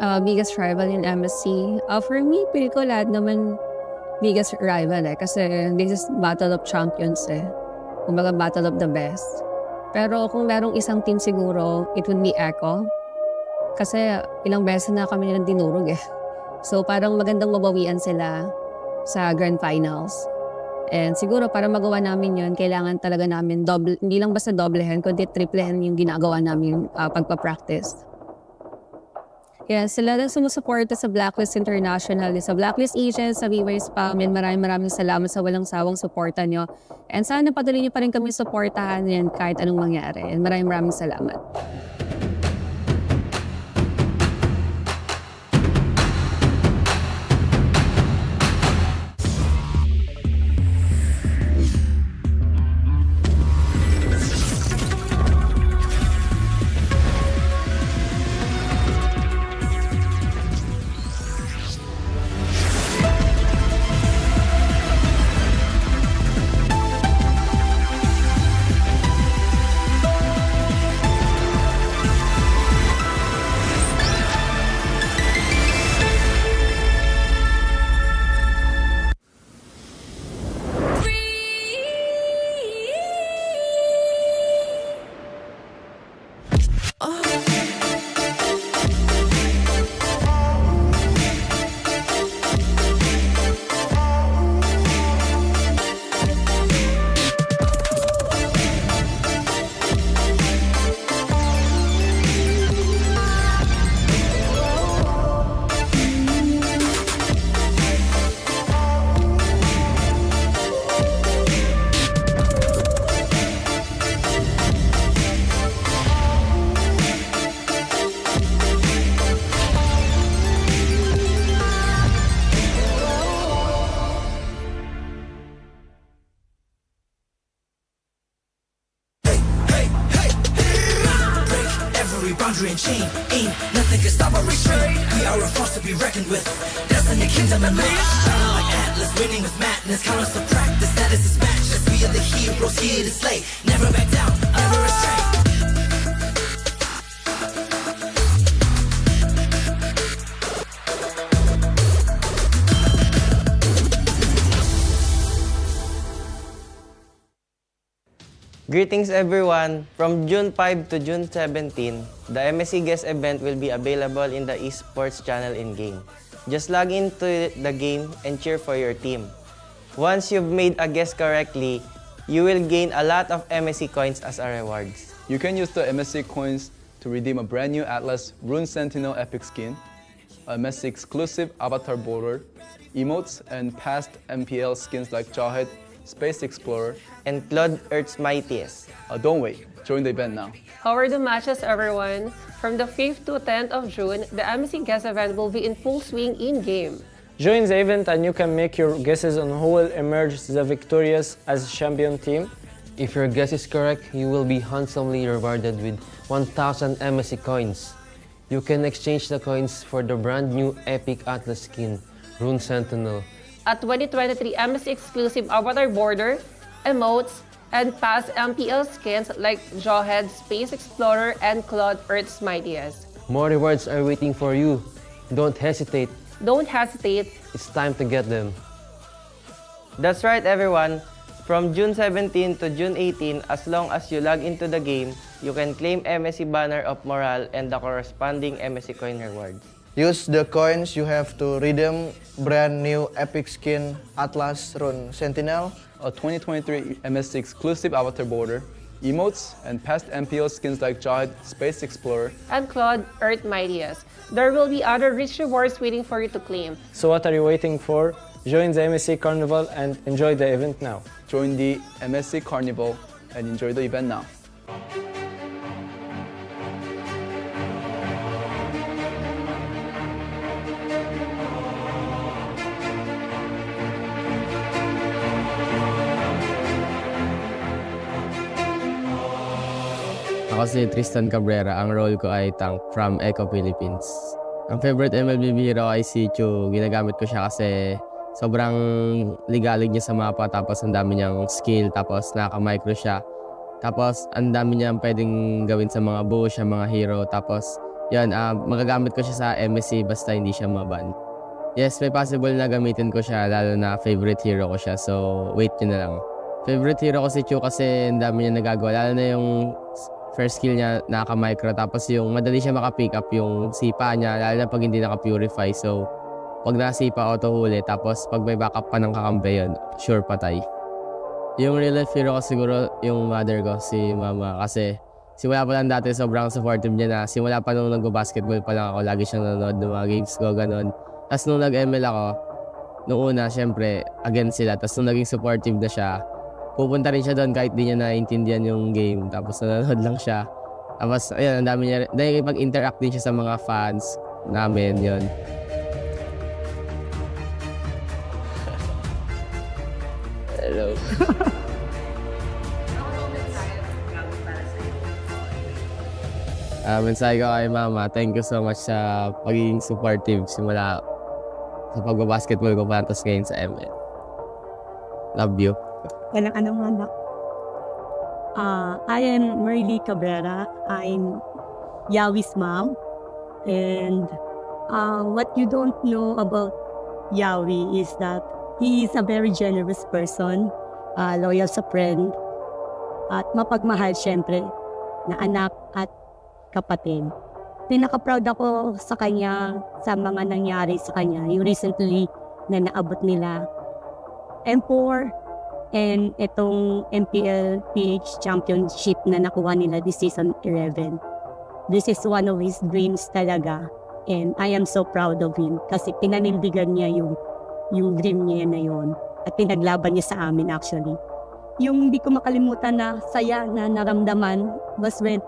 Biggest rival in MSC? For me, pili ko lahat naman biggest rival kasi this is Battle of Champions Kumbaga Battle of the Best. Pero kung merong isang team siguro, it would be Echo. Kasi ilang beses na kami nilang dinurog So parang magandang mabawian sila sa Grand Finals. And siguro para magawa namin yun, kailangan talaga namin hindi lang basta doblehan, kundi triplehan yung ginagawa namin pagpa-practice. Kaya sila na sumusuporta sa Blacklist International, sa Blacklist agents, sa viewers pa. Maraming salamat sa walang sawang suporta nyo. And sana patuloy nyo pa rin kami suportahan yan kahit anong mangyari. And maraming salamat. Boundary and chain, ain't nothing can stop our restraint. We are a force to be reckoned with. Destiny, kingdom, and life. Shining like Atlas, winning with madness. Count us to practice, status is matchless. We are the heroes here to slay. Never back down, never restrain. Greetings everyone! From June 5 to June 17, the MSC Guest event will be available in the Esports channel in-game. Just log into the game and cheer for your team. Once you've made a guess correctly, you will gain a lot of MSC coins as a rewards. You can use the MSC coins to redeem a brand new Atlas Rune Sentinel epic skin, a MSC exclusive avatar border, emotes, and past MPL skins like Jawhead, Space Explorer, and Claude Earth's Mightiest. Don't wait, join the event now. How are the matches, everyone? From the 5th to 10th of June, the MSC Guest event will be in full swing in-game. Join the event and you can make your guesses on who will emerge the victorious as champion team. If your guess is correct, you will be handsomely rewarded with 1,000 MSC coins. You can exchange the coins for the brand new epic Atlas skin, Rune Sentinel. A 2023 MSC exclusive avatar border, emotes, and past MPL skins like Jawhead, Space Explorer, and Claude Earth's Mightiest. More rewards are waiting for you. Don't hesitate. Don't hesitate. It's time to get them. That's right everyone! From June 17 to June 18, as long as you log into the game, you can claim MSC Banner of Morale and the corresponding MSC coin rewards. Use the coins you have to redeem brand new epic skin Atlas Rune Sentinel, A 2023 MSC exclusive avatar border, emotes, and past MPL skins like Jawhead, Space Explorer, And Claude Earth Mightiest. There will be other rich rewards waiting for you to claim. So what are you waiting for? Join the MSC Carnival and enjoy the event now. Join the MSC Carnival and enjoy the event now. Ako si Tristan Cabrera, ang role ko ay tank from Echo Philippines. Ang favorite MLBB hero ay si Chu. Ginagamit ko siya kasi sobrang ligalig niya sa mapa, tapos ang dami niyang skill, tapos naka-micro siya. Tapos ang dami niyang pwedeng gawin sa mga bush, sa mga hero, tapos Yun, magagamit ko siya sa MSC basta hindi siya maban. Yes, may possible na gamitin ko siya, lalo na favorite hero ko siya. So, wait nyo na lang. Favorite hero ko si Chu kasi ang dami niya nagagawa. Lalo na yung first skill niya, naka-micro. Tapos yung madali siya maka-pick up yung sipa niya, lalo na pag hindi naka-purify. So, pag nasipa, auto-huli. Tapos pag may backup pa ng kakampi yun, sure patay. Yung real life hero ko siguro yung mother ko, si mama. Kasi simula pa lang dati sobrang supportive niya na. Simula pa nung nag-basketball pa lang ako, lagi siyang nanonood ng mga games ko, ganun. Tapos nung nag-ML ako, nung una, syempre, against sila. Tapos nung naging supportive na siya, pupunta rin siya doon kahit di niya naiintindihan yung game. Tapos nanonood lang siya. Tapos, ayun, ang dami niya. Dahil pag-interact din siya sa mga fans namin, yun. Hello. Mensahe ko kay mama, thank you so much sa pagiging supportive simula sa pagbabasketball ko pa tapos ngayon sa ML. Love you. Walang anong anak. I am Merly Cabrera. I'm Yawi's mom. And what you don't know about Yawi is that he is a very generous person, loyal sa friend, at mapagmahal syempre na anak at kapatid. Pinaka-proud ako sa kanya, sa mga nangyari sa kanya. Yung recently na naabot nila M4 and itong MPL PH Championship na nakuha nila this season 11. This is one of his dreams talaga. And I am so proud of him kasi pinanindigan niya yung dream niya na yon at pinaglaban niya sa amin actually. Yung hindi ko makalimutan na saya na naramdaman was when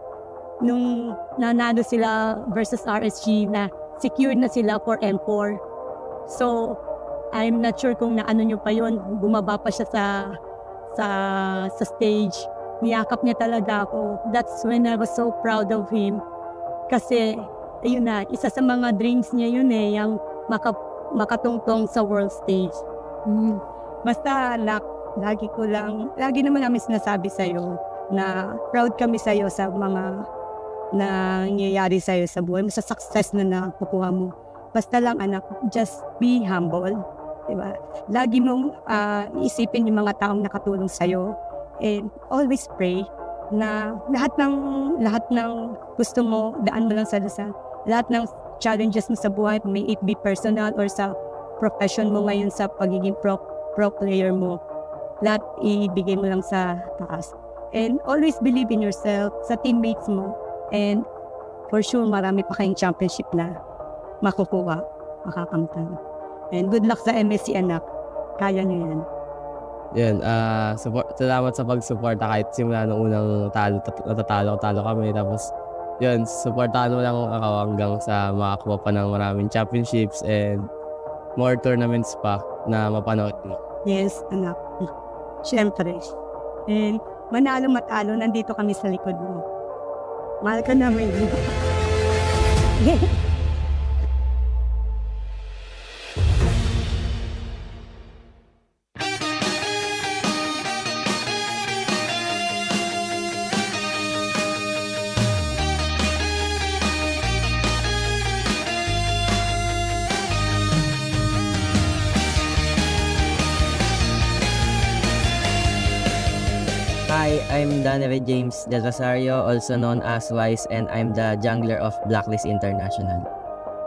nung nanalo sila versus RSG na secured na sila for M4. So, I'm not sure kung naano nyo pa yun. Bumaba pa siya sa stage. Niyakap niya talaga ako. That's when I was so proud of him. Kasi, ayun na, isa sa mga dreams niya yun yung makatungtong sa world stage. Basta, lagi naman namin sinasabi sa'yo na proud kami sa'yo sa mga nangyayari sa'yo sa buhay mo, sa success na nakukuha mo. Basta lang anak, just be humble. Diba? Lagi mong isipin yung mga taong nakatulong sa'yo and always pray na lahat ng gusto mo, daan mo lang sa dasal. Lahat ng challenges mo sa buhay, may it be personal or sa profession mo ngayon sa pagiging pro player mo, lahat ibigay mo lang sa taas. And always believe in yourself, sa teammates mo. And for sure, marami pa kayong championship na makukuha, makakamtan. And good luck sa MSC anak. Kaya nyo yan. Yan, salamat sa pag-suporta kahit simula nung unang talo kami. Tapos, yun, supportahan mo lang ako hanggang sa makakuha pa ng maraming championships and more tournaments pa na mapanood mo. Yes, anak. Siyempre. And manalo matalo, nandito kami sa likod mo. Mahal ka namin. Hi, I'm Danere James Del Rosario, also known as Wise, and I'm the jungler of Blacklist International.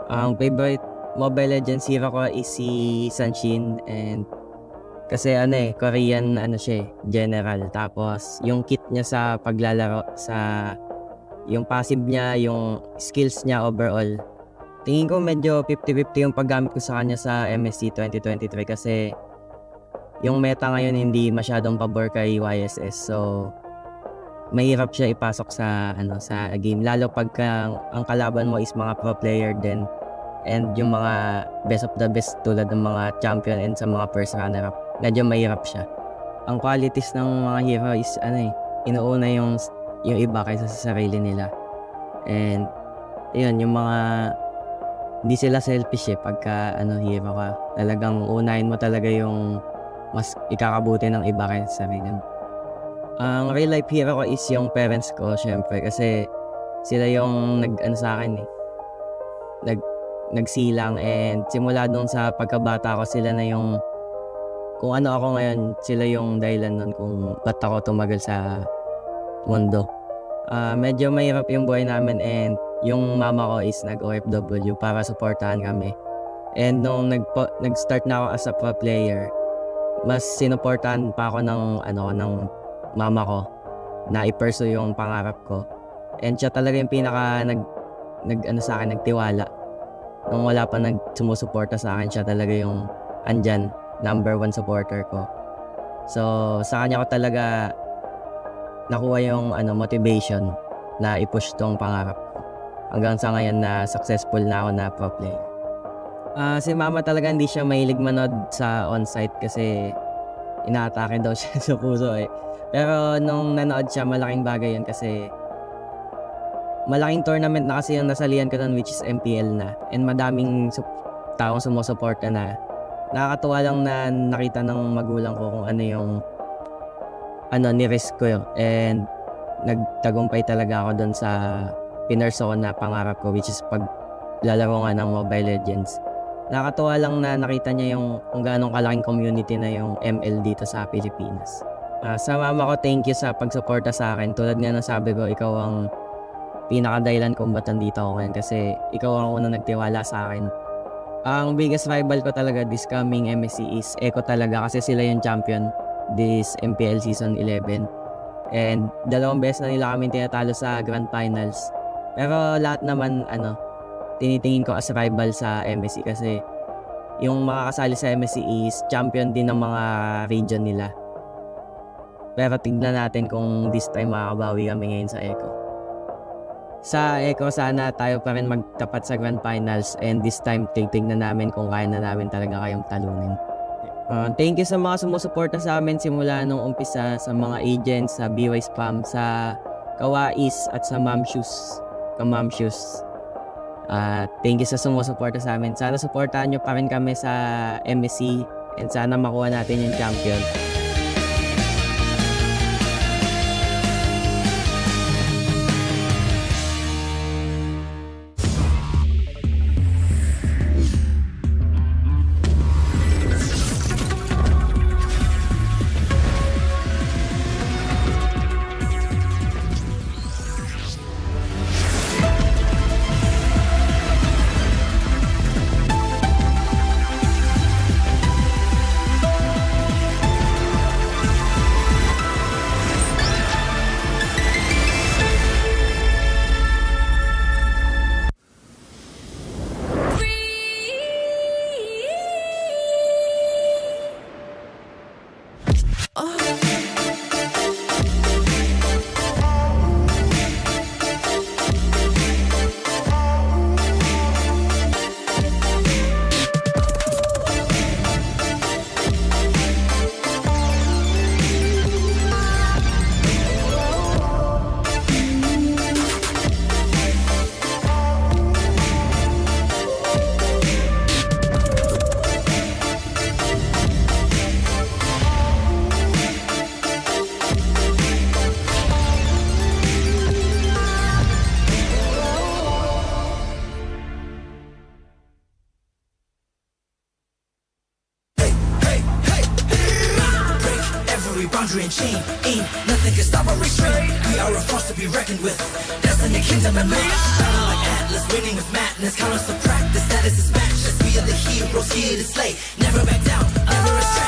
Ang favorite Mobile Legends hero ko is si Sanshin, and kasi Korean siya general. Tapos yung kit niya sa paglalaro, sa yung passive niya, yung skills niya overall. Tingin ko medyo 50-50 yung paggamit ko sa kanya sa MSC 2023 kasi yung meta ngayon hindi masyadong pabor kay YSS, so mahirap siya ipasok sa sa game, lalo pagka ang kalaban mo is mga pro player din and yung mga best of the best tulad ng mga champion and sa mga first runner up, medyo mahirap siya. Ang qualities ng mga hero is inuuna yung iba kaysa sa sarili nila, and yun, yung mga hindi sila selfish pagka hero ka, talagang unahin mo talaga yung mas ikakabuti ng iba kaysa sa sarili mo. Ang real life hero ko is yung parents ko, syempre, kasi sila yung sa akin nagsilang, and simula dun sa pagkabata ko, sila na yung kung ano ako ngayon, sila yung dahilan nun kung ba't ako tumagal sa mundo. Medyo mahirap yung buhay namin, and yung mama ko is nag-OFW para supportahan kami. And nung nag-start na ako as a pro player, mas sinuportahan pa ako ng mama ko na i-pursue yung pangarap ko. And siya talaga yung pinaka sa akin, nagtiwala. Nung wala pa sumusuporta sa akin, siya talaga yung andyan, number 1 supporter ko. So, sa kanya ko talaga nakuha yung motivation na i-push tong pangarap ko. Hanggang sa ngayon na successful na ako na pro player. Si mama talaga hindi siya mahilig manood sa on-site kasi inaatake daw siya sa puso eh. Pero nung nanood siya, malaking bagay yun kasi malaking tournament na kasi yung nasalihan ko nun, which is MPL na. And madaming taong sumusuporta na. Nakakatuwa lang na nakita ng magulang ko kung ano yung ni-risk ko yun. And nagtagumpay talaga ako dun sa pinurso ko na pangarap ko, which is paglalaro nga ng Mobile Legends. Nakakatuwa lang na nakita niya yung kung gaano kalaking community na yung ML dito sa Pilipinas. Sa mama ko, thank you sa pagsuporta sa akin. Tulad nga ng sabi ko, ikaw ang pinakadahilan kung ba't nandito ako ngayon kasi ikaw ang unang nagtiwala sa akin. Ang biggest rival ko talaga this coming MSC is Eco talaga kasi sila yung champion this MPL Season 11. And 2 beses na nila kami tinatalo sa Grand Finals. Pero lahat naman tinitingin ko as rival sa MSC kasi yung makakasali sa MSC is champion din ng mga region nila. Pero tignan natin kung this time makakabawi kami ngayon sa Eco. Sa Eco, sana tayo pa rin magtapat sa Grand Finals, and this time tignan namin kung kaya na namin talaga kayong talunin. Thank you sa mga sumusuporta sa amin simula nung umpisa, sa mga agents, sa BY Spam, sa Kawais at sa Ma'am Shoes. Ka-Ma'am Shoes. Thank you sa sumusuporta sa amin. Sana suportahan nyo pa rin kami sa MSC, and sana makuha natin yung champion. boundary and chain. Ain't nothing can stop or restrain. We are a force to be reckoned with. Destiny, kingdom, and might. Battle like Atlas, winning with madness. Count us to practice, status is matchless. We are the heroes here to slay. Never back down, never astray.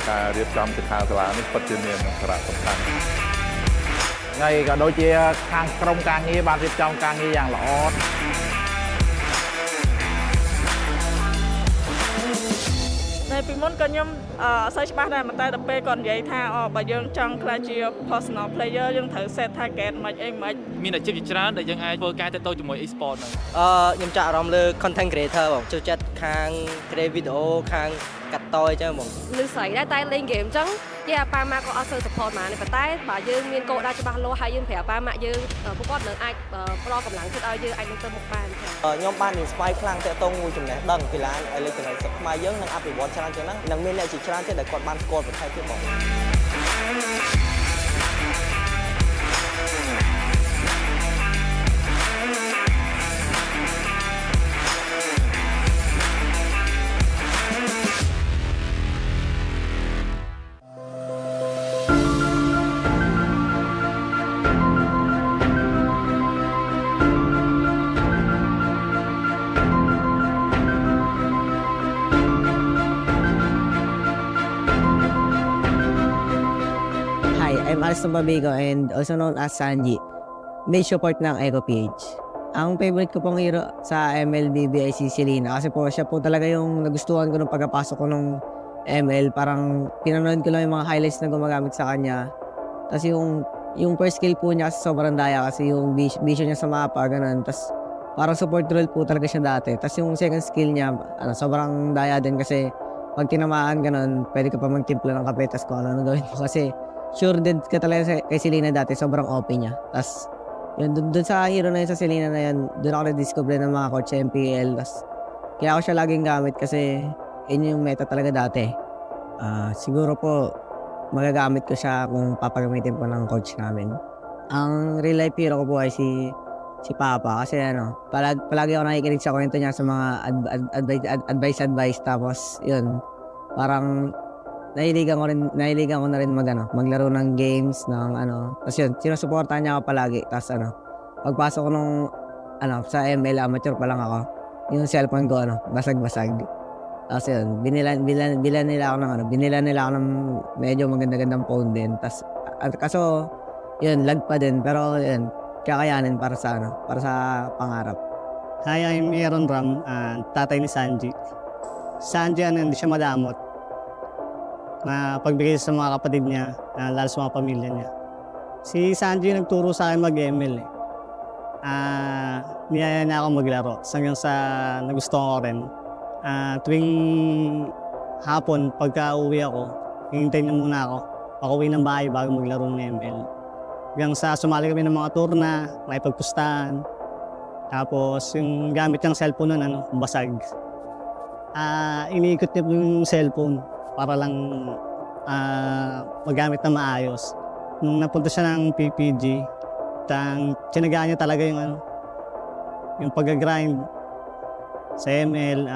ការរៀបចំសិក្ខាសាលានេះពិតជាមានសារៈសំខាន់ ហើយក៏ដូចជាខាងក្រុមការងារបានរៀបចំការងារយ៉ាងល្អ នៅពីមុនក៏ខ្ញុំអត់សូវច្បាស់ដែរតែដល់ពេលគាត់និយាយថាបើយើងចង់ក្លាយជា personal player យើងត្រូវ set target មិនអីមិនមានអាជីពជាច្រើនដែលយើងអាចធ្វើការទៅជាមួយ e-sport ហ្នឹងខ្ញុំចាក់អារម្មណ៍លើ content creator បងចូលចិត្តខាង create video ខាងកាត់តអញ្ចឹងបងលើស្រីដែរតែលេង game អញ្ចឹងយាប៉ាម៉ាក៏អត់សូវ support មកនេះប៉ុន្តែបើយើងមានគោលដៅច្បាស់លាស់ហើយយើងប្រាប់ប៉ាម៉ាយើងពួកគាត់នឹងអាចប្រកម្លាំងចិត្តឲ្យយើងអាចនឹងទៅមុខបានខ្ញុំបាន inspire ខ្លាំងទាក់ទងមួយចំណេះដឹងកីឡាអេឡិចត្រូនិកខ្មែរយើងនឹងអភិវឌ្ឍច្រើនជាងហ្នឹងនឹងមានអ្នកជាច្រើនទៀតដែលគាត់បានស្គាល់ប្រទេសទៀតបង Hi, I'm Alison Babigo and also known as Sanji. May support ng Eco PH. Ang favorite ko pong hero sa MLBB ay si Selena kasi po siya po talaga yung nagustuhan ko nung pagkapasok ko nung ML. Parang pinanood ko lang yung mga highlights na gumagamit sa kanya. Tapos yung first skill po niya kasi sobrang daya kasi yung vision niya sa mapa, ganun. Tapos parang support role po talaga siya dati. Tapos yung second skill niya, sobrang daya din kasi pag tinamaan ganun, pwede ka pa magtimpla ng kape tapos kung ano gawin mo kasi sure dead ka talaga kay Selena dati, sobrang OP niya. Tapos yun, dun sa hero na yun, sa Selena na yun, dun ako na-discover ng mga coach sa MPL. Tapos kaya ako siya laging gamit kasi yun yung meta talaga dati. Siguro po, magagamit ko siya kung papagamitin po ng coach namin. Ang real life hero ko po ay si Papa kasi palagi ako nakikinig sa kwento niya sa mga advice tapos yun, parang nahiligan ko na rin maglaro ng games ng tapos yun, sinusuportahan niya ako palagi. Tapos pagpasok ko nung sa ML, amateur pa lang ako, yung cellphone ko basag-basag. Tapos yun, binilan nila ako ng medyo maganda-gandang phone din. Tapos kaso yun, lag pa din, pero yun, kakayanin para sa pangarap. Hi, I'm Aaron Ram, tatay ni Sanji. Sanji hindi siya madamot na pagbigay sa mga kapatid niya, lalo sa mga pamilya niya. Si Sanji nagturo sa akin mag-ML niyaya niya ako maglaro hanggang sa nagustuhan ko rin. Tuwing hapon, pagka uwi ako, hintayin niya muna ako, pag-uwi ng bahay bago maglaro ng ML. Hanggang sa sumali kami ng mga turna, may pagpustahan. Tapos yung gamit niyang cellphone nun, basag. Iniikot niya yung cellphone para lang magamit na maayos. Nung napunta siya ng PPG, tinagaan niya talaga yung pag-grind sa ML,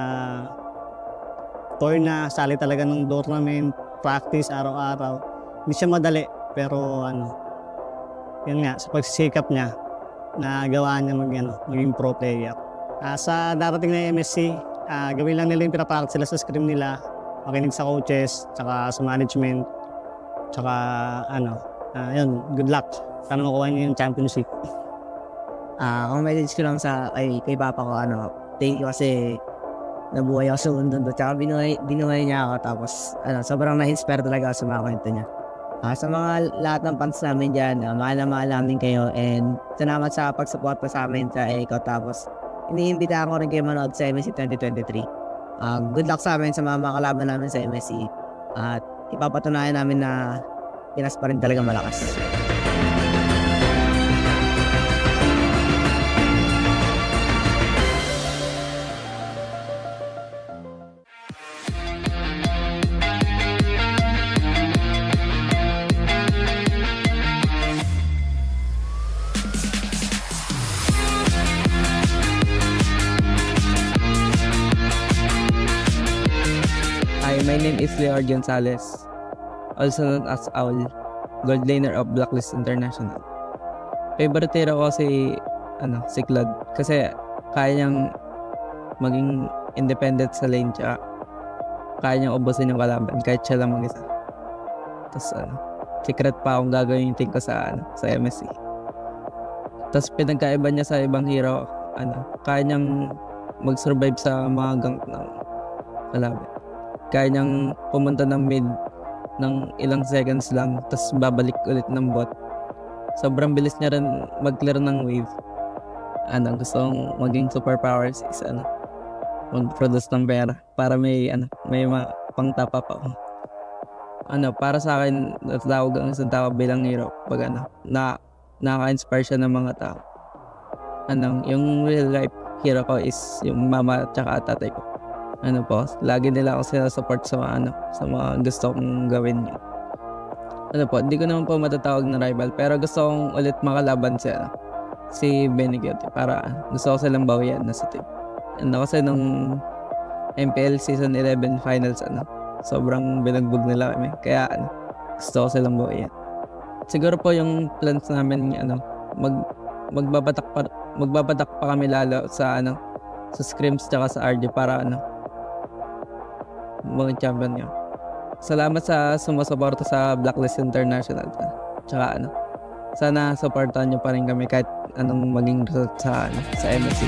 torna, sali talaga ng tournament, practice araw-araw. Hindi siya madali, pero yun nga, sa pagsisikap niya, nagawa niya maging pro player. Sa darating na MSC, gawin lang nila yung pinapractice sila sa scrim nila, makinig sa coaches, tsaka sa management, tsaka yun, good luck. Sana makuha niyo yung championship. Ang message ko lang kay Papa ko, thank you kasi nabuhay ako sa mundo. Tsaka binuhay niya ako, tapos sobrang na-inspire talaga ako sa mga kwento niya. Sa mga lahat ng fans namin dyan, mahal na mahal namin kayo, and salamat sa pag-support sa amin sa ECO. Tapos iniimbitahan ko rin kayo manood sa MSC 2023. Good luck sa amin sa mga kalaban namin sa MSC. At ipapatunayan namin na Pinas pa rin talaga malakas. My name is Leo Gonzalez, also known as Owl, gold laner of Blacklist International. Favorite hero ko si Claude kasi kaya niyang maging independent sa lane, tsaka kaya niyang ubusin yung kalaban kahit siya lang mag-isa. Tapos secret pa akong gagawin yung team ko sa MSC. Tapos pinagkaiba niya sa ibang hero, kaya niyang mag-survive sa mga gank ng kalaban. Kaya niyang pumunta ng mid ng ilang seconds lang, tapos babalik ulit ng bot. Sobrang bilis niya rin mag-clear ng wave. Gusto kong maging superpowers is mag-produce ng pera para may pang top up ako. Para sa akin, natawag ang isang tao bilang hero pag nakaka-inspire siya ng mga tao. Yung real life hero ko is yung mama at saka tatay ko. Lagi nila ako sinasupport sa mga gusto kong gawin yun. Hindi ko naman po matatawag na rival, pero gusto kong ulit makalaban si Benigute para gusto ko silang bawian na sa team. Kasi nung MPL Season 11 Finals, sobrang binagbog nila kami. Kaya gusto ko silang bawian. Siguro po yung plans namin, magbabatak pa kami lalo sa scrims tsaka sa RD para mga champion niyo. Salamat sa sumusuporta sa Blacklist International. Tsaka sana supportahan niyo pa rin kami kahit anong maging result sa MSC.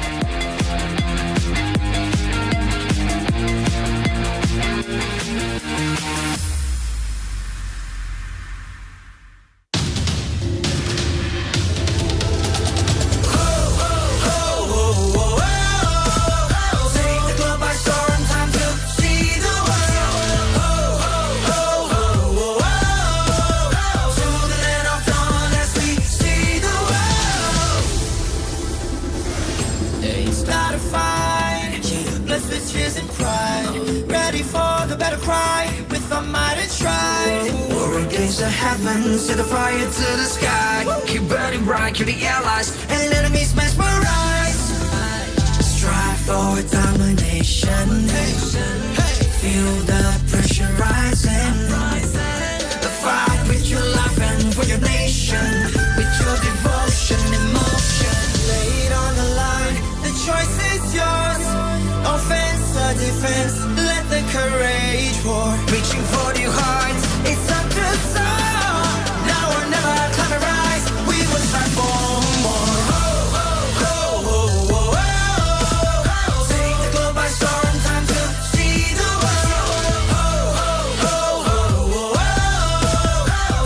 The heavens, set the fire to the sky. Keep burning bright, kill the allies and enemies mesmerized. Strive for domination. Feel the pressure rising. The fight with your life and for your nation. With your devotion, emotion. Lay it on the line, the choice is yours. Offense or defense, let the courage pour. Reaching for new heights, it's up to soar. Now or never, climb and rise. We will strive for more. Take the globe by storm, time to see the world.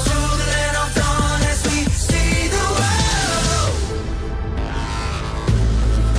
To the land of dawn as we see the world.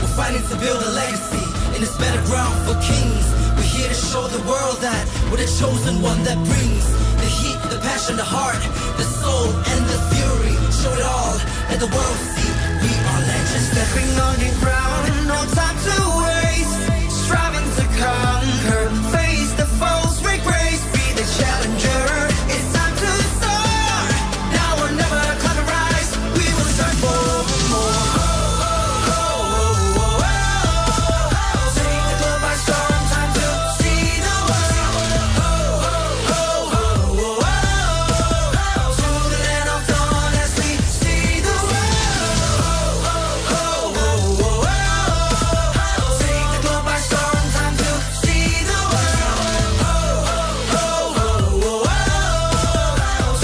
We're fighting to build a legacy in this battleground for kings. We're here to show the world that we're the chosen one that brings the heat, the passion, the heart, the soul, and the fury. Show it all, let the world see we are legends. Stepping on the ground, no time to waste. Striving to conquer, face the foes, break grace, be the challenger. It's time to soar. Now or never, climb and rise. We will strive for more. Take the globe by storm, time to see the world. To the land of dawn as we see the world. Take the globe by storm, time to see the world.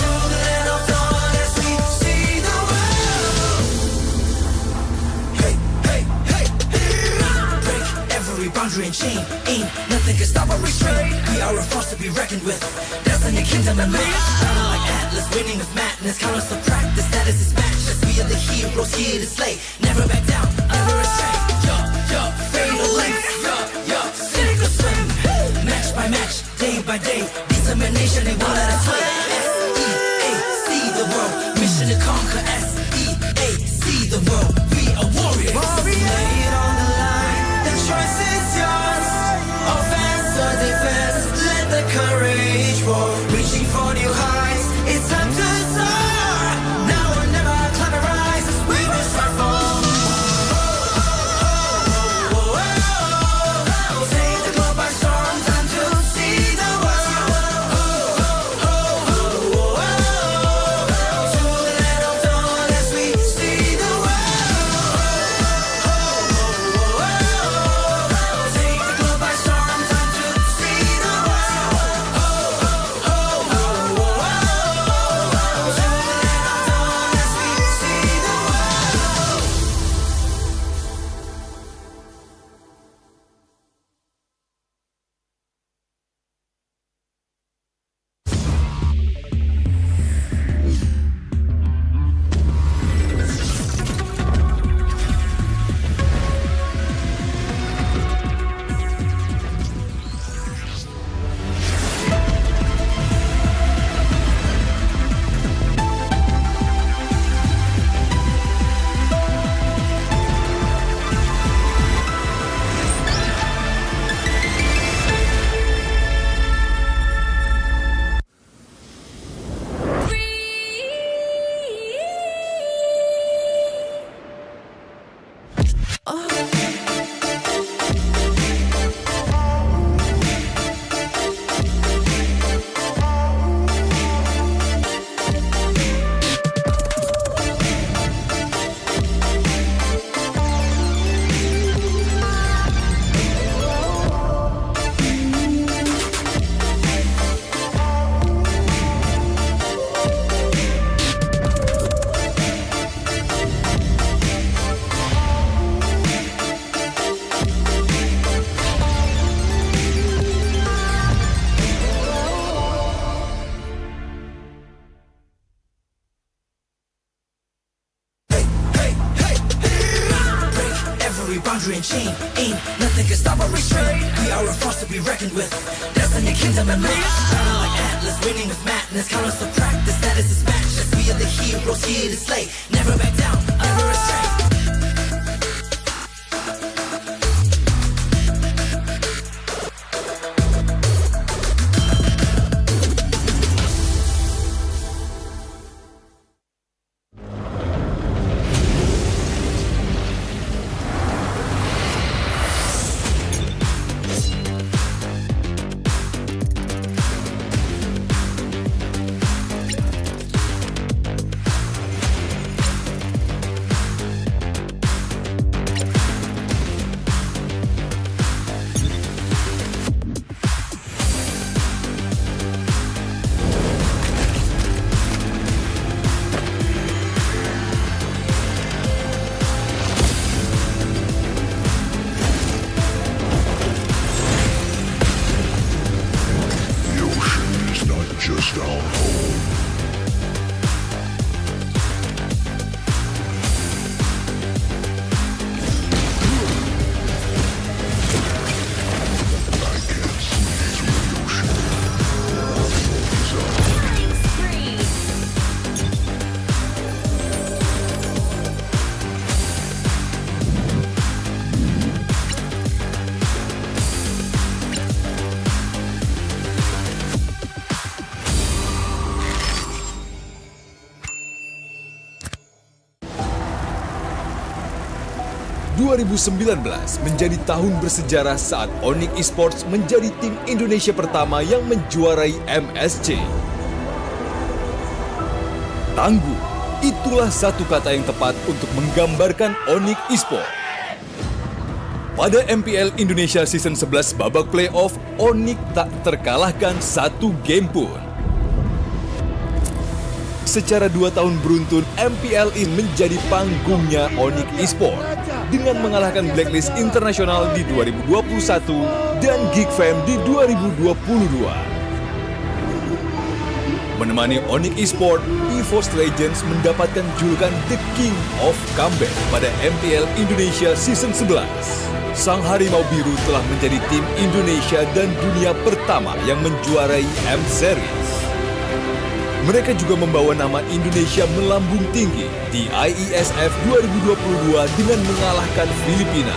To the land of dawn as we see the world. Hey, hey, hey, break every boundary and chain. Ain't nothing can stop our restraint. We are a force to be reckoned with. Destiny, kingdom, and mass. Battle like Atlas, winning with madness. Count us to practice, that is his matchless. We are the heroes here to slay. Never back down, never astray. Fatal length. Sink or swim. Match by match, day by day. Determination, they won't let us sway. S-E-A, see the world. Mission to conquer. S-E-A, see the world. We are warriors. Lay it on the line. The choice is yours. Offense or defense, let the courage roar. Reaching for new heights, it's time to soar. Now or never, climb and rise. We will strive for more. Take the globe by storm, time to see the world. To the land of dawn as we see the world. boundary and chain. Ain't nothing can stop or restrain. We are a force to be reckoned with. Destiny, kingdom, and life. Battle like Atlas, winning with madness. Count us to practice, status is matchless. We are the heroes here to slay. Never back down, never restrain. Just our home. ...2019 menjadi tahun bersejarah saat ONIC Esports menjadi tim Indonesia pertama yang menjuarai MSC. Tangguh, itulah satu kata yang tepat untuk menggambarkan ONIC Esports. Pada MPL Indonesia Season 11 babak playoff, ONIC tak terkalahkan satu game pun. Secara 2 tahun beruntun, MPL ini menjadi panggungnya ONIC Esports dengan mengalahkan Blacklist International di 2021 dan Geek Fam di 2022. Menemani ONIC Esports, EVOS Legends mendapatkan julukan The King of Comeback pada MPL Indonesia Season 11. Sang Harimau Biru telah menjadi tim Indonesia dan dunia pertama yang menjuarai M-Series. Mereka juga membawa nama Indonesia melambung tinggi di IESF 2022 dengan mengalahkan Filipina.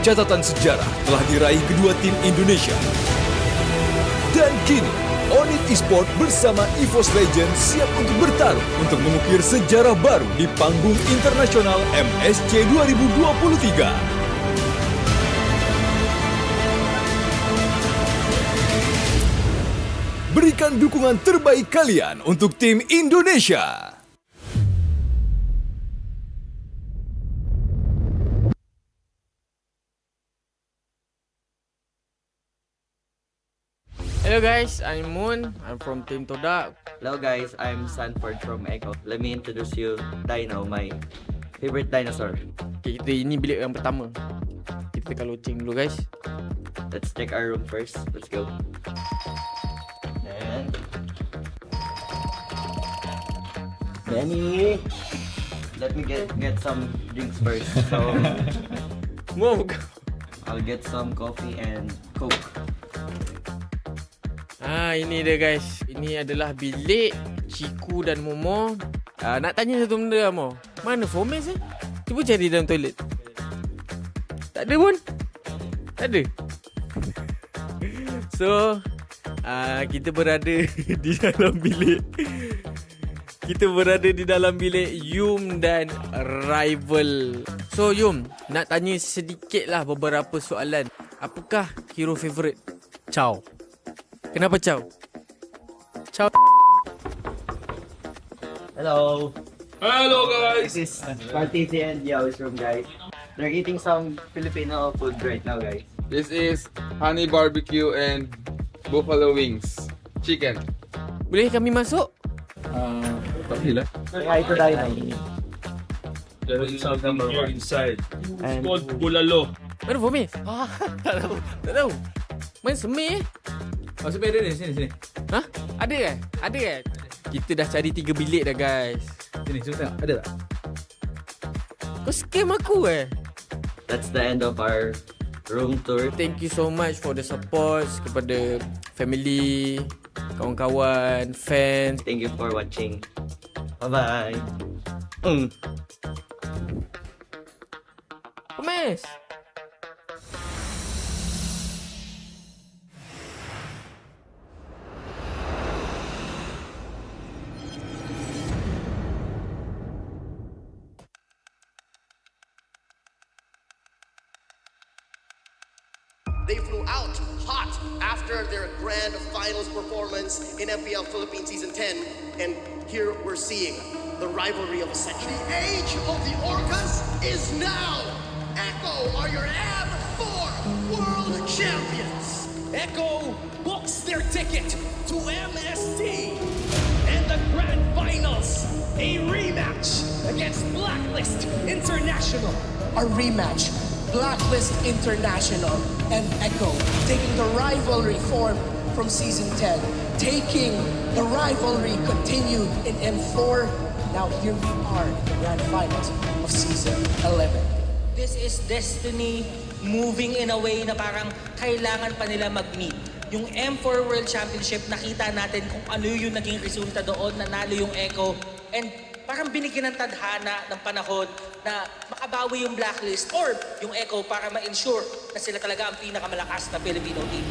Catatan sejarah telah diraih kedua tim Indonesia. Dan kini, ONIC Esports bersama EVOS Legends siap untuk bertarung untuk mengukir sejarah baru di panggung internasional MSC 2023. Berikan dukungan terbaik kalian untuk tim Indonesia. Hello guys, I'm Moon. I'm from Team Toda. Hello guys, I'm Sanford from Echo. Let me introduce you Dino, my favorite dinosaur. Okay, kita ini bilik yang pertama. Kita tekan loceng dulu guys. Let's check our room first. Let's go. And Benny, let me get some drinks first. So move. I'll get some coffee and Coke. Ini dia guys. Ini adalah bilik Ciku dan Momo. Nak tanya satu benda Mo. Mana Fomes eh? Cuba cari dalam toilet. Tak ada pun. Tak ada. So kita berada di dalam bilik. Kita berada di dalam bilik Yum dan Rival. So Yum, nak tanya sedikit lah beberapa soalan. Apakah hero favourite? Chow. Kenapa Chow? Chow. Hello. Hello guys. This is Partisi and Yao's room guys. They're eating some Filipino food right now guys. This is honey barbecue and buffalo wings. Chicken. Boleh kami masuk? Tak boleh lah. Hi to Dino. There is something here inside. It's And called bulalo. Mana Fomes? Tak tahu. Tak tahu. Mana Semih eh? Oh, sebenarnya ada sini. Hah? Ada ke? Ada ke? Kita dah cari 3 bilik dah guys. Sini, cuba tengok. Ada tak? Kau scam aku eh? that's the end of our room tour. Thank you so much for the support kepada family, kawan-kawan, fans. Thank you for watching. Bye-bye. Pumes! They flew out hot after their grand finals performance in MPL Philippines Season 10. And here we're seeing the rivalry of a century. The age of the Orcas is now. Echo are your M4 World Champions. Echo books their ticket to MSC and the grand finals. A rematch against Blacklist International. A rematch. Blacklist International and Echo taking the rivalry form from Season 10, taking the rivalry continued in M4. Now here we are in the grand finals of Season 11. This is destiny moving in a way na parang kailangan pa nila mag-meet. Yung M4 World Championship, nakita natin kung ano yung naging resulta doon, nanalo yung Echo, and parang binigyan ng tadhana ng panahon na makabawi yung Blacklist or yung Echo para ma-ensure na sila talaga ang pinakamalakas na Filipino team.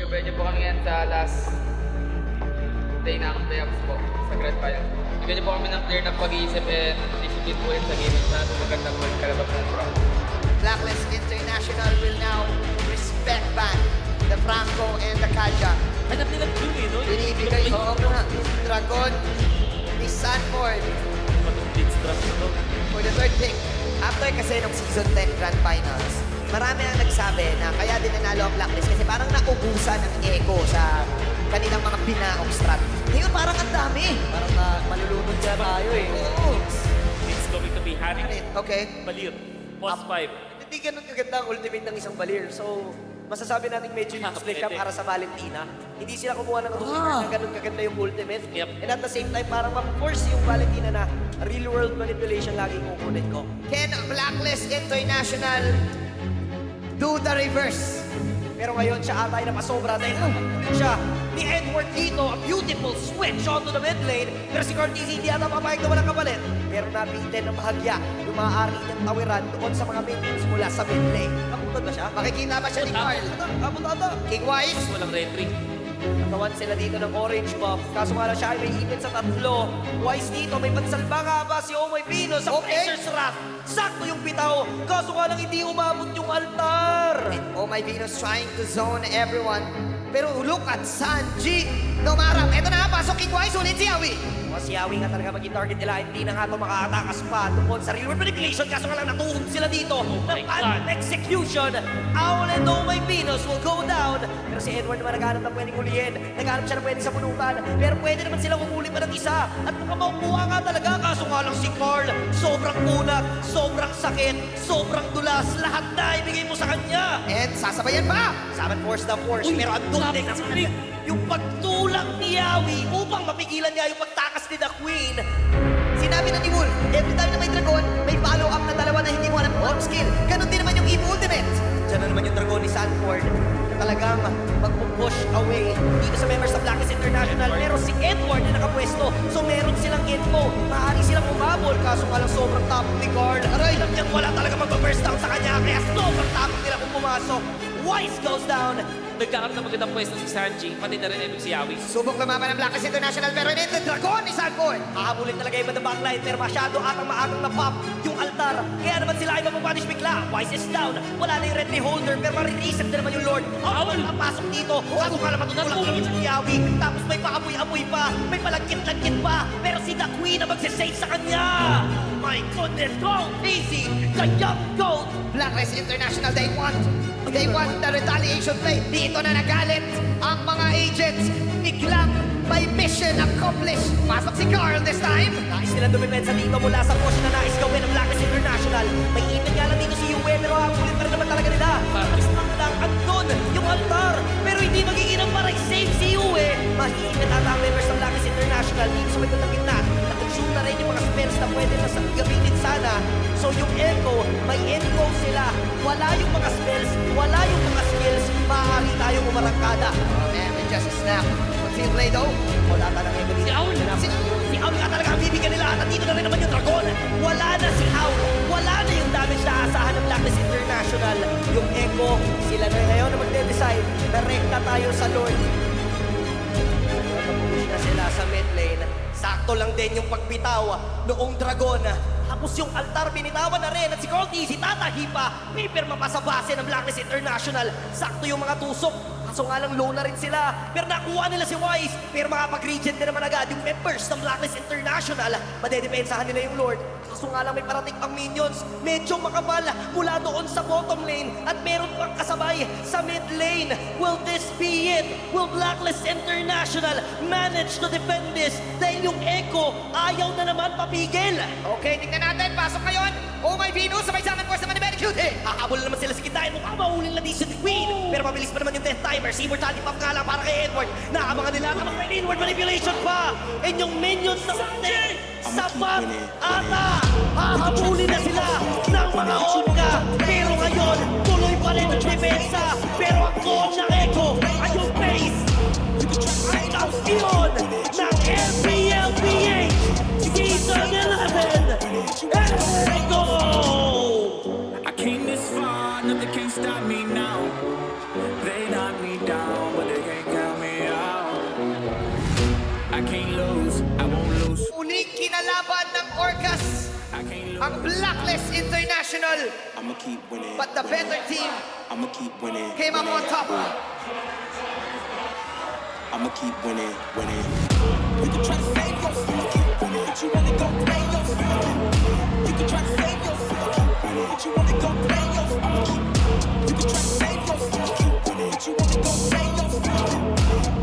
Medyo po kami ngayon sa last day ng playoffs po sa Grand Final. Bigyan niyo po kami ng clear na pag-iisip and discipline po sa game na magandang kalabas ng pro. Blacklist International will now respect back the Franco and the Kaja. Hanap nila blue eh, no? Binibigay ko na Dragon ni Sanford for the third pick. After kasi ng Season 10 Grand Finals, marami ang nagsabi na kaya din nanalo ang Blacklist kasi parang naubusan ng Echo sa kanilang mga binaong strat. Ngayon parang ang dami. Parang malulunod siya tayo eh. Oo. It's going to be Hanik. Okay. Balir. Post 5. Hindi ganun kaganda ang ultimate ng isang Balir. So, masasabi natin medyo useless siya para sa Valentina. Hindi sila kumuha ng na ganun kaganda yung ultimate. And at the same time, parang ma-force yung Valentina na real-world manipulation lagi kukunin ko. Can Blacklist International do the reverse? Pero ngayon siya atay na pasobra dahil siya ni Edward dito, a beautiful switch onto the mid lane. Pero si Cortez hindi ata papayag na walang kapalit. Pero nabitin ng bahagya yung mga ari ng tawiran doon sa mga minions mula sa mid lane. Kaputod ba siya? Makikita ba siya ni Carl? Kaputod. King Wise. Walang retry. Natawan sila dito ng orange buff. Kaso nga lang siya ay may ipin sa tatlo. Wise dito, may pansalba nga ba si Omoy Pino sa Fraser's Wrath. Sakto yung bitaw. Kaso nga lang hindi umabot yung altar. Omoy Pino's trying to zone everyone. Pero look at Sanji. Nomarap. Eto na, pasok King Wise. Ulit si Yawi. Si Yawi nga talaga maging target nila. Hindi na nga ito makatakas pa tungkol sa real world manipulation. Kaso nga lang natuhog sila dito. Ng execution. Owl and Omoy Pinos will go down. Pero si Edward naman naghanap na pwedeng hulihin. Naghanap siya na pwede sa punutan. Pero pwede naman silang umuli pa ng isa. At mukhang makukuha nga talaga. Kaso nga lang si Carl. Sobrang kunat. Sobrang sakit. Sobrang dulas. Lahat na ibigay mo sa kanya. And sasabayan pa. Saban force the force. Pero ang dulting naman yung pagtulak ni Yawi upang mapigilan niya yung pagtakas ni The Queen. Sinabi na ni Wolf, every time na may dragon, may follow-up na dalawa na hindi mo alam kung skill. Ganon din naman yung Evo Ultimate. Diyan na naman yung dragon ni Sanford na talagang mag-push away dito sa members ng Blacklist International. Pero si Edward na nakapwesto, so meron silang info. Maaari silang umabol, kaso nga lang sobrang tapos ni Carl. Aray, alam niyang wala talaga mag-burst down sa kanya, kaya sobrang tapos nila kung pumasok. Wise goes down. Nagkaroon na magandang pwesto si Sanji, pati na rin si Yawi. Subok lumaban ng Blacklist International pero hindi the dragon ni Sanford. Hahabulin talaga yung backline pero masyado atang maagang na-pop yung altar. Kaya naman sila ay mapapunish bigla. Wise is down. Wala na yung red holder pero marireset na naman yung Lord. Awal papasok dito. Kaso nga naman tutulak naman si Yawi. Tapos may paamoy-amoy pa. May palagkit-lagkit pa. Pero si The Queen na magsisave sa kanya. My my goodness, go easy, the young goat. Blacklist International, they want the retaliation play. Dito na nagalit ang mga agents. Biglang may mission accomplished. Pasok si Carl this time. Nais nilang dumipensa dito mula sa push na nais gawin ng Blacklist International. May ipin nga lang dito si Yue, pero hakulit pa rin naman talaga nila. Tapos lang andun yung altar, pero hindi magiginang para i-save si Yue. Mahiipit ata ang members ng Blacklist International dito sa medyo ng gitna. Nakonsume na rin yung mga spells na pwede na gamitin sana. So yung Echo, may Echo sila. Wala yung mga spells, wala yung mga skills. Maaari tayong umarangkada. Oh man, it just snapped. What's he play though? Wala ka ng Echo dito. Si Aul nga talaga ang bibigyan nila. At dito na rin naman yung Dragon. Wala na si Aul. Wala na yung damage na asahan ng Blacklist International. Yung Echo, sila na ngayon na magde-decide. Direkta tayo sa Lord. Push na sila sa mid lane. Sakto lang din yung pagbitaw noong Dragon. Tapos yung altar binitawan na rin at si Corty, si Tata Hipa, pipirma pa sa base ng Blacklist International. Sakto yung mga tusok. Kaso nga lang low na rin sila. Pero nakuha nila si Wise. Pero makapag-regent din naman agad yung members ng Blacklist International. Madedepensahan nila yung Lord. Kaso nga lang may parating pang minions. Medyo makapal mula doon sa bottom lane. At meron pang kasabay sa mid lane. Will this be it? Will Blacklist International manage to defend this? Dahil yung Echo ayaw na naman papigil. Okay, tingnan natin. Pasok ngayon. Oh my Venus, sabay sa akin force naman ni Very Cute. Hahabol naman sila sa kitain. Mukha mahulin na din si Queen. Pero mabilis pa naman yung death timer. Si Immortality Pump nga lang para kay Edward. Naabangan nila naman may inward manipulation pa. And yung minions na sapat ata. Hahabulin na sila ng mga Onka. Pero ngayon, tuloy pa rin ang depensa. Pero ang goal ng Echo ay yung base. Ang kampiyon ng MLBB Season 11. Echo! I came this far, nothing can stop me now. They knock me down, but they can't count me out. I can't lose, I won't lose. Unig kinalaban ng Orcas ang Blacklist International. I'ma keep winning. But the better team I'ma keep winning. came up on top. I'ma keep winning, winning. You can try to save yourself, but you wanna go play yourself. You can try to save yourself, but you wanna go play yourself. You can try to save yourself, but you wanna go play yourself.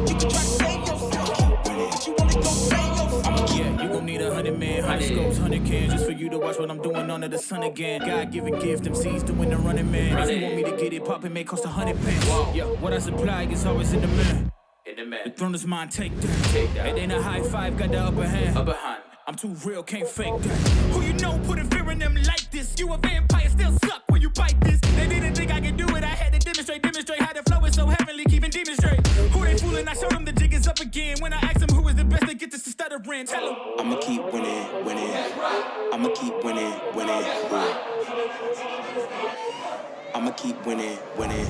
You can try to save yourself, but you wanna go play yourself. Yeah, you gon' need 100 men, 100 scopes, 100 cans, just for you to watch what I'm doing under the sun again. God-given gift, MC's doing the running man. If you want me to get it poppin', may cost 100 pence. Yeah, what I supply is always in the man. The throne is mine, take that. It ain't a high five, got the upper hand. I'm too real, can't fake that. Who you know putting fear in them like this? You a vampire, still suck when you bite this. They didn't think I could do it, I had to demonstrate how the flow is so heavenly, keeping demons straight. Who they fooling? I showed them the jig is up again. When I asked them who is the best, they get this to stuttering. Tell them I'ma keep winning, winning. I'ma keep winning, winning. I'ma keep winning, winning.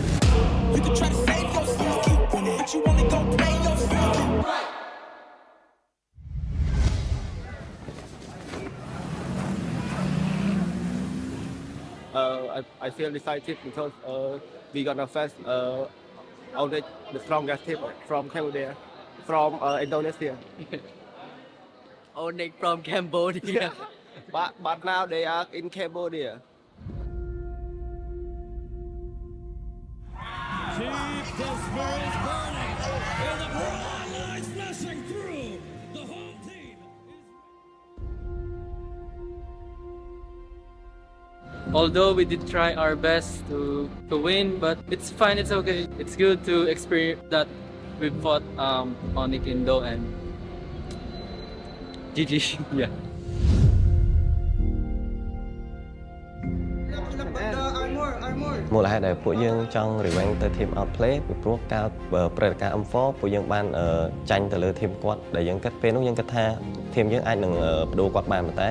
You can try to save yourself, but you wanna go play yourself. I feel excited because we got a first ONIC, the strongest team from Cambodia, from Indonesia. ONIC from Cambodia. but now they are in Cambodia. Keep the spirits burning, and the broad flashing through the whole team. Although we did try our best to win, but it's fine, it's okay. It's good to experience that we fought ONIC Indo and GG. Yeah. Armor. មូលហេតុដែលពួកយើងចង់ revenge ទៅ team outplay ពីព្រោះការព្រឹត្តិការណ៍ M4 ពួកយើងបានចាញ់ទៅលើ team គាត់ដែលយើងគិតពេលនោះយើងគិតថា team យើងអាចនឹងបដូរគាត់បានប៉ុន្តែ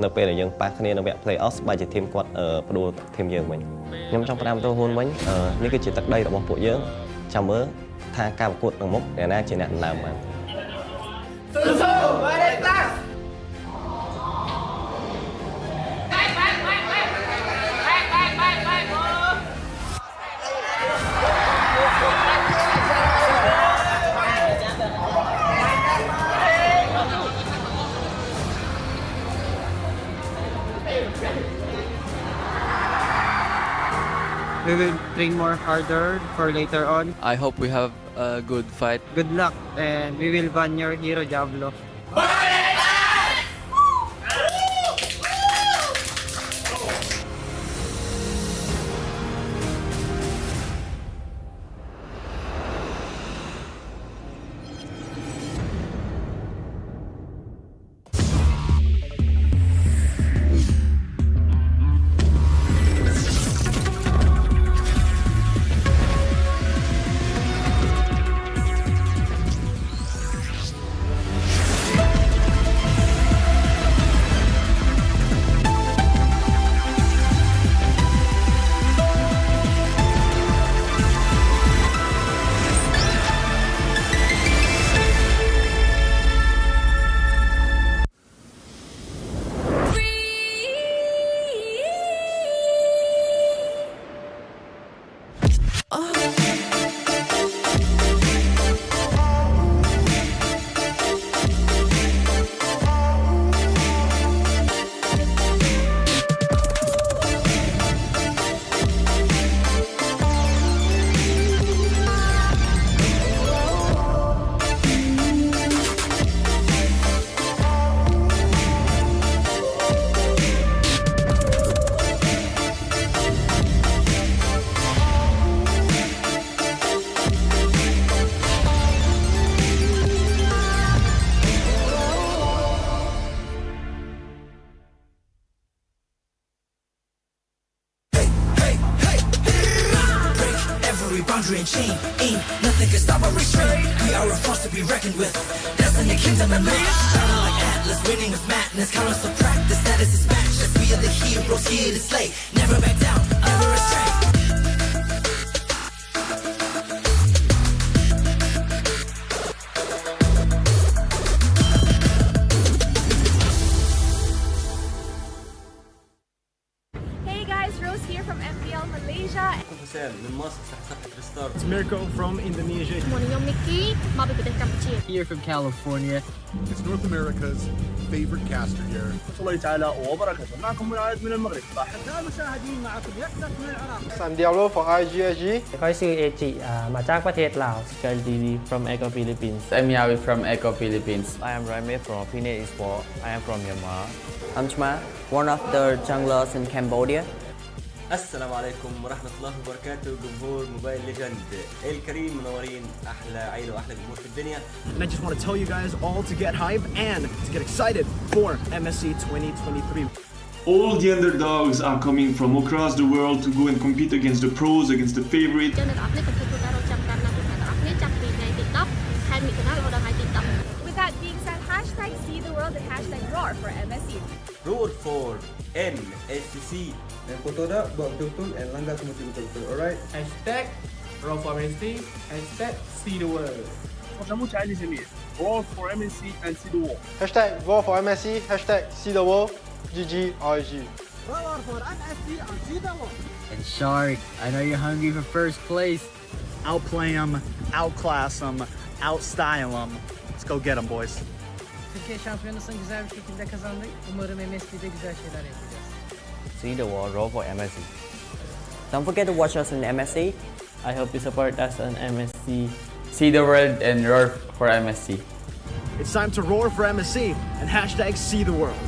នៅពេលដែលយើងប៉ះគ្នានៅវគ្គ playoff បើជា team គាត់បដូរ team យើងវិញខ្ញុំចង់ផ្ដាំទៅហ៊ុនវិញនេះគឺជាទឹកដីរបស់ពួកយើងចាំមើលថាការប្រកួតក្នុងមុខអ្នកណាជាអ្នកដណ្ដើមបាន Blacklist We will train more harder for later on. I hope we have a good fight. Good luck, and we will ban your hero Diablo. boundary and chain. Ain't nothing can stop or restrain. We are a force to be reckoned with. Destiny, kingdom, and might. Battle like Atlas, winning with madness. Count us to practice, status is matchless. We are the heroes here to slay. Never back down, never astray. It's Mirko from Indonesia. Here from California. It's North America's favorite caster here. I'm Diablo from IGSG. ก็ชื่อเอจิมาจากประเทศลาว Sky TV from Echo Philippines. I'm Yawi from Echo Philippines. I am Raime from MLBB Esports. I am from Myanmar. I'm Chma, one of the junglers in Cambodia. السلام عليكم ورحمة الله وبركاته جمهور موبايل ليجند الكريم منورين أحلى عيلة وأحلى جمهور في الدنيا. And I just want to tell you guys all to get hype and to get excited for MSC 2023. All the underdogs are coming from across the world to go and compete against the pros, against the favorites. With that being said, hashtag see the world and hashtag roar for MSC. Roar for MSC. Dan foto dah buat betul-betul and langgar semua betul-betul, alright? Hashtag roar for MSC. Hashtag see the world. وشموش عالي جميل. Roar for MSC and see the world. Hashtag roar for MSC. Hashtag see the world. GGRG. Roar for MSC and see the world. And Shark, I know you're hungry for first place. Outplay them, outclass them, outstyle them. Let's go get them, boys. Türkiye şampiyonasını güzel bir şekilde kazandık. Umarım MSC'de güzel şeyler yapacağız. See the world, roll for MSC. Don't forget to watch us in MSC. I hope you support us on MSC. See the world and roar for MSC. It's time to roar for MSC and hashtag see the world.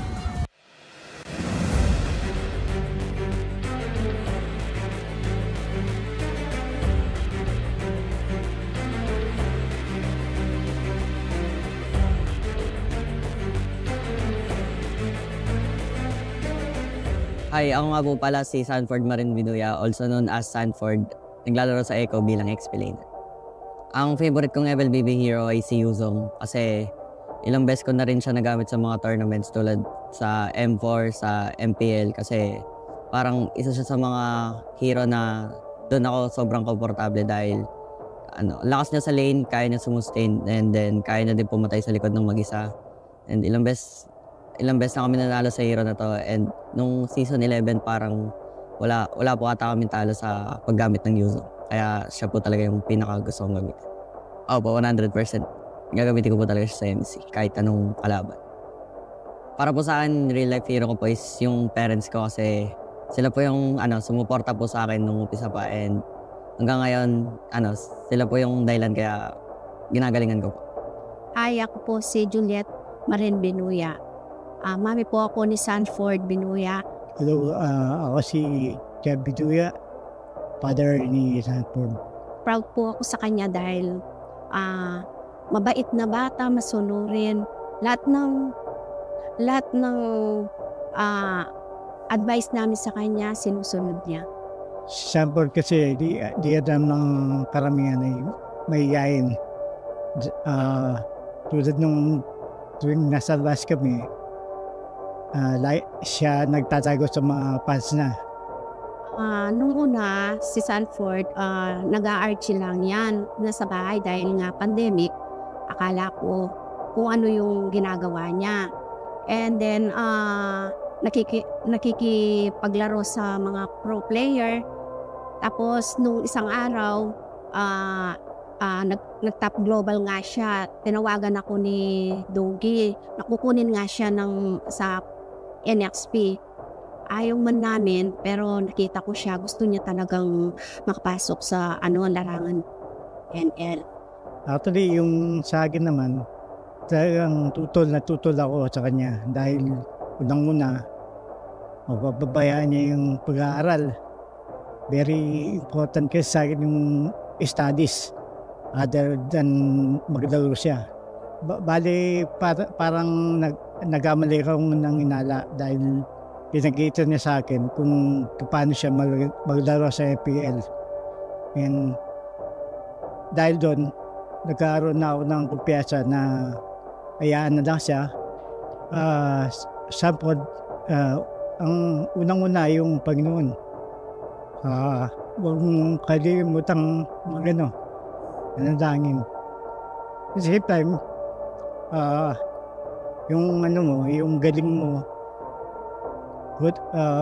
Hi, ako nga po pala si Sanford Marin Viduya, also known as Sanford. Naglalaro sa Echo bilang XP laner. Ang favorite kong MLBB hero ay si Yuzong kasi ilang beses ko na rin siya nagamit sa mga tournaments tulad sa M4, sa MPL kasi parang isa siya sa mga hero na doon ako sobrang komportable dahil lakas niya sa lane, kaya niya sumustain, and then kaya niya din pumatay sa likod ng mag-isa. And ilang beses na kami nanalo sa hero na to, and nung season 11 parang wala po ata kami talo sa paggamit ng Yuzo. Kaya siya po talaga yung pinaka-gusto kong gamitin. Opo, 100%. Gagamitin ko po talaga siya sa MC kahit anong kalaban. Para po sa akin, real life hero ko po is yung parents ko kasi sila po yung sumuporta po sa akin nung umpisa pa and hanggang ngayon, sila po yung dahilan kaya ginagalingan ko po. Hi, ako po si Juliet Marin Binuya. Mami po ako ni Sanford Binuya. Hello, ako si Jeff Binuya, father ni Sanford. Proud po ako sa kanya dahil mabait na bata, masunurin. Lahat ng advice namin sa kanya, sinusunod niya. Si Sanford kasi di alam ng karamihan ay mahihayin. Tulad nung tuwing nasa labas kami, siya nagtatago sa mga fans na. Nung una, si Sanford, nag-a-archie lang yan nasa bahay dahil nga pandemic. Akala ko kung ano yung ginagawa niya. And then, nakikipaglaro sa mga pro player. Tapos, nung isang araw, nag-top global nga siya. Tinawagan ako ni Dogi. Nakukunin nga siya sa NXP. Ayaw man namin, pero nakita ko siya. Gusto niya talagang makapasok sa larangan NL. Actually, yung sa akin naman, talagang tutol ako sa kanya dahil unang-una, mapapabayaan niya yung pag-aaral. Very important kasi sa akin yung studies other than maglaro siya. Bali, parang nagkamali akong nang inala dahil pinakita niya sa akin kung paano siya maglaro sa FPL. And dahil doon, nagkaroon na ako ng kumpiyansa na hayaan na lang siya. Sanford, ang unang-una yung Panginoon. Huwag mong kalimutang nanalangin. At the same time, yung galing mo,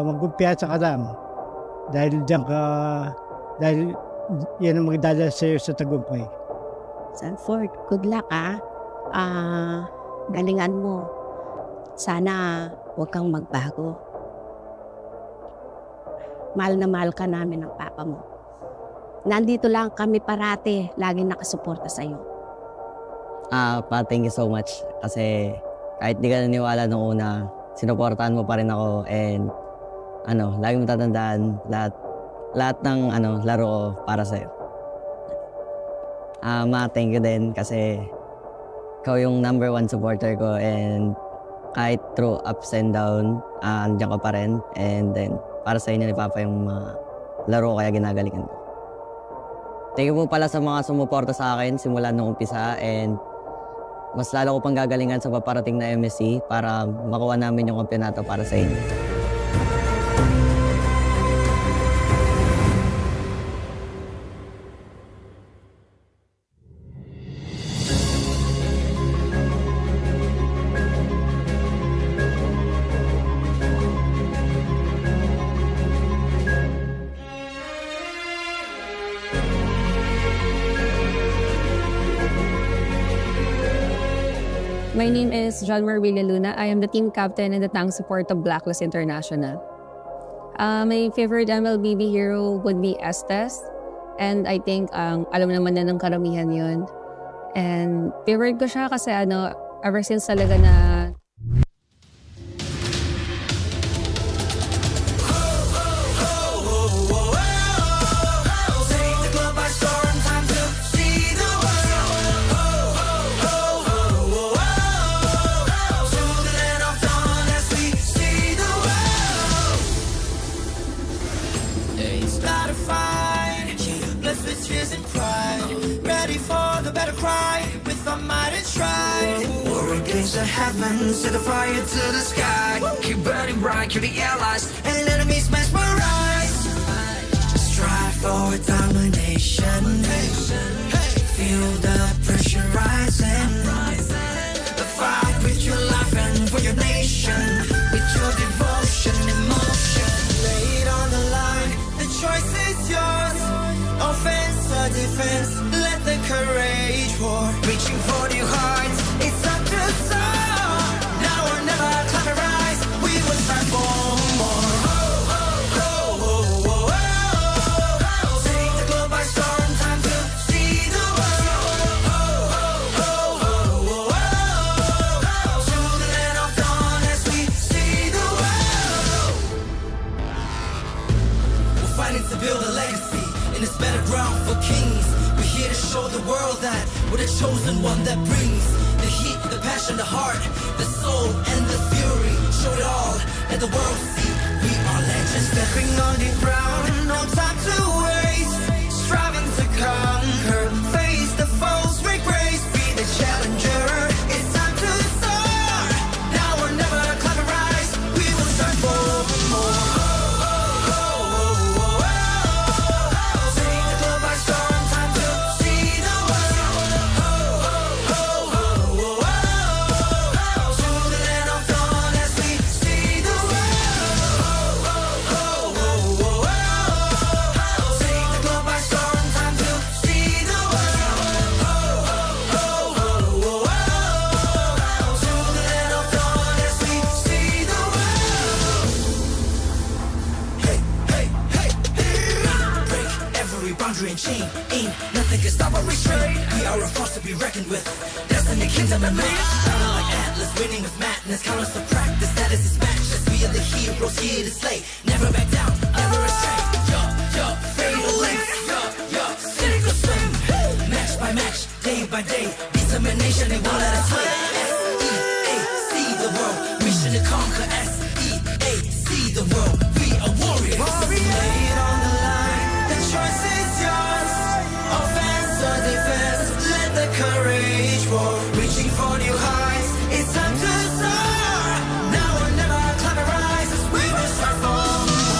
magkumpiyansa ka lang. Dahil yan ang magdala sa'yo sa tagumpay. Sanford, good luck galingan mo. Sana huwag kang magbago. Mahal na mahal ka namin ng papa mo. Nandito lang kami parate, laging nakasuporta sa iyo. Thank you so much kasi kahit di ka naniwala nung una, sinuportahan mo pa rin ako and lagi mo tatandaan lahat ng laro ko para sa'yo. Thank you din kasi ikaw yung number 1 supporter ko and kahit through ups and down, andiyan ka pa rin and then para sa inyo ni Papa yung mga laro kaya ginagalingan ko. Thank you po pala sa mga sumuporta sa akin simula nung umpisa and mas lalo ko pang gagalingan sa paparating na MSC para makuha namin yung kampeonato para sa inyo. My name is John Marvilla Luna. I am the team captain and the tank support of Blacklist International. My favorite MLBB hero would be Estes. And I think alam naman na ng karamihan yun. And favorite ko siya kasi ever since talaga na The heavens, set the fire to the sky. Keep burning bright, kill the allies and enemies mesmerized. Strive for domination. Feel the pressure rising. Fight with your life and for your nation. With your devotion, emotion. Lay it on the line, the choice is yours. Offense or defense, let the courage roar. Reaching for your heart, it's up to soar. Now or never, clever build a legacy in this battleground for kings. We're here to show the world that we're the chosen one that brings the heat, the passion, the heart, the soul, and the fury. Show it all, let the world see we are legends. Stepping on the ground, no time to waste. Striving to conquer, face the foes with grace. Be the challenger, it's time to soar. Now or never, climb and rise. We will strive for more. Take the globe by storm, time to see the world. To the land of dawn as we see the world. Take the globe by storm, time to see the world. To the land of dawn as we see the world. Hey, hey, hey, hey. Break every boundary and chain. Ain't nothing can stop or restrain. We are a force to be reckoned with. Destiny, kingdom, and man. Battle like Atlas, winning with madness. Countless to practice, that is his matchless. We are the heroes here to slay. Never back down, never astray. Fatal length. Sink or swim. Match by match, day by day. Determination, they won't let us win. S-E-A, see the world. Mission to conquer. S-E-A, see the world. We are warriors. Lay it on the line. The choice is yours. Offense or defense. Let the courage roar. Reaching for new heights. It's time to soar. Now or never, climb and rise. As we will start for more.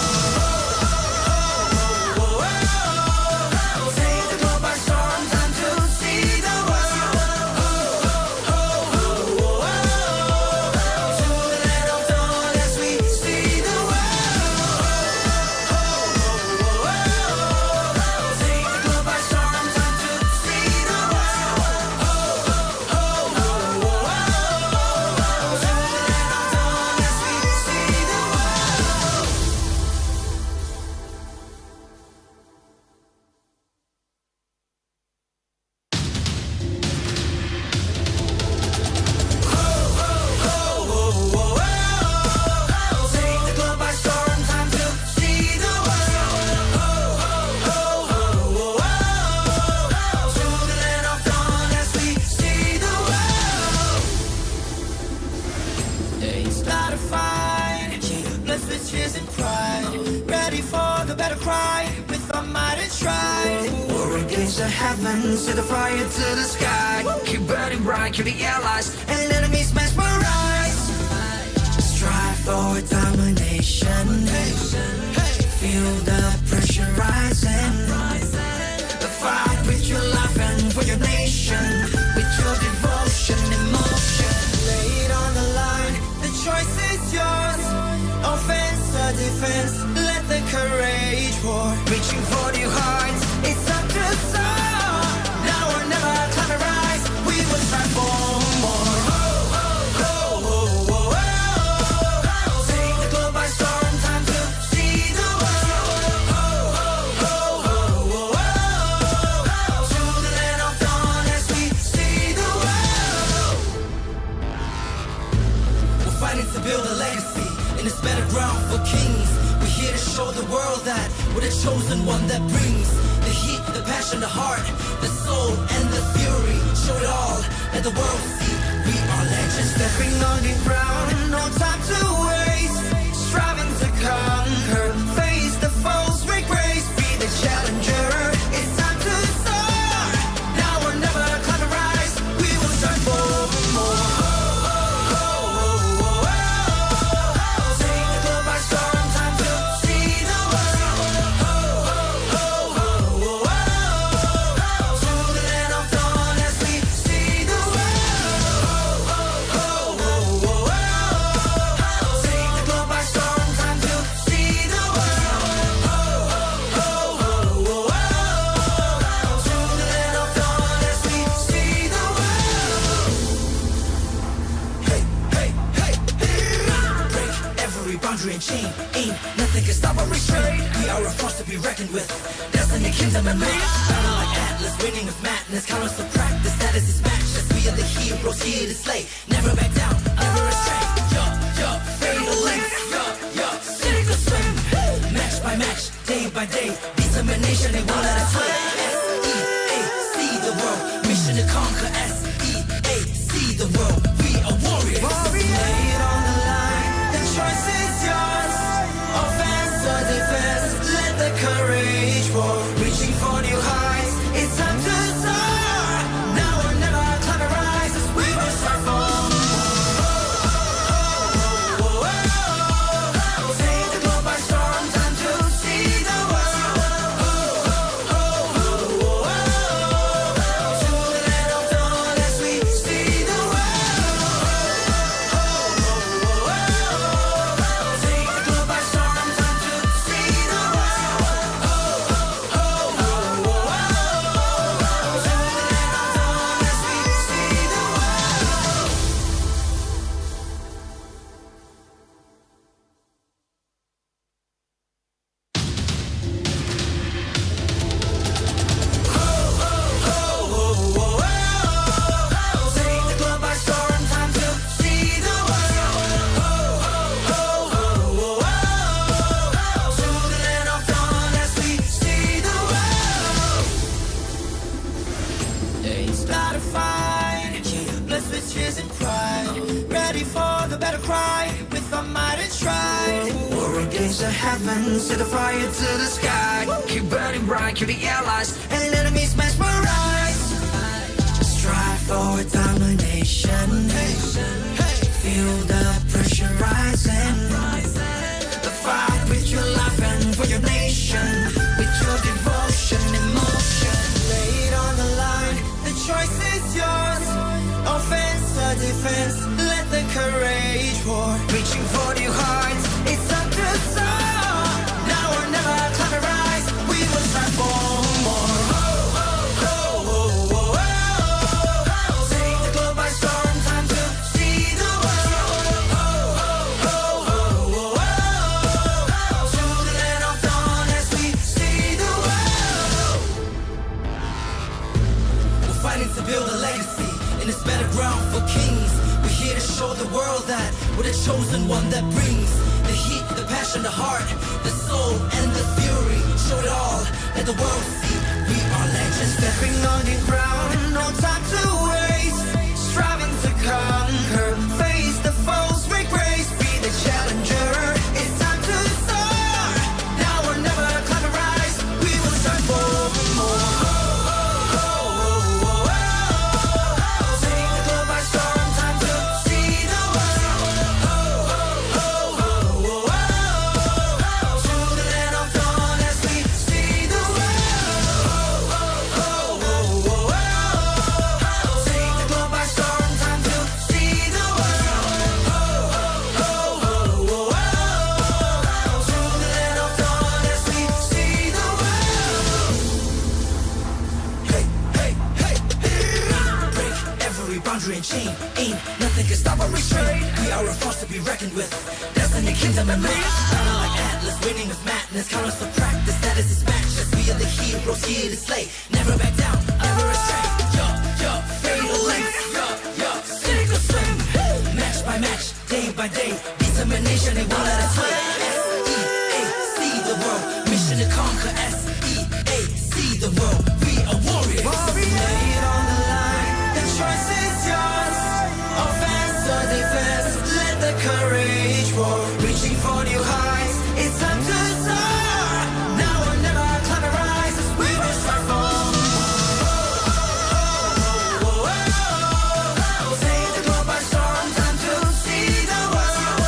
Take the globe by storm. Time to see the world. To the land of dawn as we see the world. Take the globe by storm. Time to see the world. To the land of dawn as we see the world. Take the globe by storm, time to see the world. To the land of dawn as we see the world. It's not a fight, blessed with cheers and pride. Ready for the battle cry, with our might and stride. War against the heavens, set the fire to the sky. Keep burning bright, kill the allies, and enemies mesmerize. Strive for domination. Feel the pressure rising. Fight with your life and for your nation. With your devotion, emotion. Lay it on the line. The choice is yours. Offense or defense. Let the courage roar. Reaching for new heights. It's time to soar. Now or never, climb and rise. We will strive for more. Take the globe by storm. Time to see the world. To the land of dawn as we see the world. We're fighting to build a legacy in this battleground for kings. We're here to show the world that we're the chosen one that brings the heat, the passion, the heart, the soul, and the fury. Show it all, let the world see we are legends. Stepping on the ground, no time to waste. Striving to conquer, face the foes with grace. Be the challenger, it's time to soar. Now or never, climb and rise. We will strive for more. Take the globe by storm, time to see the world. To the land of dawn as we see the world. Take the globe by storm, time to see the world. To the land of dawn as we see the world. Hey, hey, hey, hey. Break every boundary and chain. Ain't nothing can stop or restrain. We are a force to be reckoned with. Destiny, kingdom, and man. Battle like Atlas, winning with madness. Countless to practice, that is his matchless. We are the heroes here to slay. Never back down, never astray. Fatal length. Sink or swim. Match by match, day by day. against the heavens, set the fire to the sky. Keep burning bright, kill the allies, and enemies mesmerized. Strive for domination. Feel the pressure rising. The fight with your life and for your nation, with your devotion, emotion. Lay it on the line, the choice is yours. Offense or defense, let the courage roar. Reaching for new heights, it's up to soar. Now or never, climb a rise, we will strive for more. Take the globe by storm, time to see the world. To the land of dawn as we see the world. We're fighting to build a legacy in this battleground for kings. We're here to show the world that we're the chosen one that brings the heat, the passion, the heart, the soul, and the fury. Show it all, let the world see we are legends. Stepping on the ground, no time to waste. Striving to conquer, face the foes, make grace, be the challenger. It's time to soar. Now or never, climb a rise. We will strive for more. Take the globe by storm, time to see the world. To the land of dawn as we see the world. Take the globe by storm, time to see the world. To the land of dawn as we see the world. Hey, hey, hey, hey. Break every boundary and chain. Ain't nothing can stop or restrain. We are a force to be reckoned with. Destiny, kingdom, and might. Battle like Atlas, winning with madness. Count us for practice, that is his matchless. We are the heroes here to slay. Never back down, never astray. Fatal length. Sink or swim. Match by match, day by day. Determination, they won't let us win. S-E-A-C the world. Mission to conquer. S-E-A-C the world. We are warriors. Lay it on the line. The choice is yours. Offense or defense, let the courage roar. Reaching for new heights, it's time to soar. Now or never, climb a rise. We will strive for more. Take the globe by storm, time to see the world.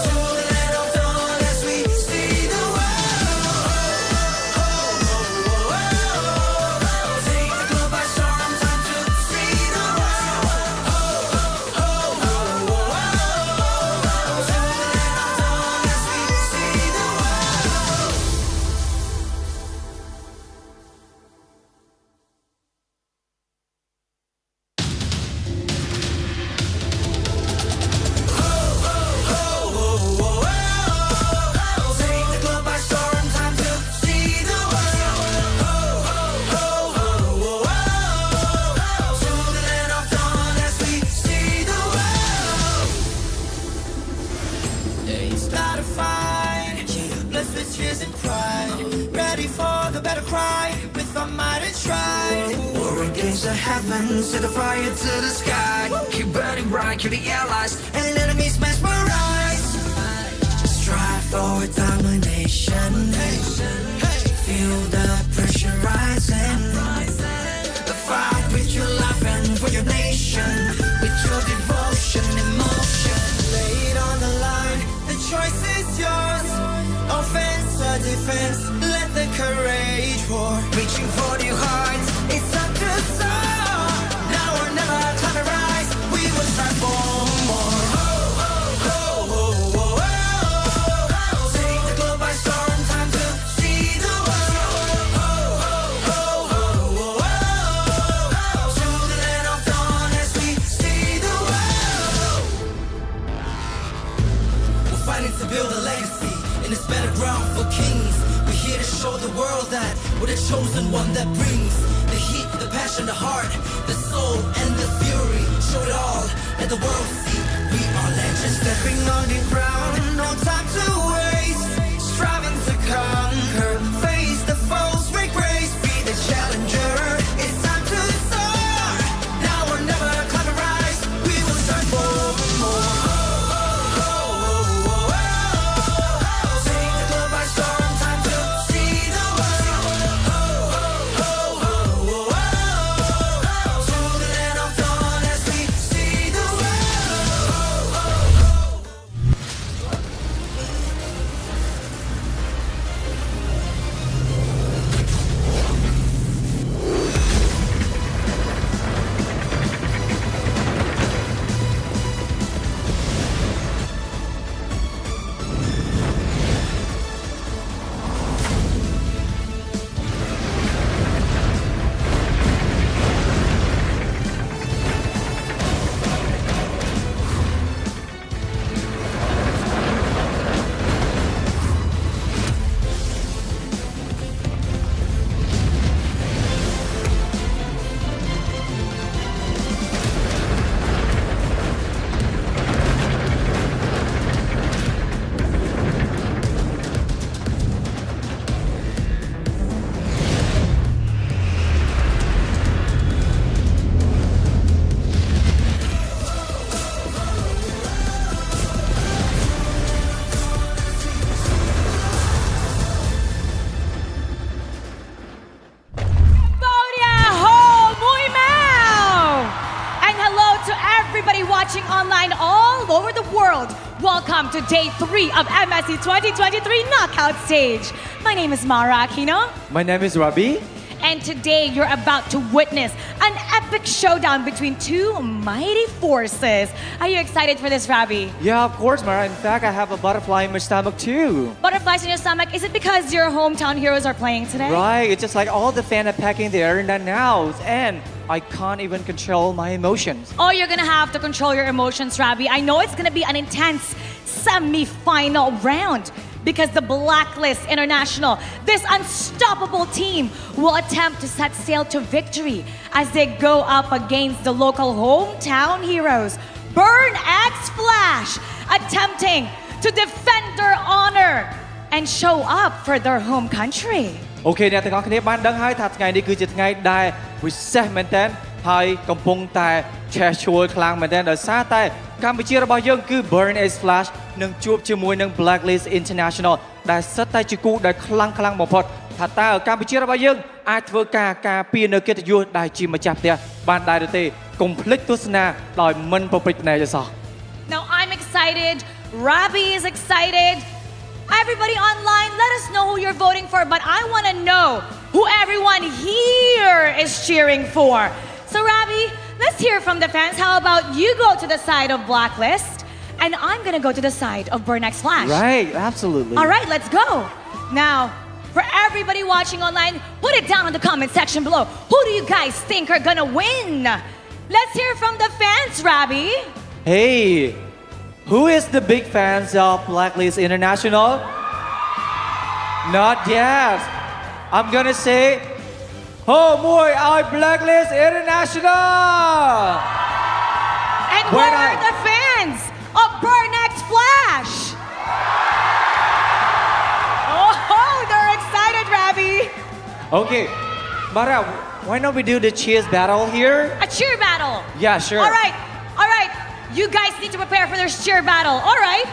To the land of dawn as we see the world. Take the globe by storm, time to see the world. To the land of dawn as we see the world. Take the globe by storm, time to see the world. To the land of dawn as we see the world. It's not a fight, blessed with tears and pride. Ready for the battle cry, with our might and stride. War against the heavens, set the fire to the sky. Keep burning bright, kill the allies, and enemies mesmerized. Strive for domination. Feel the pressure rising. The fight with your life and for your nation, with your devotion, emotion. Lay it on the line, the choice is yours. Offense or defense, let the courage roar. Reaching for new heights, it's up to soar. Now or never, climb a rise. We will strive for more. Take the globe by storm, time to see the world. To the land of dawn as we see the world. We're fighting to build a legacy in this battleground for kings. We're here to show the world that we're the chosen one that brings the heat, the passion, the heart, the soul, and the fury. Show it all, let the world see we are legends. Stepping on the ground, no time to waste. Striving to conquer, face the foes, make grace, be the challenger. It's time to soar. Now or never, climb a rise. We will strive for more. welcome to day 3 of MSC 2023 Knockout Stage. My name is Mara Aquino. My name is Rabi. And today you're about to witness an epic showdown between two mighty forces. Are you excited for this, Rabi? Yeah, of course, Mara. In fact, I have a butterfly in my stomach too. Butterflies in your stomach, is it because your hometown heroes are playing today? Right, it's just like all the fans are packing their arena now, and I can't even control my emotions. Oh, you're gonna have to control your emotions, Rabi. I know it's gonna be an intense semi-final round because the Blacklist International, this unstoppable team, will attempt to set sail to victory as they go up against the local hometown heroes, Burn X Flash, attempting to defend their honor and show up for their home country. โอเคเนี่ยแต่ก่อนนี้บ้านดังให้ถัดไงนี่คือจะไงได้วิเศษเหมือนกันให้กำปงแต่แชร์ชัวร์คลางเหมือนกันแต่ซาแต่การไปเชียร์របស់យើងគឺ Burn X Flash នឹងជួបជាមួយនឹង Blacklist International ដែលសិតតែជាគូដែលខ្លាំងបំផុតថាតើការไปเชียร์របស់យើងអាចធ្វើការពារនៅកិត្តិយសដែលជាម្ចាស់ផ្ទះបានដែរឬទេកុំភ្លេចទស្សនាដោយមិនប្រព្រឹត្តភ្នែកទេសោះ Now I'm excited, Rabi is excited. Everybody online, let us know who you're voting for, but I want to know who everyone here is cheering for. So Rabi, let's hear from the fans. How about you go to the side of Blacklist, and I'm going to go to the side of Burn X Flash. Right, absolutely. All right, let's go. Now, for everybody watching online, put it down in the comment section below. Who do you guys think are going to win? Let's hear from the fans, Rabi. Hey, who is the big fans of Blacklist International? Not yet. I'm gonna say, oh boy, I Blacklist International. And where are the fans of Burn X Flash? Oh, they're excited, Rabi. Okay, Mara, why not we do the cheers battle here? A cheer battle. Yeah, sure. All right. You guys need to prepare for this cheer battle. All right.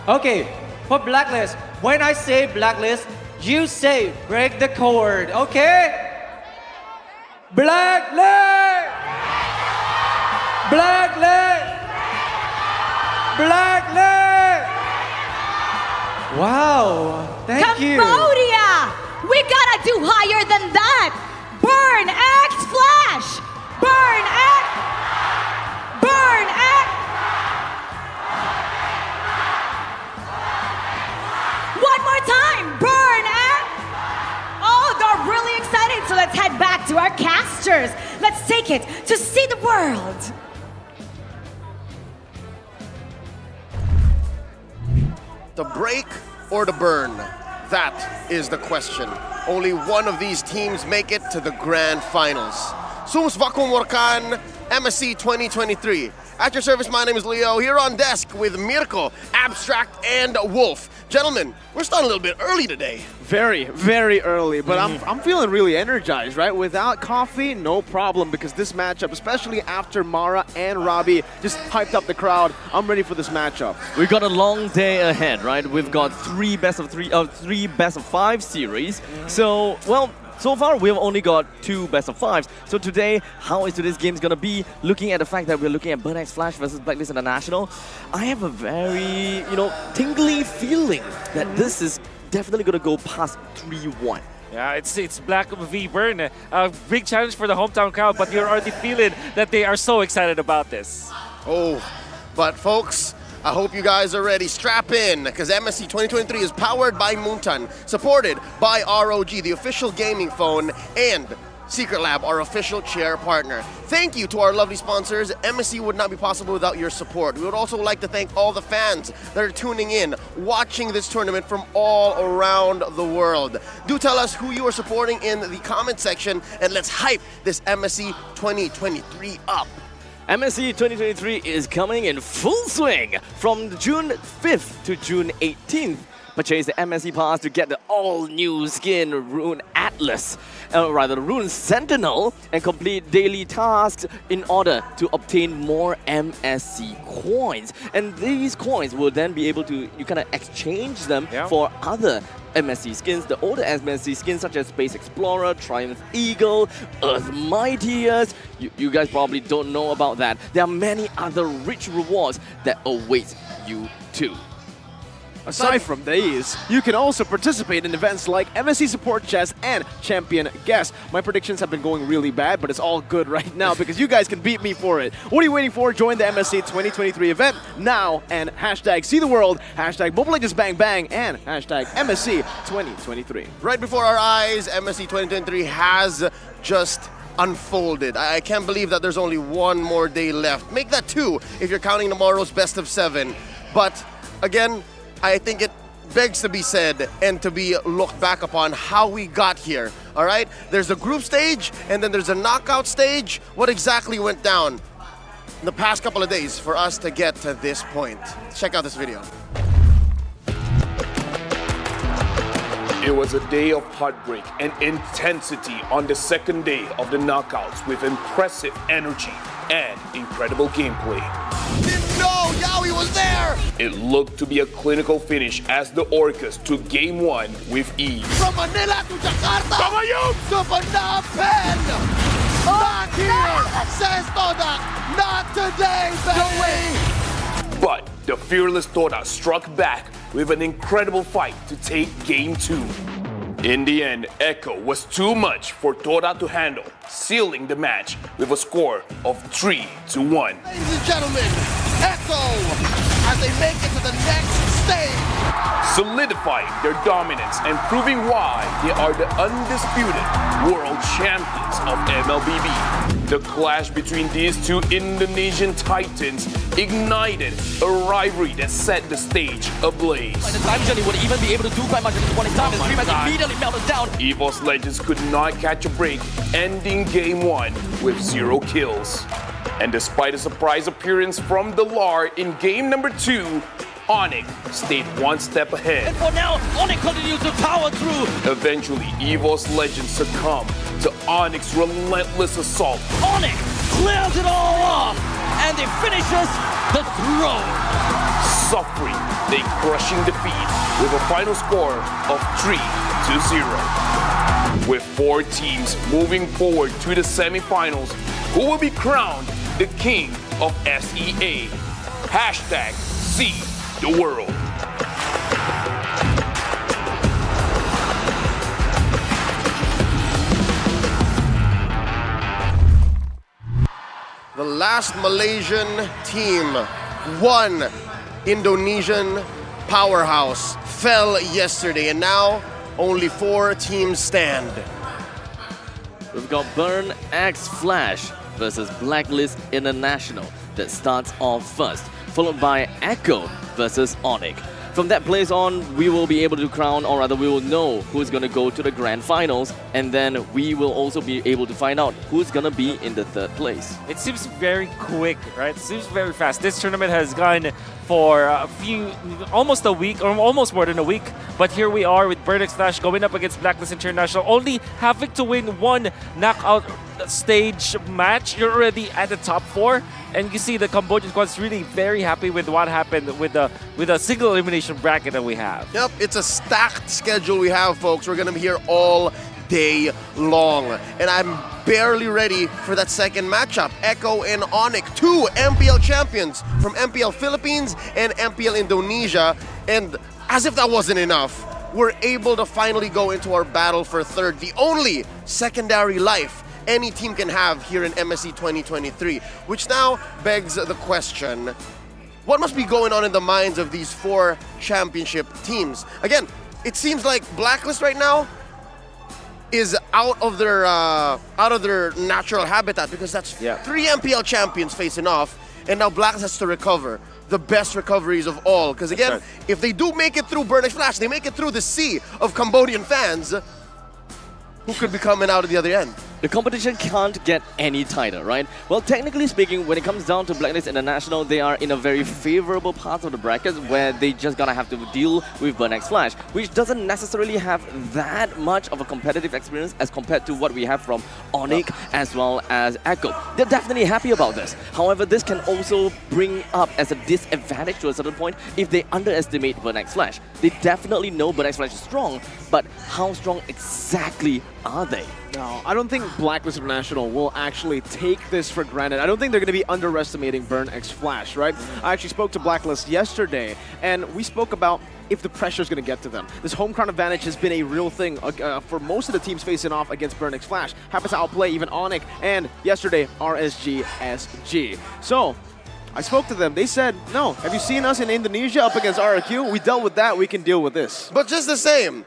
Okay, for Blacklist, when I say Blacklist, you say break the chord, okay? Blacklist! Blacklist! Blacklist! Wow, thank you. Cambodia! We gotta do higher than that. Burn X Flash! Burn X! Burn X! One more time! Burn X! Oh, they're really excited, so let's head back to our casters. Let's take it to see the world. The break or the burn? That is the question. Only one of these teams make it to the grand finals. Sums Vakum Warkan, MSC 2023. At your service, my name is Leo, here on desk with Mirko, Abstract, and Wolf. Gentlemen, we're starting a little bit early today. Very, very early, but I'm feeling really energized, right? Without coffee, no problem, because this matchup, especially after Mara and Rabi just hyped up the crowd, I'm ready for this matchup. We've got a long day ahead, right? We've got three best of 5 series. So, well, so far we've only got 2 best of 5s. So today, how is today's game gonna be? Looking at the fact that we're looking at Burn X Flash versus Blacklist International, I have a very, tingly feeling that this is definitely gonna go past 3-1. Yeah, it's Black v Burn. A big challenge for the hometown crowd, but you're already feeling that they are so excited about this. Oh, but folks, I hope you guys are ready. Strap in, because MSC 2023 is powered by Moonton, supported by ROG, the official gaming phone, and Secret Lab, our official chair partner. Thank you to our lovely sponsors. MSC would not be possible without your support. We would also like to thank all the fans that are tuning in, watching this tournament from all around the world. Do tell us who you are supporting in the comment section, and let's hype this MSC 2023 up. MSC 2023 is coming in full swing from June 5th to June 18th. Purchase the MSC Pass to get the all-new skin Rune Atlas, Rune Sentinel, and complete daily tasks in order to obtain more MSC coins. And these coins will then be able to, you kind of exchange them for other MSC skins, the older MSC skins such as Space Explorer, Triumph Eagle, Earth Mightiest. You guys probably don't know about that. There are many other rich rewards that await you 2. Aside from these, you can also participate in events like MSC Support Chess and Champion Guess. My predictions have been going really bad, but it's all good right now because you guys can beat me for it. What are you waiting for? Join the MSC 2023 event now and hashtag see the world, hashtag Mobile Legends Bang Bang, and hashtag MSC 2023. Right before our eyes, MSC 2023 has just unfolded. I can't believe that there's only one more day left. Make that 2 if you're counting tomorrow's best of 7. But again, I think it begs to be said and to be looked back upon how we got here, all right? There's the group stage, and then there's a knockout stage. What exactly went down in the past couple of days for us to get to this point? Check out this video. It was a day of heartbreak and intensity on the second day of the knockouts with impressive energy and incredible gameplay. No, Yaoi was there! It looked to be a clinical finish as the Orcas took game 1 with ease. From Manila to Jakarta! To Phnom Penh! Not here! Says Toda! Not today, baby! But the fearless Toda struck back with an incredible fight to take game 2. In the end, Echo was too much for Toda to handle, sealing the match with a score of 3-1. Ladies and gentlemen, Echo, as they make it to the next stage. Solidifying their dominance and proving why they are the undisputed world champions of MLBB. The clash between these two Indonesian titans ignited a rivalry that set the stage ablaze. The time journey would even be able to do quite much at this point in time. The three match immediately melted down. EVOS Legends could not catch a break, ending game 1 with 0 kills. And despite a surprise appearance from the LAR in game number 2, ONIC stayed one step ahead. And for now, ONIC continues to power through. Eventually, EVOS Legends succumbed to ONIC's relentless assault. ONIC clears it all off, and they finishes the throne. Suffering a crushing defeat with a final score of 3-0. With 4 teams moving forward to the semifinals, who will be crowned the king of SEA? Hashtag See the World. The last Malaysian team, one Indonesian powerhouse, fell yesterday, and now only 4 teams stand. We've got Burn X Flash versus Blacklist International that starts off first, followed by Echo versus ONIC. From that place on, we will be able to crown, or rather we will know who's going to go to the grand finals, and then we will also be able to find out who's going to be in the 3rd place. It seems very quick, right? It seems very fast. This tournament has gone for almost a week, or almost more than a week. But here we are with Burn X Flash going up against Blacklist International, only having to win 1 knockout stage match. You're already at the top 4. And you see the Cambodian squad's really very happy with what happened with the single elimination bracket that we have. Yep, it's a stacked schedule we have, folks. We're going to be here all day long. And I'm barely ready for that second matchup. Echo and ONIC, 2 MPL champions from MPL Philippines and MPL Indonesia. And as if that wasn't enough, we're able to finally go into our battle for 3rd, the only secondary life any team can have here in MSC 2023, which now begs the question, what must be going on in the minds of these 4 championship teams? Again, it seems like Blacklist right now is out of their natural habitat, because that's 3 MPL champions facing off, and now Blacklist has to recover. The best recoveries of all, because again, if they do make it through Burn X Flash, they make it through the sea of Cambodian fans, who could be coming out of the other end? The competition can't get any tighter, right? Well, technically speaking, when it comes down to Blacklist International, they are in a very favorable part of the bracket where they just gonna have to deal with Burn X Flash, which doesn't necessarily have that much of a competitive experience as compared to what we have from ONIC as well as Echo. They're definitely happy about this. However, this can also bring up as a disadvantage to a certain point if they underestimate Burn X Flash. They definitely know Burn X Flash is strong, but how strong exactly are they? No, I don't think Blacklist International will actually take this for granted. I don't think they're going to be underestimating Burn X Flash, right? I actually spoke to Blacklist yesterday, and we spoke about if the pressure is going to get to them. This home ground advantage has been a real thing for most of the teams facing off against Burn X Flash. Happens to outplay even ONIC and yesterday RSG SG. So I spoke to them. They said, no, have you seen us in Indonesia up against RRQ? We dealt with that. We can deal with this. But just the same,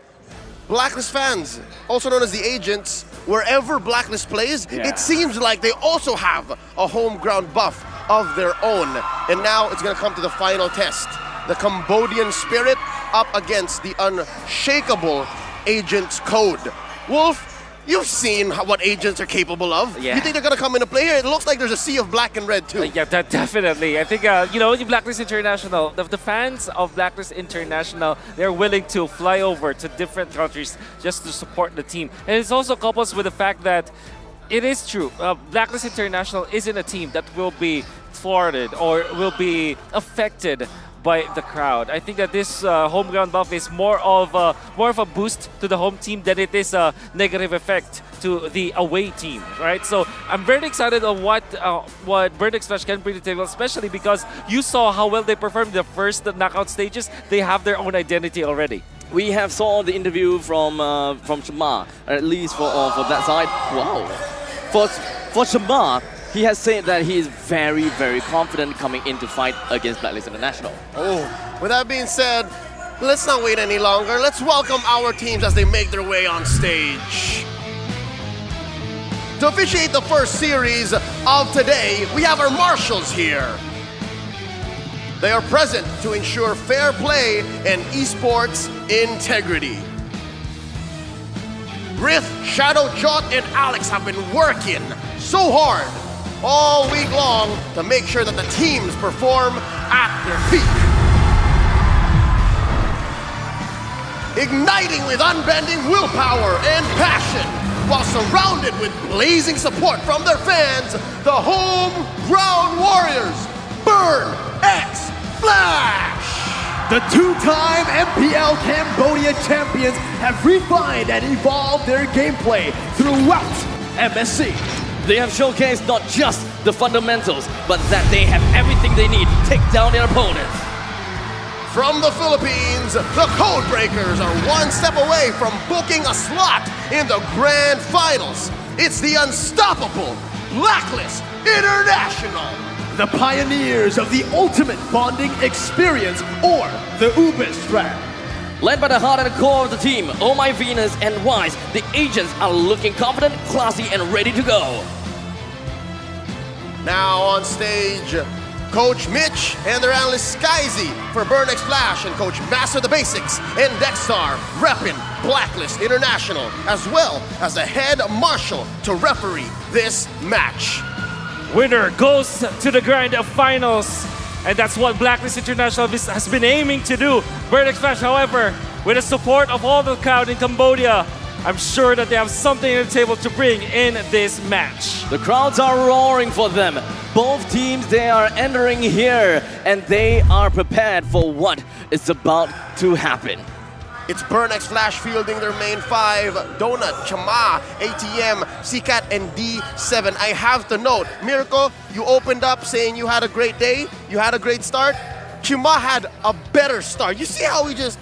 Blacklist fans, also known as the agents, wherever Blacklist plays, it seems like they also have a home ground buff of their own. And now it's going to come to the final test. The Cambodian spirit up against the unshakable Agents Code. Wolf, you've seen what agents are capable of. Yeah. You think they're going to come into play here? It looks like there's a sea of black and red too. Yeah, definitely. I think, you know, Blacklist International, the fans of Blacklist International, they're willing to fly over to different countries just to support the team. And it's also couples with the fact that it is true. Blacklist International isn't a team that will be thwarted or will be affected by the crowd. I think that this home ground buff is more of a boost to the home team than it is a negative effect to the away team, right? So I'm very excited of what Burn X Flash can bring to the table, especially because you saw how well they performed in the first knockout stages. They have their own identity already. We have saw the interview from Shamar, at least for that side. Wow. For Shamar, he has said that he is very, very confident coming in to fight against Blacklist International. Oh, with that being said, let's not wait any longer. Let's welcome our teams as they make their way on stage. To officiate the first series of today, we have our marshals here. They are present to ensure fair play and esports integrity. Rith, Shadow, Jot, and Alex have been working so hard all week long to make sure that the teams perform at their peak. Igniting with unbending willpower and passion, while surrounded with blazing support from their fans, the homegrown warriors, Burn X Flash! The two-time MPL Cambodia champions have refined and evolved their gameplay throughout MSC. They have showcased not just the fundamentals, but that they have everything they need to take down their opponents. From the Philippines, the Codebreakers are one step away from booking a slot in the grand finals. It's the unstoppable Blacklist International. The pioneers of the ultimate bonding experience, or the Uberstrap. Led by the heart and core of the team, Oh My Venus and Wise, the agents are looking confident, classy, and ready to go. Now on stage, Coach Mitch and their analyst Skyzy for Burn X Flash and Coach Master the Basics and Dexstar repping Blacklist International, as well as the head marshal to referee this match. Winner goes to the grand finals. And that's what Blacklist International has been aiming to do. Burn X Flash, however, with the support of all the crowd in Cambodia, I'm sure that they have something on the table to bring in this match. The crowds are roaring for them. Both teams, they are entering here, and they are prepared for what is about to happen. It's Burn X Flash fielding their main five: Donut, Chama, ATM, CCAT, and D7. I have to note, Mirko, you opened up saying you had a great day, you had a great start. Chima had a better start. You see how he just...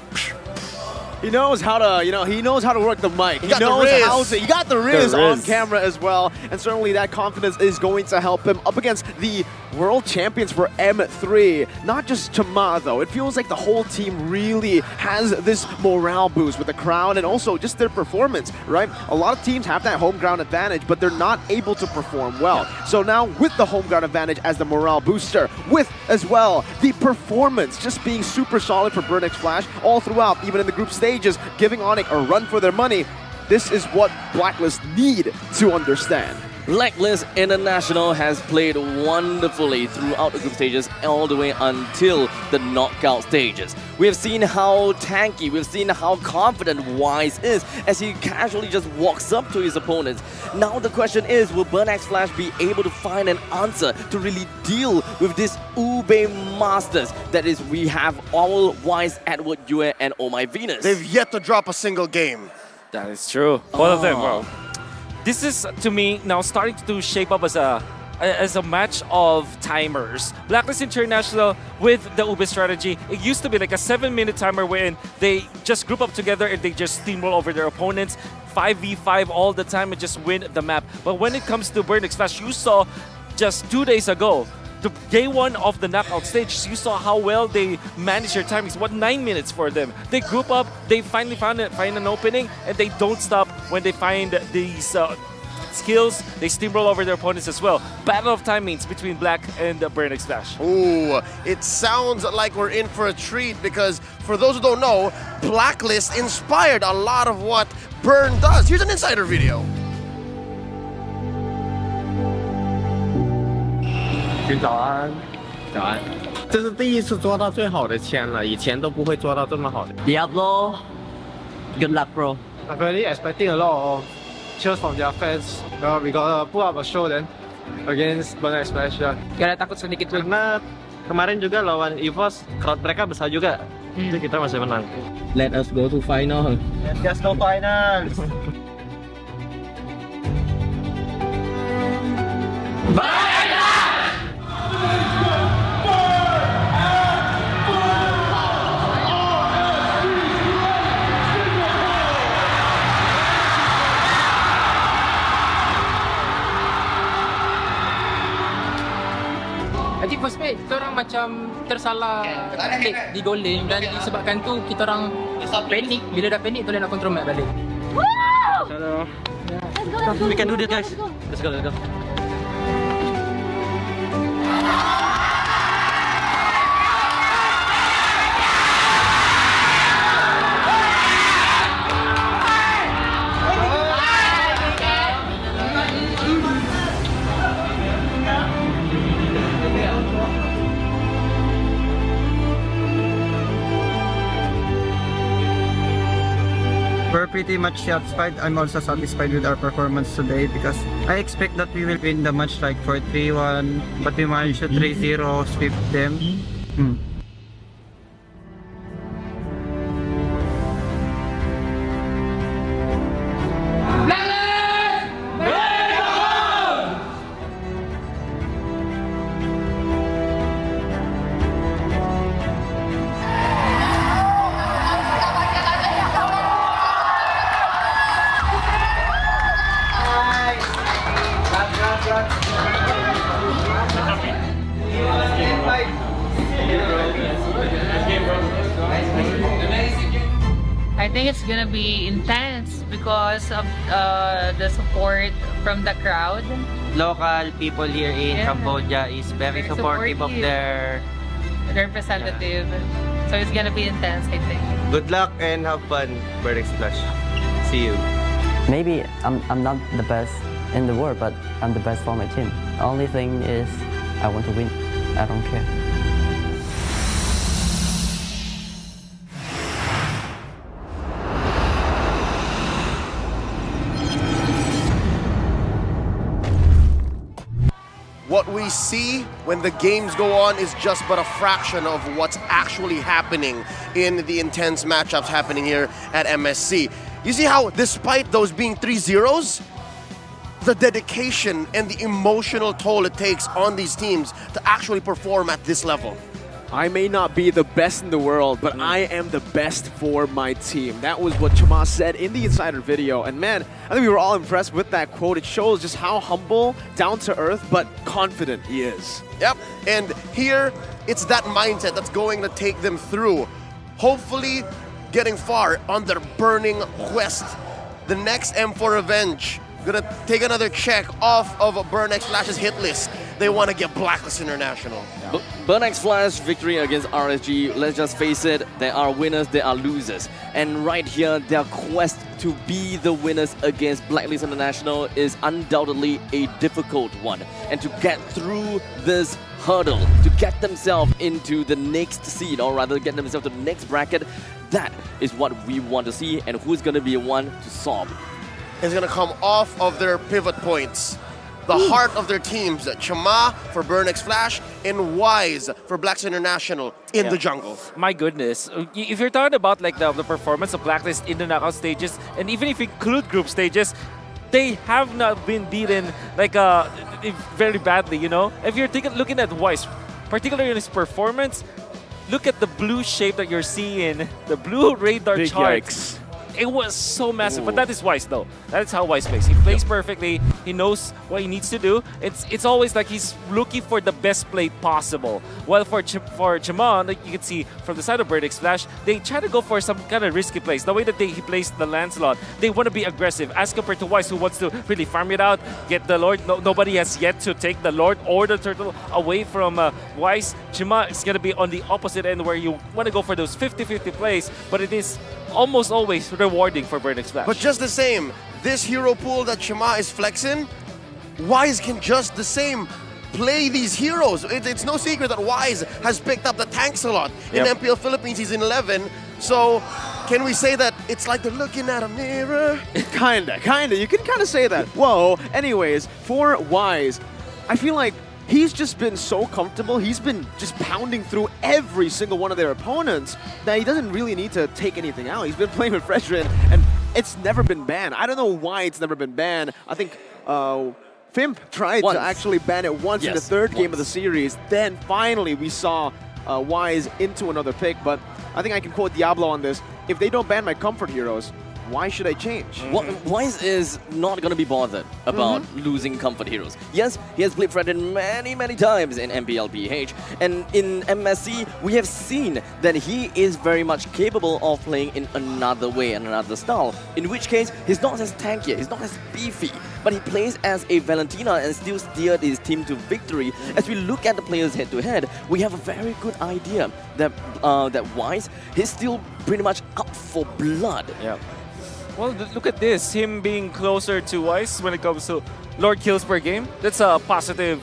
He knows how to, he knows how to work the mic. He got knows the riz. how to. He got the riz on camera as well, and certainly that confidence is going to help him up against the world champions for M3. Not just Chama though. It feels like the whole team really has this morale boost with the crowd and also just their performance, right? A lot of teams have that home ground advantage, but they're not able to perform well. So now with the home ground advantage as the morale booster, with as well the performance just being super solid for Burn X Flash all throughout, even in the group stages, giving ONIC a run for their money. This is what Blacklist need to understand. Blacklist International has played wonderfully throughout the group stages all the way until the knockout stages. We have seen how tanky, we've seen how confident Wise is as he casually just walks up to his opponents. Now the question is, will Burn X Flash be able to find an answer to really deal with this Ube Masters? That is, we have all Wise, Edward, Yue, and Oh My Venus. They've yet to drop a single game. That is true. Both of them. Well, this is to me now starting to shape up as a match of timers. Blacklist International with the Ube strategy, it used to be like a 7-minute timer wherein they just group up together and they just steamroll over their opponents, 5v5 all the time and just win the map. But when it comes to Burn X Flash, you saw just 2 days ago, the day one of the knockout stage, you saw how well they managed their timings. 9 minutes for them. They group up, they finally find an opening, and they don't stop when they find these skills. They steamroll over their opponents as well. Battle of timings between Black and Burn X Flash. Ooh, it sounds like we're in for a treat because for those who don't know, Blacklist inspired a lot of what Burn does. Here's an insider video. 早安，早安。这是第一次做到最好的签了，以前都不会做到这么好的。Diablo, good luck, bro. I'm really expecting a lot of cheers from their fans. We gotta put up a show then against Burn X Flash. Gak ada takut sedikit karena kemarin juga lawan EVOS, crowd mereka besar juga. Jadi kita masih menang. Let us go to final. Let's go final. I think first match, kita orang macam tersalah klik di goal lane dan disebabkan tu kita orang panik. Bila dah panik, tu nak control map balik. Hello. We can do this, guys. Let's go, let's go. We're pretty much satisfied. I'm also satisfied with our performance today because I expect that we will win the match like for 3-1, but we managed to 3-0 sweep them. I think it's gonna be intense because of the support from the crowd. Local people here in Cambodia is very supportive of their representative. So it's gonna be intense, I think. Good luck and have fun, Burn X Flash. See you. Maybe I'm not the best in the world, but I'm the best for my team. Only thing is I want to win. I don't care. What we see when the games go on is just but a fraction of what's actually happening in the intense matchups happening here at MSC. You see how, despite those being 3-0s, the dedication and the emotional toll it takes on these teams to actually perform at this level. I may not be the best in the world, but I am the best for my team. That was what Chama said in the Insider video. And man, I think we were all impressed with that quote. It shows just how humble, down to earth, but confident he is. Yep, and here, it's that mindset that's going to take them through, hopefully getting far on their burning quest. The next M4 Revenge, gonna take another check off of Burn X Flash's hit list. They want to get Blacklist International. Burn X Flash victory against RSG, let's just face it, there are winners, there are losers. And right here, their quest to be the winners against Blacklist International is undoubtedly a difficult one. And to get through this hurdle, to get themselves into the next seed, or rather get themselves to the next bracket, that is what we want to see, and who's going to be the one to solve. It's going to come off of their pivot points. the heart of their teams. Chama for Burn X Flash and Wise for Blacklist International in the jungle. My goodness. If you're talking about like the performance of Blacklist in the knockout stages, and even if you include group stages, they have not been beaten like very badly, you know? If you're looking at Wise, particularly in his performance, look at the blue shape that you're seeing, the blue radar Big charts. yikes. It was so massive, but Ooh. that is Wise though. That is how Wise plays. He plays perfectly. He knows what he needs to do. It's always like he's looking for the best play possible. While for Chama, like you can see from the side of Burn X Flash, they try to go for some kind of risky plays. The way that he plays the Lancelot, they want to be aggressive as compared to Wise, who wants to really farm it out, get the Lord. Nobody has yet to take the Lord or the Turtle away from Wise. Chama is going to be on the opposite end where you want to go for those 50-50 plays, but it is almost always rewarding for Burn X Flash. But just the same, this hero pool that Chama is flexing, Wise can just the same play these heroes. It's no secret that Wise has picked up the tanks a lot. In MPL Philippines, he's in 11. So can we say that it's like they're looking at a mirror? Kinda. You can kind of say that. Whoa. Anyways, for Wise, I feel like he's just been so comfortable. He's been just pounding through every single one of their opponents that he doesn't really need to take anything out. He's been playing with Fredrin, and it's never been banned. I don't know why it's never been banned. I think Fimp tried to actually ban it once in the third game of the series. Then finally we saw Wise into another pick. But I think I can quote Diablo on this. If they don't ban my comfort heroes, why should I change? Wise is not going to be bothered about losing comfort heroes. Yes, he has played Fredrin many times in MLBB, and in MSC, we have seen that he is very much capable of playing in another way and another style, in which case, he's not as tanky, he's not as beefy, but he plays as a Valentina and still steered his team to victory. As we look at the players head-to-head, we have a very good idea that, that Wise, he's still pretty much up for blood. Yeah. Well, look at this, him being closer to Wise when it comes to Lord kills per game. That's a positive.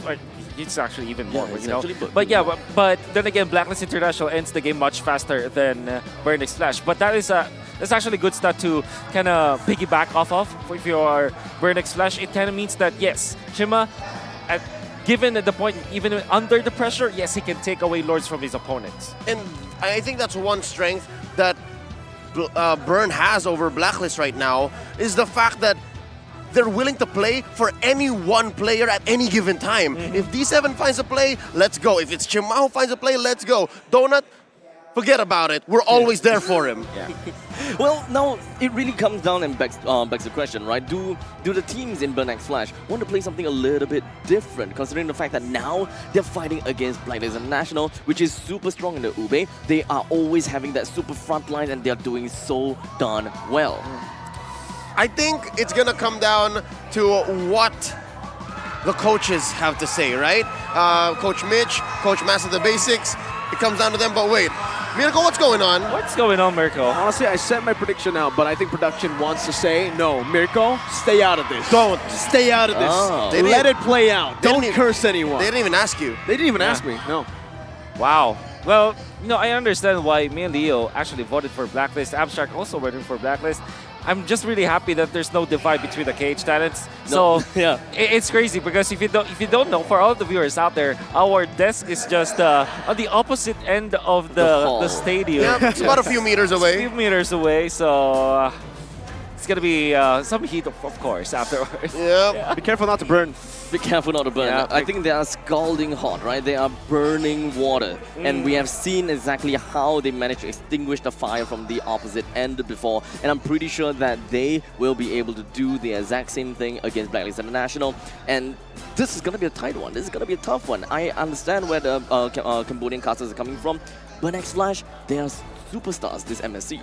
It's actually even more, you know. But yeah, but then again, Blacklist International ends the game much faster than Burn X Flash. But that's actually good stat to kind of piggyback off of. If you are Burn X Flash, it kind of means that yes, Chima, given the point, even under the pressure, yes, he can take away Lords from his opponents. And I think that's one strength that Burn has over Blacklist right now, is the fact that they're willing to play for any one player at any given time. If D7 finds a play, let's go. If it's Chima who finds a play, let's go. Donut, forget about it. We're always there for him. Well, now it really comes down and begs the question, right? Do the teams in Burn X Flash want to play something a little bit different, considering the fact that now they're fighting against Blacklist International, which is super strong in the Ube. They are always having that super front line, and they're doing so darn well. I think it's gonna come down to what the coaches have to say, right? Coach Mitch, Coach Master the Basics. It comes down to them. But wait, Mirko, what's going on? What's going on, Mirko? Honestly, I set my prediction out, but I think production wants to say, no, Mirko, stay out of this. Don't. Stay out of this. Oh. Let it play out. Don't curse anyone. They didn't even ask you. They didn't even ask me, no. Wow. Well, you know, I understand why me and Leo actually voted for Blacklist. Abstract also voted for Blacklist. I'm just really happy that there's no divide between the KH talents. No. So Yeah. it's crazy because if you don't know, for all the viewers out there, our desk is just on the opposite end of the stadium. Yeah, it's about a few meters away. A few meters away, so it's gonna be some heat, of course, afterwards. Yeah. Be careful not to burn. Be careful not to burn. Yeah, I think they are scalding hot, right? They are burning water. And we have seen exactly how they managed to extinguish the fire from the opposite end before. And I'm pretty sure that they will be able to do the exact same thing against Blacklist International. And this is going to be a tight one. This is going to be a tough one. I understand where the Cambodian casters are coming from. But X Flash, they are superstars, this MSC.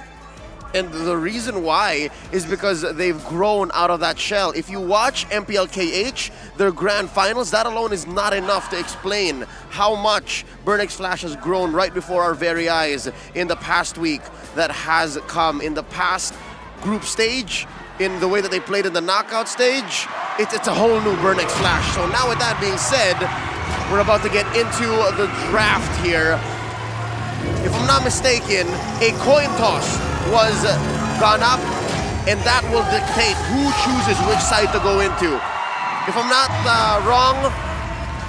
And the reason why is because they've grown out of that shell. If you watch MPLKH, their grand finals, that alone is not enough to explain how much Burn X Flash has grown right before our very eyes in the past week that has come. In the past group stage, in the way that they played in the knockout stage, it's a whole new Burn X Flash. So now with that being said, we're about to get into the draft here. If I'm not mistaken, a coin toss was gone up, and that will dictate who chooses which side to go into. if I'm not wrong,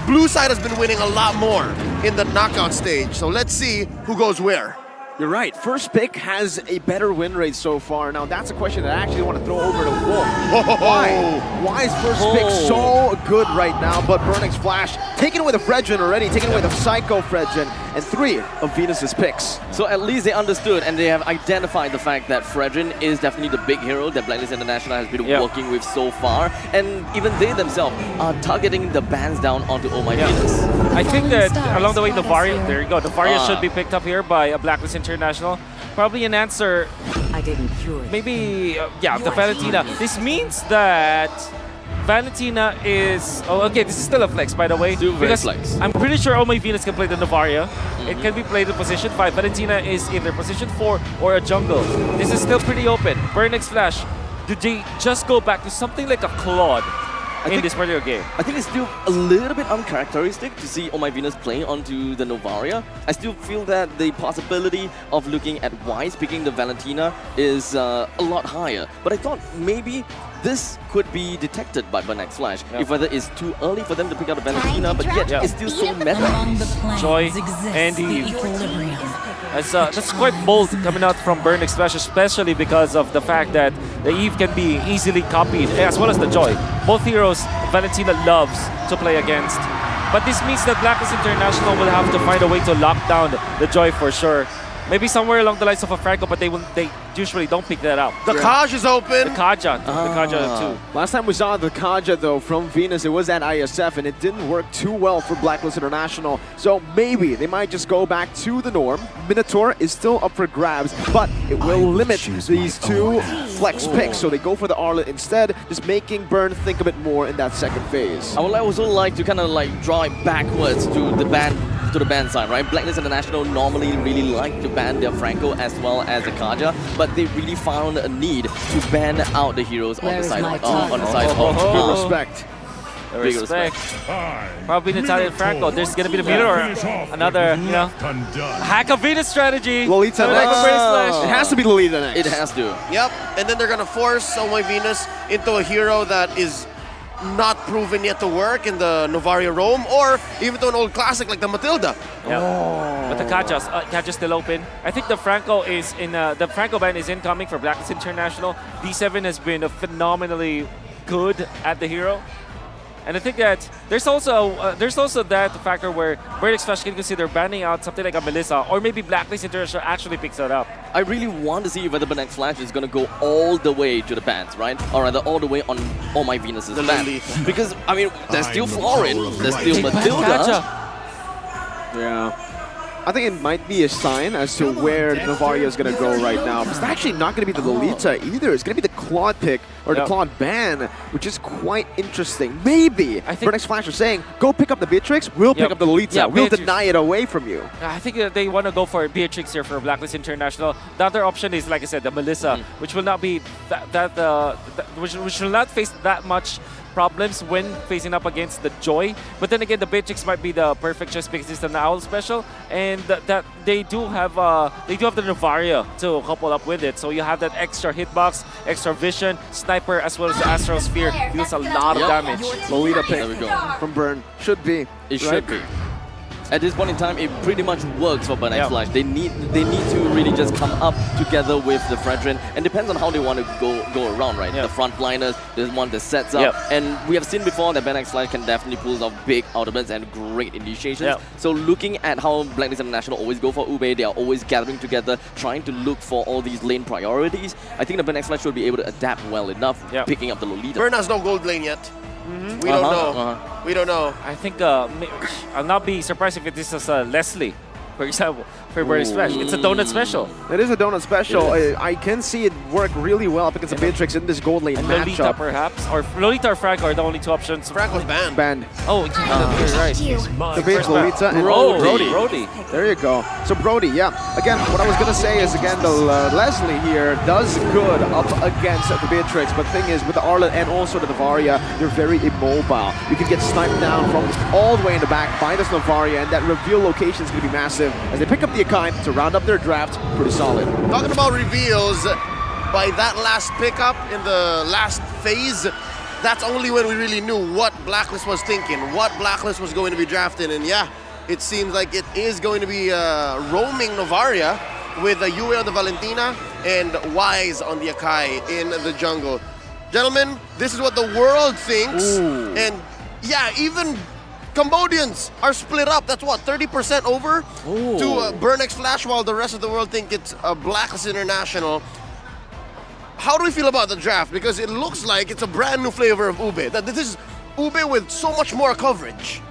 blue side has been winning a lot more in the knockout stage. So let's see who goes where. You're right. First pick has a better win rate so far. Now, that's a question that I actually want to throw over to Wolf. Why? Why is first pick so good right now, but Burnix Flash taking away the Fredrin already, taking away the Psycho Fredrin, and 3 of Venus's picks. So at least they understood and they have identified the fact that Fredrin is definitely the big hero that Blacklist International has been working with so far. And even they themselves are targeting the bans down onto Oh My Venus. I think that along the way, Novaria, there you go, Novaria should be picked up here by a Blacklist International. Probably an answer, maybe, the Valentina. This means that Valentina is... Oh, okay, this is still a flex, by the way. Because flex. I'm pretty sure Oh My Venus can play the Novaria. It can be played in position 5. Valentina is either position 4 or a jungle. This is still pretty open. Burnix Flash, do they just go back to something like a Claude in this particular game? I think it's still a little bit uncharacteristic to see Oh My Venus playing onto the Novaria. I still feel that the possibility of looking at Wise picking the Valentina is a lot higher. But I thought maybe this could be detected by Burnix Flash, if whether it's too early for them to pick out the Valentina, but yet it's still so meta. Joy and Eve. That's quite bold coming out from Burnix Flash, especially because of the fact that the Eve can be easily copied, as well as the Joy. Both heroes Valentina loves to play against. But this means that Blacklist International will have to find a way to lock down the Joy for sure. Maybe somewhere along the lines of a Franco, but they usually don't pick that up. The Kaj is open. The Kaja. The Kaja too. Last time we saw the Kaja, though, from Venus, it was at ISF, and it didn't work too well for Blacklist International. So maybe they might just go back to the norm. Minotaur is still up for grabs, but it will limit these 2 flex picks. So they go for the Arlet instead, just making Burn think a bit more in that second phase. I would also like to kind of like draw it backwards to the ban side, right? Blacklist International normally really like to ban their Franco as well as the Kaja, but they really found a need to ban out the heroes on the side of Good respect. Big respect. Probably an Italian Franco. There's gonna be the Minotaur. Another, hack of Venus strategy. Lolita next. It has to be Lolita next. It has to. Yep, and then they're gonna force Oh My Venus into a hero that is not proven yet to work in the Novaria Rome, or even to an old classic like the Matilda. Yeah. But the Kaja's still open. I think the Franco is in the Franco ban is incoming for Blacklist International. D7 has been phenomenally good at the hero. And I think that there's also that factor where Burnix Flash can consider banning out something like a Melissa, or maybe Blacklist International actually picks that up. I really want to see whether Burnix Flash is going to go all the way to the bans, right? Or rather, all the way on All My Venus's ban. Because, I mean, there's still Florin, there's still Matilda. Yeah. I think it might be a sign as to where Novaria is going to go right now. It's actually not going to be the Lolita either. It's going to be the Claude pick, or the Claude ban, which is quite interesting. Maybe Burnix Flash is saying, go pick up the Beatrix, we'll pick up the Lolita. We'll deny it away from you. I think they want to go for Beatrix here for Blacklist International. The other option is, like I said, the Melissa, which will not be which will not face that much problems when facing up against the Joy. But then again, the Beatrix might be the perfect choice because it's an Owl special, and that they do have the Novaria to couple up with it. So you have that extra hitbox, extra vision, sniper, as well as the Astral Sphere. Deals a lot of damage. Lolita pick from Burn. Should be. It should be. At this point in time, it pretty much works for Burnix Flash. They need to really just come up together with the Fredrin, and depends on how they want to go around, right? The frontliners, there's one that sets up, and we have seen before that Burnix Flash can definitely pull off big ultimates and great initiations. So looking at how Blacklist International always go for Ube, they are always gathering together, trying to look for all these lane priorities. I think the Burnix Flash will be able to adapt well enough, picking up the Lolita. Burn has no gold lane yet. We don't know. We don't know. I think I'll not be surprised if this is Leslie, for example, for Burnix Flash. It's a donut special. It is a donut special. I can see it work really well against a Beatrix in this gold lane and matchup. Lolita perhaps, or Lolita or Franco are the only 2 options. Franco's banned. Banned. Oh, you're right. The base Lolita and Brody. There you go. So Brody, again, what I was gonna say is, again, the Leslie here does good up against the Beatrix, but thing is, with the Arlet and also the Novaria, you're very immobile. You can get sniped down from all the way in the back by this Novaria, and that reveal location is gonna be massive as they pick up the Akai to round up their draft pretty solid. Talking about reveals, by that last pickup in the last phase, that's only when we really knew what Blacklist was thinking, what Blacklist was going to be drafting. And yeah, it seems like it is going to be roaming Novaria with Yue on the Valentina and Wise on the Akai in the jungle. Gentlemen, this is what the world thinks. Ooh. And yeah, even Cambodians are split up. That's what, 30% over to Burnex Flash, while the rest of the world think it's Blacklist International. How do we feel about the draft? Because it looks like it's a brand new flavor of Ube. That this is Ube with so much more coverage.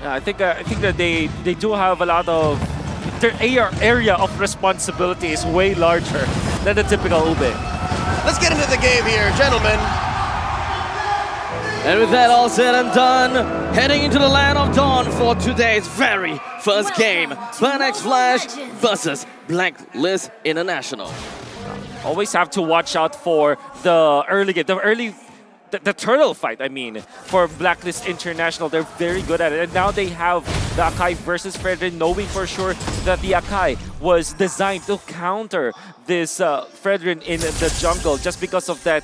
Yeah, I think that they do have a lot of their area of responsibility is way larger than the typical Ube. Let's get into the game here, gentlemen. And with that all said and done, heading into the land of dawn for today's very first game, Burnex Flash versus Blacklist International. Always have to watch out for the early game, the turtle fight, I mean, for Blacklist International. They're very good at it. And now they have the Akai versus Fredrin, knowing for sure that the Akai was designed to counter this Fredrin in the jungle just because of that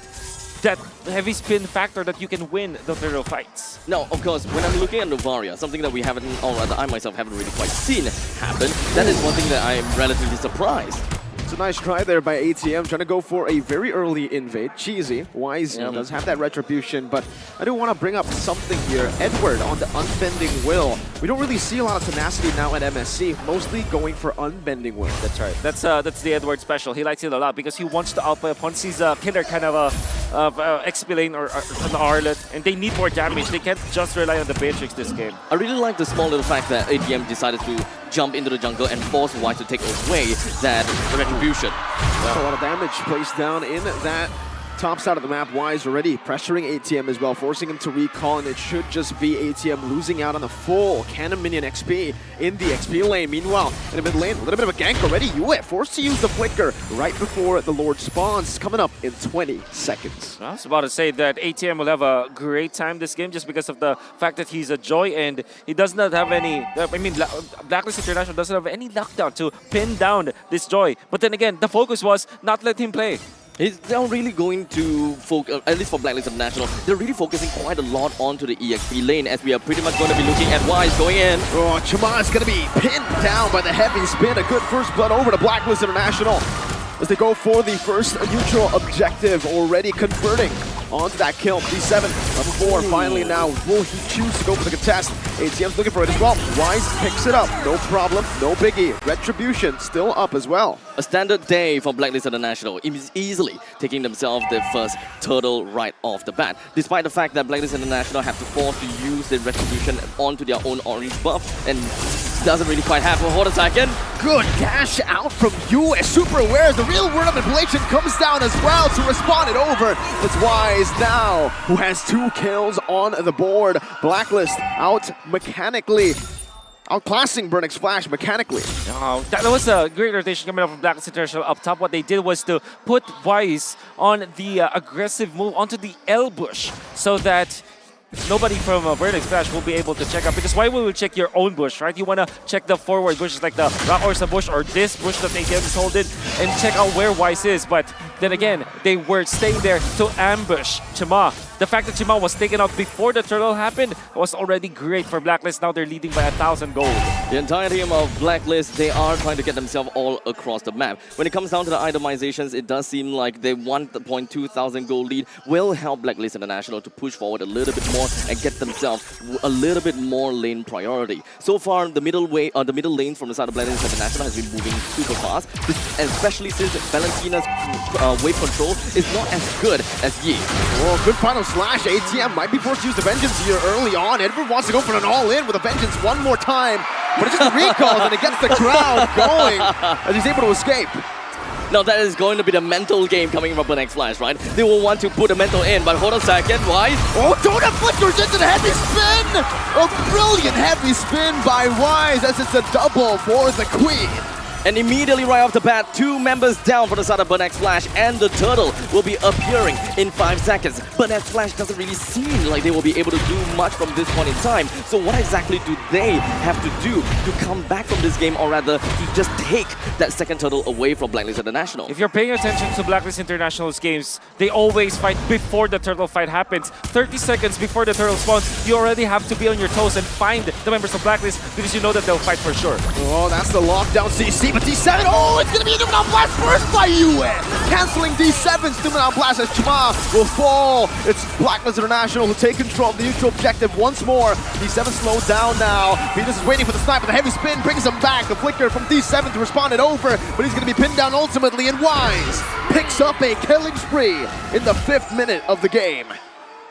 heavy spin factor that you can win the turtle fights. Now, of course, when I'm looking at Novaria, something that we haven't, or rather I myself haven't really quite seen happen, that is one thing that I'm relatively surprised. It's a nice try there by ATM, trying to go for a very early invade. Cheesy. Wise does have that retribution, but I do want to bring up something here. Edward on the Unbending Will. We don't really see a lot of tenacity now at MSC, mostly going for Unbending Will. That's right. That's the Edward special. He likes it a lot because he wants to outplay once he's a killer kind of XP lane or an Arlet, and they need more damage. They can't just rely on the Beatrix this game. I really like the small little fact that ATM decided to jump into the jungle and force Wise to take away that retribution. A lot of damage placed down in that top side of the map. Wise already pressuring ATM as well, forcing him to recall, and it should just be ATM losing out on the full Cannon Minion XP in the XP lane. Meanwhile, in the mid lane, a little bit of a gank already. Yue forced to use the flicker right before the Lord spawns, coming up in 20 seconds. I was about to say that ATM will have a great time this game just because of the fact that he's a Joy and he does not have any, I mean, Blacklist International doesn't have any lockdown to pin down this Joy. But then again, the focus was not let him play. They're really going to focus, at least for Blacklist International, they're really focusing quite a lot onto the EXP lane, as we are pretty much going to be looking at Wise going in. Oh, Chama is going to be pinned down by the heavy spin. A good first blood over to Blacklist International as they go for the first neutral objective, already converting onto that kill. D7, level 4, finally now. Will he choose to go for the contest? ATM's looking for it as well. Wise picks it up. No problem, no biggie. Retribution still up as well. A standard day for Blacklist International, easily taking themselves their first turtle right off the bat. Despite the fact that Blacklist International have to force to use the retribution onto their own orange buff, and doesn't really quite happen. Hold a second. Good dash out from you. Super aware as the real word of manipulation comes down as well to respond it over. It's Wise now who has 2 kills on the board. Blacklist out mechanically. Outclassing Burnex Flash mechanically. Oh, that was a great rotation coming up from Blacklist International up top. What they did was to put Wise on the aggressive move onto the L bush so that nobody from Burnex Flash will be able to check out, because why will you check your own bush, right? You want to check the forward bushes like the Rock Orsa bush or this bush that ATM is holding and check out where Wise is. But then again, they were staying there to ambush Chima. The fact that Chima was taken out before the turtle happened was already great for Blacklist. Now they're leading by 1,000 gold. The entire team of Blacklist, they are trying to get themselves all across the map. When it comes down to the itemizations, it does seem like they want the 0.2,000 gold lead will help Blacklist International to push forward a little bit more and get themselves a little bit more lane priority. So far, the middle lane from the side of Blacklist International has been moving super fast, especially since Valentina's wave control is not as good as Yi. Oh, good final slash. ATM might be forced to use the Vengeance here early on. Edward wants to go for an all-in with a Vengeance one more time, but it's just a recall and it gets the crowd going as he's able to escape. Now that is going to be the mental game coming from Burnex Flash, right? They will want to put a mental in, but hold on a second, Wise. Oh, Donut flickers into the heavy spin! A brilliant heavy spin by Wise as it's a double for the Queen. And immediately right off the bat, 2 members down for the side of Burnex Flash, and the Turtle will be appearing in 5 seconds. Burnex Flash doesn't really seem like they will be able to do much from this point in time. So what exactly do they have to do to come back from this game, or rather to just take that second Turtle away from Blacklist International? If you're paying attention to Blacklist International's games, they always fight before the Turtle fight happens. 30 seconds before the Turtle spawns, you already have to be on your toes and find the members of Blacklist because you know that they'll fight for sure. Oh, that's the lockdown CC, but D7, oh, it's gonna be a Numenal Blast first by UN! Canceling D7's Numenal Blast as Chima will fall. It's Blacklist International who take control of the neutral objective once more. D7 slowed down now. Venus is waiting for the snipe, but the heavy spin brings him back. The flicker from D7 to respond it over, but he's gonna be pinned down ultimately, and Wise picks up a killing spree in the 5th minute of the game.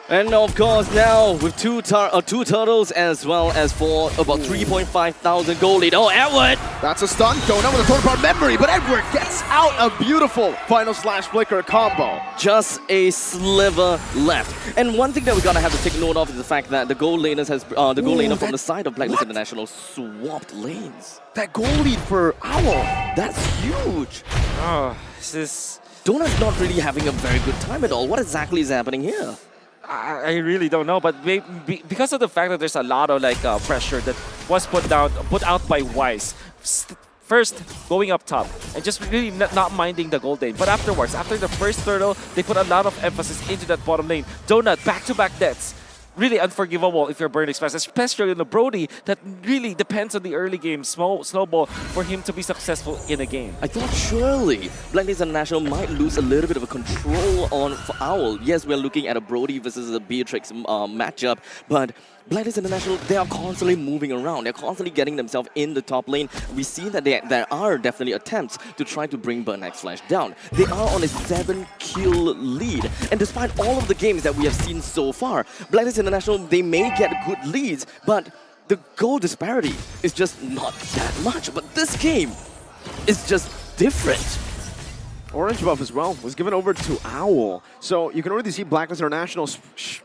And of course now with two turtles as well as for about 3,500 gold lead. Oh, Edward! That's a stun. Donut with a total power memory, but Edward gets out a beautiful final slash flicker combo. Just a sliver left. And one thing that we're gonna have to take note of is the fact that the gold laners has the gold laner from the side of Blacklist International swapped lanes. That goal lead for Owl. That's huge. Oh, this is... Donut's not really having a very good time at all. What exactly is happening here? I really don't know, but because of the fact that there's a lot of pressure that was put out by Wise. First, going up top and just really not minding the gold lane. But afterwards, after the first turtle, they put a lot of emphasis into that bottom lane. Donut, back-to-back deaths. Really unforgivable if you're Burnex Flash, especially in the Brody that really depends on the early game snowball for him to be successful in a game. I thought surely Blacklist International might lose a little bit of a control on for Owl. Yes, we're looking at a Brody versus a Beatrix matchup, but Blacklist International, they are constantly moving around. They're constantly getting themselves in the top lane. We see that there are definitely attempts to try to bring Burnex Flash down. They are on a 7-kill lead. And despite all of the games that we have seen so far, Blacklist International, they may get good leads, but the goal disparity is just not that much. But this game is just different. Orange buff as well was given over to Owl. So you can already see Blacklist International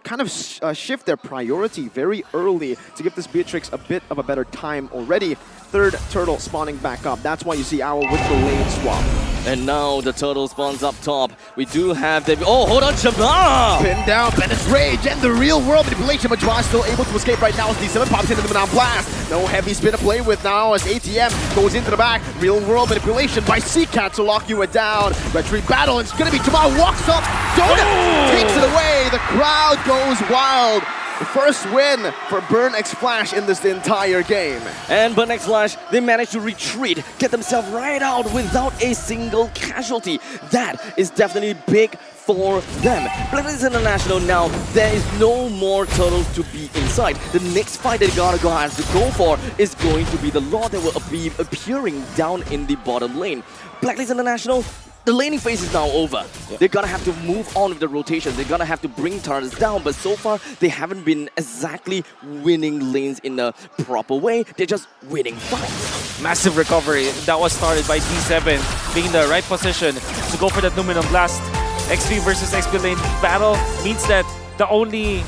kind of shift their priority very early to give this Beatrix a bit of a better time already. 3rd turtle spawning back up. That's why you see Owl with the lane swap. And now the turtle spawns up top. We do have the... Oh, hold on, Chama! Pinned down, Bennett's Rage, and the real world manipulation, but Jawad still able to escape right now as D7 pops into the Numenal Blast. No heavy spin to play with now as ATM goes into the back. Real world manipulation by Seacat to lock you down. Retreat battle, and it's gonna be Jawad walks up. Donut takes it away. The crowd goes wild. The first win for Burnex Flash in this entire game. And Burnex Flash, they managed to retreat, get themselves right out without a single casualty. That is definitely big for them. Blacklist International now, there is no more turtles to be inside. The next fight that Garaga has to go for is going to be the Lord that will be appearing down in the bottom lane. Blacklist International, the laning phase is now over. They're gonna have to move on with the rotation. They're gonna have to bring turrets down, but so far they haven't been exactly winning lanes in a proper way. They're just winning fights. Massive recovery that was started by D7 being in the right position to go for that Numenal Blast. XP versus XP lane battle means that the only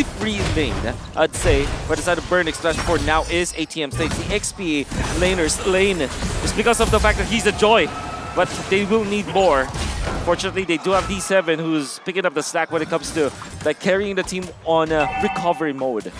free lane, I'd say, for the side of Burnex Flash for now is ATM stage. The XP laner's lane is because of the fact that he's a joy, but they will need more. Fortunately, they do have D7 who's picking up the slack when it comes to carrying the team on recovery mode.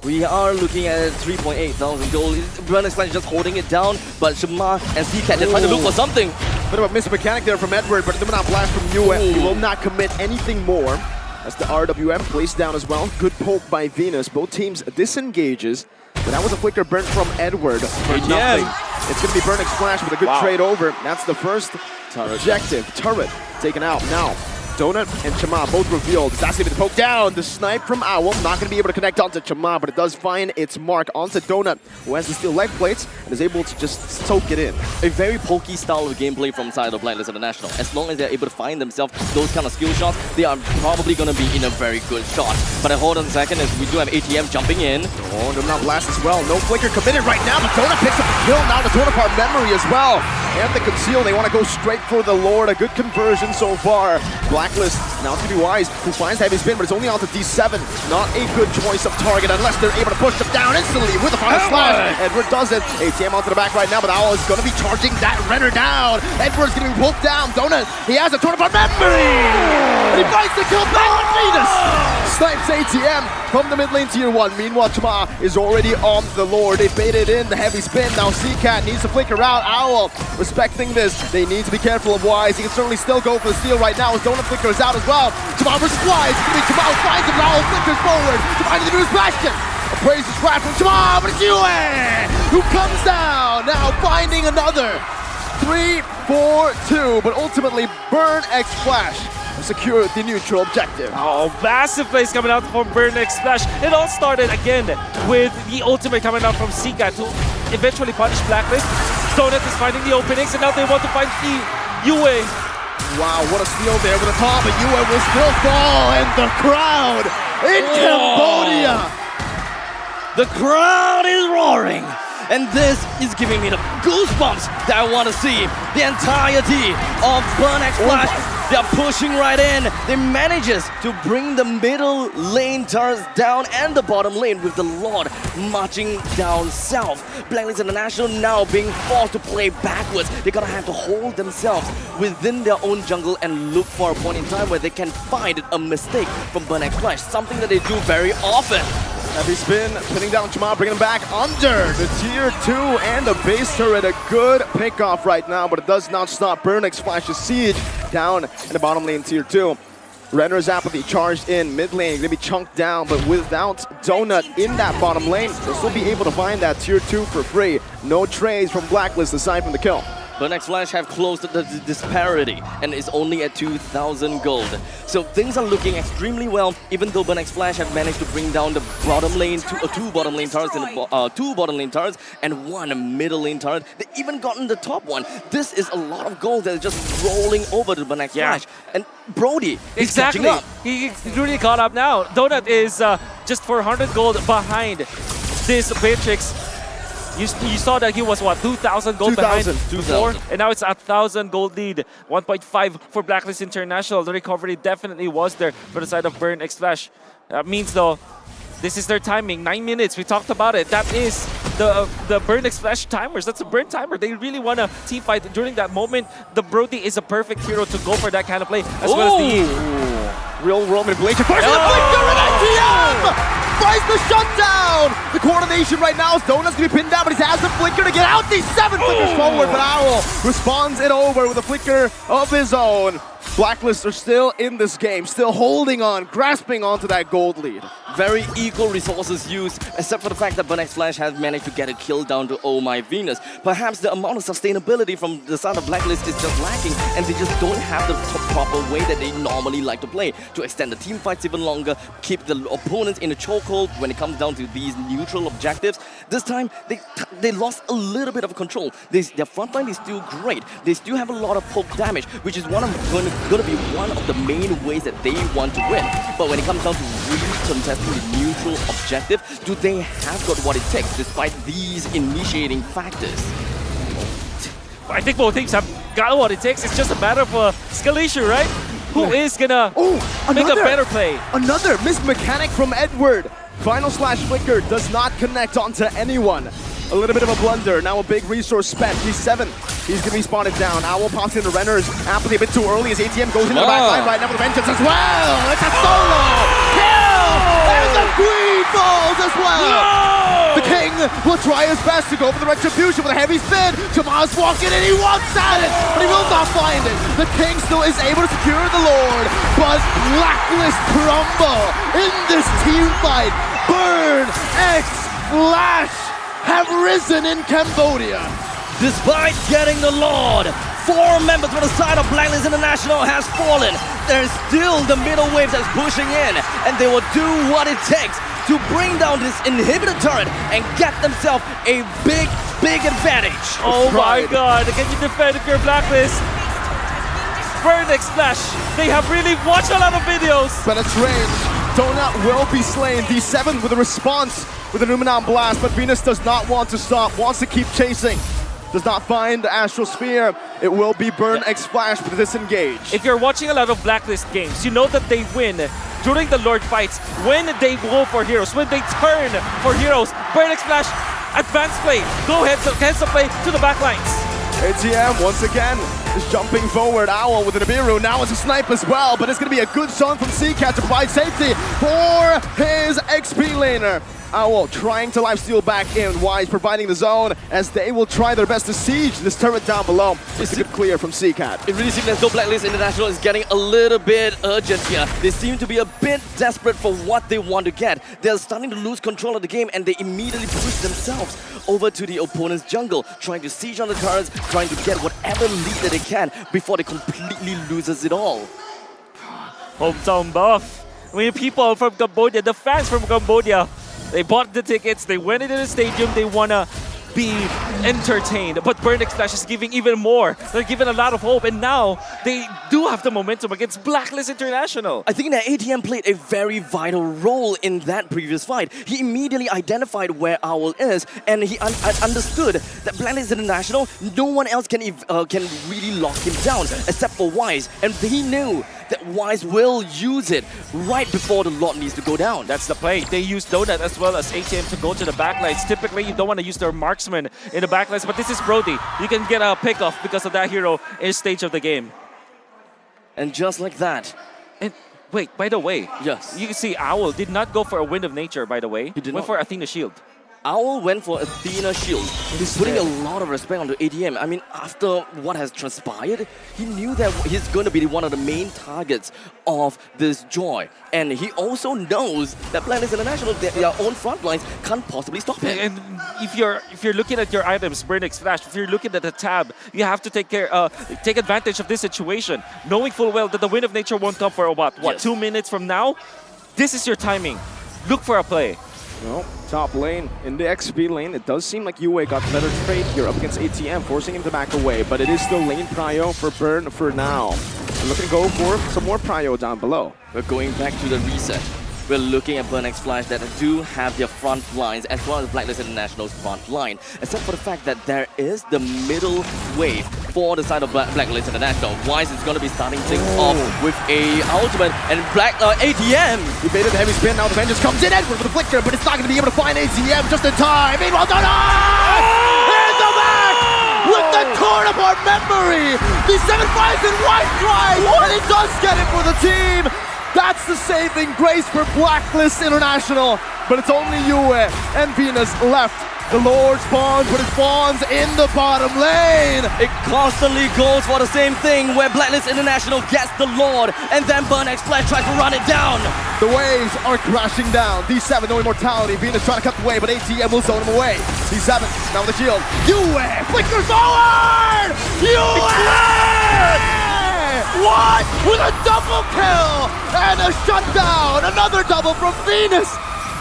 We are looking at 3,800 gold. Burnex Flash just holding it down, but Shima and Seacat, they're trying to look for something. Bit of a missed mechanic there from Edward, but Numenal Blast from UN. He will not commit anything more. As the RWM placed down as well. Good poke by Venus. Both teams disengages. But that was a flicker burnt from Edward for nothing. It's going to be Burnex Flash with a good trade over. That's the first objective. Turret taken out. Now, Donut and Chama both revealed. That's going to be the poke down. The snipe from Owl. Not going to be able to connect onto Chama, but it does find its mark onto Donut, who has the steel leg plates and is able to just soak it in. A very pokey style of gameplay from side of Blacklist International. As long as they're able to find themselves those kind of skill shots, they are probably going to be in a very good shot. But hold on a second, as we do have ATM jumping in. Oh, Numenal Blast as well. No flicker committed right now, but Donut picks up the kill. Now the total part memory as well. and the conceal. They want to go straight for the Lord. A good conversion so far. Blacklist, now it's going to be Wise, who finds heavy spin, but it's only on to D7. Not a good choice of target unless they're able to push them down instantly with the final slash. Edward does it. ATM onto the back right now, but Owl is going to be charging that Renner down. Edward's going to be pulled down. Donut, he has a turn for memory! And he finds the kill back on Venus! Snipes ATM from the mid lane tier 1. Meanwhile, Chama is already on the Lord. They baited in the heavy spin. Now CCAT needs to flicker out. Owl respecting this. They need to be careful of Wise. He can certainly still go for the steal right now as Donut flickers out as well. Chama versus Wise. It's going to be Chama finds him. Owl flickers forward. Chama to the news bastion. A praise is scratch from Chama, but it's Yue who comes down. Now finding another 3-4-2, but ultimately Burn X Flash secured the neutral objective. Oh, massive plays coming out from Burn X Flash. It all started again with the ultimate coming out from Sika to eventually punish Blacklist. Donut is finding the openings, and now they want to find the Yue. Wow, what a steal there with the top, but Yue will still fall, and the crowd in Cambodia. The crowd is roaring. And this is giving me the goosebumps that I want to see. The entirety of Burn X Flash, they're pushing right in. They manages to bring the middle lane turns down and the bottom lane with the Lord marching down south. Blacklist International now being forced to play backwards. They're gonna have to hold themselves within their own jungle and look for a point in time where they can find a mistake from Burn X Flash, something that they do very often. Heavy spin, pinning down Chama, bringing him back under the tier 2 and the base turret. A good pick off right now, but it does not stop Burn X Flash's siege down in the bottom lane tier 2. Renner's Apathy charged in mid lane, gonna be chunked down, but without Donut in that bottom lane, they'll still be able to find that tier 2 for free. No trades from Blacklist aside from the kill. Burn X Flash have closed the disparity and is only at 2,000 gold. So things are looking extremely well, even though Burn X Flash have managed to bring down the bottom lane, two bottom lane turrets and two bottom lane turrets and one middle lane turret. They even gotten the top one. This is a lot of gold that is just rolling over to Burn X Flash. And Brody is catching up. He's really caught up now. Donut is just 400 gold behind this Beatrix. You saw that he was, what, 2,000 gold behind before? And now it's a 1,000 gold lead. 1.5 for Blacklist International. The recovery definitely was there for the side of Burn X Flash. That means, though, this is their timing. 9 minutes, we talked about it. That is the Burn X Flash timers. That's a burn timer. They really want to team fight during that moment. The Brody is a perfect hero to go for that kind of play, as well as the real world manipulation. First the flicker and ITM! Finds the shutdown! The coordination right now is Donut's gonna be pinned down, but he has the flicker to get out. These 7 flickers forward, but Owl responds it over with a flicker of his own. Blacklist are still in this game, still holding on, grasping onto that gold lead. Very equal resources used, except for the fact that Burn X Flash has managed to get a kill down to Oh My Venus. Perhaps the amount of sustainability from the side of Blacklist is just lacking, and they just don't have the proper way that they normally like to play to extend the team fights even longer, keep the opponents in a chokehold when it comes down to these neutral objectives. This time, they lost a little bit of control. Their front line is still great. They still have a lot of poke damage, which is going to be one of the main ways that they want to win. But when it comes down to really contesting the neutral objective, do they have got what it takes despite these initiating factors? I think both teams have got what it takes. It's just a matter of skill issue, right? Who is gonna make a better play? Another missed mechanic from Edward. Final slash flicker does not connect onto anyone. A little bit of a blunder. Now a big resource spent. He's 7. He's going to be spotted down. Owl pops into Renner's Apathy a bit too early as ATM goes into the back line right now with Vengeance as well. It's a solo kill! And the Queen falls as well! The King will try his best to go for the Retribution with a heavy spin. Tomas walking in, he wants at it, but he will not find it. The King still is able to secure the Lord, but Blacklist crumble in this team fight. Burn X Flash have risen in Cambodia. Despite getting the Lord, 4 members from the side of Blacklist International has fallen. There's still the middle wave that's pushing in, and they will do what it takes to bring down this inhibitor turret and get themselves a big advantage. Oh my god, can you defend if you're Blacklist? Burn X Flash, they have really watched a lot of videos. But it's range. Donut will be slain. D7 with a response with an Numenon Blast, but Venus does not want to stop, wants to keep chasing. does not find the Astral Sphere, it will be Burn X Flash to disengage. If you're watching a lot of Blacklist games, you know that they win during the Lord fights when they go for heroes, when they turn for heroes. Burn X Flash, advanced play, go heads up play to the back lines. ATM once again is jumping forward. Owl with an Abiru, now it's a snipe as well, but it's going to be a good song from Seacat to provide safety for his XP laner. Owl trying to lifesteal back in, Wise providing the zone as they will try their best to siege this turret down below. It's a good clear from Seacat. It really seems as though Blacklist International is getting a little bit urgent here. They seem to be a bit desperate for what they want to get. They're starting to lose control of the game and they immediately push themselves over to the opponent's jungle, trying to siege on the turrets, trying to get whatever lead that they can before they completely loses it all. Hometown buff. I mean, people from Cambodia, the fans from Cambodia, they bought the tickets, they went into the stadium, they want to be entertained. But Burn X Flash is giving even more. They're giving a lot of hope, and now they do have the momentum against Blacklist International. I think that ATM played a very vital role in that previous fight. He immediately identified where Owl is, and he understood that Blacklist International, no one else can really lock him down except for Wise, and he knew that Wise will use it right before the Lord needs to go down. That's the play. They use Donut as well as ATM to go to the backlines. Typically, you don't want to use their marksman in the backlines, but this is Brody. You can get a pick-off because of that hero in this stage of the game. And just like that. And wait, by the way, yes, you can see Owl did not go for a Wind of Nature, by the way. He did went for Athena Shield. Owl went for Athena Shield. He's putting a lot of respect on the ATM. I mean, after what has transpired, he knew that he's going to be one of the main targets of this Joy. And he also knows that Blacklist International, their own front lines, can't possibly stop him. And if you're looking at your items, Burn X Flash, if you're looking at the tab, you have to take advantage of this situation, knowing full well that the Wind of Nature won't come for what, Yes. 2 minutes from now? This is your timing. Look for a play. Well, top lane, in the XP lane, it does seem like Yue got better trade here up against ATM, forcing him to back away, but it is still lane prio for Burn for now. We're looking to go for some more prio down below. We're going back to the reset. We're looking at Burn X Flash that do have their front lines as well as Blacklist International's front line, except for the fact that there is the middle wave for the side of Blacklist International. Wise is going to be starting things off with a ultimate and ATM. He baited the heavy spin, now the Vengeance comes in, Edward with the flicker, but it's not going to be able to find ATM just in time. Meanwhile, Donut! In the back! With the torn apart memory! The 7-5 in white drive! And it does get it for the team! That's the saving grace for Blacklist International. But it's only Yue and Venus left. The Lord spawns, but it spawns in the bottom lane. It constantly goes for the same thing where Blacklist International gets the Lord and then Burn X Flash tries to run it down. The waves are crashing down. D7, no immortality. Venus trying to cut the way, but ATM will zone him away. D7, now with the shield. Yue flickers forward! Yue! What? With a double kill and a shutdown. Another double from Venus.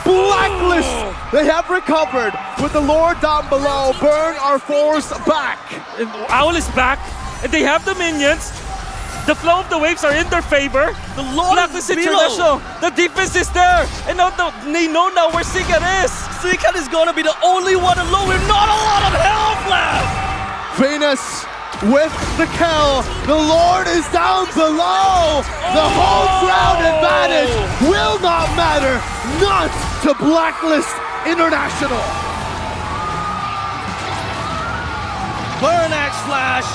Blacklist, they have recovered with the Lord down below. Burn are forced back. And Owl is back, and they have the minions. The flow of the waves are in their favor. The Lord Blacklist is International, the defense is there, and now they know now where Seacat is. Seacat is going to be the only one alone with not a lot of health left. Venus with the kill. The Lord is down below. The home ground advantage will not matter. Not to Blacklist International. Burn X Flash,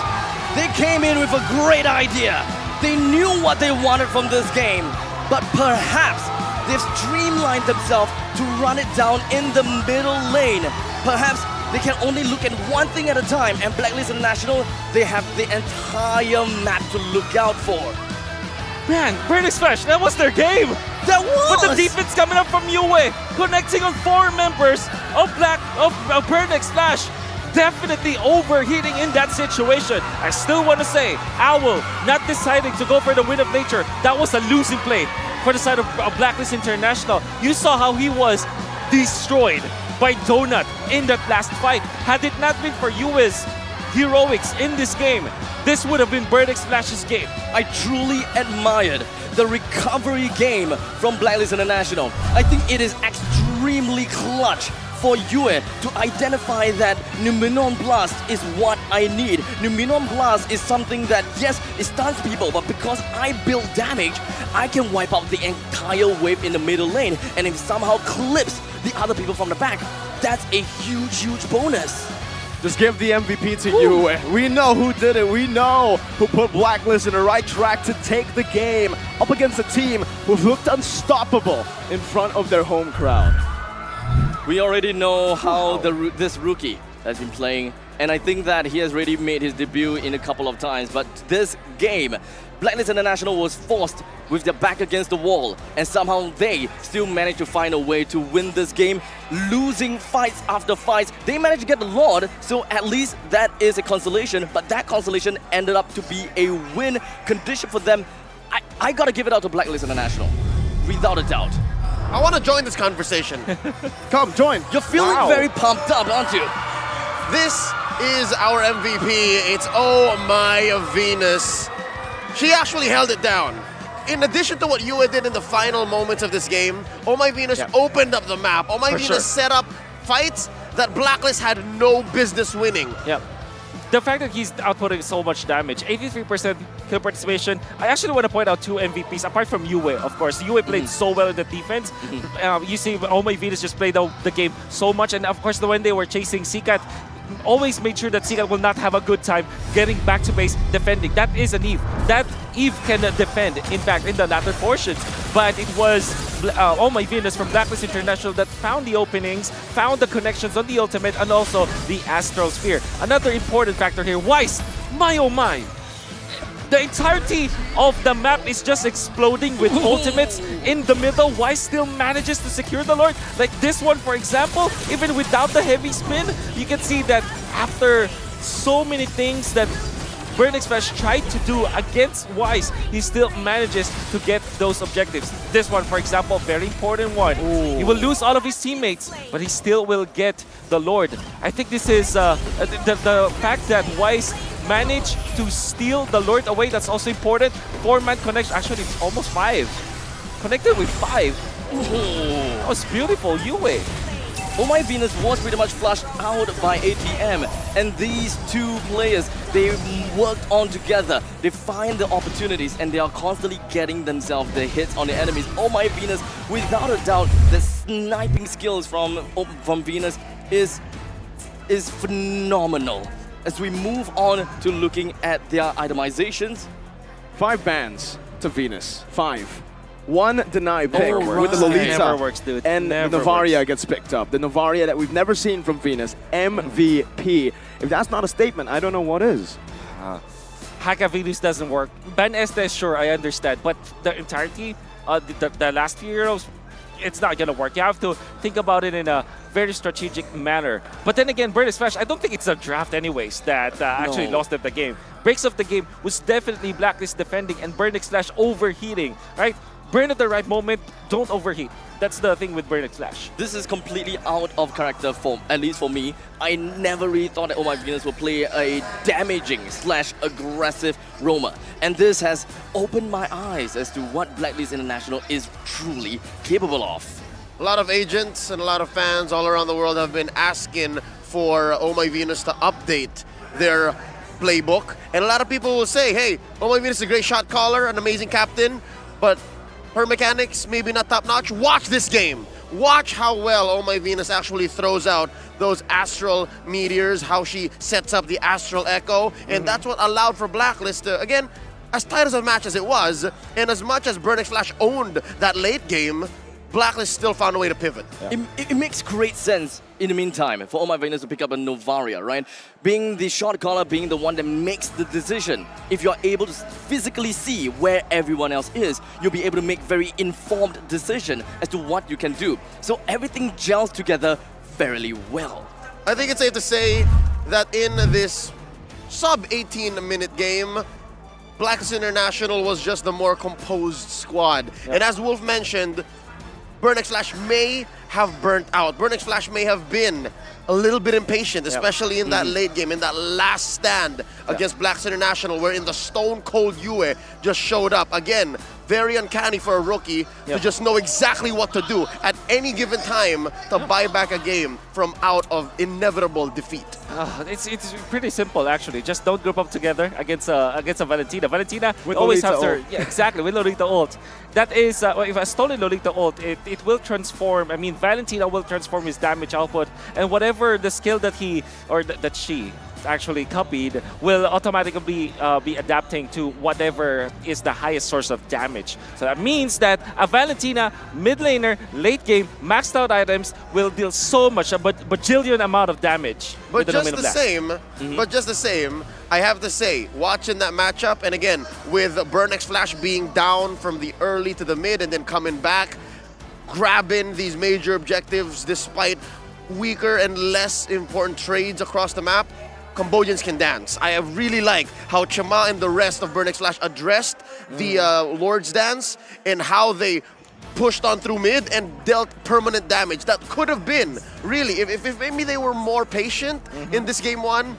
they came in with a great idea. They knew what they wanted from this game, but perhaps they've streamlined themselves to run it down in the middle lane. Perhaps they can only look at one thing at a time, and Blacklist International, they have the entire map to look out for. Man, Burn X Flash, that was their game. That was! But the defense coming up from Yue, connecting on 4 members of Burn X Flash, definitely overheating in that situation. I still want to say, Owl not deciding to go for the Wind of Nature. That was a losing play for the side of Blacklist International. You saw how he was destroyed by Donut in that last fight. Had it not been for Yue's heroics in this game, this would have been Burn X Flash's game. I truly admired the recovery game from Blacklist International. I think it is extremely clutch for Yue to identify that Numinon Blast is what I need. Numinon Blast is something that, yes, it stuns people, but because I build damage, I can wipe out the entire wave in the middle lane, and if somehow clips the other people from the back, that's a huge, huge bonus. Just give the MVP to Yue. We know who did it. We know who put Blacklist in the right track to take the game up against a team who've looked unstoppable in front of their home crowd. We already know how this rookie has been playing, and I think that he has already made his debut in a couple of times, but this game, Blacklist International was forced with their back against the wall, and somehow they still managed to find a way to win this game, losing fights after fights. They managed to get the Lord, so at least that is a consolation, but that consolation ended up to be a win condition for them. I gotta give it out to Blacklist International, without a doubt. I want to join this conversation. Come, join. You're feeling very pumped up, aren't you? This is our MVP. It's Oh My Venus. She actually held it down. In addition to what Yue did in the final moments of this game, Oh My Venus opened up the map. Oh My Venus set up fights that Blacklist had no business winning. Yeah. The fact that he's outputting so much damage, 83% kill participation. I actually want to point out two MVPs, apart from Yue, of course. Yue played so well in the defense. You see, Oh My Venus just played the game so much. And of course, when they were chasing Seacat, always made sure that Seacat will not have a good time getting back to base defending. That is an Eve. That Eve can defend, in fact, in the latter portions. But it was Oh My Venus from Blacklist International that found the openings, found the connections on the ultimate, and also the Astral Sphere. Another important factor here, Weiss, my oh my. The entirety of the map is just exploding with ultimates in the middle. Weiss still manages to secure the Lord. Like this one, for example, even without the heavy spin, you can see that after so many things that Burnix Flash tried to do against Weiss, he still manages to get those objectives. This one, for example, very important one. He will lose all of his teammates, but he still will get the Lord. I think this is the fact that Weiss managed to steal the Lord away. That's also important. 4-man connection. Actually, it's almost 5. Connected with 5. That was beautiful. Yue. Oh My Venus was pretty much flushed out by ATM, and these two players, they worked on together. They find the opportunities, and they are constantly getting themselves the hits on the enemies. Oh My Venus, without a doubt, the sniping skills from Venus is phenomenal. As we move on to looking at their itemizations. 5 bans to Venus. 5. 1 deny pick Never with the works. Lolita. Never works, dude. And Never the Novaria works. gets picked up. The Novaria that we've never seen from Venus. MVP. If that's not a statement, I don't know what is. Haka Venus doesn't work. Ban Estes, sure, I understand. But the entirety, the last few heroes, it's not gonna work. You have to think about it in a very strategic manner. But then again, Burnix Flash, I don't think it's a draft anyways that actually lost them the game. Breaks of the game was definitely Blacklist defending and Burnix Flash overheating, right? Burn at the right moment, don't overheat. That's the thing with Burnix Flash. This is completely out of character for, at least for me. I never really thought that Oh My Venus would play a damaging / aggressive roamer. And this has opened my eyes as to what Blacklist International is truly capable of. A lot of agents and a lot of fans all around the world have been asking for Oh My Venus to update their playbook. And a lot of people will say, hey, Oh My Venus is a great shot caller, an amazing captain, but her mechanics maybe not top-notch. Watch this game. Watch how well Oh My Venus actually throws out those astral meteors, how she sets up the astral echo, and that's what allowed for Blacklist to, again, as tight as a match as it was, and as much as Burnix Flash owned that late game, Blacklist still found a way to pivot. It makes great sense in the meantime for Oh My Venus to pick up a Novaria, right? Being the shot caller, being the one that makes the decision. If you're able to physically see where everyone else is, you'll be able to make very informed decision as to what you can do. So everything gels together fairly well. I think it's safe to say that in this sub-18-minute game, Blacklist International was just the more composed squad. And as Wolf mentioned, Burnix Flash may have burnt out. Burnix Flash may have been a little bit impatient, especially in that late game, in that last stand against Blacklist International, wherein the stone cold Yue just showed up. Again, very uncanny for a rookie to just know exactly what to do at any given time to buy back a game from out of inevitable defeat. It's pretty simple actually. Just don't group up together against a Valentina. Valentina With always Lolita have to ult. exactly with Lolita ult. That is if a stolen Lolita ult, it will transform. I mean, Valentina will transform his damage output, and whatever the skill that he or that she actually copied will automatically be adapting to whatever is the highest source of damage. So that means that a Valentina mid laner, late game, maxed out items will deal so much, a bajillion amount of damage. But with the just Domino the Blast. but just the same, I have to say, watching that matchup, and again, with Burnex Flash being down from the early to the mid and then coming back, grabbing these major objectives despite weaker and less important trades across the map, Cambodians can dance. I really like how Chama and the rest of Burnex Flash addressed the Lord's Dance and how they pushed on through mid and dealt permanent damage. That could have been, really, if maybe they were more patient in this game one,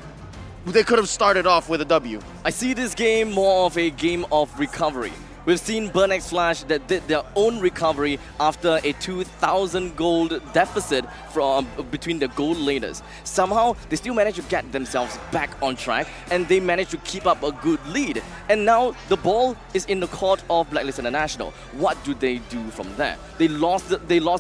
they could have started off with a W. I see this game more of a game of recovery. We've seen Burnex Flash that did their own recovery after a 2,000 gold deficit from between the gold laners. Somehow, they still managed to get themselves back on track and they managed to keep up a good lead. And now the ball is in the court of Blacklist International. What do they do from there? They lost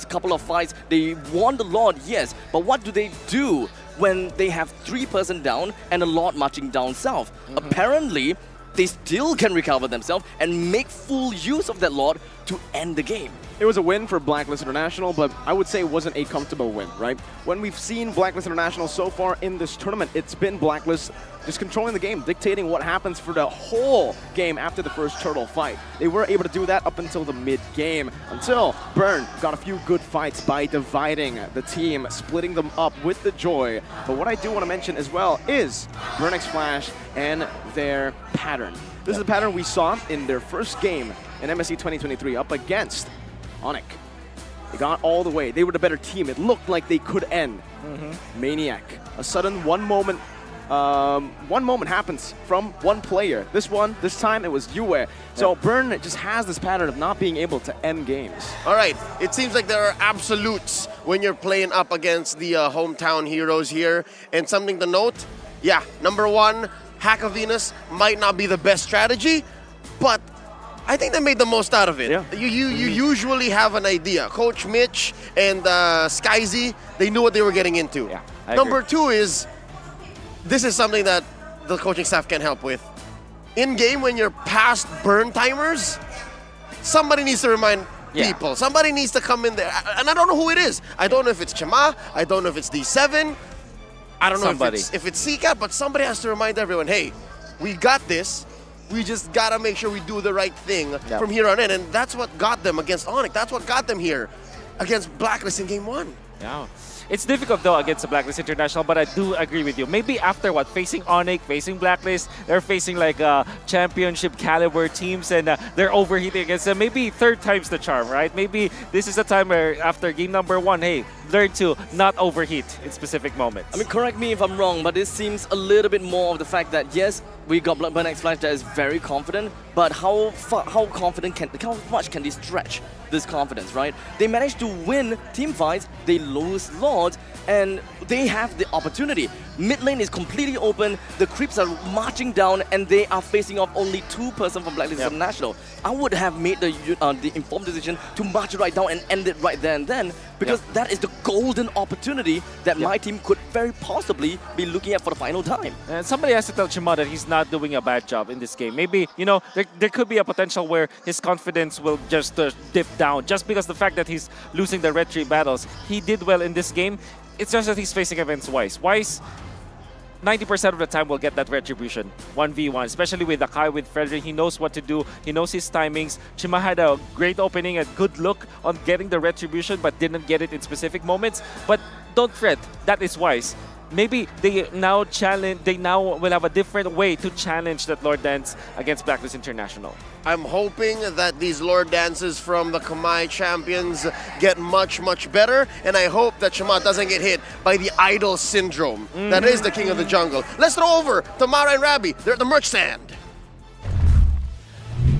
a couple of fights. They won the Lord, yes, but what do they do when they have 3-person down and a Lord marching down south? Apparently, they still can recover themselves and make full use of that Lord to end the game. It was a win for Blacklist International, but I would say it wasn't a comfortable win, right? When we've seen Blacklist International so far in this tournament, it's been Blacklist just controlling the game, dictating what happens for the whole game after the first turtle fight. They were able to do that up until the mid-game, until Burn got a few good fights by dividing the team, splitting them up with the Joy. But what I do want to mention as well is Burnex Flash and their pattern. This is a pattern we saw in their first game in MSC 2023 up against ONIC. They got all the way. They were the better team. It looked like they could end. Maniac. A sudden one moment happens from one player. This time it was Yue. So Burn just has this pattern of not being able to end games. All right, it seems like there are absolutes when you're playing up against the hometown heroes here. And something to note, yeah, number one, Hack of Venus might not be the best strategy, but I think they made the most out of it. Yeah. You usually have an idea. Coach Mitch and Skyzy, they knew what they were getting into. Yeah, Number two is, this is something that the coaching staff can help with. In-game, when you're past burn timers, somebody needs to remind people. Somebody needs to come in there. And I don't know who it is. I don't know if it's Chama. I don't know if it's D7. I don't know if it's CCAT, but somebody has to remind everyone, hey, we got this. We just got to make sure we do the right thing from here on in. And that's what got them against ONIC. That's what got them here against Blacklist in game one. Yeah. It's difficult though against the Blacklist International, but I do agree with you. Maybe after facing ONIC, facing Blacklist, they're facing like championship caliber teams and they're overheating against them. Maybe third time's the charm, right? Maybe this is the time where after game number one, hey, learn to not overheat in specific moments. I mean, correct me if I'm wrong, but this seems a little bit more of the fact that yes, we got Burnex Flash that is very confident, but how much can they stretch this confidence, right? They managed to win team fights, they lose Lords, and they have the opportunity. Mid lane is completely open, the creeps are marching down, and they are facing off only 2-person from Blacklist International. I would have made the informed decision to march right down and end it right there and then, because that is the golden opportunity that my team could very possibly be looking at for the final time. And somebody has to tell Chima that he's not doing a bad job in this game. Maybe, there could be a potential where his confidence will just dip down just because the fact that he's losing the red tree battles. He did well in this game. It's just that he's facing against Wise. Wise, 90% of the time will get that retribution, 1v1, especially with Akai, with Frederick. He knows what to do. He knows his timings. Chima had a great opening, a good look on getting the retribution, but didn't get it in specific moments. But don't fret, that is Wise. Maybe they now will have a different way to challenge that Lord Dance against Blacklist International. I'm hoping that these Lord Dances from the Kamai champions get much, much better, and I hope that Chama doesn't get hit by the idol syndrome that is the king of the jungle. Let's throw over to Mara and Rabi. They're at the merch stand.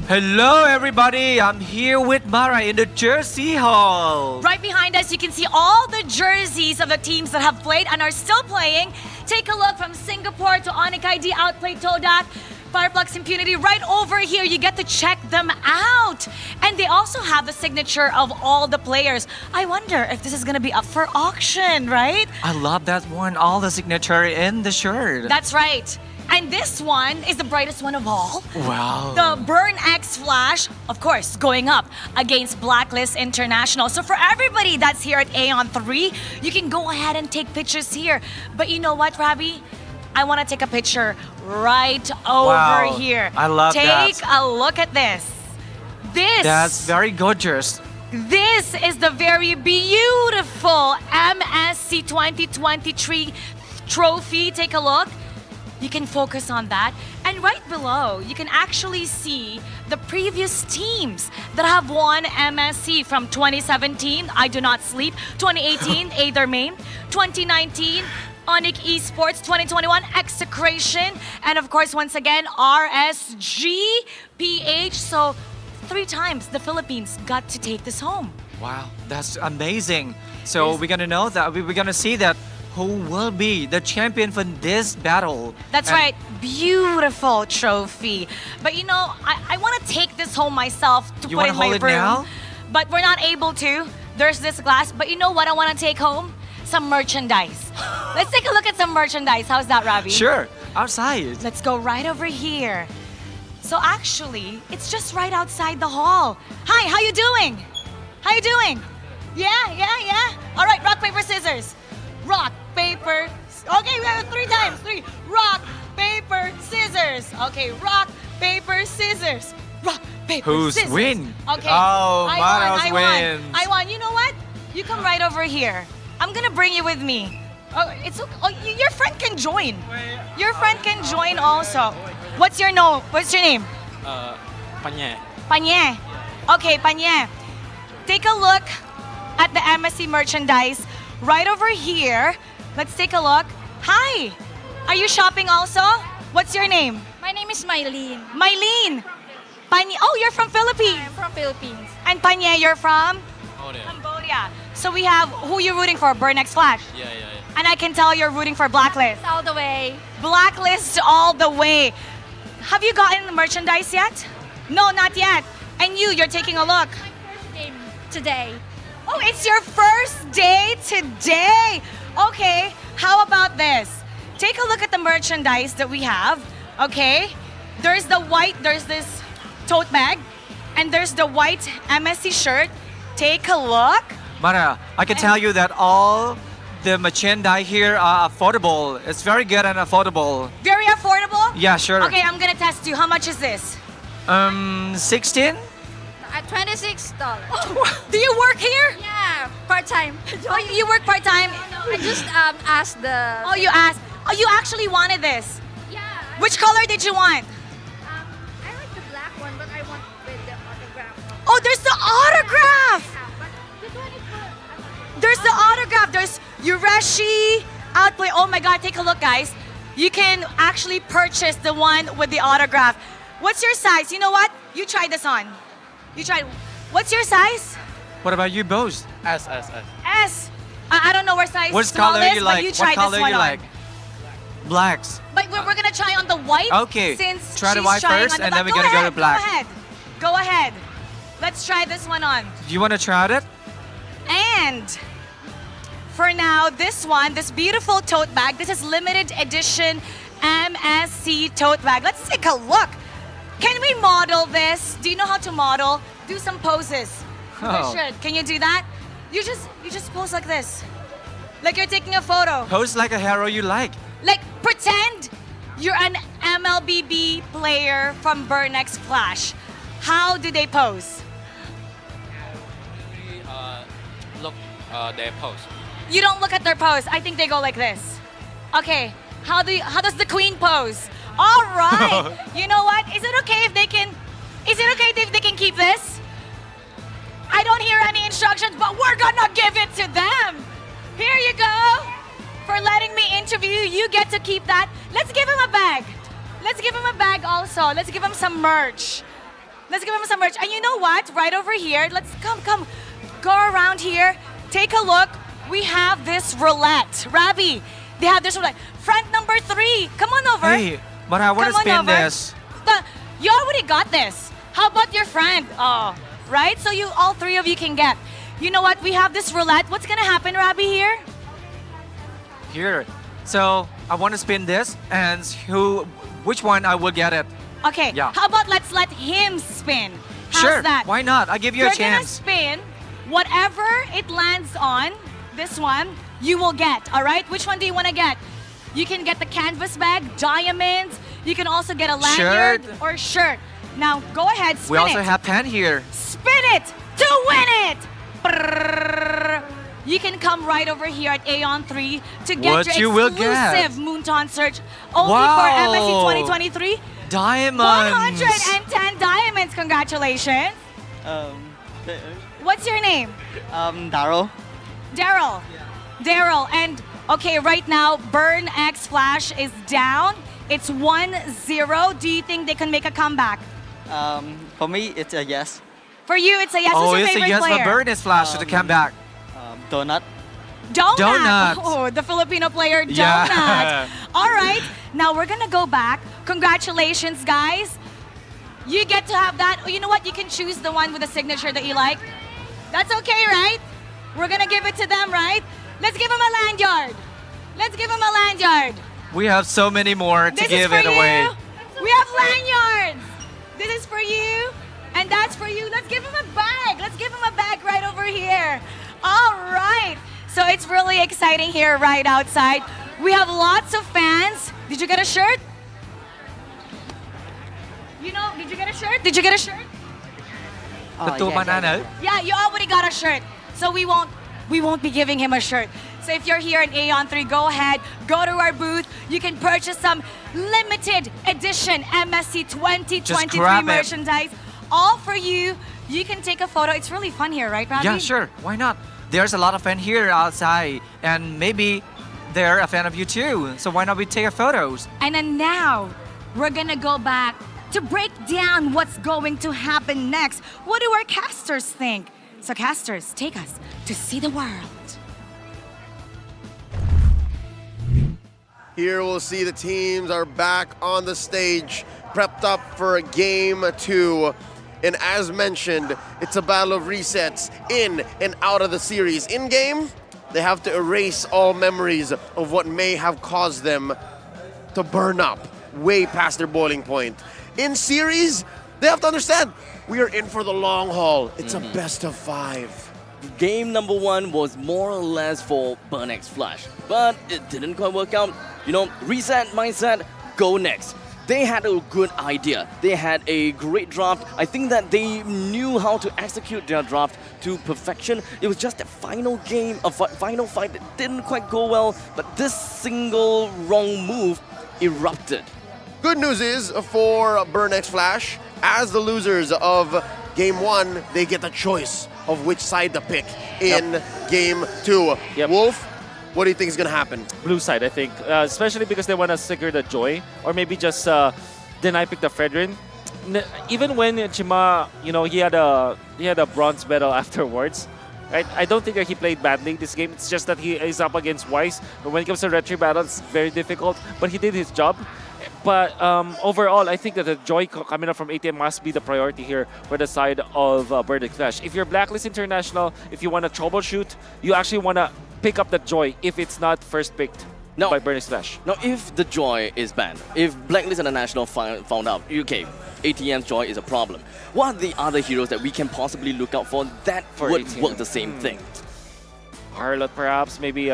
Hello, everybody. I'm here with Mara in the Jersey Hall. Right behind us, you can see all the jerseys of the teams that have played and are still playing. Take a look from Singapore to ONIC ID, outplayed Todak, Fireflux Impunity. Right over here, you get to check them out. And they also have the signature of all the players. I wonder if this is going to be up for auction, right? I love that one. All the signature in the shirt. That's right. And this one is the brightest one of all. Wow. The Burn X Flash, of course, going up against Blacklist International. So for everybody that's here at Aeon 3, you can go ahead and take pictures here. But you know what, Rabi? I want to take a picture right over here. I love that. Take a look at this. That's very gorgeous. This is the very beautiful MSC 2023 trophy. Take a look. You can focus on that. And right below, you can actually see the previous teams that have won MSC from 2017, I Do Not Sleep, 2018, Aether Main, 2019, ONIC Esports, 2021, Execration, and of course, once again, RSG, PH. So 3 times the Philippines got to take this home. Wow, that's amazing. So we're gonna know that we're gonna see that who will be the champion for this battle. That's right, beautiful trophy. But you know, I want to take this home myself to You put wanna in my hold it room. now? But we're not able to. There's this glass. But you know what I want to take home? Some merchandise. Let's take a look at some merchandise. How's that, Ravi? Sure, outside. Let's go right over here. So actually, it's just right outside the hall. Hi, how you doing? How you doing? Yeah. All right, rock, paper, scissors. Rock, paper. Okay, we have 3 times. 3. Rock, paper, scissors. Okay, rock, paper, scissors. Rock, paper, Who's scissors. win? Okay. Oh, I Maros wins. won. I won. You know what? You come right over here. I'm gonna bring you with me. Oh, it's okay. Oh, your friend can join. Your friend can join also. What's your name? Panye. Panye. Okay, Panye. Take a look at the MSC merchandise right over here. Let's take a look. Hi. Are you shopping also? What's your name? My name is Mylene. Mylene. Panye. Oh, you're from Philippines. I'm from Philippines. And Panye, you're from? Cambodia. Cambodia. So we have, who you rooting for? Burn X Flash. Yeah. And I can tell you're rooting for Blacklist. All the way. Blacklist all the way. Have you gotten the merchandise yet? No, not yet. And you're taking a look. First game today. Oh, it's your first day today. Okay, how about this? Take a look at the merchandise that we have. Okay, there's this tote bag, and there's the white MSC shirt. Take a look. Mara, I can tell you that all the merchandise here are affordable. It's very good and affordable. Very affordable? Yeah, sure. Okay, I'm gonna test you. How much is this? 16? At $26. Do you work here? Yeah, part-time. Oh, you work part-time? I just asked the... Oh, you asked. Oh, you actually wanted this? Yeah. Which color did you want? I like the black one, but I want with the autograph. Oh, there's the autograph! This one is for... There's the autograph. There's Yureshi, Outplay. Oh my God, take a look, guys. You can actually purchase the one with the autograph. What's your size? You know what? You try this on. You try. What's your size? What about you, Bose? S. S. I don't know where size What small color is, you but like? you try What color this one you on. like? Blacks. But we're gonna try on the white. Okay. Since Try the she's white trying first, on the and then black. we're gonna go to black. Go ahead. Go ahead. Let's try this one on. Do you want to try it? And for now, this beautiful tote bag. This is limited edition MSC tote bag. Let's take a look. Can we model this? Do you know how to model? Do some poses. Oh. You should. Can you do that? You just pose like this. Like you're taking a photo. Pose like a hero you like. Like pretend you're an MLBB player from Burn X Flash. How do they pose? Look, their pose. You don't look at their pose. I think they go like this. Okay. How does the queen pose? All right. You know what? Is it okay if they can keep this? I don't hear any instructions, but we're gonna give it to them. Here you go. For letting me interview you, you get to keep that. Let's give him a bag. Let's give him a bag also. Let's give him some merch. Let's give him some merch. And you know what? Right over here, let's come. Go around here. Take a look. We have this roulette. Ravi, they have this roulette. Friend number 3, come on over. Hey, but I want to Come on spin over. this. You already got this. How about your friend? Oh, right? So you, all 3 of you can get. You know what? We have this roulette. What's gonna happen, Ravi, here? Here. So I want to spin this, and which one I will get it. Okay. Yeah. How about let's let him spin? How's Sure. that? Why not? I give you You're a chance. gonna spin whatever it lands on. This one you will get. All right. Which one do you want to get? You can get the canvas bag, diamonds. You can also get a lanyard Shirt. or shirt. Now go ahead, spin We also it. have pen here. Spin it to win it. Brrrr. You can come right over here at Aeon 3 to get What you your will get. exclusive Moonton search only Wow. for MSC 2023. Diamonds. 110 diamonds. Congratulations. What's your name? Daryl. Daryl. And okay, right now, Burn X Flash is down. It's 1-0. Do you think they can make a comeback? For me, it's a yes. For you, it's a yes. Oh, Who's your it's a favorite yes, player? but Burn is flash to the comeback. Donut. Donut. Oh, the Filipino player Donut. Yeah. All right, now we're gonna go back. Congratulations, guys. You get to have that. Oh, you know what? You can choose the one with the signature that you like. That's okay, right? We're gonna give it to them, right? Let's give them a lanyard. Let's give them a lanyard. We have so many more to This is give for it away. you. We have lanyards. This is for you, and that's for you. Let's give him a bag. Let's give him a bag right over here. All right. So it's really exciting here right outside. We have lots of fans. Did you get a shirt? You know, did you get a shirt? Did you get a shirt? The two banana. Yeah, you already got a shirt. So we won't be giving him a shirt. So if you're here in Aeon 3, go ahead, go to our booth. You can purchase some limited edition MSC 2023 merchandise. All for you. You can take a photo. It's really fun here, right, Ravi? Yeah, sure. Why not? There's a lot of fans here outside, and maybe they're a fan of you too. So why not we take photos? And then now, we're gonna go back to break down what's going to happen next. What do our casters think? So casters, take us to see the world. Here we'll see the teams are back on the stage, prepped up for game 2. And as mentioned, it's a battle of resets in and out of the series. In game, they have to erase all memories of what may have caused them to burn up way past their boiling point. In series, they have to understand, we are in for the long haul. It's a best of 5. Game number 1 was more or less for Burn X Flash, but it didn't quite work out. You know, reset mindset, go next. They had a good idea. They had a great draft. I think that they knew how to execute their draft to perfection. It was just a final game, a final fight that didn't quite go well, but this single wrong move erupted. Good news is for Burn X Flash, as the losers of game 1, they get the choice of which side to pick in game 2. Wolf, what do you think is going to happen? Blue side, I think. Especially because they want to secure the Joy. Or maybe just deny pick the Fredrin. Even when Chima, you know, he had a bronze medal afterwards. Right? I don't think that he played badly this game. It's just that he is up against Wise. But when it comes to retry battle, it's very difficult. But he did his job. But overall, I think that the Joy coming up from ATM must be the priority here for the side of Burn X Flash. If you're Blacklist International, if you want to troubleshoot, you actually want to pick up the Joy if it's not first picked by Burn X Flash. Now, if the Joy is banned, if Blacklist International found out, okay, ATM's Joy is a problem, what are the other heroes that we can possibly look out for that would ATM? work the same thing? Harlot, perhaps, maybe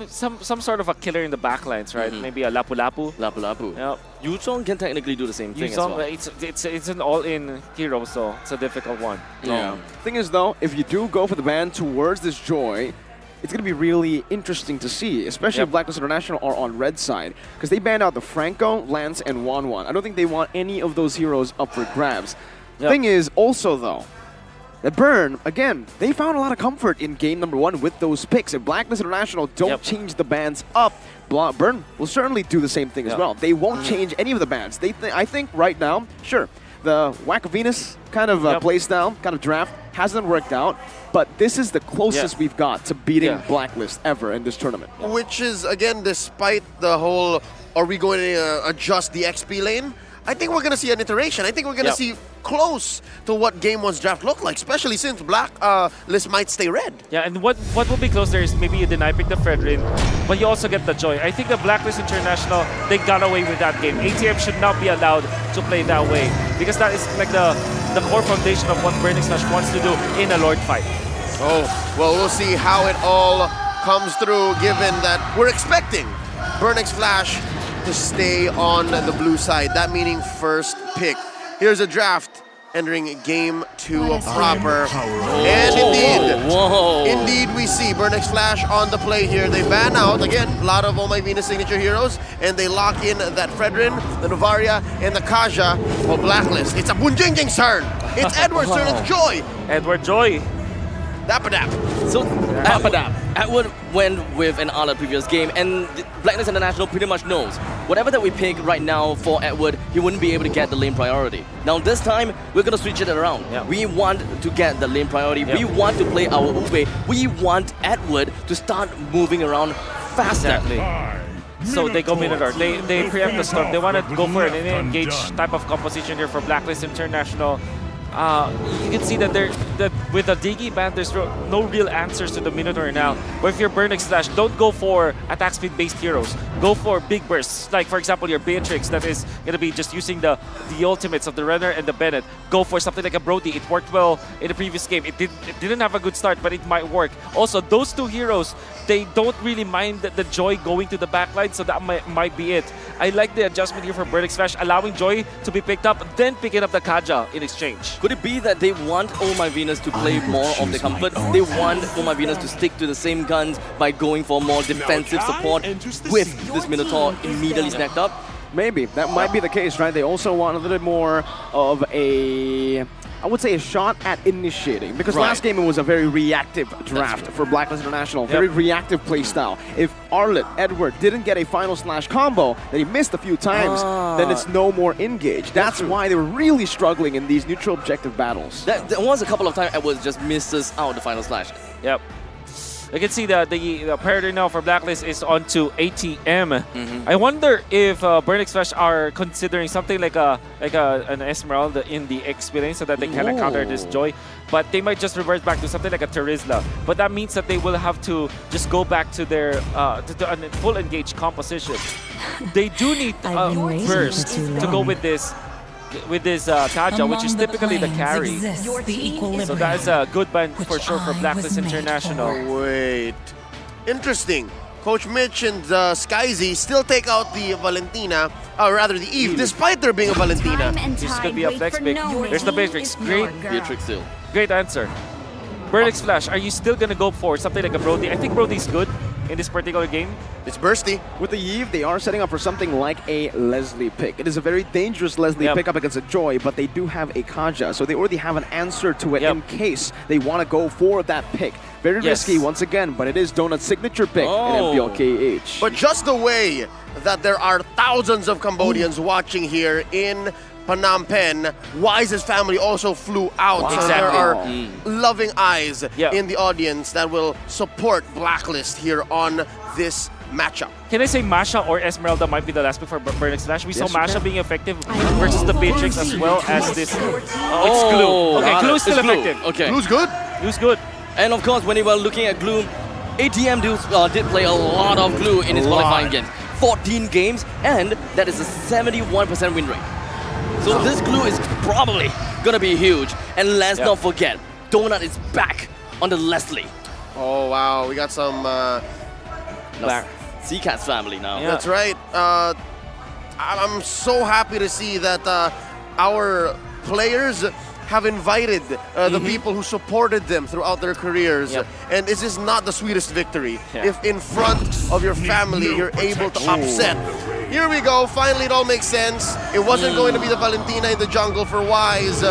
some sort of a killer in the backlines, right? Maybe a Lapu Lapu. Lapu Lapu. Yeah. Yuzong can technically do the same thing as Yuzong, well. it's an all-in hero, so it's a difficult one. Yeah. Thing is, though, if you do go for the ban towards this Joy, it's going to be really interesting to see, especially if Blacklist International are on red side, because they banned out the Franco, Lance, and Wanwan. I don't think they want any of those heroes up for grabs. Thing is, also, though, that Burn, again, they found a lot of comfort in game number 1 with those picks. If Blacklist International don't change the bans up, Burn will certainly do the same thing as well. They won't change any of the bans. I think right now, sure, the Whack Venus kind of playstyle, kind of draft hasn't worked out, but this is the closest we've got to beating Blacklist ever in this tournament. Which is, again, despite the whole, are we going to adjust the XP lane? I think we're going to see an iteration. I think we're going to see close to what Game 1's draft looked like, especially since Blacklist might stay red. Yeah, and what will be close there is maybe you deny pick the Fredrin, but you also get the Joy. I think the Blacklist International, they got away with that game. ATM should not be allowed to play that way because that is like the core foundation of what Burning Slash wants to do in a Lord fight. Oh, well, we'll see how it all comes through, given that we're expecting Burning Flash to stay on the blue side, that meaning first pick. Here's a draft entering game 2 proper. And indeed we see Burnix Flash on the play here. They ban out, again, a lot of my Venus signature heroes, and they lock in that Fredrin, the Novaria, and the Kaja for Blacklist. It's a Bunjingjing's turn. It's Edward's turn. It's Joy. Edward Joy. Dapadap. So Edward went with an other previous game, and Blacklist International pretty much knows whatever that we pick right now for Edward, he wouldn't be able to get the lane priority. Now this time, we're going to switch it around. We want to get the lane priority. We want to play our Ube. We want Edward to start moving around faster. Exactly. So they go Minotaur. They preempt the storm. They want to go for an engage type of composition here for Blacklist International. You can see that with the Digi ban, there's no real answers to the Minotaur now. But if you're Burnix Slash, don't go for attack speed based heroes. Go for big bursts. Like for example, your Beatrix that is going to be just using the ultimates of the Renner and the Bennett. Go for something like a Brody. It worked well in the previous game. It didn't have a good start, but it might work. Also, those two heroes, they don't really mind the Joy going to the backline, so that might be it. I like the adjustment here for Burnix Flash, allowing Joy to be picked up, then picking up the Kaja in exchange. Could it be that they want Oh My Venus to play more of the comfort? They want Oh My Venus to stick to the same guns by going for more defensive support with this Minotaur immediately snapped up? Maybe. That might be the case, right? They also want a little bit more of a, I would say, a shot at initiating. Because last game it was a very reactive draft for Blacklist International. Very reactive playstyle. If Arlet, Edward, didn't get a final slash combo that he missed a few times, then it's no more engage. That's why they were really struggling in these neutral objective battles. There was a couple of times Edward just misses out the final slash. Yep. You can see that the priority now for Blacklist is onto ATM. I wonder if Burnix Flash are considering something like an Esmeralda in the XP lane so that they can counter this Joy. But they might just revert back to something like a Terizla. But that means that they will have to just go back to their to a full engage composition. They do need burst to go with this Kaja, which is typically the carry. So that is a good ban for sure for Blacklist International. Wait. Interesting. Coach Mitch and Skyzy still take out the Valentina, or rather the Eve, despite there being a Valentina. This could be a flex pick. There's the Beatrix. Great. Beatrix still. Great answer. Burnix Flash, are you still going to go for something like a Brody? I think Brody's good in this particular game. It's bursty. With the Eve, they are setting up for something like a Leslie pick. It is a very dangerous Leslie pick up against a Joy, but they do have a Kaja, so they already have an answer to it in case they want to go for that pick. Very risky once again, but it is Donut's signature pick in MPLKH. But just the way that there are thousands of Cambodians watching here in Phnom Penh, Wise's family also flew out. So there are loving eyes in the audience that will support Blacklist here on this matchup. Can I say Masha or Esmeralda might be the last pick for Burnix Flash? We saw Masha being effective versus the Beatrix as well as this. It's Glue. Okay, Glue's still effective. Okay. Glue's good. Glue's good. And of course, when you were looking at Glue, ATM did play a lot of Glue in his qualifying games. 14 games, and that is a 71% win rate. So this Glue is probably going to be huge. And let's not forget, Donut is back on the Leslie. Oh, wow. We got some... Seacat's family now. That's right. I'm so happy to see that our players have invited the people who supported them throughout their careers. And this is not the sweetest victory. If in front of your family you're able to upset. Here we go. Finally, it all makes sense. It wasn't going to be the Valentina in the jungle for Wise.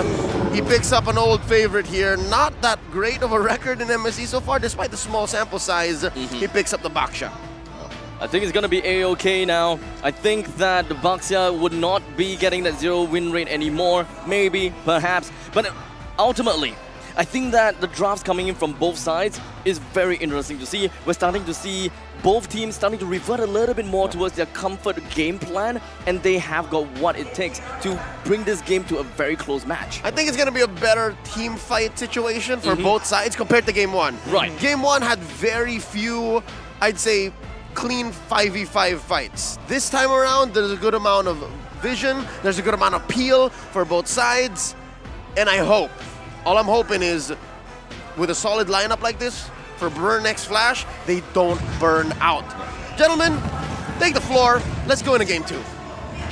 He picks up an old favorite here. Not that great of a record in MSC so far, despite the small sample size. He picks up the Baksha. I think it's gonna be A-OK now. I think that the Baxia would not be getting that 0 win rate anymore. Maybe, perhaps. But ultimately, I think that the drafts coming in from both sides is very interesting to see. We're starting to see both teams starting to revert a little bit more towards their comfort game plan, and they have got what it takes to bring this game to a very close match. I think it's going to be a better team fight situation for both sides compared to Game 1. Right. Game 1 had very few, I'd say, clean 5v5 fights. This time around, there's a good amount of vision, there's a good amount of appeal for both sides, and I hope, all I'm hoping is, with a solid lineup like this, for Burn X Flash, they don't burn out. Gentlemen, take the floor. Let's go into Game 2.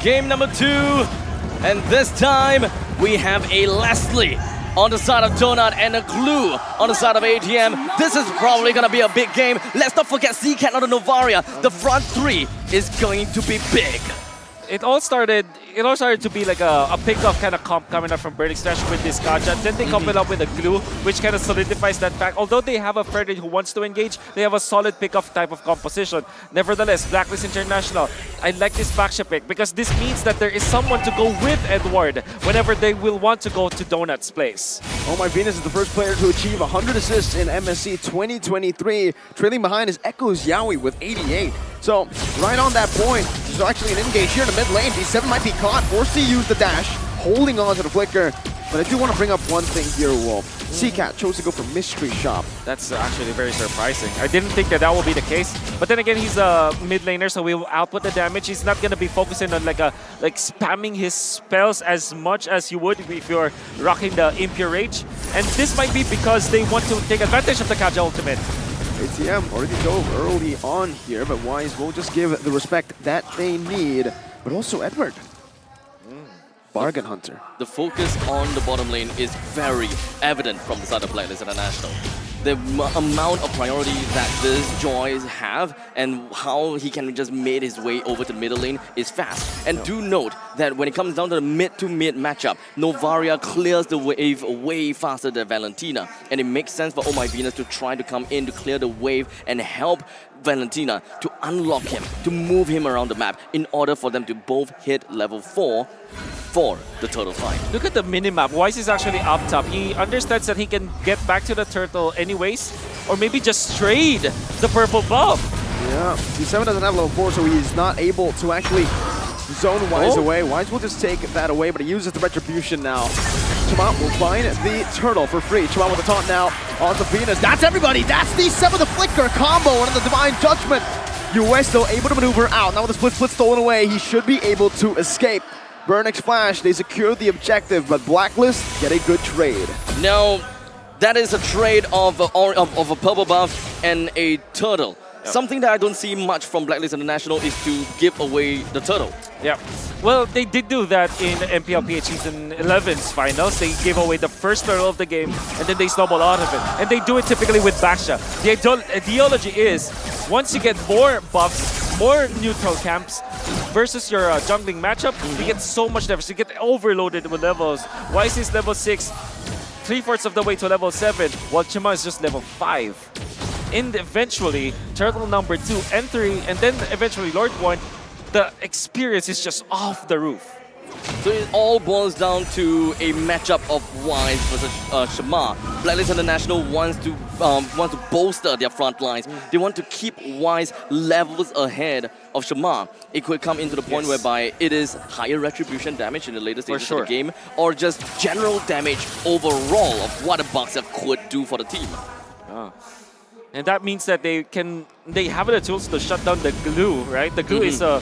Game number 2, and this time we have a Leslie on the side of Donut and a Glue on the side of ATM. This is probably gonna be a big game. Let's not forget C-Cat on the Novaria. The front three is going to be big. It all started to be like a pick-off kind of comp coming up from Burn X Flash with this Gacha. Then they couple up with a Glue, which kind of solidifies that fact. Although they have a Frederick who wants to engage, they have a solid pick-off type of composition. Nevertheless, Blacklist International, I like this Baxia pick because this means that there is someone to go with Edward whenever they will want to go to Donut's place. Oh My Venus is the first player to achieve 100 assists in MSC 2023. Trailing behind is Echoes Yaoi with 88. So, right on that point, there's actually an engage here in the mid lane. D7 might be caught, forced to use the dash, holding on to the flicker. But I do want to bring up one thing here, Wolf. C-Cat chose to go for Mystery Shop. That's actually very surprising. I didn't think that would be the case. But then again, he's a mid laner, so he will output the damage. He's not going to be focusing on like spamming his spells as much as you would if you're rocking the Impure Rage. And this might be because they want to take advantage of the Kaja ultimate. ATM already dove early on here, but Wise will just give the respect that they need. But also Edward. Bargain Hunter. The focus on the bottom lane is very evident from the side of Blacklist International. The amount of priority that this Joyce have and how he can just make his way over to the middle lane is fast. And do note that when it comes down to the mid-to-mid matchup, Novaria clears the wave way faster than Valentina. And it makes sense for Oh My Venus to try to come in to clear the wave and help Valentina to unlock him, to move him around the map in order for them to both hit level 4 for the turtle fight. Look at the minimap. Wise is actually up top. He understands that he can get back to the turtle anyways, or maybe just trade the purple buff. Yeah, D7 doesn't have level 4, so he's not able to actually zone Wise away. Wise will just take that away, but he uses the Retribution now. Chima will find the turtle for free. Chima with the taunt now on the Venus. That's everybody! That's D7, the Flicker combo and the Divine Judgment. US still able to maneuver out. Now with the split stolen away, he should be able to escape. Burn X Flash, they secure the objective, but Blacklist get a good trade. Now, that is a trade of a purple buff and a turtle. Yep. Something that I don't see much from Blacklist International is to give away the turtle. Yeah. Well, they did do that in MPLPH Season 11's finals. They gave away the first turtle of the game, and then they snowball out of it. And they do it typically with Baxia. The ideology is, once you get more buffs, more neutral camps, versus your jungling matchup, you get so much damage. You get overloaded with levels. Wise is level 6, 3/4 of the way to level 7, while Chima is just level 5. And eventually, turtle number 2 and 3, and then eventually Lord 1, the experience is just off the roof. So it all boils down to a matchup of Wise versus Shema. Blacklist International wants to bolster their front lines. They want to keep Wise levels ahead of Shema. It could come into the point whereby it is higher retribution damage in the later stages of the game, or just general damage overall of what a boxer could do for the team. And that means that they have the tools to shut down the glue, right? The glue is a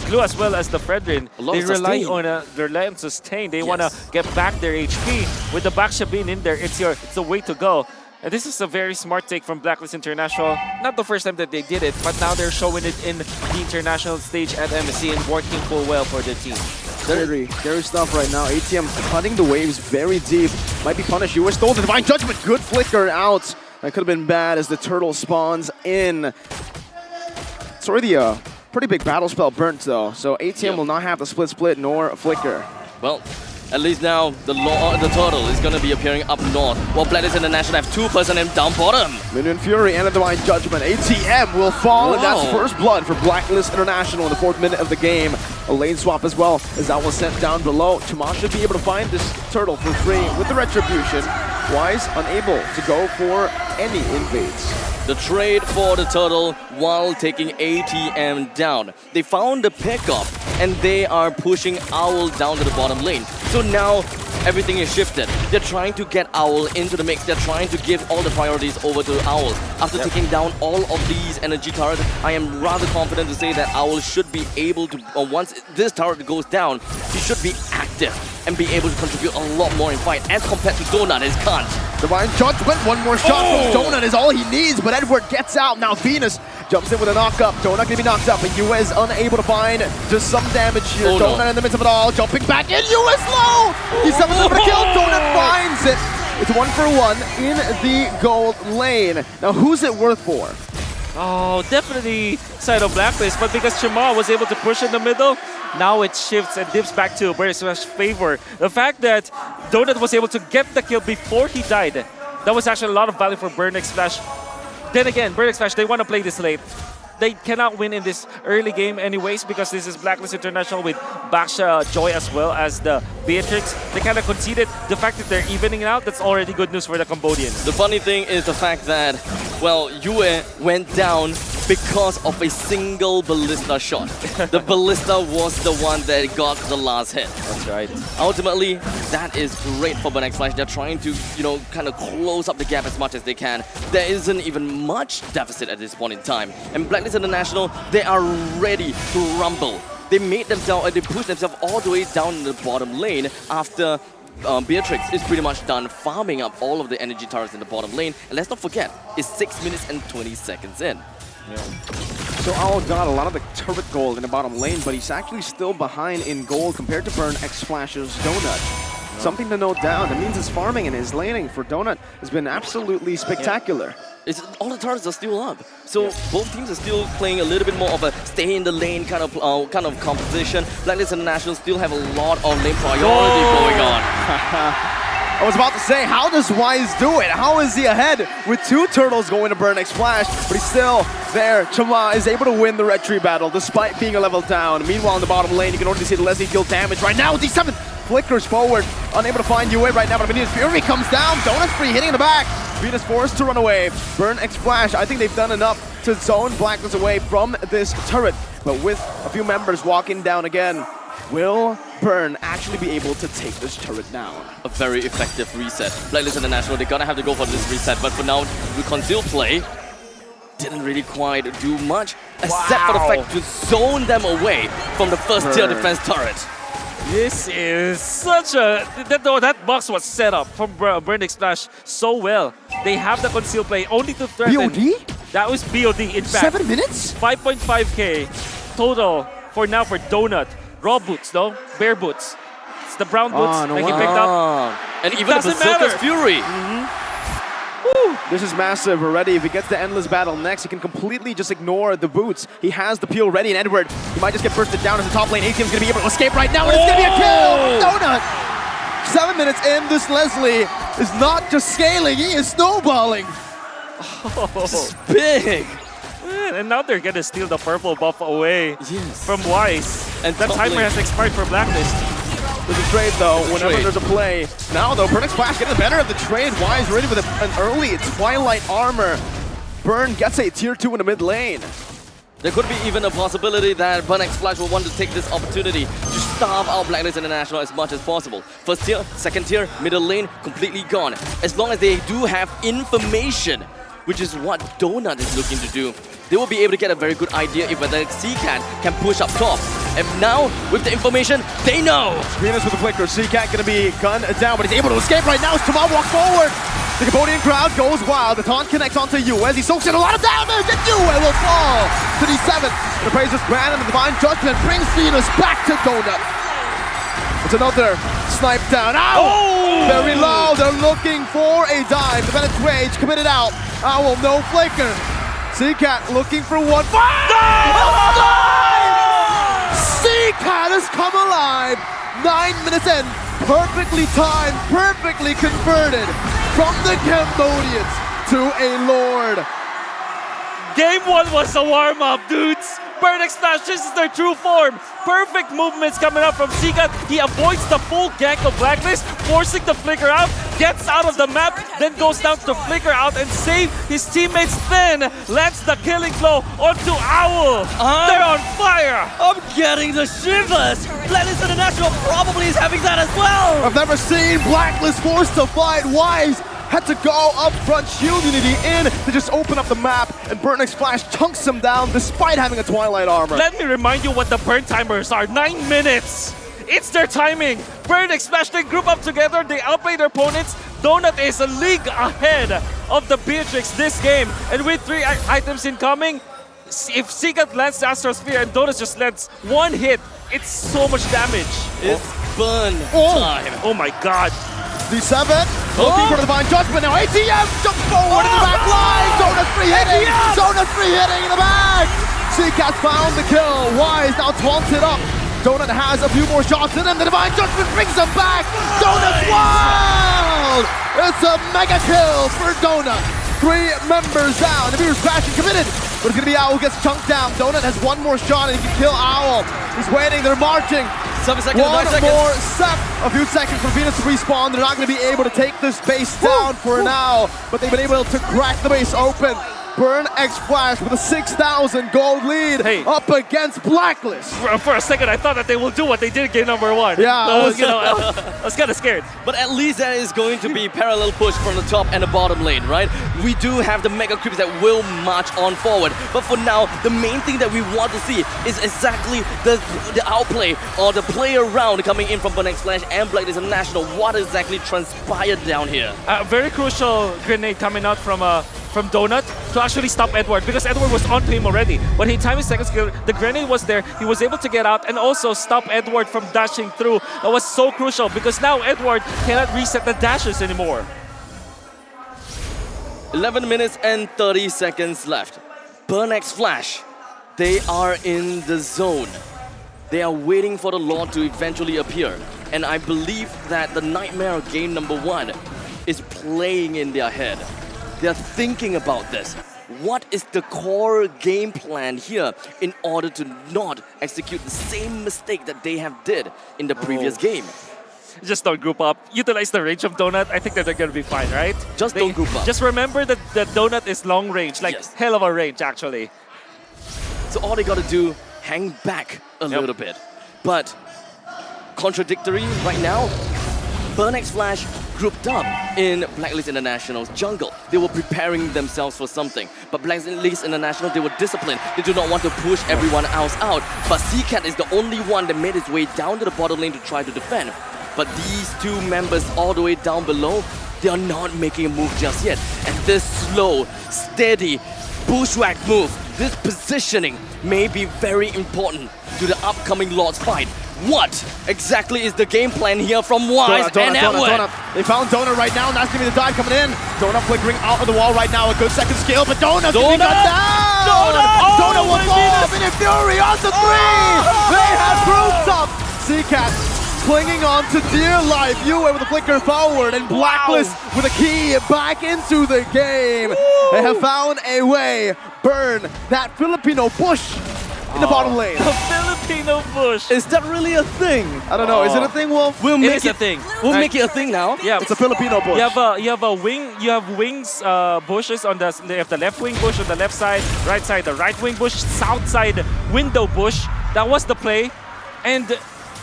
glue as well as the Fredrin. They rely on sustain. They want to get back their HP. With the Baxia being in there, it's the way to go. And this is a very smart take from Blacklist International. Not the first time that they did it, but now they're showing it in the international stage at MSC and working full well for the team. Scary stuff right now. ATM cutting the waves very deep. Might be punished. US stole the Divine Judgment. Good flicker out. That could have been bad as the turtle spawns in. It's already a pretty big battle spell burnt though, so ATM will not have the split nor a flicker. Well, At least now, the turtle is going to be appearing up north, while Blacklist International have 2 personnel down bottom. Minion Fury and a Divine Judgment. ATM will fall, and that's first blood for Blacklist International in the 4th minute of the game. A lane swap as well, as that was sent down below. Chama should be able to find this turtle for free with the Retribution. Wise unable to go for any invades. The trade for the turtle while taking ATM down. They found the pickup and they are pushing Owl down to the bottom lane. So now everything is shifted. They're trying to get Owl into the mix. They're trying to give all the priorities over to Owl. After taking down all of these energy turrets, I am rather confident to say that Owl should be able to, once this turret goes down, he should be active and be able to contribute a lot more in fight as compared to Donut, his can't. Divine Judgment, one more shot from Donut is all he needs, but Edward gets out. Now Venus jumps in with a knock-up. Donut gonna be knocked up, but US unable to find just some damage here. Donut in the midst of it all, jumping back in. US low! He's summons him for the kill. Donut finds it. It's 1 for 1 in the gold lane. Now who's it worth for? Oh, definitely side of Blacklist, but because Chama was able to push in the middle, now it shifts and dips back to Burning Splash's favor. The fact that Donut was able to get the kill before he died, that was actually a lot of value for Burning Splash. Then again, Burning Splash, they want to play this late. They cannot win in this early game anyways because this is Blacklist International with Baksha Joy as well as the Beatrix. They kind of conceded. The fact that they're evening out, that's already good news for the Cambodians. The funny thing is the fact that, well, Yue went down because of a single ballista shot. The ballista was the one that got the last hit. That's right. Ultimately, that is great for Burning Splash. They're trying to, kind of close up the gap as much as they can. There isn't even much deficit at this point in time. And Blacklist International, they are ready to rumble. They made themselves, they pushed themselves all the way down in the bottom lane after Beatrix is pretty much done farming up all of the energy turrets in the bottom lane. And let's not forget, it's 6 minutes and 20 seconds in. Yeah. So Owl got a lot of the turret gold in the bottom lane, but he's actually still behind in gold compared to Burn X Flash's Donut. Something to note down. That means his farming and his laning for Donut has been absolutely spectacular. All the turrets are still up, so both teams are still playing a little bit more of a stay in the lane kind of composition. Blacklist International still have a lot of lane priority going on. I was about to say, how does Wise do it? How is he ahead with 2 turtles going to Burn X Flash, but he's still there. Chama is able to win the retry battle despite being a level down. Meanwhile, in the bottom lane, you can already see the Leslie kill damage right now. D7 flickers forward, unable to find Yue right now, but Venus Fury comes down. Donut's free, hitting in the back. Venus forced to run away. Burn X Flash, I think they've done enough to zone Blacklist away from this turret, but with a few members walking down again, will Burn actually be able to take this turret down? A very effective reset. Blacklist International, they're gonna have to go for this reset, but for now, the conceal play didn't really quite do much, except for the fact to zone them away from the first tier defense turret. This is such a... That box was set up from Burning Splash so well. They have the conceal play only to threaten... BOD? That was BOD, in fact. 7 minutes? 5.5k total for now for Donut. Raw boots though, bare boots. It's the brown boots that he picked up. And even the Berserker's Fury. This is massive already. If he gets the Endless Battle next, he can completely just ignore the boots. He has the peel ready, and Edward, he might just get bursted down in the top lane. ATM's gonna be able to escape right now, and it's gonna be a kill! Donut! 7 minutes in, this Leslie is not just scaling, he is snowballing. This is big. And now they're gonna steal the purple buff away from Wise. And that timer has expired for Blacklist. There's a trade though, whenever there's a play. Now though, Burn X Flash getting the better of the trade. Wise ready with an early Twilight armor. Burn gets a tier 2 in the mid lane. There could be even a possibility that Burn X Flash will want to take this opportunity to starve out Blacklist International as much as possible. First tier, second tier, middle lane, completely gone. As long as they do have information, which is what Donut is looking to do, they will be able to get a very good idea if whether C-Cat can push up top. And now, with the information, they know! Venus with the flicker, C-Cat gonna be gunned down, but he's able to escape right now as Tamal walks forward! The Cambodian crowd goes wild, the taunt connects onto Yue as he soaks in a lot of damage, and Yue will fall to D7. And the Praiser's Grand and the Divine Judgment brings Venus back to Donut. It's another snipe down. Ow! Very low, they're looking for a dive. The Bennett's Rage committed out. Owl, no flicker. C-Cat looking for one. C-Cat has come alive. 9 minutes in, perfectly timed, perfectly converted from the Cambodians to a Lord. Game 1 was a warm-up, dudes. Burnex Flash, this is their true form. Perfect movements coming up from Sigat. He avoids the full gank of Blacklist, forcing the flicker out, gets out of the map, then goes down to flicker out and save his teammates. Then lands the killing blow onto Owl. They're on fire. I'm getting the shivers. Blacklist International probably is having that as well. I've never seen Blacklist forced to fight. Wise had to go up front, shield Unity in to just open up the map, and Burnex Flash chunks him down despite having a Twilight armor. Let me remind you what the burn timers are. 9 minutes. It's their timing. Burnex Flash, they group up together, they outplay their opponents. Donut is a league ahead of the Beatrix this game. And with 3 items incoming, if Sigat lands the Astrosphere and Donut just lands 1 hit, it's so much damage. It's burn time. Oh my god. D7, looking for the Divine Judgment now. ATM jumps forward in the back line. Donut free hitting. Donut free hitting in the back. Seacat found the kill. Wise now taunted up. Donut has a few more shots in him. The Divine Judgment brings him back. Donut's wild. It's a mega kill for Donut. 3 members down. The Beaver's crashing committed. But it's going to be Owl who gets chunked down. Donut has 1 more shot and he can kill Owl. He's waiting. They're marching. 7 seconds, 1 9 seconds. more sec. A few seconds for Venus to respawn. They're not going to be able to take this base down for now. But they've been able to crack the base open. Burnex Flash with a 6,000 gold lead up against Blacklist. For a second, I thought that they will do what they did in game number 1. Yeah. I was kind of scared. But at least that is going to be parallel push from the top and the bottom lane, right? We do have the mega creeps that will march on forward. But for now, the main thing that we want to see is exactly the outplay or the play around coming in from Burnex Flash and Blacklist International. What exactly transpired down here? Very crucial grenade coming out from Donut to actually stop Edward, because Edward was onto him already. When he timed his second skill, the grenade was there, he was able to get out and also stop Edward from dashing through. That was so crucial because now Edward cannot reset the dashes anymore. 11 minutes and 30 seconds left. Burnex Flash, they are in the zone. They are waiting for the Lord to eventually appear. And I believe that the nightmare of game number 1 is playing in their head. They're thinking about this. What is the core game plan here in order to not execute the same mistake that they have did in the previous game? Just don't group up. Utilize the range of Donut. I think that they're going to be fine, right? Don't group up. Just remember that the Donut is long range, like hell of a range, actually. So all they got to do, hang back a little bit. But contradictory right now, Burnex Flash grouped up in Blacklist International's jungle. They were preparing themselves for something. But Blacklist International, they were disciplined. They do not want to push everyone else out. But Seacat is the only one that made his way down to the bottom lane to try to defend. But these 2 members all the way down below, they are not making a move just yet. And this slow, steady, bushwhack move, this positioning may be very important to the upcoming Lord's fight. What exactly is the game plan here from Wise and Edward? They found Donut right now, and that's going to be the dive coming in. Donut flickering out of the wall right now. A good second skill, but Donut's going to be cut down! Donut will fall! Infinite Fury on the 3! They have grouped up! Seacat clinging on to dear life. Yue with a flicker forward, and Blacklist with a key back into the game. They have found a way. Burn that Filipino bush in the bottom lane. The Filipino bush. Is that really a thing? I don't know. Is it a thing, Wolf? We'll make it a thing. We'll make it a thing now. Yeah, it's a Filipino bush. You have a wing. You have wings bushes on the left wing bush on the left side, the right wing bush, south side window bush. That was the play, and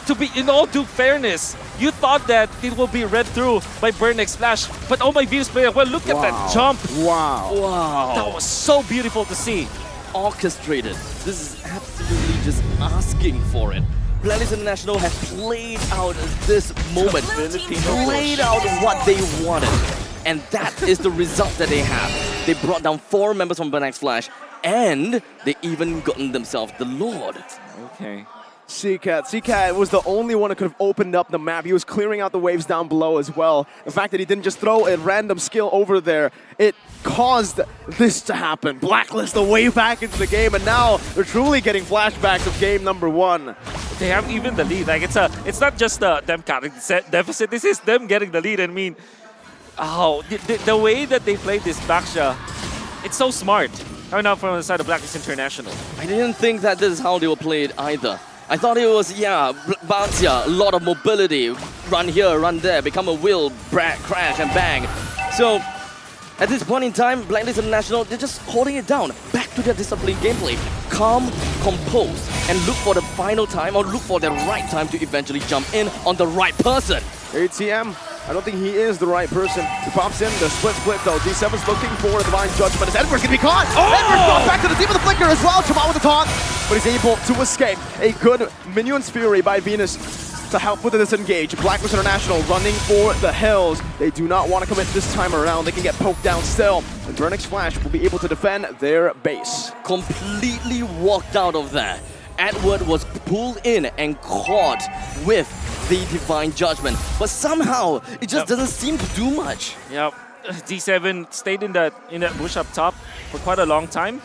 to be in all due fairness, you thought that it will be read through by Burnex Flash, but oh my Venus player, well look at that jump. Wow. That was so beautiful to see. Orchestrated. This is absolutely just asking for it. Blacklist International have played out this moment, played out what they wanted. And that is the result that they have. They brought down 4 members from Burnex Flash, and they even gotten themselves the Lord. Okay. Seacat was the only one who could have opened up the map. He was clearing out the waves down below as well. The fact that he didn't just throw a random skill over there, it caused this to happen. Blacklist the way back into the game, and now they're truly getting flashbacks of game number 1. They have even the lead. Like it's not just them carrying the deficit. This is them getting the lead. I mean, the way that they played this Baksha, it's so smart. Coming out from the side of Blacklist International. I didn't think that this is how they were played either. I thought it was, bounce, a lot of mobility, run here, run there, become a wheel, crash and bang. So, at this point in time, Blacklist International, they're just holding it down. Back to their disciplined gameplay. Calm, composed, and look for the final time or look for the right time to eventually jump in on the right person. ATM, I don't think he is the right person. He pops in, the split though. D7's looking for a divine judgment as Edward's gonna be caught. Edward goes back to the team of the flicker as well. Jamal with the taunt, but he's able to escape. A good Minion's Fury by Venus to help with the disengage. Blacklist International running for the hills. They do not want to commit this time around. They can get poked down still. And Burnix Flash will be able to defend their base. Completely walked out of that. Edward was pulled in and caught with the Divine Judgment. But somehow, it just doesn't seem to do much. Yep. D7 stayed in that bush up top for quite a long time.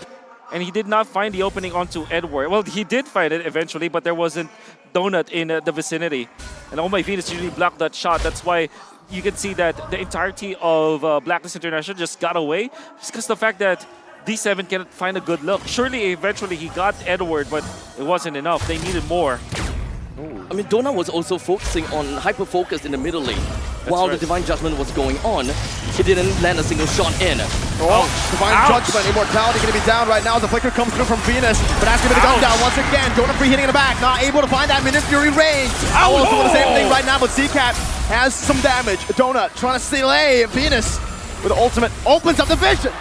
And he did not find the opening onto Edward. Well, he did find it eventually, but there wasn't Donut in the vicinity. And Oh My Venus usually blocked that shot. That's why you can see that the entirety of Blacklist International just got away. Just because the fact that D7 cannot find a good look. Surely, eventually, he got Edward, but it wasn't enough. They needed more. I mean, Donut was also focusing on hyper-focused in the middle lane. While the Divine Judgment was going on, he didn't land a single shot in. Divine Judgment, Immortality going to be down right now as the flicker comes through from Venus. But that's going to be the gun down once again. Donut free hitting in the back, not able to find that Minute Fury range. Owl's doing the same thing right now, but Seacat has some damage. Donut trying to delay Venus with the ultimate, opens up the vision.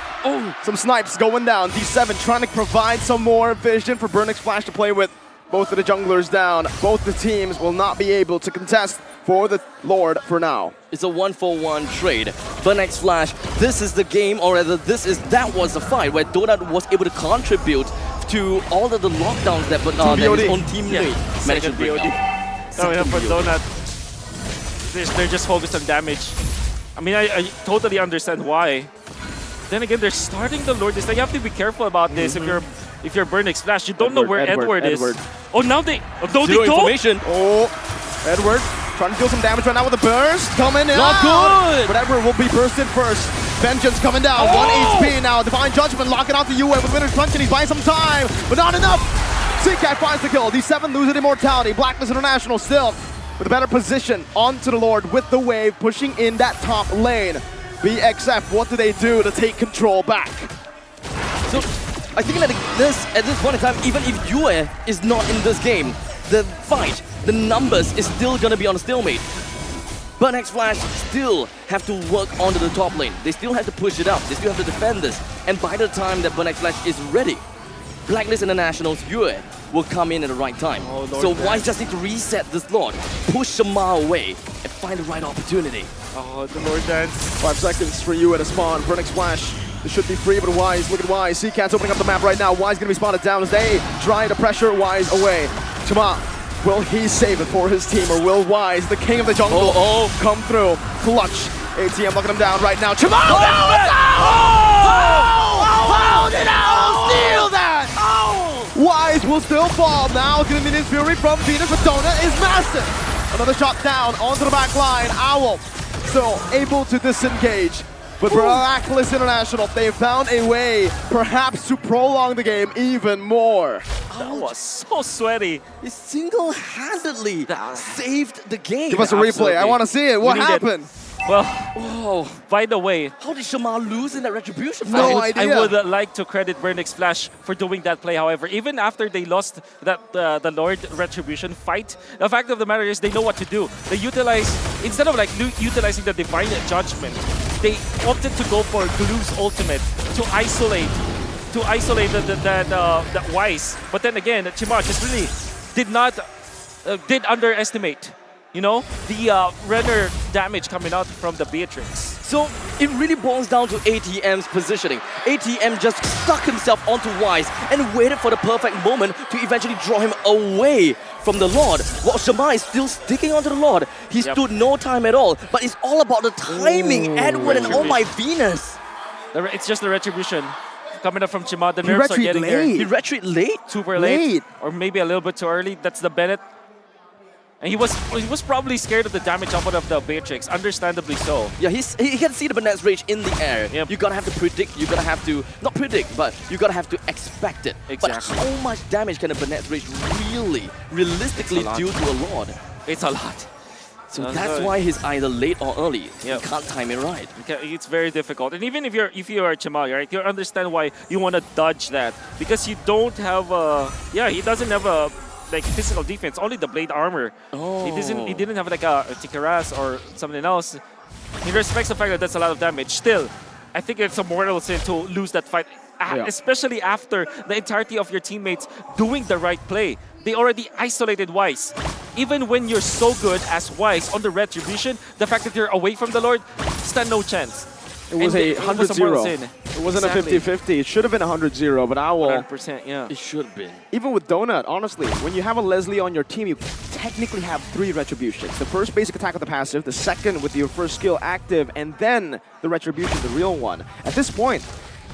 Some snipes going down. D7 trying to provide some more vision for Burnix Flash to play with. Both of the junglers down. Both the teams will not be able to contest for the Lord for now. It's a 1-for-1 trade. Burnix Flash, this is the game, or rather that was the fight where Donut was able to contribute to all of the lockdowns that his own teammate managed to bring out. Coming up for Donut. They're just focused on damage. I mean, I totally understand why. Then again, they're starting the Lord. You have to be careful about this if you're Burnix Flash. You don't know where Edward is. Oh, now they don't. Information. Edward trying to deal some damage right now with a burst. Coming in. Not good. But Edward will be bursted first. Vengeance coming down. 1 HP now. Divine Judgment locking out the UA with Winner's Punch, and he's buying some time, but not enough. Seacat finds the kill. D7 losing Immortality. Blacklist International still with a better position onto the Lord with the wave pushing in that top lane. BXF, what do they do to take control back? So, I think at this point in time, even if Yue is not in this game, the fight, the numbers is still gonna be on a stalemate. Burnix Flash still have to work onto the top lane. They still have to push it up. They still have to defend this. And by the time that Burnix Flash is ready, Blacklist International's Yue will come in at the right time. So why just need to reset this Lord, push Shamar away, and find the right opportunity? Oh, the Lord Dance. 5 seconds for you at a spawn. Burnix Flash. This should be free, but Wise, look at Wise. Seacat's opening up the map right now. Wise going to be spotted down as they try to pressure Wise away. Chama, will he save it for his team, or will Wise, the king of the jungle, come through? Clutch. ATM looking him down right now. Chama! How did Owl steal that? Wise will still fall. Now going to be his Fury from Venus, but Donut is massive. Another shot down onto the back line. Owl still able to disengage. But Blacklist International, they found a way perhaps to prolong the game even more. That was so sweaty. He single-handedly saved the game. Give us a replay. I want to see it. What happened? Well, by the way, how did Shamar lose in that retribution fight? No idea. I would like to credit Burnix Flash for doing that play. However, even after they lost that the Lord Retribution fight, the fact of the matter is they know what to do. They utilize, instead of utilizing the Divine Judgment, they opted to go for Glue's ultimate to isolate that Wise. But then again, Chima just really did underestimate you know, the Renner damage coming out from the Beatrix. So it really boils down to ATM's positioning. ATM just stuck himself onto Wise and waited for the perfect moment to eventually draw him away from the Lord. While Shama is still sticking onto the Lord, he stood no time at all. But it's all about the timing, Edward, and oh my Venus. It's just the retribution coming up from Chima. The nerfs are getting there. He retreat late? Super late. Or maybe a little bit too early. That's the Bennett. And he was probably scared of the damage output of the Beatrix, understandably so. Yeah, he can see the Bennett's Rage in the air. Yep. You gotta have to predict, you gotta have to, not predict, but you gotta have to expect it. Exactly. But how much damage can a Bennett's Rage really, realistically do to a Lord? It's a lot. So that's why he's either late or early. You can't time it right. It's very difficult. And even if you are Chima, right, you understand why you want to dodge that. Because you don't have he doesn't have a like physical defense, only the blade armor. Oh. He didn't have like a Tikaras or something else. He respects the fact that that's a lot of damage. Still, I think it's a mortal sin to lose that fight, especially after the entirety of your teammates doing the right play. They already isolated Wise. Even when you're so good as Wise on the retribution, the fact that you're away from the Lord, stand no chance. It was a 100-0. It wasn't a 50-50. It should have been a 100-0, but I will. 100%, yeah. It should have been. Even with Donut, honestly, when you have a Leslie on your team, you technically have 3 retributions. The first basic attack with the passive, the second with your first skill active, and then the retribution, the real one. At this point,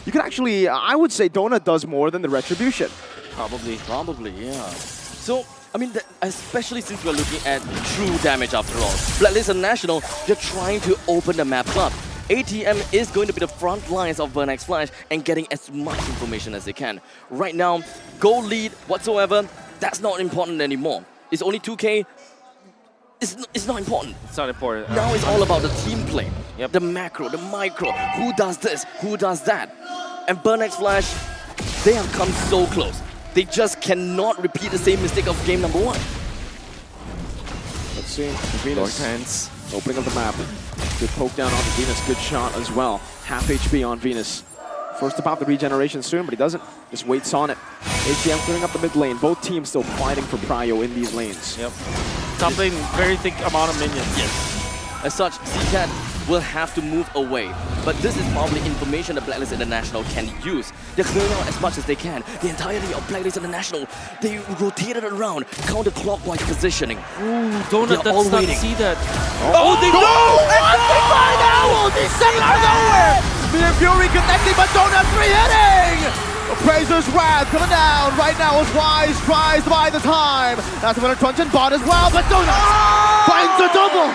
you can actually, I would say Donut does more than the retribution. Probably, yeah. So, I mean, especially since we're looking at true damage after all. Blacklist International, they're trying to open the maps up. ATM is going to be the front lines of Burn X Flash and getting as much information as they can. Right now, goal lead whatsoever, that's not important anymore. It's only 2K. It's not important. It's not important. Now it's all about the team play. The macro, the micro. Who does this? Who does that? And Burn X Flash, they have come so close. They just cannot repeat the same mistake of game number 1. Let's see. Venus opening up the map. Good poke down on Venus. Good shot as well. Half HP on Venus. Forced to pop the regeneration soon, but he doesn't. Just waits on it. ATM clearing up the mid lane. Both teams still fighting for prio in these lanes. Yep. Top lane, very thick amount of minions. Yes. As such, CCAT will have to move away. But this is probably information that Blacklist International can use. They're clearing out as much as they can. The entirety of Blacklist International, they rotated around, counterclockwise positioning. Ooh, Donut does not see that. Oh, they go! They find out! They send it out of nowhere! Mere Fury connecting, but Donut 3-hitting! Appraiser's Wrath coming down right now as Wise tries to buy the time. That's a winner crunch and bot as well, but Donut finds a double!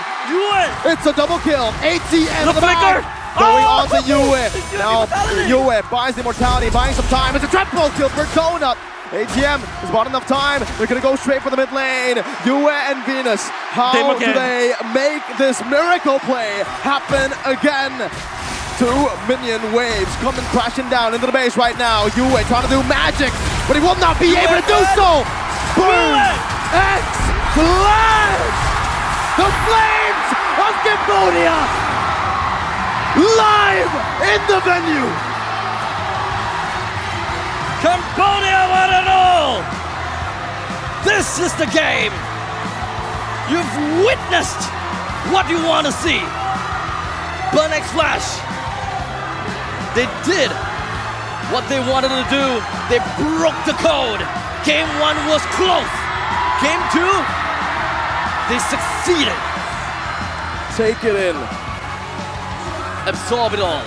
It's a double kill. ATM the flicker going on to Yue. Now Yue buys the immortality, buying some time. It's a triple kill for Donut. ATM has bought enough time. They're gonna go straight for the mid lane. Yue and Venus. How do they make this miracle play happen again? 2 minion waves coming crashing down into the base right now. Yue trying to do magic, but he will not be able to do so. Boom! X Flash! The flames of Cambodia live in the venue. Cambodia want it all. This is the game. You've witnessed what you want to see. Burn X Flash. They did what they wanted to do. They broke the code. Game 1 was close. Game 2. They succeeded. Take it in. Absorb it all.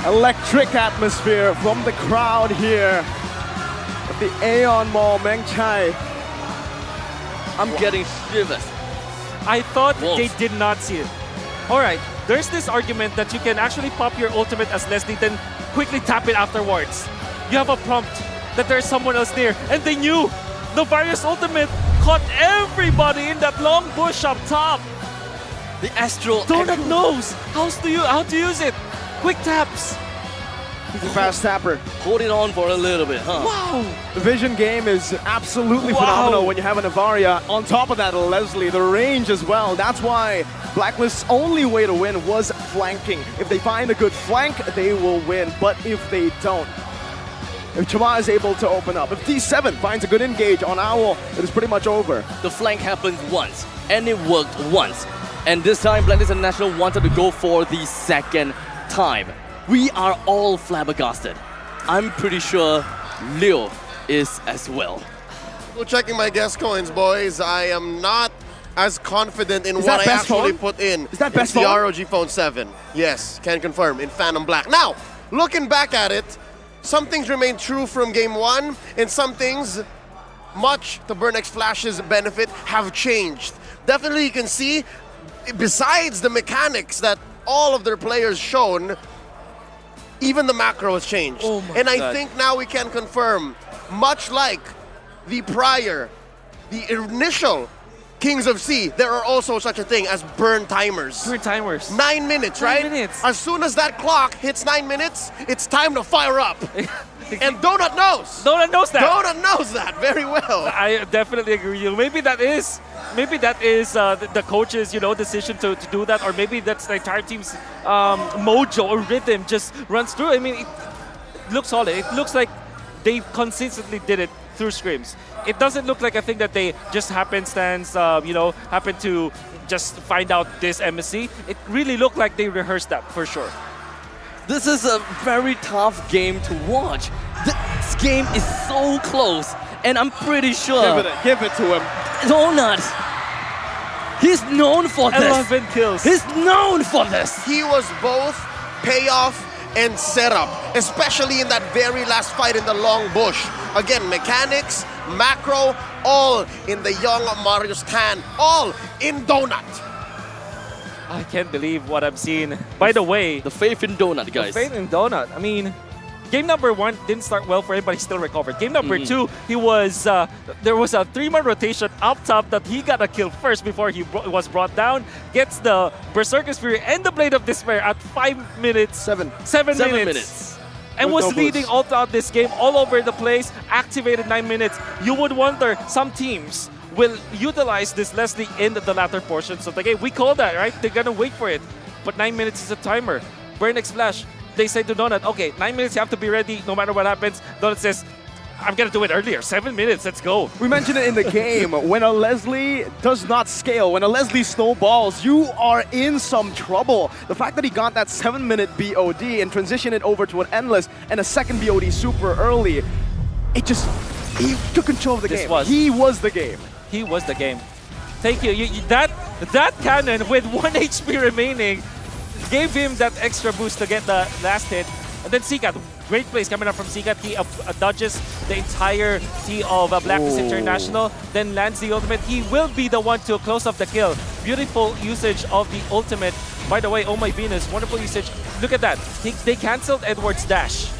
Electric atmosphere from the crowd here at the Aeon Mall, Meng Chai. I'm getting shivers. I thought they did not see it. Alright, there's this argument that you can actually pop your ultimate as Leslie, then quickly tap it afterwards. You have a prompt that there's someone else near, and they knew the Various ultimate caught everybody in that long bush up top. The Astral Donut knows how to use it. Quick taps. He's a fast tapper. Hold it on for a little bit, huh? Wow. The vision game is absolutely phenomenal when you have an Avaria. On top of that, Leslie, the range as well. That's why Blacklist's only way to win was flanking. If they find a good flank, they will win. But if they don't, If Chama is able to open up, if D7 finds a good engage on Owl, it is pretty much over. The flank happened once, and it worked once. And this time, Blacklist International wanted to go for the second time. We are all flabbergasted. I'm pretty sure Leo is as well. Well, checking my guess coins, boys. I am not as confident in Is what that I best actually phone? put in. Is that best It's the phone? ROG Phone 7. Yes, can confirm, in Phantom Black. Now, looking back at it, some things remain true from Game 1, and some things, much to BurnX Flash's benefit, have changed. Definitely you can see, besides the mechanics that all of their players shown, even the macro has changed. Oh my and I God. think now we can confirm, much like the initial Kings of Sea, there are also such a thing as burn timers. Burn timers. 9 minutes, right? 9 minutes. As soon as that clock hits 9 minutes, it's time to fire up. And Donut knows. Donut knows that. Donut knows that very well. I definitely agree with you. Maybe that is the coach's decision to do that, or maybe that's the entire team's mojo or rhythm just runs through. I mean, it looks solid. It looks like they consistently did it through scrims. It doesn't look like a thing that they just happenstance, happen to just find out this MSC. It really looked like they rehearsed that for sure. This is a very tough game to watch. This game is so close, and I'm pretty sure. Give it to him. Donut. He's known for this. 11 kills. He's known for this. He was both payoff and setup, especially in that very last fight in the long bush. Again, mechanics, macro, all in the young Mario's hand, all in Donut. I can't believe what I'm seeing. By the way, the faith in Donut, guys. The faith in Donut. I mean, game number 1 didn't start well for him, but he still recovered. Game number 2, he was there was a 3-man rotation up top that he got a kill first before he was brought down. Gets the Berserker's Fury and the Blade of Despair at 5 minutes. 7 minutes. And With was no leading boost. all throughout this game, all over the place. Activated 9 minutes. You would wonder, some teams will utilize this Leslie in the latter portions of the game. We call that, right? They're gonna wait for it. But 9 minutes is a timer. BurnX Flash, they say to Donut, okay, 9 minutes, you have to be ready no matter what happens. Donut says, I'm gonna do it earlier. 7 minutes, let's go. We mentioned it in the game. When a Leslie does not scale, when a Leslie snowballs, you are in some trouble. The fact that he got that 7-minute BOD and transitioned it over to an endless and a second BOD super early, he took control of the game. He was the game. He was the game. Thank you. That cannon with 1 HP remaining gave him that extra boost to get the last hit. And then Seacat, great plays coming up from Seacat. He dodges the entire T of Blacklist International, then lands the ultimate. He will be the one to close off the kill. Beautiful usage of the ultimate. By the way, oh my Venus, wonderful usage. Look at that. They canceled Edward's dash,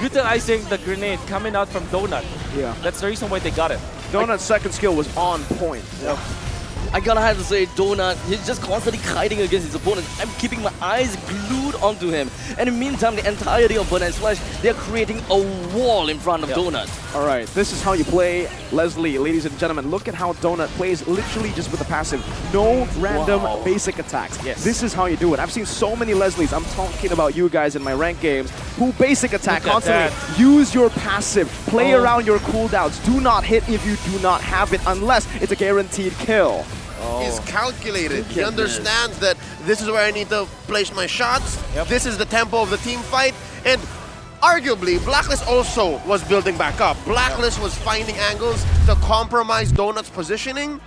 utilizing the grenade coming out from Donut. Yeah. That's the reason why they got it. Donut's second skill was on point. Yep. I gotta have to say, Donut, he's just constantly kiting against his opponent. I'm keeping my eyes glued onto him. And in the meantime, the entirety of BurnX Flash, they're creating a wall in front of Donut. All right, this is how you play Leslie, ladies and gentlemen. Look at how Donut plays literally just with the passive. No random basic attacks. Yes. This is how you do it. I've seen so many Leslies, I'm talking about you guys in my ranked games, who basic attack Look at constantly. Use your passive. Play around your cooldowns. Do not hit if you do not have it unless it's a guaranteed kill. He's calculated. He understands that this is where I need to place my shots. This is the tempo of the team fight. And arguably, Blacklist also was building back up. Blacklist was finding angles to compromise Donut's positioning.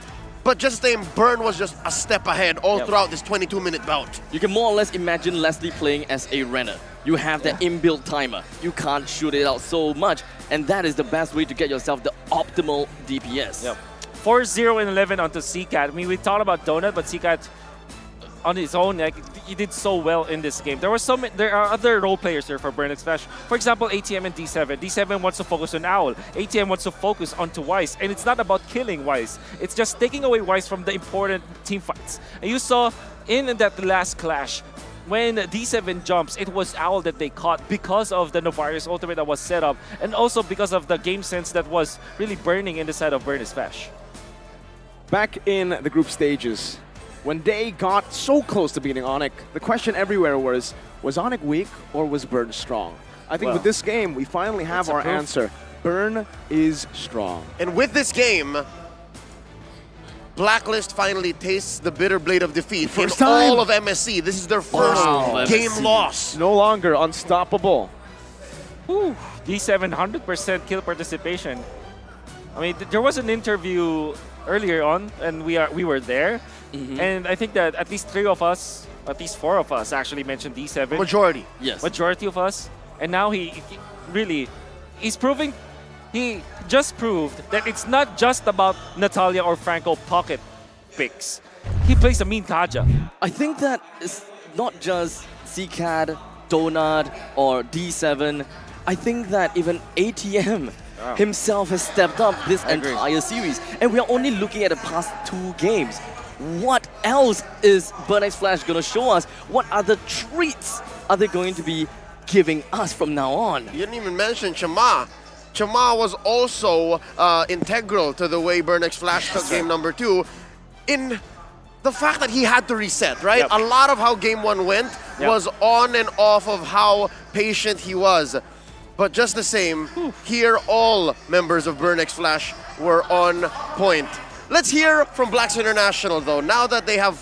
But just saying, Burn was just a step ahead all throughout this 22-minute bout. You can more or less imagine Leslie playing as a runner. You have that inbuilt timer. You can't shoot it out so much. And that is the best way to get yourself the optimal DPS. Yep. 4-0 and 11 onto Seacat. I mean, we talked about Donut, but Seacat on his own, like, he did so well in this game. There are other role players here for BurnX Flash. For example, ATM and D7. D7 wants to focus on Owl. ATM wants to focus onto Wise. And it's not about killing Wise. It's just taking away Wise from the important team fights. And you saw in that last clash, when D7 jumps, it was Owl that they caught because of the Novarius ultimate that was set up, and also because of the game sense that was really burning in the side of BurnX Flash. Back in the group stages, when they got so close to beating ONIC, the question everywhere was ONIC weak or was Burn strong? I think with this game, we finally have our answer. Burn is strong. And with this game, Blacklist finally tastes the bitter blade of defeat First in time. all of MSC. This is their first game MSC. loss. No longer unstoppable. Whew, D7 100% kill participation. I mean, there was an interview earlier on, and we were there, and I think that at least 3 of us, at least 4 of us, actually mentioned D7. Majority. Yes. Majority of us, and now he's proving. He just proved that it's not just about Natalia or Franco pocket picks. He plays a mean Kaja. I think that it's not just CCAD, Donut, or D7. I think that even ATM himself has stepped up this entire series. And we are only looking at the past 2 games. What else is BurnX Flash going to show us? What other treats are they going to be giving us from now on? You didn't even mention Chama. Chama was also integral to the way BurnX Flash took game number 2 in the fact that he had to reset, right? Yep. A lot of how game 1 went was on and off of how patient he was. But just the same, here all members of BurnX Flash were on point. Let's hear from Blacklist International though. Now that they have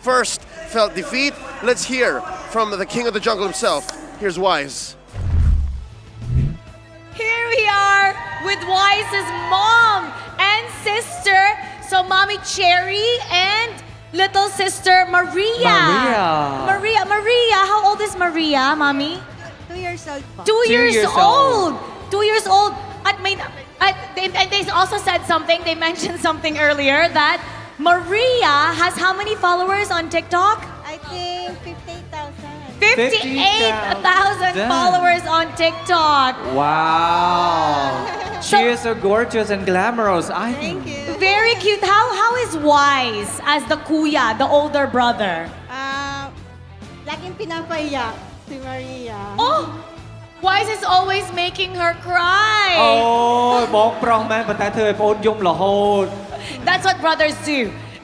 first felt defeat, let's hear from the king of the jungle himself. Here's Wise. Here we are with Wise's mom and sister. So Mommy Cherry and little sister Maria. Maria, how old is Maria, Mommy? 2 years old po. 2 years old. 2 years old. And they also said something, they mentioned something earlier that Maria has how many followers on TikTok? I think 58,000. 58,000 followers on TikTok. Wow. She is so gorgeous and glamorous. Thank you. Very cute. How is Wise as the kuya, the older brother? Laging pinapaiyak si Maria. Oh! Wise is always making her cry. អូយបងប្រុសមែនប៉ុន្តែធ្វើឲ្យបងអូនយំរហូត That's what brothers do.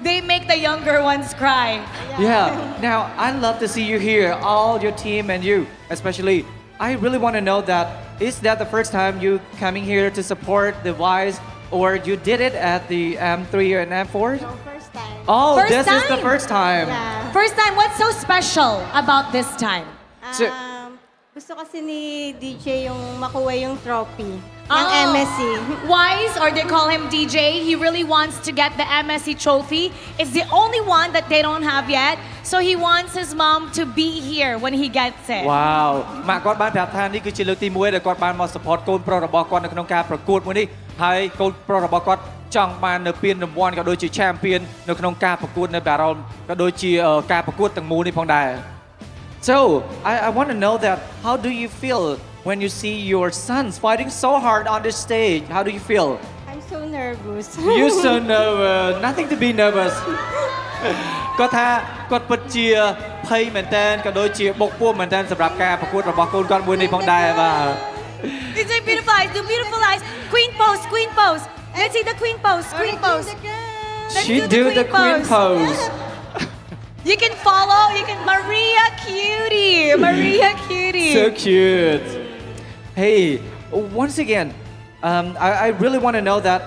They make the younger ones cry. Yeah. Now, I love to see you here, all your team and you, especially. I really want to know that, is that the first time you coming here to support the Wise, or you did it at the M3 and M4? No, first time. Oh, First this is the time. first time. Yeah. First time, what's so special about this time? So- Gusto kasi ni DJ yung makuha yung trophy ng Oh. MSC. Wise, or they call him DJ, he really wants to get the MSC trophy. It's the only one that they don't have yet. So he wants his mom to be here when he gets it. Wow ម៉ាក់គាត់បានប្រាប់ថានេះគឺជាលើកទី1ដែលគាត់បានមក support កូនប្រុសរបស់គាត់នៅក្នុងការប្រកួតមួយនេះហើយកូនប្រុសរបស់គាត់ចង់បាននៅពានរង្វាន់ក៏ដូចជា champion នៅក្នុងការប្រកួតនៅ Battle ក៏ដូចជាការប្រកួតទាំងមូលនេះផងដែរ So, I want to know that how do you feel when you see your sons fighting so hard on the stage? How do you feel? I'm so nervous. You're so nervous. Nothing to be nervous. គាត់ថាគាត់ពិតជាភ័យមែនតើក៏ដូចជាបុកពោះមែនតើសម្រាប់ការប្រកួតរបស់កូនគាត់មួយនេះផងដែរបាទ It's a beautiful eyes, do beautiful eyes. Queen pose, queen pose. Let's see the queen pose, queen pose. Let's She do the queen pose. You can follow, Maria Cutie, Maria Cutie. So cute. Hey, once again, I really want to know that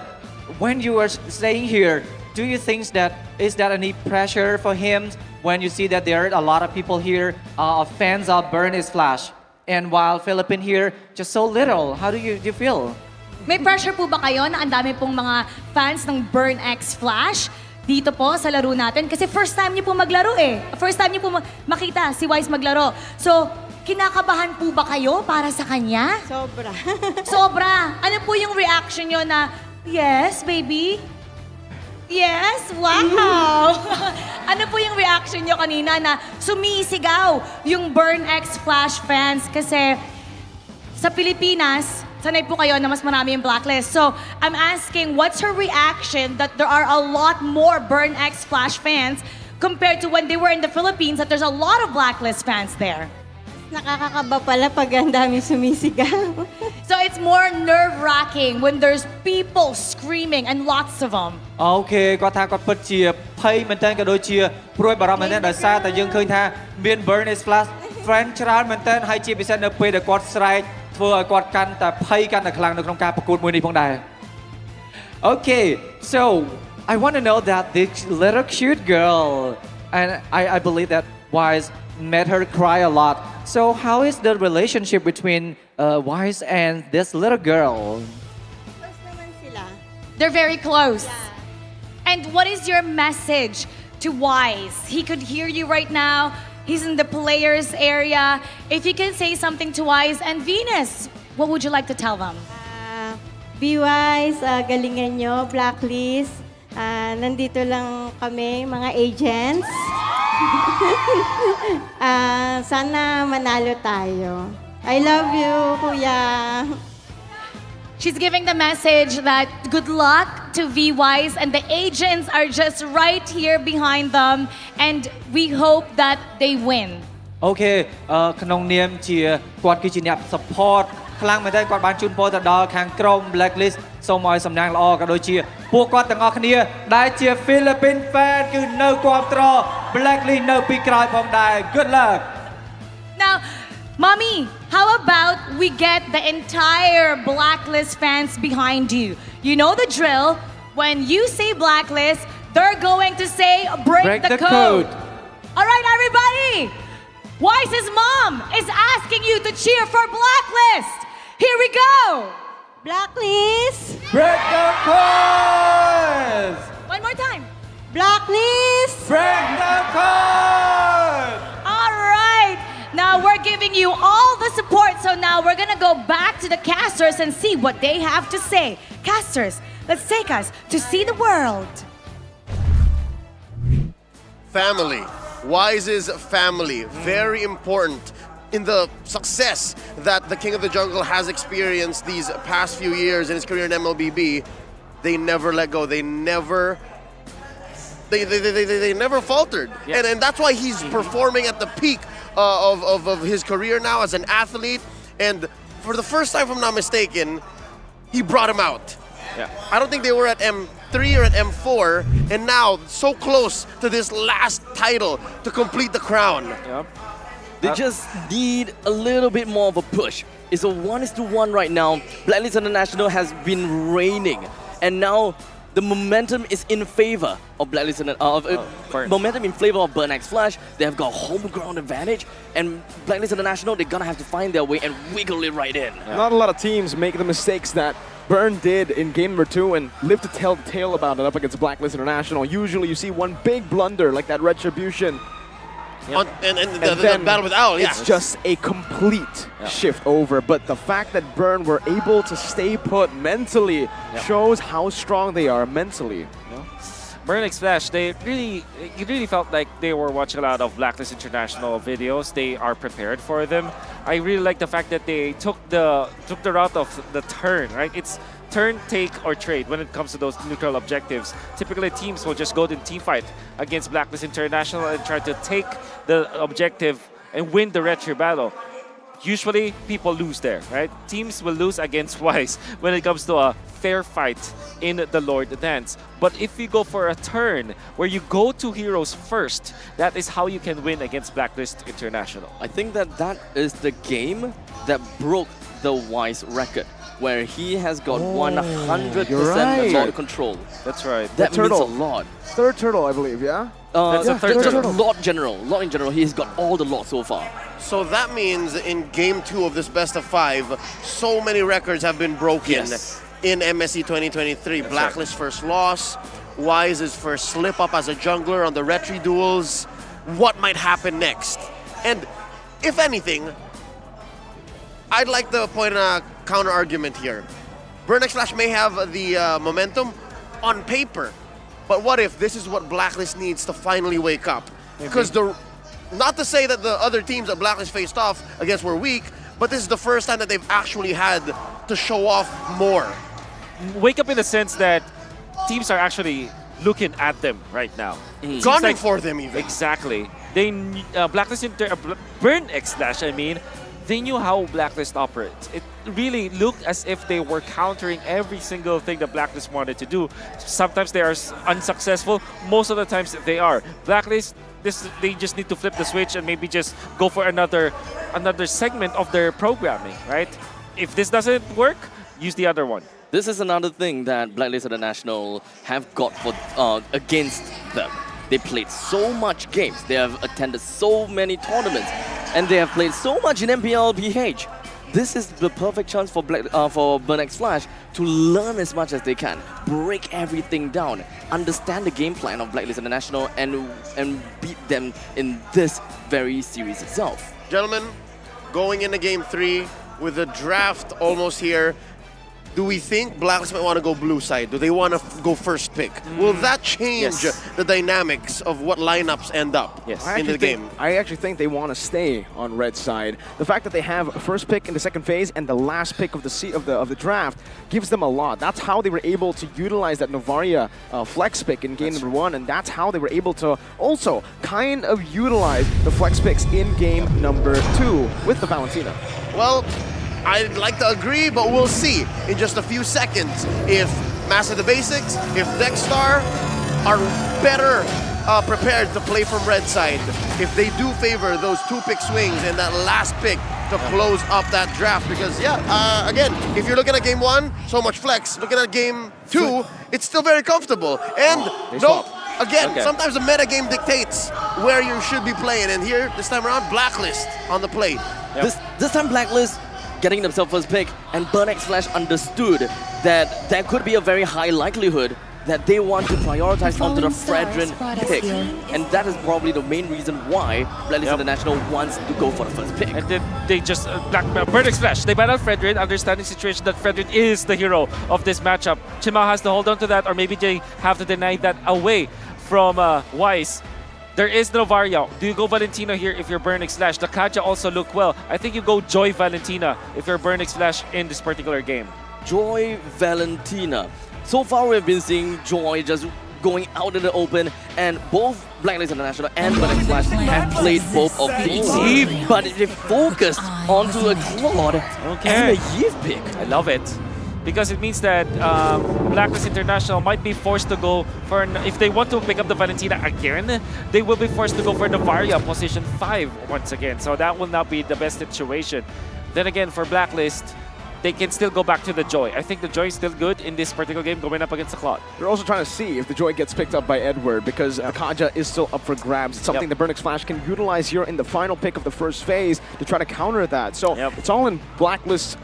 when you are staying here, do you think that is that any pressure for him when you see that there are a lot of people here, fans of BurnX Flash, and while Philippine here, just so little? How do you feel? May pressure po ba kayo na ang dami pong mga fans ng BurnX Flash dito po sa laro natin? Kasi first time niyo po maglaro eh. First time niyo po makita si Wise maglaro. So, kinakabahan po ba kayo para sa kanya? Sobra. Sobra. Ano po yung reaction niyo na, yes, baby? Yes? Wow! Ano po yung reaction niyo kanina na sumisigaw yung BurnX Flash fans? Kasi sa Pilipinas, sanay po kayo na mas marami yung Blacklist. So, I'm asking, what's her reaction that there are a lot more BurnX Flash fans compared to when they were in the Philippines, that there's a lot of Blacklist fans there? Nakakakaba pala pag ang dami sumisigaw. So, it's more nerve-wracking when there's people screaming and lots of them. Okay, គាត់ថាគាត់ពិតជាភ័យមែនតើក៏ដូចជាព្រួយបារម្ភមែនតើដោយសារតែយើងឃើញថាមាន BurnX Flash friend ច្រើនមែនតើហើយជាពិសេសនៅពេលដែលគាត់ស្រែកធ្វើឲ្យគាត់កាន់តែភ័យកាន់តែខ្លាំងនៅក្នុងការប្រកួតមួយនេះផងដែរ Okay, so I want to know that this little cute girl, and I believe that Wise made her cry a lot. So how is the relationship between Wise and this little girl? They're very close. And what is your message to Wise? He could hear you right now. He's in the players area. If you can say something to Wise and Venus, what would you like to tell them? Be wise, galingan nyo, Blacklist. Nandito lang kami, mga agents. Sana manalo tayo. I love you, Kuya. She's giving the message that good luck to V-Wise and the agents are just right here behind them and we hope that they win. Okay ក្នុងនាមជាគាត់គឺជាអ្នក support ខ្លាំងមែនទែនគាត់បានជូនពរទៅដល់ខាងក្រុម Blacklist សូមឲ្យសំណាងល្អក៏ដូចជាពួកគាត់ទាំងអស់គ្នាដែលជា Philippine fan គឺនៅគាំទ្រ Blacklist នៅពីក្រោយផងដែរ Good luck. Now, Mommy, how about we get the entire Blacklist fans behind you? You know the drill. When you say Blacklist, they're going to say break the code. All right, everybody. Wise's mom is asking you to cheer for Blacklist. Here we go. Blacklist. Break the code. One more time. Blacklist. Break the code. All right. Now we're giving you all the support. So now we're going to go back to the casters and see what they have to say. Casters, let's take us to see the world. Family. Wise's family. Very important in the success that the King of the Jungle has experienced these past few years in his career in MLBB. They never let go. They never faltered. Yeah. And that's why he's performing at the peak of his career now as an athlete. And for the first time, if I'm not mistaken, he brought him out. Yeah. I don't think they were at M3 or at M4, and now so close to this last title to complete the crown. Yep. They just need a little bit more of a push. It's a 1-1 right now. Blacklist International has been reigning, and now the momentum is in favor of Blacklist momentum in favor of Burn X Flash. They have got home ground advantage, and Blacklist International, they're gonna have to find their way and wiggle it right in. Yeah. Not a lot of teams make the mistakes that Burn did in game number 2 and live to tell the tale about it up against Blacklist International. Usually you see one big blunder like that retribution. Yep. And the battle with Owl, it's just a complete shift over. But the fact that Burn were able to stay put mentally shows how strong they are mentally. Burn X Flash, you really felt like they were watching a lot of Blacklist International videos. They are prepared for them. I really like the fact that they took the route of the turn, right? It's turn, take, or trade when it comes to those neutral objectives. Typically, teams will just go to team fight against Blacklist International and try to take the objective and win the retro battle. Usually, people lose there, right? Teams will lose against Wise when it comes to a fair fight in the Lord Dance. But if you go for a turn where you go to heroes first, that is how you can win against Blacklist International. I think that is the game that broke the Wise record, where he has got 100% lot control. That's right. That means a lot. Third turtle, I believe, yeah? That's the third turtle. Lot in general, he's got all the lot so far. So that means in game 2 of this best of 5, so many records have been broken in MSC 2023. That's Blacklist first loss, Wise's first slip up as a jungler on the retri duels. What might happen next? And if anything, I'd like to point a counter argument here. Burn X Flash may have the momentum on paper, but what if this is what Blacklist needs to finally wake up? Because not to say that the other teams that Blacklist faced off against were weak, but this is the first time that they've actually had to show off more. Wake up in the sense that teams are actually looking at them right now. Gunning for them even. Exactly. They Blacklist Burn X Flash, I mean, they knew how Blacklist operates. It really looked as if they were countering every single thing that Blacklist wanted to do. Sometimes they are unsuccessful, most of the times they are. Blacklist they just need to flip the switch and maybe just go for another segment of their programming, right? If this doesn't work, use the other one. This is another thing that Blacklist International have got for against them. They played so much games, they have attended so many tournaments, and they have played so much in MLBB. This is the perfect chance for Burnex Flash to learn as much as they can, break everything down, understand the game plan of Blacklist International, and beat them in this very series itself. Gentlemen, going into Game 3 with the draft almost here, do we think Blacklist might want to go blue side? Do they want to go first pick? Will that change the dynamics of what lineups end up in the game? I actually think they want to stay on red side. The fact that they have a first pick in the second phase and the last pick of the draft gives them a lot. That's how they were able to utilize that Novaria flex pick in game number 1, and that's how they were able to also kind of utilize the flex picks in game number 2 with the Valentina. Well, I'd like to agree, but we'll see in just a few seconds if Master the Basics, if Dexstar are better prepared to play from red side, if they do favor those 2-pick swings and that last pick to close up that draft. Because, again, if you're looking at game 1, so much flex. Looking at game 2, it's still very comfortable. And sometimes the meta game dictates where you should be playing. And here, this time around, Blacklist on the plate. This time Blacklist getting themselves first pick, and Burnex Flash understood that there could be a very high likelihood that they want to prioritize onto the Fredrin pick. And that is probably the main reason why Blacklist International wants to go for the first pick. And then they just, Burnex Flash, they ban out Fredrin, understanding the situation that Fredrin is the hero of this matchup. Chima has to hold on to that, or maybe they have to deny that away from Wise. There is Novaria. Do you go Valentina here if you're Burnex Flash? The Kaja also look well. I think you go Joy Valentina if you're Burnex Flash in this particular game. Joy Valentina. So far we've been seeing Joy just going out in the open, and both Blacklist International and Burnex Flash have played both of these. But they focused onto a Claude and a Yves pick. I love it. Because it means that Blacklist International might be forced to go for, if they want to pick up the Valentina again, they will be forced to go for the Varia position 5 once again. So that will not be the best situation. Then again, for Blacklist, they can still go back to the Joy. I think the Joy is still good in this particular game going up against the Claude. They're also trying to see if the Joy gets picked up by Edward, because Kaja is still up for grabs. It's something that Burnex Flash can utilize here in the final pick of the first phase to try to counter that. So it's all in Blacklist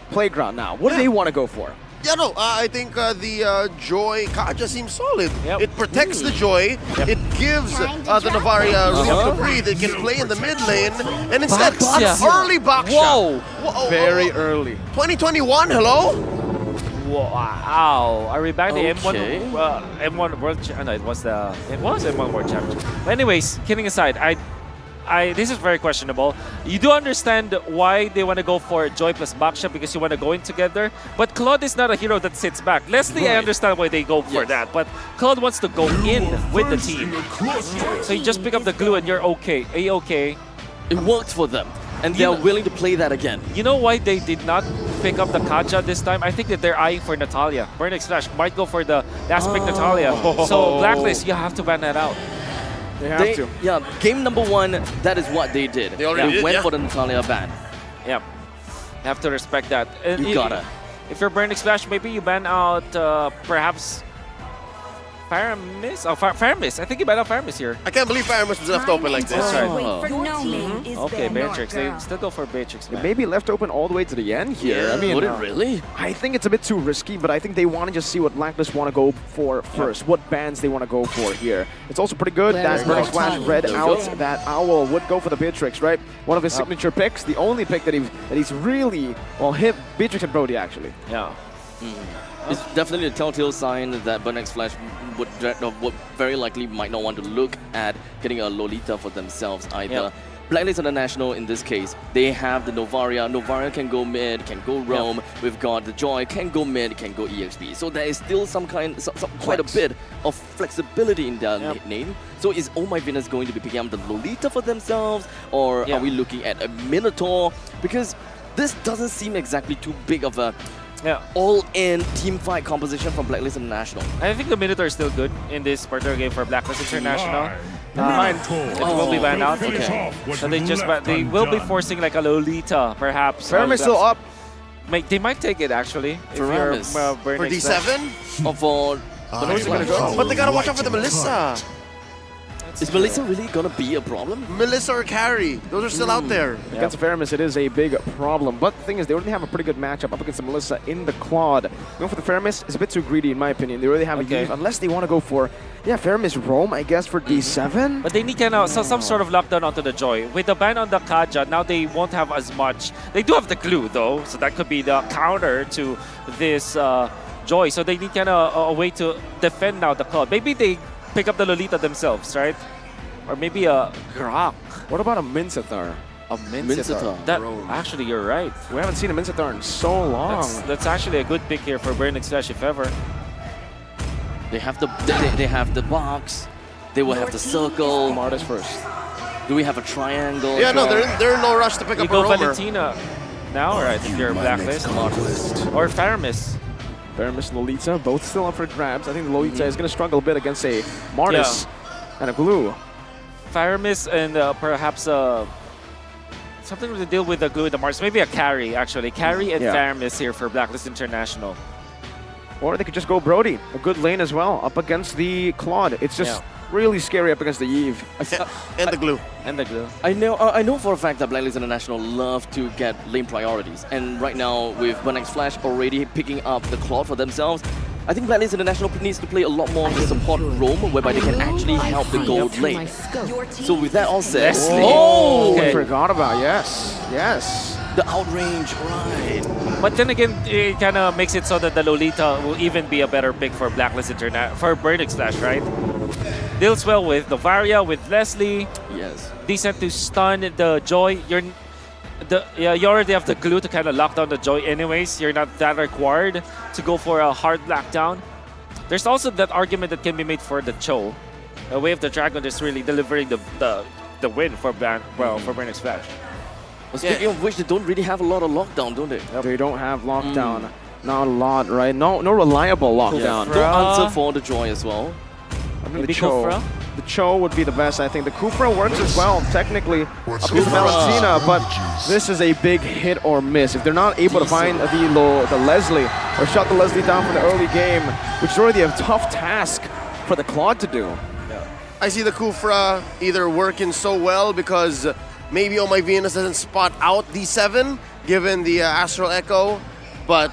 playground now. What do they want to go for? I think the Joy Kaja seems solid. It protects the Joy. It gives the Novaria room to breathe. It can play in the mid lane. And instead, early Baksha. Whoa. Very early. 2021, hello? Wow. Are we back to M1? M1 World No, it was M1 World Championship. But anyways, kidding aside, this is very questionable. You do understand why they want to go for Joy plus Baksha, because you want to go in together. But Claude is not a hero that sits back. Leslie, I understand why they go for that. But Claude wants to go in with the team. So you just pick up the glue and you're okay. A-okay. It worked for them. And they're willing to play that again. You know why they did not pick up the Kaja this time? I think that they're eyeing for Natalia. Burnex Flash might go for the last pick Natalia. So Blacklist, you have to ban that out. They have to. Yeah, game number 1, that is what they did. They went for the Natalia ban. Yeah, you have to respect that. And you gotta. If you're Burnex Flash, maybe you ban out perhaps Faramis? Oh, Faramis. I think you ban out Faramis here. I can't believe Faramis was left open like this. That's right. Okay, Beatrix. They still go for Beatrix. It may be left open all the way to the end here. Yeah, I mean, would it really? I think it's a bit too risky, but I think they want to just see what Blacklist want to go for first, what bands they want to go for here. It's also pretty good that Burnex Flash read out that Owl would go for the Beatrix, right? One of his signature picks, the only pick that he's really, hit Beatrix and Brody actually. Yeah. It's definitely a telltale sign that Burnex Flash would very likely might not want to look at getting a Lolita for themselves either. Blacklist International, in this case, they have the Novaria. Novaria can go mid, can go Realm. We've got the Joy, can go mid, can go EXP. So there is still quite a bit of flexibility in their name. So is Oh My Venus going to be picking up the Lolita for themselves? Or are we looking at a Minotaur? Because this doesn't seem exactly too big of a Yeah. all-in team fight composition from Blacklist International. I think the Minotaur is still good in this particular game for Blacklist International. It will be banned out. Okay. So they will be forcing like a Lolita, perhaps. Faramis still up. They might take it actually. Faramis. For D7? Or for... But they gotta watch out for the Melissa. Is Melissa really gonna be a problem? Melissa or Carry, those are still out there. Against Faramis, it is a big problem. But the thing is, they already have a pretty good matchup up against the Melissa in the Claude. Going for the Faramis is a bit too greedy, in my opinion. They really have a Eve, unless they want to go for, Faramis Roam, I guess, for D7. But they need some sort of lockdown onto the Joy. With the ban on the Kaja, now they won't have as much. They do have the glue, though, so that could be the counter to this Joy. So they need a way to defend now the Claude. Maybe they pick up the Lolita themselves, right? Or maybe a Grok. What about a Minsathar? A Minsathar. That actually, you're right. We haven't seen a Minsathar in so long. That's actually a good pick here for Burning Slash, if ever. They have the box. They will have the circle. Martis first. Do we have a triangle? Yeah, no, they're in no rush to pick up a roamer. Valentina now, right? If you're Blacklist. Or Faramis. Faramis, Lolita, both still up for grabs. I think Lolita is going to struggle a bit against a Martis and a Glue. Faramis and perhaps something to deal with the Glue and the Mars. Maybe a Carry, actually. Carry and Faramis here for Blacklist International. Or they could just go Brody, a good lane as well, up against the Claude. It's just really scary up against the Eve. And the Glue. And the Glue. I know for a fact that Blacklist International love to get lane priorities. And right now, with Burnex Flash already picking up the Claude for themselves, I think Blacklist International needs to play a lot more of the support roam, whereby they can actually help the gold lane. So with that all said, I forgot about, yes. The outrange, right. But then again, it kind of makes it so that the Lolita will even be a better pick for Blacklist International, for Burning Slash, right? Deals well with the Varia, with Leslie. Yes. Decent to stun the Joy. You already have the Glue to kind of lock down the Joy anyways. You're not that required to go for a hard lockdown. There's also that argument that can be made for the Cho. The Way of the Dragon is really delivering the win for Burning Splash. Well, speaking of which, they don't really have a lot of lockdown, don't they? They don't have lockdown. Not a lot, right? No reliable lockdown. No answer for the Joy as well. I think the Cho. The Cho would be the best, I think. The Kufra works as well, technically, up against Valentina, but this is a big hit or miss. If they're not able to find the Leslie, or shut the Leslie down from the early game, which is already a tough task for the Claude to do. I see the Kufra either working so well because maybe Oh My Venus doesn't spot out D7, given the Astral Echo, but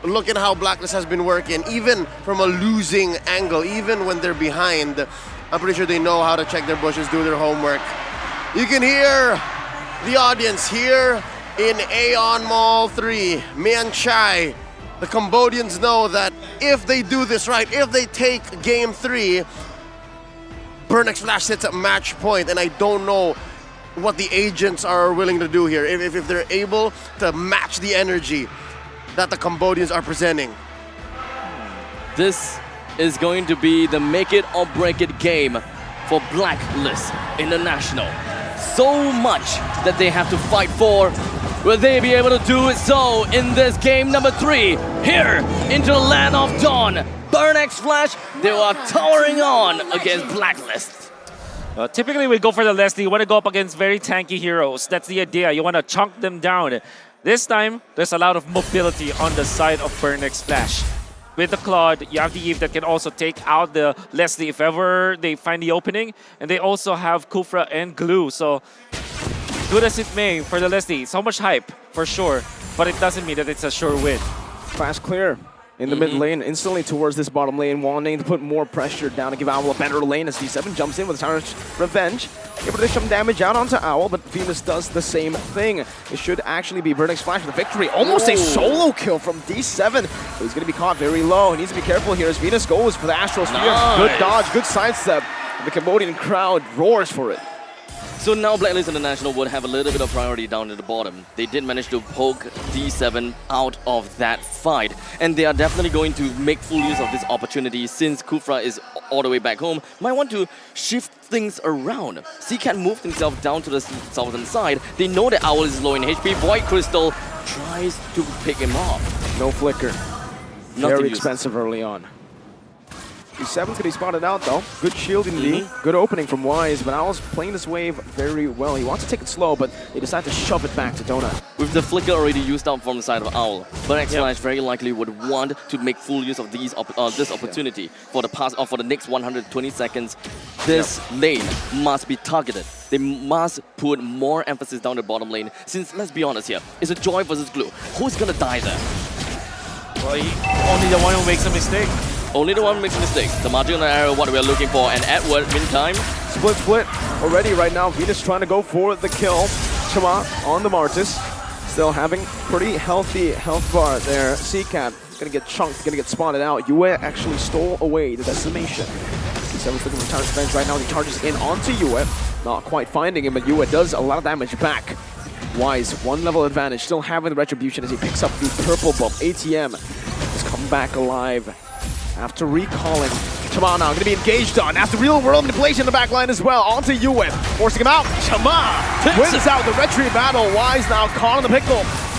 look at how Blacklist has been working, even from a losing angle, even when they're behind. I'm pretty sure they know how to check their bushes, do their homework. You can hear the audience here in Aeon Mall 3, Mian Chai. The Cambodians know that if they do this right, if they take Game 3, Burnex Flash sits at match point, and I don't know what the agents are willing to do here. If they're able to match the energy that the Cambodians are presenting. This is going to be the make it or break it game for Blacklist International. So much that they have to fight for. Will they be able to do it so in this game number 3 here into the land of Dawn? Burnex Flash, they are towering on against Blacklist. Typically, we go for the Leslie. You want to go up against very tanky heroes. That's the idea. You want to chunk them down. This time, there's a lot of mobility on the side of Burnex Flash. With the Claude, you have the Eve that can also take out the Leslie if ever they find the opening. And they also have Kufra and Glue. So, good as it may for the Leslie. So much hype, for sure. But it doesn't mean that it's a sure win. Fast clear in the mid lane, instantly towards this bottom lane, wanting to put more pressure down to give Owl a better lane as D7 jumps in with Tyrant's Revenge. Able to dish some damage out onto Owl, but Venus does the same thing. It should actually be Burnex Flash with the victory. Almost a solo kill from D7. But he's going to be caught very low. He needs to be careful here as Venus goes for the Astral Sphere. Nice. Good dodge, good sidestep. The Cambodian crowd roars for it. So now Blacklist International would have a little bit of priority down at the bottom. They did manage to poke D7 out of that fight. And they are definitely going to make full use of this opportunity since Kufra is all the way back home. Might want to shift things around. C-Cat moved himself down to the southern side. They know that Owl is low in HP. Void Crystal tries to pick him off. No flicker. Nothing Very used. expensive early on. D7's gonna be spotted out though. Good shield indeed. Good opening from Wise, but Owl's playing this wave very well. He wants to take it slow, but they decide to shove it back to Donut. With the flicker already used out from the side of Owl, Burnex Flash very likely would want to make full use of this opportunity for the next 120 seconds. This lane must be targeted. They must put more emphasis down the bottom lane, since let's be honest here, it's a Joy versus Glue. Who's gonna die there? Well, only the one who makes a mistake. Only the one who makes mistakes. The marginal error, what we're looking for, and Edward, meantime. Split already right now. Venus trying to go for the kill. Chama on the Martis. Still having pretty healthy health bar there. C-Cat gonna get chunked, gonna get spotted out. Yue actually stole away the decimation. D7's looking for Tyrant's Revenge right now. He charges in onto Yue. Not quite finding him, but Yue does a lot of damage back. Wise, 1 level advantage, still having the retribution as he picks up the purple buff. ATM has come back alive after recalling. Chama now gonna be engaged on after real world manipulation in the back line as well. Onto Yue, forcing him out. Chama wins out the retry battle. Wise now caught in the pickle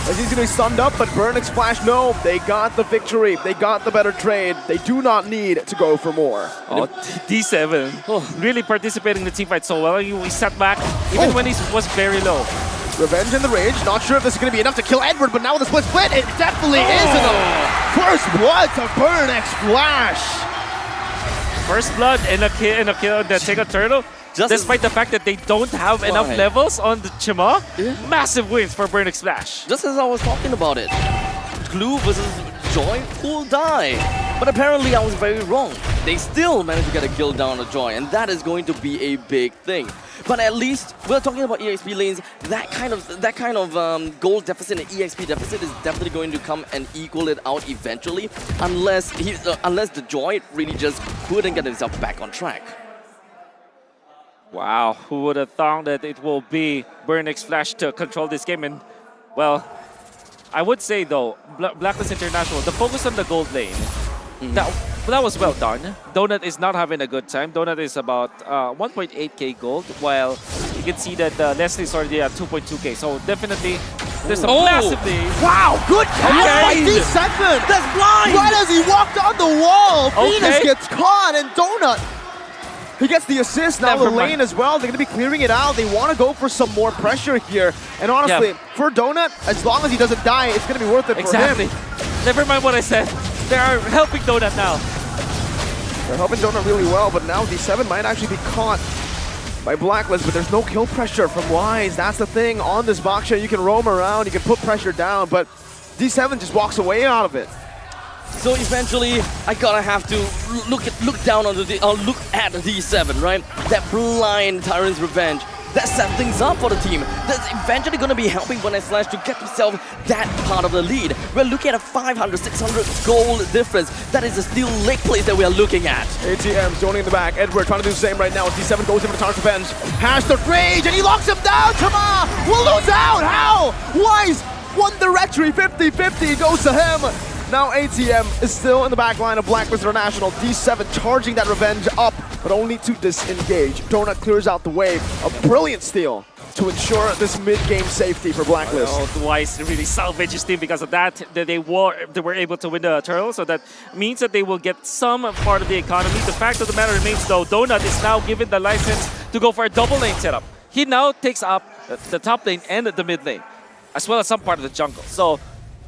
as he's gonna be stunned up, but Burnex Flash, no, they got the victory. They got the better trade. They do not need to go for more. Oh, D7 really participating in the team fight so well. He sat back even when he was very low. Revenge in the rage. Not sure if this is going to be enough to kill Edward, but now with the split, it definitely is enough. First blood to Burnex Flash. First blood and a kill that take a turtle. Despite the fact that they don't have enough levels on the Chima, massive wins for Burnex Flash. Just as I was talking about it, Glue versus Joy, who'll die? But apparently I was very wrong. They still managed to get a kill down on Joy, and that is going to be a big thing. But at least we're talking about EXP lanes. That kind of gold deficit and EXP deficit is definitely going to come and equal it out eventually, unless the Joy really just couldn't get himself back on track. Wow, who would have thought that it will be Burnex Flash to control this game? And well, I would say though, Blacklist International, the focus on the gold lane, that was well done. Donut is not having a good time. Donut is about 1.8k gold, while you can see that Leslie's already at 2.2k. So definitely, there's a massive lead. Wow, good catch by D7. That's blind. Right as he walked on the wall, Venus gets caught, and Donut, he gets the assist. Now the lane as well. They're going to be clearing it out. They want to go for some more pressure here. And honestly, for Donut, as long as he doesn't die, it's going to be worth it for him. Never mind what I said. They are helping Donut now. They're helping Donut really well, but now D7 might actually be caught by Blacklist, but there's no kill pressure from Wise. That's the thing. On this box share, you can roam around, you can put pressure down, but D7 just walks away out of it. So eventually, I gotta have to look down onto look at D7, right? That blind Tyrant's Revenge. That set things up for the team. That's eventually gonna be helping Burnex Flash to get himself that part of the lead. We're looking at a 500, 600 goal difference. That is a steel leg place that we are looking at. ATM joining in the back. Edward trying to do the same right now as D7 goes in for the Tyrant's Revenge. Has the rage and he locks him down. Chama will lose out. How? Wise won the retry. 50-50 goes to him. Now ATM is still in the back line of Blacklist International. D7 charging that revenge up, but only to disengage. Donut clears out the wave. A brilliant steal to ensure this mid-game safety for Blacklist. Wise really salvaged his team because of that. They were able to win the turtle, so that means that they will get some part of the economy. The fact of the matter remains though, Donut is now given the license to go for a double lane setup. He now takes up the top lane and the mid lane, as well as some part of the jungle. So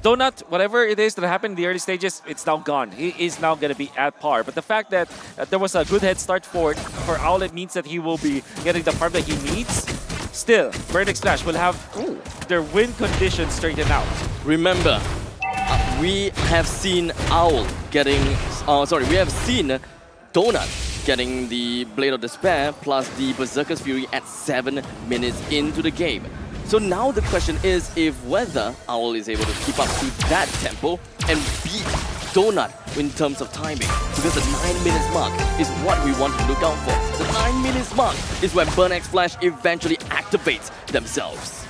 Donut, whatever it is that happened in the early stages, it's now gone. He is now going to be at par. But the fact that there was a good head start for Owlet means that he will be getting the farm that he needs. Still, Burnex Flash will have their win conditions straightened out. Remember, we have seen Owl getting... we have seen Donut getting the Blade of Despair plus the Berserker's Fury at 7 minutes into the game. So now the question is whether Owl is able to keep up to that tempo and beat Donut in terms of timing. Because the 9 minutes mark is what we want to look out for. The 9 minutes mark is when Burnex Flash eventually activates themselves.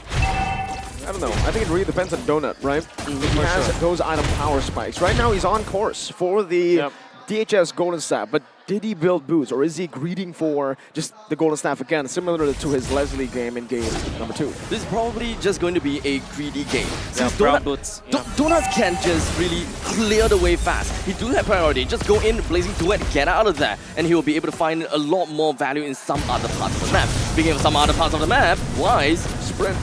I don't know. I think it really depends on Donut, right? He has those item power spikes. Right now he's on course for the DHS Golden Sap, but Did he build boots, or is he greeting for just the golden staff again, similar to his Leslie game in game number 2? This is probably just going to be a greedy game. Since brown boots. Donuts can't just really clear the way fast. He do have priority. Just go in, blazing duet, get out of there, and he will be able to find a lot more value in some other parts of the map. Speaking of some other parts of the map, Wise sprint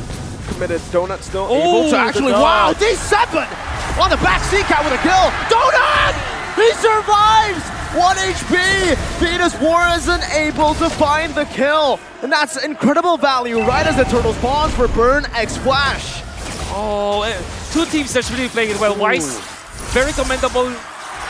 committed. Donut still able to actually. Wow, D7 on the back C-Cat with a kill. Donut! He survives! 1 HP! Venus Warren able to find the kill. And that's incredible value right as the turtle spawns for Burn X Flash. Oh, two teams that's really playing it well. Wise, very commendable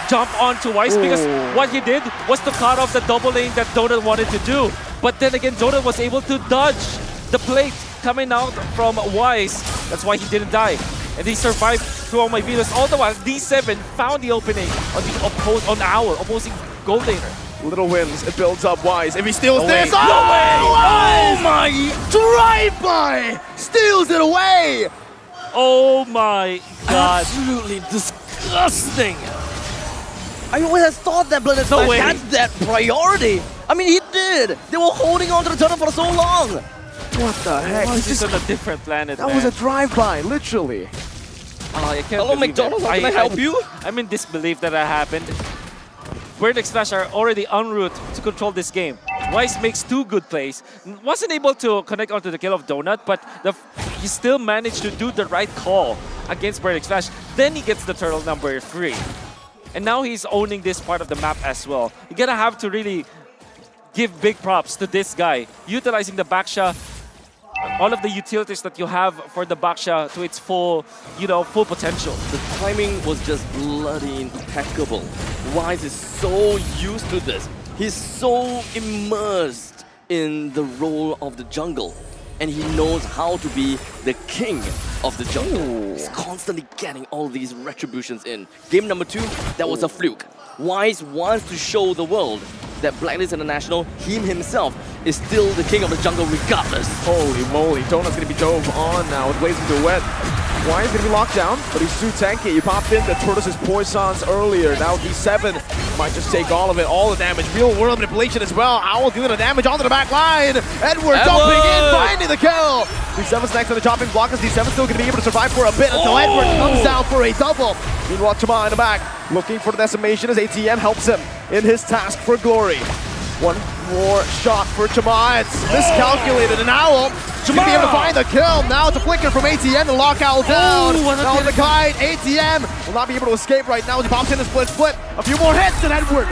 jump onto Wise because what he did was to cut off the double lane that Donut wanted to do. But then again, Donut was able to dodge the plate coming out from Wise. That's why he didn't die. And he survived through all my Venus. All the while, D7 found the opening on the opposing gold laner. Little wins, it builds up. Wise. If he steals No this, way. oh, No way. Wise! Oh my! Drive-by! Steals it away! Oh my god. Absolutely disgusting. I would have thought that Blacklist No way. had that priority. I mean, he did. They were holding on to the turtle for so long. What the heck? This is on a different planet, That man. was a drive-by, literally. I can't Hello, believe McDonald's, it. how can I help you? I'm in disbelief that happened. Vertex Flash are already en route to control this game. Wise makes 2 good plays. Wasn't able to connect onto the kill of Donut, but he still managed to do the right call against Vertex Flash. Then he gets the turtle number 3. And now he's owning this part of the map as well. You're gonna have to really give big props to this guy, utilizing the Baksha, all of the utilities that you have for the Baksha to its full, full potential. The timing was just bloody impeccable. Wise is so used to this. He's so immersed in the role of the jungle. And he knows how to be the king of the jungle. He's constantly getting all these retributions in. Game number 2, that was a fluke. Wise wants to show the world that Blacklist International, him himself, is still the king of the jungle regardless. Holy moly, Donut's gonna be dove on now with Blazing Duet. Why is gonna be locked down? But he's too tanky. He popped in the Tortoise's Poisons earlier. Now D7 might just take all of it, all the damage. Real world manipulation as well. Owl dealing the damage onto the back line. Edward jumping in, finding the kill. D7's next on the chopping block as D7's still gonna be able to survive for a bit until Edward comes down for a double. Meanwhile, Chama in the back, looking for the decimation as ATM helps him in his task for glory. One more shot for Chama. It's miscalculated, and Owl should be able to find the kill. Now it's a flicker from ATM to lock Owl down. Now on the kite, ATM will not be able to escape right now as he pops in a split. A few more hits, and Edward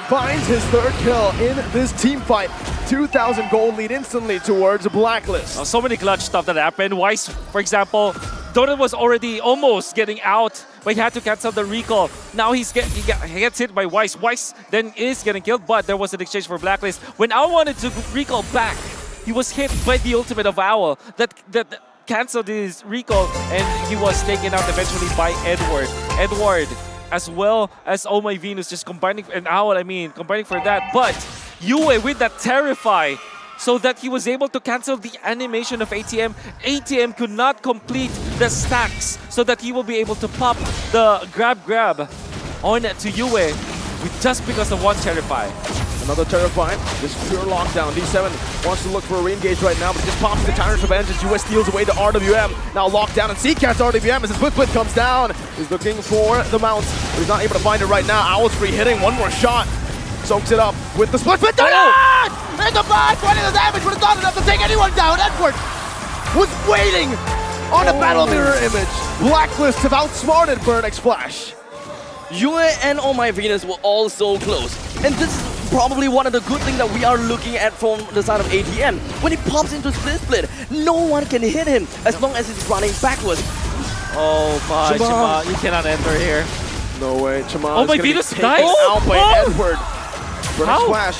finds his 3rd kill in this team fight. 2,000 gold lead instantly towards Blacklist. So many clutch stuff that happened. Wise, for example, Donut was already almost getting out, but he had to cancel the recall. Now he gets hit by Wise. Wise then is getting killed, but there was an exchange for Blacklist. When Owl wanted to recall back, he was hit by the ultimate of Owl that canceled his recall, and he was taken out eventually by Edward. Edward, as well as Oh My Venus, just combining, and Owl, combining for that. But Yue with that Terrify, so that he was able to cancel the animation of ATM. ATM could not complete the stacks, so that he will be able to pop the grab on to Yue just because of one Terrify. Another Terrify, just pure lockdown. D7 wants to look for a re-engage right now, but just pops the Tyrant's Revenge as US steals away the RWM. Now locked down, and C-Cat's RWM as his split comes down. He's looking for the mount, but he's not able to find it right now. Owl's free hitting, one more shot. Soaks it up with the split. In the back, finding the damage, but it's not enough to take anyone down. Edward was waiting on a battle mirror image. Blacklist have outsmarted Burn X Flash. Yue and Oh My Venus were all so close. And this is probably one of the good things that we are looking at from the side of ATM. When he pops into split, no one can hit him as long as he's running backwards. Oh my, Chama, you cannot enter here. No way, Chama. Oh My Venus dies. Out by Edward. Burn X Flash.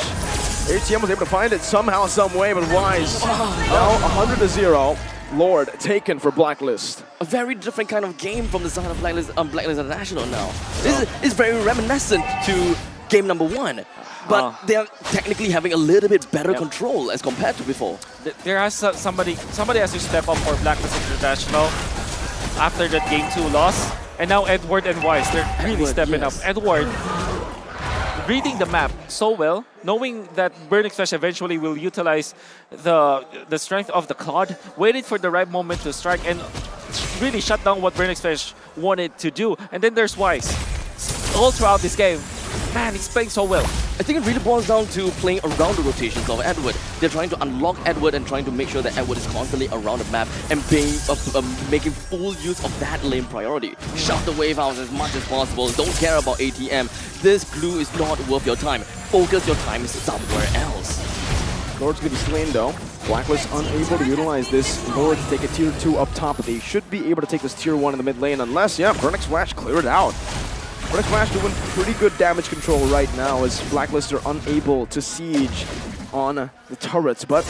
ATM was able to find it somehow, some way, but Wise now 100-0. Lord taken for Blacklist. A very different kind of game from the side of Blacklist International now. This is very reminiscent to game number 1. But they're technically having a little bit better control as compared to before. There has somebody has to step up for Blacklist International after that game 2 loss. And now Edward and Wise, they're really stepping up. Edward reading the map so well, knowing that Burning Flash eventually will utilize the strength of the Cloud, waited for the right moment to strike and really shut down what Burning Flash wanted to do. And then there's Wise. All throughout this game, man, he's playing so well. I think it really boils down to playing around the rotations of Edward. They're trying to unlock Edward and trying to make sure that Edward is constantly around the map and making full use of that lane priority. Shut the wave out as much as possible. Don't care about ATM. This glue is not worth your time. Focus your time somewhere else. Lord's gonna be slain though. Blacklist unable to utilize this Lord to take a tier 2 up top, but they should be able to take this tier 1 in the mid lane unless, yeah, Burnix Flash cleared it out. Burnix Flash doing pretty good damage control right now as Blacklist are unable to siege on the turrets, but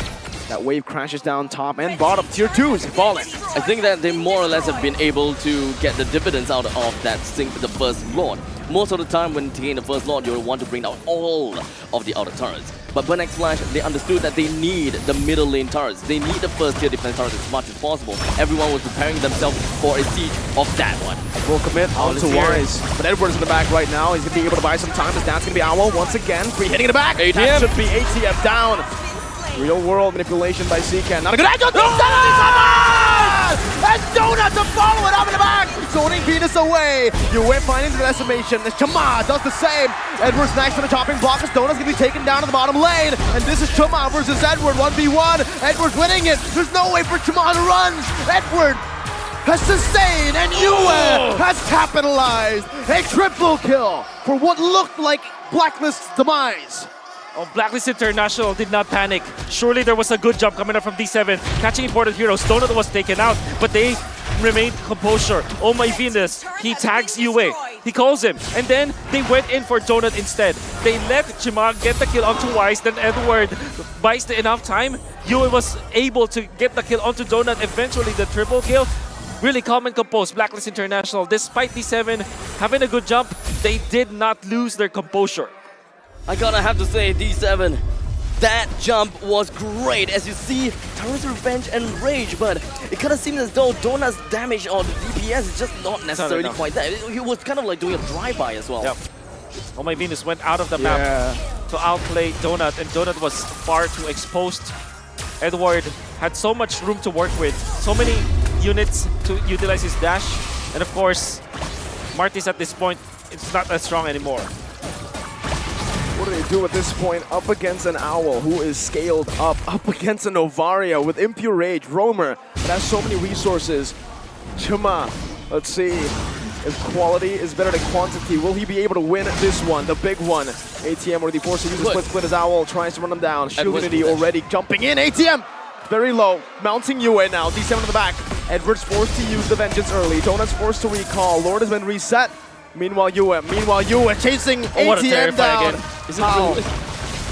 that wave crashes down top and bottom. Tier 2 is falling. I think that they more or less have been able to get the dividends out of that sink the first Lord. Most of the time when taking the first Lord, you'll want to bring down all of the outer turrets. But Burnex Flash, they understood that they need the middle lane turrets. They need the first tier defense turrets as much as possible. Everyone was preparing themselves for a siege of that one. Will commit onto Wise. But Edward's in the back right now. He's going to be able to buy some time. As that's going to be Owl once again. Free hitting in the back. ATM. That should be ATM down. Real world manipulation by Seacan. Not a good angle. And Donut to follow it up in the back. Zoning Venus away. Yue finding the decimation. Chama does the same. Edward's next to the chopping block as Donut's going to be taken down to the bottom lane. And this is Chama versus Edward. 1v1. Edward's winning it. There's no way for Chama to run. Edward has sustained and Yue has capitalized. A triple kill for what looked like Blacklist's demise. Oh, Blacklist International did not panic. Surely there was a good jump coming up from D7, catching important heroes. Donut was taken out, but they remained composure. Oh my Venus, he tags Yue. He calls him, and then they went in for Donut instead. They let Chima get the kill onto Wise, then Edward buys enough time. Yue was able to get the kill onto Donut, eventually the triple kill. Really calm and composed, Blacklist International. Despite D7 having a good jump, they did not lose their composure. I gotta have to say, D7, that jump was great. As you see, Tyrant's Revenge and Rage, but it kind of seems as though Donut's damage on the DPS is just not necessarily quite that. He was kind of like doing a drive-by as well. Yep. Oh my Venus went out of the map to outplay Donut, and Donut was far too exposed. Edward had so much room to work with, so many units to utilize his dash, and of course, Martis at this point, it's not as strong anymore. What do they do at this point? Up against an Owl who is scaled up against a Novaria with Impure Rage, Roamer that has so many resources. Chima, let's see if quality is better than quantity. Will he be able to win this one, the big one? ATM already forced to use the split as Owl tries to run him down. Shieldity already jumping in. ATM very low, mounting Yue now. D7 in the back. Edward's forced to use the Vengeance early. Donut's forced to recall. Lord has been reset. Meanwhile, Yue chasing ATM down.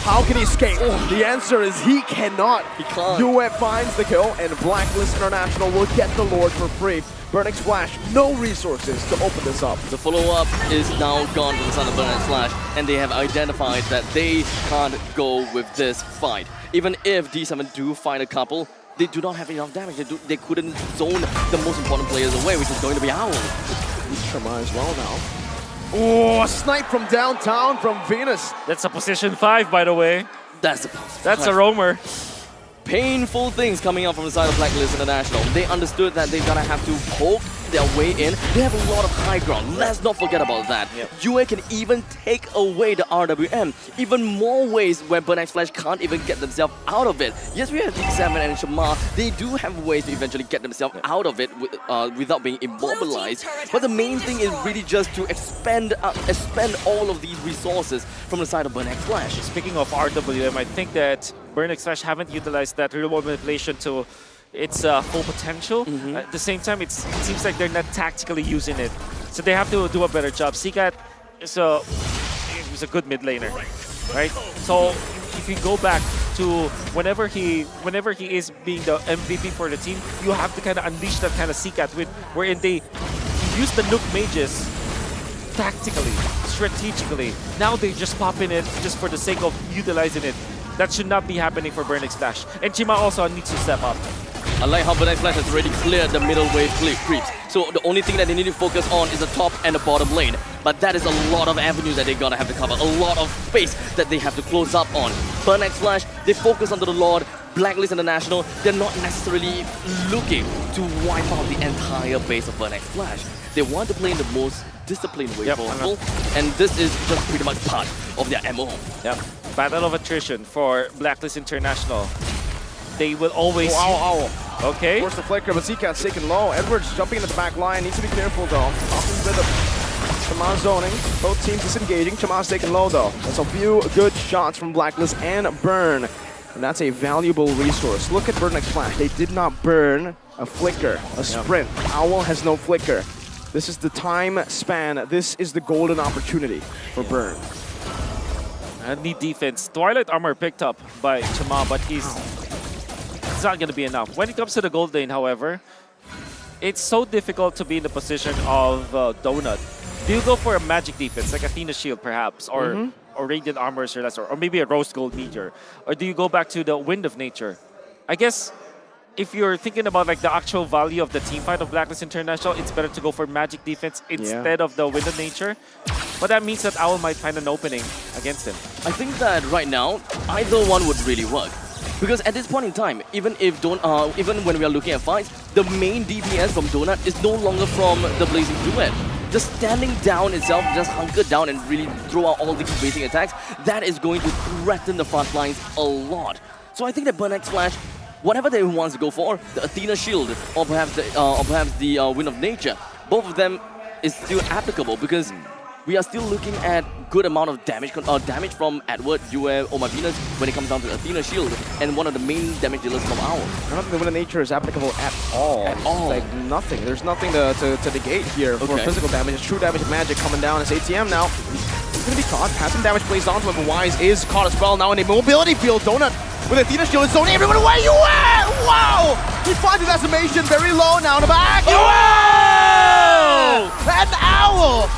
How can he escape? The answer is he cannot. He can't. Yue finds the kill, and Blacklist International will get the Lord for free. Burnix Flash, no resources to open this up. The follow-up is now gone to the side of Burnix Flash, and they have identified that they can't go with this fight. Even if D7 do find a couple, they do not have enough damage. They couldn't zone the most important players away, which is going to be Owl. Shama as well now. Oh, a snipe from downtown from Venus. That's a position 5, by the way. That's a roamer. Painful things coming out from the side of Blacklist International. They understood that they're gonna have to poke their way in. They have a lot of high ground. Let's not forget about that. Yue can even take away the RWM. Even more ways where Burnex Flash can't even get themselves out of it. Yes, we have D7 and Shamar. They do have ways to eventually get themselves out of it without being immobilized. But the main thing is really just to expend all of these resources from the side of Burnex Flash. Speaking of RWM, I think that Burnex Flash haven't utilized that real-world manipulation to its full potential. At the same time, it seems like they're not tactically using it. So they have to do a better job. Seacat is a good mid laner, right? So if you go back to whenever he is being the MVP for the team, you have to kind of unleash that kind of Seacat wherein they use the Nook mages tactically, strategically. Now they just pop in it just for the sake of utilizing it. That should not be happening for Burnix Flash. And Chima also needs to step up. I like how Burnex Flash has already cleared the middle wave creeps. So the only thing that they need to focus on is the top and the bottom lane. But that is a lot of avenues that they're gonna have to cover, a lot of space that they have to close up on. Burnex Flash, they focus onto the Lord. Blacklist International, they're not necessarily looking to wipe out the entire base of Burnex Flash. They want to play in the most disciplined way possible, and this is just pretty much part of their MO. Yep. Battle of attrition for Blacklist International. They will always... Okay. Force the flicker, but Zcat's taken low. Edwards jumping into the back line. Needs to be careful though. Often a bit of Chama zoning. Both teams disengaging. Chama's taken low though. That's a few good shots from Blacklist and Burn. And that's a valuable resource. Look at Burnex Flash. They did not burn a flicker, a sprint. Owl has no flicker. This is the time span. This is the golden opportunity for Burn. And need defense. Twilight Armor picked up by Chama, but it's not going to be enough. When it comes to the gold lane, however, it's so difficult to be in the position of Donut. Do you go for a magic defense, like Athena Shield perhaps, or Radiant Armors or lesser, or maybe a Rose Gold Meteor? Or do you go back to the Wind of Nature? I guess if you're thinking about like the actual value of the team fight of Blacklist International, it's better to go for magic defense instead of the Wind of Nature. But that means that Owl might find an opening against him. I think that right now, either one would really work. Because at this point in time, even when we are looking at fights, the main DPS from Donut is no longer from the Blazing Duet. Just standing down itself, just hunker down and really throw out all the basic attacks, that is going to threaten the front lines a lot. So I think that Burnex Flash, whatever they want to go for, the Athena Shield or perhaps the Wind of Nature, both of them is still applicable because we are still looking at good amount of damage from Edward, Yue, or Venus when it comes down to Athena Shield and one of the main damage dealers from Owl. I don't think the Wind of Nature is applicable at all. Like nothing. There's nothing to negate here for physical damage. It's true damage and magic coming down. It's ATM now. He's going to be caught. Passive damage placed onto him, but Wise is caught as well now in a mobility field. Donut with Athena Shield is zoning everyone away. You wow! He finds his decimation very low now in the back. And Owl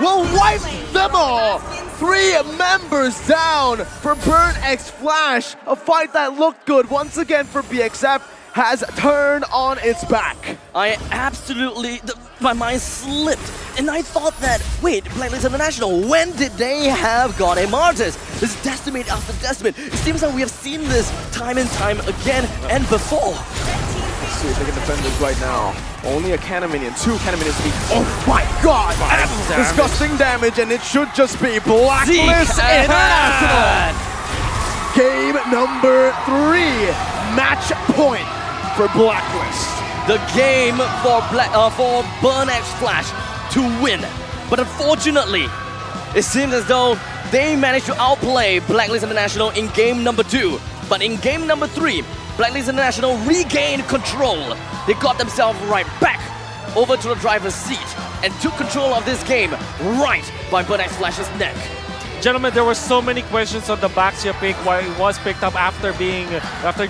will wipe them all. 3 members down for Burnex Flash. A fight that looked good once again for BXF has turned on its back. I absolutely, my mind slipped. And I thought that, wait, Blacklist International, when did they have got a Martyrs? This decimate after decimate. It seems like we have seen this time and time again and before. Let's see if they can defend this right now. Only a cannon minion, 2 cannon minions to be. Oh my god! Disgusting damage, and it should just be Blacklist International! Game number 3, match point for Blacklist. The game for Burnex Flash to win. But unfortunately, it seems as though they managed to outplay Blacklist International in game number 2. But in game number 3, Blacklist International regained control. They got themselves right back over to the driver's seat and took control of this game right by Burnex Flash's neck. Gentlemen, there were so many questions on the Baxia pick, why it was picked up after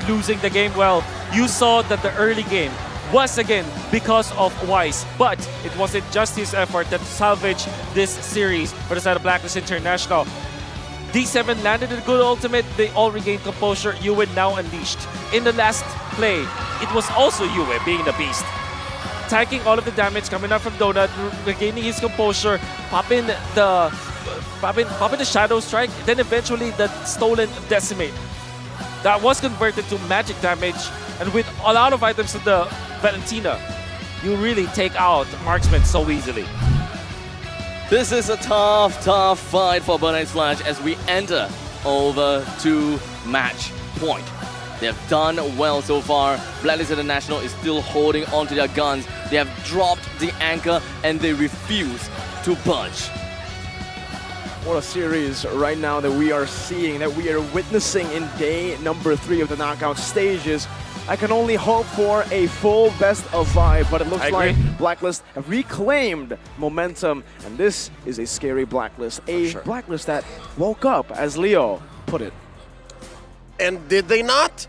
losing the game. Well, you saw that the early game was again because of Wise, but it wasn't just his effort that salvaged this series for the side of Blacklist International. D7 landed a good ultimate, they all regained composure. Yue now unleashed. In the last play, it was also Yue being the beast. Taking all of the damage coming out from Donut, regaining his composure, popping the Shadow Strike, then eventually the stolen Decimate. That was converted to magic damage, and with a lot of items in the Valentina, you really take out Marksman so easily. This is a tough fight for Burnex Flash as we enter over to match point. They have done well so far. Blacklist International is still holding on to their guns. They have dropped the anchor and they refuse to budge. What a series right now that we are seeing, that we are witnessing in day number 3 of the knockout stages. I can only hope for a full best of 5, but it looks like Blacklist have reclaimed momentum, and this is a scary Blacklist. Blacklist that woke up, as Leo put it. And did they not?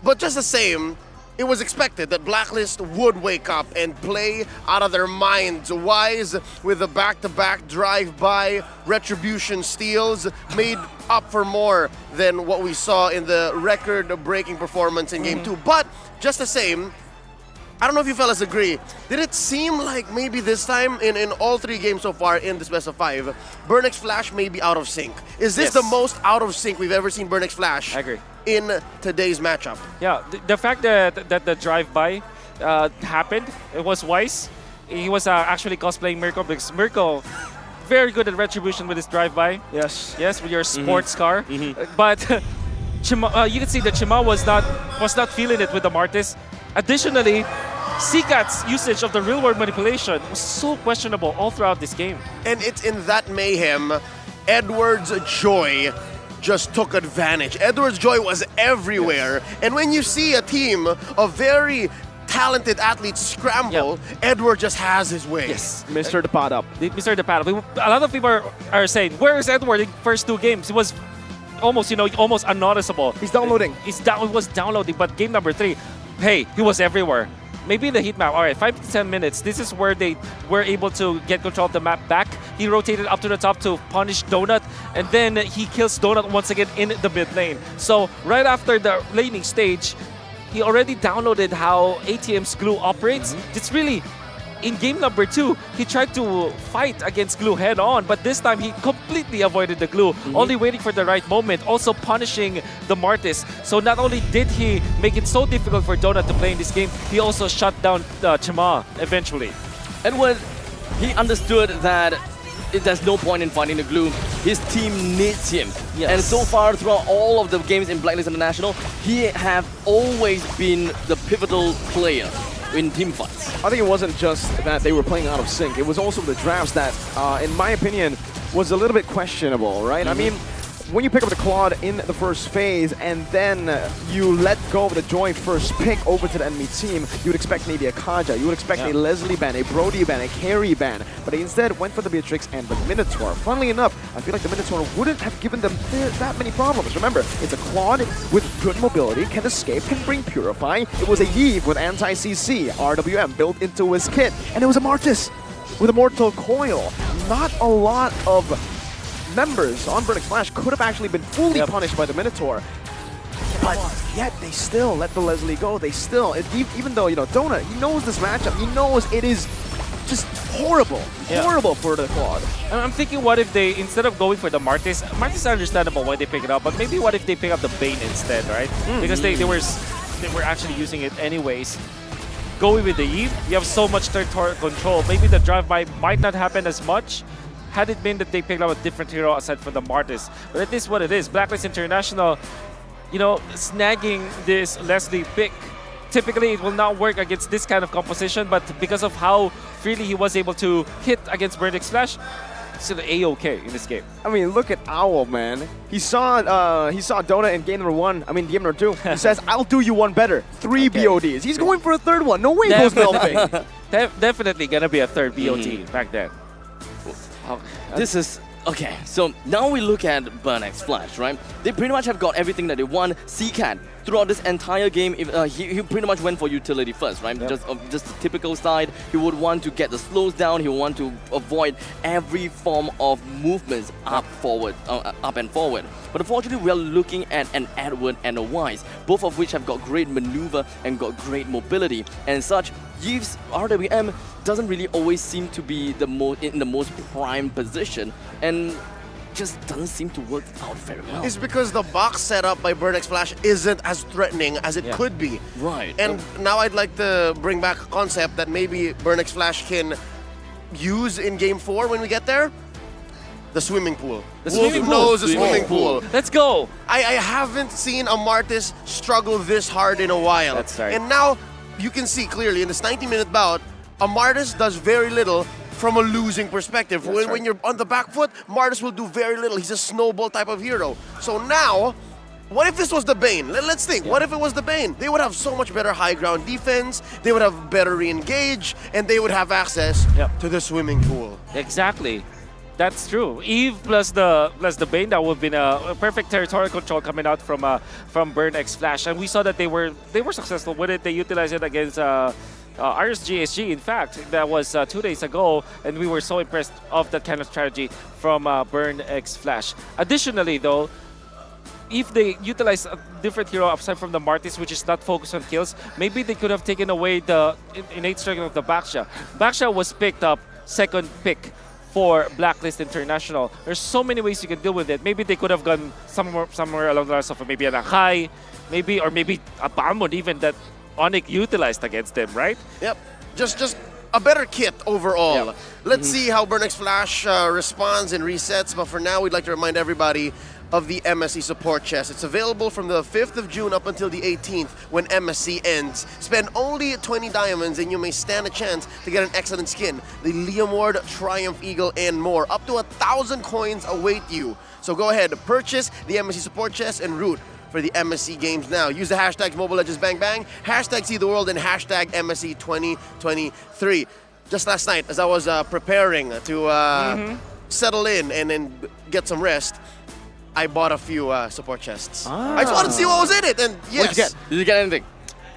But just the same, it was expected that Blacklist would wake up and play out of their minds. Wise with a back-to-back drive-by, retribution steals, made up for more than what we saw in the record-breaking performance in Game 2. But just the same, I don't know if you fellas agree. Did it seem like maybe this time in all 3 games so far in this best of 5, Burnix Flash may be out of sync? Is this the most out of sync we've ever seen Burnix Flash? I agree. In today's matchup. Yeah, the fact that the drive-by happened, it was wise. He was actually cosplaying Mirko because Mirko, very good at retribution with his drive-by. Yes. Yes, with your sports car. But you can see that Chima was not feeling it with the Martis. Additionally, Seacat's usage of the real-world manipulation was so questionable all throughout this game. And it's in that mayhem, Edward's Joy just took advantage. Edward's Joy was everywhere. Yes. And when you see a team of very talented athletes scramble, Edward just has his way. Yes. Mr. the Pot Up. Mr. the Pot Up. A lot of people are saying, where is Edward in first 2 games? It was almost, almost unnoticeable. He's downloading. It was downloading, but game number 3, hey, he was everywhere. Maybe in the heat map, all right, 5 to 10 minutes. This is where they were able to get control of the map back. He rotated up to the top to punish Donut, and then he kills Donut once again in the mid lane. So right after the laning stage, he already downloaded how ATM's glue operates. It's really, in game number 2, he tried to fight against glue head on, but this time he completely avoided the glue, only waiting for the right moment, also punishing the Martis. So not only did he make it so difficult for Donut to play in this game, he also shut down Chima eventually. And when he understood that there's no point in fighting the glue, his team needs him. Yes. And so far, throughout all of the games in Blacklist International, he have always been the pivotal player in team fights. I think it wasn't just that they were playing out of sync. It was also the drafts that, in my opinion, was a little bit questionable, right? I mean, when you pick up the Claude in the first phase and then you let go of the Joy first pick over to the enemy team, you would expect maybe a Kaja, you would expect a Leslie ban, a Brody ban, a Carry ban, but they instead went for the Beatrix and the Minotaur. Funnily enough, I feel like the Minotaur wouldn't have given them that many problems. Remember, it's a Claude with good mobility, can escape, can bring Purify. It was a Yve with anti-CC, RWM built into his kit, and it was a Martis with a Mortal Coil. Not a lot of members on Burnix Flash could have actually been fully punished by the Minotaur. But yet they still let the Leslie go. They still, even though, Donut, he knows this matchup. He knows it is just horrible. Horrible for the Claude. I'm thinking, what if they, instead of going for the Martis is understandable why they pick it up, but maybe what if they pick up the Bane instead, right? Because they were actually using it anyways. Going with the Eve, you have so much territorial control. Maybe the drive-by might not happen as much had it been that they picked up a different hero aside from the Martis. But it is what it is. Blacklist International, snagging this Leslie pick, typically it will not work against this kind of composition, but because of how freely he was able to hit against Burnix Flash, it's still A-okay in this game. I mean, look at Owl, man. He saw Donut in game number 1, game number 2. He says, I'll do you one better. 3 BODs. He's going for a third one. No way he goes melting. Definitely gonna be a third BOT back then. This is okay. So now we look at Burnix Flash, right? They pretty much have got everything that they want. Seacat throughout this entire game, he pretty much went for utility first, right? Just the typical side. He would want to get the slows down. He would want to avoid every form of movements up and forward. But unfortunately, we are looking at an Edward and a Wise, both of which have got great maneuver and got great mobility. And such, Yve's RWM doesn't really always seem to be in the most prime position, and just doesn't seem to work out very well. It's because the box setup by Burnix Flash isn't as threatening as it could be. Right. And now I'd like to bring back a concept that maybe Burnix Flash can use in Game 4 when we get there. The swimming pool. The swimming pool. Let's go. I haven't seen a Martis struggle this hard in a while. That's right. And now you can see clearly in this 90-minute bout, a Martis does very little from a losing perspective. When you're on the back foot, Martis will do very little. He's a snowball type of hero. So now, what if this was the Bane? Let's think. What if it was the Bane? They would have so much better high ground defense, they would have better re-engage, and they would have access to the swimming pool. Exactly. That's true. Eve plus the Bane, that would have been a perfect territorial control coming out from Burnix Flash, and we saw that they were successful with it. They utilized it against RSGSG. In fact, that was 2 days ago, and we were so impressed of that kind of strategy from Burnix Flash. Additionally, though, if they utilize a different hero aside from the Martis, which is not focused on kills, maybe they could have taken away the innate strength of the Baksha. Baksha was picked up second pick for Blacklist International. There's so many ways you can deal with it. Maybe they could have gone somewhere along the lines of maybe an Akai, or maybe a Balmond even that ONIC utilized against them, right? Yep. Just a better kit overall. Yep. Let's see how Burnix Flash responds and resets, but for now we'd like to remind everybody of the MSC support chest. It's available from the 5th of June up until the 18th when MSC ends. Spend only 20 diamonds and you may stand a chance to get an excellent skin, the Leomord, Triumph Eagle, and more. Up to 1,000 coins await you. So go ahead, purchase the MSC support chest and root for the MSC games now. Use the hashtags Mobile Legends Bang Bang, hashtag See the World, and hashtag MSC 2023. Just last night, as I was preparing to settle in and then get some rest, I bought a few support chests. I just wanted to see what was in it, and yes. What'd you get? Did you get anything?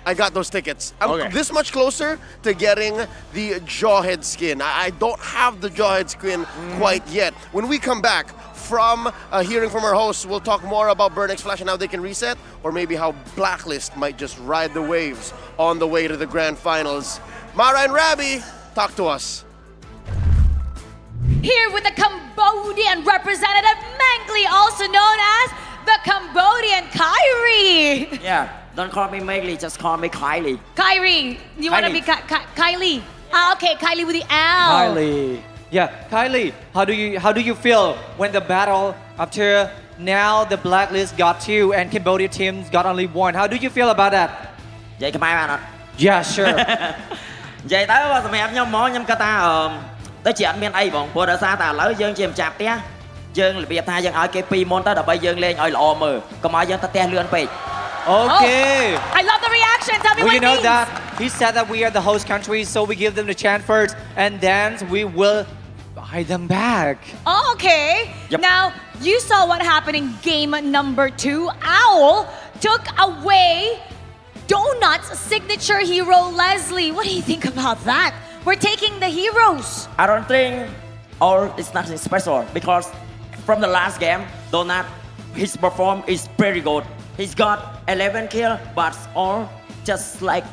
I got those tickets. I'm Okay. this much closer to getting the Jawhead skin. I don't have the Jawhead skin quite yet. When we come back from hearing from our hosts, we'll talk more about Burnix Flash and how they can reset, or maybe how Blacklist might just ride the waves on the way to the grand finals. Mara and Rabbi, talk to us. Here with the Cambodian representative, Mengli, also known as the Cambodian Kyrie. Yeah, don't call me Megli, just call me Kylie. Kyrie, you want to be Kylie? Okay, Kylie with the L. Kylie. Yeah, Kylie, how do you feel when the battle after now the Blacklist got 2 and Cambodia teams got only 1? How do you feel about that? Vậy cái máy bạn ạ. Yeah, sure. Vậy tới bao giờ mẹ nhau món nhâm kata tới chuyện miền Tây bọn bữa đã xa ta lỡ dương chìm chạp tía. Dương là biệt tha dương ở cái pi môn tới đập bay dương lên ở lọ mờ. Còn mà dương ta te lươn pì. Okay. I love the reaction. Tell me Well, what you it know means. that he said that we are the host country, so we give them the chant first, and then we will buy them back. Oh, okay. Yep. Now, you saw what happened in game number 2. Owl took away Donut's signature hero, Leslie. What do you think about that? We're taking the heroes. I don't think or it's nothing special because from the last game, Donut, his performance is pretty good. He's got 11 kills, but all just like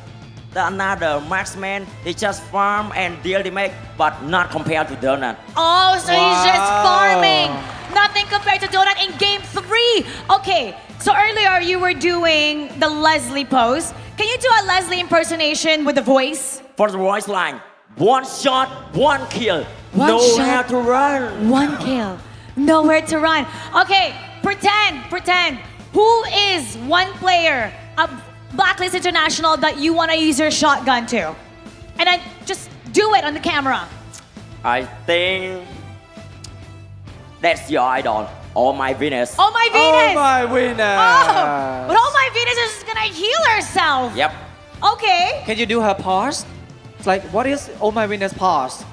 another marksman. He just farm and deal damage, but not compared to Donut. Oh, so he's just farming. Nothing compared to Donut in game 3. Okay, so earlier you were doing the Leslie pose. Can you do a Leslie impersonation with the voice? For the voice line, 1 shot, 1 kill. One Nowhere shot, to run. 1 kill. Nowhere to run. Okay, pretend. Who is one player of Blacklist International that you want to use your shotgun to? And then just do it on the camera. I think that's your idol. Oh my Venus. Oh my Venus! Oh my Venus! Oh, but oh my Venus is just gonna heal herself. Yep. Okay. Can you do her pause? It's like, what is Oh my Venus pause?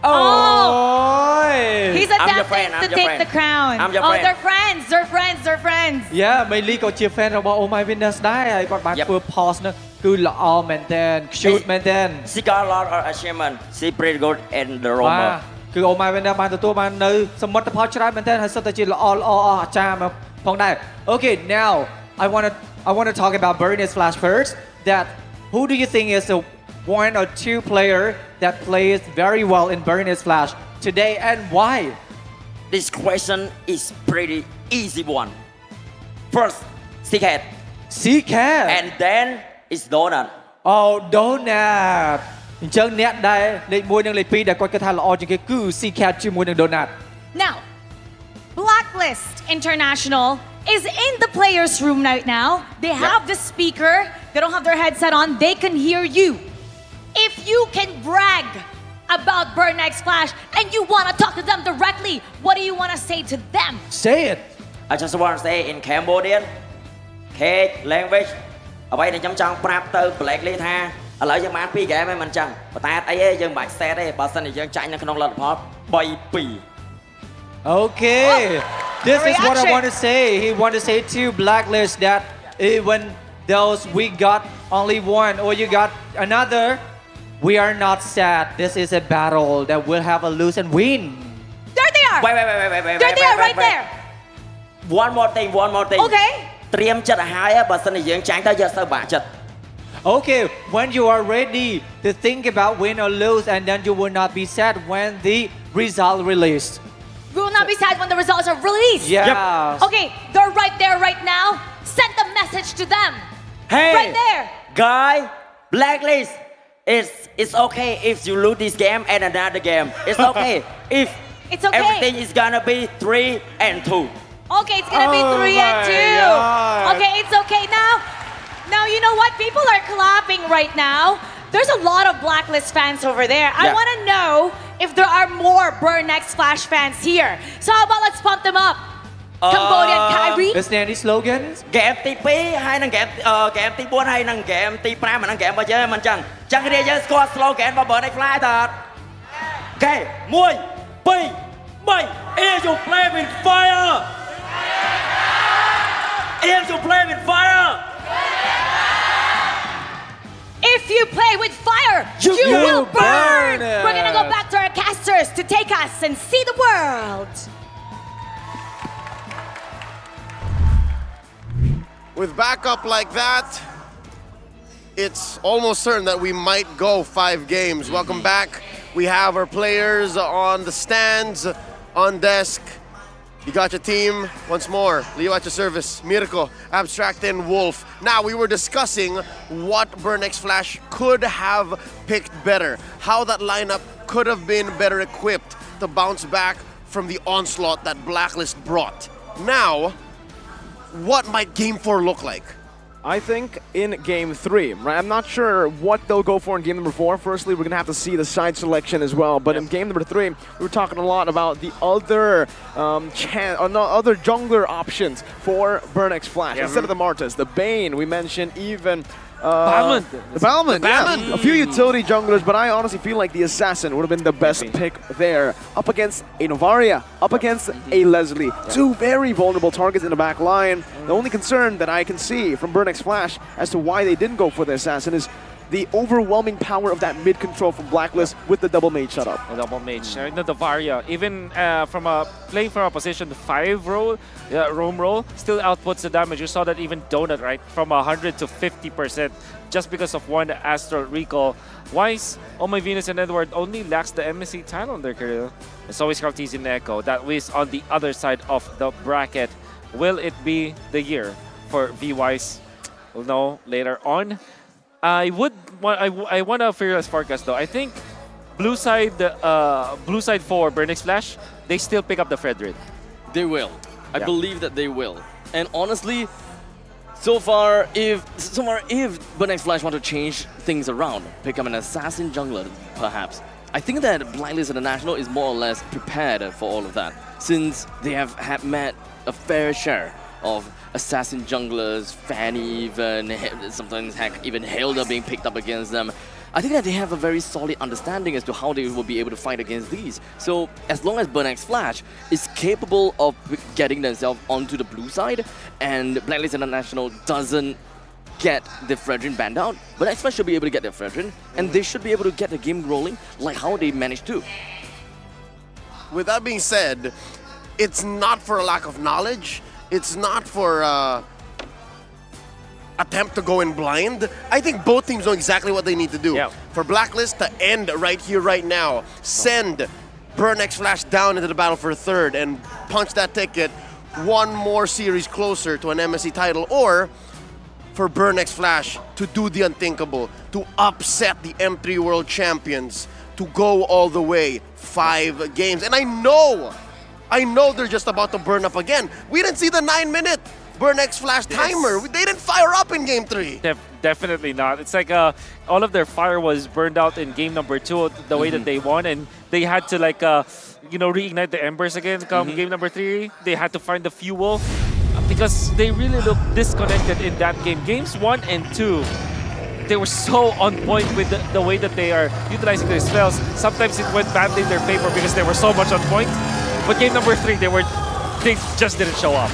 Oh! He's attempting to take the crown. I'm your Oh, friend. they're friends. Yeah មេលីក៏ជា fan របស់ Oh My Venus ដែរហើយគាត់បានធ្វើ pause នោះគឺល្អមែនតើ cute មែនតើ She got a lot of achievement. She pretty good in the Roma. គឺ Oh My Venus បានទទួលបាននៅសមិទ្ធផលច្រើនមែនតើហើយសុទ្ធតែជាល្អអាចារ្យមកផងដែរ Okay, now I want to talk about Burnix Flash first. That who do you think is the 1 or 2 player that plays very well in Burnix Flash today and why? This question is pretty easy one. First, Seacat. Seacat. And then it's Donut. Oh, Donut. អញ្ចឹងអ្នកដែលលេខ1និងលេខ2ដែលគាត់គិតថាល្អជាងគេគឺ Seacat ជាមួយនឹង Donut. Now, Blacklist International is in the players' room right now. They have the speaker. They don't have their headset on. They can hear you. If you can brag about Burnix Flash and you want to talk to them directly, what do you want to say to them? Say it. I just want to say in Cambodian, cake language. អ្វីដែលខ្ញុំចង់ប្រាប់ទៅ Blacklist ថាឥឡូវយើងបាន2 game ហើយមិនចឹងប៉ុន្តែអីទេយើងមិនបាច់ set ទេបើសិនជាយើងចាញ់នៅក្នុងលទ្ធផល 3-2 Okay. This is what I want to say. He want to say to Blacklist that even those we got only 1 or you got another, we are not sad. This is a battle that will have a lose and win. There they are. Wait. They're there, right there. One more thing. Okay. ត្រៀមចិត្តឲ្យហើយបើសិនជាយើងចាញ់ទៅយើងទៅបាក់ចិត្ត Okay, when you are ready to think about win or lose, and then you will not be sad when the result released. We will not be sad when the results are released. Yes. Okay, they're right there right now. Send the message to them. Hey, Right there. guy, Blacklist, it's okay if you lose this game and another game. It's okay if It's okay. everything is gonna be 3-2. Okay, it's gonna be 3-2. God. Okay, it's okay now. Now you know what? People are clapping right now. There's a lot of Blacklist fans over there. I Yeah. want to know if there are more Burn X Flash fans here. So how about let's pump them up? Cambodian Kyrie. Is there any slogans? ហ្គេមទី2ហើយនឹងហ្គេមទី4ហើយនឹងហ្គេមទី5អានឹងហ្គេមរបស់យើងមិនចឹងចឹងគ្នាយើងស្គាល់ slogan របស់ Burn X Flash តើអូខេ1 2 3 If you play with fire If you play with fire If you play with fire, you will burn. burn. We're gonna go back to our casters to take us and see the world. With backup like that, it's almost certain that we might go 5 games. Welcome back. We have our players on the stands, on desk. You got your team once more. Leo at your service. Mirko, Abstract, and Wolf. Now, we were discussing what Burn X Flash could have picked better. How that lineup could have been better equipped to bounce back from the onslaught that Blacklist brought. Now, what might Game 4 look like? I think in Game 3, right? I'm not sure what they'll go for in Game number 4. Firstly, we're going to have to see the side selection as well. But in Game number 3, we were talking a lot about the other other jungler options for Burn X Flash. Instead of the Martas, the Bane, we mentioned even... The Balmond, yeah. A few utility junglers, but I honestly feel like the Assassin would have been the best pick there. Up against a Novaria, up against a Leslie. 2 very vulnerable targets in the back line. The only concern that I can see from Burn X Flash as to why they didn't go for the Assassin is the overwhelming power of that mid control from Blacklist with the double mage setup. The double mage, the Varia, even from a playing from a position 5 role, roam role, still outputs the damage. You saw that even Donut, right, from 100 to 50%, just because of one Astral recall. Wise, Oh My Venus and Edward only lacks the MSC title in their career. It's always Cartesian Echo. That is on the other side of the bracket. Will it be the year for V-Wise? We'll know later on. I want a fearless forecast though. I think blue side for Burn X Flash, they still pick up the Fredrid. They will. I believe that they will. And honestly, so far if Burn X Flash want to change things around, pick up an assassin jungler perhaps, I think that Blacklist International is more or less prepared for all of that, since they have met a fair share of assassin junglers, Fanny, even sometimes heck, even Hilda being picked up against them. I think that they have a very solid understanding as to how they will be able to fight against these. So as long as Burn X Flash is capable of getting themselves onto the blue side, and Blacklist International doesn't get the Fredrin banned out, Burn X Flash should be able to get their Fredrin, and they should be able to get the game rolling like how they managed to. With that being said, it's not for a lack of knowledge. It's not for attempt to go in blind. I think both teams know exactly what they need to do. For Blacklist to end right here, right now, send Burn X Flash down into the battle for a 3rd and punch that ticket one more series closer to an MSC title, or for Burn X Flash to do the unthinkable, to upset the M3 World Champions, to go all the way 5 games. And I know they're just about to burn up again. We didn't see the 9-minute Burn X Flash timer. They didn't fire up in Game 3. Definitely not. It's like all of their fire was burned out in Game number 2, the way that they won, and they had to reignite the embers again. Come Game number 3, they had to find the fuel because they really looked disconnected in that game. Games 1 and 2, they were so on point with the way that they are utilizing their spells. Sometimes it went badly in their favor because they were so much on point. But Game number 3, they just didn't show up.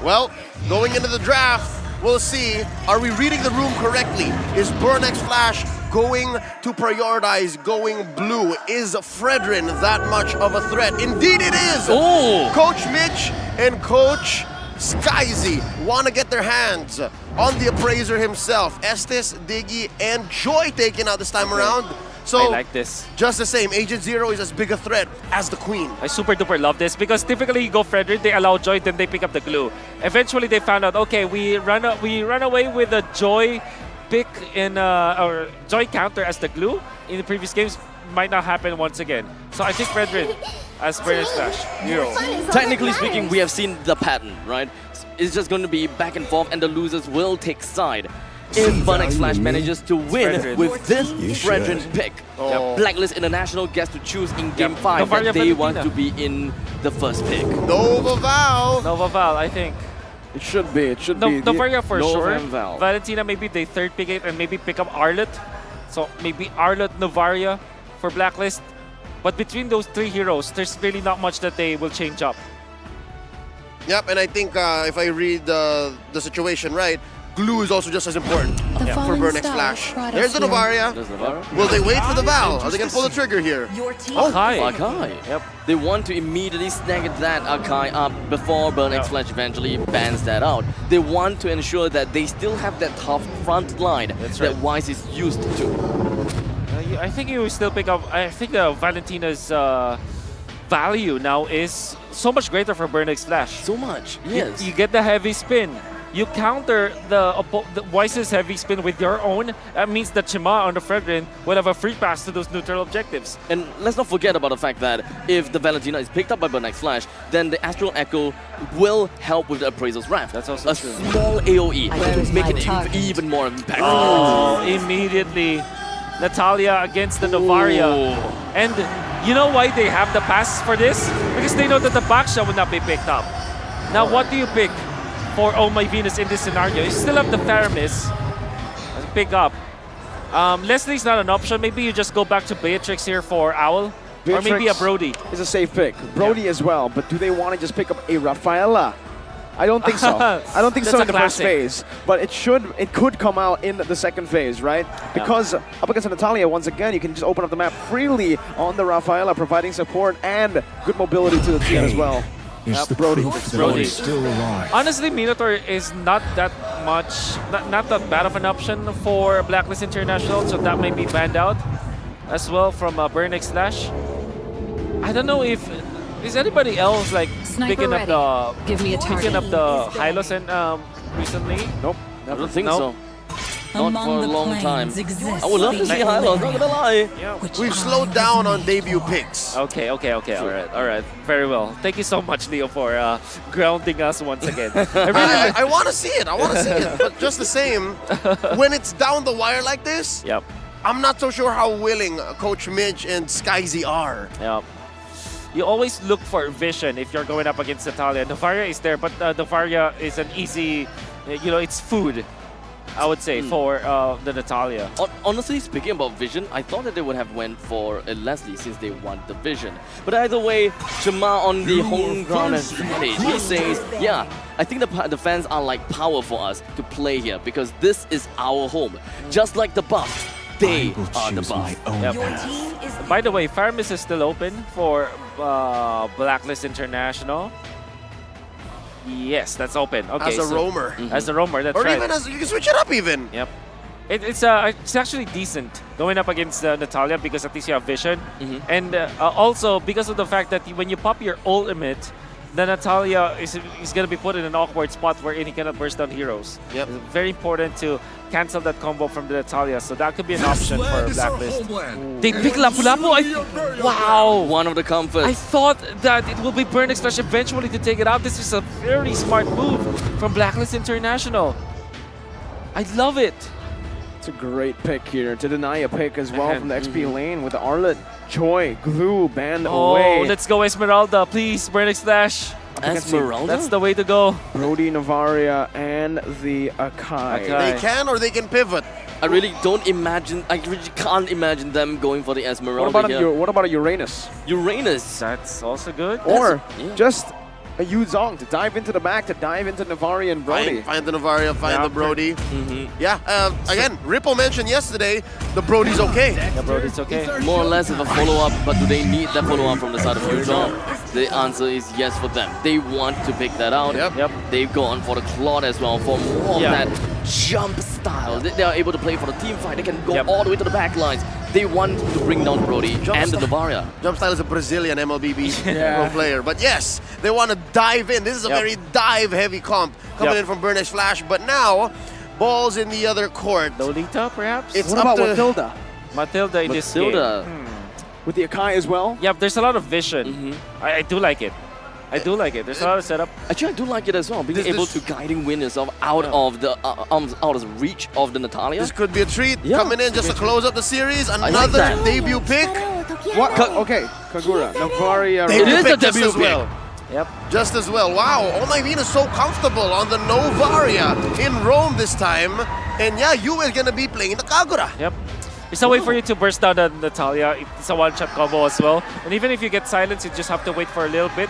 Well, going into the draft, we'll see. Are we reading the room correctly? Is Burnex Flash going to prioritize going blue? Is Fredrin that much of a threat? Indeed it is! Oh! Coach Mitch and Coach Skyzy want to get their hands on the appraiser himself. Estes, Diggy, and Joy taken out this time around. So, I like this. Just the same, Agent Zero is as big a threat as the Queen. I super duper love this because typically you go Frederick, they allow Joy, then they pick up the glue. Eventually they found out, okay, we run away with the Joy pick in or Joy counter as the glue in the previous games. Might not happen once again. So I think Frederick as Burnex Flash hero. Technically speaking, we have seen the pattern, right? It's just going to be back and forth, and the losers will take side. If Burnex Flash manages to win Fredrin. with this You Fredrin should. pick, Oh. Blacklist International gets to choose in Game 5 Novaria that they want Valentina. to be in the first pick. Nova Val! Nova Val, I think. It should be. It should be. Novaria for Nova sure. and Val. Valentina, maybe they third pick it and maybe pick up Arlet. So maybe Arlet, Novaria for Blacklist. But between those three heroes, there's really not much that they will change up. Yep, and I think if I read the situation right, glue is also just as important for Burnex Flash. There's the Novaria. Will they wait for the Val? Are they going to pull the trigger here? Akai. Yep. They want to immediately snag that Akai up before Burnex Flash eventually bans that out. They want to ensure that they still have that tough front line that Wise is used to. I think you still pick up. I think Valentina's value now is so much greater for Burnex Flash. So much, yes. You get the heavy spin. You counter the Wise's heavy spin with your own. That means that Chima on the Fredrin will have a free pass to those neutral objectives. And let's not forget about the fact that if the Valentina is picked up by Burnex Flash, then the Astral Echo will help with the Appraisal's Wrath. That's also a true. Small AoE to make it even more impactful. Oh, immediately. Natalia against the Novaria. And you know why they have the pass for this? Because they know that the backshot will not be picked up. Now, what do you pick for Oh My Venus in this scenario? You still have the Theramis to pick up. Leslie's not an option. Maybe you just go back to Beatrix here for Owl. Or maybe a Brody. Is a safe pick. Brody as well, but do they want to just pick up a Rafaela? I don't think so. I don't think so in the first phase, but it could come out in the second phase, right? Because up against Natalia, once again, you can just open up the map freely on the Rafaela, providing support and good mobility to the team as well. Brody. Honestly, Minotaur is not that much, not that bad of an option for Blacklist International, so that may be banned out as well from Burnex Flash. I don't know if is anybody else like picking up the Hylos and recently? Nope. I don't think so. Not for a long time. I would love to see Hylos, not gonna lie. We've slowed down on debut picks. Okay. All right. Very well. Thank you so much, Leo, for grounding us once again. I want to see it. But just the same, when it's down the wire like this, I'm not so sure how willing Coach Midge and Skyzy are. Yep. You always look for vision if you're going up against Natalia. Novaria is there, but Novaria is an easy, it's food, I would say, for the Natalia. Honestly, speaking about vision, I thought that they would have went for a Leslie since they want the vision. But either way, Chima on the home ground advantage. He says, yeah, I think the fans are like power for us to play here because this is our home. Just like the buff, they are the buff. Yep. By the way, Farmis is still open for Blacklist International. Yes, that's open. Okay, As a roamer. As a roamer, that's or right. even as you can switch it up even. Yep. It's actually decent going up against Natalia because at least you have vision. And also because of the fact that when you pop your ultimate, the Natalia is going to be put in an awkward spot wherein he cannot burst down heroes. Yep. It's very important to cancel that combo from the Natalia, so that could be an option for Blacklist. They pick Lapu-Lapu. Wow. One of the comforts. I thought that it will be Burnex Flash eventually to take it out. This is a very smart move from Blacklist International. I love it. It's a great pick here to deny a pick as well from the XP lane with the Arlet, Joy, Glue, banned away. Oh, let's go Esmeralda, please, Burnex Flash. Esmeralda? That's the way to go. Brody, Novaria, and the Akai. They can or they can pivot. I really can't imagine them going for the Esmeralda. What about a Uranus? Uranus. That's also good. Or just a Yu Zhong to dive into the back, to dive into Navaria and Brody. Find the Navaria, find the Brody. Yeah, again, Ripple mentioned yesterday, the Brody's okay. Yeah, Brody's okay. More or less of a follow-up, but do they need that follow-up from the side of Yu Zhong? The answer is yes for them. They want to pick that out. Yep. They've gone for the Claude as well, for more of that jump style. They are able to play for the team fight. They can go all the way to the back lines. They want to bring down Brody and the Navaria. Jump style is a Brazilian MLBB pro player. But yes, they want to dive in. This is a very dive-heavy comp coming in from Burn X Flash. But now, ball's in the other court. Lolita, perhaps? What about Matilda? Matilda in this game. With the Akai as well? Yeah, there's a lot of vision. I do like it. I do like it. There's a lot of setup. Actually, I do like it as well. Being able to guiding win yourself out of the out of reach of the Natalia. This could be a treat coming in just to close up the series. Another debut pick. What? Okay, Kagura, Navaria. It is a just debut as well. Yep. Just as well. Wow, Omaivin is so comfortable on the Novaria in Rome this time. And yeah, you are going to be playing the Kagura. Yep. It's a way for you to burst down the Natalia. It's a one-shot combo as well. And even if you get silenced, you just have to wait for a little bit.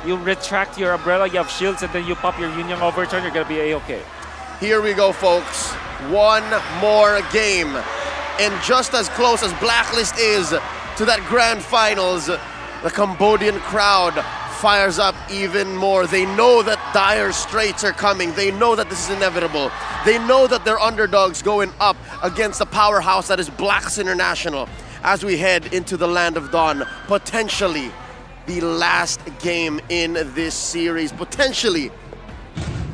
You retract your umbrella, you have shields, and then you pop your Yunyang overturn, you're going to be A-okay. Here we go, folks. One more game. And just as close as Blacklist is to that grand finals, the Cambodian crowd fires up even more. They know that dire straits are coming. They know that this is inevitable. They know that they're underdogs going up against the powerhouse that is Blacklist International as we head into the Land of Dawn. Potentially the last game in this series. Potentially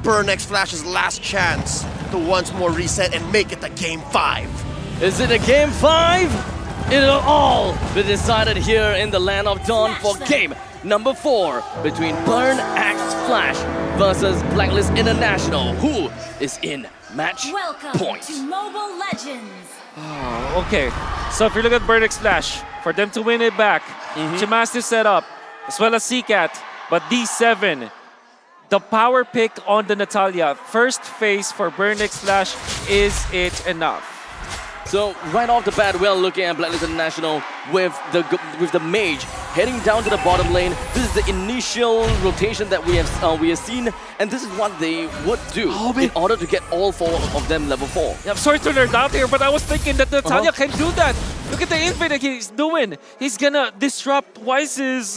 Burn X Flash's last chance to once more reset and make it to Game 5. Is it a Game 5? It'll all be decided here in the Land of Dawn for Game number 4 between Burn X Flash versus Blacklist International. Who is in match point? To Mobile Legends. Oh, okay. So if you look at Burn X Flash, for them to win it back, Chimas to set up, as well as CCAT, but D7, the power pick on the Natalia, first phase for Burn X Flash, is it enough? So right off the bat, we're looking at Blacklist International with the mage heading down to the bottom lane. This is the initial rotation that we have seen, and this is what they would do in order to get all 4 of them level 4. Yeah, I'm sorry to nerd out here, but I was thinking that Natalia can do that. Look at the infinite he's doing. He's gonna disrupt Wise's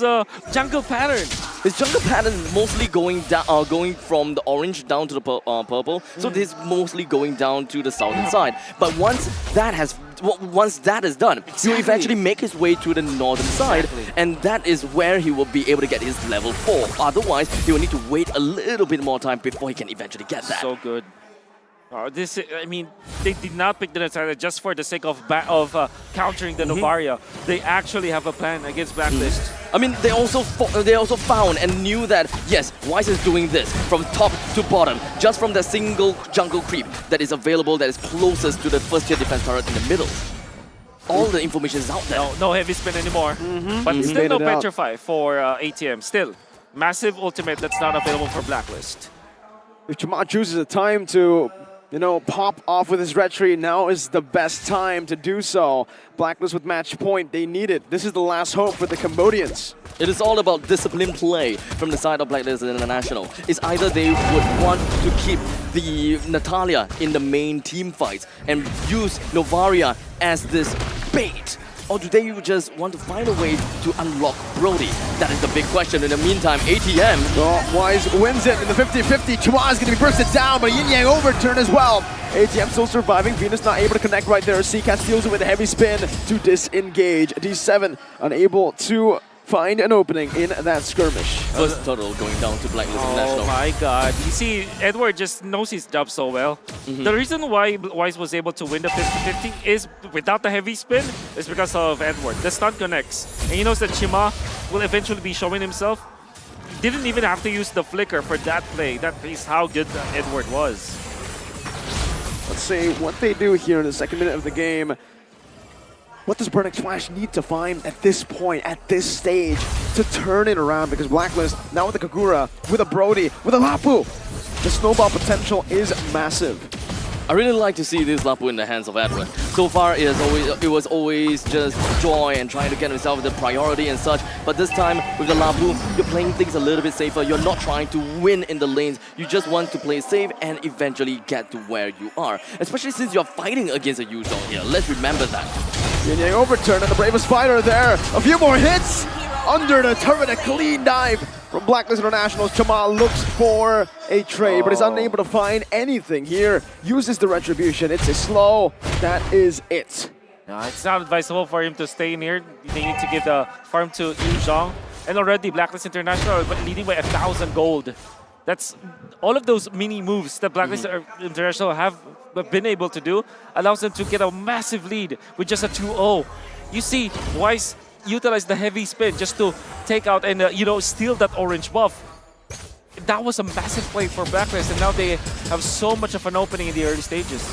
jungle pattern. His jungle pattern is mostly going down, going from the orange down to the purple. So this is mostly going down to the southern side. But once that is done, he will eventually make his way to the northern side, and that is where he will be able to get his level 4. Otherwise, he will need to wait a little bit more time before he can eventually get that. So good. I mean, they did not pick the Natalia just for the sake of countering the Novaria. They actually have a plan against Blacklist. I mean, they also found and knew that, yes, Wise is doing this from top to bottom, just from the single jungle creep that is available, that is closest to the first tier defense turret in the middle. All the information is out there. No heavy spin anymore. But still no Petrify for ATM. Still, massive ultimate that's not available for Blacklist. If Chima chooses a time to pop off with his retreat, now is the best time to do so. Blacklist with match point, they need it. This is the last hope for the Cambodians. It is all about disciplined play from the side of Blacklist International. It's either they would want to keep the Natalia in the main team fights and use Novaria as this bait, or do they just want to find a way to unlock Brody? That is the big question. In the meantime, ATM... Wise wins it in the 50-50. Chua is going to be bursted down, but Yin Yang overturn as well. ATM still surviving. Venus not able to connect right there. CCAT steals it with a heavy spin to disengage. D7 unable to find an opening in that skirmish. First total going down to Blacklist International. Oh my god. You see, Edward just knows his job so well. The reason why Wise was able to win the 50-50 is, without the heavy spin, is because of Edward. The stun connects. And he knows that Chima will eventually be showing himself. He didn't even have to use the flicker for that play. That is how good Edward was. Let's see what they do here in the second minute of the game. What does Burn X Flash need to find at this point, at this stage, to turn it around? Because Blacklist, now with the Kagura, with a Brody, with a Lapu, the snowball potential is massive. I really like to see this Lapu in the hands of Edward. So far, it was always just joy and trying to get himself the priority and such. But this time, with the Lapu, you're playing things a little bit safer. You're not trying to win in the lanes. You just want to play safe and eventually get to where you are. Especially since you're fighting against a Yuzhong here. Let's remember that. Yin Yang overturn and the bravest fighter there. A few more hits under the turret. A clean dive from Blacklist International. Chamal looks for a trade, but is unable to find anything here. Uses the retribution. It's a slow. That is it. No, it's not advisable for him to stay in here. They need to give the farm to Yuzhong. And already Blacklist International leading by 1,000 gold. That's all of those mini moves that Blacklist International have been able to do allows them to get a massive lead with just a 2-0. You see, Wise utilize the heavy spin just to take out and steal that orange buff. That was a massive play for Blacklist, and now they have so much of an opening in the early stages.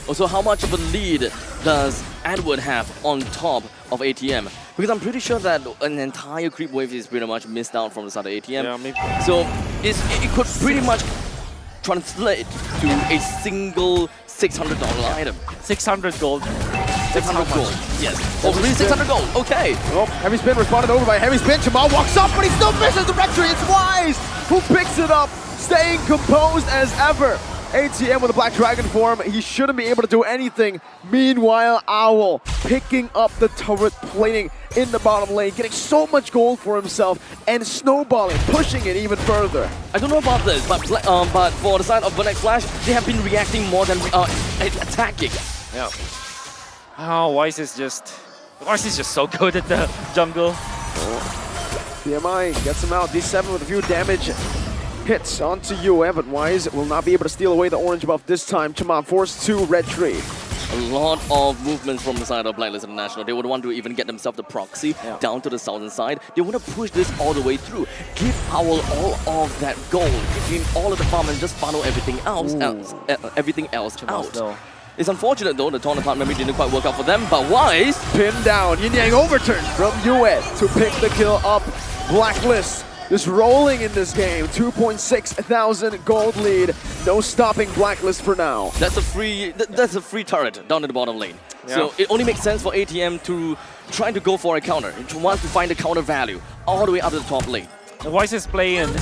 Also, how much of a lead does Edward have on top of ATM? Because I'm pretty sure that an entire creep wave is pretty much missed out from the start of ATM. Yeah, maybe. So it could pretty much translate to a single $600 item. 600 gold. 600 gold. Yes. Oh, really? 600 gold. Okay. Oh, heavy spin responded over by heavy spin. Chamal walks up, but he still misses the retry. It's Wise who picks it up, staying composed as ever. ATM with a Black Dragon form, he shouldn't be able to do anything. Meanwhile, Owl picking up the turret plating in the bottom lane, getting so much gold for himself and snowballing, pushing it even further. I don't know about this, but for the side of Burnex Flash, they have been reacting more than attacking. Yeah. Oh, Wise is just so good at the jungle. PMI gets him out. D7 with a few damage hits onto UM, but Wise will not be able to steal away the orange buff this time. Chamal forced to retreat. A lot of movements from the side of Blacklist International. They would want to even get themselves the proxy down to the southern side. They want to push this all the way through. Give Owl all of that gold. Give him all of the farm and just funnel everything else out. Though. It's unfortunate though, the Taunt Apart memory didn't quite work out for them, but Wise pinned down. Yin Yang overturn from Yue to pick the kill up. Blacklist just rolling in this game. 2,600 gold lead. No stopping Blacklist for now. That's a free turret down in the bottom lane. Yeah. So it only makes sense for ATM to try to go for a counter. It wants to find the counter value all the way up to the top lane. The Wise is playing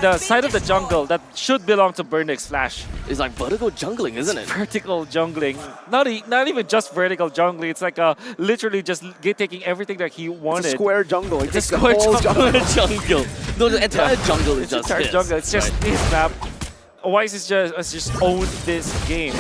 the side of the jungle that should belong to Burnex Flash. It's like vertical jungling, isn't it? Vertical jungling. Not even just vertical jungling. It's like literally just taking everything that he wanted. It's a square jungle. It's a square jungle. No, the entire jungle is just his. Jungle. It's just his map. Wise has just owned this game.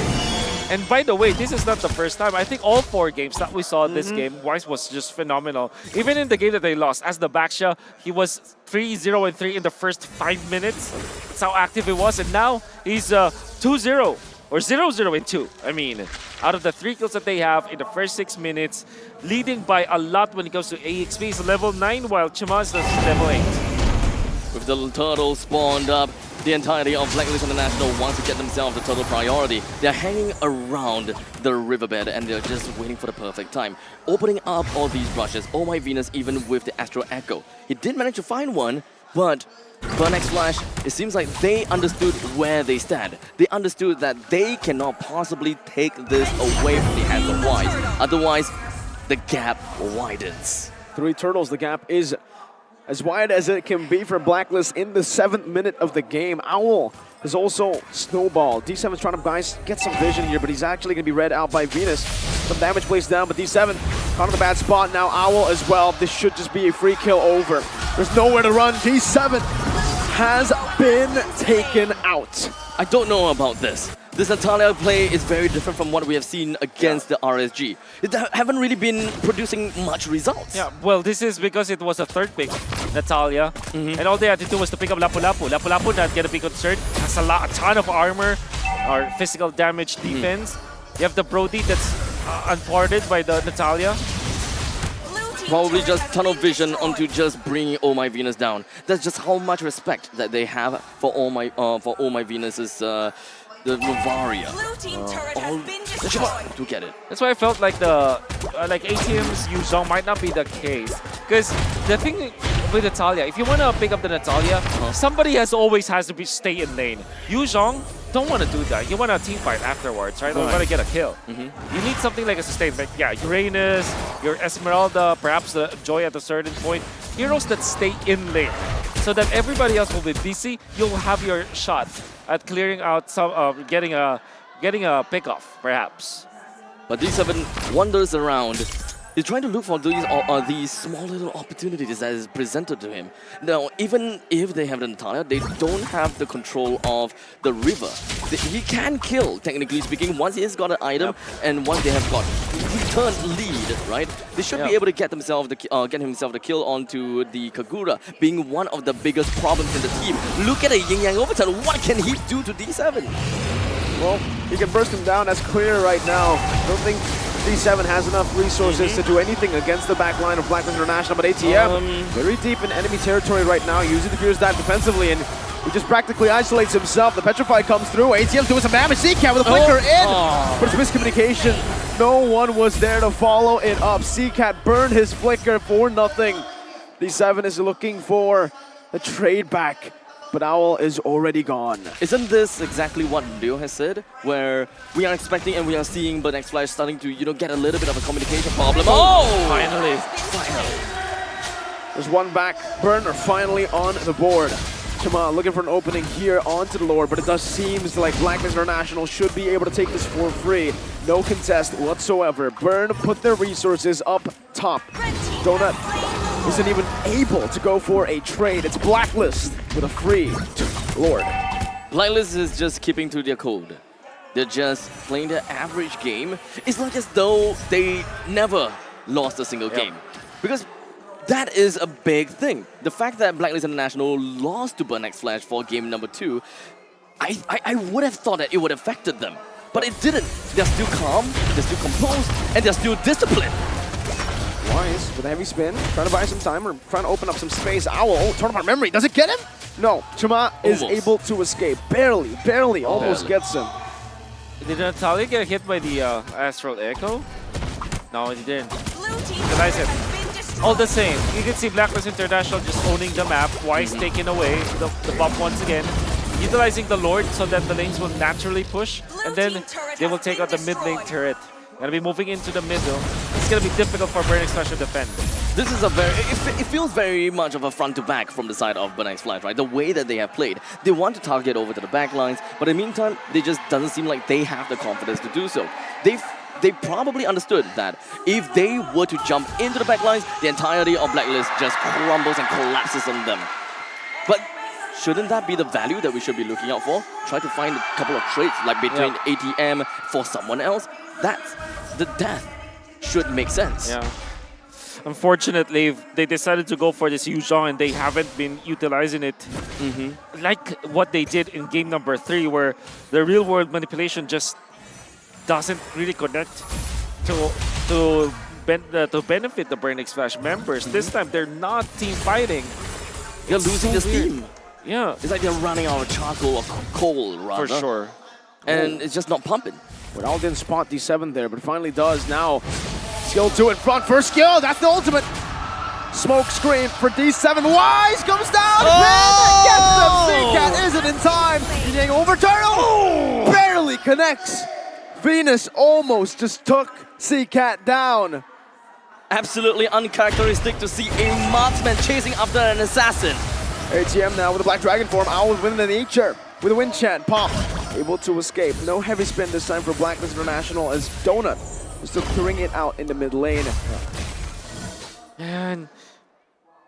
And by the way, this is not the first time. I think all 4 games that we saw this game, Wise was just phenomenal. Even in the game that they lost, as the Baksha, he was 3-0-3 in the first 5 minutes. That's how active he was. And now he's 2-0 or 0-0-2. I mean, out of the 3 kills that they have in the first 6 minutes, leading by a lot when it comes to AXP. He's level 9 while Chamal is level 8. With the turtle spawned up, the entirety of Blacklist International wants to get themselves the total priority. They're hanging around the riverbed and they're just waiting for the perfect time. Opening up all these brushes. Oh my Venus, even with the Astro Echo. He did manage to find one, but Burnex Flash, it seems like they understood where they stand. They understood that they cannot possibly take this away from the hands of Wise. Otherwise, the gap widens. 3 turtles, the gap is as wide as it can be for Blacklist in the 7th minute of the game. Owl is also snowballed. D7's trying to get some vision here, but he's actually going to be read out by Venus. Some damage placed down, but D7 caught in the bad spot. Now Owl as well. This should just be a free kill over. There's nowhere to run. D7 has been taken out. I don't know about this. This Natalia play is very different from what we have seen against the RSG. They haven't really been producing much results. Yeah, well, this is because it was a 3rd pick, Natalia. And all they had to do was to pick up Lapu Lapu. Lapu Lapu, not gonna be concerned, has a ton of armor or physical damage defense. You have the Brody that's unparted by the Natalia. Probably just tunnel vision onto just bringing Oh My Venus down. That's just how much respect that they have for Oh My Venus's the Novaria. To get it. That's why I felt like the ATM's Yuzhong might not be the case. Because the thing with Natalia, if you want to pick up the Natalia, somebody always has to stay in lane. Yuzhong don't want to do that. You want a team fight afterwards, right? You want to get a kill. You need something like a sustain. Like, yeah, Uranus, your Esmeralda, perhaps the Joy at a certain point. Heroes that stay in lane so that everybody else will be busy. You'll have your shot at clearing out some, getting a pick-off, perhaps. But D7 wanders around. He's trying to look for these small little opportunities that is presented to him. Now, even if they have the Natalia, they don't have the control of the river. He can kill, technically speaking, once he has got an item and once they have got return lead, right? They should be able to get himself the kill onto the Kagura, being one of the biggest problems in the team. Look at a Yin Yang overturn. What can he do to D7? Well, he can burst him down. That's clear right now. I don't think D7 has enough resources to do anything against the back line of Blacklist International, but ATM very deep in enemy territory right now, using the Fierce Dive defensively, and he just practically isolates himself. The Petrify comes through. ATM's doing some damage. CCat with a flicker in, but it's miscommunication. No one was there to follow it up. CCat burned his flicker for nothing. D7 is looking for a trade back, but Owl is already gone. Isn't this exactly what Leo has said? Where we are expecting and we are seeing Burn X Flash starting to, get a little bit of a communication problem. Finally. There's one back. Burn are finally on the board. Chama looking for an opening here onto the lower, but it does seems like Blacklist International should be able to take this for free. No contest whatsoever. Burn put their resources up top. Donut isn't even able to go for a trade. It's Blacklist with a free Lord. Blacklist is just keeping to their code. They're just playing their average game. It's like as though they never lost a single game. Because that is a big thing. The fact that Blacklist International lost to Burn X Flash for game number 2, I would have thought that it would have affected them. But it didn't. They're still calm, they're still composed, and they're still disciplined. Wise with a heavy spin, trying to buy some time or trying to open up some space. Owl, turn apart memory. Does it get him? No. Chama is able to escape. Barely almost gets him. Did Natalia get hit by the Astral Echo? No, he didn't. Utilize it. All the same, you can see Blacklist International just owning the map. Wise taking away the buff once again. Utilizing the Lord so that the lanes will naturally push. And then they will take out the mid lane turret. Gonna be moving into the middle. It's gonna be difficult for Burn X Flash to defend. This is a it feels very much of a front to back from the side of Burn X Flash, right? The way that they have played. They want to target over to the back lines, but in the meantime, they just doesn't seem like they have the confidence to do so. They probably understood that if they were to jump into the back lines, the entirety of Blacklist just crumbles and collapses on them. But shouldn't that be the value that we should be looking out for? Try to find a couple of trades, like between ATM for someone else. That's the death should make sense. Yeah. Unfortunately, they decided to go for this Yuzhong and they haven't been utilizing it. Like what they did in game number 3, where the real world manipulation just doesn't really connect to benefit the Burn X Flash members. This time, they're not team fighting. They're losing the steam. Yeah. It's like they're running out of charcoal or coal, rather. For sure. And it's just not pumping. But Al didn't spot D7 there, but finally does now. Skill 2 in front. First skill, that's the ultimate. Smoke screen for D7. Wise comes down. Gets them. CCat isn't in time. Yang overturn. Barely connects. Venus almost just took CCat down. Absolutely uncharacteristic to see a marksman chasing after an assassin. ATM now with the Black Dragon form. Owl with the nature. With a wind chant. Pop. Able to escape. No heavy spin this time for Blacklist International as Donut is still clearing it out in the mid lane. And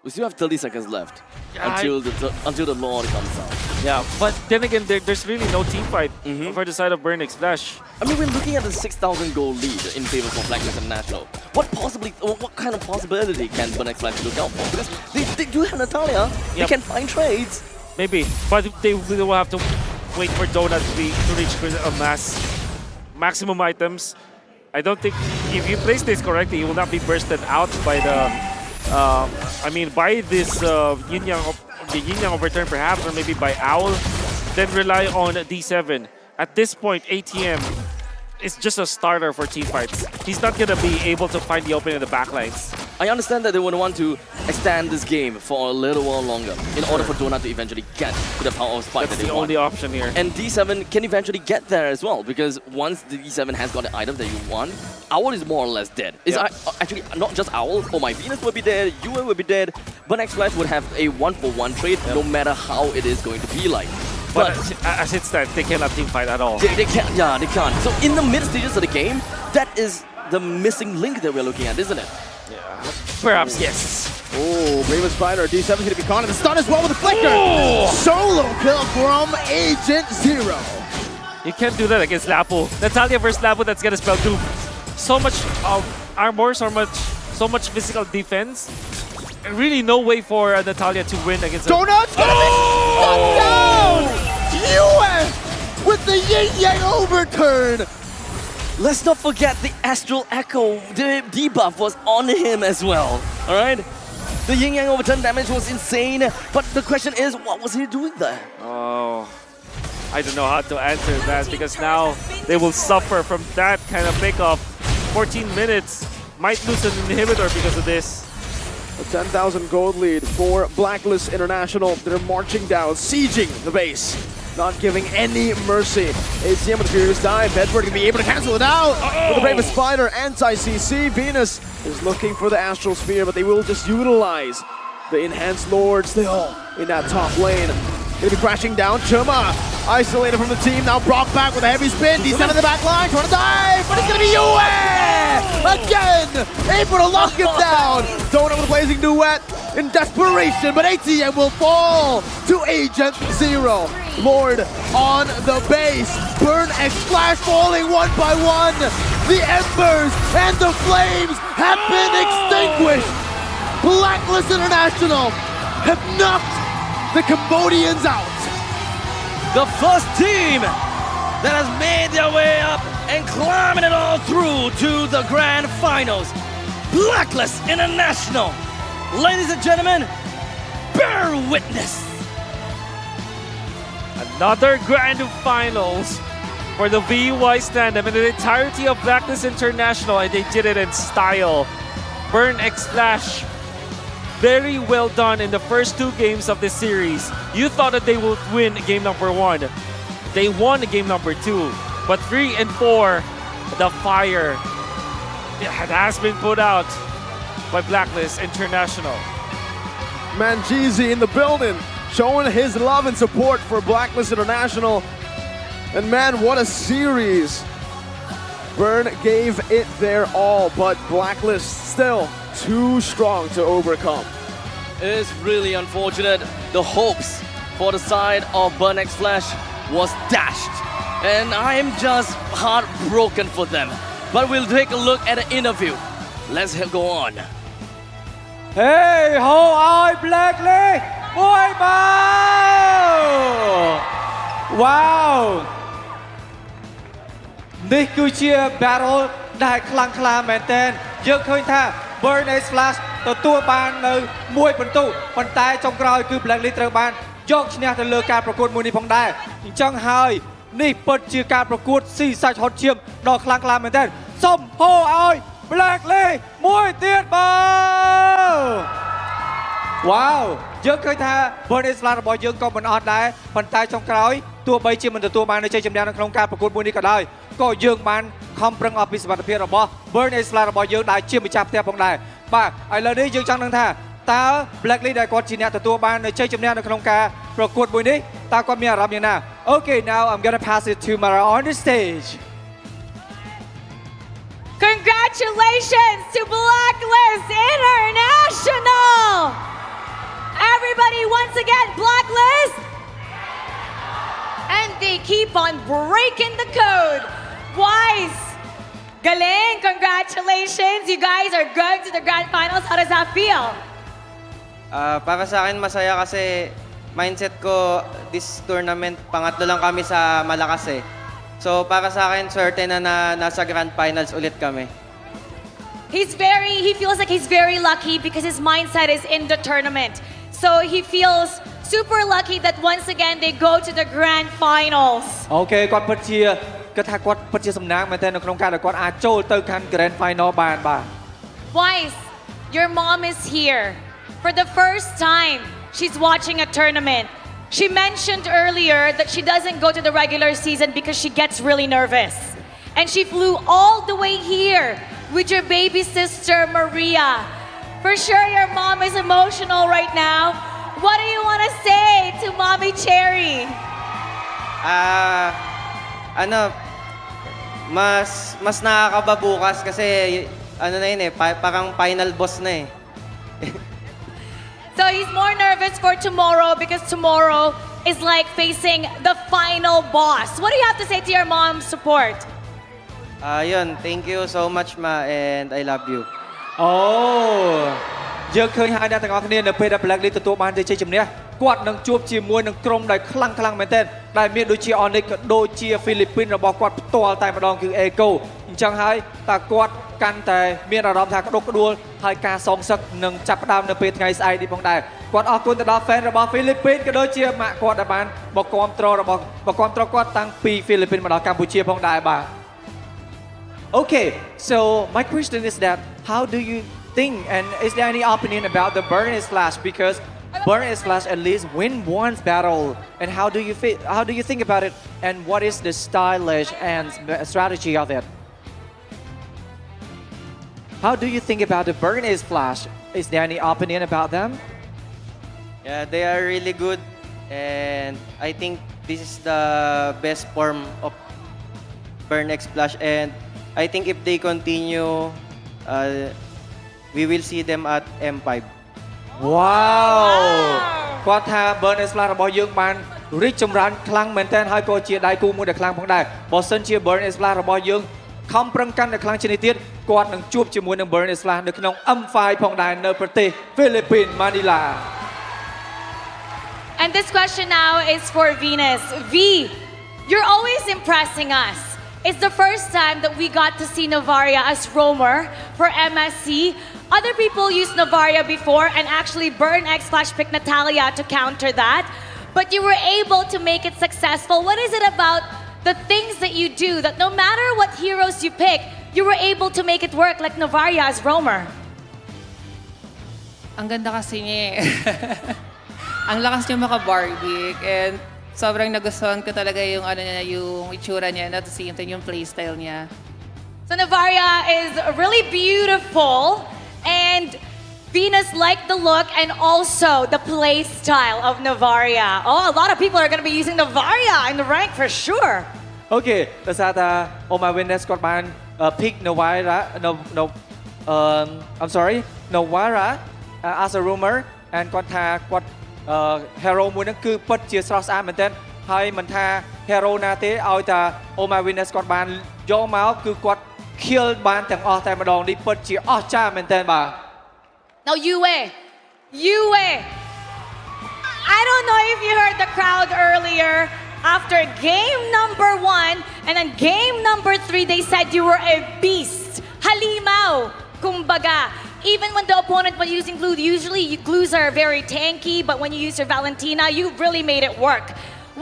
we still have 30 seconds left until the Lord comes out. Yeah, but then again, there's really no team fight for the side of Burn X Flash. I mean, we're looking at a 6,000 goal lead in favor of Blacklist International. What kind of possibility can Burn X Flash look out for? Because they do have Natalia. They can find trades. Maybe, but they will have to wait for Donut to reach a maximum items. I don't think if you place this correctly, he will not be bursted out by the. By this Yin Yang overturn perhaps, or maybe by Owl. Then rely on D7. At this point, ATM is just a starter for team fights. He's not gonna be able to find the opening in the backlines. I understand that they would want to extend this game for a little while longer in order for Donut to eventually get to the power of spike That's that they the want. only option here. And D7 can eventually get there as well, because once the D7 has got the item that you want, Owl is more or less dead. It's actually not just Owl. Oh, my Venus will be dead, Yue will be dead, but Next Flash would have a 1-for-1 trade no matter how it is going to be like. But as it stands, they cannot team fight at all. They can't, yeah, they can't. So in the mid stages of the game, that is the missing link that we're looking at, isn't it? Yeah, perhaps yes. Oh, Raven Spider, D7 is going to be caught in the stun as well with the flicker. Oh! Solo kill from Agent Zero. You can't do that against Lapu. Natalia versus Lapu, that's gonna spell doom. So much armor, so much physical defense. And really no way for Natalia to win against Donut's gonna be shut down! Yue with the yin yang overturn. Let's not forget the Astral Echo. The debuff was on him as well. Alright? The yin yang overturn damage was insane, but the question is, what was he doing there? Oh, I don't know how to answer that, because now they will suffer from that kind of pickup. 14 minutes, might lose an inhibitor because of this. A 10,000 gold lead for Blacklist International. They're marching down, sieging the base, not giving any mercy. ACM with the Furious Dive. Bedford can be able to cancel it out. With the Bravest Spider, anti-CC. Venus is looking for the Astral Sphere, but they will just utilize the Enhanced Lord still in that top lane. Gonna be crashing down. Chuma isolated from the team, now brought back with a heavy spin. D7 in the back line, trying to dive, but it's gonna be Yue! Again! Able to lock him down! Donut with a blazing duet in desperation, but ATM will fall to Agent Zero. Lord on the base. Burn X Flash falling one by one. The embers and the flames have been extinguished. Blacklist International have knocked the Cambodians out. The first team that has made their way up and climbing it all through to the grand finals. Blacklist International. Ladies and gentlemen, bear witness. Another grand finals for the VY stand-up and the entirety of Blacklist International, and they did it in style. Burn X Flash. Very well done in the first two games of the series. You thought that they would win game number 1. They won game number 2. But 3 and 4, the fire has been put out by Blacklist International. Manjeezy in the building, showing his love and support for Blacklist International. And man, what a series. Burn gave it their all, but Blacklist still too strong to overcome. It's really unfortunate. The hopes for the side of Burn X Flash was dashed. And I am just heartbroken for them. But we'll take a look at the interview. Let's go on. Hey, how are Blacklist? Boy, wow! នេះគឺជា battle ដែលខ្លាំងក្លាមែនទែនយើងឃើញថា Burn X Flash ទទួលបាននៅមួយពិន្ទុប៉ុន្តែចុងក្រោយគឺ Blacklist ត្រូវបានយកឈ្នះទៅលើការប្រកួតមួយនេះផងដែរអញ្ចឹងហើយនេះពិតជាការប្រកួតស៊ីសាច់ហត់ឈាមដ៏ខ្លាំងក្លាមែនទែនសូមហៅឲ្យ Blacklist មួយទៀតបាទ Wow យើងឃើញថា Burn X Flash របស់យើងក៏មិនអត់ដែរប៉ុន្តែចុងក្រោយទោះបីជាមិនទទួលបានជ័យជំនះនៅក្នុងការប្រកួតមួយនេះក៏ដោយក៏យើងបានខំប្រឹងអស់ពីសមត្ថភាពរបស់ Burn X Flash របស់យើងដែលជាម្ចាស់ផ្ទះផងដែរបាទឥឡូវនេះយើងចង់ដឹងថាតើ Blacklist ដែលគាត់ជាអ្នកទទួលបានជ័យជំនះនៅក្នុងការប្រកួតមួយនេះតើគាត់មានអារម្មណ៍យ៉ាងណា Okay now I'm gonna pass it to Mara on the stage Congratulations to Blacklist International! Everybody, once again, Blacklist! And they keep on breaking the code. Wise! Galing, congratulations. You guys are going to the grand finals. How does that feel? Para sa akin, masaya kasi mindset ko, this tournament, pangatlo lang kami sa malakas eh. So para sa akin, certain na nasa grand finals ulit kami. He feels like he's very lucky because his mindset is in the tournament. So he feels super lucky that once again they go to the grand finals. Okay គាត់ពិតជាគិតថាគាត់ពិតជាសំណាងមែនទែននៅក្នុងការដែលគាត់អាចចូលទៅកាន់ grand final បានបាទ Wise, your mom is here. For the first time, she's watching a tournament. She mentioned earlier that she doesn't go to the regular season because she gets really nervous. And she flew all the way here with your baby sister, Maria. For sure, your mom is emotional right now. What do you want to say to Mommy Cherry? Mas nakakaba bukas kasi ano na yun parang final boss na eh. So he's more nervous for tomorrow because tomorrow is like facing the final boss. What do you have to say to your mom's support? Yun, thank you so much ma and I love you. យើងឃើញហើយអ្នកទាំងអស់គ្នានៅពេលដែល Blacklist ទទួលបានជ័យជំនះគាត់នឹងជួបជាមួយនឹងក្រុមដែលខ្លាំងមែនទែនដែលមានដូចជា ONIC ក៏ដូចជា Philippines របស់គាត់ផ្ទាល់តែម្ដងគឺ Echo អញ្ចឹងហើយតើគាត់កាន់តែមានអារម្មណ៍ថាក្តុកក្តួលហើយការសងសឹកនឹងចាប់ផ្ដើមនៅពេលថ្ងៃស្អែកនេះផងដែរគាត់អរគុណទៅដល់ fan របស់ Philippines ក៏ដូចជាម៉ាក់គាត់ដែលបានមកគាំទ្រគាត់តាំងពី Philippines មកដល់កម្ពុជាផងដែរបាទ Okay, so my question is that how do you think and is there any opinion about the Burn is Flash because Burn is Flash at least win one battle and how do you think about it and what is the stylish and strategy of it? How do you think about the Burn is Flash? Is there any opinion about them? Yeah, they are really good and I think this is the best form of Burn X Flash and I think if they continue, we will see them at M5. Wow! គាត់ថា Burn is Flash របស់យើងបានរីកចម្រើនខ្លាំងមែនទែនហើយក៏ជាដៃគូមួយដែលខ្លាំងផងដែរបើសិនជា Burn is Flash របស់យើងខំប្រឹងកាន់តែខ្លាំងជាងនេះទៀតគាត់នឹងជួបជាមួយនឹង Burn is Flash នៅក្នុង M5 ផងដែរនៅប្រទេស Philippines Manila. And this question now is for Venus. V, you're always impressing us. It's the first time that we got to see Navaria as roamer for MSC. Other people used Navaria before and actually Burn X Flash picked Natalia to counter that. But you were able to make it successful. What is it about the things that you do that no matter what heroes you pick, you were able to make it work like Navaria as roamer? Ang ganda kasi niya eh. Ang lakas niya maka-Barbie and sobrang nagustuhan ko talaga yung yung itsura niya at the same time yung playstyle niya. So Navaria is really beautiful and Venus liked the look and also the play style of Navaria. Oh, a lot of people are going to be using Navaria in the rank for sure. Okay, ដោយសារតា Oh My Witness គាត់បាន pick Navaria I'm sorry Navaria as a rumor and គាត់ថាគាត់ hero មួយហ្នឹងគឺពិតជាស្រស់ស្អាតមែនទែនហើយមិនថា hero ណាទេឲ្យតា Oh My Witness គាត់បានយកមកគឺគាត់ kill បានទាំងអស់តែម្ដងនេះពិតជាអស្ចារ្យមែនទែនបាទ Now Yue, I don't know if you heard the crowd earlier. After game number 1 and then game number 3, they said you were a beast. Halimaw, kumbaga. Even when the opponent was using glue, usually glues are very tanky, but when you use your Valentina, you really made it work.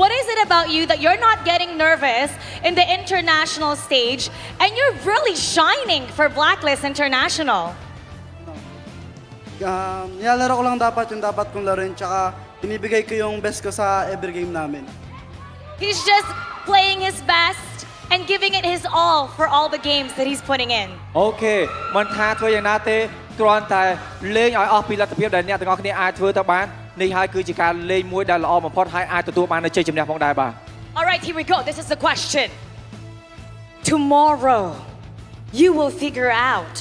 What is it about you that you're not getting nervous in the international stage and you're really shining for Blacklist International? Nilalaro ko lang dapat yung dapat kong laruin tsaka binibigay ko yung best ko sa every game namin. He's just playing his best and giving it his all for all the games that he's putting in. Okay មិនថាធ្វើយ៉ាងណាទេគ្រាន់តែលេងឲ្យអស់ពីលទ្ធភាពដែលអ្នកទាំងអស់គ្នាអាចធ្វើទៅបាននេះហើយគឺជាការលេងមួយដែលល្អបំផុតហើយអាចទទួលបាននូវជ័យជំនះផងដែរបាទ All right, here we go. This is the question. Tomorrow, you will figure out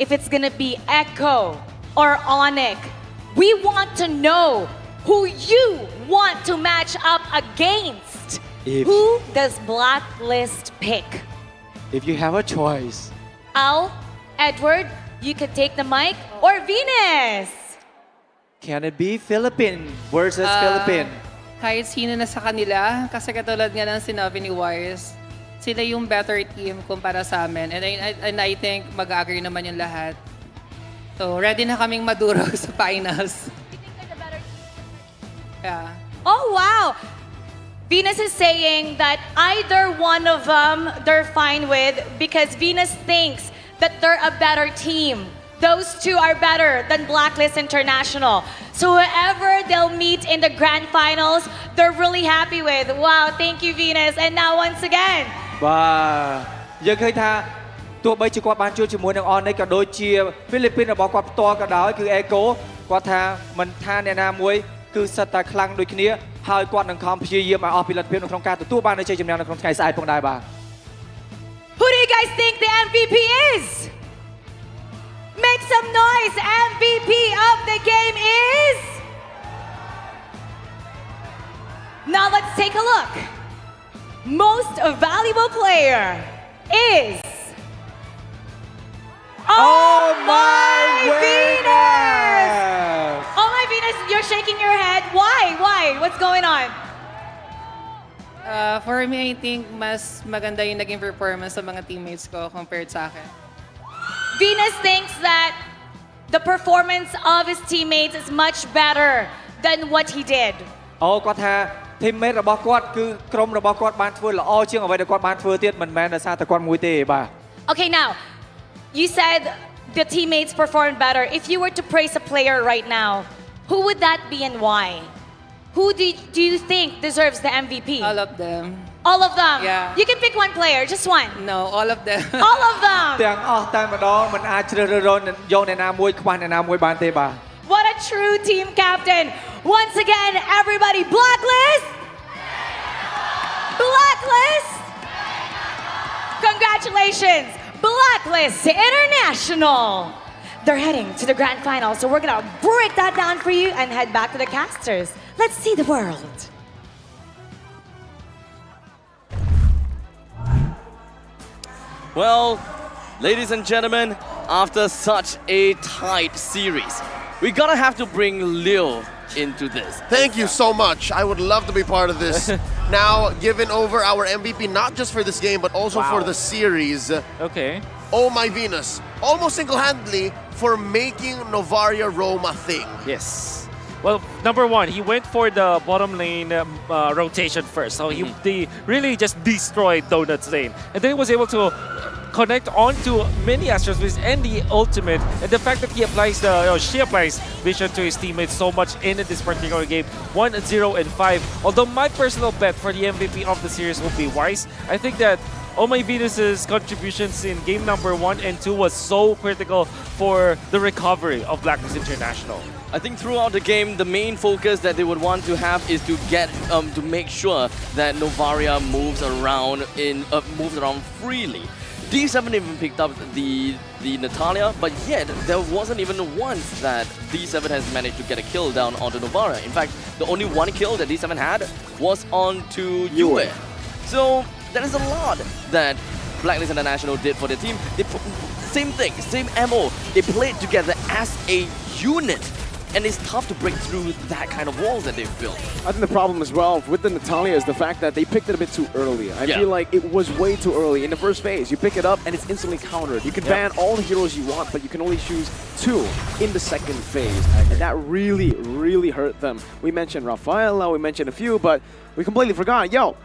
if it's going to be Echo or ONIC. We want to know who you want to match up against. Who does Blacklist pick? If you have a choice. Al, Edward, you could take the mic, or Venus. Can it be Philippines versus Philippines? Kahit sino na sa kanila, kasi katulad nga ng sinabi ni Wires, sila yung better team kumpara sa amin. And I think mag-agree naman yung lahat. So, ready na kaming maduro sa finals. Yeah. Oh, wow. Venus is saying that either one of them they're fine with because Venus thinks that they're a better team those two are better than Blacklist International. So whoever they'll meet in the grand finals, they're really happy with. Wow, thank you, Venus. And now once again. បាទយើងឃើញថាទោះបីជាគាត់បានជួបជាមួយនឹង ONIC ក៏ដូចជា Philippines របស់គាត់ផ្ទាល់ក៏ដោយគឺ Echo គាត់ថាមិនថាអ្នកណាមួយគឺសិតតែខ្លាំងដូចគ្នាហើយគាត់នឹងខំព្យាយាមឲ្យអស់ពីលទ្ធភាពនៅក្នុងការទទួលបានជ័យជំនះនៅក្នុងថ្ងៃស្អែកផងដែរបាទ Who do you guys think the MVP is? Make some noise. MVP of the game is... Now let's take a look. Most valuable player is... Oh my Venus! Oh my Venus, you're shaking your head. Why? What's going on? For me, I think mas maganda yung naging performance sa mga teammates ko compared sa akin. Venus thinks that the performance of his teammates is much better than what he did. គាត់ថា teammate របស់គាត់គឺក្រុមរបស់គាត់បានធ្វើល្អជាងអ្វីដែលគាត់បានធ្វើទៀតមិនមែនដោយសារតែគាត់មួយទេបាទ Okay, now, you said the teammates performed better. If you were to praise a player right now, who would that be and why? Who do you think deserves the MVP? All of them. All of them? Yeah. You can pick one player, just one. No, all of them. All of them. ទាំងអស់តែម្ដងមិនអាចជ្រើសរើសយកអ្នកណាមួយខ្វះអ្នកណាមួយបានទេបាទ What a true team captain. Once again, everybody, Blacklist! Blacklist! Congratulations, Blacklist International! They're heading to the grand final, so we're gonna break that down for you and head back to the casters. Let's see the world. Well, ladies and gentlemen, after such a tight series, we're gonna have to bring Leo into this. Thank you so much. I would love to be part of this. Now, giving over our MVP not just for this game, but also for the series. Okay. Oh my Venus, almost single-handedly for making Novaria roam a thing. Yes. Well, number one, he went for the bottom lane rotation first. So he really just destroyed Donut's lane. And then he was able to connect onto many Astros and the ultimate. And the fact that he applies she applies vision to his teammates so much in this particular game. 1, 0, and 5. Although my personal bet for the MVP of the series will be Wise. I think that Oh My Venus's contributions in game number 1 and 2 was so critical for the recovery of Blacklist International. I think throughout the game, the main focus that they would want to have is to get to make sure that Novaria moves around freely. D7 even picked up the Natalia, but yet there wasn't even once that D7 has managed to get a kill down onto Novaria. In fact, the only one kill that D7 had was onto Yue. So that is a lot that Blacklist International did for the team. They same thing, same MO. They played together as a unit. And it's tough to break through that kind of walls that they've built. I think the problem as well with the Natalia is the fact that they picked it a bit too early. I feel like it was way too early. In the first phase, you pick it up and it's instantly countered. You can ban all the heroes you want, but you can only choose 2 in the second phase. And that really, really hurt them. We mentioned Rafaela, we mentioned a few, but we completely forgot. Yo,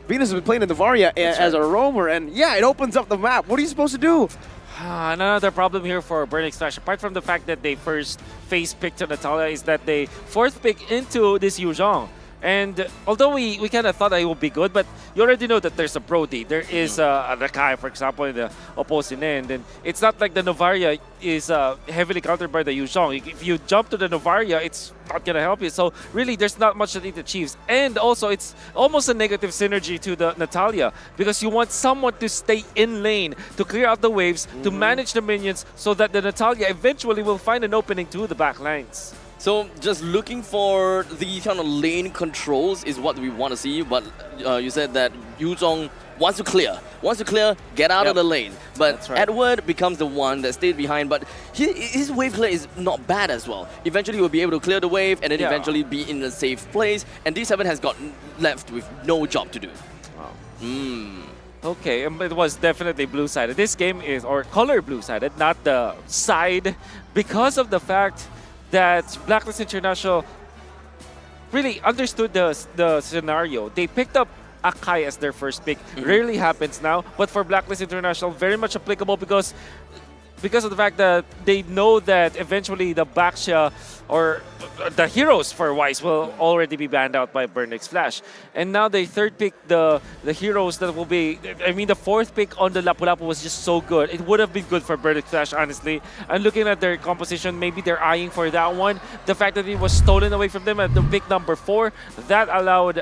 Venus has been playing in Novaria as a roamer, and yeah, it opens up the map. What are you supposed to do? Another problem here for Burnix Flash, apart from the fact that they first face picked to Natalia, is that they fourth pick into this Yu Zhong. And although we kind of thought that it would be good, but you already know that there's a Brody. There is a Rakai, for example, in the opposing end. And it's not like the Novaria is heavily countered by the Yu Zhong. If you jump to the Novaria, it's not going to help you. So really, there's not much that it achieves. And also, it's almost a negative synergy to the Natalia because you want someone to stay in lane, to clear out the waves, to manage the minions so that the Natalia eventually will find an opening to the back lines. So just looking for these kind of lane controls is what we want to see. But you said that Yu Zhong wants to clear, get out of the lane. But Edward becomes the one that stayed behind. But his wave clear is not bad as well. Eventually he'll be able to clear the wave and then eventually be in a safe place. And D7 has got left with no job to do. Wow. Okay, it was definitely blue-sided. This game is, or color blue-sided, not the side, because of the fact that Blacklist International really understood the scenario. They picked up Akai as their first pick. Rarely happens now, but for Blacklist International, very much applicable because because of the fact that they know that eventually the Baxia or the heroes for Wise will already be banned out by Burnix Flash. And now they third pick the heroes that will be, I mean, the fourth pick on the Lapu-Lapu was just so good. It would have been good for Burnix Flash, honestly. And looking at their composition, maybe they're eyeing for that one. The fact that it was stolen away from them at the pick number 4, that allowed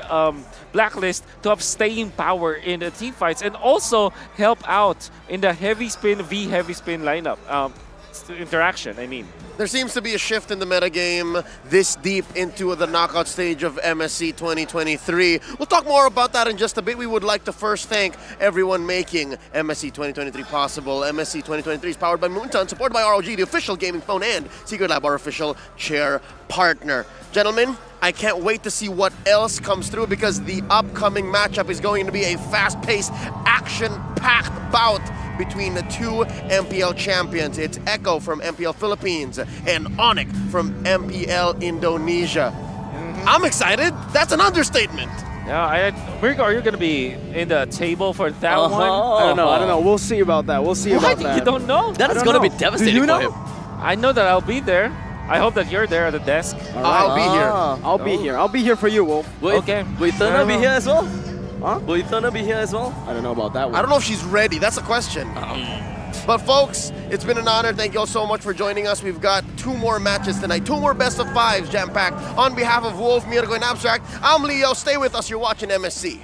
Blacklist to have staying power in the team fights and also help out in the heavy spin v heavy spin lineup interaction. I mean, there seems to be a shift in the metagame this deep into the knockout stage of MSC 2023. We'll talk more about that in just a bit. We would like to first thank everyone making MSC 2023 possible. MSC 2023 is powered by Moonton, supported by ROG, the official gaming phone, and Secret Lab, our official chair partner. Gentlemen, I can't wait to see what else comes through because the upcoming matchup is going to be a fast-paced, action-packed bout between the two MPL champions. It's Echo from MPL Philippines and ONIC from MPL Indonesia. I'm excited. That's an understatement. Yeah, Mirko, are you going to be in the table for that one? I don't know. We'll see about that. We'll see about that. You don't know? That is going to be devastating for him. I know that I'll be there. I hope that you're there at the desk. All right. I'll be here. I'll be here. I'll be here for you, Wolf. Okay. Will Etherna be here as well? Huh? Will Etherna be here as well? I don't know about that one. I don't know if she's ready. That's a question. But folks, it's been an honor. Thank you all so much for joining us. We've got 2 more matches tonight. 2 more best of 5s jam-packed. On behalf of Wolf, Mirko, and Abstract, I'm Leo. Stay with us. You're watching MSC.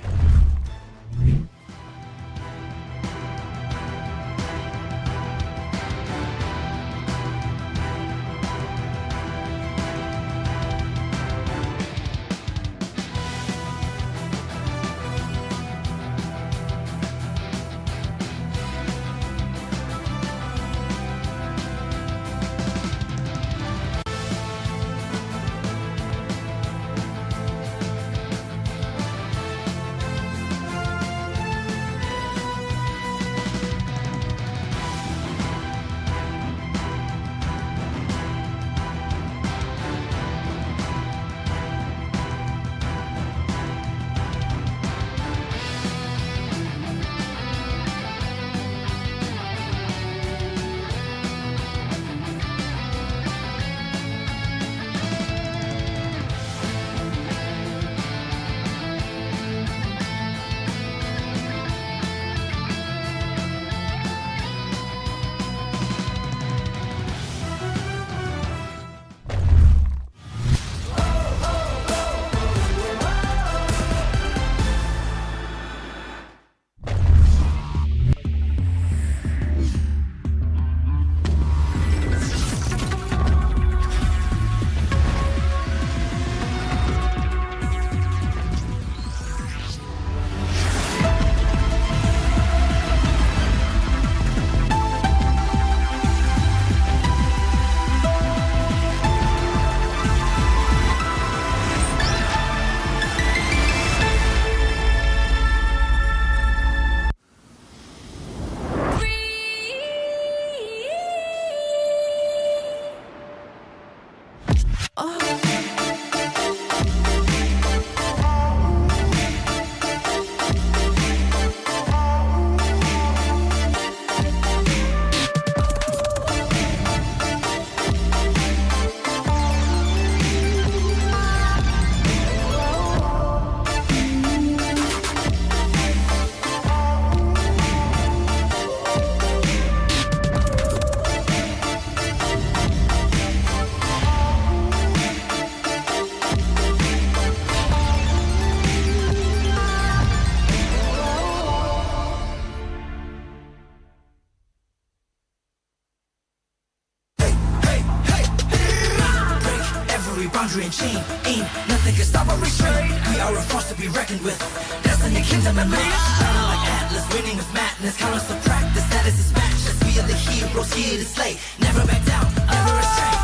boundary and chain. Ain't nothing can stop our restraint. We are a force to be reckoned with. Destiny, kingdom, and reach. Shining like Atlas, winning with madness. Count us to practice, that is his match. As we are the heroes here to slay. Never back down, never restrain.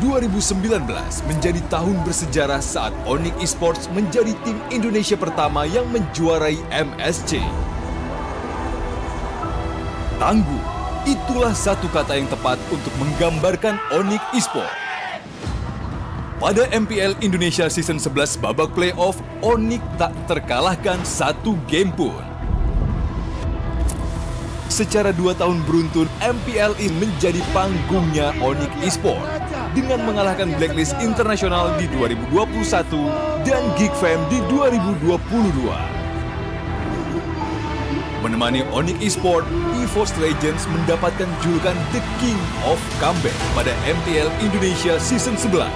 2019 menjadi tahun bersejarah saat ONIC Esports menjadi tim Indonesia pertama yang menjuarai MSC. Tangguh, itulah satu kata yang tepat untuk menggambarkan ONIC Esports. Pada MPL Indonesia Season 11 babak playoff, ONIC tak terkalahkan satu game pun. Secara 2 tahun beruntun, MPL ini menjadi panggungnya ONIC Esports dengan mengalahkan Blacklist International di 2021 dan Geek Fam di 2022. Menemani ONIC Esports, EVOS Legends mendapatkan julukan The King of Comeback pada MPL Indonesia Season 11.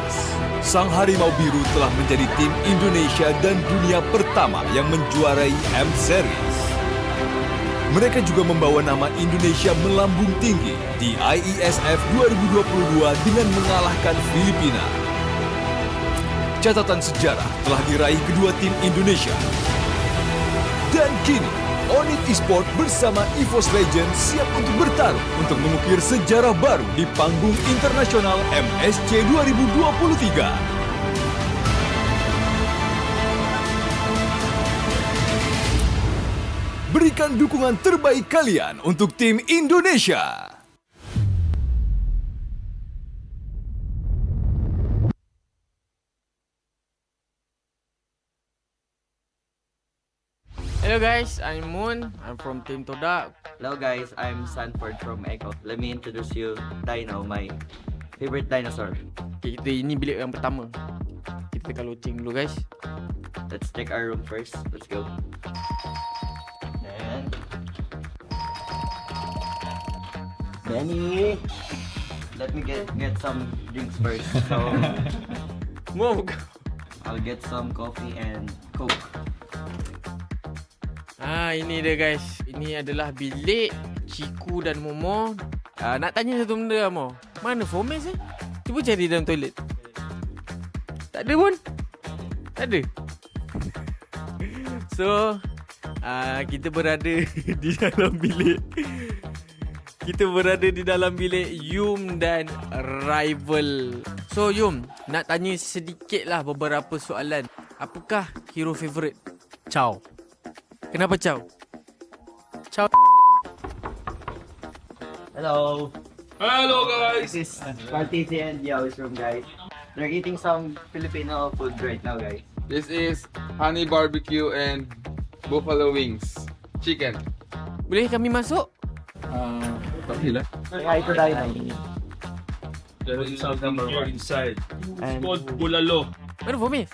Sang Harimau Biru telah menjadi tim Indonesia dan dunia pertama yang menjuarai M-Series. Mereka juga membawa nama Indonesia melambung tinggi di IESF 2022 dengan mengalahkan Filipina. Catatan sejarah telah diraih kedua tim Indonesia. Dan kini, ONIC Esports bersama EVOS Legends siap untuk bertarung untuk mengukir sejarah baru di panggung internasional MSC 2023. Berikan dukungan terbaik kalian untuk tim Indonesia. Hello guys, I'm Moon. I'm from Team Toda. Hello guys, I'm Sanford from Echo. Let me introduce you Dino, my favorite dinosaur. Okay, kita ini bilik yang pertama. Kita tekan loceng dulu guys. Let's check our room first. Let's go. And Benny, let me get some drinks first. So I'll get some coffee and Coke. Ini dia guys. Ini adalah bilik Ciku dan Momo. Nak tanya satu benda Mo. Mana Fomes eh? Cuba cari dalam toilet. Tak ada pun. Tak ada. So kita berada di dalam bilik. Kita berada di dalam bilik Yum dan Rival. So Yum, nak tanya sedikit lah beberapa soalan. Apakah hero favourite? Chow. Kenapa Chow? Chow. Hello. Hello guys. This is Partisi and Yao's room guys. They're eating some Filipino food right now guys. This is honey barbecue and buffalo wings. Chicken. Boleh kami masuk? Tak boleh lah. Hi to Dino. There is something here inside. And It's called bulalo. Mana Fomes?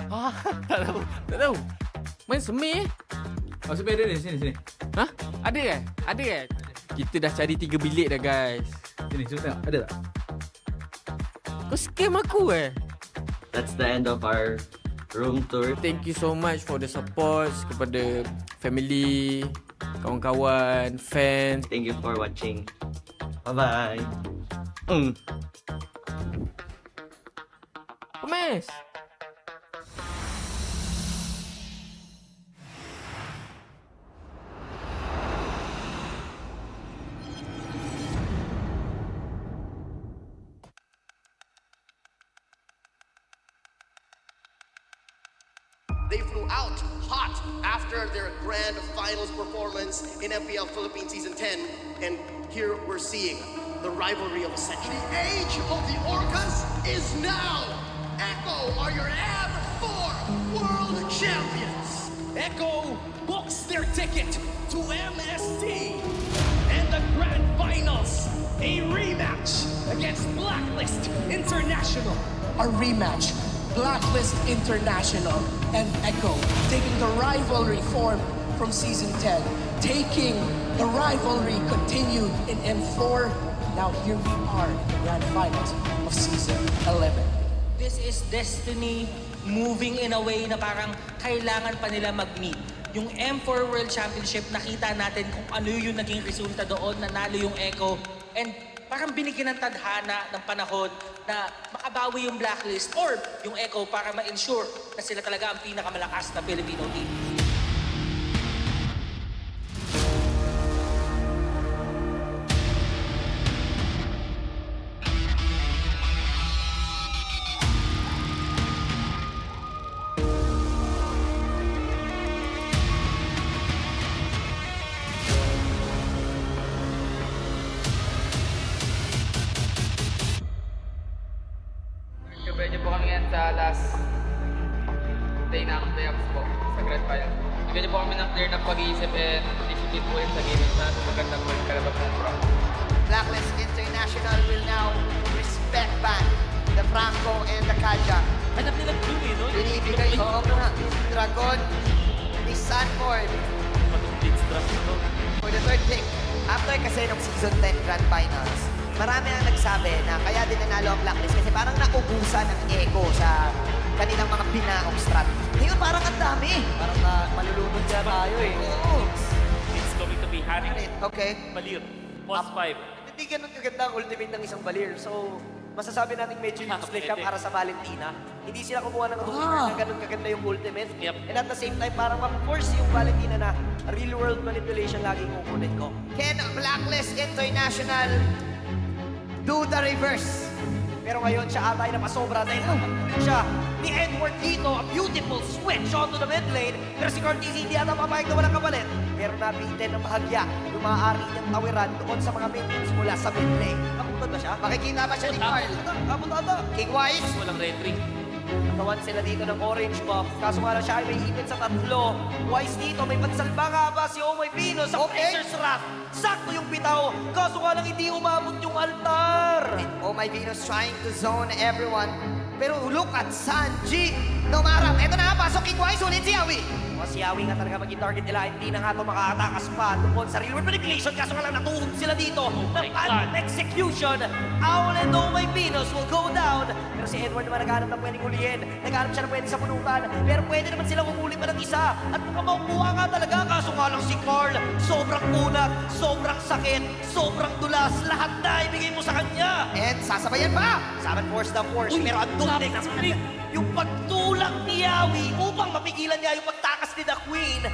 Tak tahu. Tak tahu. Mana Semih eh? Oh, Semih ada ni, sini. Hah? Ada ke? Ada ke? Kita dah cari 3 bilik dah guys. Sini, cuba tengok. Ada tak? Kau scam aku eh? That's the end of our room tour. Thank you so much for the support kepada family, kawan-kawan, fans. Thank you for watching. Bye-bye. Fomes. They flew out hot after their grand finals performance in MPL Philippines Season 10. And here we're seeing the rivalry of a century. The age of the Orcas is now. Echo are your M4 World Champions. Echo books their ticket to MSC and the grand finals. A rematch against Blacklist International. A rematch. Blacklist International and Echo taking the rivalry form from Season 10, taking the rivalry continued in M4. Now here we are in the grand finals of Season 11. This is destiny moving in a way na parang kailangan pa nila mag-meet. Yung M4 World Championship, nakita natin kung ano yung naging resulta doon, nanalo yung Echo, and parang binigyan ng tadhana ng panahon na makabawi yung Blacklist or yung Echo para ma-ensure na sila talaga ang pinakamalakas na Filipino team. last day ng playoffs po sa Grand Finals. Bigyan niyo po kami ng clear na pag-iisip and discipline po sa game na magandang po yung kalabasan po. Blacklist International will now respect back the Franco and the Kaja. Hanap nila blue eh, no? Binibigay ko na Dragon ni Sanford for the third pick. After kasi ng Season 10 Grand Finals, marami ang nagsabi na kaya din nanalo ang Blacklist kasi parang naubusan ng echo sa kanilang mga binaong strat. Ngayon parang ang dami. Parang malulunod siya tayo eh. Oo. It's going to be Hanik. Okay. Balir. Post 5. Hindi ganun kaganda ang ultimate ng isang Balir. So, masasabi natin medyo useless siya para sa Valentina. Hindi sila kumuha ng rumor na ganun kaganda yung ultimate. And at the same time, parang ma-force yung Valentina na real-world manipulation lagi yung kukunin ko. Can Blacklist International do the reverse? Pero ngayon siya atay na pasobra dahil siya ni Edward dito, a beautiful switch onto the mid lane. Pero si Cortez hindi ata papayag na walang kapalit. Pero nabitin ng bahagya yung maaari niyang tawiran doon sa mga minions mula sa mid lane. Kaputod ba siya? Makikita ba siya ni Carl? Kaputod. King Wise. Walang retry. Katawan sila dito ng orange buff. Kaso nga lang siya ay may ipin sa tatlo. Wise dito, may pansalba nga ba si Omoy Pino sa Blazers Wrath. Sakto yung bitaw. Kaso nga lang hindi umabot yung altar. Omoy Pino's trying to zone everyone. Pero look at Sanji. Nomarap. Eto na, pasok King Wise. Ulit si Yawi. Si Yawi nga talaga maging target nila. Hindi na nga ito makatakas pa tungkol sa real world manipulation. Kaso nga lang natuhog sila dito. Ng execution. Owl and Omoy Pinos will go down. Pero si Edward naman naghanap ng pwedeng hulihin. Naghanap siya ng pwede sa punutan. Pero pwede naman silang umuli pa ng isa. At mukhang makukuha nga talaga. Kaso nga lang si Carl. Sobrang kunat. Sobrang sakit. Sobrang dulas. Lahat na ibigay mo sa kanya. And sasabayan pa. Saban force the force. Pero ang dundin naman yung pagtulak ni Yawi upang mapigilan niya yung pagtakas ni The Queen.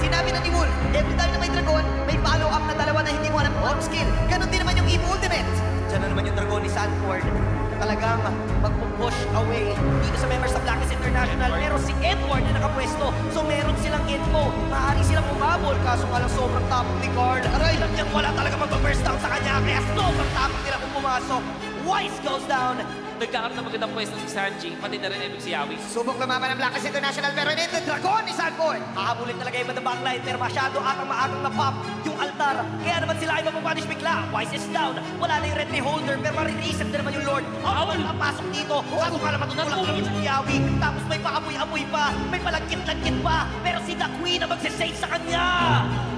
Sinabi na ni Wolf, every time na may dragon, may follow-up na dalawa na hindi mo alam kung skill. Ganon din naman yung Evo Ultimate. Diyan na naman yung dragon ni Sanford na talagang magpupush away dito sa members ng Blacklist International. Pero si Edward na nakapwesto, so meron silang info. Maaari silang umabol, kaso nga lang sobrang tapang ni Carl. Aray, alam niyang wala talaga magpa-burst down sa kanya, kaya sobrang tapang nila kung pumasok. Wise goes down. Nagkaroon na magandang pwesto si Sanji, pati na rin ibig si Yawi. Subok lumaban ng Blacklist International pero hindi the dragon ni Sanford. Hahabulin talaga yung the backline pero masyado atang maagang na-pop yung altar. Kaya naman sila ay mapapunish bigla. Wise is down. Wala na yung red holder pero marireset na naman yung Lord. Awal papasok dito. Kaso nga naman tutulak naman sa Yawi. Tapos may paamoy-amoy pa. May palagkit-lagkit pa. Pero si The Queen na magsasave sa kanya.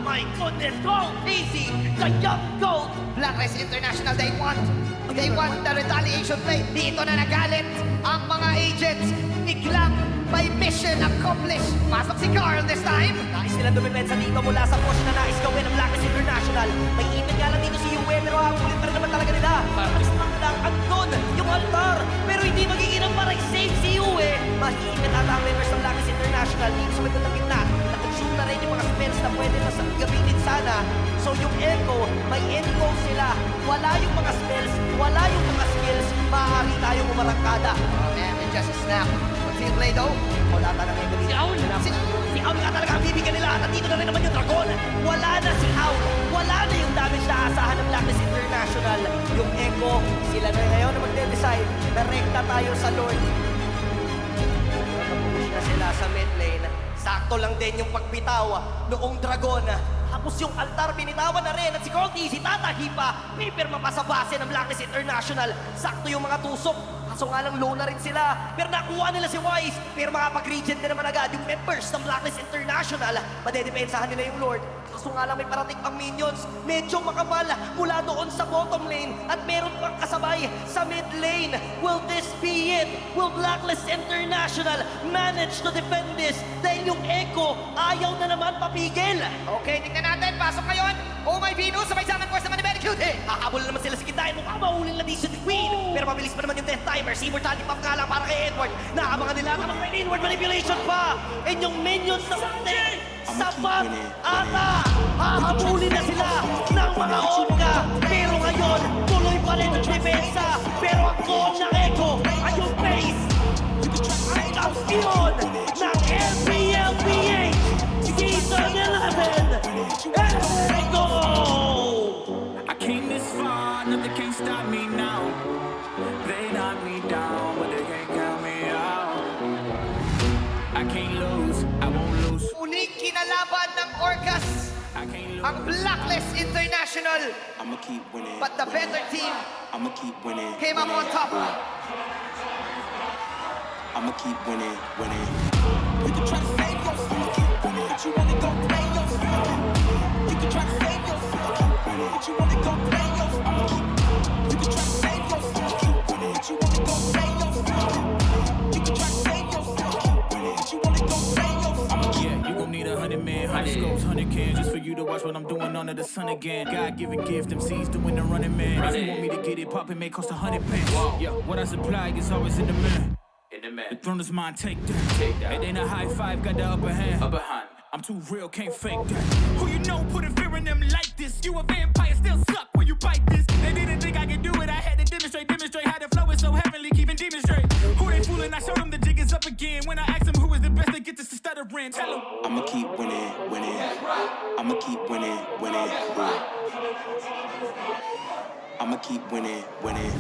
My goodness, go easy. The young goat. Blacklist International, they want the retaliation play. Dito na nagalit ang mga agents. Biglang may mission accomplished. Pasok si Carl this time. Nais nilang dumipensa dito mula sa push na nais gawin ng Blacklist International. May ipin nga lang dito si Yue, pero hakulit pa rin naman talaga nila. Tapos lang andun yung altar. Pero hindi magiginang para i-save si Yue. Mahihipin ata ang members ng Blacklist International. Dito sa magandang gitna. Nag-consume na rin yung mga spells na pwede na gamitin sana. So yung Echo, may Echo sila. Wala yung mga spells, wala yung mga skills. Maaari tayong umarangkada. Oh man, it just snap. What's the play though? Wala talaga yung gamitin. Si Owl! Si Owl nga talaga ang bibigyan nila. At dito na rin naman yung Dragon. Wala na si Owl. Wala na yung damage na asahan ng Blacklist International. Yung Echo, sila na ngayon na magde-decide na rekta tayo sa Lord. Nakapush na sila sa mid lane. Sakto lang din yung pagbitaw noong Dragon. Tapos yung altar binitawan na rin at si Cortez, si Tatahi pa, may pirma pa sa base ng Blacklist International. Sakto yung mga tusok. Kaso nga lang low na rin sila. Pero nakuha nila si Wise. Pero makapag-regent din naman agad yung members ng Blacklist International. Madedepensahan nila yung Lord. Kaso nga lang may parating pang minions. Medyo makapal mula doon sa bottom lane. At meron pang kasabay sa mid lane. Will this be it? Will Blacklist International manage to defend this? Dahil yung Echo ayaw na naman papigil. Okay, tingnan natin. Pasok ngayon. Oh my Venus, sabay sa amin force naman ni Very Cute. Hahabol naman sila sa kitain. Mukhang mahulin na di si The Queen. Pero mabilis pa naman yung death timer. Si Immortality Pump nga lang para kay Edward. Nakabangan nila naman may inward manipulation pa. And yung minions ng Sting, sapat ata. Hahabulin na sila ng mga Onka. Pero ngayon, tuloy pa rin ang depensa. Pero ang goal ng Echo ay yung face. Ang kampiyon ng LPLPH Season 11. Echo! I came this far, nothing can stop me now. They knock me down, but they can't count me out. ang Blacklist International. I'ma keep winning. But the better team I'ma keep winning. came up on top. I'ma keep winning, winning. You can try to save yourself, keep winning. But you wanna go play yourself. You can try to save yourself, keep winning. But you wanna go play yourself. You can try to save yourself, keep winning. But you wanna go play yourself. You can try to save yourself, keep winning. But you wanna go play yourself. Yeah, you gon' need 100 men, 100 scopes, 100 cans just for you to watch what I'm doing under the sun again. God-given gift, MC's doing the running man. If you want me to get it poppin', may cost 100 pence. Yeah, what I supply is always in the man. The throne is mine, take that. It ain't a high five, got the upper hand. I'm too real, can't fake that. Who you know putting fear in them like this? You a vampire, still suck when you bite this. They didn't think I could do it, I had to demonstrate how the flow is so heavenly, keeping demons straight. Who they fooling? I showed them the jig is up again. When I asked them who is the best, they get this to stuttering. Tell them I'ma keep winning, winning. I'ma keep winning, winning. I'ma keep winning, winning.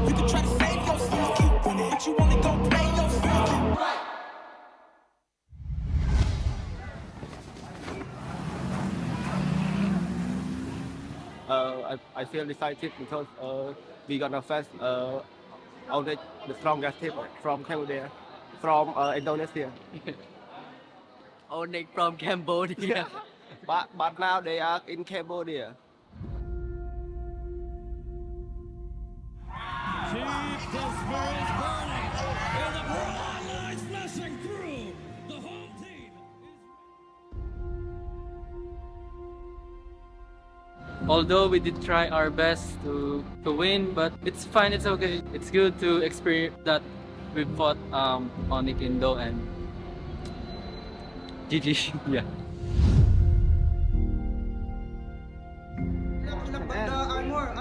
You can try to save yourself, keep winning. But you wanna go play yourself. I feel excited because we gonna face only the strongest team from Cambodia, from Indonesia. ONIC from Cambodia. but now they are in Cambodia. Keep the spirits burning, and the broadline's flashing through. The home team Although we did try our best to win, but it's fine, it's okay. It's good to experience that we fought ONIC Indo and GG. Yeah.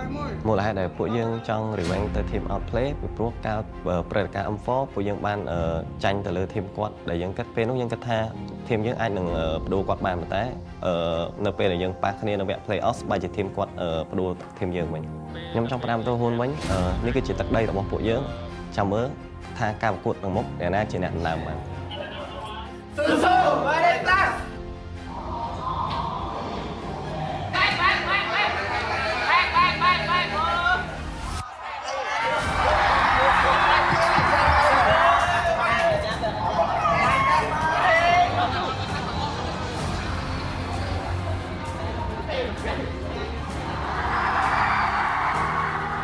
armor មូលហេតុដែលពួកយើងចង់ revenge ទៅ team outplay ពីព្រោះការព្រឹត្តិការណ៍ M4 ពួកយើងបានចាញ់ទៅលើ team គាត់ដែលយើងគិតពេលនោះយើងគិតថា team យើងអាចនឹងបដូរគាត់បានប៉ុន្តែនៅពេលដែលយើងប៉ះគ្នានៅវគ្គ playoff បែរជា team គាត់បដូរ team យើងវិញខ្ញុំចង់ផ្ដាំទៅហ៊ុនវិញនេះគឺជាទឹកដីរបស់ពួកយើងចាំមើលថាការប្រកួតនឹងមុខអ្នកណាជាអ្នកដំណើរបាន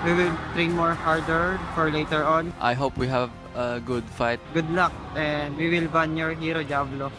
We will train more harder for later on. I hope we have a good fight. Good luck, and we will ban your hero, Diablo.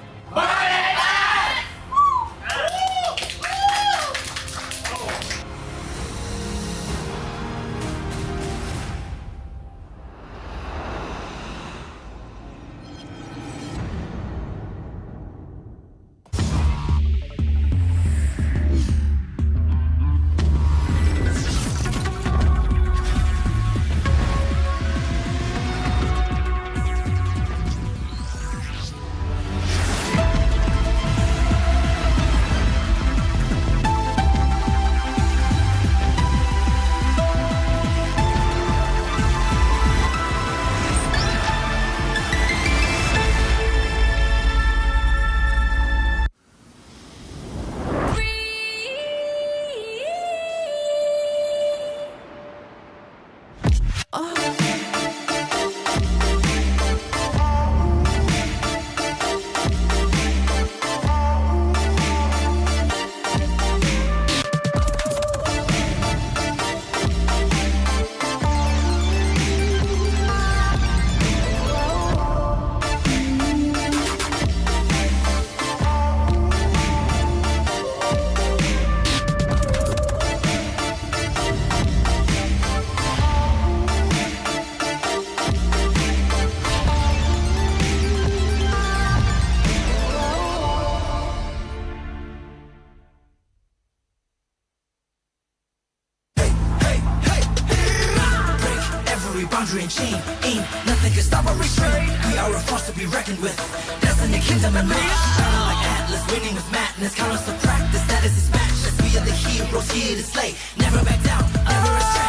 boundary and chain. Ain't nothing can stop or restrain. We are a force to be reckoned with. Destiny, kingdom, and might. Battle like Atlas, winning with madness. Count us to practice, that is his matchless. We are the heroes here to slay. Never back down, never astray.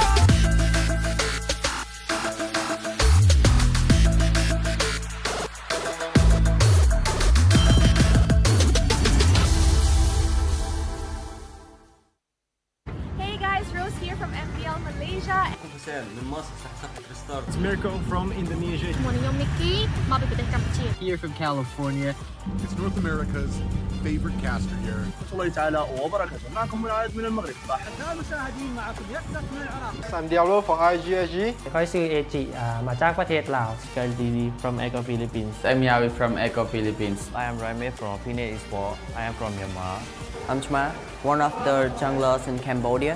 here from MPL Malaysia. It's Mirko from Indonesia. Morning, Mickey. MLBB Esports. Here from California. It's North America's favorite caster here. I'm Diablo for IGSG. ค่อยชื่อเอจิมาจากประเทศลาว Skaldi from Echo Philippines. I'm Yawi from Echo Philippines. I am Raime from Pine Esports. I am from Myanmar. I'm Chma, one of the junglers in Cambodia.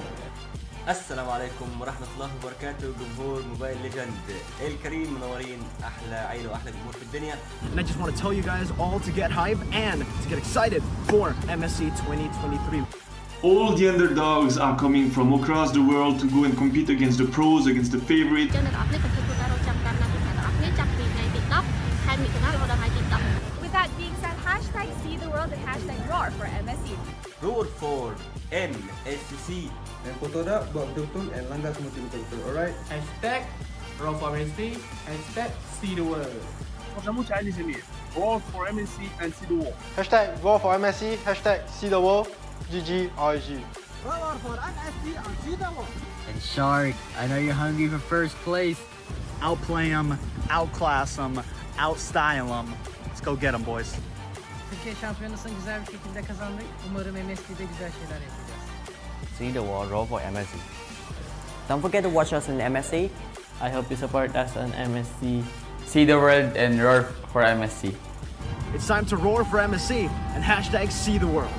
السلام عليكم ورحمة الله وبركاته جمهور موبايل ليجند الكريم منورين أحلى عيلة وأحلى جمهور في الدنيا. And I just want to tell you guys all to get hype and to get excited for MSC 2023. All the underdogs are coming from across the world to go and compete against the pros, against the favorite. With that being said, hashtag see the world and hashtag roar for MSC. Roar for MSC. Yang foto dah buat betul-betul and langgar semua betul-betul. Alright. Hashtag roar for MSC. Hashtag see the world. Kamu cari di sini. Roar for MSC and see the world. Hashtag Roar for MSC. Hashtag See the World. GG RG. Roar for MSC and see the world. And Shark, I know you're hungry for first place. Outplay them, outclass them, outstyle them. Let's go get them, boys. Türkiye şampiyonasını güzel bir şekilde kazandık. Umarım MSC'de güzel şeyler yapacağız. See the world, roll for MSC. Don't forget to watch us in MSC. I hope you support us on MSC. See the world and roar for MSC. It's time to roar for MSC and hashtag see the world.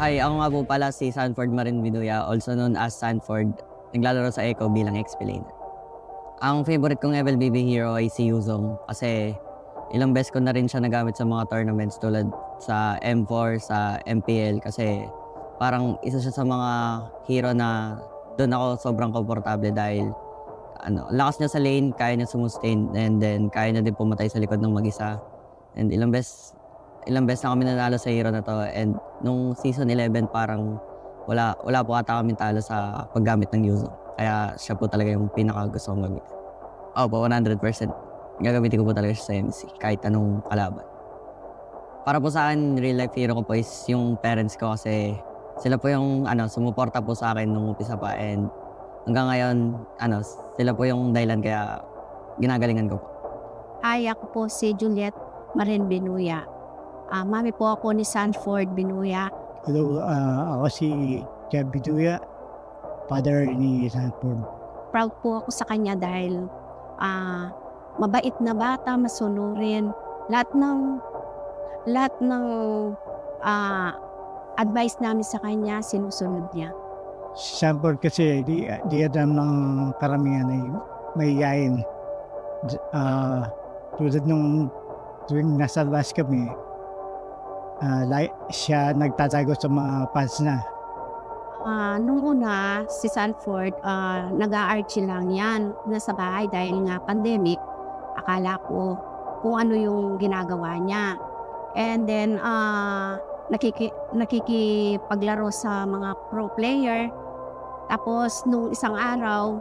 Hi, ako nga po pala si Sanford Marin Viduya, also known as Sanford. Naglalaro sa Echo bilang XP-laner. Ang favorite kong MLBB hero ay si Yuzong kasi ilang beses ko na rin siya nagamit sa mga tournaments tulad sa M4, sa MPL kasi parang isa siya sa mga hero na doon ako sobrang komportable dahil lakas niya sa lane, kaya niya sumustain, and then kaya niya din pumatay sa likod ng mag-isa. And ilang beses na kami nanalo sa hero na to, and nung season 11 parang wala po ata kami talo sa paggamit ng Yuzo. Kaya siya po talaga yung pinaka-gusto kong gamitin. Opo, 100%. Gagamitin ko po talaga siya sa MC, kahit anong kalaban. Para po sa akin, real life hero ko po is yung parents ko kasi sila po yung sumuporta po sa akin nung umpisa pa, and hanggang ngayon, sila po yung dahilan kaya ginagalingan ko po. Hi, ako po si Juliet Marin Binuya. Mami po ako ni Sanford Binuya. Hello, ako si Jeff Binuya, father ni Sanford. Proud po ako sa kanya dahil mabait na bata, masunurin. Lahat ng advice namin sa kanya, sinusunod niya. Sanford kasi di alam ng karamihan ay mahihayin. Tulad nung tuwing nasa labas kami, siya nagtatago sa mga fans na. Nung una, si Sanford, nag-a-archie lang yan. Nasa bahay dahil nga pandemic, akala ko kung ano yung ginagawa niya. And then, nakikipaglaro sa mga pro player. Tapos, nung isang araw,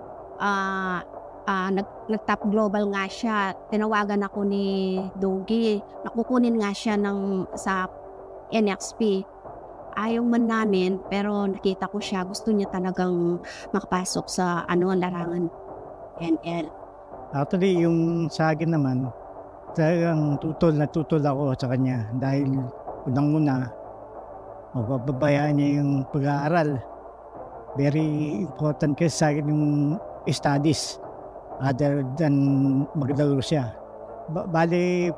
nag-top global nga siya. Tinawagan ako ni Dogi. Nakukunin nga siya sa NXP. Ayaw man namin, pero nakita ko siya. Gusto niya talagang makapasok sa larangan NL. Actually, yung sa akin naman, talagang tutol ako sa kanya. Dahil unang-una, pababayaan niya yung pag-aaral. Very important kasi sa akin yung studies. Other than maglaro siya. Bali,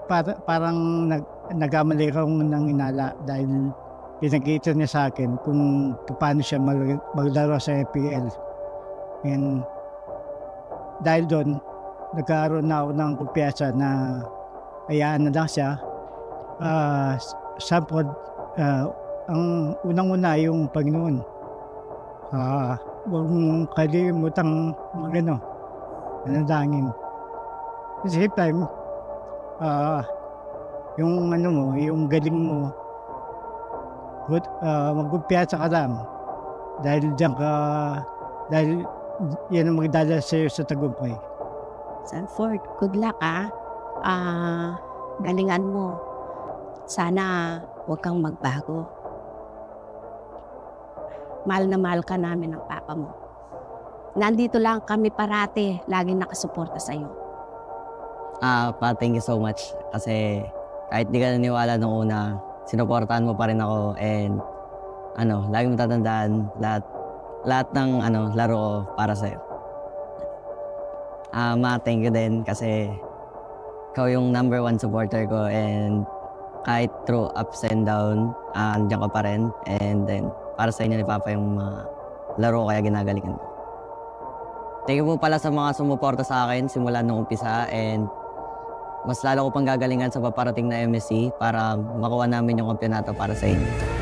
parang nagkamali akong nang inala dahil pinakita niya sa akin kung paano siya maglaro sa FPL. And dahil doon, nagkaroon na ako ng kumpiyansa na hayaan na lang siya. Sample, ang unang-una yung Panginoon. Huwag mong kalimutang nanalangin. At the same time, yung galing mo, magkumpiyansa ka lang. Dahil dahil yan ang magdadala sa'yo sa tagumpay. Sanford, good luck galingan mo. Sana huwag kang magbago. Mahal na mahal ka namin ng papa mo. Nandito lang kami parati, laging nakasuporta sa'yo. Thank you so much. Kasi kahit di ka naniwala nung una, sinuportahan mo pa rin ako. And lagi mo tatandaan lahat ng laro ko para sa'yo. Thank you din kasi ikaw yung #1 supporter ko, and kahit through ups and down, andiyan ka pa rin. And then, para sa inyo ni Papa yung mga laro ko, kaya ginagalingan ko. Thank you po pala sa mga sumuporta sa akin simula nung umpisa, and mas lalo ko pang gagalingan sa paparating na MSC para makuha namin yung kampyonato para sa inyo.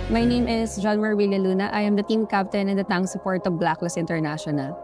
My name is John Marvilla Luna. I am the team captain and the tank support of Blacklist International.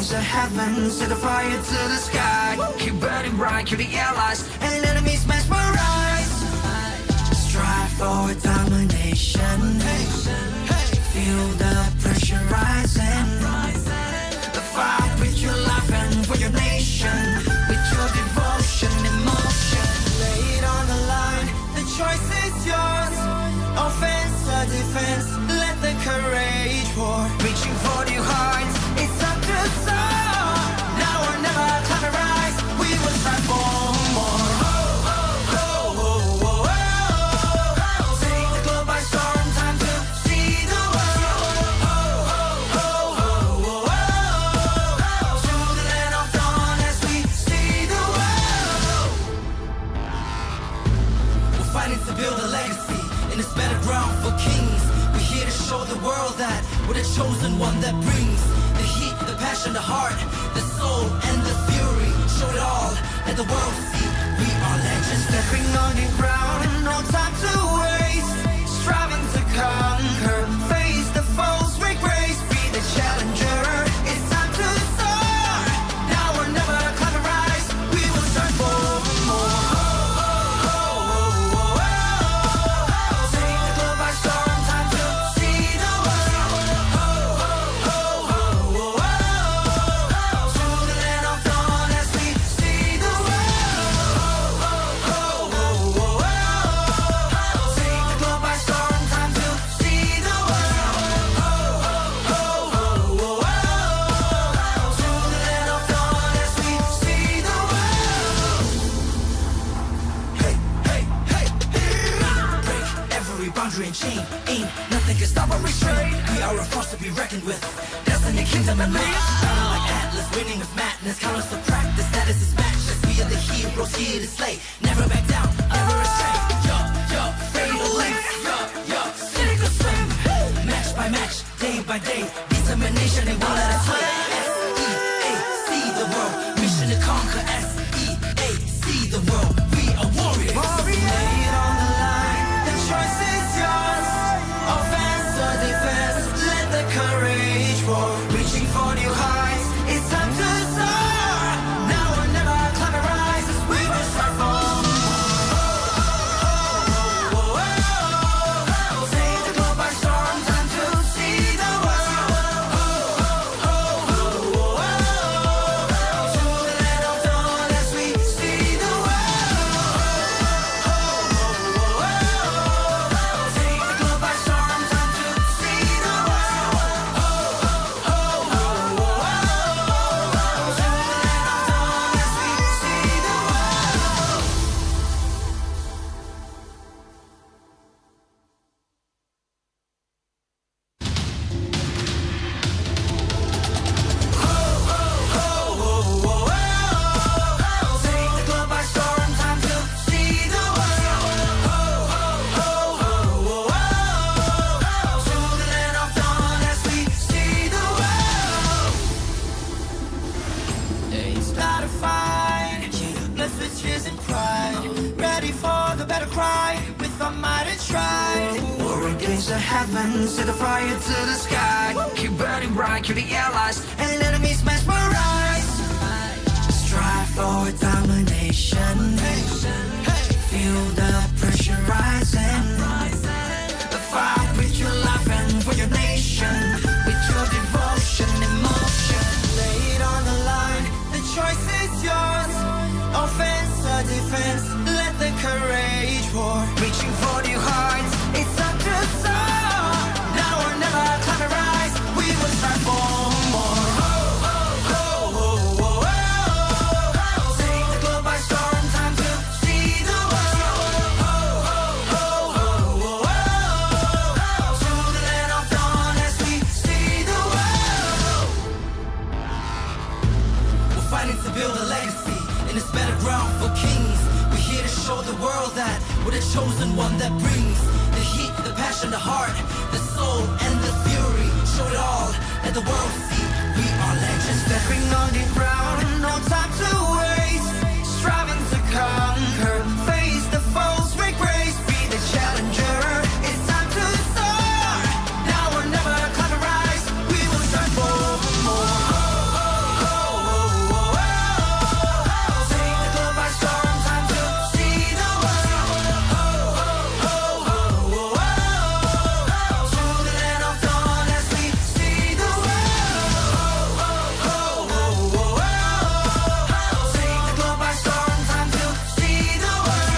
The heavens, set the fire to the sky. Keep burning bright, kill the allies, and enemies mesmerize. Strive for domination. Feel the pressure rising. The fight with your life and for your nation. With your devotion, emotion. Lay it on the line, the choice is yours. Offense or defense, let the courage pour. Reaching for new heights, it's time to soar. Now or never, time to rise. We will strive for more. Take the globe by storm, time to see the world. To the land of dawn as we see the world. We're fighting to build a legacy in this battleground for kings. We're here to show the world that we're the chosen one that brings the heat, the passion, the heart, the soul, and the fury. Show it all, let the world see we are legends. Stepping on your ground and no time to waste. Striving to conquer, face the foes with grace. Be the challenger, it's time to soar. Now or never, climb and rise. We will strive for more. Take the globe by storm, time to see the world. To the land of dawn as we see the world. Take the globe by storm, time to see the world. To the land of dawn as we see the world. Hey, hey, hey, break every boundary and chain. Ain't nothing can stop or restrain. We are a force to be reckoned with. Destiny, kingdom, and life. Battle like Atlas, winning with madness. Count us to practice, status is matchless. We are the heroes here to slay. Never back down, never astray. Yo, fatal links. Yo, cynical swim. Match by match, day by day. Determination, they won't let us play. S-E-A-C the world. Mission to conquer. S-E-A-C the world. We are warriors. Lay it on the line. The choice is yours. Offense or defense, let the courage roar. Reaching for new heights, it's time to soar. Now or never, climb and rise. We will strive for against the heavens, set the fire to the sky. Keep burning bright, kill the allies, and enemies mesmerize. Strive for domination. Feel the pressure rising. Fight with your life and for your nation. With your devotion, emotion. Lay it on the line, the choice is yours. Offense or defense, let the courage roar. Reaching for new heights, it's time to soar. Now or never, climb and rise. We will strive for more. Take the globe by storm, time to see the world. To the land of dawn as we see the world. We're fighting to build a legacy in this battleground for kings. We're here to show the world that we're the chosen one that brings the heat, the passion, the heart, the soul, and the fury. Show it all, let the world see we are legends. Stepping on the ground, no time to waste. Striving to conquer, face the foes, make grace, be the challenger. It's time to soar. Now or never, climb and rise. We will strive for more. Take the globe by storm, time to see the world. To the land of dawn as we see the world. Take the globe by storm, time to see the world.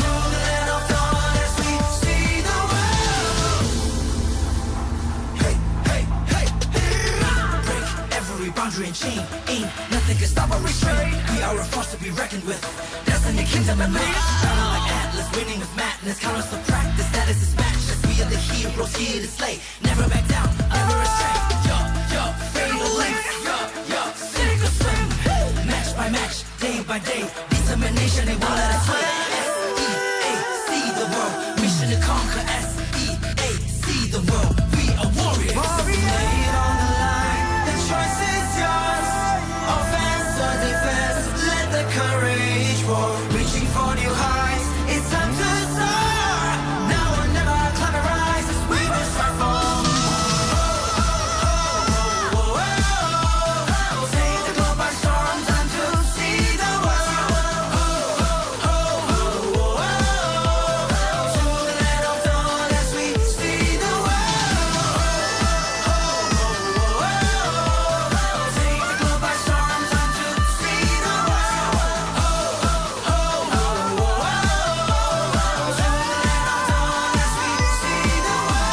To the land of dawn as we see the world. Hey, hey, hey, hey. Break every boundary and chain. Ain't nothing can stop or restrain. We are a force to be reckoned with. Destiny, kingdom, and match. Battle like Atlas, winning with madness. Count us to practice, that is his match. As we are the heroes here to slay. Never back down, never astray. Yo, fatal links. Yo, sink or swim. Match by match, day by day. Determination, they won't let us win. S-E-A, see the world. Mission to conquer. S-E-A, see the world. We are warriors. Lay it on the line, the choice is yours. Offense or defense, let the courage roar. Reaching for new heights, it's time to soar. Now or never, climb and rise. We will strive for more. Take the globe by storm, time to see the world. To the land of dawn as we see the world. Take the globe by storm, time to see the world. To the land of dawn as we see the world.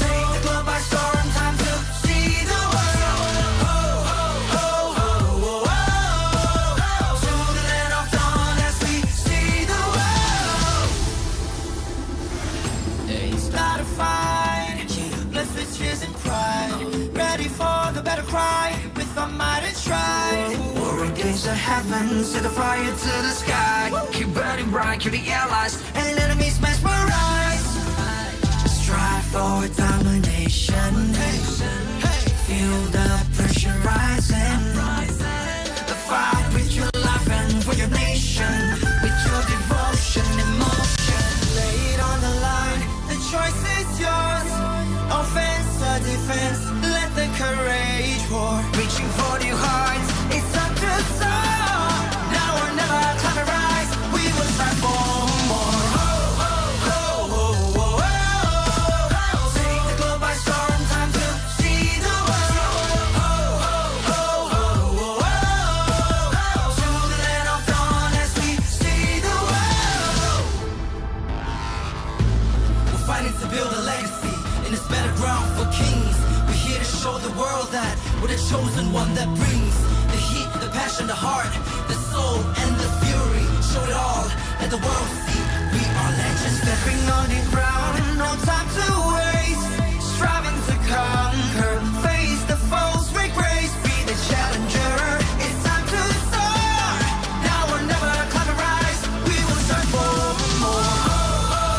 Take the globe by storm, time to see the world. To the land of dawn as we see the world. Start a fight, blessed with tears and pride. Ready for the battle cry, with our might and stride. War against the heavens, set the fire to the sky. Keep burning bright, kill the allies, and enemies mesmerize. Strive for domination. Feel the pressure rising. Fight with your life and for your nation. With your devotion, emotion. Lay it on the line, the choice is yours. Offense or defense, let the courage roar. Reaching for new heights, it's time to soar. Now or never, climb and rise. We will strive for more. Take the globe by storm, time to see the world. To the land of dawn as we see the world. We're fighting to build a legacy in this battleground for kings. We're here to show the world that we're the chosen one that brings the heat, the passion, the heart, the soul, and the fury. Show it all, let the world see we are legends. Stepping on the ground, no time to waste. Striving to conquer, face the foes, make grace, be the challenger. It's time to soar. Now or never, climb and rise. We will strive for more.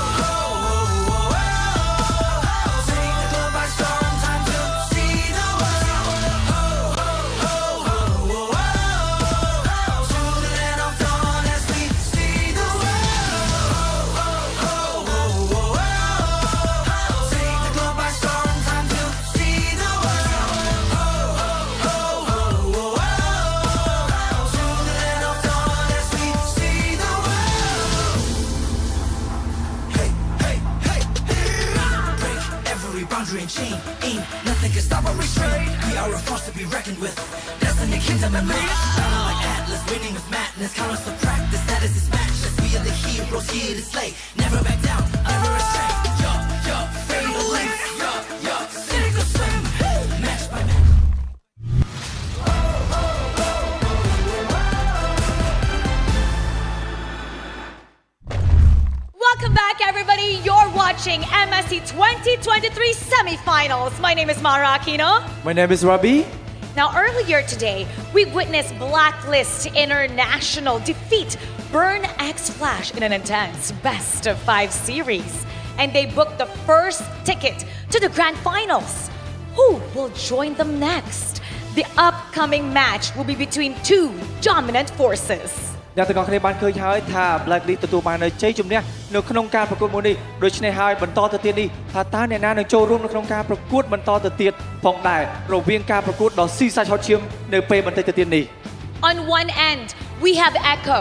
kingdom and live. Shining like Atlas, winning with madness. Count us to practice, that is his matchless. We are the heroes here to slay. Never back down, never restrain. Fatal length. Sink or swim. Match by match. Welcome back, everybody. You're watching MSC 2023 Semifinals. My name is Mara Aquino. My name is Rabi. Now, earlier today, we witnessed Blacklist International defeat Burn X Flash in an intense best-of-5 series. And they booked the first ticket to the grand finals. Who will join them next? The upcoming match will be between two dominant forces. អ្នកទាំងអស់គ្នាបានឃើញហើយថា Blacklist ទទួលបានជ័យជំនះនៅក្នុងការប្រកួតមួយនេះដូច្នេះហើយបន្តទៅទៀតនេះថាតើអ្នកណានឹងចូលរួមនៅក្នុងការប្រកួតបន្តទៅទៀតផងដែររវាងការប្រកួតដ៏ស៊ីសាច់ហត់ឈាមនៅពេលបន្តិចទៅទៀតនេះ On one end, we have Echo.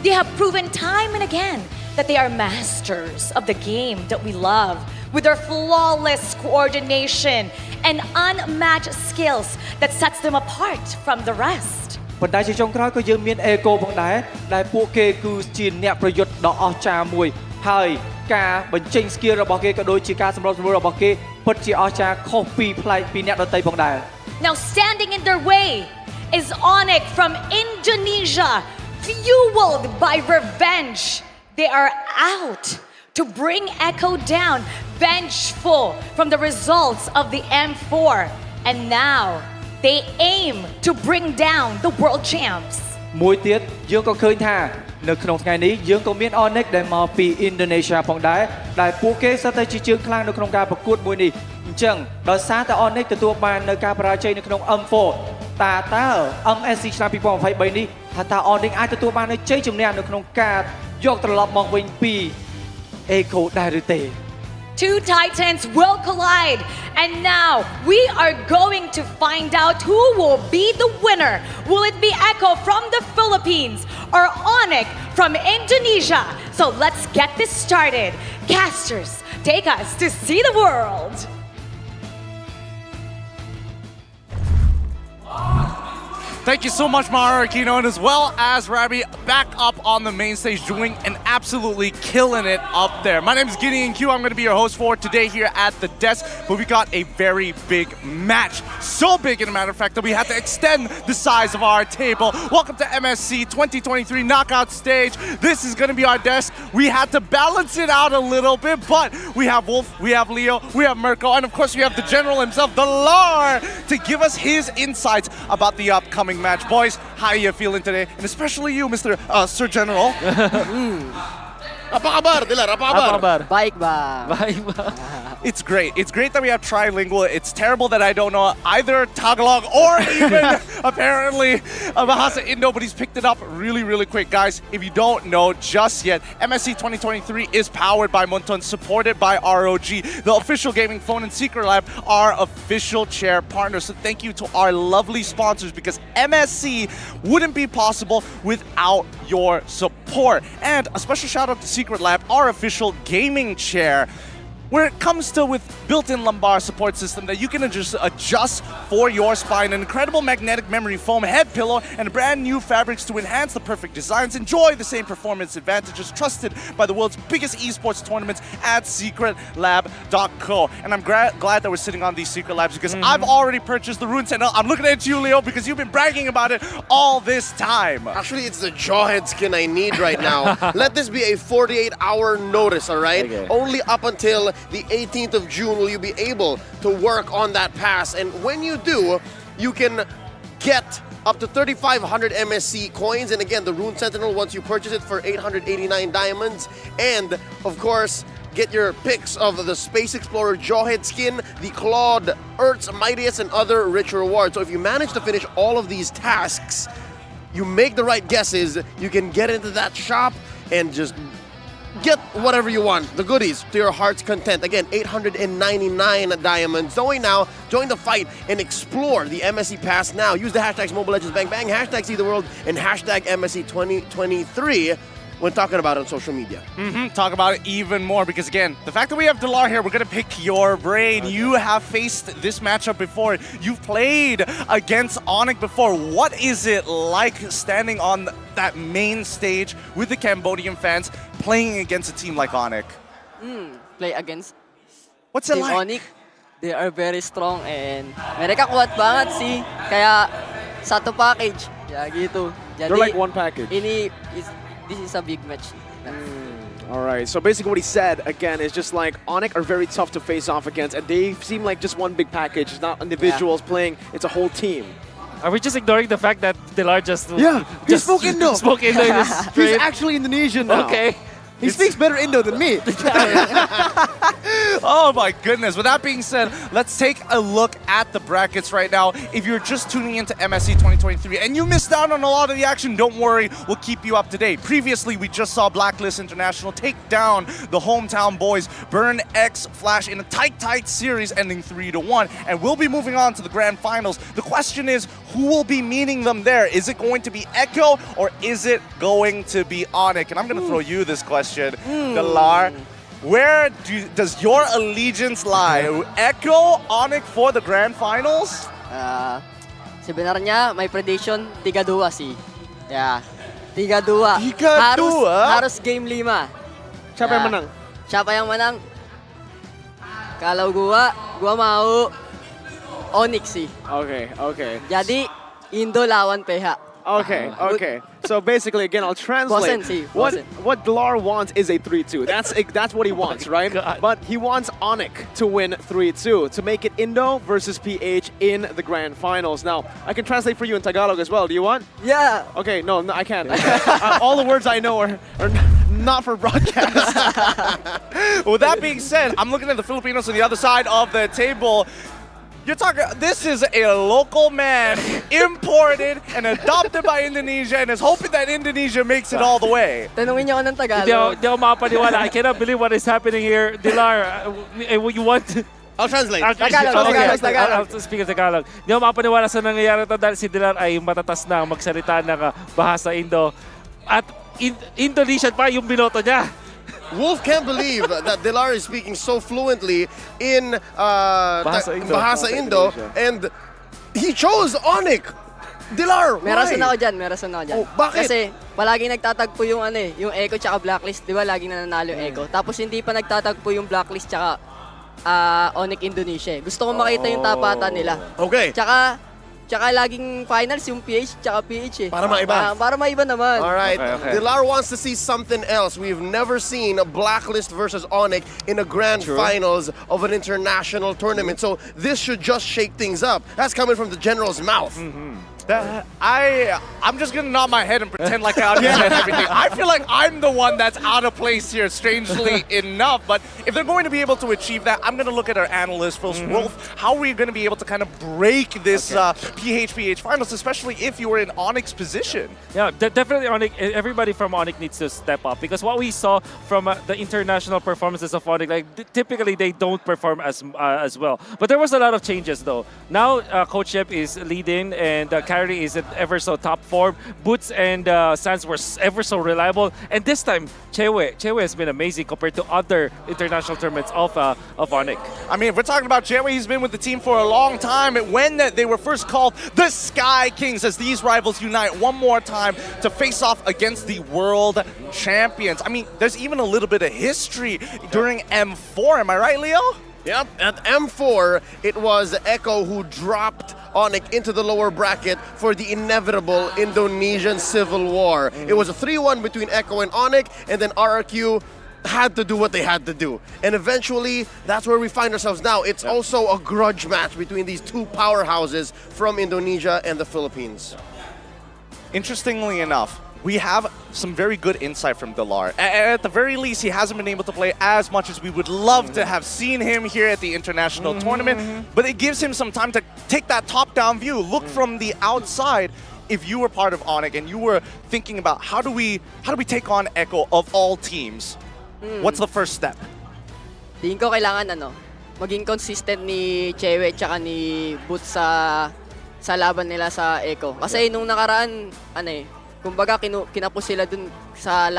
They have proven time and again that they are masters of the game that we love with their flawless coordination and unmatched skills that sets them apart from the rest. ប៉ុន្តែជាចុងក្រោយក៏យើងមាន Echo ផងដែរដែលពួកគេគឺជាអ្នកប្រយុទ្ធដ៏អស្ចារ្យមួយហើយការបញ្ចេញ skill របស់គេក៏ដូចជាការសម្របសម្រួលរបស់គេពិតជាអស្ចារ្យខុសពីប្លែកពីអ្នកដទៃផងដែរ Now standing in their way is ONIC from Indonesia, fueled by revenge. They are out to bring Echo down, vengeful from the results of the M4. And now they aim to bring down the world champs. មួយទៀតយើងក៏ឃើញថានៅក្នុងថ្ងៃនេះយើងក៏មាន ONIC ដែលមកពី Indonesia ផងដែរដែលពួកគេសិតតែជាជើងខ្លាំងនៅក្នុងការប្រកួតមួយនេះអញ្ចឹងដោយសារតែ ONIC ទទួលបាននៅការបរាជ័យនៅក្នុង M4 តើ MSC ឆ្នាំ2023នេះថាតើ ONIC អាចទទួលបាននៅជ័យជំនះនៅក្នុងការយកត្រឡប់មកវិញពី Echo ដែរឬទេ Two titans will collide, and now we are going to find out who will be the winner. Will it be Echo from the Philippines or ONIC from Indonesia? So let's get this started. Casters, take us to see the world. Thank you so much, Mara Aquino, and as well as Rabi back up on the main stage doing and absolutely killing it up there. My name is Gideon Q. I'm going to be your host for today here at the desk, but we got a very big match. So big, in a matter of fact, that we had to extend the size of our table. Welcome to MSC 2023 knockout stage. This is going to be our desk. We had to balance it out a little bit, but we have Wolf, we have Leo, we have Mirko, and of course we have the general himself, the Lar, to give us his insights about the upcoming match. Boys, how are you feeling today? And especially you, Mr. Sir General. Apa kabar, Dilar? Apa kabar? Baik ba. Baik ba. It's great. It's great that we have trilingual. It's terrible that I don't know either Tagalog or even apparently Bahasa Indo, but he's picked it up really, really quick. Guys, if you don't know just yet, MSC 2023 is powered by Monton, supported by ROG, the official gaming phone and Secret Lab, our official chair partner. So thank you to our lovely sponsors, because MSC wouldn't be possible without your support. And a special shout out to Secret Lab, our official gaming chair, where it comes to with built-in lumbar support system that you can just adjust for your spine, an incredible magnetic memory foam head pillow, and brand new fabrics to enhance the perfect designs. Enjoy the same performance advantages trusted by the world's biggest esports tournaments at secretlab.co. And I'm glad that we're sitting on these Secret Labs, because I've already purchased the Rune Sentinel. I'm looking at you, Leo, because you've been bragging about it all this time. Actually, it's the jawhead skin I need right now. Let this be a 48-hour notice, all right? Okay. Only up until the 18th of June will you be able to work on that pass. And when you do, you can get up to 3,500 MSC coins. And again, the Rune Sentinel, once you purchase it, for 889 diamonds. And, of course, get your picks of the Space Explorer Jawhead skin, the Clawed Earth's Mightiest, and other rich rewards. So if you manage to finish all of these tasks, you make the right guesses, you can get into that shop and just get whatever you want, the goodies, to your heart's content. Again, 899 diamonds. Join now, join the fight, and explore the MSC Pass now. Use the hashtags Mobile Legends Bang Bang, hashtag See the World, and hashtag MSC 2023 when talking about it on social media. Talk about it even more because, again, the fact that we have Delar here, we're going to pick your brain. Okay. You have faced this matchup before. You've played against ONIC before. What is it like standing on that main stage with the Cambodian fans playing against a team like ONIC? Play against What's it Team like? ONIC. They are very strong and mereka kuat banget sih. Kaya satu package. Ya gitu. Jadi, they're like one package. This is a big match. All right, so basically what he said, again, is just like ONIC are very tough to face off against, and they seem like just one big package. It's not individuals playing, it's a whole team. Are we just ignoring the fact that Delar just... He spoke Indo. Spoke Indo in his He's actually Indonesian now. Okay. He speaks better Indo than me. Oh my goodness. With that being said, let's take a look at the brackets right now. If you're just tuning into MSC 2023 and you missed out on a lot of the action, don't worry, we'll keep you up to date. Previously, we just saw Blacklist International take down the hometown boys, Burn X Flash, in a tight series ending 3-1. And we'll be moving on to the grand finals. The question is, who will be meeting them there? Is it going to be Echo or is it going to be ONIC? And I'm going to throw you this question. Delar, where does your allegiance lie? Echo, ONIC for the grand finals? Sebenarnya my prediction 3-2 sih. Ya. 3-2. 3-2? Harus game 5. Siapa yang menang? Siapa yang menang? Kalau gua mau ONIC sih. Okay. Jadi Indo lawan PH. Okay. So basically, again, I'll translate. What Delar wants is a 3-2. That's what he wants, right? God. But he wants ONIC to win 3-2 to make it Indo versus PH in the grand finals. Now, I can translate for you in Tagalog as well. Do you want? Yeah. Okay, no, I can't. All the words I know are not for broadcast. With that being said, I'm looking at the Filipinos on the other side of the table. You're talking, this is a local man, imported and adopted by Indonesia and is hoping that Indonesia makes it all the way. Tanungin niyo ako ng Tagalog. Hindi ako makapaniwala. I cannot believe what is happening here. Delar, you want... I'll translate. Tagalog. I'll speak in Tagalog. Hindi ako makapaniwala sa nangyayari ito dahil si Delar ay matatas na magsalita ng bahasa Indo. At Indonesian pa yung binoto niya. Wolf can't believe that Delar is speaking so fluently in Bahasa Indo, and he chose ONIC. Delar, why? May rason ako dyan. Oh, bakit? Kasi palagi nagtatagpo yung yung Echo tsaka Blacklist. Di ba laging nananalo yung Echo. Tapos hindi pa nagtatagpo yung Blacklist tsaka ONIC Indonesia. Gusto ko makita yung tapatan nila. Okay. Tsaka laging finals yung PH tsaka PH eh. Para maiba. Para maiba naman. Alright. Okay. Delar wants to see something else. We've never seen a Blacklist versus ONIC in a grand finals of an international tournament. So this should just shake things up. That's coming from the general's mouth. I'm just gonna nod my head and pretend like I understand everything. I feel like I'm the one that's out of place here, strangely enough. But if they're going to be able to achieve that, I'm gonna look at our analyst, Wolf. How are we gonna be able to kind of break this PH finals, especially if you were in ONIC's position? Yeah, definitely ONIC. Everybody from ONIC needs to step up because what we saw from the international performances of ONIC, like typically they don't perform as well. But there was a lot of changes though. Now Coach Yep is leading and Kyrie is in ever so top form. Boots and Sands were ever so reliable. And this time, Chewe has been amazing compared to other international tournaments of ONIC. I mean, if we're talking about Chewe, he's been with the team for a long time. When they were first called the Sky Kings, as these rivals unite one more time to face off against the world champions. I mean, there's even a little bit of history during M4. Am I right, Leo? Yep, at M4, it was Echo who dropped ONIC into the lower bracket for the inevitable Indonesian Civil War. It was a 3-1 between Echo and ONIC, and then RRQ had to do what they had to do. And eventually, that's where we find ourselves now. It's also a grudge match between these two powerhouses from Indonesia and the Philippines. Interestingly enough, we have some very good insight from Delar. At the very least, he hasn't been able to play as much as we would love to have seen him here at the international tournament, but it gives him some time to take that top-down view, look from the outside. If you were part of ONIC and you were thinking about how do we take on Echo of all teams, what's the first step? Tingin ko kailangan maging consistent ni Chewe tsaka ni Boots sa laban nila sa Echo. Kasi nung nakaraan, kumbaga kinapos sila dun sa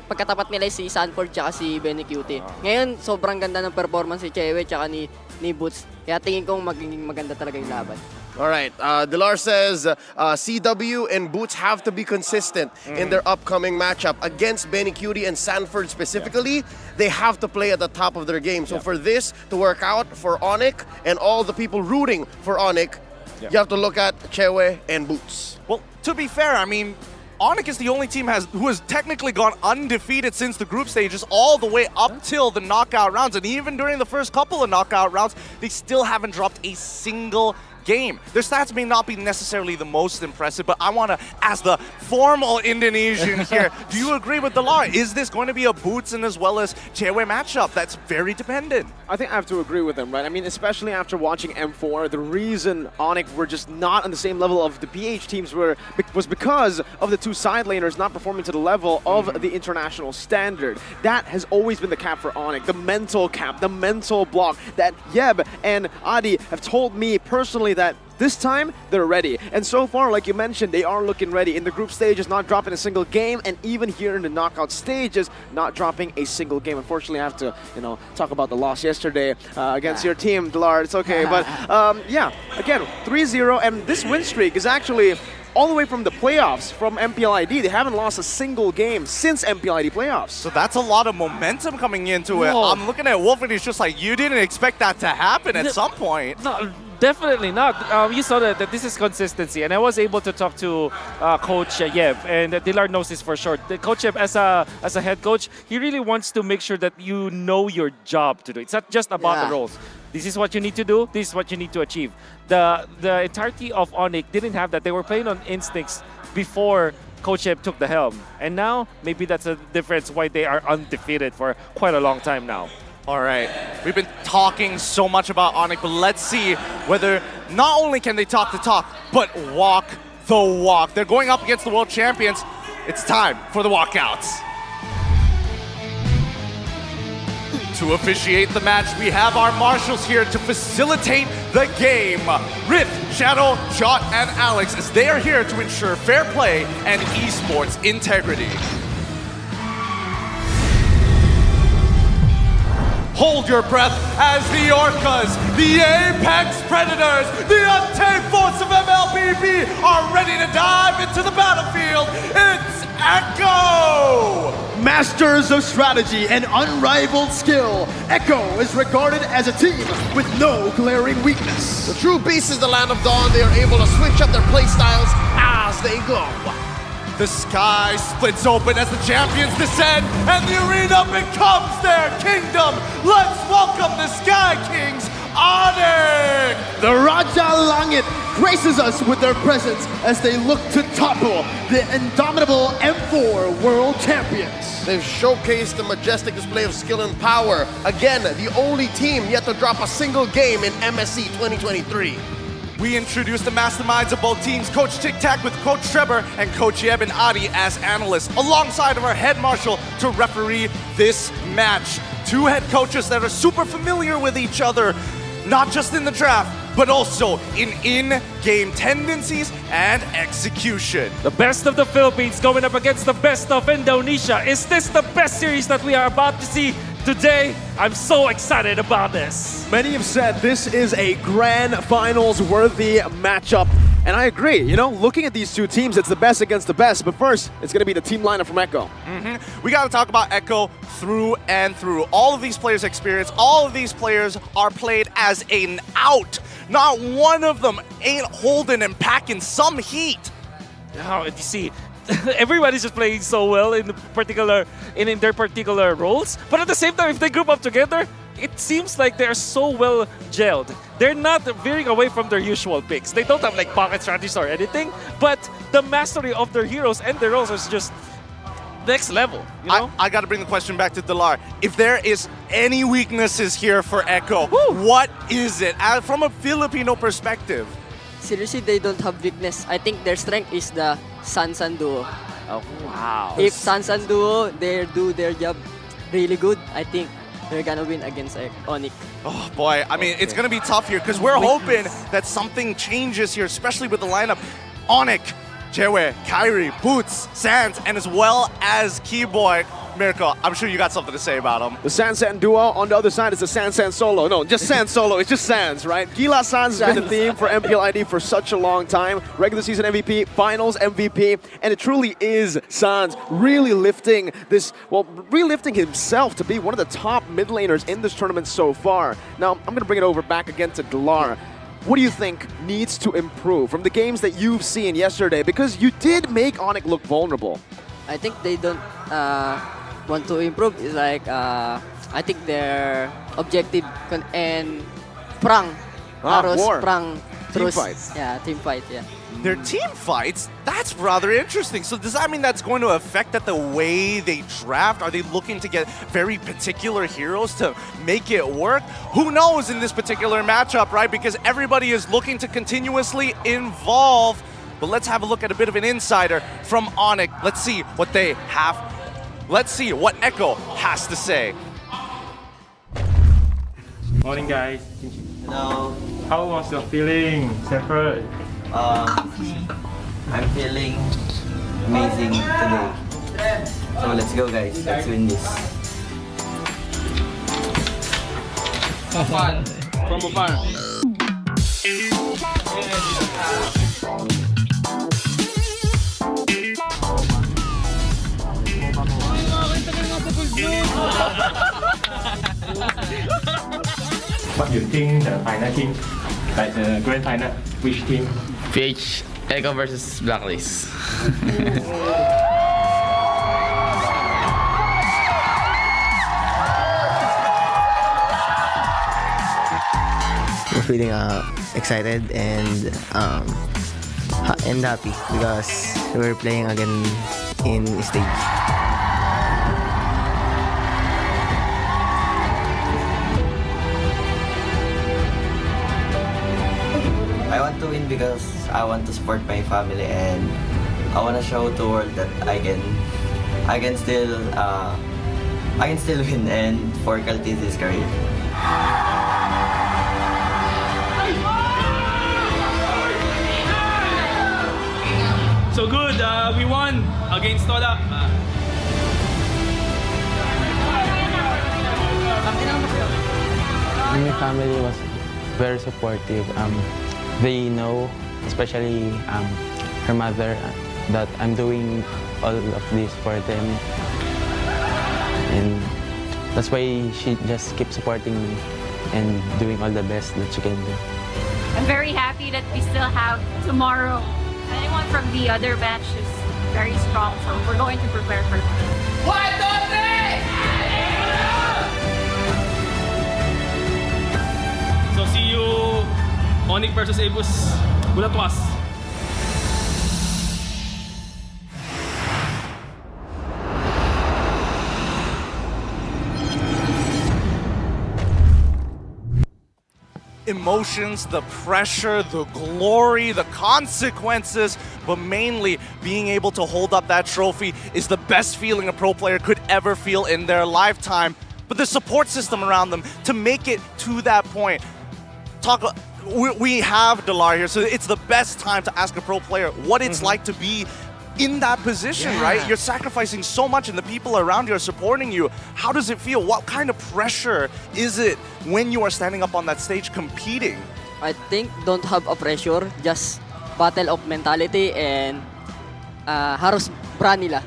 pagkatapat nila si Sanford tsaka si Benny Cutie. Ngayon, sobrang ganda ng performance si Chewe tsaka ni Boots. Kaya tingin kong magiging maganda talaga yung laban. All right, Dilar says CW and Boots have to be consistent in their upcoming matchup against Benny Cutie and Sanford specifically. They have to play at the top of their game. So for this to work out for ONIC and all the people rooting for ONIC, you have to look at Chewe and Boots. Well, to be fair, I mean, ONIC is the only team who has technically gone undefeated since the group stages all the way up till the knockout rounds. And even during the first couple of knockout rounds, they still haven't dropped a single game. Their stats may not be necessarily the most impressive, but I want to ask the formal Indonesian here, do you agree with Dilar? Is this going to be a Boots and as well as Chewe matchup that's very dependent? I think I have to agree with him, right? I mean, especially after watching M4, the reason ONIC were just not on the same level of the PH teams was because of the two side laners not performing to the level of the international standard. That has always been the cap for ONIC, the mental cap, the mental block that Yeb and Adi have told me personally that this time, they're ready. And so far, like you mentioned, they are looking ready. In the group stages, not dropping a single game, and even here in the knockout stages, not dropping a single game. Unfortunately, I have to, talk about the loss yesterday against your team, Dilar. It's okay. But yeah, again, 3-0, and this win streak is actually all the way from the playoffs, from MPLID. They haven't lost a single game since MPLID playoffs. So that's a lot of momentum coming into it. Whoa. I'm looking at Wolf and he's just like, you didn't expect that to happen at some point. No, definitely not. You saw that this is consistency, and I was able to talk to Coach Yev, and Dilar knows this for sure. The Coach Yev, as a head coach, he really wants to make sure that you know your job to do. It's not just about the roles. This is what you need to do. This is what you need to achieve. The entirety of ONIC didn't have that. They were playing on instincts before Coach Yev took the helm, and now maybe that's a difference why they are undefeated for quite a long time now. All right, we've been talking so much about ONIC, but let's see whether not only can they talk the talk, but walk the walk. They're going up against the world champions. It's time for the walkouts. To officiate the match, we have our marshals here to facilitate the game. Rith, Shadow, Jot, and Alex, as they are here to ensure fair play and esports integrity. Hold your breath as the Orcas, the Apex Predators, the Untamed Force of MLBB are ready to dive into the battlefield. It's Echo! Masters of strategy and unrivaled skill, Echo is regarded as a team with no glaring weakness. The true beast is the Land of Dawn. They are able to switch up their playstyles as they go. The sky splits open as the champions descend, and the arena becomes their kingdom. Let's welcome the Sky Kings, ONIC! The Raja Langit graces us with their presence as they look to topple the indomitable M4 World Champions. They've showcased a majestic display of skill and power. Again, the only team yet to drop a single game in MSC 2023. We introduce the masterminds of both teams, Coach Tic Tac with Coach Trevor and Coach Yeb and Adi as analysts, alongside of our head marshal to referee this match. Two head coaches that are super familiar with each other, not just in the draft, but also in in-game tendencies and execution. The best of the Philippines going up against the best of Indonesia. Is this the best series that we are about to see today? I'm so excited about this. Many have said this is a grand finals worthy matchup. And I agree, looking at these two teams, it's the best against the best. But first, it's going to be the team lineup from Echo. We got to talk about Echo through and through. All of these players' experience, all of these players are played as an out. Not one of them ain't holding and packing some heat. Now, you see, everybody's just playing so well in their particular roles. But at the same time, if they group up together, it seems like they're so well gelled. They're not veering away from their usual picks. They don't have like pocket strategies or anything, but the mastery of their heroes and their roles is just next level. I got to bring the question back to Dilar. If there is any weaknesses here for Echo, what is it from a Filipino perspective? Seriously, they don't have weakness. I think their strength is the Sansan duo. Oh, wow. If Sansan duo, they do their job really good, I think they're gonna win against ONIC. Oh boy, I mean, it's gonna be tough here because we're hoping that something changes here, especially with the lineup. ONIC, Jewe, Kyrie, Boots, Sans, and as well as Keyboy. Mirko, I'm sure you got something to say about him. The Sans duo, on the other side is the Sans solo. No, just Sans solo, it's just Sans, right? Gila Sans has been the theme for MPLID for such a long time. Regular season MVP, finals MVP, and it truly is Sans really lifting this, well, relifting himself to be one of the top mid laners in this tournament so far. Now, I'm gonna bring it over back again to Delar. What do you think needs to improve from the games that you've seen yesterday? Because you did make ONIC look vulnerable. I think they don't want to improve. Is like I think their objective and Prang, Harus, war. Prang, Team Trus. fights. Yeah, team fight. Yeah. Their team fights, that's rather interesting. So does that mean that's going to affect the way they draft? Are they looking to get very particular heroes to make it work? Who knows in this particular matchup, right? Because everybody is looking to continuously evolve. But let's have a look at a bit of an insider from ONIC. Let's see what they have. Let's see what Echo has to say. Morning, guys. Hello. How was your feeling, Sanford? I'm feeling amazing today. So let's go, guys. Let's win this. Fun. From afar. What do you think the final team, like the grand final, which team? PH Echo versus Blacklist. We're feeling excited and happy because we're playing again in stage. I want to win because I want to support my family and I want to show the world that I can still win and for Caltiz's career. So good, we won against Toda. My family was very supportive. They know, especially her mother, that I'm doing all of this for them. And that's why she just keeps supporting me and doing all the best that she can do. I'm very happy that we still have tomorrow. Anyone from the other match is very strong, so we're going to prepare for it. So see you, ONIC versus Abus Bulatwas. Emotions, the pressure, the glory, the consequences, but mainly being able to hold up that trophy is the best feeling a pro player could ever feel in their lifetime. But the support system around them to make it to that point. We have Delar here, so it's the best time to ask a pro player what it's like to be in that position, right? You're sacrificing so much and the people around you are supporting you. How does it feel? What kind of pressure is it when you are standing up on that stage competing? I think don't have a pressure, just battle of mentality and harus berani lah.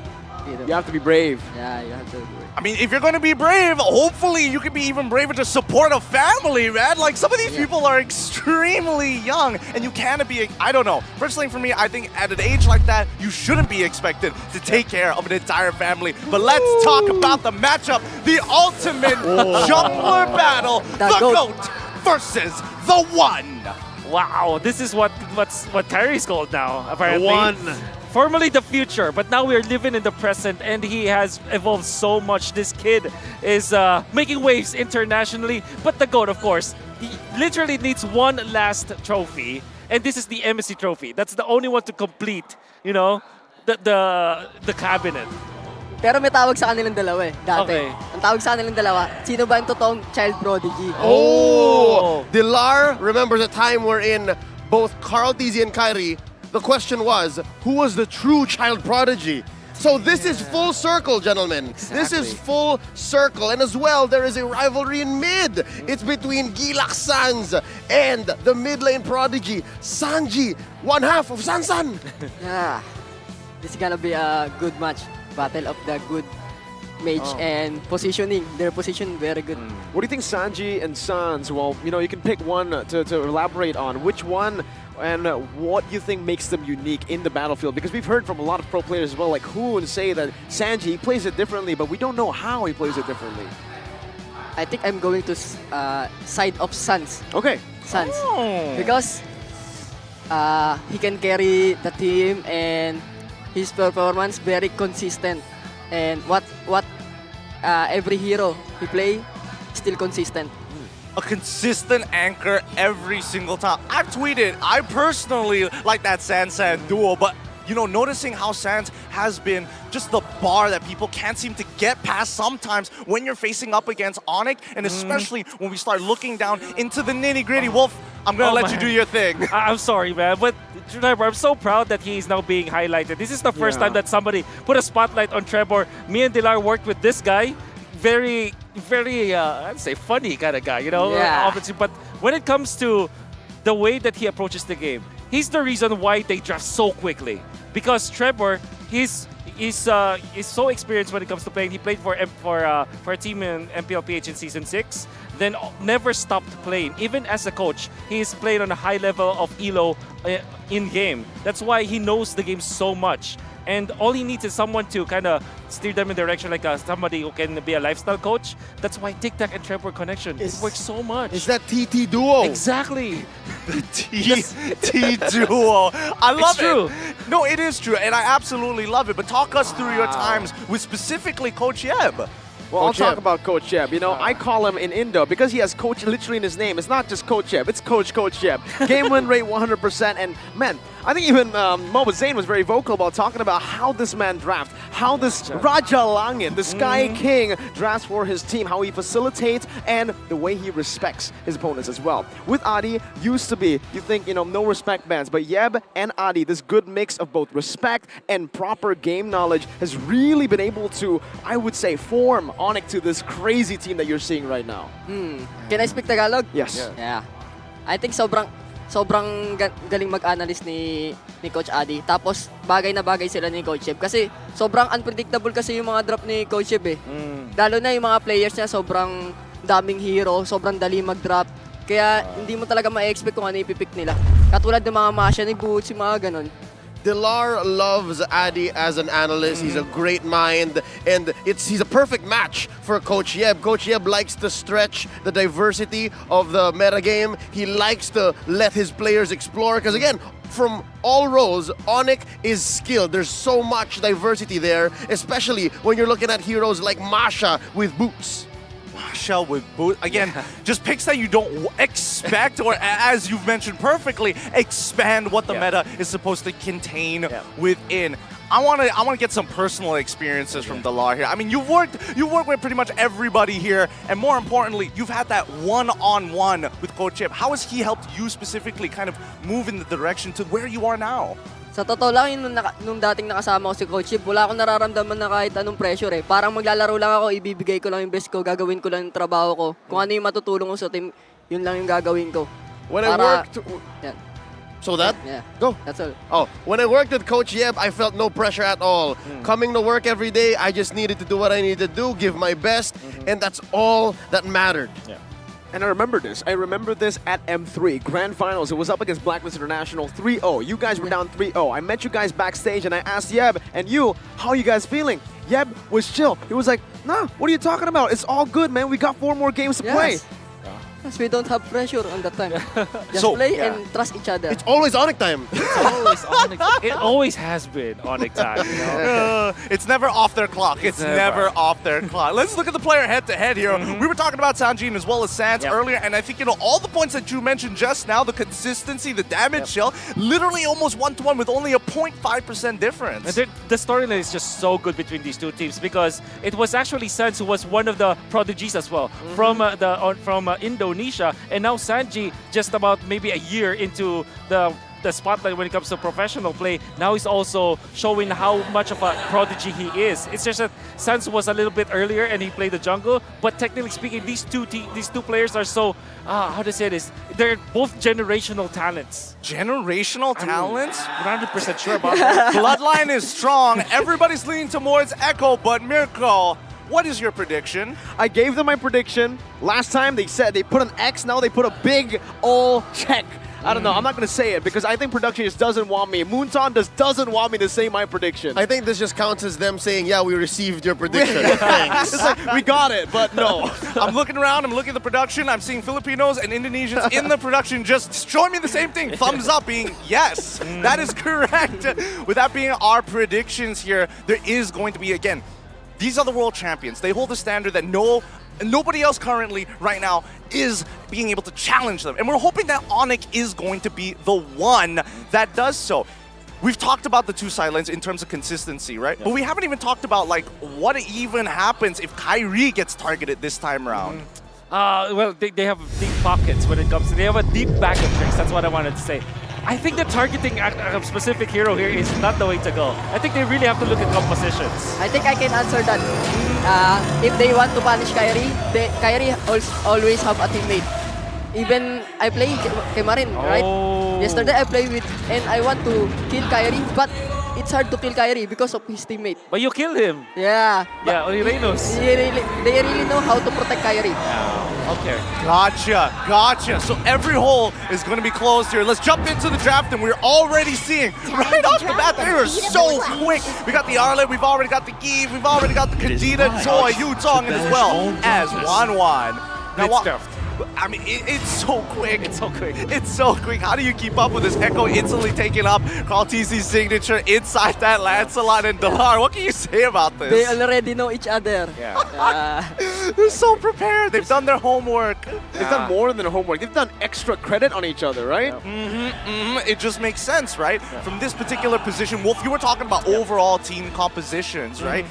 You have to be brave. Yeah, you have to be brave. I mean, if you're going to be brave, hopefully you can be even braver to support a family, man. Like, some of these people are extremely young, and you can't be, I don't know. Personally, for me, I think at an age like that, you shouldn't be expected to take care of an entire family. But let's talk about the matchup, the ultimate jungler battle, the GOAT versus the One. Wow, this is what Kyrie's called now, apparently. The One. Formerly the future, but now we're living in the present, and he has evolved so much. This kid is making waves internationally, but the GOAT, of course, he literally needs one last trophy, and this is the MSC trophy. That's the only one to complete, you know, the cabinet. Pero may tawag sa kanilang dalawa eh, dati. Okay. Ang tawag sa kanilang dalawa, sino ba ang totoong child prodigy? Oh! Delar remembers a time wherein both Carl Tizzy and Kyrie the question was, who was the true child prodigy? So this is full circle, gentlemen. This is full circle. And as well, there is a rivalry in mid. It's between Gilak Sans and the mid lane prodigy, Sanji, one half of Sansan. Yeah, this is gonna be a good match. Battle of the good mage and positioning. Their position very good. What do you think Sanji and Sans, well, you know, you can pick one to elaborate on. Which one and what you think makes them unique in the battlefield? Because we've heard from a lot of pro players as well, like Hoon say that Sanji, he plays it differently, but we don't know how he plays it differently. I think I'm going to side of Sans. Okay. Sans. Because he can carry the team and his performance very consistent. And what every hero he play, still consistent. A consistent anchor every single time. I've tweeted, I personally like that Sansan duo, but you know, noticing how Sans has been just the bar that people can't seem to get past sometimes when you're facing up against ONIC, and especially when we start looking down into the nitty-gritty. Wolf, I'm gonna let you do your thing. I'm sorry, man, but Trevor, I'm so proud that he is now being highlighted. This is the first time that somebody put a spotlight on Trevor. Me and Dilar worked with this guy. Very, I'd say funny kind of guy, you know? Obviously, but when it comes to the way that he approaches the game, he's the reason why they draft so quickly. Because Trevor, he's so experienced when it comes to playing. He played for a team in MPLPH in Season 6, then never stopped playing. Even as a coach, he's played on a high level of ELO in-game. That's why he knows the game so much. And all he needs is someone to kind of steer them in direction, like somebody who can be a lifestyle coach. That's why Tic Tac and Trevor connection, it works so much. It's that TT duo. Exactly. The T duo. I love it. No, it is true, and I absolutely love it. But talk us through your times with specifically Coach Yeb. Well, I'll talk about Coach Yeb. You know, I call him in Indo because he has Coach literally in his name. It's not just Coach Yeb, it's Coach Yeb. Game win rate 100%. And man, I think even Moba Zayn was very vocal about talking about how this man drafts, how this Raja Langit, the Sky King, drafts for his team, how he facilitates, and the way he respects his opponents as well. With Adi, used to be, you think, you know, no respect bans, but Yeb and Adi, this good mix of both respect and proper game knowledge has really been able to, I would say, form ONIC to this crazy team that you're seeing right now. Can I speak Tagalog? Yes. Yeah. I think sobrang galing mag-analyst ni Coach Adi. Tapos bagay na bagay sila ni Coach Yeb kasi sobrang unpredictable kasi yung mga drop ni Coach Yeb eh. Lalo na yung mga players niya, sobrang daming hero, sobrang dali mag-drop. Kaya hindi mo talaga ma-expect kung ano ipipick nila. Katulad ng mga Masha ni Boots, yung mga ganon. Dilar loves Adi as an analyst. He's a great mind, and he's a perfect match for Coach Yeb. Coach Yeb likes to stretch the diversity of the metagame. He likes to let his players explore, because again, from all roles, ONIC is skilled. There's so much diversity there, especially when you're looking at heroes like Masha with Boots. Shell with boot again, just picks that you don't expect, or as you've mentioned perfectly, expand what the meta is supposed to contain within. I want to get some personal experiences from Dilar here. I mean, you've worked with pretty much everybody here, and more importantly, you've had that one-on-one with Coach Yeb. How has he helped you specifically kind of move in the direction to where you are now? Sa totoo lang, nung dating nakasama ko si Coach Yeb, wala akong nararamdaman na kahit anong pressure eh. Parang maglalaro lang ako, ibibigay ko lang yung best ko, gagawin ko lang yung trabaho ko. Kung ano yung matutulong ko sa team, yun lang yung gagawin ko. When I worked... Yeah. So that? Yeah. Go. That's all. Oh, when I worked with Coach Yeb, I felt no pressure at all. Coming to work every day, I just needed to do what I needed to do, give my best, and that's all that mattered. Yeah. And I remember this. I remember this at M3 Grand Finals. It was up against Blacklist International 3-0. You guys were down 3-0. I met you guys backstage and I asked Yeb and you, how are you guys feeling? Yeb was chill. He was like, nah, what are you talking about? It's all good, man. We got 4 more games to play. Yes, we don't have pressure on that time. Just play and trust each other. It's always ONIC time. It's always ONIC. It always has been ONIC time. You know? It's never off their clock. It's never off their clock. Let's look at the player head-to-head here. We were talking about Sanjin as well as Sans earlier, and I think, you know, all the points that you mentioned just now, the consistency, the damage shell, literally almost one-to-one with only a 0.5% difference. And the storyline is just so good between these two teams because it was actually Sans who was one of the prodigies as well from Indonesia, and now Sanji just about maybe a year into the the spotlight when it comes to professional play. Now he's also showing how much of a prodigy he is. It's just that Sans was a little bit earlier and he played the jungle, but technically speaking, these two players are so, how to say this, they're both generational talents. Generational talents? 100% sure about that. Bloodline is strong. Everybody's leaning towards Echo, but Mirko, what is your prediction? I gave them my prediction. Last time they said they put an X, now they put a big ol' check. I don't know, I'm not going to say it because I think production just doesn't want me. Moonton just doesn't want me to say my prediction. I think this just counts as them saying, yeah, we received your prediction. Thanks. It's like, we got it, but no. I'm looking around, I'm looking at the production, I'm seeing Filipinos and Indonesians in the production just showing me the same thing. Thumbs up being yes, that is correct. With that being our predictions here, there is going to be, again, these are the world champions. They hold a standard that nobody else currently right now is being able to challenge them. And we're hoping that ONIC is going to be the one that does so. We've talked about the two side lanes in terms of consistency, right? Yeah. But we haven't even talked about like what even happens if Kyrie gets targeted this time around. Well, they have deep pockets when it comes to, they have a deep bag of tricks. That's what I wanted to say. I think that targeting a specific hero here is not the way to go. I think they really have to look at compositions. I think I can answer that. If they want to punish Kyrie, Kyrie always have a teammate. Even I play Kemarin, right? Yesterday I played with, and I want to kill Kyrie, but it's hard to kill Kyrie because of his teammate. But you killed him. Yeah. Yeah, Olirenos. They really know how to protect Kyrie. Okay. Gotcha. So every hole is going to be closed here. Let's jump into the draft, and we're already seeing right off the bat they are so quick. We got the Arlet, we've already got the Give, we've already got the Kadita, Toy, Yutong, and as well as Wanwan. Now, I mean, it's so quick. It's so quick. It's so quick. How do you keep up with this? Echo instantly taking up Carl TC's signature inside that Lancelot and Dalar. What can you say about this? They already know each other. Yeah. They're so prepared. They've done their homework. They've done more than their homework. They've done extra credit on each other, right? It just makes sense, right? From this particular position, Wolf, you were talking about overall team compositions, right?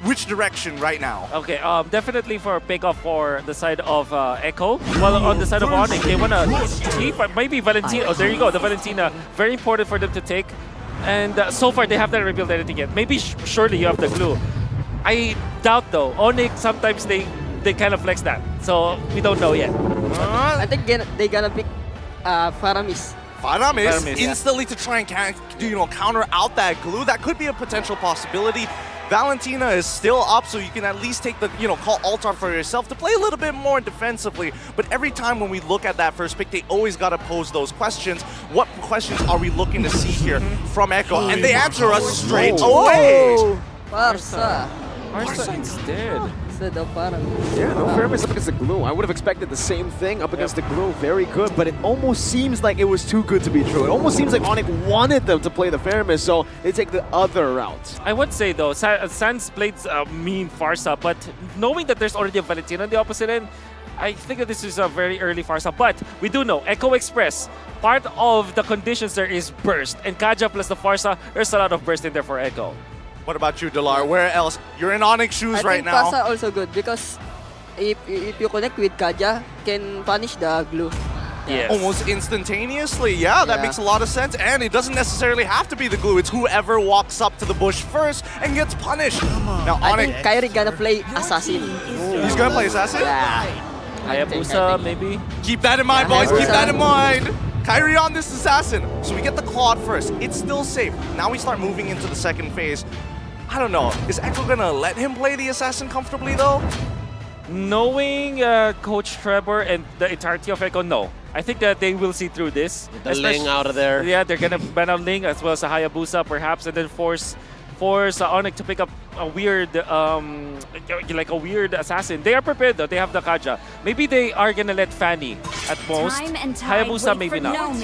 Which direction right now? Okay, definitely for pick-off for the side of Echo. Well, on the side of ONIC, they want to keep maybe Valentina. Oh, there you go, the Valentina. Very important for them to take. And so far, they haven't revealed anything yet. Maybe surely you have the glue. I doubt though. ONIC, sometimes they kind of flex that. So we don't know yet. I think they're gonna pick Faramis. Faramis instantly to try and counter out that glue. That could be a potential possibility. Valentina is still up, so you can at least take the, call Altar for yourself to play a little bit more defensively. But every time when we look at that first pick, they always got to pose those questions. What questions are we looking to see here from Echo? And they answer us straight away. Barca. Barca instead. Yeah, no fairness up against the glue. I would have expected the same thing up against the glue. Very good, but it almost seems like it was too good to be true. It almost seems like ONIC wanted them to play the fairness, so they take the other route. I would say though, Sans played mean Farsa, but knowing that there's already a Valentina on the opposite end, I think that this is a very early Farsa. But we do know, Echo Express, part of the conditions there is burst. And Kaja plus the Farsa, there's a lot of burst in there for Echo. What about you, Dalar? Where else? You're in ONIC shoes right now. I think Farsa also good because if you connect with Kaja, can punish the glue. Yes. Almost instantaneously. Yeah, that makes a lot of sense. And it doesn't necessarily have to be the glue. It's whoever walks up to the bush first and gets punished. Now, I think Kyrie gonna play Assassin. He's gonna play Assassin? Yeah. Hayabusa, maybe? Keep that in mind, boys. Keep that in mind. Kyrie on this Assassin. So we get the Claude first. It's still safe. Now we start moving into the second phase. I don't know. Is Echo gonna let him play the Assassin comfortably, though? Knowing Coach Trevor and the entirety of Echo, no. I think that they will see through this. The Ling out of there. Yeah, they're gonna ban out Ling as well as a Hayabusa perhaps, and then force ONIC to pick up a weird, like a weird assassin. They are prepared though. They have the Kaja. Maybe they are gonna let Fanny at most. Hayabusa maybe not.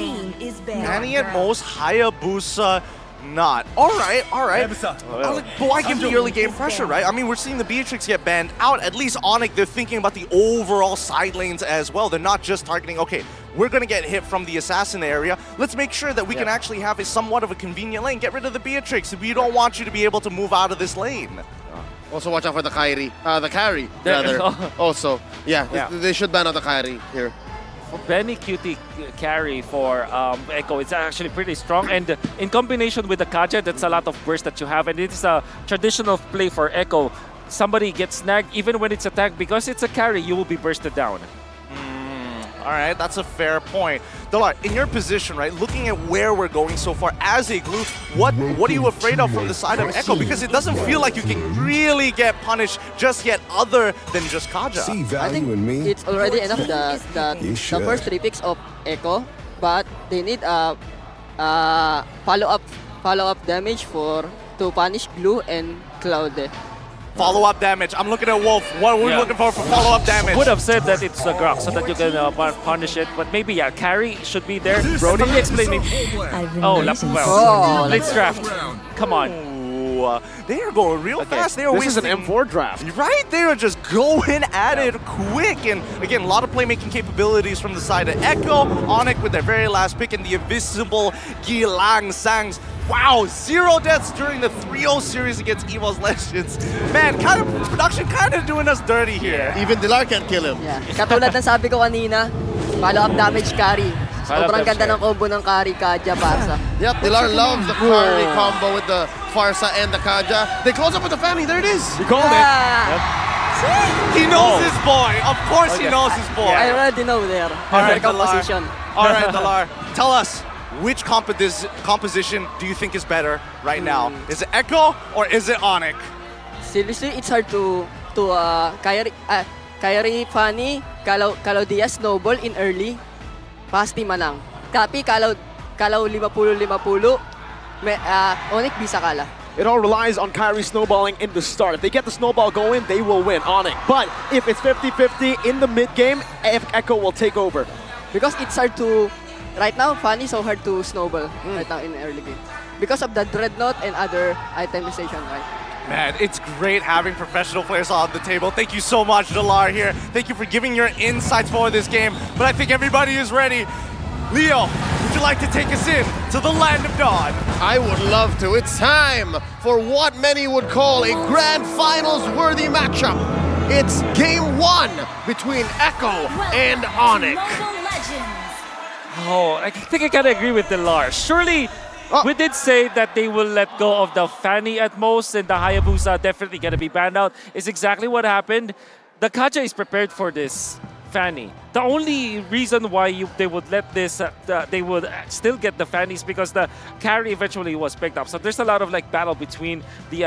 Fanny at most. Hayabusa not. All right. But why give the early game pressure, right? I mean, we're seeing the Beatrix get banned out. At least ONIC, they're thinking about the overall side lanes as well. They're not just targeting, okay, we're going to get hit from the assassin area. Let's make sure that we can actually have a somewhat of a convenient lane. Get rid of the Beatrix. We don't want you to be able to move out of this lane. Also, watch out for the carry, rather. Also, yeah, they should ban out the carry here. Benny Cutie carry for Echo, it's actually pretty strong. And in combination with the Kaja, that's a lot of burst that you have. And it is a traditional play for Echo. Somebody gets snagged, even when it's attacked, because it's a carry, you will be bursted down. All right, that's a fair point. Dalar, in your position, right, looking at where we're going so far as a glue, what are you afraid of from the side of Echo? Because it doesn't feel like you can really get punished just yet other than just Kaja. I think it's already enough the first 3 picks of Echo, but they need a follow-up damage to punish Glue and Cloud. Follow-up damage. I'm looking at Wolf. What are we looking for follow-up damage? Would have said that it's the Grok so that you can punish it, but maybe carry should be there. Brody, explain me. Oh, let's draft. Come on. They are going real fast. They are this is an M4 draft. Right? They are just going at it quick. And again, a lot of playmaking capabilities from the side of Echo. ONIC with their very last pick, and the invisible Gilang Sangs. Wow, 0 deaths during the 3-0 series against EVO's Legends. Man, production kind of doing us dirty here. Even Dilar can't kill him. Yeah. Katulad ng sabi ko kanina, follow-up damage carry. Sobrang ganda ng combo ng carry Kaja Barca. Yep, Dilar loves the carry combo with the Farsa and the Kaja. They close up with the Fanny, there it is. You called it. Yep. He knows his boy. Of course he knows his boy. I already know there. All right, composition. All right, Dalar. Tell us, which composition do you think is better right now? Is it Echo or is it ONIC? Seriously, it's hard to Kyrie Fanny, Kalau Diaz Snowball in early. Pasti manang. Tapi kalau 50-50, ONIC bisa kalah. It all relies on Kyrie snowballing in the start. If they get the snowball going, they will win ONIC. But if it's 50-50 in the mid-game, Echo will take over. Because it's hard to... Right now, Fanny so hard to snowball right now in the early game. Because of the Dreadnought and other itemization, right? Man, it's great having professional players on the table. Thank you so much, Dalar here. Thank you for giving your insights for this game. But I think everybody is ready. Leo, would you like to take us in to the Land of Dawn? I would love to. It's time for what many would call a grand finals worthy matchup. It's game 1 between Echo and ONIC. Oh, I think I gotta agree with Dalar. Surely, we did say that they will let go of the Fanny at most, and the Hayabusa definitely gonna be banned out. It's exactly what happened. The Kaja is prepared for this Fanny. The only reason why they would let this, they would still get the Fannies because the carry eventually was picked up. So there's a lot of battle between the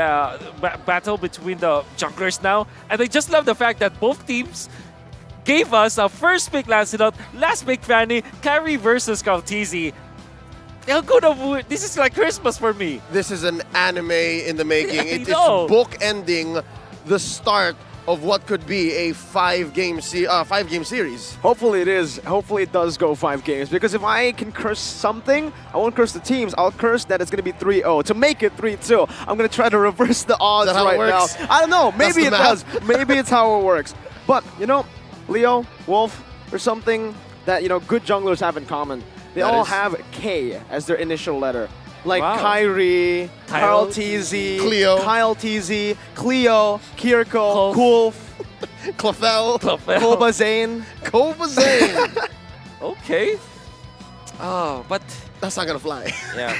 junglers now, and I just love the fact that both teams gave us a first pick Lancelot, last pick Fanny, carry versus Kaltizi. How good of this is like Christmas for me. This is an anime in the making. It is know. bookending the start of what could be a 5-game series. Hopefully it is. Hopefully it does go 5 games. Because if I can curse something, I won't curse the teams. I'll curse that it's going to be 3-0. To make it 3-2, I'm going to try to reverse the odds right now. I don't know. Maybe it does. Maybe it's how it works. But, you know, Leo, Wolf, there's something that, good junglers have in common. They all have K as their initial letter. Like Kyrie, Carl TZ, Cleo, Kyle TZ, Cleo, Kirko, Kulf, Clefel, Koba Zane. Okay. Oh, but that's not gonna fly. Yeah.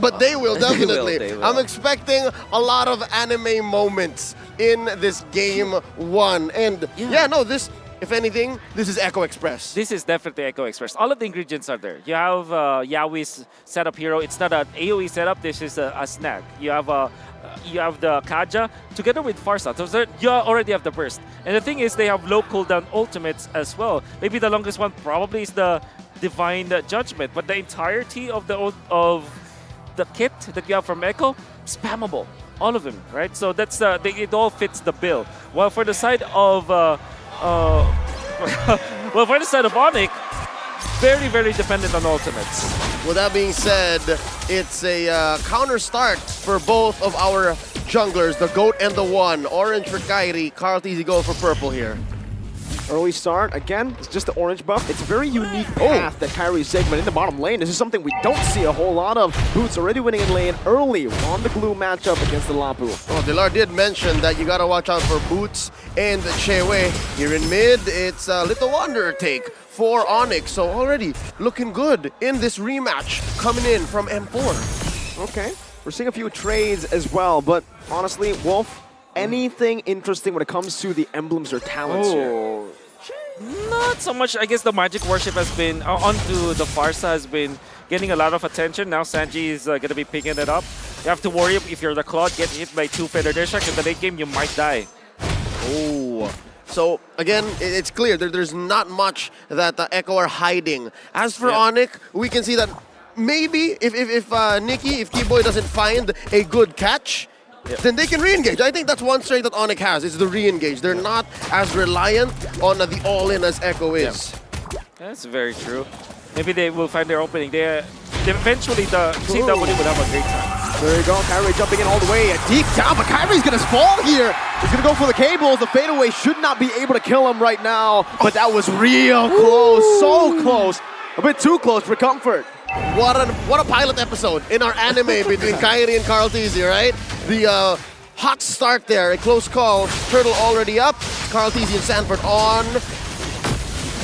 But they will definitely. They will. I'm expecting a lot of anime moments in this game 1. And this, if anything, this is Echo Express. This is definitely Echo Express. All of the ingredients are there. You have Yawi's setup hero. It's not an AoE setup. This is a snag. You have the Kaja together with Farsa. So you already have the burst. And the thing is, they have low cooldown ultimates as well. Maybe the longest one probably is the Divine Judgment. But the entirety of the kit that you have from Echo, spammable. All of them, right? So that's it all fits the bill. While for the side of ONIC, very, very dependent on ultimates. With that being said, it's a counter start for both of our junglers, the GOAT and the One. Orange for Kyrie, Carl TZ go for purple here. Early start, again, it's just the orange buff. It's a very unique path that Kyrie's taking, but in the bottom lane, this is something we don't see a whole lot of. Boots already winning in lane early on the glue matchup against the Lapu. Well, Dilar did mention that you gotta watch out for Boots and Chewe. Here in mid, it's a little wanderer take for ONIC, so already looking good in this rematch coming in from M4. Okay, we're seeing a few trades as well, but honestly, Wolf, anything interesting when it comes to the emblems or talents here? Not so much. I guess the Magic Worship has been, onto the Farsa has been getting a lot of attention. Now Sanji is going to be picking it up. You have to worry if you're the Claude, get hit by 2 Feather Airstrike. In the late game, you might die. Oh. So, again, it's clear there's not much that Echo are hiding. As for ONIC, we can see that maybe if Nikki, if Keyboy doesn't find a good catch, then they can re-engage. I think that's one strength that ONIC has, is the re-engage. They're not as reliant on the all-in as Echo is. That's very true. Maybe they will find their opening. Eventually, the CW would have a great time. There you go, Kyrie jumping in all the way, deep down, but Kyrie's gonna fall here. He's gonna go for the cables. The fadeaway should not be able to kill him right now, but that was real close, so close. A bit too close for comfort. What a pilot episode in our anime between Kyrie and Carl Teasy, right? The hot start there, a close call. Turtle already up. Carl Teasy and Sanford on.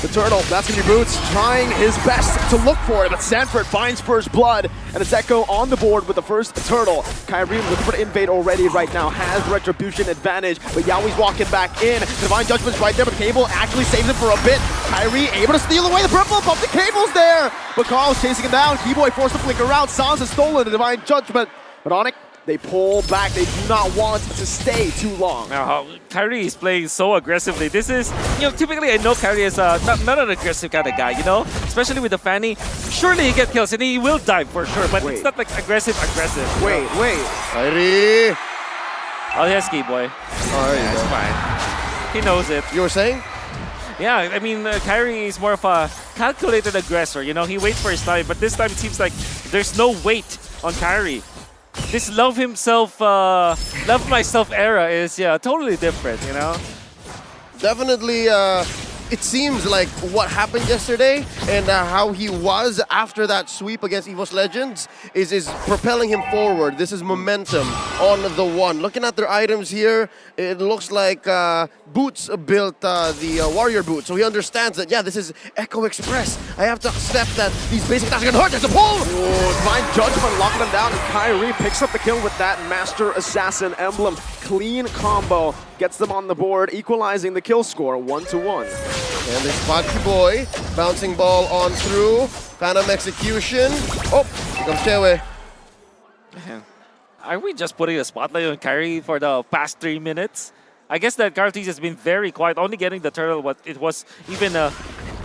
The Turtle, that's going to be Boots, trying his best to look for it, but Sanford finds first blood, and it's Echo on the board with the first Turtle. Kyrie looking for the invade already right now, has the Retribution advantage, but Yaoi's walking back in. Divine Judgment's right there, but Cable actually saves it for a bit. Kyrie able to steal away the purple, but the Cable's there! But Carl's chasing him down, Keyboy forced to flicker around, Sans has stolen the Divine Judgment, but ONIC, they pull back. They do not want to stay too long. Now, Kyrie is playing so aggressively. This is, typically I know Kyrie is not an aggressive kind of guy, especially with the Fanny. Surely he get kills and he will die for sure, but it's not like aggressive. Wait. Kyrie! Oh, yes, Keyboy. Oh, It's fine. He knows it. You were saying? Yeah, I mean, Kyrie is more of a calculated aggressor. He waits for his time, but this time it seems like there's no wait on Kyrie. This love myself era is totally different, Definitely, it seems like what happened yesterday and how he was after that sweep against EVOS Legends is propelling him forward. This is momentum on the one. Looking at their items here, it looks like Boots built the Warrior Boot, so he understands that, this is Echo Express. I have to accept that these basic attacks are gonna hurt. There's a pull! Divine Judgment locking him down, and Kyrie picks up the kill with that Master Assassin emblem. Clean combo, gets them on the board, equalizing the kill score 1-1. And this Spotty Boy, bouncing ball on through, Phantom Execution. Oh, here comes Chewe. Are we just putting a spotlight on Kyrie for the past 3 minutes? I guess that Carl has been very quiet, only getting the turtle, but it was even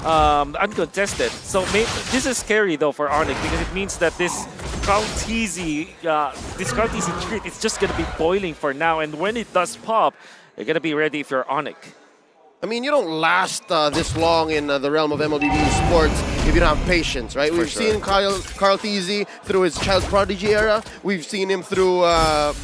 uncontested. So this is scary though for ONIC because it means that this Carl treat is just gonna be boiling for now, and when it does pop, you're gonna be ready if you're ONIC. I mean, you don't last this long in the realm of MLBB Esports if you don't have patience, right? We've seen Carl Teasy through his Child Prodigy era. We've seen him through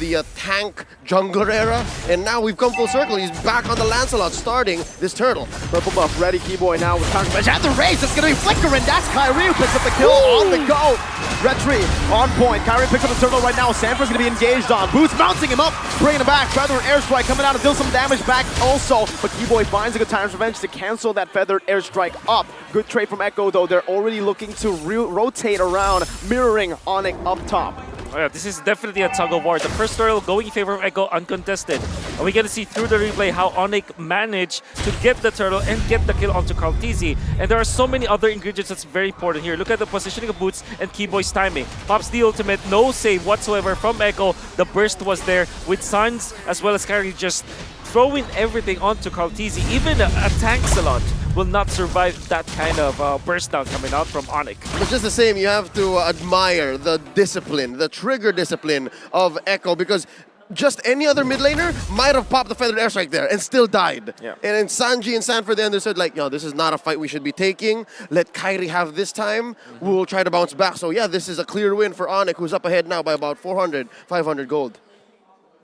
the tank jungler era. And now we've come full circle. He's back on the Lancelot starting this Turtle. Purple buff ready, Keyboy now with counter smash. At the race, it's going to be flickering. That's Kyrie who picks up the kill on the go. Retri on point. Kyrie picks up the Turtle right now. Sanford's going to be engaged on. Boots bouncing him up, bringing him back. Feathered Airstrike coming out to deal some damage back also. But Keyboy finds a good time's revenge to cancel that Feathered Airstrike up. Good trade from Echo though. They're already looking to rotate around, mirroring ONIC up top. Oh yeah, this is definitely a tug of war. The first turtle going in favor of Echo uncontested. And we get to see through the replay how ONIC managed to get the turtle and get the kill onto Carl Teasy. And there are so many other ingredients that's very important here. Look at the positioning of Boots and Keyboy's timing. Pops the ultimate, no save whatsoever from Echo. The burst was there with Suns as well as Kyrie just throwing everything onto Carl Teasy. Even a Tanksalot will not survive that kind of burst down coming out from ONIC. It's just the same, you have to admire the discipline, the trigger discipline of Echo, because just any other mid laner might have popped the Feathered Airstrike there and still died. Yeah. And then Sanji and Sanford they understood like, this is not a fight we should be taking. Let Kyrie have this time. We'll try to bounce back. So yeah, this is a clear win for ONIC, who's up ahead now by about 400, 500 gold.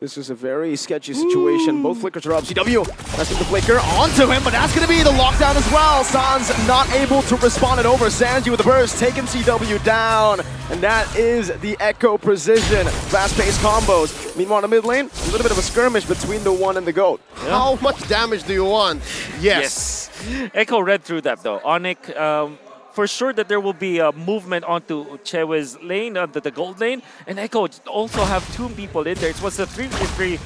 This is a very sketchy situation. Both flickers are up. CW messing the flicker onto him, but that's going to be the lockdown as well. Sans not able to respond it over. Sanji with the burst, taking CW down. And that is the Echo precision. Fast-paced combos. Meanwhile, in the mid lane, a little bit of a skirmish between the One and the Goat. Yeah. How much damage do you want? Yes. Echo read through that though. ONIC, for sure that there will be a movement onto Chewe's lane, onto the gold lane, and Echo also have 2 people in there. It was a 3v3.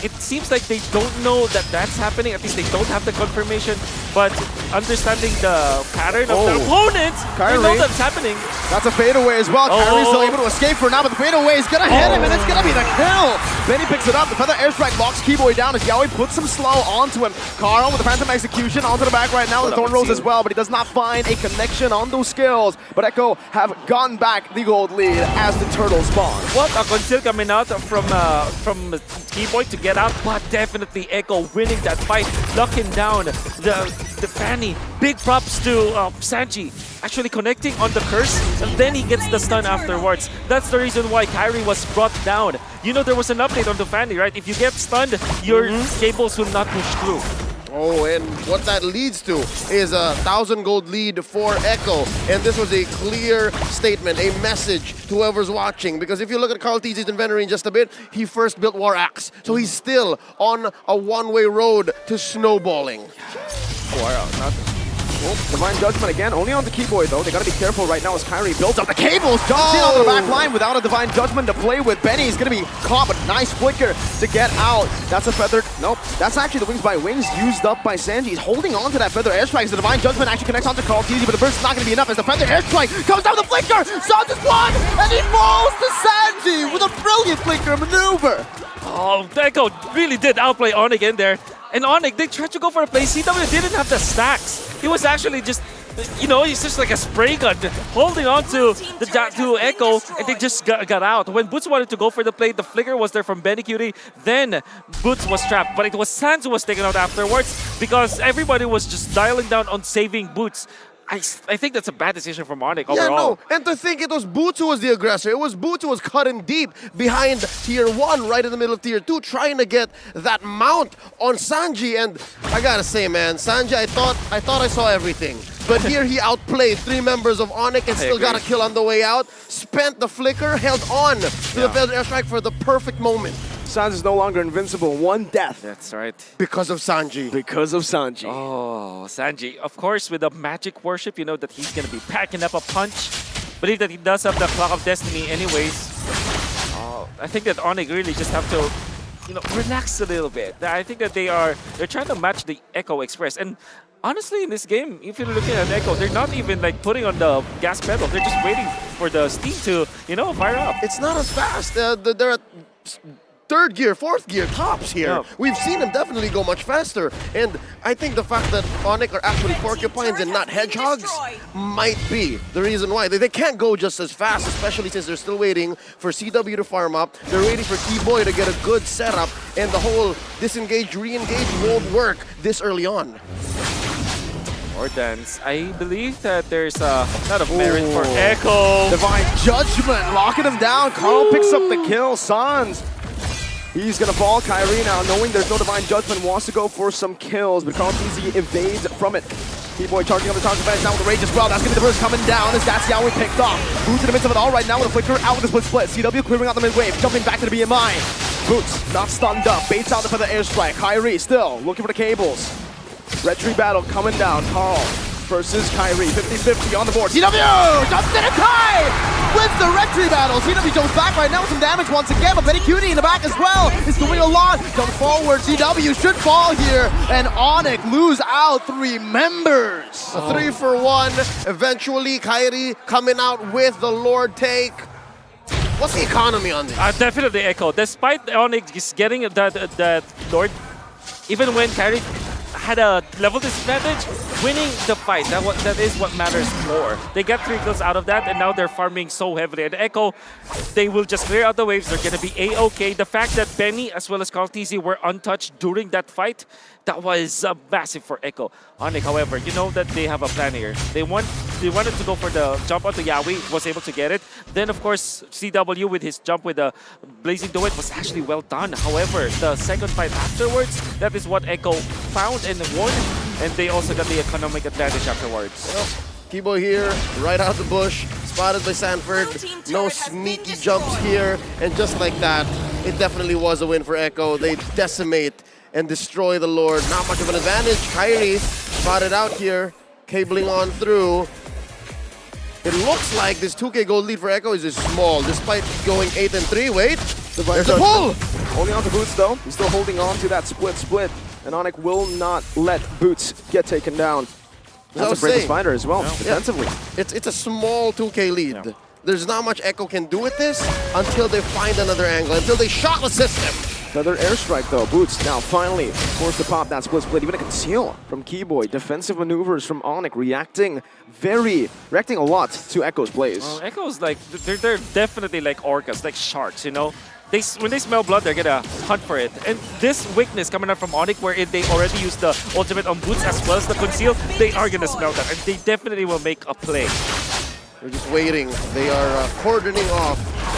It seems like they don't know that that's happening. At least they don't have the confirmation. But understanding the pattern of their opponents, they know that's happening. That's a fadeaway as well. Kyrie's still able to escape for now, but the fadeaway is going to hit him, and it's going to be the kill. Benny picks it up. The feather airstrike locks Keyboy down as Yaoi puts some slow onto him. Carl with the phantom execution onto the back right now with the Thorn Rose as well, but he does not find a connection on those skills. But Echo have gotten back the gold lead as the turtle spawn. What a conceal coming out from Keyboy to get out, but definitely Echo winning that fight, locking down the Fanny. Big props to Sanji, actually connecting on the curse, and then he gets the stun afterwards. That's the reason why Kyrie was brought down. You know, there was an update on the Fanny, right? If you get stunned, your cables will not push through. Oh, and what that leads to is a 1,000 gold lead for Echo. And this was a clear statement, a message to whoever's watching. Because if you look at Carl TZ's inventory in just a bit, he first built War Axe. So he's still on a one-way road to snowballing. Wow, Divine Judgment again, only on the Keyboy though. They gotta be careful right now as Kyrie builds up the cables, jumps in onto the back line without a Divine Judgment to play with. Benny is gonna be caught, but nice flicker to get out. That's a feathered, nope. That's actually the Wings by Wings used up by Sanji. He's holding on to that feather airstrike as the Divine Judgment actually connects onto Carl TZ, but the burst is not gonna be enough as the feather airstrike comes down with the flicker. Sans is one, and he falls to Sanji with a brilliant flicker maneuver. Oh, Echo really did outplay ONIC in there. And ONIC, they tried to go for a play. CW didn't have the stacks. He was actually just, you know, he's just like a spray gun, holding on to Echo, and they just got out. When Boots wanted to go for the play, the flicker was there from Benny Cutie. Then Boots was trapped, but it was Sans who was taken out afterwards because everybody was just dialing down on saving Boots. I think that's a bad decision from ONIC overall. Yeah, no, and to think it was Boots who was the aggressor. It was Boots who was cutting deep behind Tier 1, right in the middle of Tier 2, trying to get that mount on Sanji. And I gotta say, man, Sanji, I thought I saw everything. But here he outplayed 3 members of ONIC and still got a kill on the way out. Spent the flicker, held on to the feather airstrike for the perfect moment. Sans is no longer invincible. 1 death. That's right. Because of Sanji. Because of Sanji. Oh, Sanji. Of course, with the magic worship, you know that he's going to be packing up a punch. Believe that he does have the Clock of Destiny anyways. I think that ONIC really just have to, you know, relax a little bit. I think that they're trying to match the Echo Express. And honestly, in this game, if you're looking at Echo, they're not even like putting on the gas pedal. They're just waiting for the steam to, you know, fire up. It's not as fast. They're at 3rd gear, 4th gear tops here. Yeah. We've seen them definitely go much faster. And I think the fact that ONIC are actually porcupines and not hedgehogs might be the reason why. They can't go just as fast, especially since they're still waiting for CW to farm up. They're waiting for Keyboy to get a good setup, and the whole disengage, re-engage won't work this early on. Or dance. I believe that there's a lot of merit for Echo. Divine Judgment locking him down. Carl picks up the kill. Sans, he's gonna fall. Kyrie now, knowing there's no Divine Judgment, wants to go for some kills, but Carl TZ evades from it. Keyboy charging on the target bench now with the rage as well. That's gonna be the first coming down as that's Yaoi picked off. Boots in the midst of it all right now with a flicker out with the split. CW clearing out the mid wave, jumping back to the BMI. Boots not stunned up, baits out for the airstrike. Kyrie still looking for the cables. Red Tree battle coming down. Carl versus Kyrie. 50-50 on the board. CW jumps in a tie with the Red Tree battle. CW jumps back right now with some damage once again, but Benny Cutie in the back as well is doing a lot. Jump forward. CW should fall here, and ONIC lose out 3 members. A 3-for-1. Eventually, Kyrie coming out with the Lord take. What's the economy on this? Definitely Echo. Despite ONIC is getting that Lord, even when Kyrie had a level disadvantage, winning the fight, that is what matters more. They get 3 kills out of that, and now they're farming so heavily. And Echo, they will just clear out the waves. They're going to be A-okay. The fact that Benny as well as Carltese were untouched during that fight, that was massive for Echo. ONIC, however, you know that they have a plan here. They wanted to go for the jump onto Yawi, was able to get it. Then, of course, CW with his jump with the Blazing Duet was actually well done. However, the second fight afterwards, that is what Echo found and won. And they also got the economic advantage afterwards. Well, Kiboy here, right out the bush, spotted by Sanford. No sneaky jumps here. And just like that, it definitely was a win for Echo. They decimate and destroy the Lord. Not much of an advantage. Kyrie spotted out here, cabling on through. It looks like this 2K gold lead for Echo is small, despite going 8-3. Wait, there's a pull! Only on to Boots though. He's still holding on to that split. And ONIC will not let Boots get taken down. That's a bravest fighter as well, defensively. It's a small 2K lead. Yeah. There's not much Echo can do with this until they find another angle, until they shot the system. Another airstrike though. Boots now finally forced to pop that split. Even a conceal from Keyboy. Defensive maneuvers from ONIC, reacting a lot to Echo's plays. Echo's like, they're definitely like orcas, like sharks, you know? When they smell blood, they're gonna hunt for it. And this weakness coming out from ONIC, wherein they already used the ultimate on Boots as well as the conceal, they are gonna smell that, and they definitely will make a play. They're just waiting. They are cordoning off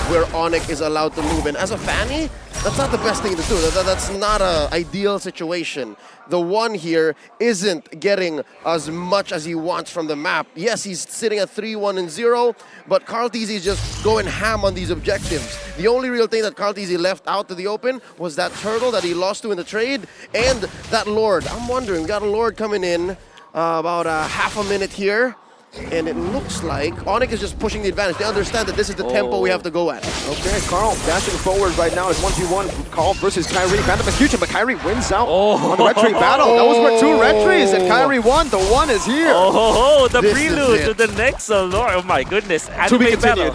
where ONIC is allowed to move. And as a Fanny, that's not the best thing to do. That's not an ideal situation. The one here isn't getting as much as he wants from the map. Yes, he's sitting at 3-1-0, but Carltese is just going ham on these objectives. The only real thing that Carltese left out to the open was that turtle that he lost to in the trade and that Lord. I'm wondering, we got a Lord coming in about half a minute here. And it looks like ONIC is just pushing the advantage. They understand that this is the tempo we have to go at. Okay, Carl dashing forward right now. It's 1v1. Carl versus Kyrie. Phantom execution, but Kyrie wins out on the red tree battle. That was for 2 red trees, and Kyrie won. The 1 is here. The prelude to the next Lord. Oh my goodness. To be continued.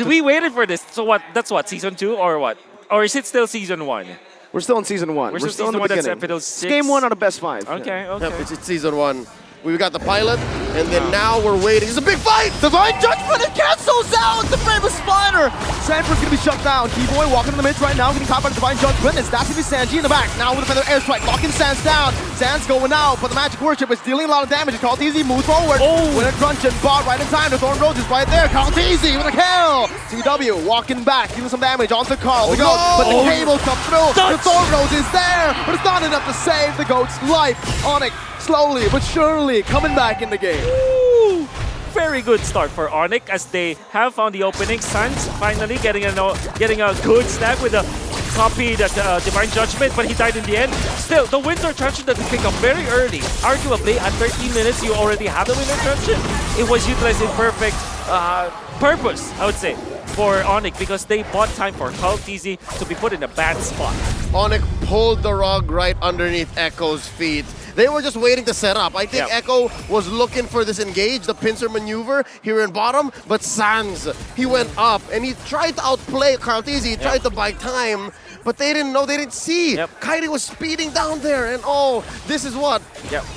We waited for this. So what? That's what, season 2 or what? Or is it still season 1? We're still in season 1. We're still in the beginning. It's game 1 out of best 5. Okay. Yep, it's season 1. We got the pilot, and then now we're waiting. It's a big fight! Divine Judgment, it cancels out the famous spider! Sanford's gonna be shut down. Keyboy walking in the mid right now, getting caught by the Divine Judgment. It's that's gonna be Sanji in the back. Now with a feather airstrike, locking Sans down. Sans going out, but the Magic Worship is dealing a lot of damage. Carltese moves forward. Winner Truncheon bought right in time. The Thorn Rose is right there. Carltese with a kill! CW walking back, dealing some damage onto Carl. The goat, but the cable comes through. The Thorn Rose is there, but it's not enough to save the goat's life. ONIC slowly but surely coming back in the game. Ooh, very good start for ONIC as they have found the opening. Sans finally getting a good snag with a copy that Divine Judgment, but he died in the end. Still, the Winter Truncheon that picked up very early. Arguably, at 13 minutes, you already have the Winter Truncheon. It was utilized in perfect purpose, I would say, for ONIC because they bought time for Carltese to be put in a bad spot. ONIC pulled the rug right underneath Echo's feet. They were just waiting to set up. I think Echo was looking for this engage, the pincer maneuver here in bottom, but Sans, he went up and he tried to outplay Carltese. He tried to buy time, but they didn't know, they didn't see. Kyrie was speeding down there and this is what?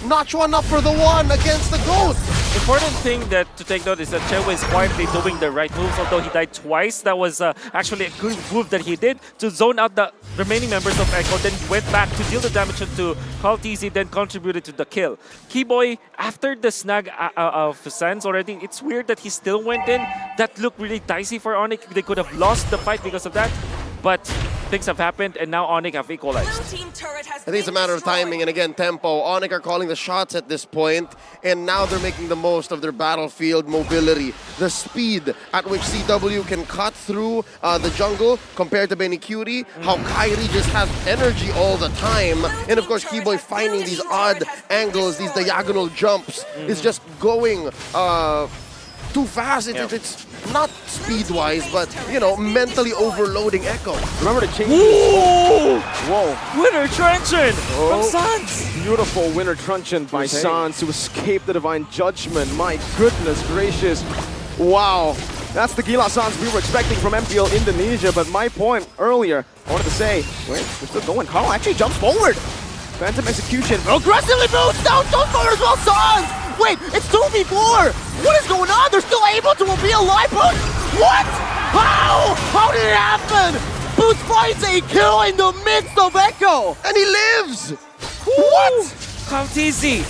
Notch one up for the 1 against the GOAT. Important thing to take note is that Chewe is quietly doing the right moves, although he died twice. That was actually a good move that he did to zone out the remaining members of Echo, then went back to deal the damage to Carltese, then contributed to the kill. Keyboy, after the snag of Sans already, it's weird that he still went in. That looked really dicey for ONIC. They could have lost the fight because of that. But things have happened, and now ONIC have equalized. I think it's a matter of timing, and again, tempo. ONIC are calling the shots at this point, and now they're making the most of their battlefield mobility. The speed at which CW can cut through the jungle compared to Benny Cutie, how Kyrie just has energy all the time, and of course, Keyboy finding these odd angles, these diagonal jumps, is just going too fast. It's not speed-wise, but, you know, mentally overloading Echo. Remember to change Whoa! Winter Truncheon from Sans! Beautiful Winter Truncheon by Sans to escape the Divine Judgment. My goodness gracious. Wow. That's the Gila Sans we were expecting from MPL Indonesia, but my point earlier, I wanted to say, wait, we're still going. Carl actually jumps forward. Phantom execution. Aggressively boosts down Soulfire as well. Sans! Wait, it's 2v4! What is going on? They're still able to be alive. Boots! What? How? How did it happen? Boots finds a kill in the midst of Echo! And he lives! What? Kautizi.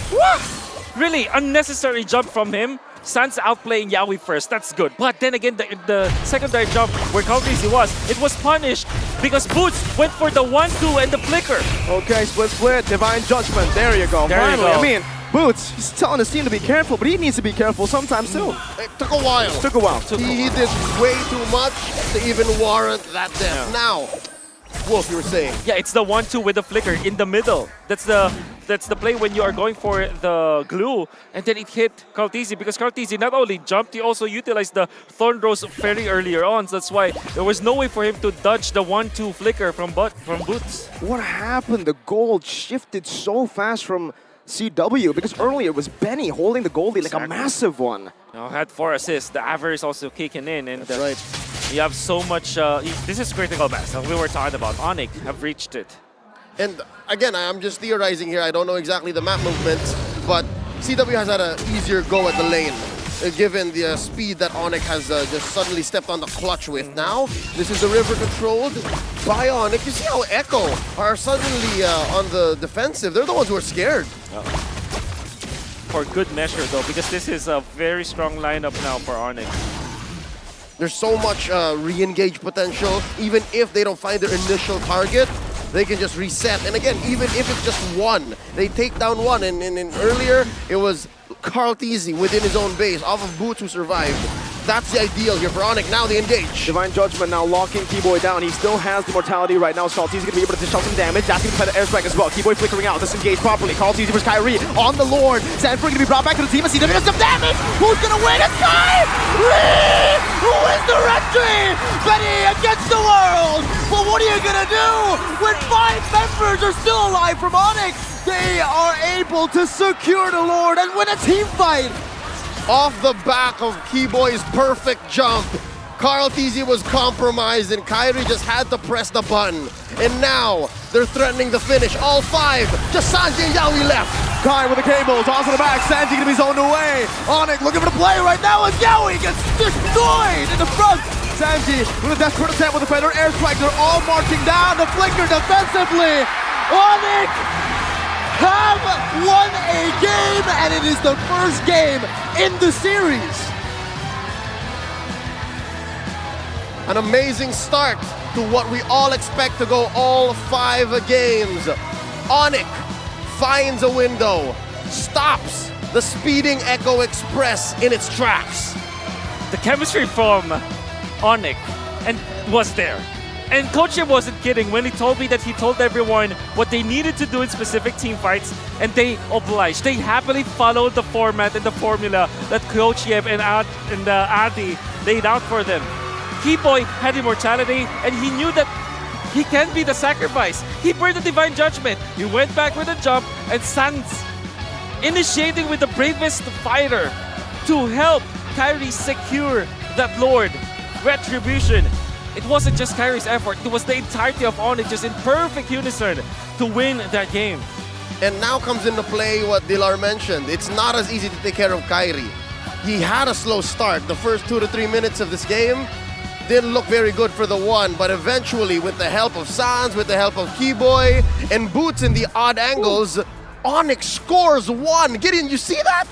Really unnecessary jump from him. Sans outplaying Yaoi first, that's good. But then again, the secondary jump where Kautizi was, it was punished because Boots went for the 1-2 and the flicker. Okay, split, Divine Judgment. There you go. There you Finally, go. I mean, Boots, he's telling his team to be careful, but he needs to be careful sometimes too. It took a while. Took a while. He did way too much to even warrant that death. Yeah. Now, Wolf, you were saying. Yeah, it's the 1-2 with the flicker in the middle. That's the play when you are going for the glue, and then it hit Kautizi because Kautizi not only jumped, he also utilized the Thorn Rose very earlier on. So that's why there was no way for him to dodge the 1-2 flicker from Boots. What happened? The gold shifted so fast from CW because earlier it was Benny holding the goldie like a massive one. Now had 4 assists. The average also kicking in, and That's right. you have so much. This is critical mass. We were talking about ONIC have reached it. And again, I'm just theorizing here. I don't know exactly the map movements, but CW has had an easier go at the lane, given the speed that ONIC has just suddenly stepped on the clutch with. Now, this is a river controlled by ONIC. You see how Echo are suddenly on the defensive. They're the ones who are scared. For good measure, though, because this is a very strong lineup now for ONIC. There's so much re-engage potential. Even if they don't find their initial target, they can just reset. And again, even if it's just one, they take down one. And earlier, it was Kautizi within his own base, off of Boots who survived. That's the ideal here for ONIC. Now they engage. Divine Judgment now locking Keyboy down. He still has the mortality right now. Kautizi gonna be able to dish out some damage. That's gonna play the airstrike as well. Keyboy flickering out. Disengage properly. Kautizi versus Kyrie on the Lord. Sanford gonna be brought back to the team. CW does some damage. Who's gonna win? It's Kyrie! Who is the retry? Benny against the world. But what are you gonna do when 5 members are still alive from ONIC? They are able to secure the Lord and win a team fight. Off the back of Keyboy's perfect jump, Kautizi was compromised and Kyrie just had to press the button. And now, they're threatening the finish. All 5, just Sanji and Yaoi left. Kai with the cables, onto the back, Sanji gonna be zoned away. ONIC looking for the play right now as Yaoi gets destroyed in the front. Sanji with a desperate attempt with the Feather airstrike. They're all marching down the flicker defensively. ONIC have won a game, and it is the first game in the series. An amazing start to what we all expect to go all 5 games. ONIC finds a window, stops the speeding Echo Express in its tracks. The chemistry from ONIC and was there. And Coach Yip wasn't kidding when he told me that he told everyone what they needed to do in specific team fights, and they obliged. They happily followed the format and the formula that Coach Yip and Adi laid out for them. Keyboy had immortality, and he knew that he can be the sacrifice. He burned the Divine Judgment. He went back with a jump, and Sans initiating with the bravest fighter to help Kyrie secure that Lord. Retribution. It wasn't just Kyrie's effort, it was the entirety of ONIC just in perfect unison to win that game. And now comes into play what Dilar mentioned. It's not as easy to take care of Kyrie. He had a slow start. The first 2 to 3 minutes of this game didn't look very good for the one, but eventually with the help of Sans, with the help of Keyboy, and Boots in the odd angles, ONIC scores 1. Gideon, you see that?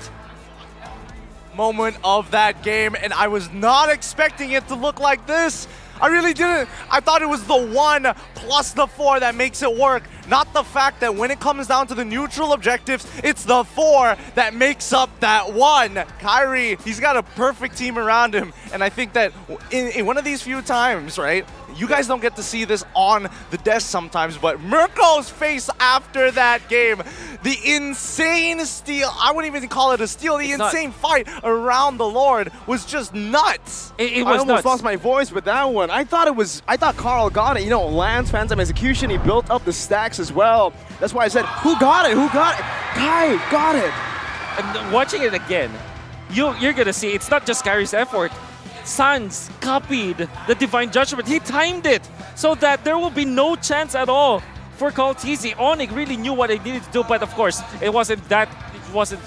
Moment of that game, and I was not expecting it to look like this. I really didn't. I thought it was the 1 plus the 4 that makes it work, not the fact that when it comes down to the neutral objectives, it's the 4 that makes up that 1. Kyrie, he's got a perfect team around him, and I think that in one of these few times, right, you guys don't get to see this on the desk sometimes, but Mirko's face after that game, the insane steal, I wouldn't even call it a steal, the insane fight around the Lord was just nuts. It was I almost nuts. lost my voice with that one. I thought Carl got it. You know, Lance, Phantom execution, he built up the stacks as well. That's why I said, who got it? Who got it? Kai got it. And watching it again, you're gonna see it's not just Kyrie's effort. Sans copied the Divine Judgment. He timed it so that there will be no chance at all for Call TZ. ONIC really knew what they needed to do, but of course, it wasn't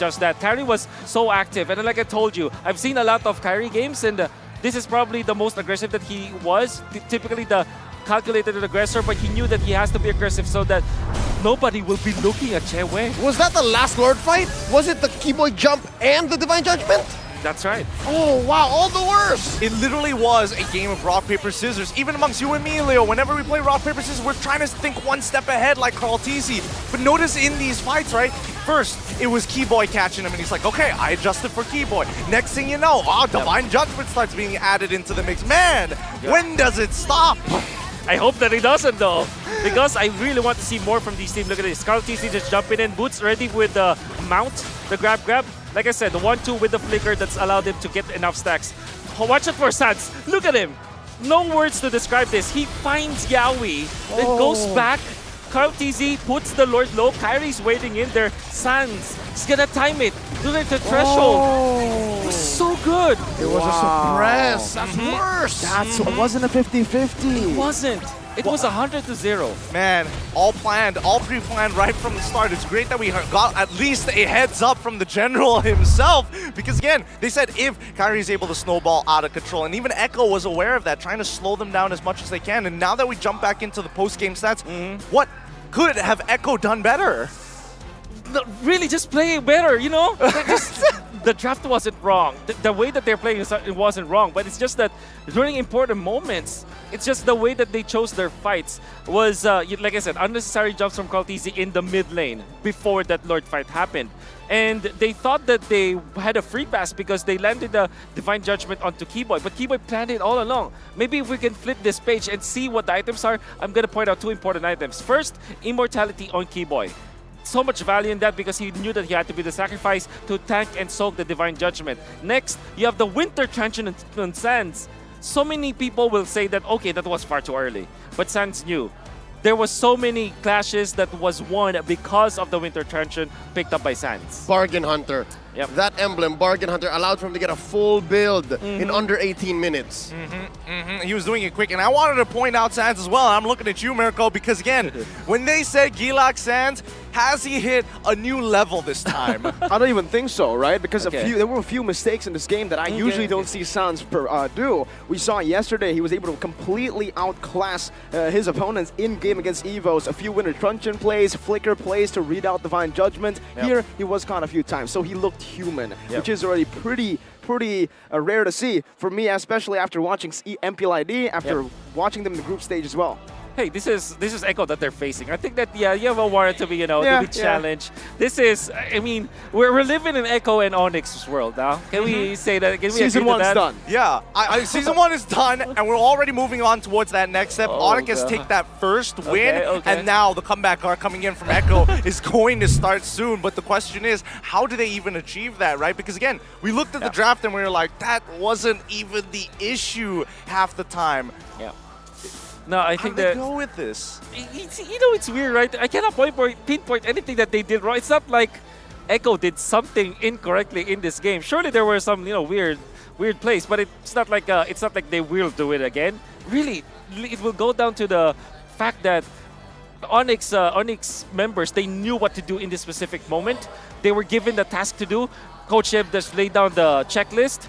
just that. Kyrie was so active, and like I told you, I've seen a lot of Kyrie games, and this is probably the most aggressive that he was. Typically the calculated aggressor, but he knew that he has to be aggressive so that nobody will be looking at Chewe. Was that the last Lord fight? Was it the Keyboy jump and the Divine Judgment? That's right. Oh, wow, all the worst. It literally was a game of rock, paper, scissors. Even amongst you and me, Leo, whenever we play rock, paper, scissors, we're trying to think one step ahead like Carl TZ. But notice in these fights, right? First, it was Keyboy catching him, and he's like, okay, I adjusted for Keyboy. Next thing you know, Divine Judgment starts being added into the mix. Man, when does it stop? I hope that it doesn't though, because I really want to see more from these teams. Look at this, Carl TZ just jumping in, Boots ready with the mount, the grab. Like I said, the 1-2 with the flicker that's allowed him to get enough stacks. Watch it for Sans. Look at him. No words to describe this. He finds Yaoi, then goes back. Carl TZ puts the Lord low. Kyrie's waiting in there. Sans, he's gonna time it. Look at the threshold. It was so good. It was a suppress. That's worse. It wasn't a 50-50. It wasn't. It was 100-0. Man, all planned, all pre-planned right from the start. It's great that we got at least a heads up from the general himself, because again, they said if Kyrie is able to snowball out of control, and even Echo was aware of that, trying to slow them down as much as they can. And now that we jump back into the post-game stats, what could have Echo done better? Really, just play better, you know? The draft wasn't wrong. The way that they're playing it wasn't wrong, but it's just that during important moments, it's just the way that they chose their fights was, like I said, unnecessary jumps from Carl TZ in the mid lane before that Lord fight happened. And they thought that they had a free pass because they landed the Divine Judgment onto Keyboy, but Keyboy planned it all along. Maybe if we can flip this page and see what the items are, I'm going to point out two important items. First, Immortality on Keyboy. So much value in that because he knew that he had to be the sacrifice to tank and soak the Divine Judgment. Next, you have the Winter Transient on Sans. So many people will say that, okay, that was far too early. But Sans knew. There was so many clashes that was won because of the Winter Transient picked up by Sans. Bargain Hunter. Yep. That emblem, Bargain Hunter, allowed for him to get a full build in under 18 minutes. He was doing it quick, and I wanted to point out Sans as well. I'm looking at you, Mirko, because again, when they said Gilak Sans, has he hit a new level this time? I don't even think so, right? Because there were a few mistakes in this game that I usually don't see Sans do. We saw yesterday he was able to completely outclass his opponents in-game against Evos. A few Winter Truncheon plays, Flicker plays to read out Divine Judgment. Here, he was caught a few times, so he looked human, which is already pretty rare to see for me, especially after watching MPLID, after watching them in the group stage as well. Hey, this is Echo that they're facing. I think that you have a warrant to be to be challenged. This is, I mean, we're living in Echo and ONIC's world now. Can we say that? Can we Season agree to 1's that? done. Yeah, Season 1 is done, and we're already moving on towards that next step. ONIC has taken that first win, and now the comeback arc coming in from Echo is going to start soon. But the question is, how do they even achieve that, right? Because again, we looked at the draft and we were like, that wasn't even the issue half the time. Yeah. No, I think How that do they go with this? it's weird, right? I cannot pinpoint anything that they did wrong. It's not like Echo did something incorrectly in this game. Surely there were some weird plays, but it's not like they will do it again. Really, it will go down to the fact that ONIC members, they knew what to do in this specific moment. They were given the task to do. Coach Eb just laid down the checklist.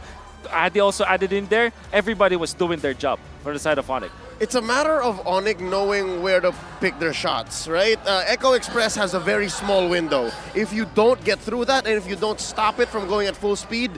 They also added in there. Everybody was doing their job for the side of ONIC. It's a matter of ONIC knowing where to pick their shots, right? Echo Express has a very small window. If you don't get through that, and if you don't stop it from going at full speed,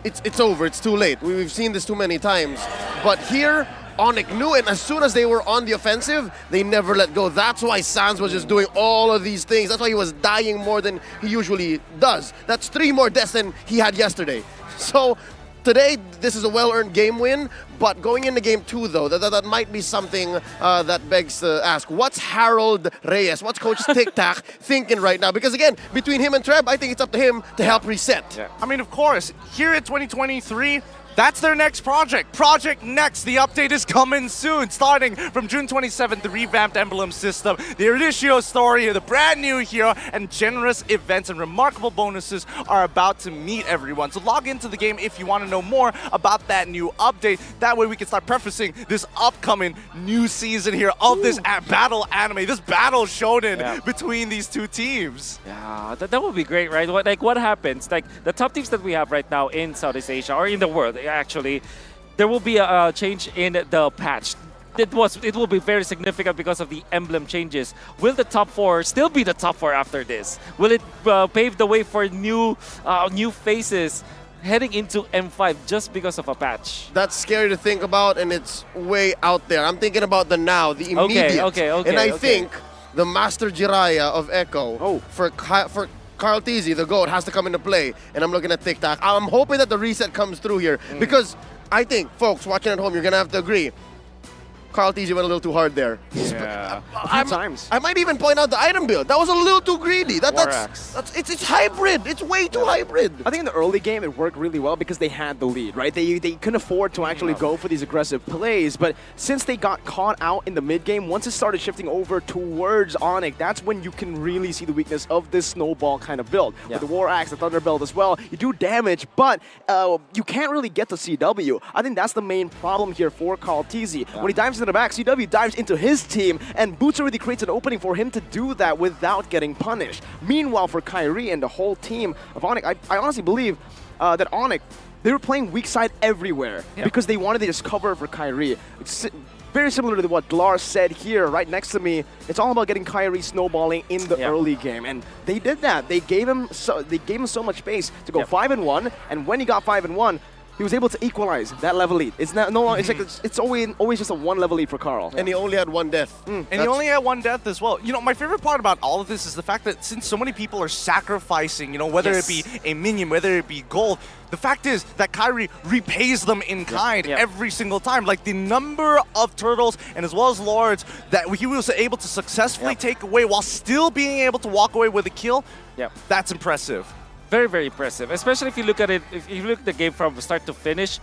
it's over. It's too late. We've seen this too many times. But here, ONIC knew, and as soon as they were on the offensive, they never let go. That's why Sans was just doing all of these things. That's why he was dying more than he usually does. That's 3 more deaths than he had yesterday. So today, this is a well-earned game win, but going into game 2, though, that might be something that begs to ask. What's Harold Reyes, what's Coach Tic Tac thinking right now? Because again, between him and Treb, I think it's up to him to help reset. I mean, of course, here at 2023, That's their next project. Project Next. The update is coming soon. Starting from June 27th, the revamped emblem system, the Oricio story, the brand new hero, and generous events and remarkable bonuses are about to meet everyone. So log into the game if you want to know more about that new update. That way we can start prefacing this upcoming new season here of this battle anime, this battle shonen between these two teams. Yeah, that would be great, right? What happens? Like the top teams that we have right now in Southeast Asia or in the world, actually, there will be a change in the patch. It will be very significant because of the emblem changes. Will the top 4 still be the top 4 after this? Will it pave the way for new faces heading into M5 just because of a patch? That's scary to think about, and it's way out there. I'm thinking about the now, the immediate. Okay. And I think the Master Jiraiya of Echo for Carl Tizzy, the GOAT, has to come into play. And I'm looking at TikTok. I'm hoping that the reset comes through here because I think, folks watching at home, you're going to have to agree. Carl Tizzy went a little too hard there. Yeah, a few times. I might even point out the item build. That was a little too greedy. It's hybrid. It's way too hybrid. I think in the early game it worked really well because they had the lead, right? They couldn't afford to actually go for these aggressive plays, but since they got caught out in the mid game, once it started shifting over towards ONIC, that's when you can really see the weakness of this snowball kind of build. With the War Axe, the Thunder Belt as well, you do damage, but you can't really get the CW. I think that's the main problem here for Carl Tizzy. When he dives into the back, CW dives into his team, and Boots already creates an opening for him to do that without getting punished. Meanwhile, for Kyrie and the whole team of ONIC, I honestly believe that ONIC, they were playing weak side everywhere because they wanted to just cover for Kyrie. It's very similar to what Glar said here, right next to me. It's all about getting Kyrie snowballing in the early game, and they did that. They gave him so much space to go 5-1, and when he got 5-1, he was able to equalize that level lead. It's not no longer. It's like it's always just a 1 level lead for Carl. And he only had 1 death. And he only had 1 death as well. You know, my favorite part about all of this is the fact that since so many people are sacrificing, you know, whether it be a minion, whether it be gold, the fact is that Kyrie repays them in kind every single time. Like the number of turtles and as well as lords that he was able to successfully take away while still being able to walk away with a kill, that's impressive. Very, very impressive, especially if you look at it, if you look at the game from start to finish.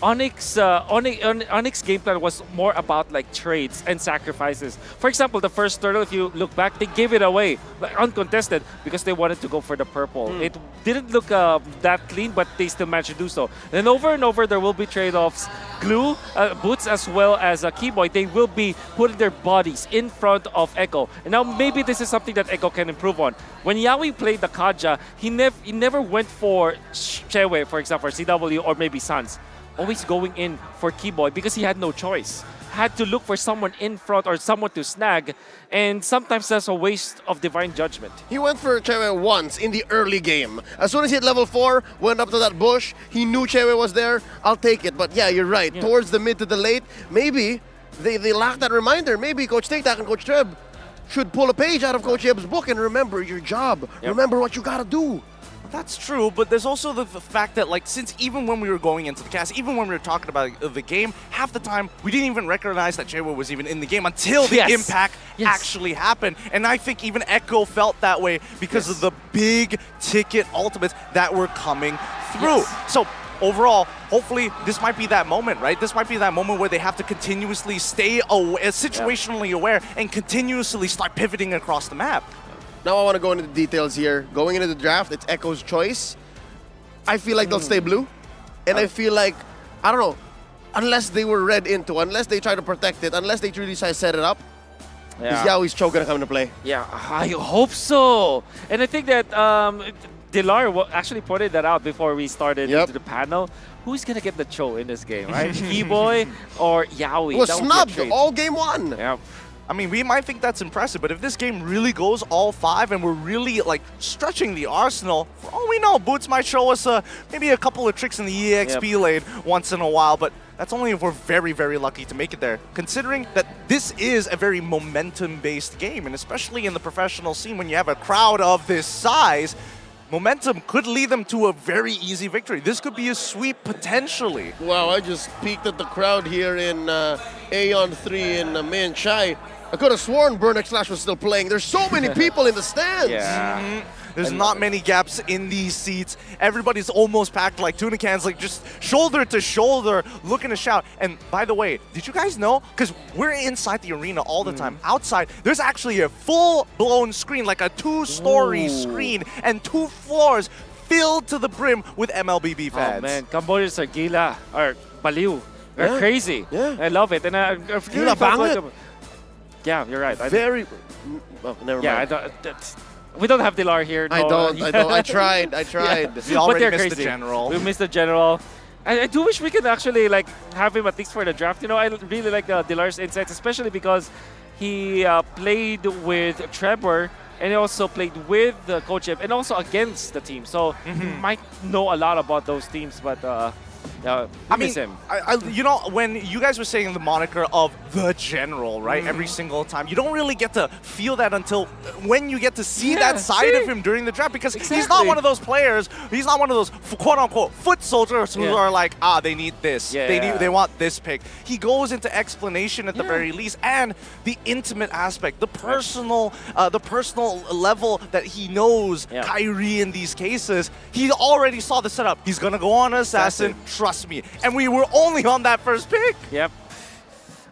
ONIC's game plan was more about like trades and sacrifices. For example, the first turtle, if you look back, they gave it away, like, uncontested, because they wanted to go for the purple. It didn't look that clean, but they still managed to do so. Then over and over, there will be trade-offs. Glue, Boots, as well as Keyboy, they will be putting their bodies in front of Echo. And now maybe this is something that Echo can improve on. When Yawi played the Kaja, he never went for Chewe, for example, or CW, or maybe Sans. Always going in for Keyboy because he had no choice. Had to look for someone in front or someone to snag, and sometimes that's a waste of divine judgment. He went for Chewe once in the early game. As soon as he hit level 4, went up to that bush, he knew Chewe was there, I'll take it. But yeah, you're right. Towards the mid to the late, maybe they lack that reminder. Maybe Coach TikTok and Coach Treb should pull a page out of Coach Yeb's book and remember your job. Remember what you gotta do. That's true, but there's also the fact that, like, since even when we were going into the cast, even when we were talking about the game, half the time we didn't even recognize that Chewe was even in the game until the impact actually happened. And I think even Echo felt that way because of the big ticket ultimates that were coming through. So overall, hopefully this might be that moment, right? This might be that moment where they have to continuously stay situationally aware and continuously start pivoting across the map. Now I want to go into the details here. Going into the draft, it's Echo's choice. I feel like they'll stay blue. And I feel like, I don't know, unless they were read into, unless they try to protect it, unless they truly set it up, is Yaoi's choke going to come into play? Yeah, I hope so. And I think that Dilar actually pointed that out before we started into the panel. Who's going to get the Cho in this game, right? Keyboy or Yaoi? He was snubbed all game 1. Yeah. I mean, we might think that's impressive, but if this game really goes all 5 and we're really, like, stretching the arsenal, for all we know, Boots might show us maybe a couple of tricks in the EXP lane once in a while, but that's only if we're very, very lucky to make it there, considering that this is a very momentum-based game, and especially in the professional scene, when you have a crowd of this size, momentum could lead them to a very easy victory. This could be a sweep potentially. Wow, I just peeked at the crowd here in Aeon 3 in Main Chai. I could have sworn Burnex Slash was still playing. There's so many people in the stands. There's not many gaps in these seats. Everybody's almost packed like tuna cans, like just shoulder to shoulder, looking to shout. And by the way, did you guys know? Because we're inside the arena all the time. Outside, there's actually a full-blown screen, like a 2-story screen, and 2 floors filled to the brim with MLBB fans. Oh man, Cambodians are gila, or baliw. They're crazy. Yeah. I love it. And I really Gila felt like banget. yeah, you're right. Very. Oh, never Yeah, mind. we don't have Dilar here. I no. don't. I tried. I tried. Yeah. We already But they're missed the crazy. general. We missed the general. I do wish we could actually like have him at least for the draft. You know, I really like Dilar's insights, especially because he played with Trevor and he also played with Coach Ip and also against the team. So he might know a lot about those teams, but I miss him. You know, when you guys were saying the moniker of the general, right, every single time, you don't really get to feel that until when you get to see that side of him during the draft, because he's not one of those players, he's not one of those quote-unquote foot soldiers who are like, they need this, they want this pick. He goes into explanation at the very least, and the intimate aspect, the personal level that he knows Kyrie in these cases. He already saw the setup. He's gonna go on Assassin. Trust me. And we were only on that first pick. Yep.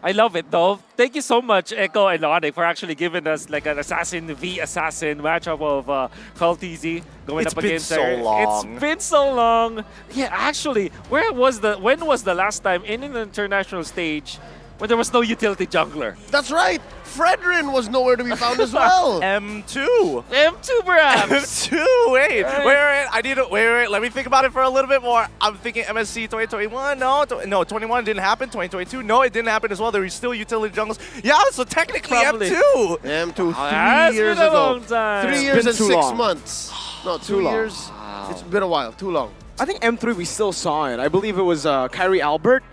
I love it though. Thank you so much, Echo and ONIC, for actually giving us like an Assassin v Assassin matchup of Carl TZ going up against It's been so long. It's been so long. Yeah, actually, when was the last time in an international stage when there was no utility jungler? That's right. Fredrin was nowhere to be found as well. M2. M2 perhaps. M2. Wait. I need to wait. Let me think about it for a little bit more. I'm thinking MSC 2021. No, 21 didn't happen. 2022. No, it didn't happen as well. There were still utility jungles. Yeah, so technically Probably. M2. M2 3 years been a ago. long time. 3 years been and too 6 long. months. No, 2 long. years. It's been a while. Too long. I think M3 we still saw it. I believe it was Kyrie Albert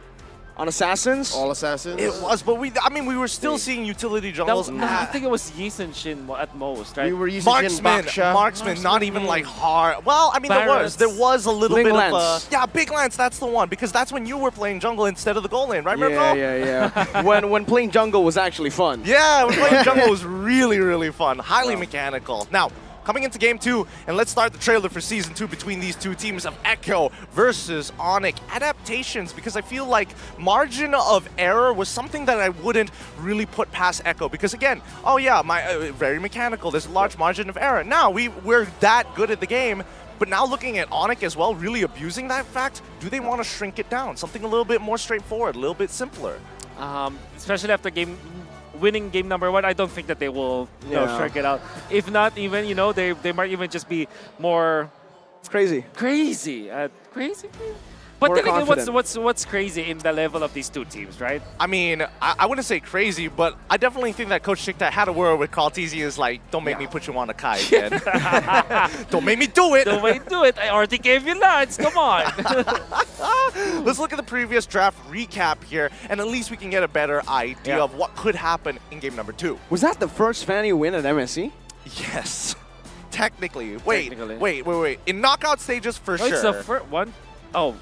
on Assassins. All Assassins. It was, but we were still seeing utility That jungles. was, I think it was Yisun Shin at most, right? We were using Marksman, not even like hard. Well, I mean, Barretts. there was a little Big bit Lance. of Big Lance. That's the one, because that's when you were playing jungle instead of the goal lane, right, Mirko? Yeah. when playing jungle was actually fun. Yeah, when playing jungle was really, really fun. Highly mechanical. Now, coming into Game 2, and let's start the trailer for Season 2 between these two teams of Echo versus ONIC. Adaptations, because I feel like margin of error was something that I wouldn't really put past Echo, because again, very mechanical, there's a large margin of error. Now, we're that good at the game, but now looking at ONIC as well, really abusing that fact, do they want to shrink it down? Something a little bit more straightforward, a little bit simpler. Especially after winning game number 1, I don't think that they will shrink it out. If not, even they might even just be more. It's crazy. Crazy. But More then again, confident. what's crazy in the level of these two teams, right? I mean, I wouldn't say crazy, but I definitely think that Coach Chikta had a word with Carl TZ is like, don't make me put you on a Kai again. Don't make me do it. Don't make me do it. I already gave you lines. Come on. Let's look at the previous draft recap here, and at least we can get a better idea of what could happen in game number 2. Was that the first Fanny win at MSC? Yes. Technically. Wait. In knockout stages, for sure. It's the first one. Oh.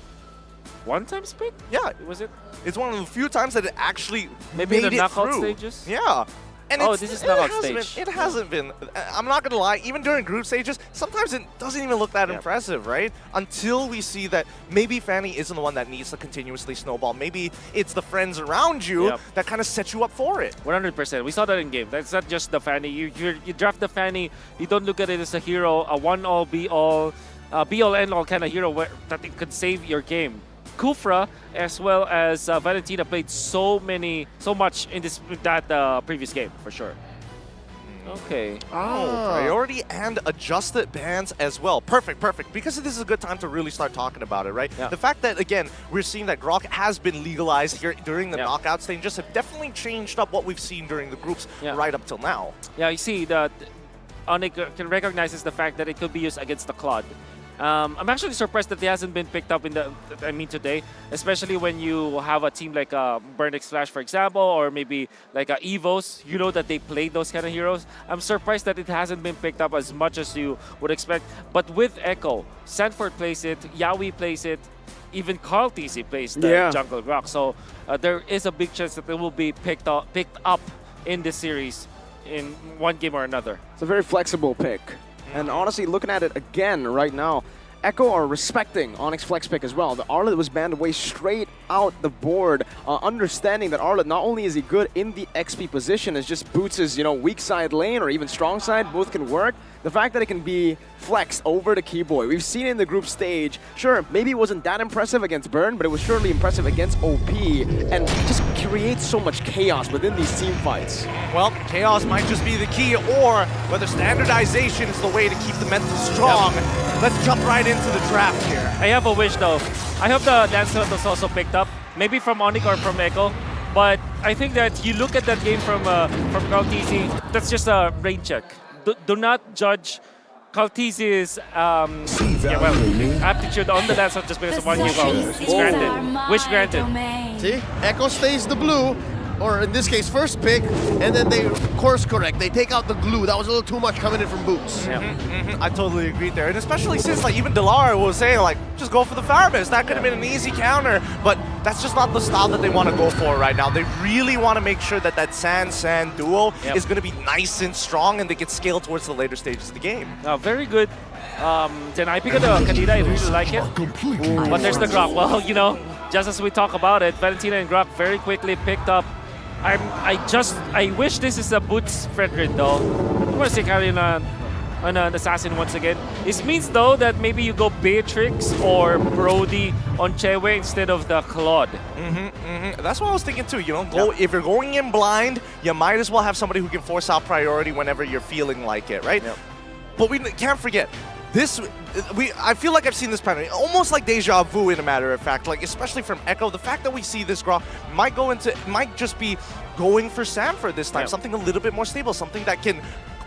One-time split? Yeah. Was it? It's one of the few times that it actually Maybe made in the it knockout through. stages? Yeah. And this is knockout stage. It hasn't been. I'm not going to lie, even during group stages, sometimes it doesn't even look that impressive, right? Until we see that maybe Fanny isn't the one that needs to continuously snowball. Maybe it's the friends around you that kind of set you up for it. 100%. We saw that in game. That's not just the Fanny. You draft the Fanny, you don't look at it as a hero, a one-all, be-all, be-all, end-all kind of hero that it could save your game. Kufra as well as Valentina played so much in that previous game for sure. Okay. Priority and adjusted bans as well. Perfect. Because this is a good time to really start talking about it, right? Yeah. The fact that, again, we're seeing that Grok has been legalized here during the knockout stage just have definitely changed up what we've seen during the groups right up till now. Yeah, you see that ONIC can recognize the fact that it could be used against the Claude. I'm actually surprised that it hasn't been picked up today, especially when you have a team like Burn X Flash, for example, or maybe like EVOS. You know that they played those kind of heroes. I'm surprised that it hasn't been picked up as much as you would expect. But with Echo, Sanford plays it, Yaoi plays it, even Carl TZ plays the Jungle Rock. So there is a big chance that it will be picked up in this series in one game or another. It's a very flexible pick. And honestly, looking at it again right now, Echo are respecting ONIC's flex pick as well. The Arlet was banned away straight out the board, understanding that Arlet, not only is he good in the XP position, as just boots his, weak side lane or even strong side, both can work. The fact that it can be flexed over to Keyboy, we've seen it in the group stage. Sure, maybe it wasn't that impressive against Burn, but it was surely impressive against OP, and just creates so much chaos within these team fights. Well, chaos might just be the key, or whether standardization is the way to keep the mental strong. Let's jump right into the draft here. I have a wish though. I hope the Lancelot was also picked up, maybe from ONIC or from Echo. But I think that you look at that game from Kaltizi, that's just a rain check. Do not judge Kaltizi's aptitude on the Lancelot just because of one game out. It's granted. Wish granted. See? Echo stays the blue, or in this case, first pick, and then they course correct. They take out the glue. That was a little too much coming in from Boots. I totally agree there. And especially since even Delara was saying, just go for the Faramis. That could have been an easy counter, but that's just not the style that they want to go for right now. They really want to make sure that that San duo is going to be nice and strong, and they can scale towards the later stages of the game. Very good. Then I pick up the Kadira, I really like it. But there's the Grok. Well, just as we talk about it, Valentina and Grok very quickly picked up. I wish this is a Boots Fredrin though. I'm gonna say carry an assassin once again. This means though that maybe you go Beatrix or Brody on Chewe instead of the Claude. That's what I was thinking too. If you're going in blind, you might as well have somebody who can force out priority whenever you're feeling like it, right? But we can't forget. I feel like I've seen this pattern, almost like deja vu in a matter of fact, especially from Echo. The fact that we see this Grok might just be going for Sanford this time, something a little bit more stable, something that can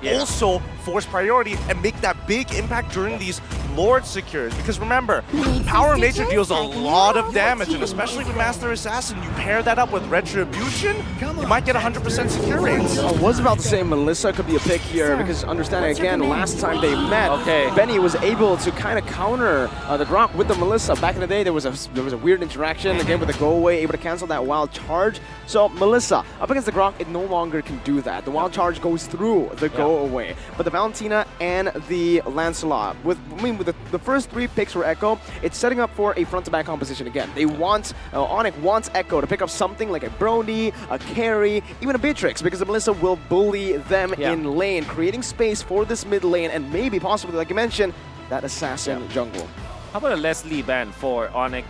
also force priority and make that big impact during these Lord secures. Because remember, Power of Nature deals a lot of damage, and especially with Master Assassin, you pair that up with Retribution, you might get 100% secure rates. I was about to say Melissa could be a pick here, because understanding again, last time they met, Benny was able to kind of counter the Grok with the Melissa. Back in the day, there was a weird interaction, again with the go away, able to cancel that wild charge. So Melissa, up against the Grok, it no longer can do that. The wild charge goes through the go away. But the Valentina and the Lancelot, with the first three picks for Echo, it's setting up for a front-to-back composition again. They want, ONIC wants Echo to pick up something like a Brony, a Carry, even a Beatrix, because the Melissa will bully them in lane, creating space for this mid lane, and maybe possibly, like you mentioned, that Assassin jungle. How about a Leslie ban for ONIC?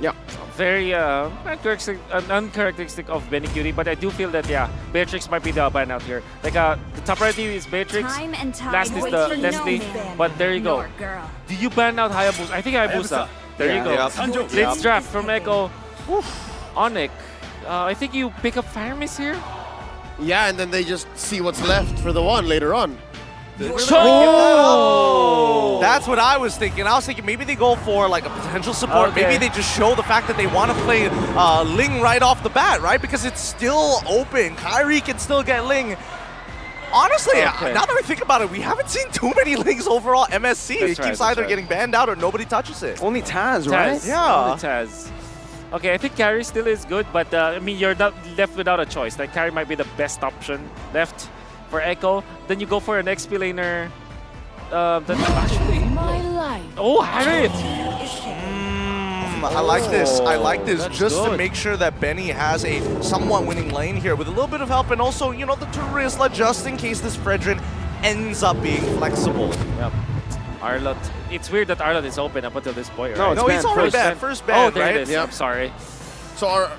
Yeah. Very uncharacteristic of Benny Cutie, but I do feel that, Beatrix might be the ban out here. The top priority is Beatrix, last is the Leslie, but there you go. Do you ban out Hayabusa? I think Hayabusa. There you go. Let's draft from Echo. ONIC. I think you pick up Faramis here? Yeah, and then they just see what's left for the one later on. That's what I was thinking. I was thinking maybe they go for a potential support. Maybe they just show the fact that they want to play Ling right off the bat, right? Because it's still open. Kyrie can still get Ling. Honestly, now that I think about it, we haven't seen too many Lings overall MSC. It keeps either getting banned out or nobody touches it. Only Taz, right? Yeah. Only Taz. Okay, I think Carry still is good, but you're not left without a choice. Carry might be the best option left for Echo. Then you go for an XP laner. Oh, Harriet! I like this. I like this. That's just good. To make sure that Benny has a somewhat winning lane here with a little bit of help, and also, the Turisla, just in case this Fredrin ends up being flexible. Yep. Arlot. It's weird that Arlot is open up until this point, right? No, he's already banned. First ban, there right? it is. Yep. I'm sorry. So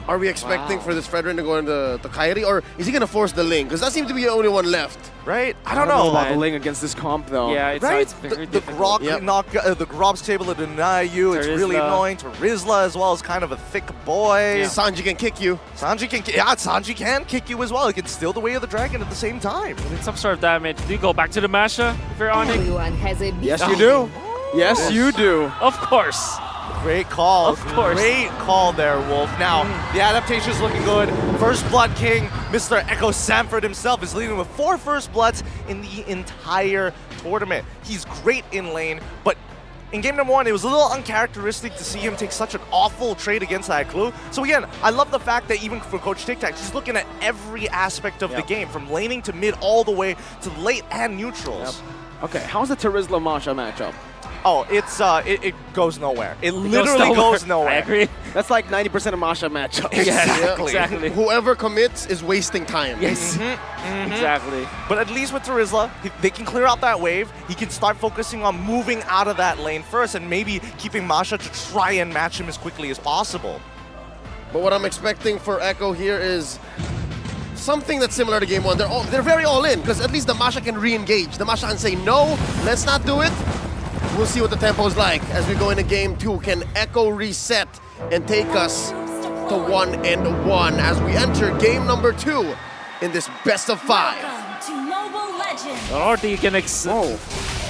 are we expecting for this Fredrin to go into the Kyrie, or is he going to force the Ling? Because that seems to be the only one left. Right? I don't know about the Ling against this comp, though. Yeah, it's very difficult. The Grok's able to deny you. It's really annoying. Tarizla as well is kind of a thick boy. Sanji can kick you. Sanji can kick you as well. He can steal the way of the dragon at the same time. With some sort of damage. Do you go back to the Masha if you're ONIC? Everyone has a yes, you do. Yes, you do. Of course. Great call. Of course. Great call there, Wolf. Now, the adaptation is looking good. First Blood King, Mr. Echo Sanford himself, is leading with 4 First Bloods in the entire tournament. He's great in lane, but in game number 1, it was a little uncharacteristic to see him take such an awful trade against that clue. So again, I love the fact that even for Coach Tic Tac, he's looking at every aspect of the game, from laning to mid all the way to late and neutrals. Okay, how's the Terizla Masha matchup? Oh, it goes nowhere. It literally goes nowhere. I agree. That's like 90% of Masha matchups. Exactly. Whoever commits is wasting time. Yes. Exactly. But at least with Terizla, they can clear out that wave. He can start focusing on moving out of that lane first and maybe keeping Masha to try and match him as quickly as possible. But what I'm expecting for Echo here is something that's similar to game 1. They're very all in, because at least the Masha can re-engage. The Masha can say, no, let's not do it. We'll see what the tempo is like as we go into game 2. Can Echo reset and take us to 1-1 as we enter game number 2 in this best of 5? To Mobile Legends. Already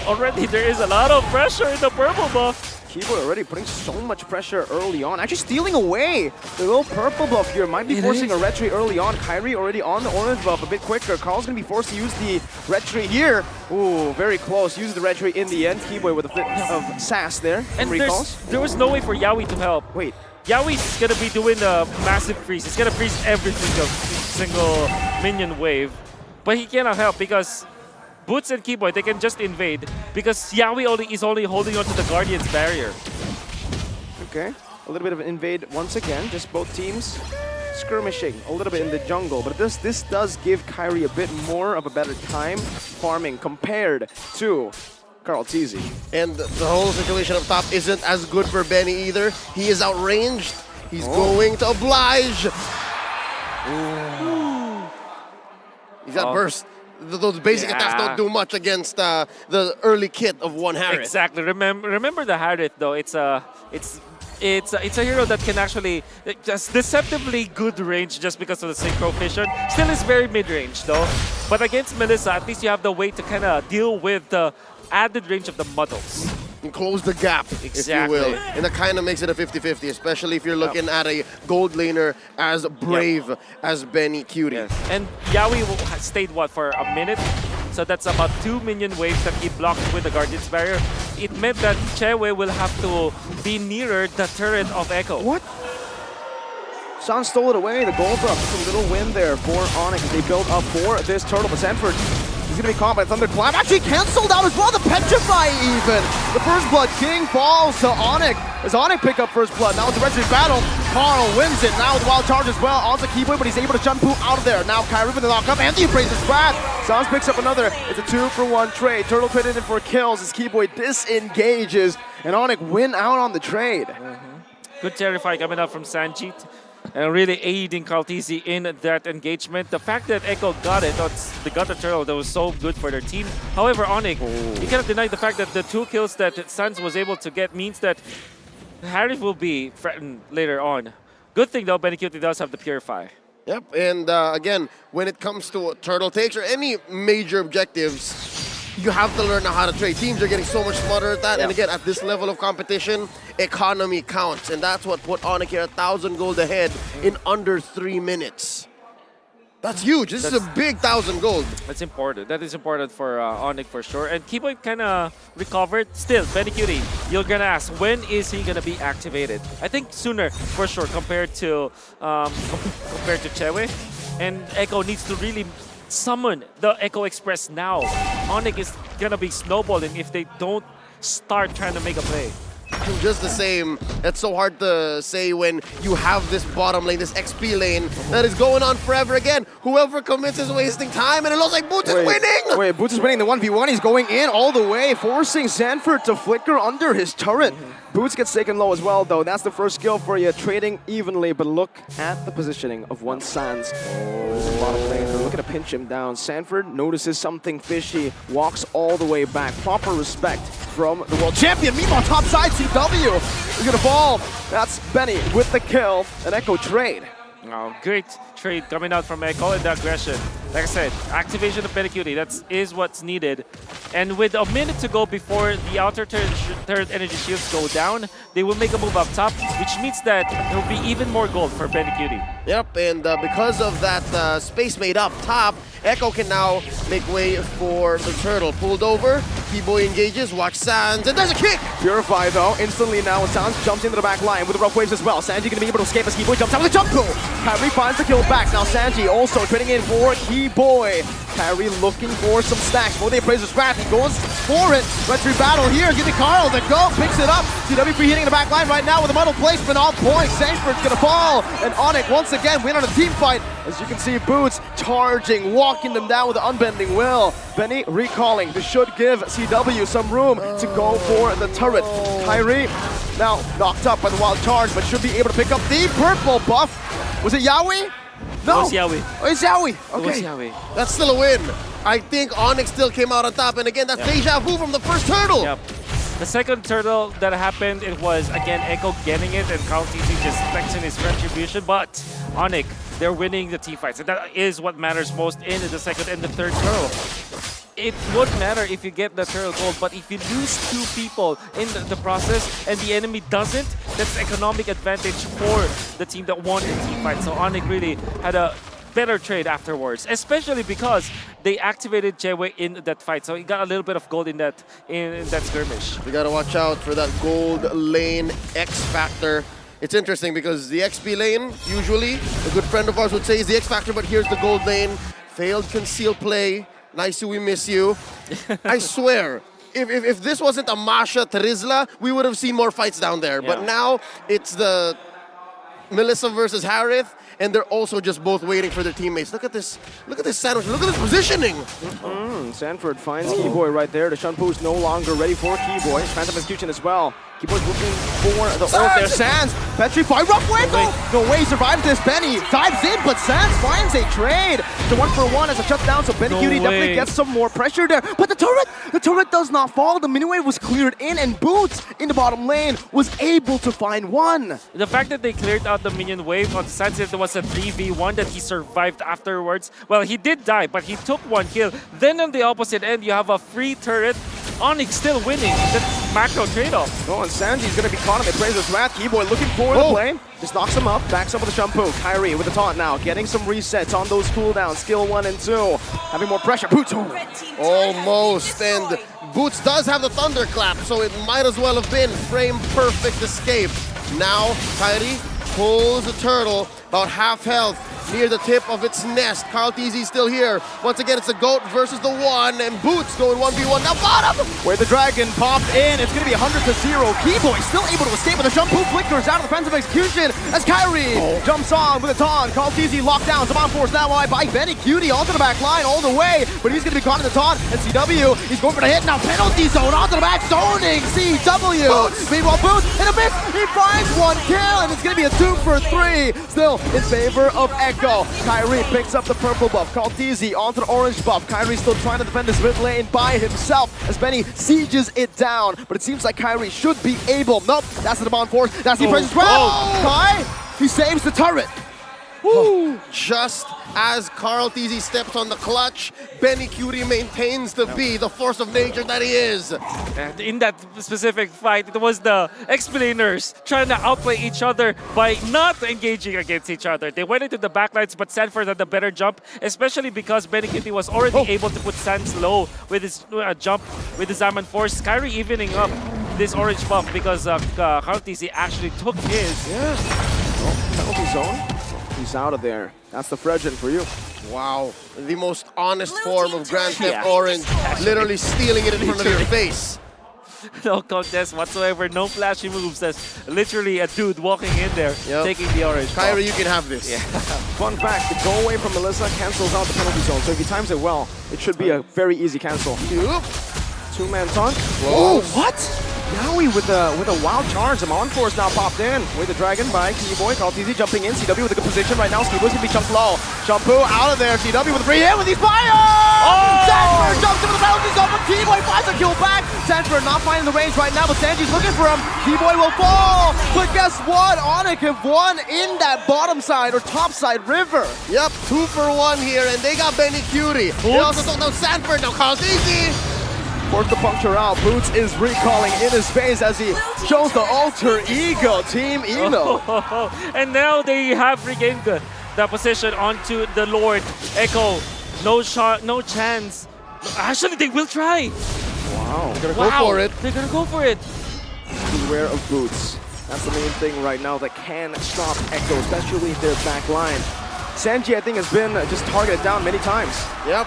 already there is a lot of pressure in the purple buff. Keyboard already putting so much pressure early on. Actually stealing away the little purple buff here. Might be forcing a retry early on. Kyrie already on the orange buff a bit quicker. Carl's going to be forced to use the retry here. Ooh, very close. Uses the retry in the end. Keyboard with a bit of sass there. And recalls. there was no way for Yawi to help. Wait. Yawi's going to be doing a massive freeze. He's going to freeze every single minion wave. But he cannot help because Boots and Keyboy, they can just invade because Yawi is only holding on to the Guardian's barrier. Okay, a little bit of an invade once again. Just both teams skirmishing a little bit in the jungle. But this does give Kyrie a bit more of a better time farming compared to Carl Teasy. And the whole situation up top isn't as good for Benny either. He is outranged. He's going to oblige. He's got burst. Those basic attacks don't do much against the early kit of one Harith. Exactly. Remember the Harith though. It's a hero that can actually just deceptively good range just because of the synchro vision. Still is very mid-range though. But against Melissa, at least you have the way to kind of deal with the added range of the muddles. And close the gap, if you will. And that kind of makes it a 50-50, especially if you're looking at a gold laner as brave as Benny Cutie. And Yawi stayed, what, for a minute? So that's about 2 minion waves that he blocked with the Guardian's Barrier. It meant that Chewe will have to be nearer the turret of Echo. What? San stole it away. The gold buff. Just a little win there for ONIC. They build up for this turtle. But Sanford, he's going to be caught by Thunderclap. Actually canceled out as well. The Petrify even. The First Blood King falls to ONIC. As ONIC pick up First Blood. Now it's a Resident battle. Carl wins it. Now with Wild Charge as well. Onto Keyboy, but he's able to jump out of there. Now Kyrie with the knock up. And the Appraise is bad. Sans picks up another. It's a 2-for-1 trade. Turtle traded in for kills as Keyboy disengages. And ONIC win out on the trade. Good Terrify coming up from Sanjit. And really aiding Kaltisi in that engagement. The fact that Echo got it, they got the turtle, that was so good for their team. However, ONIC, you cannot deny the fact that the 2 kills that Sans was able to get means that Harith will be threatened later on. Good thing though, Benny Cutie does have the Purify. Yep, and again, when it comes to turtle takes or any major objectives, you have to learn how to trade. Teams are getting so much smarter at that, and again, at this level of competition, economy counts, and that's what put ONIC here 1,000 gold ahead in under 3 minutes. That's huge. This is a big 1,000 gold. That's important. That is important for ONIC for sure. And Keyboy kind of recovered. Still, Benny Cutie, you're going to ask, when is he going to be activated? I think sooner for sure compared to Chewe. And Echo needs to really summon the Echo Express now. ONIC is going to be snowballing if they don't start trying to make a play. Just the same, it's so hard to say when you have this bottom lane, this XP lane that is going on forever again. Whoever commits is wasting time, and it looks like Boots is winning! Wait, Boots is winning the 1v1. He's going in all the way, forcing Sanford to flicker under his turret. Boots gets taken low as well, though. That's the first skill for you, trading evenly. But look at the positioning of one Sans. There's a bottom lane. They're looking to pinch him down. Sanford notices something fishy, walks all the way back. Proper respect from the world champion. Meanwhile, top side, CW is going to fall. That's Benny with the kill. An Echo trade. Oh, great trade coming out from Echo and the aggression. Like I said, activation of Benny Cutie, that is what's needed. And with a minute to go before the outer third energy shields go down, they will make a move up top, which means that there will be even more gold for Benny Cutie. Yep, and because of that space made up top, Echo can now make way for the turtle. Pulled over, Keyboy engages, watch Sands, and there's a kick! Purify though, instantly now Sands jumps into the back line with the rough waves as well. Sanji gonna be able to escape as Keyboy jumps out with a jump pull. Kyrie finds the kill back. Now Sanji also trading in for Keyboy. Kyrie looking for some stacks. For the Appraiser's Wrath, he goes for it. Retry battle here, giving Carl the go, picks it up. CW free hitting the back line right now with a muddle placement on point. Sanford's gonna fall, and ONIC once again win on a team fight. As you can see, Boots charging, walking them down with the unbending will. Benny recalling. This should give CW some room to go for the turret. Kyrie now knocked up by the wild charge, but should be able to pick up the purple buff. Was it Yaoi? No. It was Yaoi. Oh, it's Yaoi. It was Okay. Yaoi. That's still a win. I think ONIC still came out on top, and again, that's deja vu from the first turtle. Yep. The second turtle that happened, it was again Echo getting it and Carl TC just flexing his retribution, but ONIC, they're winning the team fights. And that is what matters most in the second and the third turtle. It won't matter if you get the turtle gold, but if you lose 2 people in the process and the enemy doesn't, that's economic advantage for the team that won the team fight. So ONIC really had a better trade afterwards, especially because they activated Jewe in that fight, so he got a little bit of gold in that skirmish. We gotta watch out for that gold lane X factor. It's interesting because the XP lane, usually, a good friend of ours would say is the X factor, but here's the gold lane. Failed conceal play. Nice, we miss you. I swear, if this wasn't a Masha Trizla, we would have seen more fights down there. But now it's the Melissa versus Harith, and they're also just both waiting for their teammates. Look at this sandwich. Look at this positioning. Sanford finds Keyboy right there. The Shunpu is no longer ready for Keyboy. Phantom execution as well. Keyboy's looking for the ult there. Sands, petrify, rough wave. No way he survives this. Benny dives in, but Sands finds a trade. The 1-for-1 as a shutdown, so Benny Cutie definitely gets some more pressure there. But the turret does not fall. The mini wave was cleared in, and Boots in the bottom lane was able to find one. The fact that they cleared out the minion wave on the side, there was a 3v1 that he survived afterwards. Well, he did die, but he took 1 kill. Then on the opposite end, you have a free turret. ONIC still winning. That's macro trade-off. Oh, and Sanji's gonna be caught in the Appraiser's Wrath. Keyboy looking for the play. Just knocks him up, backs up with the Shampoo. Kyrie with the taunt now, getting some resets on those cooldowns. Skill 1 and 2. Having more pressure. Boots. Almost. And Boots does have the thunderclap, so it might as well have been frame perfect escape. Now, Kyrie pulls the turtle, about half health, near the tip of its nest. Carl TZ still here. Once again, it's a GOAT versus the 1, and Boots going 1v1. Now bottom! Where the dragon popped in, it's going to be 100-0. Keyboy still able to escape with a Shampoo flickers out of the defensive execution as Kyrie jumps on with a taunt. Carl TZ locked down. Saban force now by Benny Cutie onto the back line all the way, but he's going to be caught in the taunt. And CW, he's going for the hit. Now penalty zone onto the back, zoning CW. Meanwhile, Boots in a miss. He finds 1 kill, and it's going to be a 2-for-3. Still in favor of Echo. Kyrie picks up the purple buff. Carl TZ onto the orange buff. Kyrie still trying to defend this mid lane by himself as Benny sieges it down. But it seems like Kyrie should be able. Nope, that's the Demand Force. That's the Appraiser's Wrath. Kai, he saves the turret. Just as Carl TZ steps on the clutch, Benny Cutie maintains to be the force of nature that he is. And in that specific fight, it was the explainers trying to outplay each other by not engaging against each other. They went into the backlines, but Sanford had the better jump, especially because Benny Cutie was already able to put Sands low with his jump, with his Diamond Force. Kyrie evening up this orange buff because Carl TZ actually took his. Penalty zone. He's out of there. That's the Fredgen for you. Wow. The most honest form of Grand Theft Orange. Literally stealing it in front of your face. No contest whatsoever. No flashy moves. That's literally a dude walking in there, taking the orange. Kyrie, you can have this. Yeah. Fun fact, the go away from Melissa cancels out the penalty zone. So if he times it well, it should be a very easy cancel. Two-man taunt. Oh, what? Yaoi with a wild charge. The on force now popped in. With the dragon by Keyboy. Carl TZ jumping in. CW with a good position right now. Keyboy's gonna be chunked low. Shampoo out of there. CW with a free hit with his fire! Sanford jumps into the penalty zone, but Keyboy finds a kill back. Sanford not finding the range right now, but Sanji's looking for him. Keyboy will fall. But guess what? ONIC have won in that bottom side or top side river. Yep, 2-for-1 here, and they got Benny Cutie. They also took down Sanford. Now Carl TZ. Forced to puncture out. Boots is recalling in his face as he shows the alter ego, Team Eno. And now they have regained the position onto the Lord. Echo No shot, no chance. Actually, they will try. Wow. They're gonna go for it. They're gonna go for it. Beware of boots. That's the main thing right now that can stop Echo, especially their back line. Sanji, I think, has been just targeted down many times. Yep.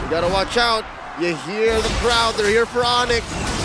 You gotta watch out. You hear the crowd. They're here for ONIC.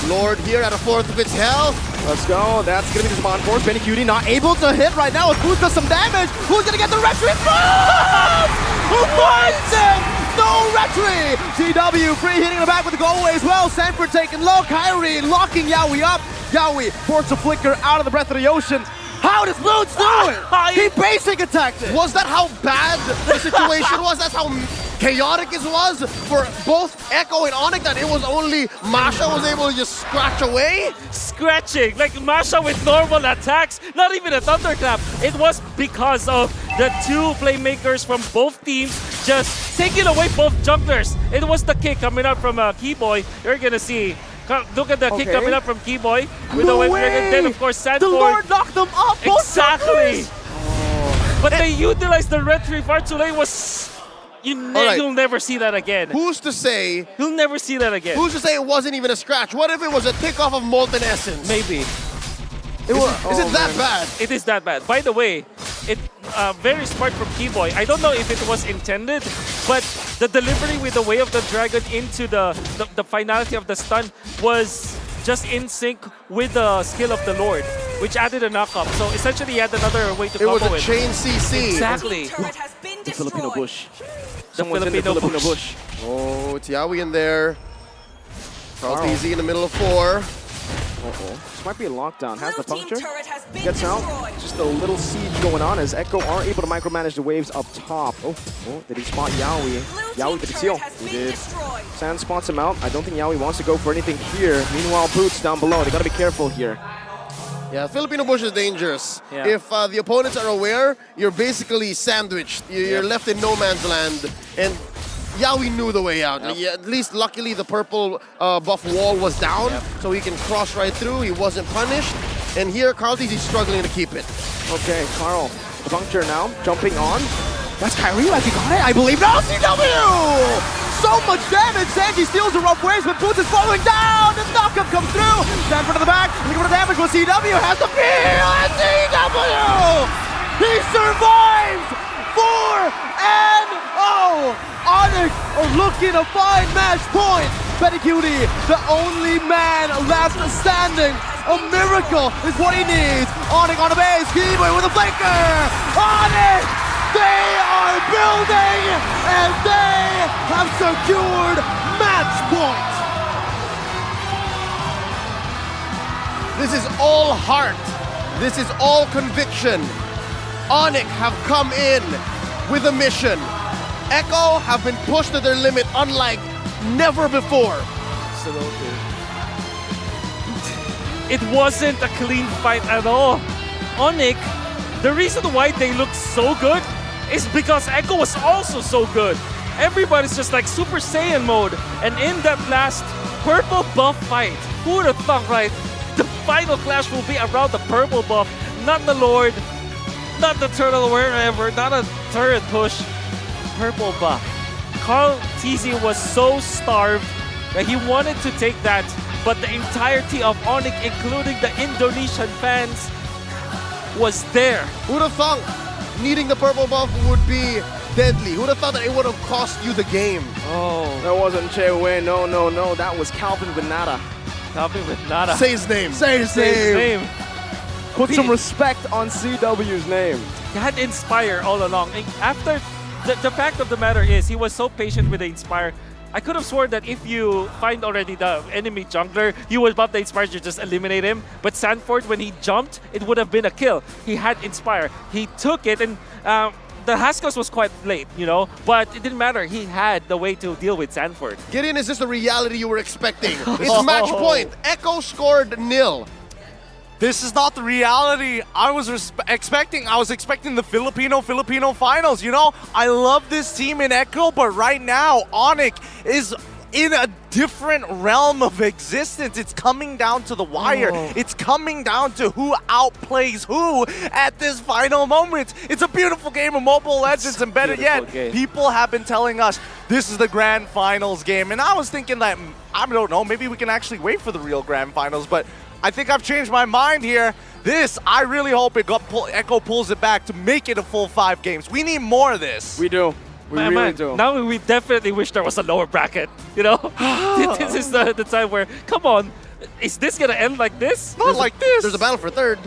Lord here at a fourth of its health. Let's go. That's gonna be the spawn force. Benny Cutie not able to hit right now. If Boots does some damage, who's gonna get the retry from? Who finds it? No retry! CW free hitting in the back with the go away as well. Sanford taking low. Kyrie locking Yaoi up. Yaoi forced a flicker out of the breath of the ocean. How does Boots do it? He basic attacked it. Was that how bad the situation was? That's how chaotic it was for both Echo and ONIC, that it was only Masha was able to just scratch away? Scratching, like Masha with normal attacks, not even a thunderclap. It was because of the two playmakers from both teams just taking away both junglers. It was the kick coming out from Keyboy. You're gonna see. Look at the kick coming up from Keyboy with the Wave Dragon. Then of course Sanford. The Lord knocked them up. Exactly. But they utilized the retry far too late. You'll never see that again. Who's to say? You'll never see that again. Who's to say it wasn't even a scratch? What if it was a tick off of Molten Essence? Maybe. Is it that bad? It is that bad. By the way, it very smart from Keyboy. I don't know if it was intended, but the delivery with the Way of the Dragon into the finality of the stun was just in sync with the skill of the Lord, which added a knockup. So essentially, he had another way to combo it. It was a chain CC. Exactly. The Filipino bush. The Filipino bush. Oh, it's Yaoi in there. Carl TZ in the middle of 4. This might be a lockdown. Has the puncture. Gets out. Just a little siege going on as Echo are able to micromanage the waves up top. Oh, did he spot Yaoi? Yaoi did he seal? He did. Sand spots him out. I don't think Yaoi wants to go for anything here. Meanwhile, Boots down below. They gotta be careful here. Yeah, Filipino bush is dangerous. Yeah. If the opponents are aware, you're basically sandwiched. You're left in no man's land. And Yaoi knew the way out. At least, luckily, the purple buff wall was down, so he can cross right through. He wasn't punished. And here, Carl is struggling to keep it. Okay, Carl, the puncture now, jumping on. That's Kyrie, like he got it, I believe. No, CW! So much damage! Sanji steals the rough waves, but Boots is falling down! The knockup comes through! Sanford to the back, looking for the damage, but CW has the feel, and CW! He survives! 4-0! ONIC are looking to find match point. Benny Cutie, the only man left standing. A miracle is what he needs. ONIC on the base, Keyboy with a flanker. ONIC, they are building and they have secured match point. This is all heart. This is all conviction. ONIC have come in with a mission. Echo have been pushed to their limit unlike never before. Absolutely. It wasn't a clean fight at all. ONIC, the reason why they look so good is because Echo was also so good. Everybody's just like Super Saiyan mode. And in that last purple buff fight, who would have thought, right? The final clash will be around the purple buff, not the Lord, not the turtle wherever, not a turret push. Purple buff. Carl TZ was so starved that he wanted to take that, but the entirety of ONIC, including the Indonesian fans, was there. Who'd have thought needing the purple buff would be deadly? Who'd have thought that it would have cost you the game? Oh. That wasn't Che Wei. No. That was Calvin Benata. Calvin Benata. Say his name. Say his name. Put some respect on CW's name. He had Inspire all along. And after the fact of the matter is, he was so patient with the Inspire. I could have sworn that if you find already the enemy jungler, you would pop the Inspire to just eliminate him. But Sanford, when he jumped, it would have been a kill. He had Inspire. He took it, and the Haskell's was quite late, but it didn't matter. He had the way to deal with Sanford. Gideon, is this the reality you were expecting? It's match point. Echo scored 0. This is not the reality I was expecting. I was expecting the Filipino finals. I love this team in Echo, but right now, ONIC is in a different realm of existence. It's coming down to the wire. It's coming down to who outplays who at this final moment. It's a beautiful game of Mobile Legends, and better yet, people have been telling us this is the grand finals game. And I was thinking that, I don't know, maybe we can actually wait for the real grand finals, but I think I've changed my mind here. This, I really hope Echo pulls it back to make it a full 5 games. We need more of this. We do. We really do. Now we definitely wish there was a lower bracket, you know? This is the time where, come on, is this going to end like this? Not like this. There's a battle for third.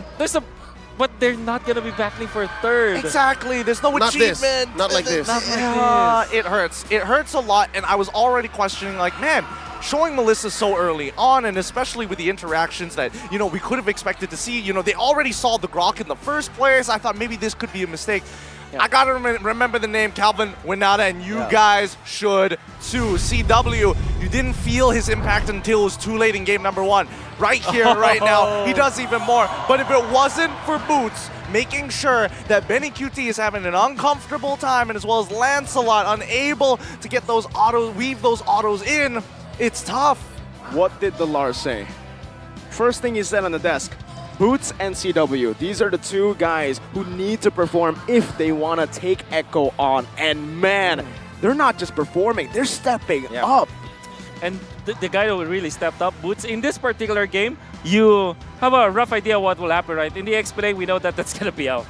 But they're not going to be battling for third. Exactly. There's no achievement. Not like this. It hurts. It hurts a lot, and I was already questioning, like, man, showing Melissa so early on, and especially with the interactions that, you know, we could have expected to see. You know, they already saw the Grok in the first place. I thought maybe this could be a mistake. I gotta remember the name Calvin Winata, and you guys should too. CW, you didn't feel his impact until it was too late in game number 1. Right here, right now, he does even more. But if it wasn't for Boots making sure that Benny QT is having an uncomfortable time, and as well as Lancelot unable to get those weave those autos in, it's tough. What did the Lars say? First thing he said on the desk, Boots and CW, these are the two guys who need to perform if they want to take Echo on. And man, they're not just performing, they're stepping up. And the guy who really stepped up, Boots, in this particular game, you have a rough idea what will happen, right? In the X-Play, we know that it's gonna be a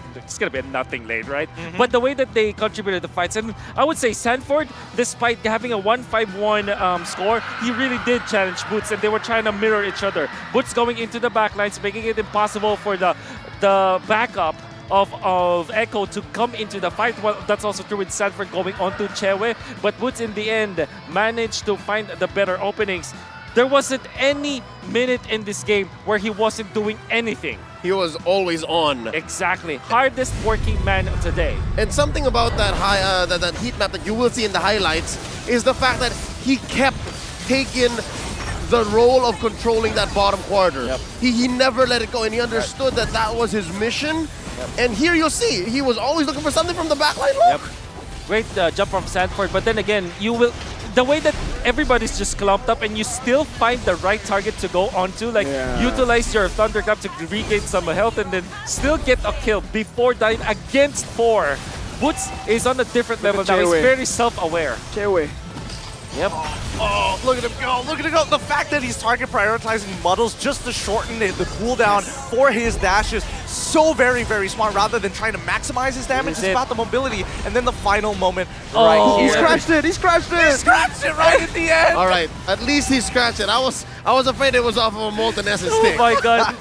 nothing late, right? But the way that they contributed the fights, and I would say Sanford, despite having a 1-5-1 score, he really did challenge Boots, and they were trying to mirror each other. Boots going into the backlines, making it impossible for the backup of Echo to come into the fight. Well, that's also true with Sanford going onto Chewe, but Boots in the end managed to find the better openings. There wasn't any minute in this game where he wasn't doing anything. He was always on. Exactly. Hardest working man today. And something about that that heat map that you will see in the highlights is the fact that he kept taking the role of controlling that bottom quarter. He never let it go, and he understood that that was his mission. And here you'll see, he was always looking for something from the backline. Look. Great jump from Sanford, but then again, the way that everybody's just clumped up and you still find the right target to go onto, like utilize your Thunderclap to regain some health and then still get a kill before dying against 4. Boots is on a different level now. He's very self-aware. Chewe. Yep. Oh, look at him go, look at him go. The fact that he's target prioritizing Muddles just to shorten the cooldown for his dashes, so very, very smart. Rather than trying to maximize his damage, it's about the mobility. And then the final moment right here. He scratched it, he scratched it! He scratched it right at the end! All right, at least he scratched it. I was afraid it was off of a Molten Essence stick. Oh my god.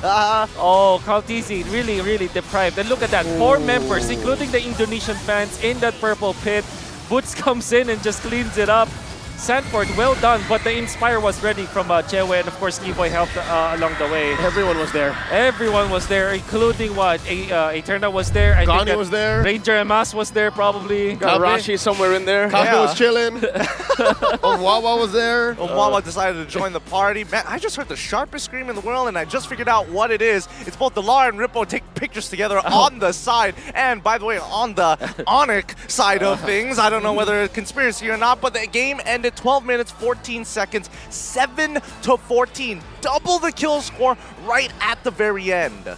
Oh, Kaltizi really, really deprived. And look at that, 4 members, including the Indonesian fans in that purple pit. Boots comes in and just cleans it up. Sanford, well done, but the Inspire was ready from Chewe, and of course Eboy helped along the way. Everyone was there. Everyone was there, including what? Eterna was there. Gani was there. Ranger Mas was there probably. Rashi somewhere in there. Kabe was chilling. Omwawa was there. Omwawa decided to join the party. Man, I just heard the sharpest scream in the world, and I just figured out what it is. It's both Delar and Rippo take pictures together on the side, and by the way, on the ONIC side of things. I don't know whether it's conspiracy or not, but the game ended 12 minutes, 14 seconds, 7-14. Double the kill score right at the very end.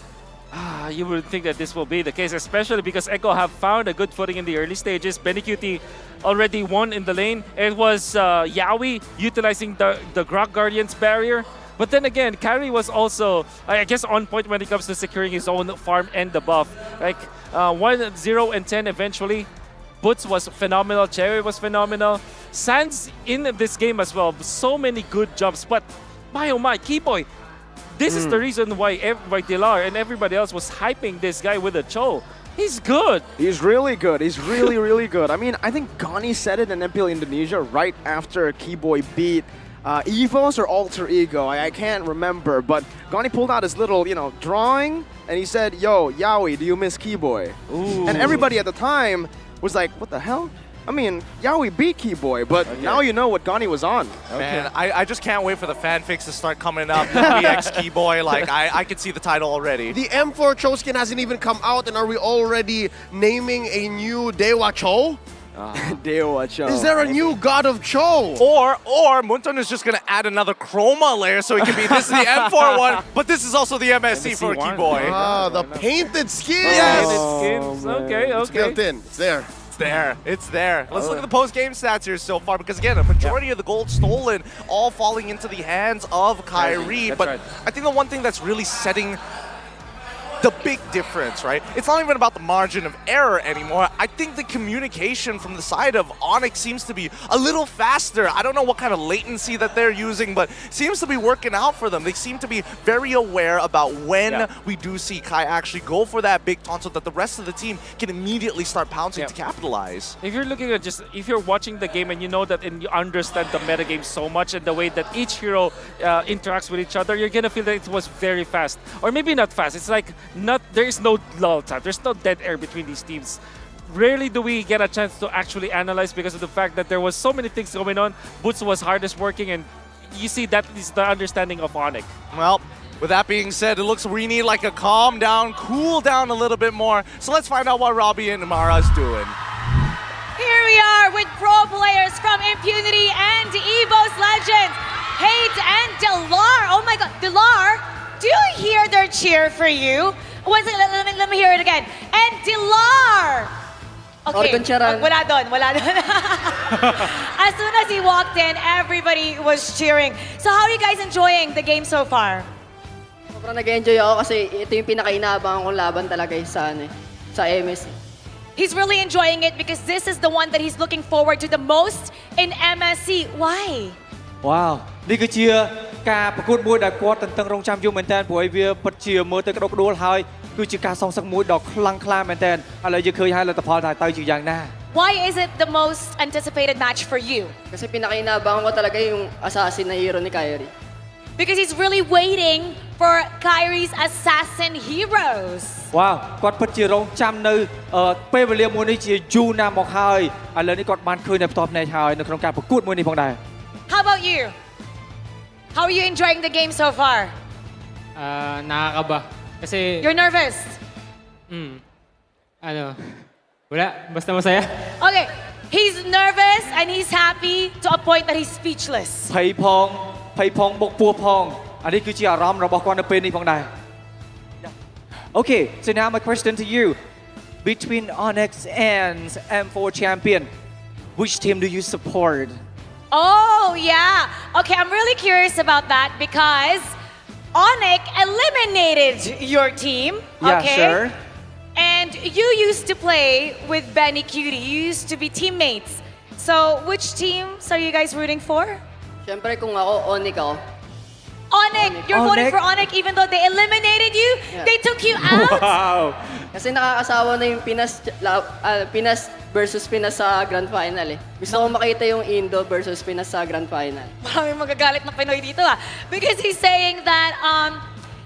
You would think that this will be the case, especially because Echo have found a good footing in the early stages. Benny QT already won in the lane. It was Yawi utilizing the Grok Guardian's barrier. But then again, Carry was also, I guess, on point when it comes to securing his own farm and the buff. Like 1-0 and 10 eventually. Boots was phenomenal, Cherry was phenomenal. Sans in this game as well, so many good jumps. But my oh my, Keyboy, this is the reason why Delar and everybody else was hyping this guy with a Cho. He's good. He's really good. He's really, really good. I mean, I think Gani said it in MPL Indonesia right after Keyboy beat Evos or Alter Ego. I can't remember, but Gani pulled out his little, drawing, and he said, "Yo, Yaoi, do you miss Keyboy?" And everybody at the time was like, what the hell? I mean, Yaoi beat Keyboy, but now you know what Gani was on. Man, I just can't wait for the fanfics to start coming up. VX Keyboy, like, I could see the title already. The M4 Cho skin hasn't even come out, and are we already naming a new Dewa Cho? Dewa Cho. Is there a new God of Cho? Or Munton is just going to add another chroma layer so it can be this is the M4 one, but this is also the MSC for one. Keyboy. Ah, the painted skins. Skins. Okay, It's okay. built in. It's there. It's there. It's there. Let's look at the post-game stats here so far, because again, a majority of the gold stolen, all falling into the hands of Kyrie. That's But right. I think the one thing that's really setting the big difference, right? It's not even about the margin of error anymore. I think the communication from the side of ONIC seems to be a little faster. I don't know what kind of latency that they're using, but seems to be working out for them. They seem to be very aware about when we do see Kai actually go for that big taunt so that the rest of the team can immediately start pouncing to capitalize. If you're looking at if you're watching the game and you know that and you understand the metagame so much and the way that each hero interacts with each other, you're gonna feel that it was very fast. Or maybe not fast. It's like there is no lull time. There's no dead air between these teams. Rarely do we get a chance to actually analyze because of the fact that there was so many things going on. Boots was hardest working, and you see that is the understanding of ONIC. Well, with that being said, it looks we need like a calm down, cool down a little bit more. So let's find out what Robbie and Amara's doing. Here we are with pro players from Impunity and Evo's Legends, Hate and Delar. Oh my God, Delar, do you hear their cheer for you? Let me hear it again. And Delar. Okay, wala doon. As soon as he walked in, everybody was cheering. So how are you guys enjoying the game so far? Sobrang nag-enjoy ako kasi ito yung pinaka-inaabangan kong laban talaga sa MSC. He's really enjoying it because this is the one that he's looking forward to the most in MSC. Why? Wow នេះគឺជាការប្រកួតមួយដែលគាត់តឹងរង់ចាំយូរមែនតើព្រោះវាពិតជាមើលទៅក្តុកក្តួលហើយគឺជាការសងសឹកមួយដ៏ខ្លាំងក្លាមែនតើឥឡូវយើងឃើញហើយលទ្ធផលទៅជាយ៉ាងណា Why is it the most anticipated match for you? Kasi pinaka-inaabangan ko talaga yung assassin na hero ni Kyrie. Because he's really waiting for Kyrie's assassin heroes. Wow គាត់ពិតជារងចាំនៅពេលវេលាមួយនេះជាយូរណាស់មកហើយឥឡូវនេះគាត់បានឃើញនៅផ្ទាល់ភ្នែកហើយនៅក្នុងការប្រកួតមួយនេះផងដែរ How about you? How are you enjoying the game so far? Nakakaba. Kasi... You're nervous? Wala. Basta masaya. Okay. He's nervous and he's happy to a point that he's speechless. ភ័យផងបុកពោះផងអានេះគឺជាអារម្មណ៍របស់គាត់នៅពេលនេះផងដែរ Okay, so now my question to you. Between ONIC and M4 champion, which team do you support? Oh, yeah. Okay, I'm really curious about that because ONIC eliminated your team. Yeah, okay? sure. And you used to play with Benny Cutie. You used to be teammates. So, which teams are you guys rooting for? Siyempre kung ako, ONIC ako. ONIC! You're voting for ONIC even though they eliminated you? Yeah. They took you out? Wow! Kasi nakakasawa na yung Pinas versus Pinas sa Grand Final eh. Gusto ko makita yung Indo versus Pinas sa Grand Final. Maraming magagalit na Pinoy dito because he's saying that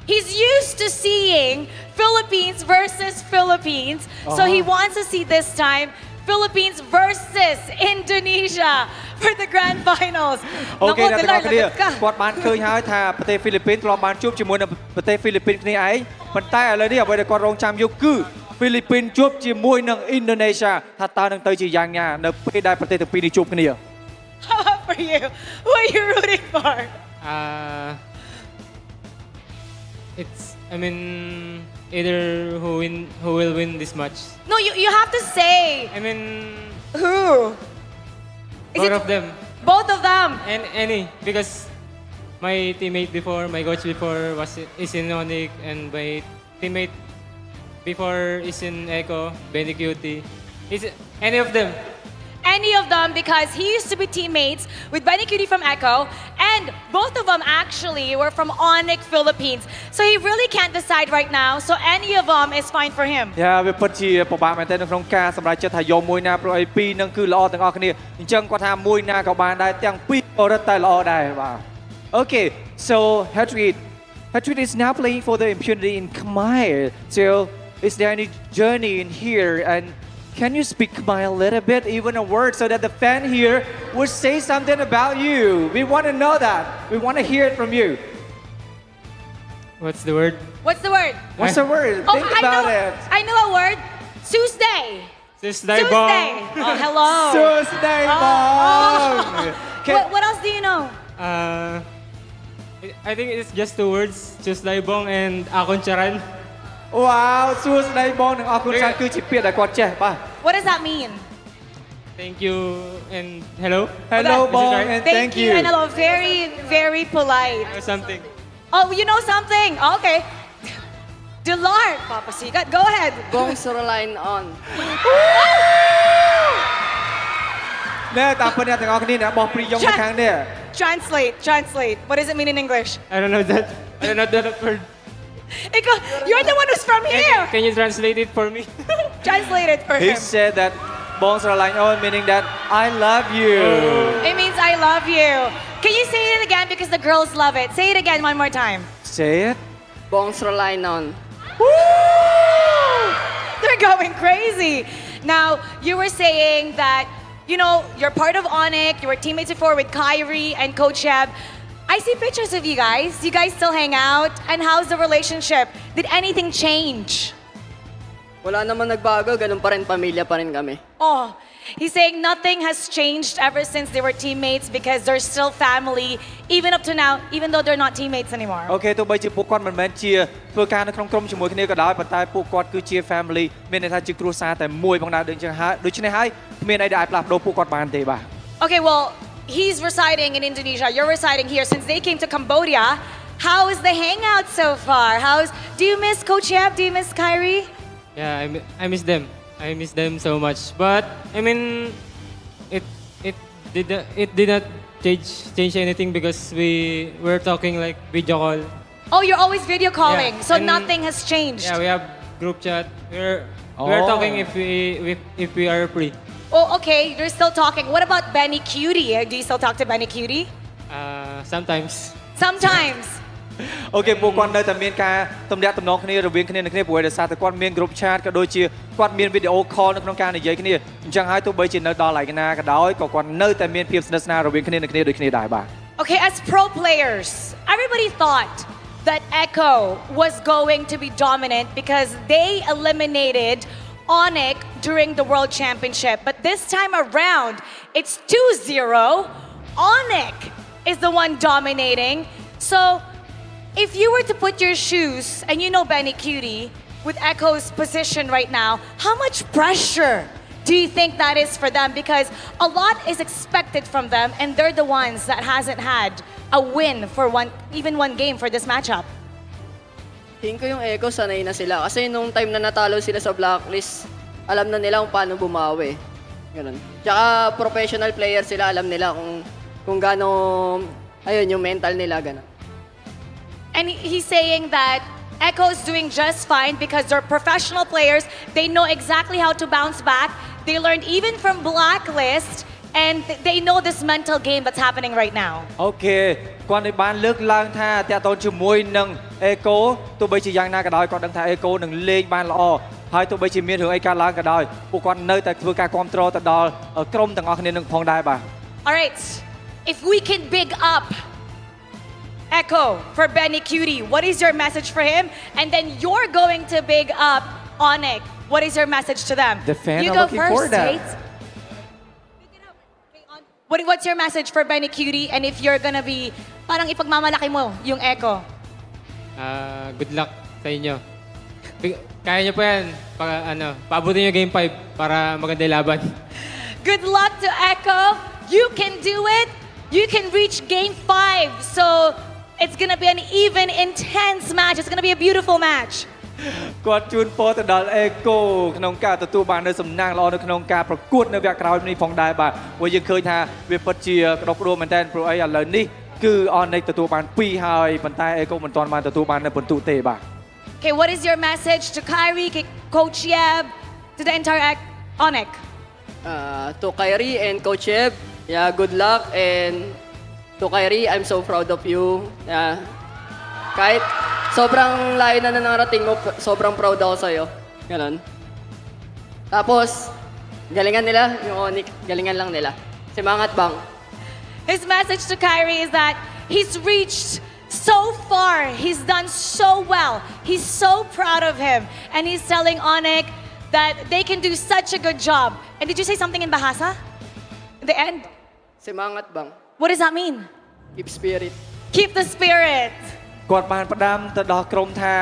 he's used to seeing Philippines versus Philippines. So he wants to see this time Philippines versus Indonesia for the grand finals. អូខេអ្នកទាំងអស់គ្នាគាត់បានឃើញហើយថាប្រទេសហ្វីលីពីនធ្លាប់បានជួបជាមួយនឹងប្រទេសហ្វីលីពីនគ្នាឯងប៉ុន្តែឥឡូវនេះអ្វីដែលគាត់រងចាំយកគឺហ្វីលីពីនជួបជាមួយនឹងឥណ្ឌូនេsiaថាតើនឹងទៅជាយ៉ាងណានៅពេលដែលប្រទេសទាំងពីរនេះជួបគ្នា How about for you? Who are you rooting for? Either who will win this match. No, you have to say. Who? Both of them. Both of them. And any, because my teammate before, my coach before is in ONIC, and my teammate before is in Echo, Benny Cutie. Is any of them? Any of them because he used to be teammates with Benny Cutie from Echo and both of them actually were from ONIC Philippines. So he really can't decide right now. So any of them is fine for him. Yeah, វាពិតជាពិបាកមែនទែននៅក្នុងការសម្រេចចិត្តថាយកមួយណាព្រោះអីពីរនឹងគឺល្អទាំងអស់គ្នាអញ្ចឹងគាត់ថាមួយណាក៏បានដែរទាំងពីរក៏រឹតតែល្អដែរបាទ Okay, so Hatred is now playing for the Impunity in Khmer. So is there any journey in here and can you speak Khmer a little bit, even a word, so that the fan here would say something about you? We want to know that. We want to hear it from you. What's the word? What's the word? What's the word? Think about it. I know a word. Tuesday. Tuesday, Tuesday. Oh, hello. Tuesday, What else do you know? I think it's just 2 words. Tuesday bong and akon charan. Wow, Tuesday បងនិងអរគុណច្រើនគឺជាពាក្យដែលគាត់ចេះបាទ What does that mean? Thank you and hello. Hello, Is it bong, right? and Thank you and hello. Very, very polite. Or something. Oh, you know something? Okay. Dillard, Papa Sikat, go ahead. Bong Soroline on. ណែតាមពិតអ្នកទាំងអស់គ្នាអ្នកបោះព្រីយ៉ុងនៅខាងនេះ Translate. What does it mean in English? I don't know that. I don't know that word. You're the one who's from here. Can you translate it for me? Translate it for He him. said that បងស្រឡាញ់អូន meaning that I love you It means I love you. Can you say it again because the girls love it? Say it again one more time. Say it Bong Soroline on. They're going crazy. Now, you were saying that, you know, you're part of ONIC, you were teammates before with Kyrie and Coach Sheb. I see pictures of you guys. You guys still hang out? And how's the relationship? Did anything change? Wala naman nagbago, ganun pa rin, pamilya pa rin kami. Oh, he's saying nothing has changed ever since they were teammates because they're still family, even up to now, even though they're not teammates anymore. អូខេទោះបីជាពួកគាត់មិនមែនជាធ្វើការនៅក្នុងក្រុមជាមួយគ្នាក៏ដោយប៉ុន្តែពួកគាត់គឺជា family មានន័យថាជាគ្រួសារតែមួយផងដែរដូចចឹងហើយដូច្នេះហើយគ្មានអីដែលអាចផ្លាស់ប្ដូរពួកគាត់បានទេបាទ Okay, well, he's residing in Indonesia, you're residing here. Since they came to Cambodia, how is the hangout so far? Do you miss Coach Yap? Do you miss Kyrie? Yeah, I miss them. I miss them so much. But I mean, it did not change anything because we were talking like video call. Oh, you're always video calling, Yeah, so and- nothing has changed. Yeah, we have group chat. We're talking if we are free. Oh, okay, you're still talking. What about Benny Cutie? Do you still talk to Benny Cutie? Sometimes. Sometimes. អូខេពួកគាត់នៅតែមានការទំនាក់ទំនងគ្នារវាងគ្នានឹងគ្នាព្រោះដោយសារតែគាត់មាន group chat ក៏ដូចជាគាត់មាន video call នៅក្នុងការនិយាយគ្នាអញ្ចឹងហើយទោះបីជានៅដល់កន្លែងណាក៏ដោយក៏គាត់នៅតែមានភាពស្និទ្ធស្នាលរវាងគ្នានឹងគ្នាដូចគ្នាដែរបាទ Okay, as pro players, everybody thought that Echo was going to be dominant because they eliminated ONIC during the World Championship. But this time around, it's 2-0. ONIC is the one dominating. So, if you were to put your shoes, and you know Benny Cutie, with Echo's position right now, how much pressure do you think that is for them? Because a lot is expected from them, and they're the ones that hasn't had a win for even one game for this matchup. Tingin ko yung Echo, sanay na sila. Kasi nung time na natalo sila sa Blacklist, alam na nila kung paano bumawi. Ganun. Tsaka professional player sila, alam nila kung gaano, ayun, yung mental nila, ganun. And he's saying that Echo's doing just fine because they're professional players. They know exactly how to bounce back. They learned even from Blacklist, and they know this mental game that's happening right now. អូខេគាត់នេះបានលើកឡើងថាតើតូនជាមួយនឹង Echo ទោះបីជាយ៉ាងណាក៏ដោយគាត់ដឹងថា Echo នឹងលេងបានល្អហើយទោះបីជាមានរឿងអីកើតឡើងក៏ដោយពួកគាត់នៅតែធ្វើការគ្រប់គ្រងទៅដល់ក្រុមទាំងអស់គ្នានឹងផងដែរបាទ All right, if we can big up Echo for Benny Cutie, what is your message for him? And then you're going to big up ONIC. What is your message to them? The fan you are go looking first, for that. Tate. What's your message for Benny Cutie? And if you're gonna be, parang ipagmamalaki mo yung Echo. Good luck sa inyo. Kaya niyo po yan. Paabutin niyo game 5 para maganda yung laban. Good luck to Echo. You can do it. You can reach game 5. So it's gonna be an even intense match. It's gonna be a beautiful match. គាត់ជូនពរទៅដល់ Echo ក្នុងការទទួលបាននូវសំណាងល្អនៅក្នុងការប្រកួតនៅវគ្គក្រោយនេះផងដែរបាទព្រោះយើងឃើញថាវាពិតជាក្តុកក្តួលមែនតើព្រោះអីឥឡូវនេះគឺ ONIC ទទួលបាន2ហើយប៉ុន្តែ Echo មិនទាន់បានទទួលបាននៅពិន្ទុទេបាទ Okay, what is your message to Kyrie, Coach Yeb, to the entire ONIC? To Kyrie and Coach Yeb, yeah, good luck, and to Kyrie, I'm so proud of you. Yeah. Kahit sobrang layo na narating mo, sobrang proud ako sa'yo. Ganon. Tapos, galingan nila, yung ONIC, galingan lang nila. Simangat bang. His message to Kyrie is that he's reached so far. He's done so well. He's so proud of him. And he's telling ONIC that they can do such a good job. And did you say something in Bahasa? In the end? Semangat bang. What does that mean? Keep spirit. Keep the spirit. គាត់បានផ្ដាំទៅដល់ក្រុមថា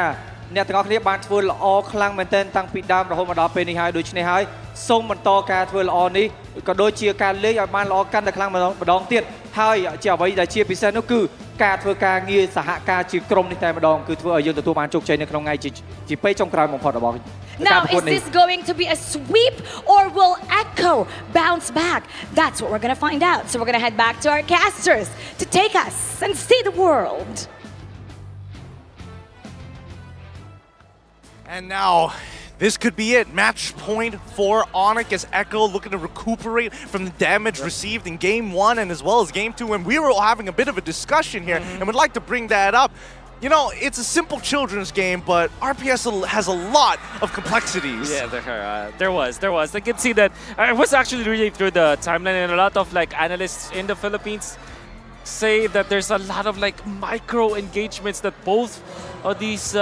អ្នកទាំងអស់គ្នាបានធ្វើល្អខ្លាំងមែនទែនតាំងពីដើមរហូតមកដល់ពេលនេះហើយដូច្នេះហើយសូមបន្តការធ្វើល្អនេះក៏ដូចជាការលេងឲ្យបានល្អកាន់តែខ្លាំងម្ដងទៀតហើយជាអ្វីដែលជាពិសេសនោះគឺការធ្វើការងារសហការជាក្រុមនេះតែម្ដងគឺធ្វើឲ្យយើងទទួលបានជោគជ័យនៅក្នុងថ្ងៃជាពេលចុងក្រោយបំផុតរបស់ Now, is this going to be a sweep or will Echo bounce back? That's what we're going to find out. So we're going to head back to our casters to take us and see the world. And now, this could be it. Match point for ONIC as Echo looking to recuperate from the damage received in Game 1 and as well as Game 2. And we were having a bit of a discussion here and would like to bring that up. You know, it's a simple children's game, but RPS has a lot of complexities. Yeah, there was. I can see that. I was actually reading through the timeline, and a lot of like analysts in the Philippines say that there's a lot of like micro engagements that both of these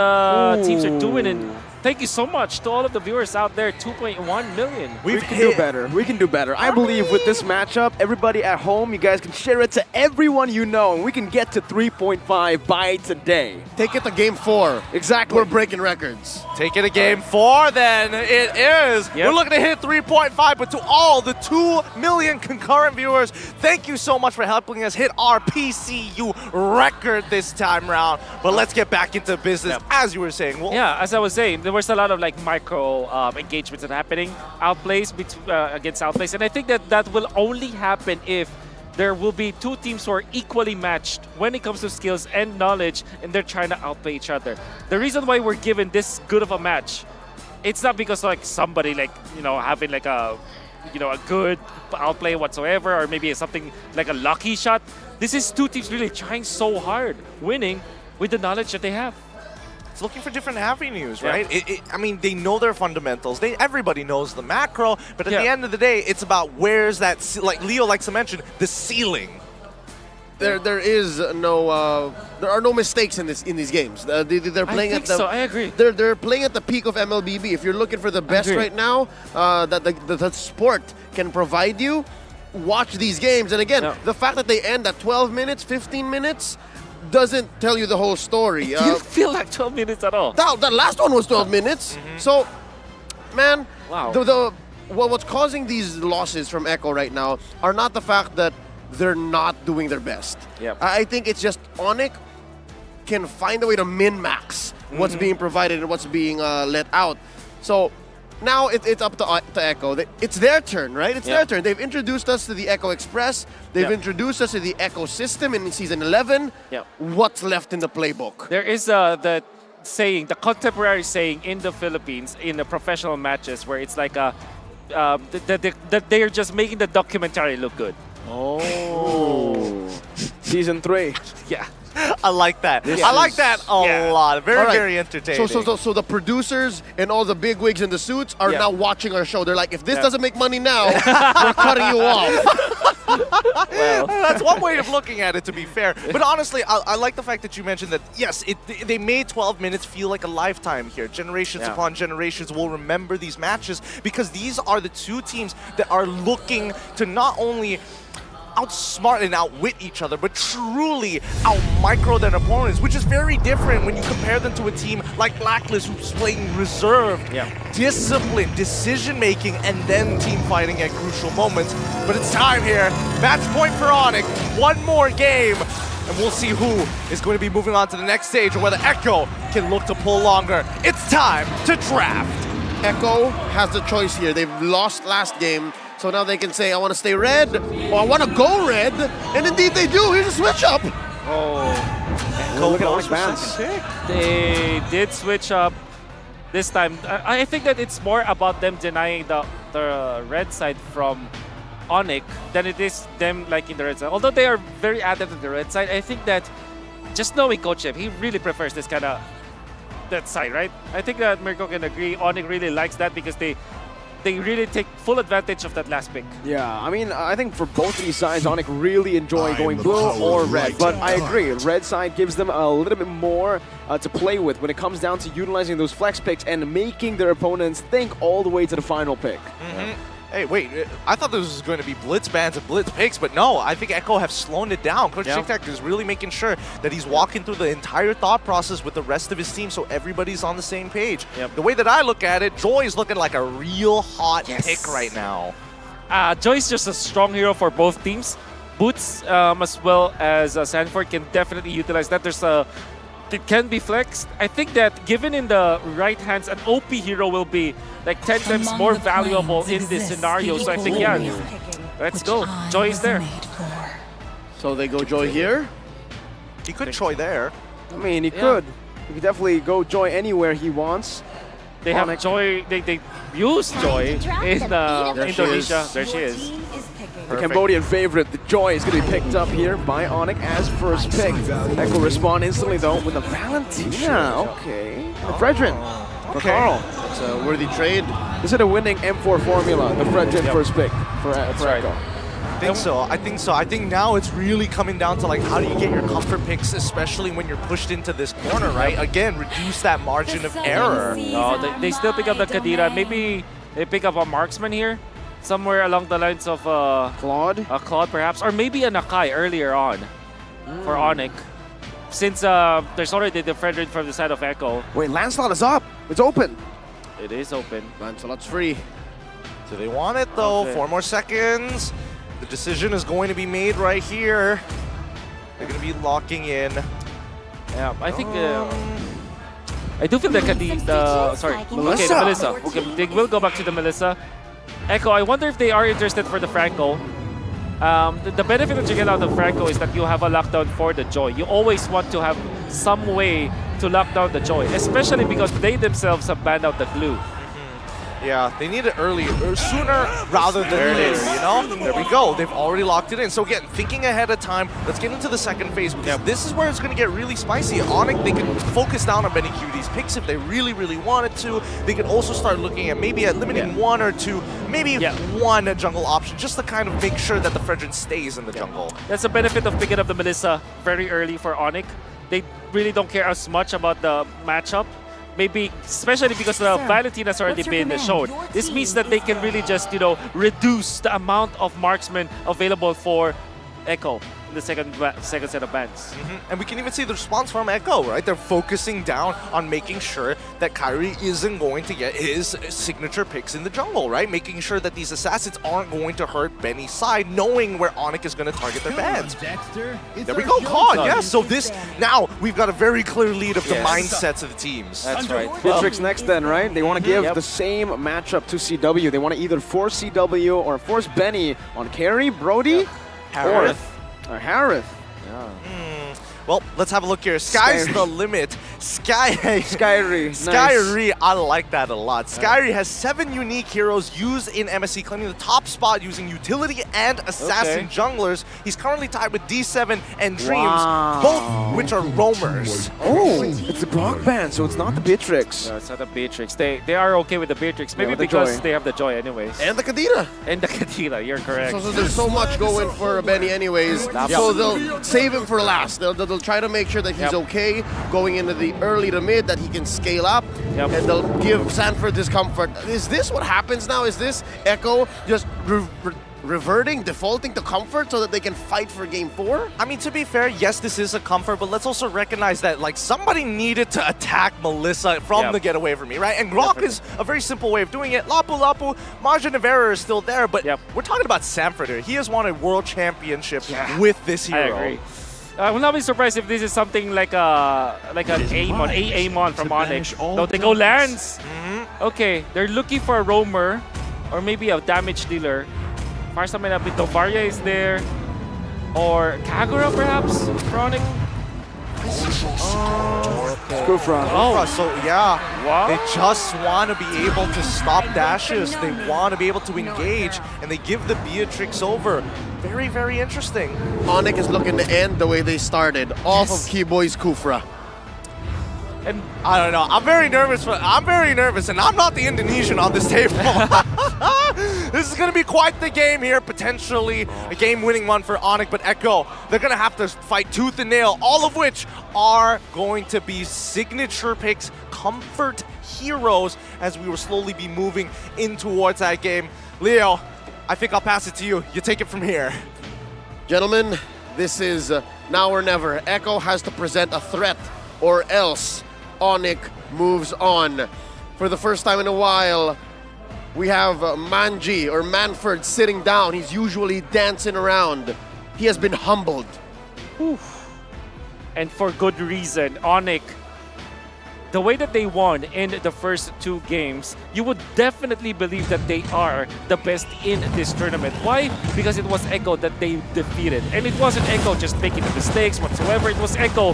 teams are doing. And thank you so much to all of the viewers out there. 2.1 million. We can do better. We can do better. I believe with this matchup, everybody at home, you guys can share it to everyone you know, and we can get to 3.5 by today. Take it to Game 4. Exactly. We're breaking records. Take it to Game 4, then it is. Yep. We're looking to hit 3.5, but to all the 2 million concurrent viewers, thank you so much for helping us hit our PCU record this time round. But let's get back into business, as you were saying. Wolf. Yeah, as I was saying, there was a lot of like micro engagements that are happening, outplays against outplays, and I think that that will only happen if there will be two teams who are equally matched when it comes to skills and knowledge, and they're trying to outplay each other. The reason why we're given this good of a match, it's not because like somebody like, you know, having like a, you know, a good outplay whatsoever, or maybe something like a lucky shot. This is two teams really trying so hard, winning with the knowledge that they have. It's looking for different avenues, right? I mean, they know their fundamentals. Everybody knows the macro, but at the end of the day, it's about where's that, like Leo likes to mention, the ceiling. There are no mistakes in these games. They're playing at the. I agree. They're playing at the peak of MLBB. If you're looking for the best right now, that the sport can provide you, watch these games. And again, the fact that they end at 12 minutes, 15 minutes. Doesn't tell you the whole story. It didn't feel like 12 minutes at all. That last one was 12 minutes. So, man, wow. What's causing these losses from Echo right now are not the fact that they're not doing their best. Yep. I think it's just ONIC can find a way to min-max what's being provided and what's being let out. So, now it's up to Echo. It's their turn, right? It's their turn. They've introduced us to the Echo Express. They've introduced us to the Echo system in Season 11. What's left in the playbook? There is the saying, the contemporary saying in the Philippines, in the professional matches, where it's like that they're just making the documentary look good. Oh. Season 3. Yeah. I like that. I like that a lot. Very entertaining. So the producers and all the bigwigs in the suits are now watching our show. They're like, if this doesn't make money now, we're cutting you off. Well, that's one way of looking at it, to be fair. But honestly, I like the fact that you mentioned that, yes, they made 12 minutes feel like a lifetime here. Generations upon generations will remember these matches because these are the two teams that are looking to not only outsmart and outwit each other, but truly out-micro their opponents, which is very different when you compare them to a team like Blacklist, who's playing reserved, disciplined, decision-making, and then team fighting at crucial moments. But it's time here. Match point for ONIC. One more game, and we'll see who is going to be moving on to the next stage, or whether Echo can look to pull longer. It's time to draft. Echo has the choice here. They've lost last game. So now they can say, I want to stay red, or I want to go red. And indeed they do. Here's a switch up. Look at all those fans. They did switch up this time. I think that it's more about them denying the red side from ONIC than it is them liking the red side. Although they are very adept at the red side, I think that just knowing Coach Jeff, he really prefers this kind of that side, right? I think that Mirko can agree. ONIC really likes that because they they really take full advantage of that last pick. Yeah, I mean, I think for both of these sides, ONIC really enjoy going blue or red. But I agree, red side gives them a little bit more to play with when it comes down to utilizing those flex picks and making their opponents think all the way to the final pick. Hey, wait, I thought this was going to be blitz bans and blitz picks, but no, I think Echo have slowed it down. Coach TikTok is really making sure that he's walking through the entire thought process with the rest of his team so everybody's on the same page. The way that I look at it, Joy is looking like a real hot pick right now. Joy is just a strong hero for both teams. Boots as well as Sanford can definitely utilize that. It can be flexed. I think that given in the right hands, an OP hero will be like 10 times more valuable in this scenario. So I think, yeah, let's go. Joy is there. So they go Joy here. He could Joy there. I mean, he could. He could definitely go Joy anywhere he wants. They have Joy, they use Joy in Indonesia. There she is. The Cambodian favorite, the Joy, is going to be picked up here by ONIC as first pick. Echo respond instantly though with a Valentina. Okay. And Fredrin for Carl. That's a worthy trade. This is a winning M4 formula, the Fredrin first pick for Echo. I think so. I think now it's really coming down to like how do you get your comfort picks, especially when you're pushed into this corner, right? Again, reduce that margin of error. No, they still pick up the Kadira. Maybe they pick up a marksman here, somewhere along the lines of Claude, perhaps, or maybe a Nakai earlier on for ONIC. Since there's already the Frederick from the side of Echo. Wait, Lancelot is up. It's open. It is open. Lancelot's free. Do they want it though? 4 more seconds. The decision is going to be made right here. They're going to be locking in. Yeah, I think I do feel that Melissa. Okay, they will go back to the Melissa. Echo, I wonder if they are interested for the Franco. The benefit that you get out of Franco is that you have a lockdown for the Joy. You always want to have some way to lock down the Joy, especially because they themselves have banned out the glue. Yeah, they need it earlier, or sooner rather than later, you know? There we go. They've already locked it in. So again, thinking ahead of time, let's get into the second phase because this is where it's going to get really spicy. ONIC, they can focus down on BennyQ's picks if they really, really wanted to. They can also start looking at maybe limiting 1 or 2, maybe 1 jungle option, just to kind of make sure that the Fredrin stays in the jungle. That's the benefit of picking up the Melissa very early for ONIC. They really don't care as much about the matchup. Maybe, especially because the Valentina's already been shown. This means that they can really just, reduce the amount of marksmen available for Echo in the second set of bans. And we can even see the response from Echo, right? They're focusing down on making sure that Kyrie isn't going to get his signature picks in the jungle, right? Making sure that these assassins aren't going to hurt Benny's side, knowing where ONIC is going to target their bans. There we go, Con. Yeah, so now we've got a very clear lead of the mindsets of the teams. That's right. Bitrix next then, right? They want to give the same matchup to CW. They want to either force CW or force Benny on Carry, Brody, or Harith. Well, let's have a look here. Sky's the limit. Skyry. Skyry, I like that a lot. Skyry has 7 unique heroes used in MSC, claiming the top spot using utility and assassin junglers. He's currently tied with D7 and Dreams, both which are roamers. Oh, it's the Grog band, so it's not the Bitrix. No, it's not the Bitrix. They are okay with the Bitrix, maybe because they have the Joy anyways. And the Kadira. And the Kadira, you're correct. So there's so much going for Benny anyways, so they'll save him for last. They'll try to make sure that he's okay going into the early to mid, that he can scale up, and they'll give Sanford this comfort. Is this what happens now? Is this Echo just reverting, defaulting to comfort so that they can fight for game 4? I mean, to be fair, yes, this is a comfort, but let's also recognize that like somebody needed to attack Melissa from the getaway from me, right? And Grok is a very simple way of doing it. Lapu, margin of error is still there, but we're talking about Sanford here. He has won a world championship with this hero. I agree. I will not be surprised if this is something like an Amon from ONIC. No, they go lands. Okay, they're looking for a roamer or maybe a damage dealer. Farsa may not be. Varia is there. Or Kagura perhaps for ONIC. Kufra. So they just want to be able to stop dashes. They want to be able to engage, and they give the Beatrix over. Very, very interesting. ONIC is looking to end the way they started, off of Keyboy's Kufra. And I don't know. I'm very nervous, and I'm not the Indonesian on this table. This is going to be quite the game here, potentially a game-winning one for ONIC, but Echo, they're going to have to fight tooth and nail, all of which are going to be signature picks, comfort heroes, as we will slowly be moving in towards that game. Leo, I think I'll pass it to you. You take it from here. Gentlemen, this is now or never. Echo has to present a threat, or else ONIC moves on. For the first time in a while, we have Manji, or Manford, sitting down. He's usually dancing around. He has been humbled. Oof. And for good reason. ONIC, the way that they won in the first 2 games, you would definitely believe that they are the best in this tournament. Why? Because it was Echo that they defeated. And it wasn't Echo just making mistakes whatsoever. It was Echo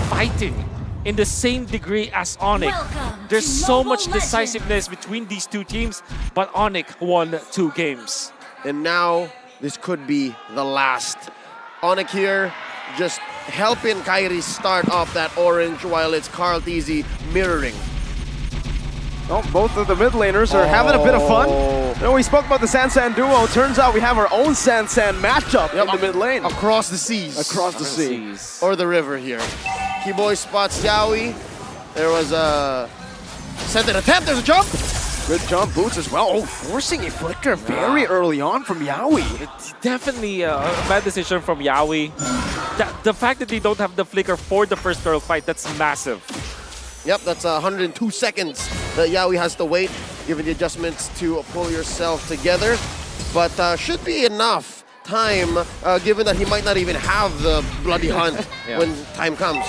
fighting in the same degree as ONIC. There's so much decisiveness between these 2 teams, but ONIC won 2 games. And now, this could be the last. ONIC here, just helping Kairi start off that orange while it's Carl Teasy mirroring. Well, both of the mid laners are having a bit of fun. You know, we spoke about the Sansan duo. Turns out we have our own Sansan matchup in the mid lane. Across the seas. Across the seas. Or the river here. Keyboy spots Yawi. There was a sent an attempt. There's a jump. Good jump, Boots as well. Oh, forcing a flicker very early on from Yawi. It's definitely a bad decision from Yawi. The fact that they don't have the flicker for the first turtle fight, that's massive. Yep, that's 102 seconds that Yawi has to wait, given the adjustments to pull yourself together. But should be enough time, given that he might not even have the bloody hunt when time comes.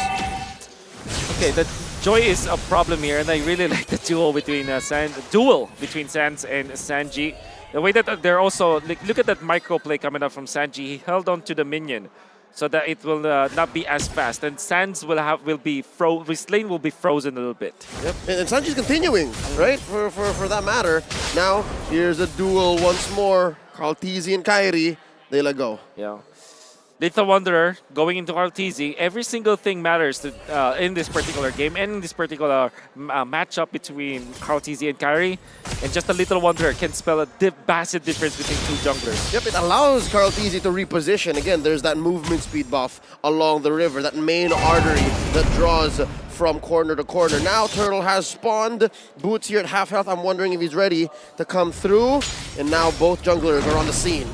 Okay, the Joy is a problem here, and I really like the duel between Sans and Sanji. The way that they're also, look at that micro play coming up from Sanji. He held on to the minion so that it will not be as fast, and Sans his lane will be frozen a little bit. Yep, and Sanji's continuing, right? For that matter. Now here's a duel once more. Carl Teasy and Kairi, they let go. Yeah. Little Wanderer going into Arteezy, every single thing matters in this particular game and in this particular matchup between Arteezy and Kairi. And just a Little Wanderer can spell a massive difference between 2 junglers. Yep, it allows Carl Teasy to reposition. Again, there's that movement speed buff along the river, that main artery that draws from corner to corner. Now Turtle has spawned. Boots here at half health. I'm wondering if he's ready to come through. And now both junglers are on the scene.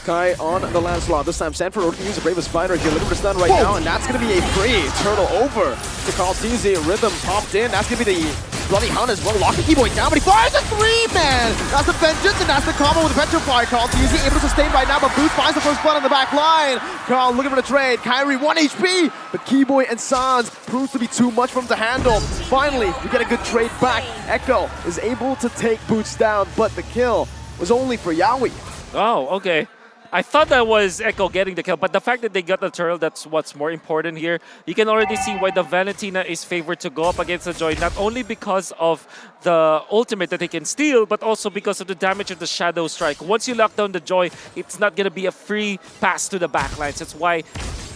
Kai on the Lancelot. This time Sanford will use the Bravest Fighter here. Looking for stun right now, and that's going to be a free. Turtle over to Carl Teasy. Rhythm popped in. That's going to be the Bloody Hunt as well. Locking Keyboy down, but he fires a 3-man! That's the Vengeance, and that's the combo with the Petrify. Carl Teasy able to sustain right now, but Boots finds the first blood on the back line. Carl looking for the trade. Kairi 1 HP, but Keyboy and Sans proves to be too much for him to handle. Finally, we get a good trade back. Echo is able to take Boots down, but the kill was only for Yawi. Oh, okay. I thought that was Echo getting the kill, but the fact that they got the turtle, that's what's more important here. You can already see why the Valentina is favored to go up against the Joy, not only because of the ultimate that they can steal, but also because of the damage of the Shadow Strike. Once you lock down the Joy, it's not going to be a free pass to the backlines. That's why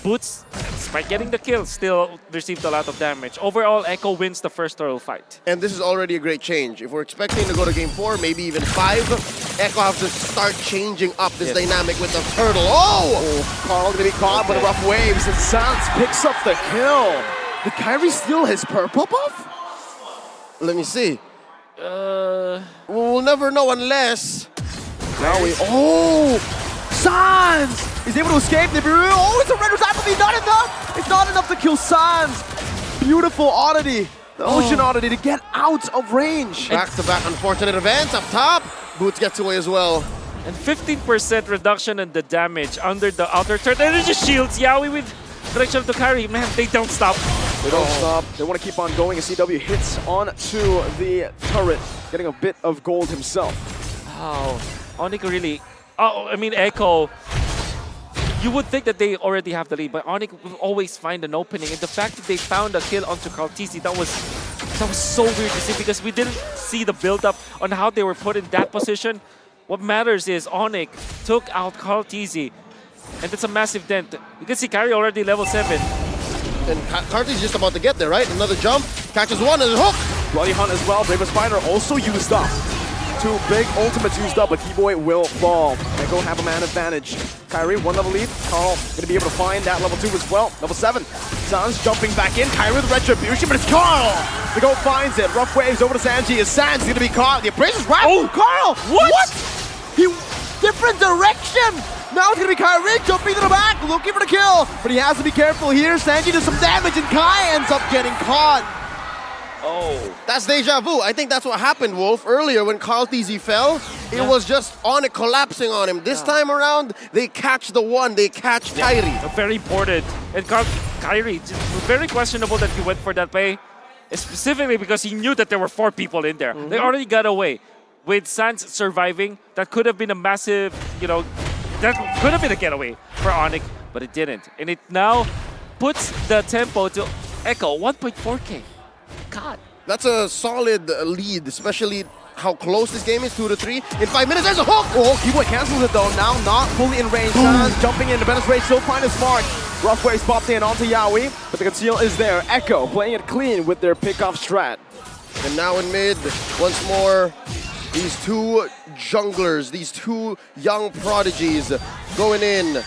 Boots, despite getting the kill, still received a lot of damage. Overall, Echo wins the first turtle fight. And this is already a great change. If we're expecting to go to game 4, maybe even 5, Echo has to start changing up this dynamic with the turtle. Oh! Carl gonna be caught by the rough waves, and Sans picks up the kill. Did Kairi steal his purple buff? Let me see. We'll never know unless... Now Sans is able to escape the Bureau. Oh, it's a red apathy, not enough! It's not enough to kill Sans. Beautiful oddity. The ocean oddity to get out of range. Back-to-back unfortunate events up top. Boots gets away as well. And 15% reduction in the damage under the outer turret. Energy shields, Yawi with direction to Kairi. Man, they don't stop. They don't stop. They want to keep on going. And CW hits onto the turret, getting a bit of gold himself. Oh, ONIC really... Oh, I mean, Echo. You would think that they already have the lead, but ONIC will always find an opening. And the fact that they found a kill onto Carl Teasy, that was so weird to see, because we didn't see the build-up on how they were put in that position. What matters is ONIC took out Carl Teasy, and that's a massive dent. You can see Kairi already level 7. And Carl Teasy's just about to get there, right? Another jump, catches one, and a hook. Bloody Hunt as well. Bravest Fighter also used up. Two big ultimates used up, but Keyboy will fall. Echo have a man advantage. Kyrie, 1 level lead. Carl gonna be able to find that level 2 as well. Level 7. Suns jumping back in. Kyrie with Retribution, but it's Carl! The goal finds it. Rough waves over to Sanji. Is Sans gonna be caught? The appraiser's right. Oh, Carl! What? He different direction! Now it's gonna be Kyrie jumping to the back, looking for the kill, but he has to be careful here. Sanji does some damage, and Kai ends up getting caught. Oh, that's deja vu. I think that's what happened, Wolf. Earlier when Carl TZ fell, it was just ONIC collapsing on him. This time around, they catch the one, they catch Kyrie. Very important. And Kyrie, very questionable that he went for that play, specifically because he knew that there were 4 people in there. They already got away. With Sans surviving, that could have been a massive, that could have been a getaway for ONIC, but it didn't. And it now puts the tempo to Echo, 1.4K. God. That's a solid lead, especially how close this game is, 2-3. In 5 minutes, there's a hook! Oh, Keyboy cancels it though, now not fully in range. Sans jumping in, the Bennett's Rage still find his mark. Rough waves popped in onto Yaoi, but the conceal is there. Echo playing it clean with their pickoff strat. And now in mid, once more, these 2 junglers, these 2 young prodigies going in.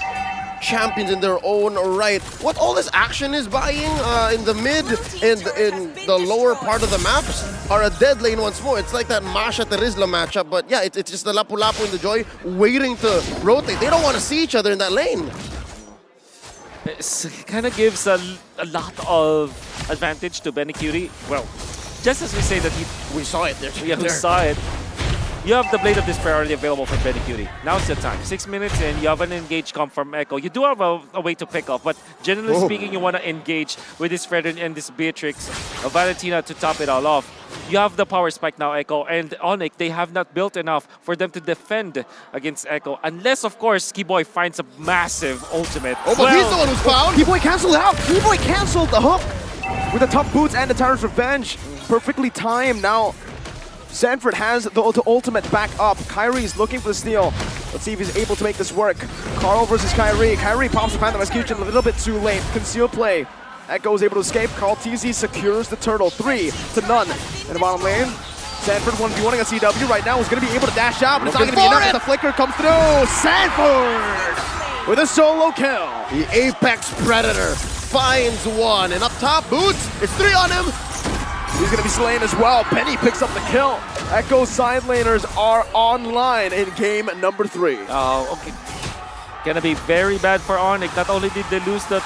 Champions in their own right. What all this action is buying in the mid and in the lower part of the maps are a dead lane once more. It's like that Masha Terizla matchup, but yeah, it's just the Lapu Lapu and the Joy waiting to rotate. They don't want to see each other in that lane. It kind of gives a lot of advantage to Benecutie. Well, just as we say that we saw it there. Yeah, we saw it. You have the Blade of Despair already available for Benecutie. Now's the time. 6 minutes and you have an engage comp from Echo. You do have a way to pick off, but generally speaking, you want to engage with this Fredrin and this Beatrix, Valentina to top it all off. You have the power spike now, Echo, and ONIC, they have not built enough for them to defend against Echo. Unless, of course, Keyboy finds a massive ultimate. Oh, but he's the one who's found! Keyboy canceled out! Keyboy canceled the hook! With the top boots and the Tyrant's Revenge. Perfectly timed now. Sanford has the ultimate back up. Kyrie's looking for the steal. Let's see if he's able to make this work. Carl versus Kyrie. Kyrie pops the Phantom Execution a little bit too late. Conceal play. Echo is able to escape. Carl TZ secures the turtle. 3-0 in the bottom lane. Sanford 1v1 against CW right now is going to be able to dash out, but it's not going to be enough as the flicker comes through. Sanford with a solo kill. The Apex Predator finds one, and up top, Boots, it's 3 on him. He's going to be slain as well. Penny picks up the kill. Echo side laners are online in game number 3. Oh, okay. Gonna be very bad for ONIC. Not only did they lose the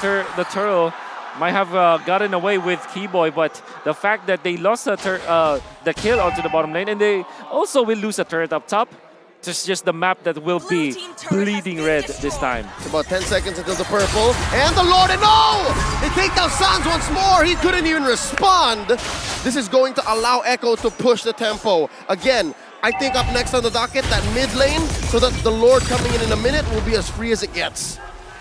turtle, might have gotten away with Keyboy, but the fact that they lost the kill onto the bottom lane, and they also will lose a turret up top. It's just the map that will be bleeding red this time. It's about 10 seconds until the purple. And the Lord, and no! They take down Sans once more. He couldn't even respond. This is going to allow Echo to push the tempo. Again, I think up next on the docket, that mid lane, so that the Lord coming in a minute will be as free as it gets.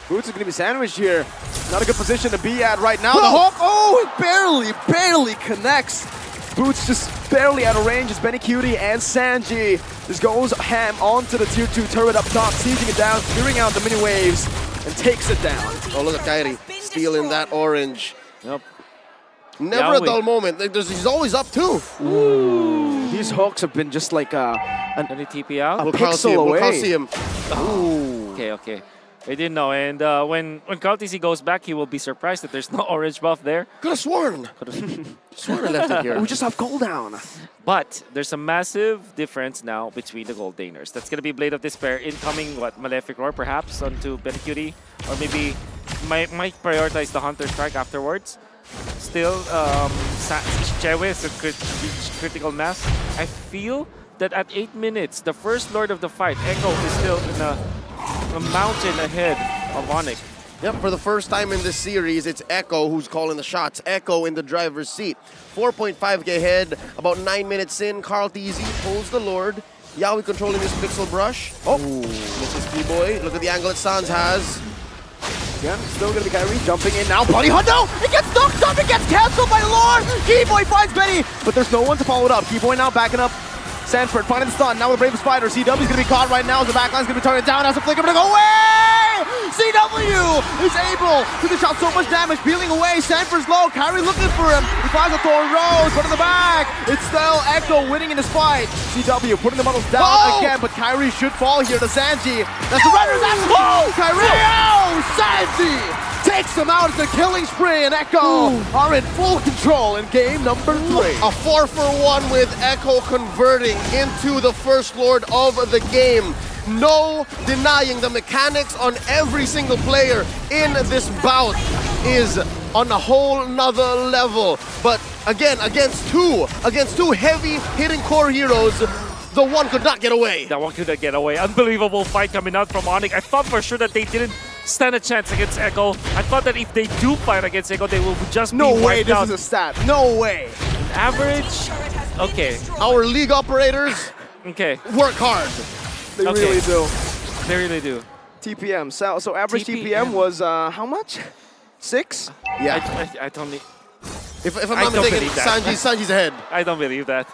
Boots is going to be sandwiched here. Not a good position to be at right now. The hook, oh, it barely connects. Boots just barely out of range as Benecutie and Sanji just goes ham onto the tier 2 turret up top, sieging it down, clearing out the mini waves, and takes it down. Oh, look at Kyrie stealing that orange. Yep. Never a dull moment. He's always up too. Ooh. These hooks have been just like a TP out? A pixel away. We'll see him. Oh. Okay. I didn't know, and when Carl TC goes back, he will be surprised that there's no orange buff there. Could have sworn. Sworn I left it here. We just have cooldown. But there's a massive difference now between the gold laners. That's going to be Blade of Despair incoming, Malefic Roar perhaps onto Benecutie, or maybe might prioritize the Hunter Strike afterwards. Still, Chewe is a critical mass. I feel that at 8 minutes, the first Lord of the fight, Echo, is still in a mountain ahead of ONIC. Yep, for the first time in this series, it's Echo who's calling the shots. Echo in the driver's seat. 4.5k ahead, about 9 minutes in. Carl TZ pulls the Lord. Yaoi controlling this pixel brush. Oh, misses Keyboy. Look at the angle that Sans has. Again, still going to be Kyrie jumping in now. Body hunt, no! It gets knocked up, it gets cancelled by Lord! Keyboy finds Benny, but there's no one to follow it up. Keyboy now backing up. Sanford finding the stun, now the bravest fighter. CW is going to be caught right now as the backline's going to be turning down as the flicker, but go away! CW is able to dish out so much damage, peeling away. Sanford's low. Kyrie looking for him. He finds a Thorn Rose, but in the back, it's still Echo winning in this fight. CW putting the models down again, but Kyrie should fall here to Sanji. That's the Raiders. That's Kyrie. Oh, Sanji takes them out. It's a killing spree, and Echo are in full control in game number 3. A 4-for-1 with Echo converting into the first Lord of the game. No denying the mechanics on every single player in this bout is on a whole nother level. But again, against two heavy hitting core heroes, the one could not get away. That one couldn't get away. Unbelievable fight coming out from ONIC. I thought for sure that they didn't stand a chance against Echo. I thought that if they do fight against Echo, they will just be wiped out. This is a stat. No way. Average? Okay. Our league operators work hard. They really do. They really do. TPM. So average TPM was how much? 6? Yeah. I don't need... If I'm not mistaken, Sanji's ahead. I don't believe that.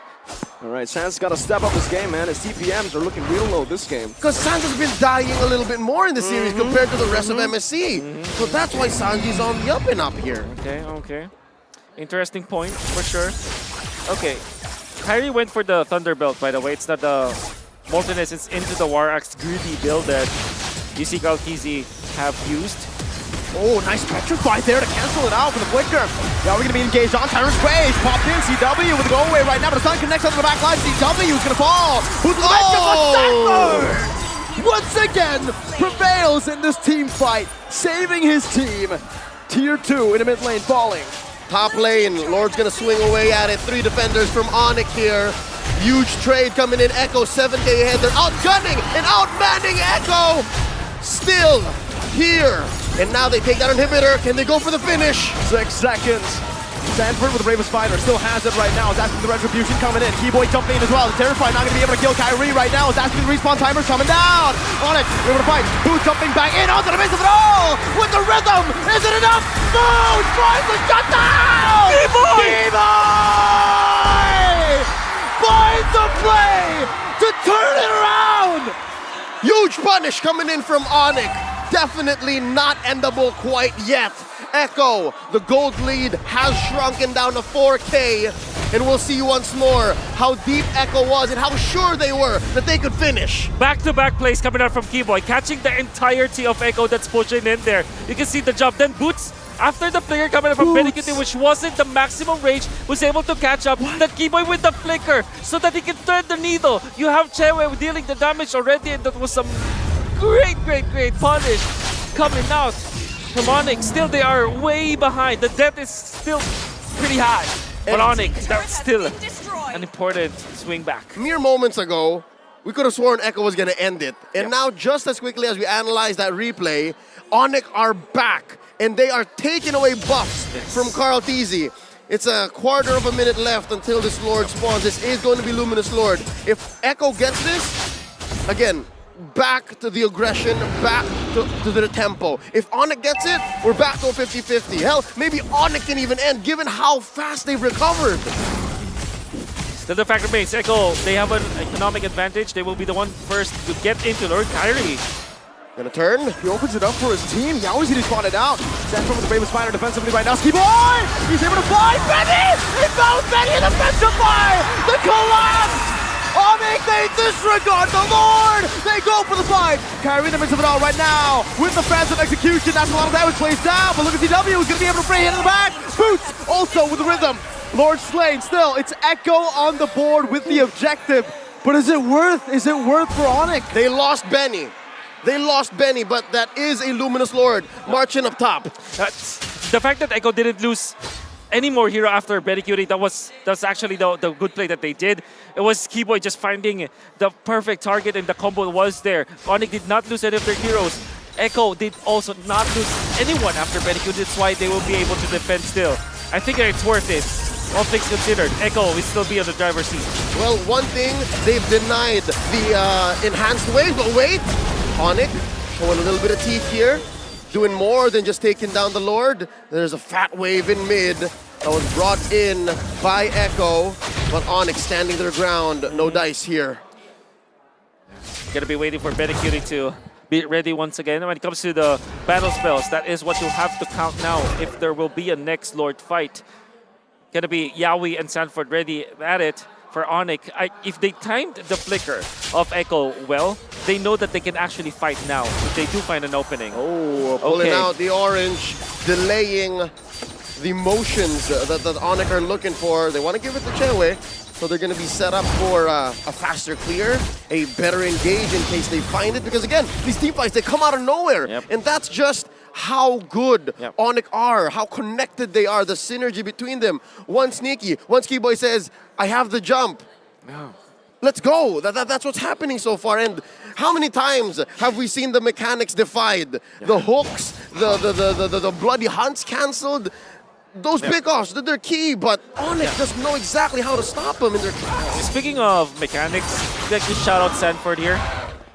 All right, Sans got to step up his game, man. His TPMs are looking real low this game. Because Sans has been dying a little bit more in the series compared to the rest of MSC. So that's why Sanji's on the up and up here. Okay. Interesting point, for sure. Okay. Kyrie went for the Thunderbelt, by the way. It's not the Molten Essence into the War Axe greedy build that you see Galkizi have used. Oh, nice Petrify there to cancel it out with the flicker. Yeah, we're going to be engaged on Tyrant's Rage. Popped in, CW with the go away right now, but the sun connects onto the back line. CW is going to fall. Who's the once again prevails in this team fight, saving his team. Tier 2 in the mid lane falling. Top lane, Lord's going to swing away at it. 3 defenders from ONIC here. Huge trade coming in. Echo 7K ahead. They're outgunning and outmanning Echo. Still here. And now they take that inhibitor. Can they go for the finish? 6 seconds. Sanford with the bravest fighter still has it right now. Is asking the retribution coming in. Keyboy jumping in as well. The Terrified not going to be able to kill Kyrie right now. Is asking the respawn timers coming down. ONIC able to fight. Who's jumping back in onto the base of it all with the rhythm. Is it enough? No! Tries the shutdown. Keyboy finds a play to turn it around. Huge punish coming in from ONIC. Definitely not endable quite yet. Echo, the gold lead has shrunken down to 4K, and we'll see once more how deep Echo was and how sure they were that they could finish. Back-to-back plays coming out from Keyboy, catching the entirety of Echo that's pushing in there. You can see the jump. Then Boots, after the flicker coming out from Benikute, which wasn't the maximum range, was able to catch up. That Keyboy with the flicker so that he can thread the needle. You have Chewe dealing the damage already, and that was some great punish coming out from ONIC. Still, they are way behind. The debt is still pretty high. But ONIC, that's still an important swing back. Mere moments ago, we could have sworn Echo was going to end it. And now, just as quickly as we analyze that replay, ONIC are back. And they are taking away buffs from Carl Teasy. It's a quarter of a minute left until this Lord spawns. This is going to be Luminous Lord. If Echo gets this, again, back to the aggression, back to the tempo. If ONIC gets it, we're back to a 50-50. Hell, maybe ONIC can even end given how fast they've recovered. Still the fact remains, Echo, they have an economic advantage. They will be the one first to get into Lord Kyrie. Gonna turn. He opens it up for his team. He always needs to spot it out. Sanford with the bravest fighter defensively right now. Ski-Boy! He's able to fly! Benny! He found Benny in the Petrify! The collapse! ONIC, they disregard the Lord! They go for the fight! Kyrie in the midst of it all right now with the phantom execution. That's a lot of damage plays down, but look at CW who's gonna be able to bring it in the back. Boots also with the rhythm. Lord slain. Still, it's Echo on the board with the objective. But is it worth for ONIC? They lost Benny. But that is a Luminous Lord marching up top. The fact that Echo didn't lose any more hero after Benikute, that's actually the good play that they did. It was Keyboy just finding the perfect target, and the combo was there. ONIC did not lose any of their heroes. Echo did also not lose anyone after Benikute. That's why they will be able to defend still. I think that it's worth it. All things considered, Echo will still be on the driver's seat. Well, one thing, they've denied the enhanced wave, but wait! ONIC showing a little bit of teeth here, doing more than just taking down the Lord. There's a fat wave in mid that was brought in by Echo, but ONIC standing their ground, no dice here. Gonna be waiting for Benikute to be ready once again. When it comes to the battle spells, that is what you have to count now if there will be a next Lord fight. Gonna be Yawi and Sanford ready at it for ONIC. If they timed the flicker of Echo well, they know that they can actually fight now if they do find an opening. Oh, pulling out the orange, delaying the motions that ONIC are looking for. They want to give it to Chewe, so they're going to be set up for a faster clear, a better engage in case they find it. Because again, these team fights, they come out of nowhere. And that's just how good ONIC are, how connected they are, the synergy between them. One sneaky, one ski boy says, I have the jump. Let's go. That's what's happening so far. And how many times have we seen the mechanics defied? The hooks, the bloody hunts canceled. Those pickoffs, they're key, but ONIC doesn't know exactly how to stop them in their tracks. Speaking of mechanics, I'd like to shout out Sanford here.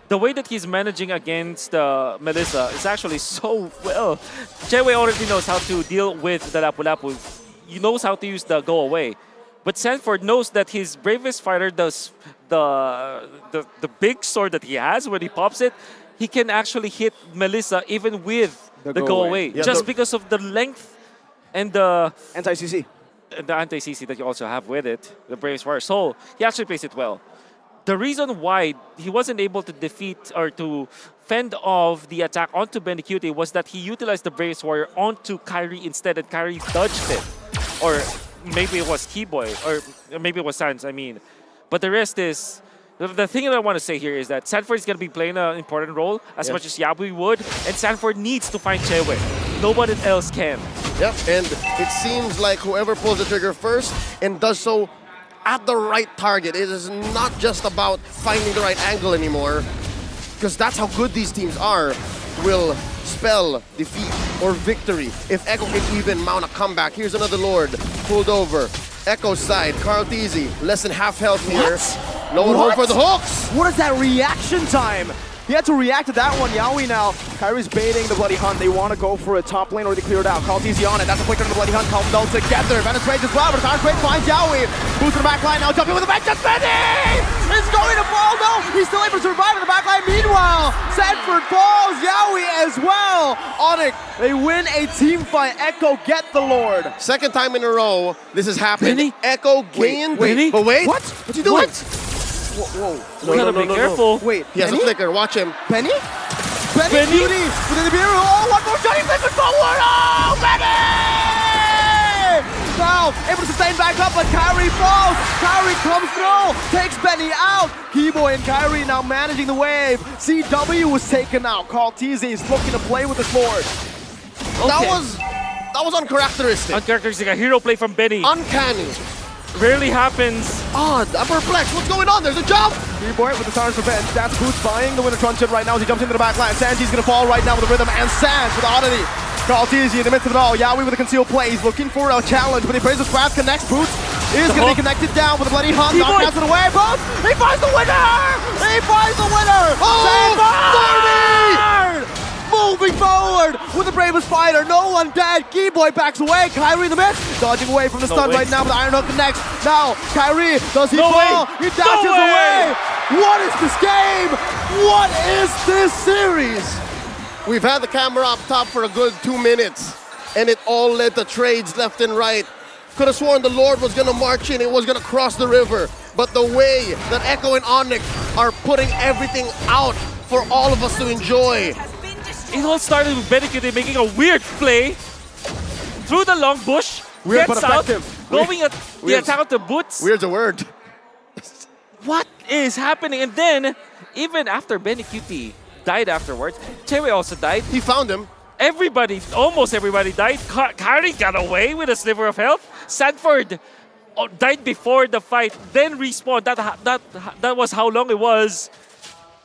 The way that he's managing against Melissa is actually so well. Chewe already knows how to deal with the Lapu-Lapu. He knows how to use the go away. But Sanford knows that his bravest fighter does the big sword that he has when he pops it. He can actually hit Melissa even with the go away. Just because of the length and the anti-CC. The anti-CC that you also have with it, the bravest fighter. So he actually plays it well. The reason why he wasn't able to defeat or to fend off the attack onto Benicute was that he utilized the Bravest Warrior onto Kyrie instead, and Kyrie dodged it. Or maybe it was Keyboy, or maybe it was Sans, I mean. But the rest is... The thing that I want to say here is that Sanford is going to be playing an important role as much as Yabui would, and Sanford needs to find Chewe. Nobody else can. Yep, and it seems like whoever pulls the trigger first and does so at the right target. It is not just about finding the right angle anymore, because that's how good these teams are, will spell defeat or victory. If Echo can even mount a comeback. Here's another Lord, pulled over. Echo's side, Carl Teasy, less than half health here. No one home for the hooks! What is that reaction time? He had to react to that one. Yawi now. Kyrie's baiting the Bloody Hunt. They want to go for a top lane or they clear it out. Carl Teasy on it. That's a flicker on the Bloody Hunt. Calm down together. Venice Rage as well, but Venice Rage finds Yawi. Boots in the back line now, jumping with the back. Just Benny! It's going to fall. No, he's still able to survive in the back line. Meanwhile, Sanford falls. Yawi as well. ONIC, they win a team fight. Echo get the Lord. Second time in a row this has happened. Benny? Echo gained. Wait. But wait. What? What's he doing? Whoa. You gotta be careful. Wait, he has a flicker. Watch him. Benny? Benny Beauty with the beer. Oh, one more shot. He flickers forward. Oh, Benny! Now, able to sustain back up, but Kyrie falls. Kyrie comes through, takes Benny out. Keyboy and Kyrie now managing the wave. CW was taken out. Carl Teasy is looking to play with the sword. That was uncharacteristic. Uncharacteristic. A hero play from Benny. Uncanny. Rarely happens. Odd. I'm perplexed. What's going on? There's a jump. Keyboy with the Stars Revenge. That's Boots buying the winner truncheon right now as he jumps into the back line. Sanji's gonna fall right now with the rhythm, and Sans with the oddity. Carl Teasy in the midst of it all. Yawi with a concealed play. He's looking for a challenge, but he plays the scrap, connects. Boots is gonna be connected down with a Bloody Hunt. Knockouts it away. Boots! He finds the winner! He finds the winner! Sanford! Moving forward with the bravest fighter. No one dead. Keyboy backs away. Kyrie in the midst. Dodging away from the stun right now, but the Iron Hook connects. Now, Kyrie, does he fall? He dashes away. What is this game? What is this series? We've had the camera up top for a good 2 minutes, and it all led to trades left and right. Could have sworn the Lord was gonna march in, it was gonna cross the river. But the way that Echo and ONIC are putting everything out for all of us to enjoy. It all started with Benicute making a weird play through the long bush. Weird gets but out, effective. going at the attack of the Boots. Weird's a word. What is happening? And then, even after Benicute died afterwards, Chewe also died. He found him. Almost everybody died. Kyrie got away with a sliver of health. Sanford died before the fight, then respawned. That was how long it was.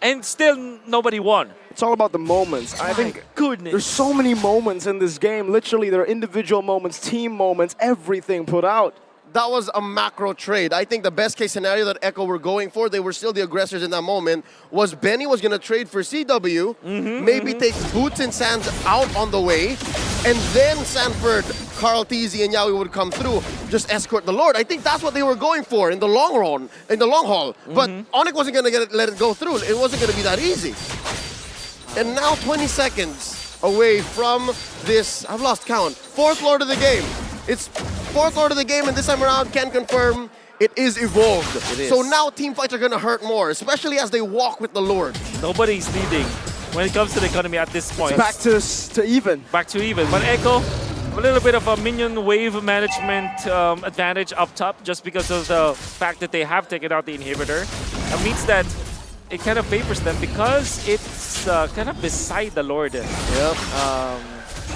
And still nobody won. It's all about the moments. I think there's so many moments in this game. Literally, there are individual moments, team moments, everything put out. That was a macro trade. I think the best case scenario that Echo were going for, they were still the aggressors in that moment, was Benny was going to trade for CW, maybe take Boots and Sands out on the way, and then Sanford, Carl Teasy, and Yawi would come through, just escort the Lord. I think that's what they were going for in the long run, in the long haul. But ONIC wasn't going to let it go through. It wasn't going to be that easy. And now 20 seconds away from this, I've lost count, 4th Lord of the game. It's 4th Lord of the game, and this time around, can confirm it is evolved. It is. So now team fights are gonna hurt more, especially as they walk with the Lord. Nobody's leading when it comes to the economy at this point. It's back to even. Back to even. But Echo, a little bit of a minion wave management advantage up top just because of the fact that they have taken out the inhibitor. It means that it kind of favors them because it's kind of beside the Lord. Yep.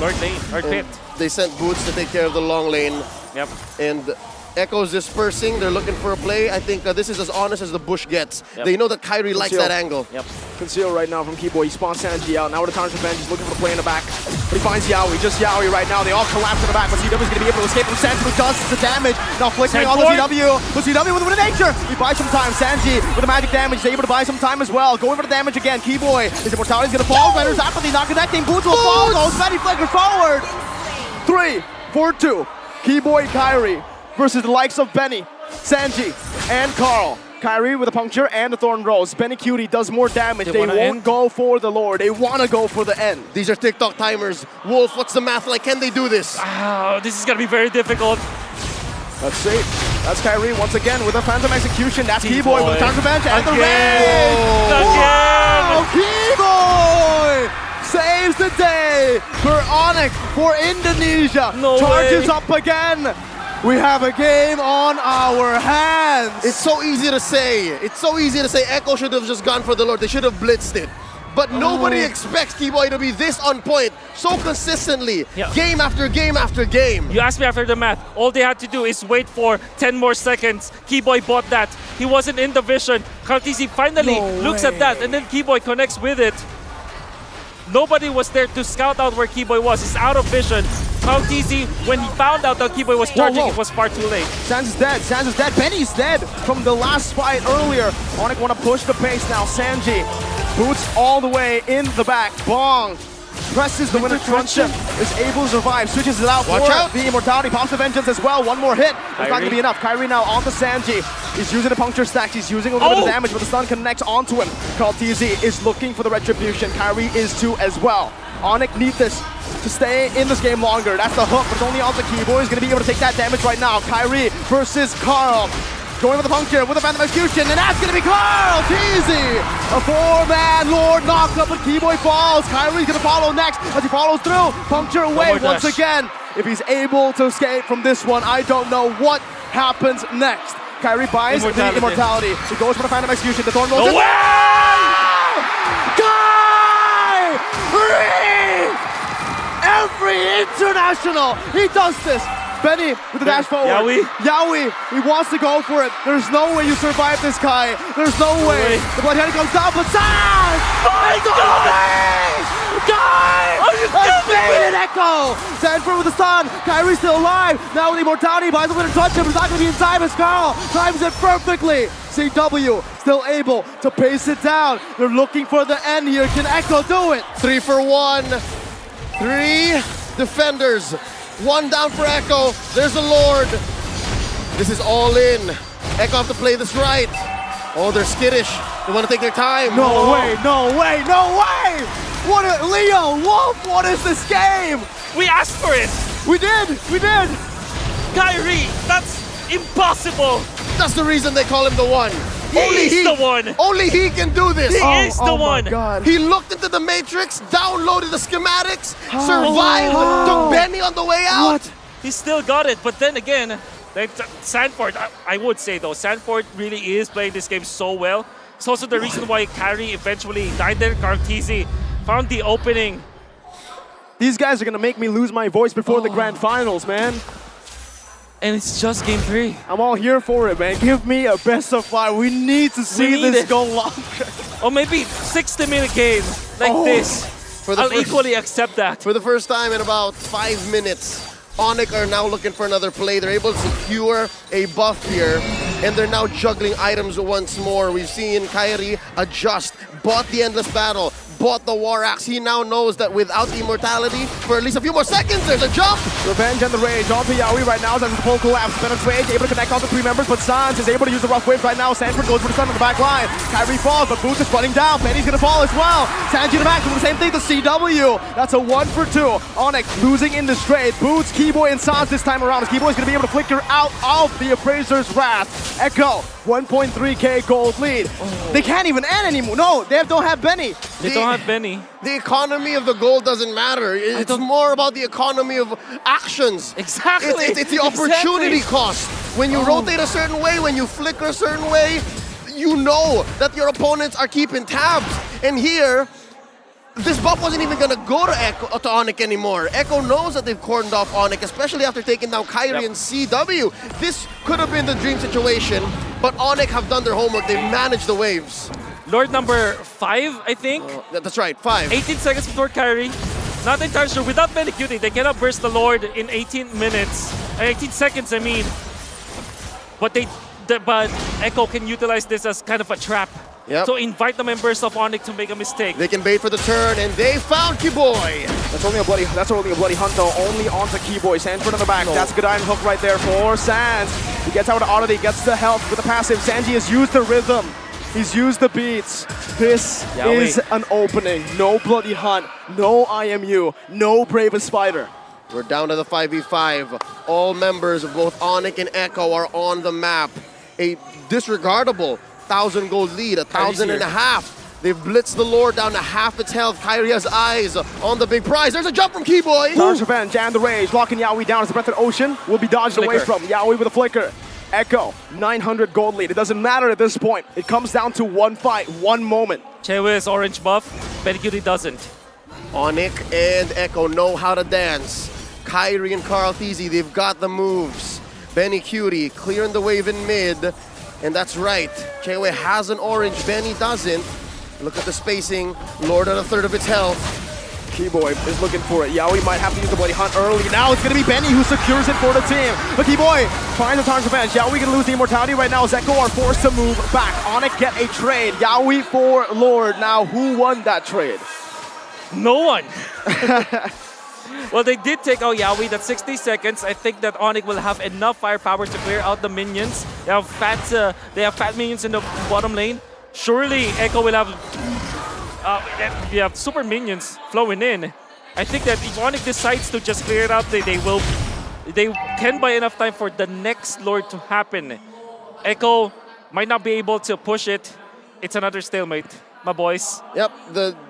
Lord lane, Lord pit. They sent Boots to take care of the long lane. Yep. And Echo's dispersing. They're looking for a play. I think this is as honest as the bush gets. Yep. They know that Kyrie likes that angle. Yep. Conceal right now from Keyboy. He spawns Sanji out. Now with the Tarnish Revenge, he's looking for the play in the back. But he finds Yaoi, just Yaoi right now. They all collapse in the back, but CW is going to be able to escape from Sanji, who does the damage. Now flickering on the CW. But CW with a nature. He buys some time. Sanji with the magic damage. He's able to buy some time as well. Going for the damage again. Keyboy. His immortality is going to fall. Render's apathy not connecting. Boots will fall. Though Smitty flicker forward. 3, 4, 2. Keyboy, Kyrie versus the likes of Benny, Sanji, and Carl. Kyrie with a puncture and the Thorn Rose. Benny Cutie does more damage. They won't go for the Lord. They want to go for the end. These are TikTok timers. Wolf, what's the math like? Can they do this? Oh, this is going to be very difficult. Let's see. That's Kyrie once again with a Phantom Execution. That's Keyboy with the Counter Revenge and the Again! Keyboy saves the day for ONIC, for Indonesia. Charges up again. We have a game on our hands. It's so easy to say. It's so easy to say Echo should have just gone for the Lord. They should have blitzed it. But nobody expects Keyboy to be this on point so consistently, game after game after game. You asked me after the math. All they had to do is wait for 10 more seconds. Keyboy bought that. He wasn't in the vision. Kartizi finally looks at that, and then Keyboy connects with it. Nobody was there to scout out where Keyboy was. He's out of vision. Kartizi, when he found out that Keyboy was charging, it was far too late. Sans is dead. Sans is dead. Benny's dead from the last fight earlier. ONIC want to push the pace now. Sanji boots all the way in the back. Bong presses the winner truncheon. Is able to survive. Switches it out for the immortality. Pops the vengeance as well. One more hit. It's not going to be enough. Kyrie now onto Sanji. He's using the puncture stacks. He's using a little bit of damage, but the stun connects onto him. Kartizi is looking for the retribution. Kyrie is too as well. ONIC need this to stay in this game longer. That's the hook, but it's only onto Keyboy. He's going to be able to take that damage right now. Kyrie versus Carl. Going with the puncture, with the Phantom Execution, and that's going to be Carl Teasy! A 4-man Lord knocked up, but Keyboy falls. Kyrie's going to follow next as he follows through. Puncture away once again. If he's able to escape from this one, I don't know what happens next. Kyrie buys the immortality. He goes for the Phantom Execution. The Thorn rolls in. Kyrie! Every international, he does this. Benny with the dash forward. Yaoi, he wants to go for it. There's no way you survive this, Kai. There's no way. The Bloodhound comes down, but San! Guy! Has made it, Echo! Sanford with the stun. Kyrie's still alive. Now with the immortality, buys the winner touch him. It's not going to be in time as Carl times it perfectly. CW still able to pace it down. They're looking for the end here. Can Echo do it? 3 for 1. 3 defenders. 1 down for Echo. There's a Lord. This is all in. Echo have to play this right. Oh, they're skittish. They want to take their time. No way, no way, no way! What a, Leo, Wolf, what is this game? We asked for it. We did. Kyrie, that's impossible. That's the reason they call him the one. He's the one. Only he can do this. He is the one. God. He looked into the Matrix, downloaded the schematics, survived, took Benny on the way out. What? He still got it, but then again, Sanford, I would say though, Sanford really is playing this game so well. It's also the reason why Kyrie eventually died there. Kartizi found the opening. These guys are going to make me lose my voice before the grand finals, man. And it's just game 3. I'm all here for it, man. Give me a best of 5. We need to see this go longer. Or maybe 60-minute game like this. I'll equally accept that. For the first time in about 5 minutes, ONIC are now looking for another play. They're able to secure a buff here, and they're now juggling items once more. We've seen Kyrie adjust, bought the Endless Battle, bought the War Axe. He now knows that without the immortality, for at least a few more seconds, there's a jump. Revenge and the Rage onto Yaoi right now as the full collapse. Penetrate, able to connect all the 3 members, but Sans is able to use the rough wave right now. Sanford goes for the stun on the back line. Kyrie falls, but Boots is running down. Penny's gonna fall as well. Sanji in the back doing the same thing to CW. That's a 1 for 2. ONIC losing in the straight. Boots, Keyboy, and Sans this time around. Keyboy's gonna be able to flicker out of the Appraiser's wrath. Echo, 1.3k gold lead. They can't even end anymore. No, they don't have Benny. They don't have Benny. The economy of the gold doesn't matter. It's more about the economy of actions. Exactly. It's the opportunity cost. When you rotate a certain way, when you flicker a certain way, you know that your opponents are keeping tabs. And here, this buff wasn't even going to go to ONIC anymore. Echo knows that they've cordoned off ONIC, especially after taking down Kyrie and CW. This could have been the dream situation, but ONIC have done their homework. They've managed the waves. Lord number 5, I think. That's right, 5. 18 seconds before Kyrie. Not entirely sure. Without Benecuting, they cannot burst the Lord in 18 minutes. 18 seconds, I mean. But but Echo can utilize this as kind of a trap. Yep. So invite the members of ONIC to make a mistake. They can bait for the turn, and they found Keyboy. That's only a bloody hunt though. Only onto Keyboy. Sanford on the back. That's good iron hook right there for Sans. He gets out of auto, he gets the health with the passive. Sanji has used the rhythm. He's used the beats. This is an opening. No bloody hunt. No IMU. No bravest fighter. We're down to the 5v5. All members of both ONIC and Echo are on the map. A disregardable 1,000 gold lead, 1,500. They've blitzed the Lord down to half its health. Kyrie has eyes on the big prize. There's a jump from Keyboy. Charge Revenge and the Rage, locking Yaoi down as the Breath of the Ocean will be dodged away from. Yaoi with a flicker. Echo, 900 gold lead. It doesn't matter at this point. It comes down to one fight, one moment. Chewe's orange buff, Benecutie doesn't. ONIC and Echo know how to dance. Kyrie and Carl Thezy, they've got the moves. Benecutie clearing the wave in mid. And that's right, Chewe has an orange, Benny doesn't. Look at the spacing, Lord at a third of its health. Keyboy is looking for it. Yaoi might have to use the bloody hunt early. Now it's going to be Benny who secures it for the team. But Keyboy finds the Tarn's Revenge. Yaoi going to lose the immortality right now as Echo are forced to move back. ONIC get a trade. Yaoi for Lord. Now who won that trade? No one. Well, they did take out Yaoi. That's 60 seconds. I think that ONIC will have enough firepower to clear out the minions. They have fat minions in the bottom lane. Surely Echo will have super minions flowing in. I think that if ONIC decides to just clear it out, they can buy enough time for the next Lord to happen. Echo might not be able to push it. It's another stalemate, my boys. Yep,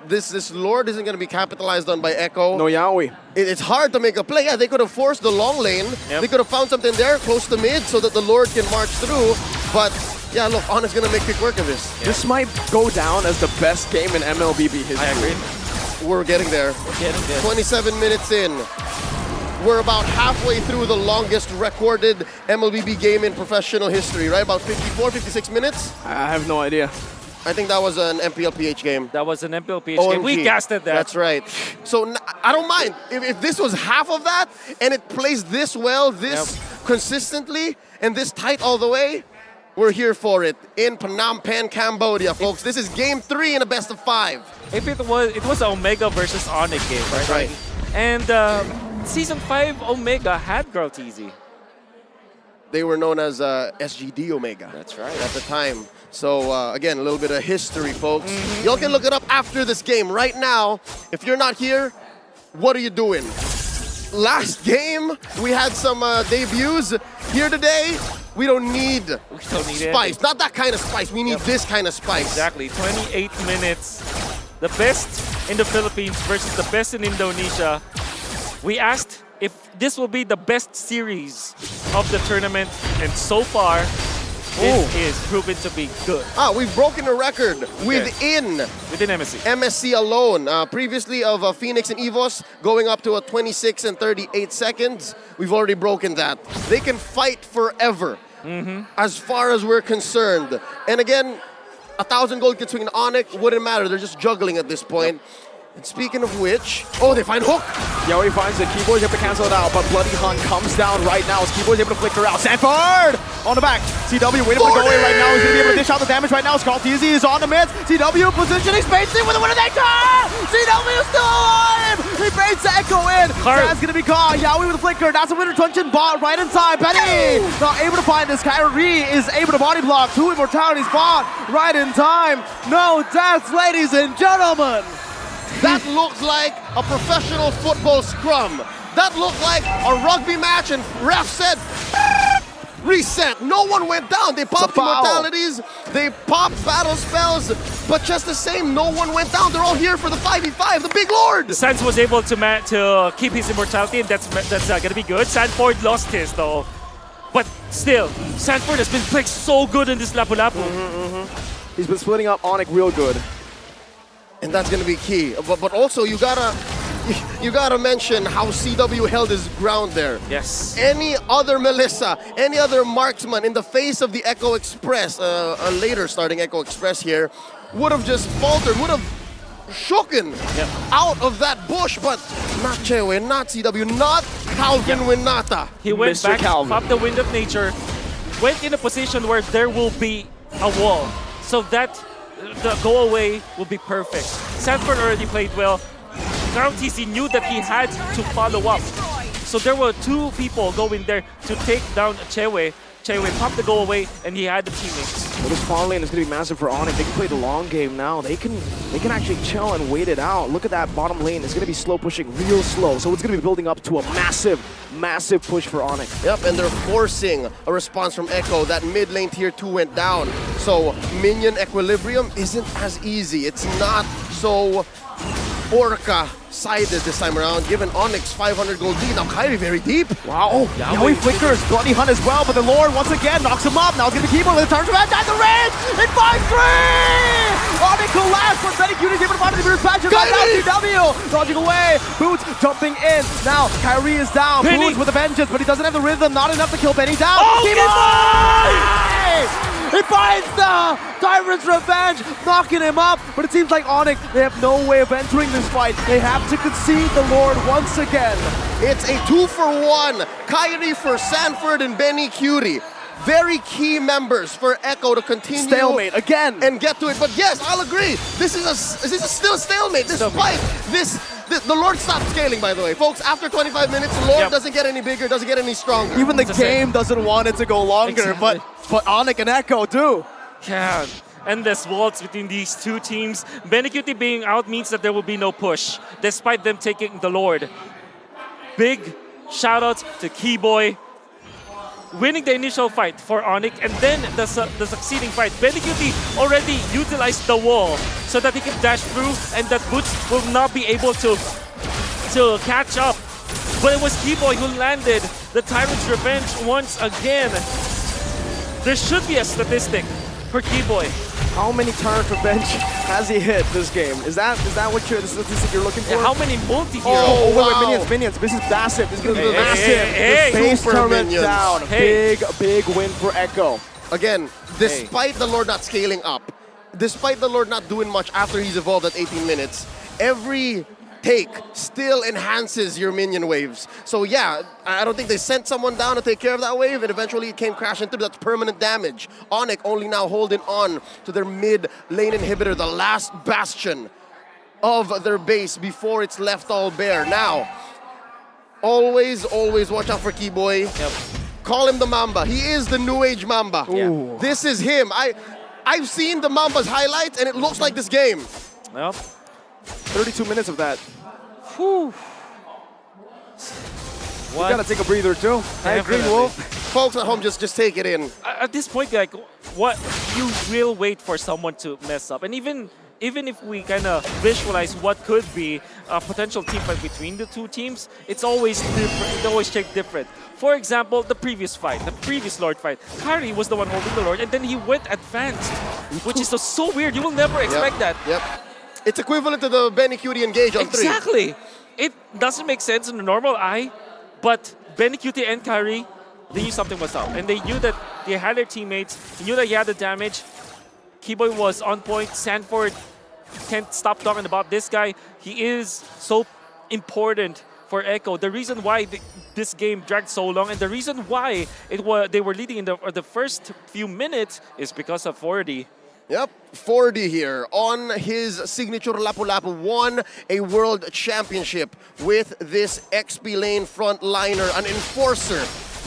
this Lord isn't going to be capitalized on by Echo. No Yaoi. It's hard to make a play. Yeah, they could have forced the long lane. Yep. They could have found something there close to mid so that the Lord can march through. But yeah, look, ONIC's going to make quick work of this. Yeah. This might go down as the best game in MLBB history. I agree. We're getting there. 27 minutes in. We're about halfway through the longest recorded MLBB game in professional history, right? About 54, 56 minutes? I have no idea. I think that was an MPLPH game. That was an MPLPH game. We casted that. That's right. So I don't mind. If this was half of that and it plays this well, consistently, and this tight all the way, we're here for it in Phnom Penh, Cambodia, folks. This is game 3 in a best of 5. If it was Omega versus ONIC game, right? Right. And Season 5 Omega had Girl Teasy. They were known as SGD Omega. That's right. At the time. So again, a little bit of history, folks. Y'all can look it up after this game. Right now, if you're not here, what are you doing? Last game, we had some debuts. Here today, we don't need spice. It. Not that kind of spice. We need this kind of spice. Exactly. 28 minutes. The best in the Philippines versus the best in Indonesia. We asked if this will be the best series of the tournament, and so far, this is proven to be good. We've broken a record within MSC. MSC alone. Previously of Phoenix and EVOS going up to a 26 and 38 seconds. We've already broken that. They can fight forever as far as we're concerned. And again, 1,000 gold can swing an ONIC, wouldn't matter. They're just juggling at this point. And speaking of which, oh, they find Hook. Yowie finds it. Keyboard's able to cancel it out, but Bloody Hunt comes down right now. As Keyboard's able to flicker out. Sanford on the back. CW waiting for the go away right now. He's going to be able to dish out the damage right now. Skull TZ is on the mid. CW positioning, spacing with the winner they turn. CW is still alive. He baits the Echo in. That's going to be caught. Yowie with the flicker. That's a winner Tuncheon bot right inside. Benny not able to find this. Kyrie is able to body block. 2 immortality spot right in time. No deaths, ladies and gentlemen. That looked like a professional football scrum. That looked like a rugby match, and ref said, reset. No one went down. They popped immortalities, they popped battle spells, but just the same, no one went down. They're all here for the 5v5, the big lord. Sans was able to keep his immortality, and that's gonna be good. Sanford lost his though. But still, Sanford has been playing so good in this Lapu-Lapu. He's been splitting up ONIC real good. And that's going to be key. But also, you gotta mention how CW held his ground there. Yes. Any other Melissa, any other marksman in the face of the Echo Express, a later starting Echo Express here, would have just faltered, would have shooken out of that bush, but not Chewe, not CW, not Calvin Winata. He went back, popped the Wind of Nature, went in a position where there will be a wall. So that the go away will be perfect. Sanford already played well. Ground TC knew that he had to follow up. So there were 2 people going there to take down Chewe. Chewe popped the go away, and he had the teammates. Well, this far lane is going to be massive for ONIC. They can play the long game now. They can actually chill and wait it out. Look at that bottom lane. It's going to be slow pushing real slow. So it's going to be building up to a massive, massive push for ONIC. Yep, and they're forcing a response from Echo. That mid lane tier 2 went down. So minion equilibrium isn't as easy. It's not so Orca-sided this time around, given ONIC's 500 gold lead. Now Kyrie very deep. Wow. Oh, Yowie flickers. Bloody Hunt as well, but the Lord once again knocks him up. Now it's going to be Keyboard with the turn around down the range. It finds 3! ONIC collapsed, but Benny Cutie is able to find the reverse patches. Right now, CW dodging away. Boots jumping in. Now Kyrie is down. Boots with a vengeance, but he doesn't have the rhythm. Not enough to kill Benny down. Oh, Keyboard! He finds the Tyrant's Revenge, knocking him up. But it seems like ONIC, they have no way of entering this fight. They have to concede the Lord once again. It's a 2-for-1. Kyrie for Sanford and Benny Cutie. Very key members for Echo to continue. Stalemate again. And get to it. But yes, I'll agree. This is still a stalemate. This fight, the Lord stopped scaling, by the way. Folks, after 25 minutes, the Lord doesn't get any bigger, doesn't get any stronger. Even the game doesn't want it to go longer, but ONIC and Echo do. Yeah, endless waltz between these 2 teams. Benny Cutie being out means that there will be no push, despite them taking the Lord. Big shout out to Keyboy, winning the initial fight for ONIC, and then the succeeding fight. Benny Cutie already utilized the wall so that he can dash through, and that Boots will not be able to catch up. But it was Keyboy who landed the Tyrant's Revenge once again. There should be a statistic for Keyboy. How many Tyrant Revenge has he hit this game? Is that what the statistic you're looking for? Yeah, how many multi-heroes? Oh, wait, minions. This is massive. This is going to be massive. The base turret down. Big win for Echo. Again, despite the Lord not scaling up, despite the Lord not doing much after he's evolved at 18 minutes, every take still enhances your minion waves. So yeah, I don't think they sent someone down to take care of that wave, and eventually it came crashing through. That's permanent damage. ONIC only now holding on to their mid lane inhibitor, the last bastion of their base before it's left all bare. Now, always watch out for Keyboy. Yep. Call him the Mamba. He is the new age Mamba. Yeah. This is him. I've seen the Mamba's highlights, and it looks like this game. Yep. 32 minutes of that. Whew. You gotta take a breather too. Hey, Green Wolf. Folks at home, just take it in. At this point, like, what you will wait for someone to mess up, and even if we kind of visualize what could be a potential team fight between the 2 teams, it's always different. It always shaped different. For example, the previous Lord fight. Kyrie was the one holding the Lord, and then he went advanced, which is so weird. You will never expect that. Yep. It's equivalent to the Benny Cutie engage on 3. Exactly. It doesn't make sense in the normal eye, but Benny Cutie and Kyrie, they knew something was up. And they knew that they had their teammates. They knew that he had the damage. Keyboy was on point. Sanford can't stop talking about this guy. he is so important for Echo. The reason why this game dragged so long and the reason why they were leading in the first few minutes is because of 40. Yep, 40 here on his signature Lapu-Lapu, won a world championship with this XP lane frontliner, an enforcer,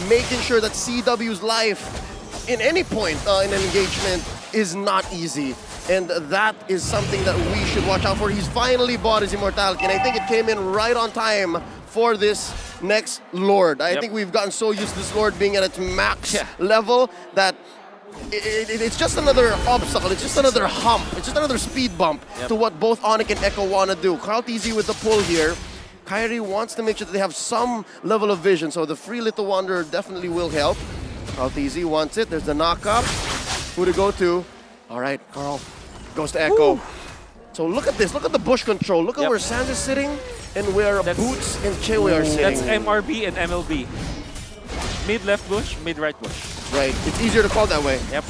making sure that CW's life in any point in an engagement is not easy. And that is something that we should watch out for. He's finally bought his immortality, and I think it came in right on time for this next Lord. I think we've gotten so used to this Lord being at its max level that it's just another obstacle, it's just another hump, it's just another speed bump to what both ONIC and Echo want to do. Carl TZ with the pull here. Kyrie wants to make sure that they have some level of vision, so the free Little Wanderer definitely will help. Carl TZ wants it, there's the knock-up. Who to go to? All right, Carl goes to Echo. So look at this, look at the bush control, look at where Sans is sitting and where Boots and Chewe are sitting. That's MRB and MLB. Mid-left bush, mid-right bush. Right, it's easier to call that way. Yep.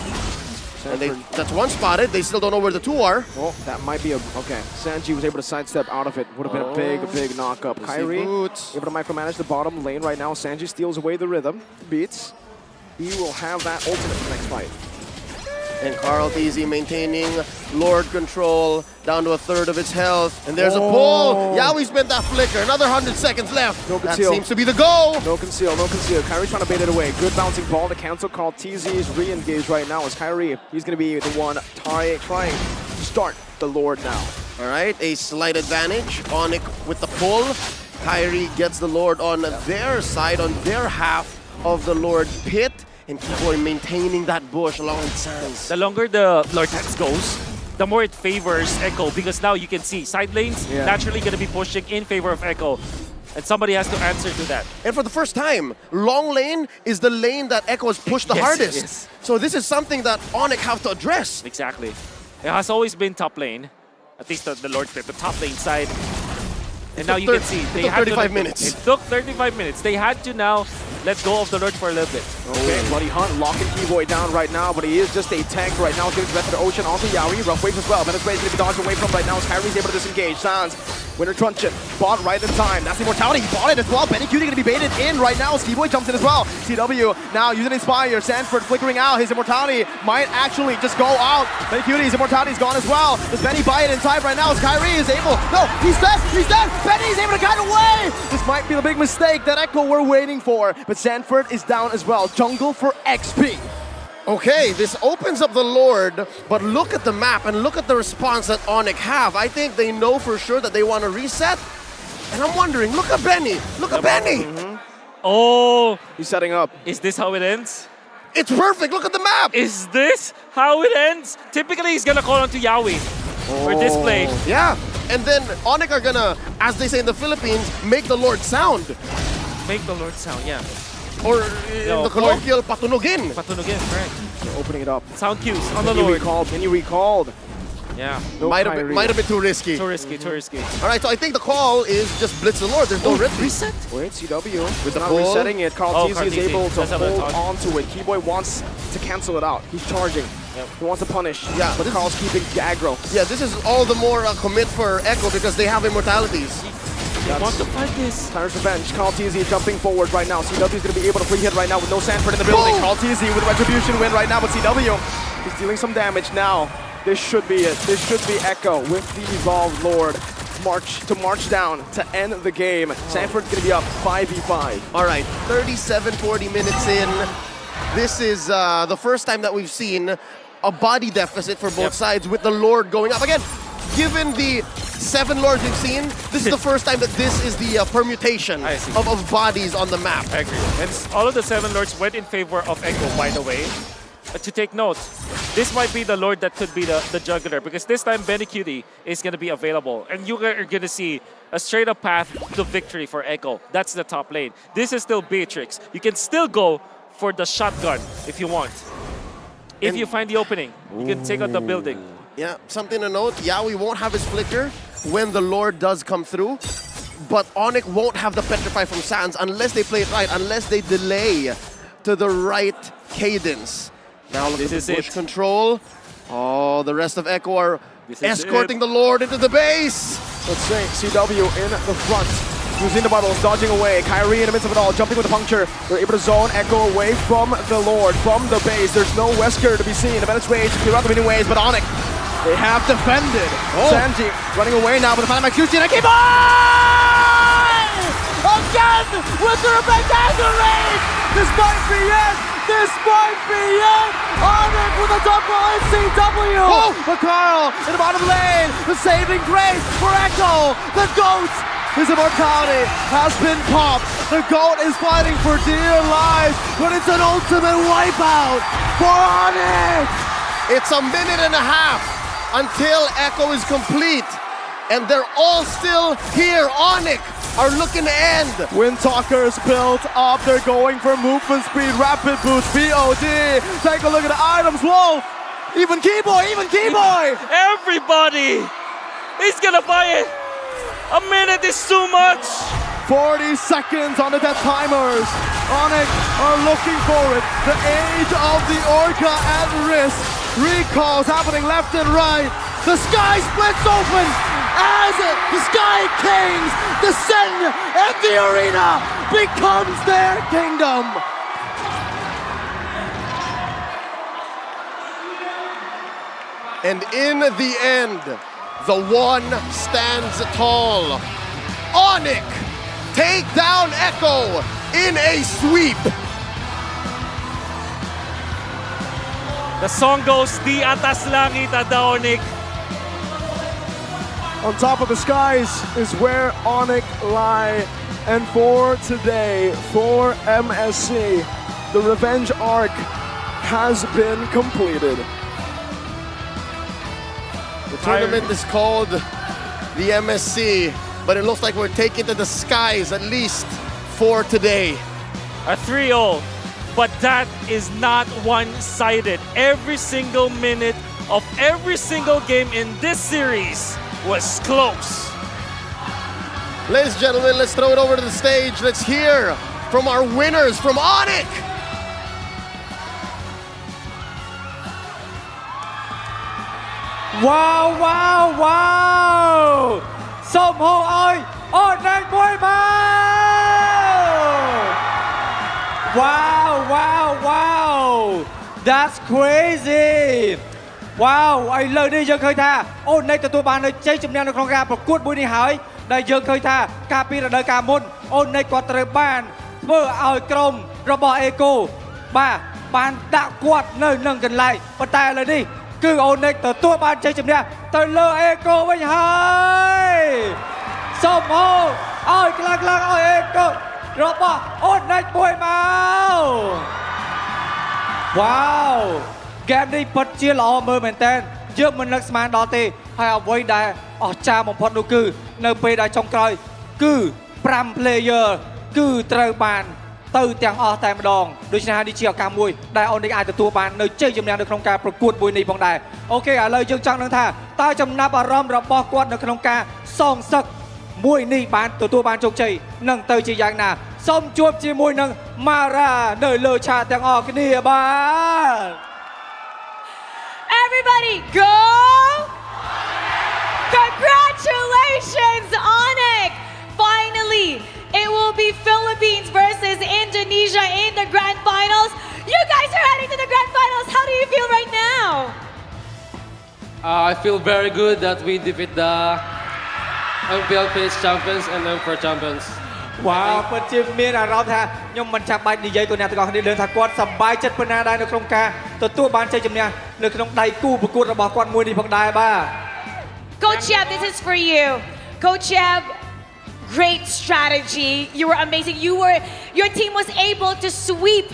And that's one spotted. They still don't know where the two are. Well, that might be okay. Sanji was able to sidestep out of it. Would have been a big knock-up. Kyrie able to micromanage the bottom lane right now. Sanji steals away the rhythm. Beats. He will have that ultimate for the next fight. And Carl TZ maintaining Lord control down to a third of its health. And there's a pull. Yawi spent that flicker. Another 100 seconds left. No conceal. That seems to be the goal. No conceal, no conceal. Kyrie trying to bait it away. Good bouncing ball to cancel. Carl TZ is re-engaged right now as Kyrie. He's going to be the one trying to start the Lord now. All right, a slight advantage. ONIC with the pull. Kyrie gets the Lord on their side, on their half of the Lord pit. And Keyboy maintaining that bush along with Sans. The longer the Lord Hex goes, the more it favors Echo because now you can see side lanes naturally going to be pushing in favor of Echo. And somebody has to answer to that. And for the first time, long lane is the lane that Echo has pushed the hardest. Yes. So this is something that ONIC have to address. Exactly. It has always been top lane. At least the Lord pit, the top lane side. And now you can see they had 35 minutes. It took 35 minutes. They had to now let go of the Lord for a little bit. Okay, Bloody Hunt locking Keyboy down right now, but he is just a tank right now. Getting the rest of the ocean onto Yawi. Rough waves as well. Venezuela is going to be dodging away from right now as Kyrie's able to disengage. Sans, Winter Truncheon, bought right in time. That's the immortality. He bought it as well. Benny Cutie going to be baited in right now as Keyboy jumps in as well. CW now using Inspire. Sanford flickering out. His immortality might actually just go out. Benny Cutie's immortality is gone as well. Does Benny buy it in time right now as Kyrie is able? No, he's dead. He's dead. Benny's able to get away. This might be the big mistake that Echo were waiting for, but Sanford is down as well. Jungle for XP. Okay, this opens up the Lord, but look at the map and look at the response that ONIC have. I think they know for sure that they want to reset. And I'm wondering, look at Benny. Look at Benny. Oh, he's setting up. Is this how it ends? It's perfect. Look at the map. Is this how it ends? Typically, he's going to call onto Yawi for this play. Yeah, and then ONIC are going to, as they say in the Philippines, make the Lord sound. Make the Lord sound, yeah. Or in the colloquial, patunugin. Patunugin, correct. They're opening it up. Sound cues on the Lord. Can you recalled? Yeah. No might have been too risky. Too risky, too risky. All right, so I think the call is just blitz the Lord. There's no reset. Wait, CW with the not pull. resetting it. Carl TZ is able to hold on to it. Keyboy wants to cancel it out. He's charging. Yep. He wants to punish. Yeah, but Carl's keeping aggro. Yeah, this is all the more commit for Echo because they have immortalities. He wants to fight this. Tyrus Revenge. Carl TZ jumping forward right now. CW is going to be able to free hit right now with no Sanford in the building. Carl TZ with Retribution win right now, but CW is dealing some damage now. This should be it. This should be Echo with the Evolved Lord. March down to end the game. Sanford's going to be up 5v5. All right, 40 minutes in. This is the first time that we've seen a body deficit for both sides with the Lord going up. Again, given the 7 Lords we've seen, this is the first time that this is the permutation of bodies on the map. I agree. And all of the 7 Lords went in favor of Echo, by the way. To take note, this might be the Lord that could be the juggler because this time Benny Cutie is going to be available. And you are going to see a straight up path to victory for Echo. That's the top lane. This is still Beatrix. You can still go for the shotgun if you want. If you find the opening, you can take out the building. Yeah, something to note, Yawi won't have his flicker when the Lord does come through. But ONIC won't have the Petrify from Sans unless they play it right, unless they delay to the right cadence. Now look at the push control. Oh, the rest of Echo are escorting the Lord into the base. Let's see, CW in the front. Using the bubbles, dodging away. Kyrie in the midst of it all, jumping with the puncture. They're able to zone Echo away from the Lord, from the base. There's no Wesker to be seen. The Menace Rage to clear out the winning ways, but ONIC, they have defended. Sanji running away now, but the final QC and a keep on! Again with the Rebecca Rage! This might be it! This might be it! ONIC with a double NCW! But Carl in the bottom lane, the saving grace for Echo, the GOAT! His immortality has been popped. The GOAT is fighting for dear lives, but it's an ultimate wipeout for ONIC! It's a minute and a half until Echo is complete, and they're all still here. ONIC are looking to end. Windtalker's built up. They're going for movement speed, rapid boost, BOD. Take a look at the items, Wolf. Even Keyboy, Everybody is gonna buy it. A minute is too much. 40 seconds on the death timers. ONIC are looking for it. The age of the Orca at risk. Recalls happening left and right. The sky splits open as the Sky Kings descend and the arena becomes their kingdom. And in the end, the one stands tall. ONIC take down Echo in a sweep. The song goes, Di atas langit ada ONIC. On top of the skies is where ONIC lie. And for today, for MSC, the revenge arc has been completed. The tournament is called the MSC, but it looks like we're taking to the skies, at least for today. A 3-0, but that is not one-sided. Every single minute of every single game in this series was close. Ladies and gentlemen, let's throw it over to the stage. Let's hear from our winners from ONIC. Wow, wow, wow! Sông Hồ ơi, ONIC mùi màu! Wow, wow, wow! That's crazy! Wow, ឥឡូវនេះយើងឃើញថា ONIC ទទួលបាននៅជ័យជំនះនៅក្នុងការប្រកួតមួយនេះហើយដែលយើងឃើញថាការពីរដូវកាលមុន ONIC គាត់ត្រូវបានធ្វើឲ្យក្រុមរបស់ Echo បានដាក់គាត់នៅនឹងកន្លែងប៉ុន្តែឥឡូវនេះគឺ ONIC ទទួលបានជ័យជំនះទៅលើ Echo វិញហើយសូមឲ្យខ្លាំងៗឲ្យ Echo របស់ ONIC មួយមកវ៉ាវហ្គេមនេះពិតជាល្អមើលមែនតើយើងមិននឹកស្មានដល់ទេហើយអ្វីដែលអស្ចារ្យបំផុតនោះគឺនៅពេលដែលចុងក្រោយគឺ5 player គឺត្រូវបានទៅទាំងអស់តែម្ដងដូច្នេះនេះជាឱកាសមួយដែល ONIC អាចទទួលបាននៅជ័យជំនះនៅក្នុងការប្រកួតមួយនេះផងដែរអូខេឥឡូវយើងចង់ដឹងថាតើចំណាប់អារម្មណ៍របស់គាត់នៅក្នុងការសងសឹកមួយនេះបានទទួលបានជោគជ័យនឹងទៅជាយ៉ាងណាសូមជួបជាមួយនឹង Mara នៅលើឆាកទាំងអស់គ្នាបាទ Everybody go! Congratulations, ONIC! Finally, it will be Philippines versus Indonesia in the grand finals. You guys are heading to the grand finals. How do you feel right now? I feel very good that we defeat the MPLPS champions and M4 champions. វ៉ាវពិតជាមានអារម្មណ៍ថាខ្ញុំមិនចាំបាច់និយាយគាត់អ្នកទាំងអស់គ្នាដឹងថាគាត់សប្បាយចិត្តប៉ុណ្ណាដែរនៅក្នុងការទទួលបានជ័យជំនះនៅក្នុងដៃគូប្រកួតរបស់គាត់មួយនេះផងដែរបាទ Coach Yab, this is for you. Coach Yab, great strategy. You were amazing. Your team was able to sweep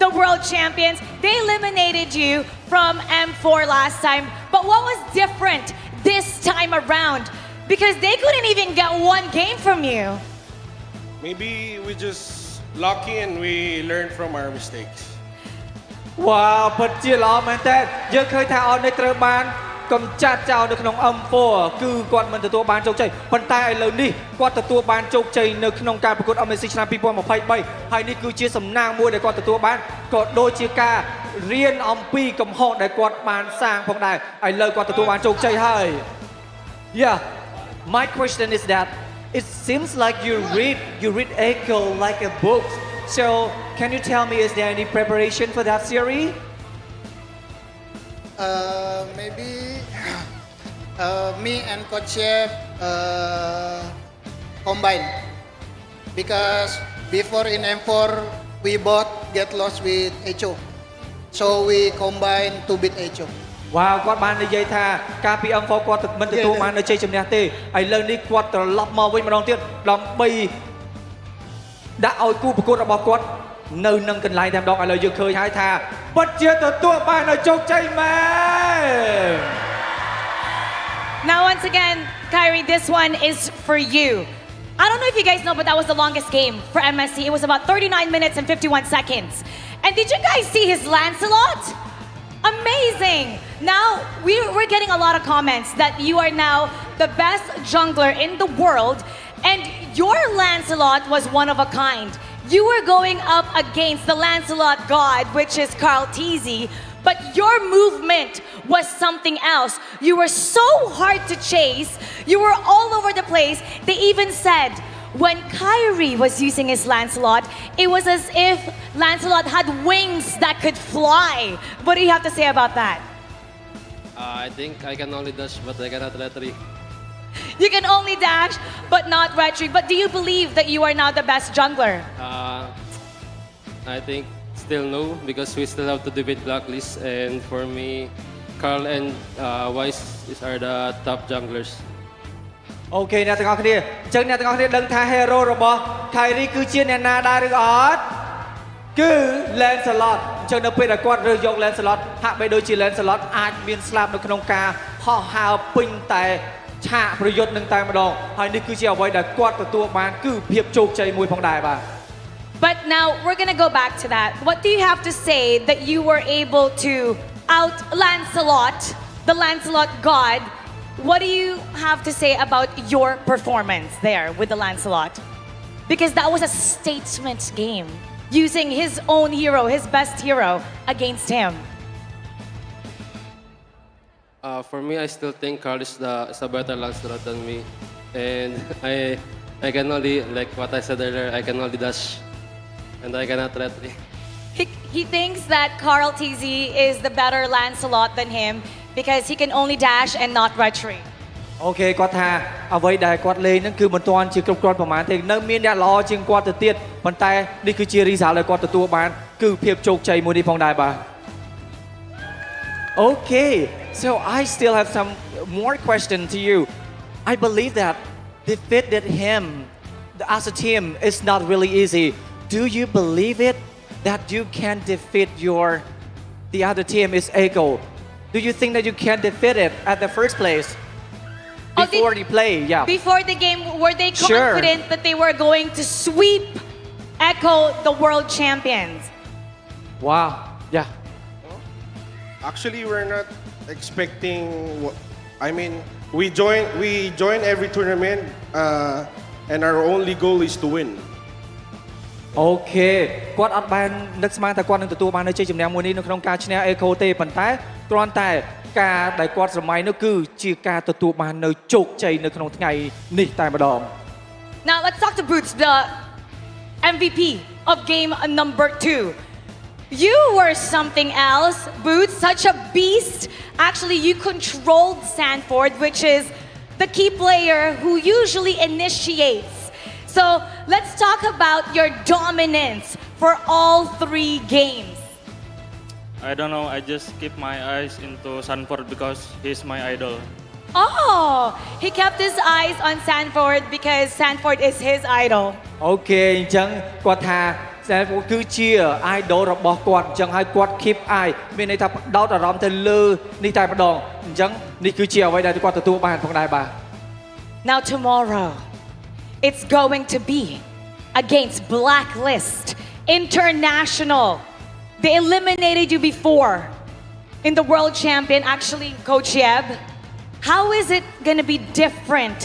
the world champions. They eliminated you from M4 last time. But what was different this time around? Because they couldn't even get one game from you. Maybe we just lucky and we learn from our mistakes. វ៉ាវពិតជាល្អមែនតើយើងឃើញថា ONIC ត្រូវបានកំចាត់ចោលនៅក្នុង M4 គឺគាត់មិនទទួលបានជោគជ័យប៉ុន្តែឥឡូវនេះគាត់ទទួលបានជោគជ័យនៅក្នុងការប្រកួត MSC ឆ្នាំ 2023 ហើយនេះគឺជាសំណាងមួយដែលគាត់ទទួលបានក៏ដូចជាការរៀនអំពីកំហុសដែលគាត់បានសាងផងដែរឥឡូវគាត់ទទួលបានជោគជ័យហើយយ៉ា My question is that it seems like you read Echo like a book. So can you tell me, is there any preparation for that series? Maybe me and Coach Chef combine, because before in M4 we both get lost with Echo, so we combine to beat Echo. វ៉ាវគាត់បាននិយាយថាការពីអង្គគាត់មិនទទួលបាននៅជ័យជំនះទេឥឡូវនេះគាត់ត្រឡប់មកវិញម្ដងទៀតដើម្បីដាក់ឲ្យគូប្រកួតរបស់គាត់នៅនឹងកន្លែងតែម្ដងឥឡូវយើងឃើញហើយថាពិតជាទទួលបាននៅជោគជ័យមែន Now once again, Kyrie, this one is for you. I don't know if you guys know, but that was the longest game for MSC. It was about 39 minutes and 51 seconds. And did you guys see his Lancelot? Amazing! Now, we're getting a lot of comments that you are now the best jungler in the world, and your Lancelot was one of a kind. You were going up against the Lancelot god, which is Carl Teasy, but your movement was something else. You were so hard to chase, you were all over the place. They even said, when Kyrie was using his Lancelot, it was as if Lancelot had wings that could fly. What do you have to say about that? I think I can only dash, but I cannot retreat. You can only dash, but not retreat. But do you believe that you are now the best jungler? I think still no, because we still have to defeat Blacklist, and for me, Carl and Wise are the top junglers. អូខេអ្នកទាំងអស់គ្នាអញ្ចឹងអ្នកទាំងអស់គ្នាដឹងថា hero របស់ Kyrie គឺជាអ្នកណាដែរឬក៏អត់គឺ Lancelot អញ្ចឹងនៅពេលដែលគាត់រើសយក Lancelot ហាក់បីដូចជា Lancelot អាចមានស្លាប់នៅក្នុងការហោះហើរពេញតែឆាកប្រយុទ្ធនឹងតែម្ដងហើយនេះគឺជាអ្វីដែលគាត់ទទួលបានគឺភាពជោគជ័យមួយផងដែរបាទ But now we're gonna go back to that. What do you have to say that you were able to out Lancelot, the Lancelot god? What do you have to say about your performance there with the Lancelot? Because that was a statement game, using his own hero, his best hero, against him. For me, I still think Carl is a better Lancelot than me, and I can only, like what I said earlier, I can only dash, and I cannot retreat. He thinks that Carl TZ is the better Lancelot than him because he can only dash and not retreat. អូខេគាត់ថាអ្វីដែលគាត់លេងហ្នឹងគឺមិនទាន់ជាគ្រប់គ្រាន់ប្រហែលទេនៅមានអ្នកល្អជាងគាត់ទៅទៀតប៉ុន្តែនេះគឺជា result ដែលគាត់ទទួលបានគឺភាពជោគជ័យមួយនេះផងដែរបាទ Okay, so I still have some more question to you. I believe that defeated him as a team is not really easy. Do you believe it that you can defeat the other team is Echo? Do you think that you can defeat it at the first place? Before they play, yeah. Before the game, were they confident that they were going to sweep Echo, the world champions? Wow, yeah. Actually, we're not expecting. I mean, we join every tournament, and our only goal is to win. អូខេគាត់អត់បាននឹកស្មានថាគាត់នឹងទទួលបាននៅជ័យជំនះមួយនេះនៅក្នុងការឈ្នះ Echo ទេប៉ុន្តែគ្រាន់តែការដែលគាត់ស្រមៃនោះគឺជាការទទួលបាននៅជោគជ័យនៅក្នុងថ្ងៃនេះតែម្ដង Now let's talk to Boots, the MVP of game number 2. You were something else, Boots, such a beast. Actually, you controlled Sanford, which is the key player who usually initiates. So let's talk about your dominance for all 3 games. I don't know, I just keep my eyes into Sanford because he's my idol. Oh, he kept his eyes on Sanford because Sanford is his idol. អូខេអញ្ចឹងគាត់ថា Sanford គឺជា idol របស់គាត់អញ្ចឹងហើយគាត់ keep eye មានន័យថាផ្ដោតអារម្មណ៍ទៅលើនេះតែម្ដងអញ្ចឹងនេះគឺជាអ្វីដែលគាត់ទទួលបានផងដែរបាទ Now tomorrow it's going to be against Blacklist International. They eliminated you before in the world champion, actually, Coach Yeb. How is it going to be different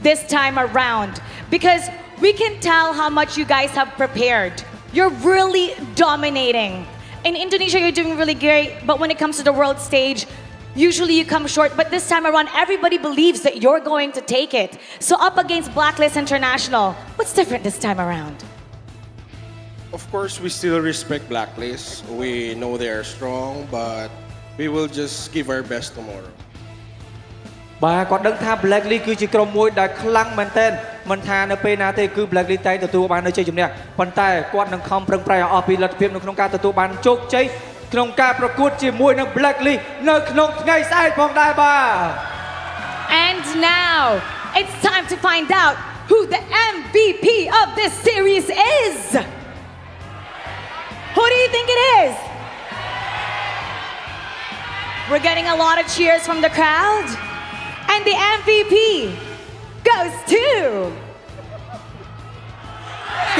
this time around? Because we can tell how much you guys have prepared. You're really dominating. In Indonesia, you're doing really great, but when it comes to the world stage, Usually you come short, but this time around, everybody believes that you're going to take it. So up against Blacklist International, what's different this time around? Of course, we still respect Blacklist. We know they are strong, but we will just give our best tomorrow. បាទគាត់ដឹងថា Blacklist គឺជាក្រុមមួយដែលខ្លាំងមែនទែនមិនថានៅពេលណាទេគឺ Blacklist តែទទួលបាននូវជ័យជំនះប៉ុន្តែគាត់នឹងខំប្រឹងប្រែងអស់ពីលទ្ធភាពនៅក្នុងការទទួលបានជោគជ័យក្នុងការប្រកួតជាមួយនឹង Blacklist នៅក្នុងថ្ងៃស្អែកផងដែរបាទ And now it's time to find out who the MVP of this series is. Who do you think it is? We're getting a lot of cheers from the crowd. And the MVP goes to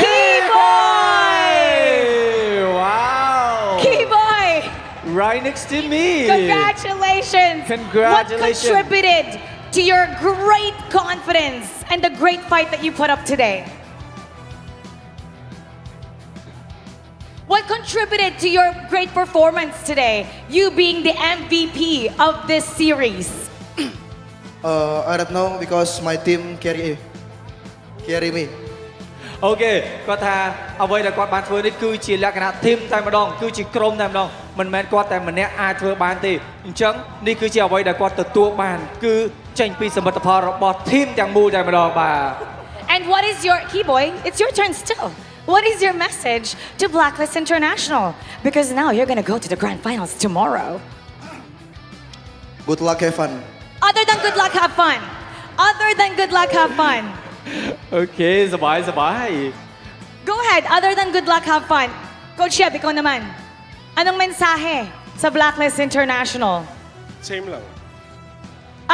Keyboy! Wow! Keyboy! Right next to me! Congratulations! Congratulations! What contributed to your great confidence and the great fight that you put up today? What contributed to your great performance today, you being the MVP of this series? I don't know because my team carry me. អូខេគាត់ថាអ្វីដែលគាត់បានធ្វើនេះគឺជាលក្ខណៈ team តែម្ដងគឺជាក្រុមតែម្ដងមិនមែនគាត់តែម្នាក់អាចធ្វើបានទេអញ្ចឹងនេះគឺជាអ្វីដែលគាត់ទទួលបានគឺចេញពីសមិទ្ធផលរបស់ team ទាំងមូលតែម្ដងបាទ And what is your Keyboy? It's your turn still. What is your message to Blacklist International? Because now you're gonna go to the grand finals tomorrow. Good luck, have fun. Other than good luck, have fun. Other than good luck, have fun. អូខេសប្បាយ Go ahead. Other than good luck, have fun. Coach Shep, ikaw naman. Anong mensahe sa Blacklist International? Same lang.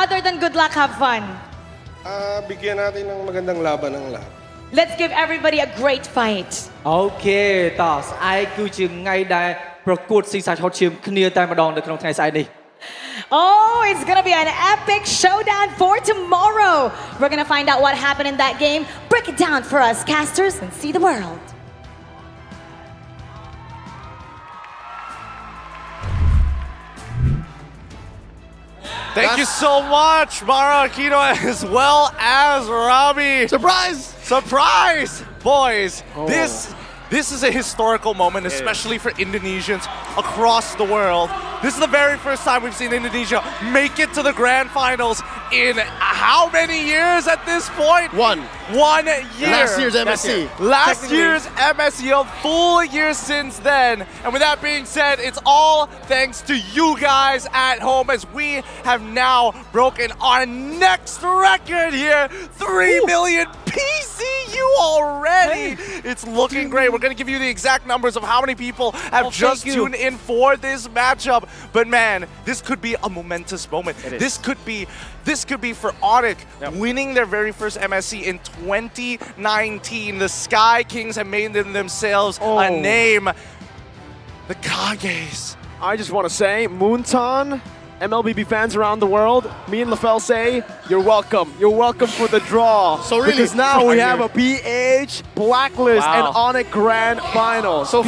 Other than good luck, have fun. Bigyan natin ng magandang laban ng lahat. Let's give everybody a great fight. អូខេតោះស្អែកគឺជាថ្ងៃដែលប្រកួតស៊ីសាច់ហត់ឈាមគ្នាតែម្ដងនៅក្នុងថ្ងៃស្អែកនេះ Oh, it's gonna be an epic showdown for tomorrow. We're gonna find out what happened in that game, break it down for us casters, and see the world. Thank you so much, Mara Aquino, as well as Robbie. Surprise! Surprise! Boys, this is a historical moment, especially for Indonesians across the world. This is the very first time we've seen Indonesia make it to the grand finals in how many years at this point? 1 year. Last year's MSC. Last year's MSC, a full year since then. And with that being said, it's all thanks to you guys at home as we have now broken our next record here. 3 million PCU already. It's looking great. We're going to give you the exact numbers of how many people have just tuned in for this matchup. But man, this could be a momentous moment. This could be for ONIC winning their very first MSC in 2019. The Sky Kings have made themselves a name. The Kages. I just want to say, Moonton, MLBB fans around the world, me and LaFell say, you're welcome. You're welcome for the draw. So really, because now we have a BH, Blacklist, and ONIC Grand Finals. So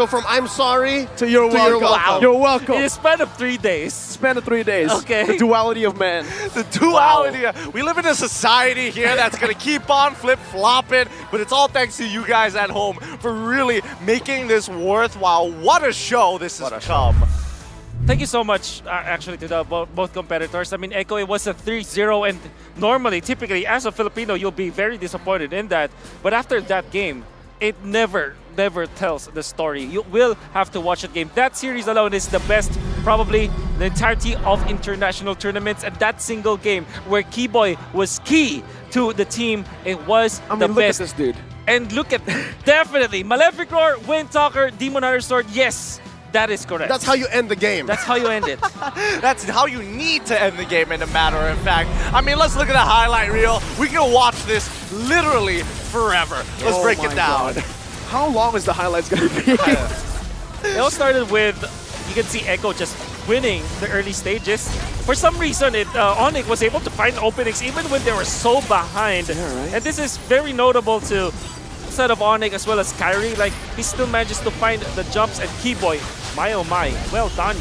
from I'm sorry to you're welcome. You're welcome. In the span of 3 days. Span of 3 days. Okay. The duality of man. The duality. We live in a society here that's going to keep on flip-flopping, but it's all thanks to you guys at home for really making this worthwhile. What a show this has become. Thank you so much, actually, to both competitors. I mean, Echo, it was a 3-0, and normally, typically, as a Filipino, you'll be very disappointed in that. But after that game, it never tells the story. You will have to watch that game. That series alone is the best, probably, the entirety of international tournaments. And that single game where Keyboy was key to the team, it was the look best. At this dude. And look at, definitely, Malefic Roar, Wind Talker, Demon Hunter Sword, yes. That is correct. That's how you end the game. That's how you end it. That's how you need to end the game, in a matter of fact. I mean, let's look at the highlight reel. We can watch this literally forever. Let's break it down. God. How long is the highlights going to be? It all started with, you can see Echo just winning the early stages. For some reason, ONIC was able to find openings even when they were so behind. Yeah, right. And this is very notable to side of ONIC as well as Kyrie. Like, he still manages to find the jumps, and Keyboy, my oh my, well done.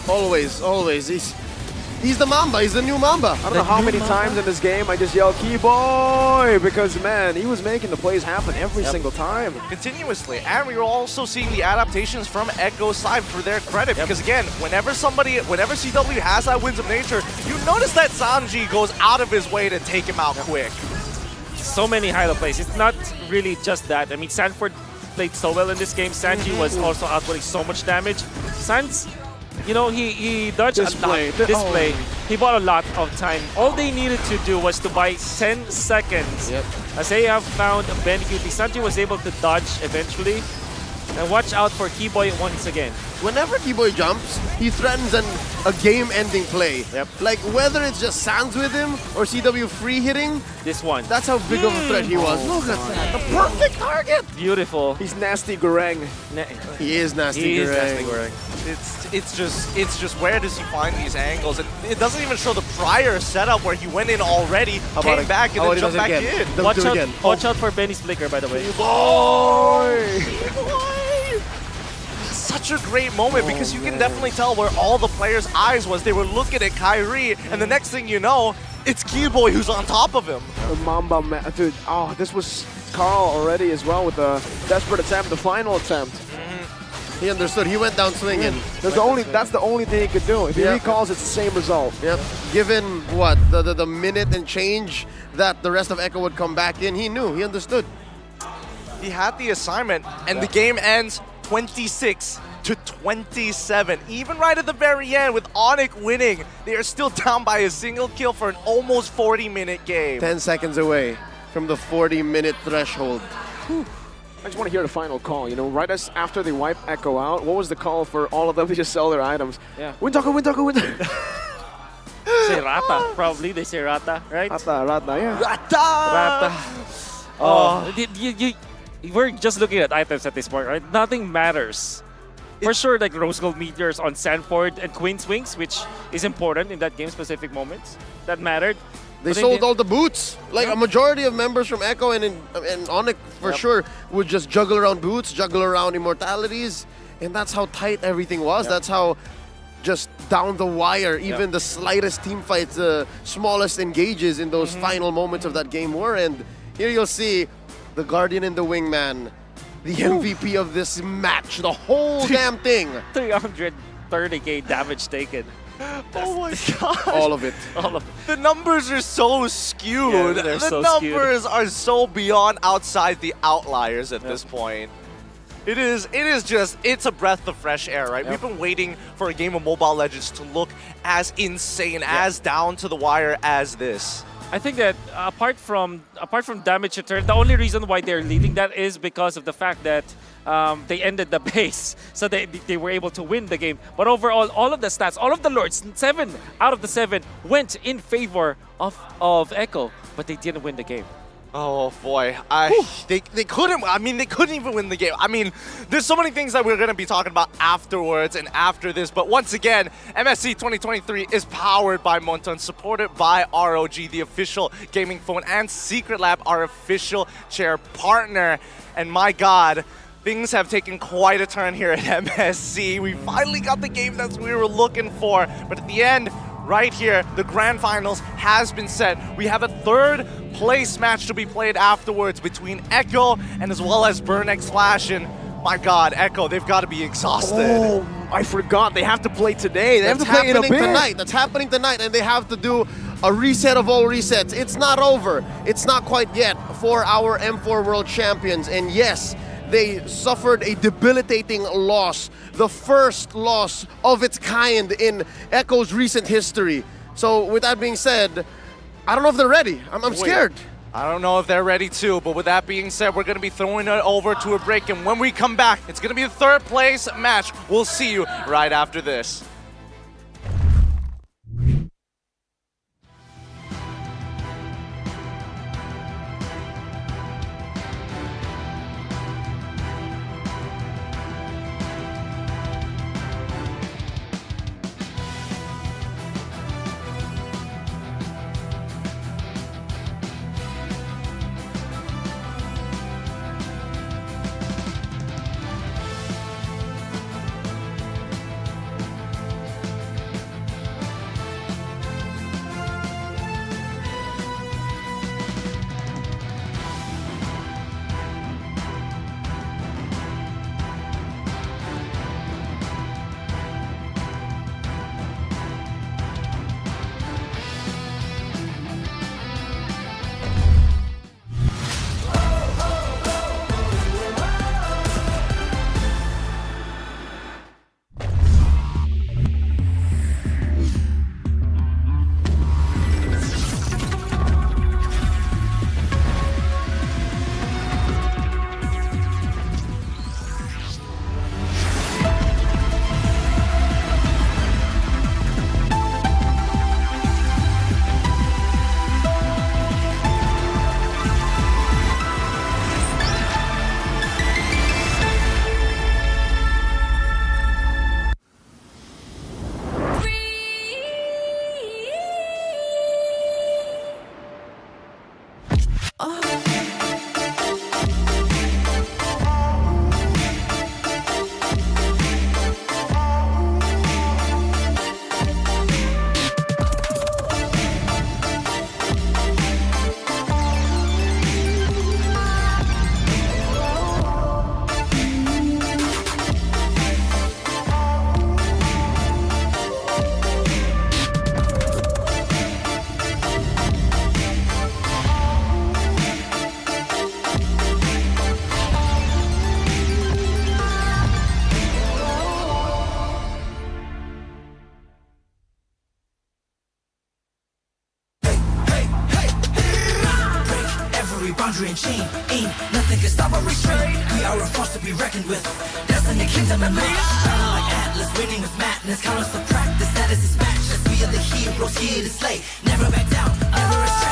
Always, always. He's the Mamba. He's the new Mamba. I don't know how many times in this game I just yelled Key Boy because man, he was making the plays happen every single time. Continuously. And we were also seeing the adaptations from Echo's side for their credit. Because again, whenever CW has that Winds of Nature, you notice that Sanji goes out of his way to take him out quick. So many high-low plays. It's not really just that. I mean, Sanford played so well in this game. Sanji was also outputting so much damage. Sans, you know, he dodged a lot. Display. He bought a lot of time. All they needed to do was to buy 10 seconds. As they have found BenQt, Sanji was able to dodge eventually. And watch out for Keyboy once again. Whenever Keyboy jumps, he threatens a game-ending play. Like whether it's just Sans with him or CW free hitting. This one. That's how big of a threat he was. Look at that. The perfect target. Beautiful. He's nasty Goreng. He is nasty Goreng. It's just where does he find these angles? And it doesn't even show the prior setup where he went in already, came back, and then jumped back in. Watch out for Benny's flicker, by the way. Such a great moment because you can definitely tell where all the players' eyes was. They were looking at Kyrie, and the next thing you know, it's Keyboy who's on top of him. The Mamba, dude. Oh, this was Carl already as well with the desperate attempt, the final attempt. He understood. He went down swinging. That's the only thing he could do. If he recalls, it's the same result. Yep. Given what the minute and change that the rest of Echo would come back in, he knew. He understood. He had the assignment, and the game ends 26-27. Even right at the very end, with ONIC winning, they are still down by a single kill for an almost 40-minute game. 10 seconds away from the 40-minute threshold. Whew. I just want to hear the final call, you know, right as after they wipe Echo out, what was the call for all of them to just sell their items? Yeah. Windtalker. Say Rata, probably. They say Rata, right? Rata, yeah. Rata. Oh, we're just looking at items at this point, right? Nothing matters. For sure, like Rose Gold Meteors on Sanford and Queen's Wings, which is important in that game-specific moments. That mattered. They sold all the boots. Like a majority of members from Echo and ONIC for sure would just juggle around boots, juggle around immortalities, and that's how tight everything was. That's how just down the wire, even the slightest team fights, the smallest engages in those final moments of that game were. And here you'll see the Guardian and the Wingman, the MVP of this match, the whole damn thing. 330k damage taken. Oh my god. All of it. The numbers are so skewed. Yeah, the numbers are so beyond outside the outliers at this point. It is just, it's a breath of fresh air, right? We've been waiting for a game of Mobile Legends to look as insane, as down to the wire as this. I think that apart from damage return, the only reason why they're leading that is because of the fact that they ended the base, so they were able to win the game. But overall, all of the stats, all of the lords, 7 out of the 7 went in favor of Echo, but they didn't win the game. Oh boy, they couldn't. I mean, they couldn't even win the game. I mean, there's so many things that we're gonna be talking about afterwards and after this. But once again, MSC 2023 is powered by Monton, supported by ROG, the official gaming phone, and Secret Lab, our official chair partner. And my God, things have taken quite a turn here at MSC. We finally got the game that we were looking for, but at the end, right here, the grand finals has been set. We have a third place match to be played afterwards between Echo and as well as Burnex Flash. And my God, Echo, they've got to be exhausted. Oh, I forgot. They have to play today. They have to play in a bit. That's happening tonight, and they have to do a reset of all resets. It's not over. It's not quite yet for our M4 World Champions. And yes, they suffered a debilitating loss, the first loss of its kind in Echo's recent history. So with that being said, I don't know if they're ready. I'm scared. I don't know if they're ready to, but with that being said, we're going to be throwing it over to a break. And when we come back, it's going to be a third place match. We'll see you right after this. anchor and chain. Ain't nothing can stop or restrain. We are a force to be reckoned with. Destiny, kingdom, and might. Battle like Atlas, winning with madness. Count us the practice, status is matchless. We are the heroes here to slay. Never back down, never astray.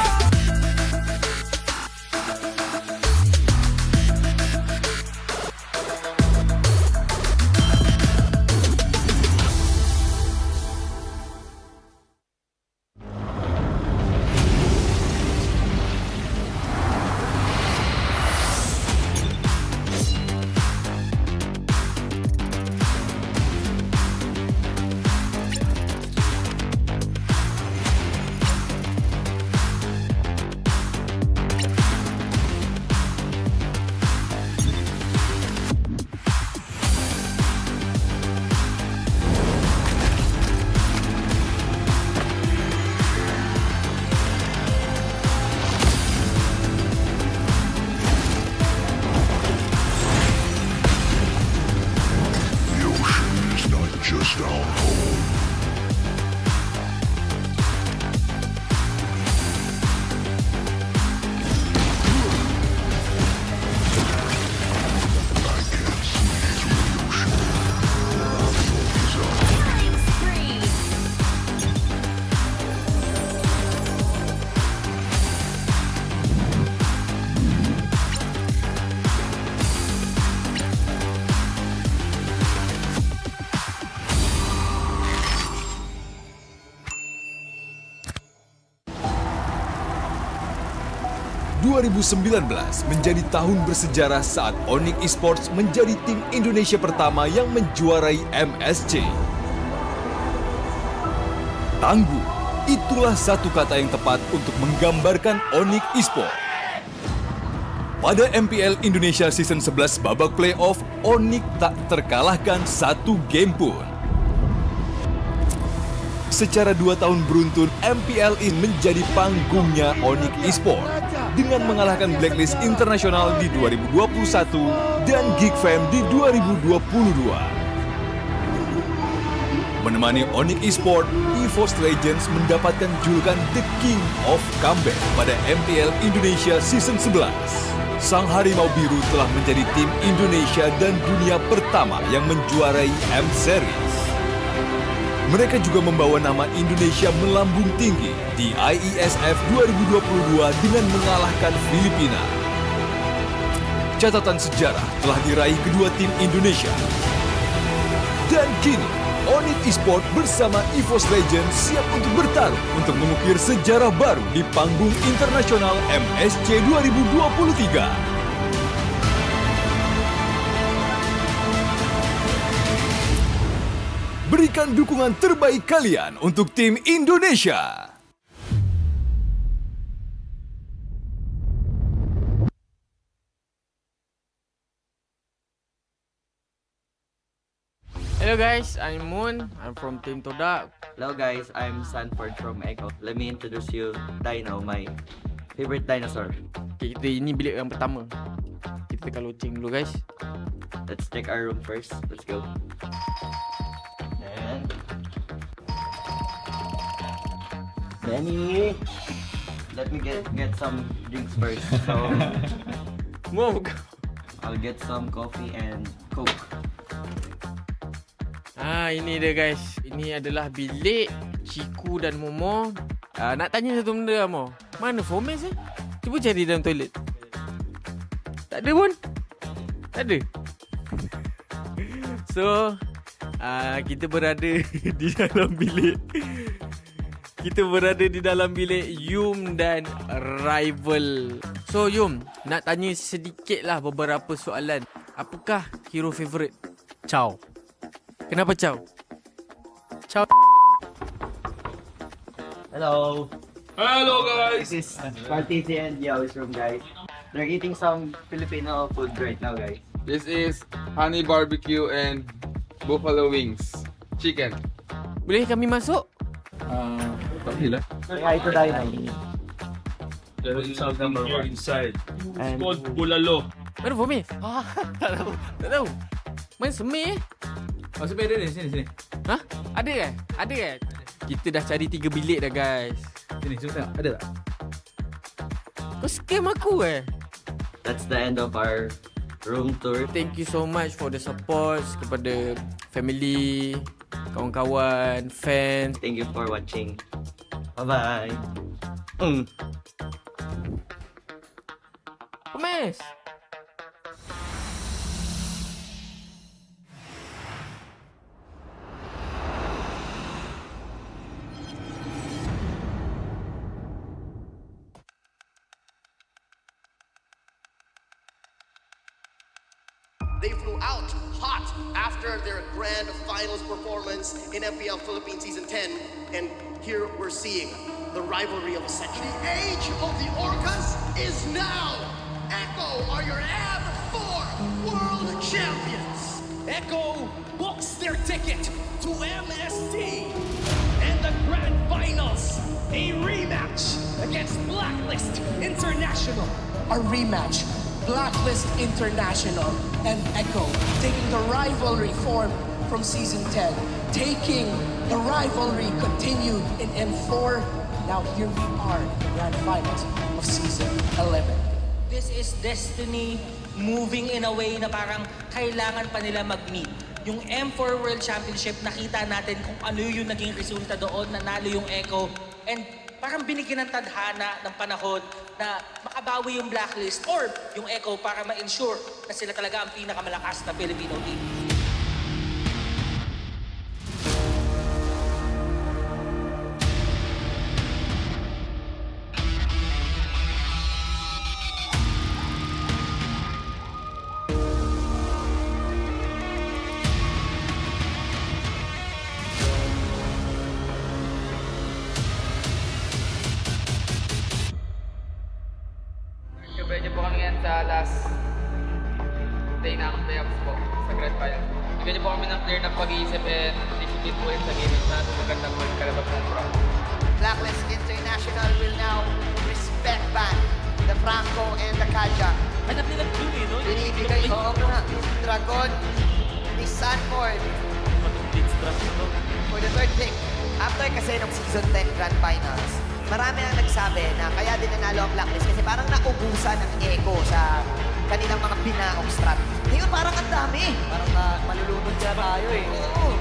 menjadi tahun bersejarah saat ONIC Esports menjadi tim Indonesia pertama yang menjuarai MSC. Tangguh, itulah satu kata yang tepat untuk menggambarkan ONIC Esports. Pada MPL Indonesia Season 11 babak playoff, ONIC tak terkalahkan satu game pun. Secara 2 tahun beruntun, MPL ini menjadi panggungnya ONIC Esports dengan mengalahkan Blacklist International di 2021 dan Geek Fam di 2022. Menemani ONIC Esports, EVOS Legends mendapatkan julukan The King of Comeback pada MPL Indonesia Season 11. Sang Harimau Biru telah menjadi tim Indonesia dan dunia pertama yang menjuarai M-Series. Mereka juga membawa nama Indonesia melambung tinggi di IESF 2022 dengan mengalahkan Filipina. Catatan sejarah telah diraih kedua tim Indonesia. Dan kini, ONIC Esports bersama EVOS Legends siap untuk bertarung untuk mengukir sejarah baru di panggung internasional MSC 2023. Berikan dukungan terbaik kalian untuk tim Indonesia. Hello guys, I'm Moon. I'm from Team Toda. Hello guys, I'm Sanford from Echo. Let me introduce you Dino, my favorite dinosaur. Okay, ini bilik yang pertama. Kita tekan loceng dulu guys. Let's check our room first. Let's go. And Benny, let me get some drinks first. So I'll get some coffee and Coke. Ini dia guys. Ini adalah bilik Ciku dan Momo. Nak tanya satu benda Mo. Mana Fomes Cuba cari dalam toilet. Tak ada pun. Tak ada. So kita berada di dalam bilik. Kita berada di dalam bilik Yum dan Rival. So Yum, nak tanya sedikit lah beberapa soalan. Apakah hero favourite? Chow. Kenapa Chow? Chow. Hello. Hello guys. This is Martisi and Yao's room, guys. They're eating some Filipino food right now, guys. This is honey barbecue and buffalo wings. Chicken. Boleh kami masuk? Tak boleh lah. Yeah, ito Dino. There is something here inside. It's And- called bulalo. Mana Fomis? Tak tahu. Tak tahu. Mana Semih Oh, sebenarnya ada ni, sini. Hah? Ada ke? Ada ke? Kita dah cari 3 bilik dah guys. Sini, cuba tengok. Ada tak? Kau scam aku that's the end of our room tour. Thank you so much for the support kepada family, kawan-kawan, fans. Thank you for watching. Bye-bye. Komes! They flew out hot after their grand finals performance in MPL Philippines Season 10. And here we're seeing the rivalry of a century. The age of the Orcas is now. Echo are your M4 World Champions. Echo books their ticket to MSC and the grand finals. A rematch against Blacklist International. A rematch. Blacklist International and Echo taking the rivalry form from Season 10, taking the rivalry continued in M4. Now here we are in the grand finals of Season 11. This is destiny moving in a way na parang kailangan pa nila mag-meet. Yung M4 World Championship, nakita natin kung ano yung naging resulta doon, nanalo yung Echo, and parang binigyan ng tadhana ng panahon na makabawi yung Blacklist or yung Echo para ma-ensure na sila talaga ang pinakamalakas na Filipino team. Medyo po kami yan sa last day na ang playoffs po sa Grand Finals. Bigyan niyo po kami ng clear na pag-iisip and discipline po rin sa game na magandang world kalabas ng pro. Blacklist International will now respect back the Franco and the Kaja. Hanap nila blue eh, no? Binibigay, oo nga, Dragon ni Sanford for the third pick. After kasi ng Season 10 Grand Finals, marami ang nagsabi na kaya din nanalo ang Blacklist kasi parang naubusan ng Echo sa kanilang mga binaong strat. Ngayon parang ang dami. Parang malulunod sila tayo eh. Oo.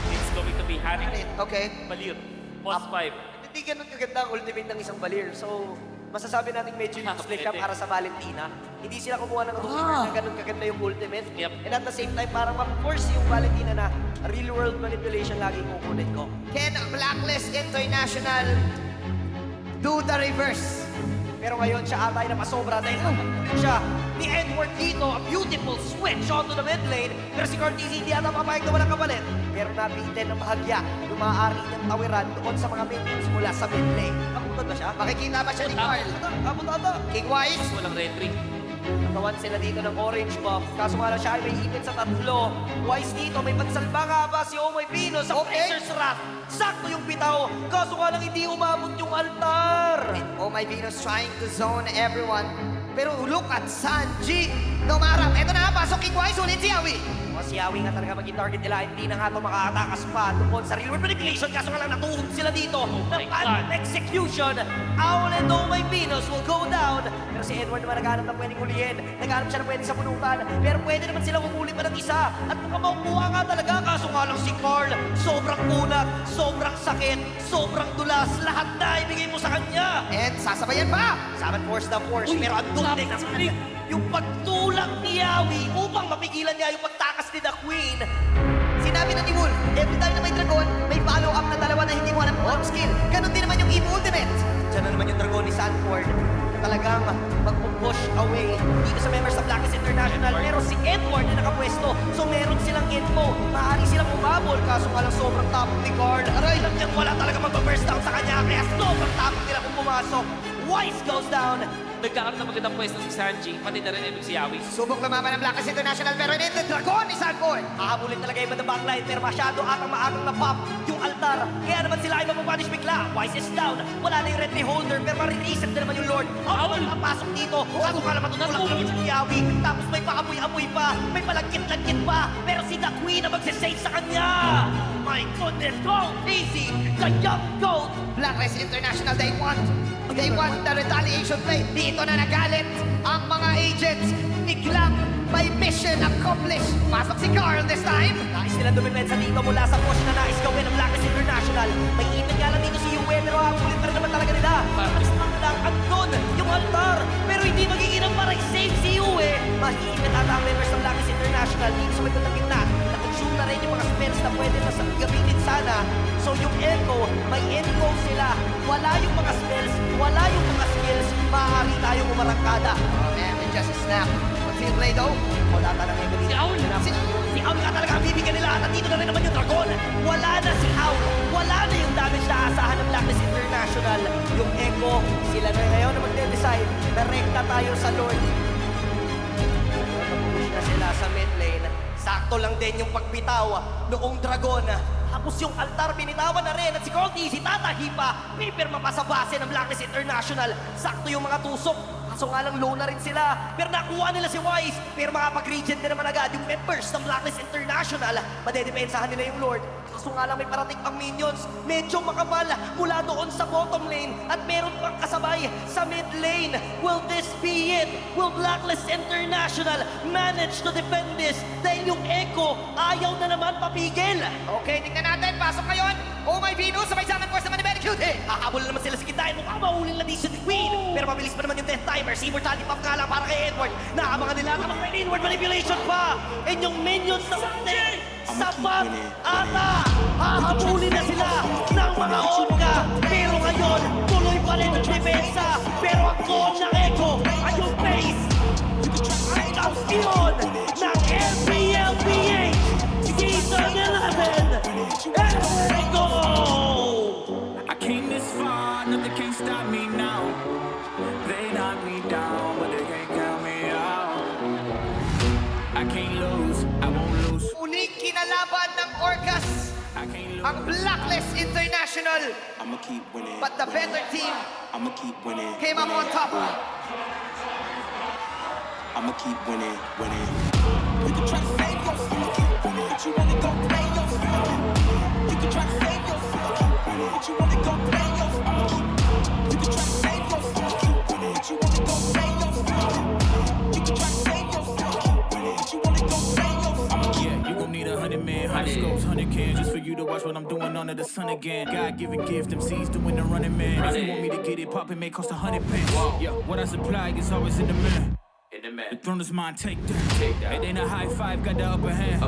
It's going to be Hanik. Okay. Balir. Post 5. Hindi ganun kaganda ang ultimate ng isang Balir. So, masasabi natin medyo useless ka para sa Valentina. Hindi sila kumuha ng na ganun kaganda yung ultimate. And at the same time, parang ma-force yung Valentina na real-world manipulation lagi kukunin ko. Can Blacklist International do the reverse? Pero ngayon siya atay na pasobra dahil siya ni Edward dito, a beautiful switch onto the mid lane. Pero si Cortez hindi ata papayag na walang kapalit. Pero nabitin ng bahagya yung maaari niyang tawiran doon sa mga minions mula sa mid lane. Kaputod ba siya? Makikita ba siya ni Carl? Kaputod. King Wise. Walang retry. Natawan sila dito ng orange buff. Kaso nga lang siya ay may ipit sa tatlo. Wise dito, may pagsalba nga ba si Omoy Pino sa Razor's Wrath. Sakto yung bitaw. Kaso nga lang hindi umabot yung altar. Omoy Pino's trying to zone everyone. Pero look at Sanji. No marap. Eto na, pasok King Wise. Ulit si Yawi. O si Yawi nga talaga maging target nila. Hindi na nga ito makakatakas pa tungkol sa real world manipulation. Kaso nga lang natuhog sila dito. Ng execution. Owl and Omoy Pinos will go down. Pero si Edward naman naghanap ng pwedeng hulihin. Naghanap siya ng pwedeng sa punutan. Pero pwede naman silang umuli pa ng isa. At mukhang makukuha nga talaga. Kaso nga lang si Carl. Sobrang kunat. Sobrang sakit. Sobrang dulas. Lahat na ibigay mo sa kanya. And sasabayan pa. Saban force the force. Pero ang dunding ng kanya. Yung pagtulak ni Yawi upang mapigilan niya yung pagtakas ni The Queen. Sinabi na ni Wolf, every time na may dragon, may follow-up na dalawa na hindi mo alam kung skill. Ganon din naman yung Eve Ultimate. Diyan na naman yung dragon ni Sanford na talagang mag-push away dito sa members ng Blacklist International. Pero si Edward na nakapwesto, so meron silang info. Maaari silang umabol, kaso nga lang sobrang tapos ni Carl. Aray, lang dyan wala talaga mag-burst down sa kanya, kaya sobrang tapos nila kung pumasok. Wise goes down. Nagkakaroon ng magandang pwesto si Sanji, pati na rin si Yawi. Subok lumaban ng Blacklist International pero hindi the dragon ni Sanford. Hahabulin talaga yung the backline pero masyado atang maagang na-pop yung altar. Kaya naman sila ay mapapunish bigla. Wise is down. Wala na yung red holder pero marireset na naman yung Lord. Awal papasok dito. Kaso nga naman tutulak naman si Yawi. Tapos may paamoy-amoy pa. May palagkit-lagkit pa. Pero si The Queen na magsisave sa kanya. My goodness, go easy. The young goat. Blacklist International, they want They want the retaliation play. Dito na nagalit ang mga agents. Biglang may mission accomplished. Pasok si Carl this time. Nais nilang dumipensa dito mula sa push na nais gawin ng Blacklist International. May ipit nga lang dito si Yue, pero hapulit pa rin naman talaga nila. Gusto lang andun yung altar, pero hindi magiging ang parang safe si Yue. Mahiipit ata ang members ng Blacklist International dito sa may ng gitna. Na-consume na rin yung mga spells na pwede na gamitin sana. So yung Echo, may Echo sila. Wala yung mga spells, wala yung mga skills. Maaari tayong umarangkada. Oh man, and just a snap. What's in play though? Wala ka ng Echo dito. Si Aul ka talaga ang bibigyan nila. At dito na rin naman yung Dragon. Wala na si Aul. Wala na yung damage na asahan ng Blacklist International. Yung Echo, sila na ngayon na magde-decide na rekta tayo sa Lord. Push na sila sa mid lane. Sakto lang din yung pagbitaw noong Dragon. Tapos yung altar binitawan na rin at si Colty, si Tata Hipa, may pirma pa sa base ng Blacklist International. Sakto yung mga tusok. Kaso nga lang low na rin sila. Pero nakuha nila si Wise. Pero makapag-regen din naman agad yung members ng Blacklist International. Madedepensahan nila yung Lord. Kaso nga lang may parating pang minions. Medyo makapal mula doon sa bottom lane. At meron pang kasabay sa mid lane. Will this be it? Will Blacklist International manage to defend this? Dahil yung Echo ayaw na naman papigil. Okay, tingnan natin. Pasok ngayon. Oh my Venus, sabay sa akin force naman ni Medicute. Hahabol naman sila sa gitain. Mukhang mahulin na di si Queen. Pero mabilis pa naman yung death timer. Si Immortality Pop nga lang para kay Edward. Nakabangan nila naman may inward manipulation pa. And yung minions na unti. Sapat ata. Hahabulin na sila ng mga Onka. Pero ngayon, tuloy pa rin ang depensa. Pero ang goal ng Echo ay yung face. Ang kampiyon ng MLBB Season 11. Echo! I came this far, nothing can stop me now. They knock me down, but they can't count me out. I can't lose, I won't lose. Uling kinalaban ng Orcas ang Blacklist International. I'ma keep winning. But the better team I'ma keep winning. came up on top. I'ma keep winning, winning. You can try to save yourself, but you wanna go play yourself. You can try to save yourself, but you wanna go play yourself. You can try to save yourself, but you wanna go play yourself. You can try to save yourself, but you wanna go play yourself. Yeah, you gon' need 100 men, 100 scopes, 100 cans, just for you to watch what I'm doing under the sun again. God-given gift, MC's doing the running man. If you want me to get it poppin', may cost 100 pence. Yeah, what I supply is always in the man. The throne is mine, take that. It ain't a high five, got the upper hand.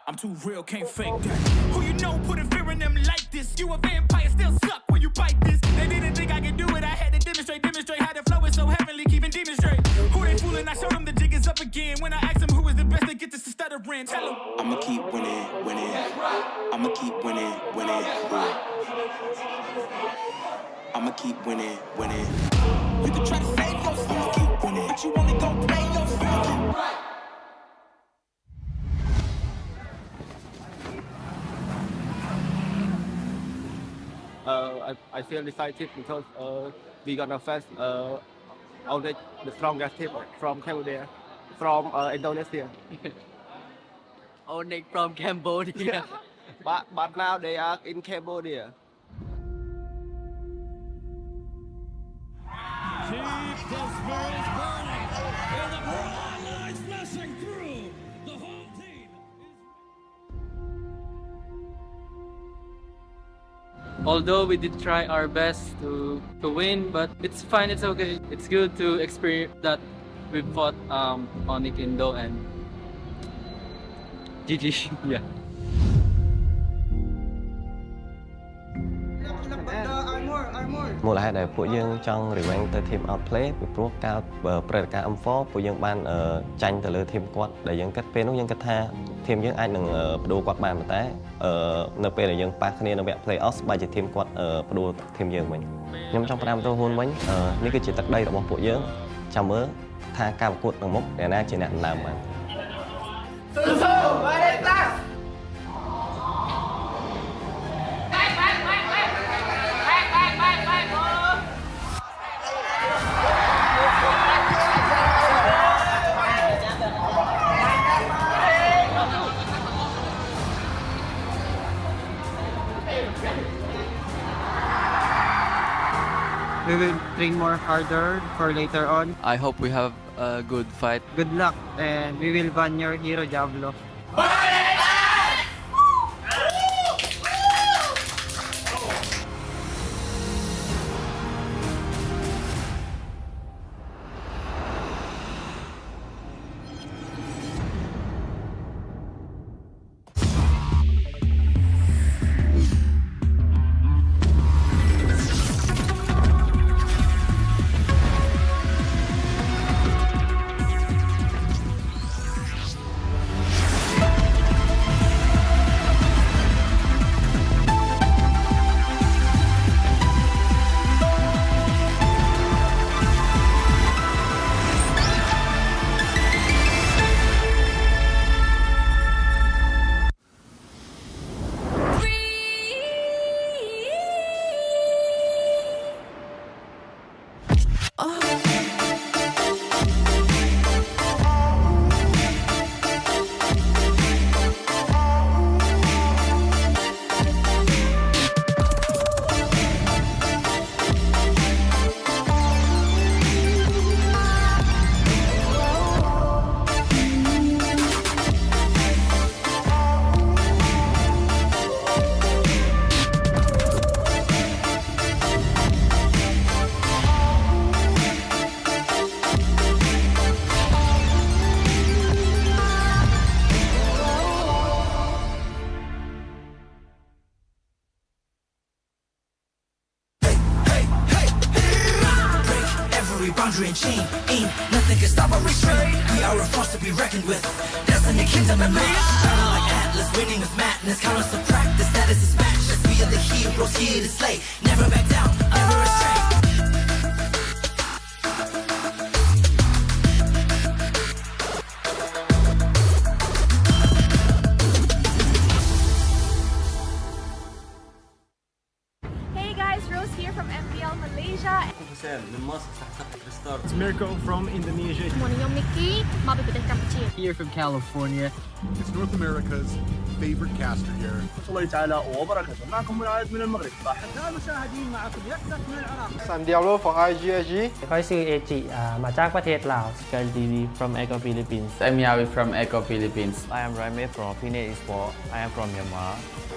I'm too real, can't fake that. Who you know putting fear in them like this? You a vampire, still suck when you bite this. They didn't think I could do it, I had to demonstrate how the flow is so heavenly, keeping demons straight. Who they fooling? I showed them the jig is up again. When I asked them who is the best, they get this to stuttering. Tell them I'ma keep winning, winning. I'ma keep winning, winning. I'ma keep winning, winning. You can try to save yourself, keep winning, but you wanna go play yourself. I feel excited because we gonna face only the strongest team from Cambodia, from Indonesia. ONIC from Cambodia. but now they are in Cambodia. Keep the spirits burning, and the broad lights flashing through the whole team. Although we did try our best to win, but it's fine, it's okay. It's good to experience that we fought ONIC Indo and GG. Yeah. Armor មូលហេតុដែលពួកយើងចង់ revenge ទៅ team outplay ពីព្រោះការព្រឹត្តិការណ៍ M4 ពួកយើងបានចាញ់ទៅលើ team គាត់ដែលយើងគិតពេលនោះយើងគិតថា team យើងអាចនឹងបដូរគាត់បានប៉ុន្តែនៅពេលដែលយើងប៉ះគ្នានៅវគ្គ play-off បែរជា team គាត់បដូរ team យើងវិញខ្ញុំចង់ប្រាំទៅហ៊ុនវិញនេះគឺជាទឹកដីរបស់ពួកយើងចាំមើលថាការប្រកួតនឹងមុខអ្នកណាជាអ្នកដណ្ដើមបាន វ We will train more harder for later on. I hope we have a good fight. Good luck, and we will ban your hero, Diablo. boundary and chain. Ain't nothing can stop or restrain. We are a force to be reckoned with. Destiny, kingdom, and might. Battle like Atlas, winning with madness. Count us to practice, status is matchless. We are the heroes here to slay. Never back down, never astray. It's Mirko from Indonesia. Here from California. It's North America's favorite caster here. I'm Diablo from IGSG. ค่อยชื่อเอจิมาจากประเทศลาว Sky TV from Echo Philippines. I'm Yawi from Echo Philippines. I am Raime from Phoenix Esports. I am from Myanmar.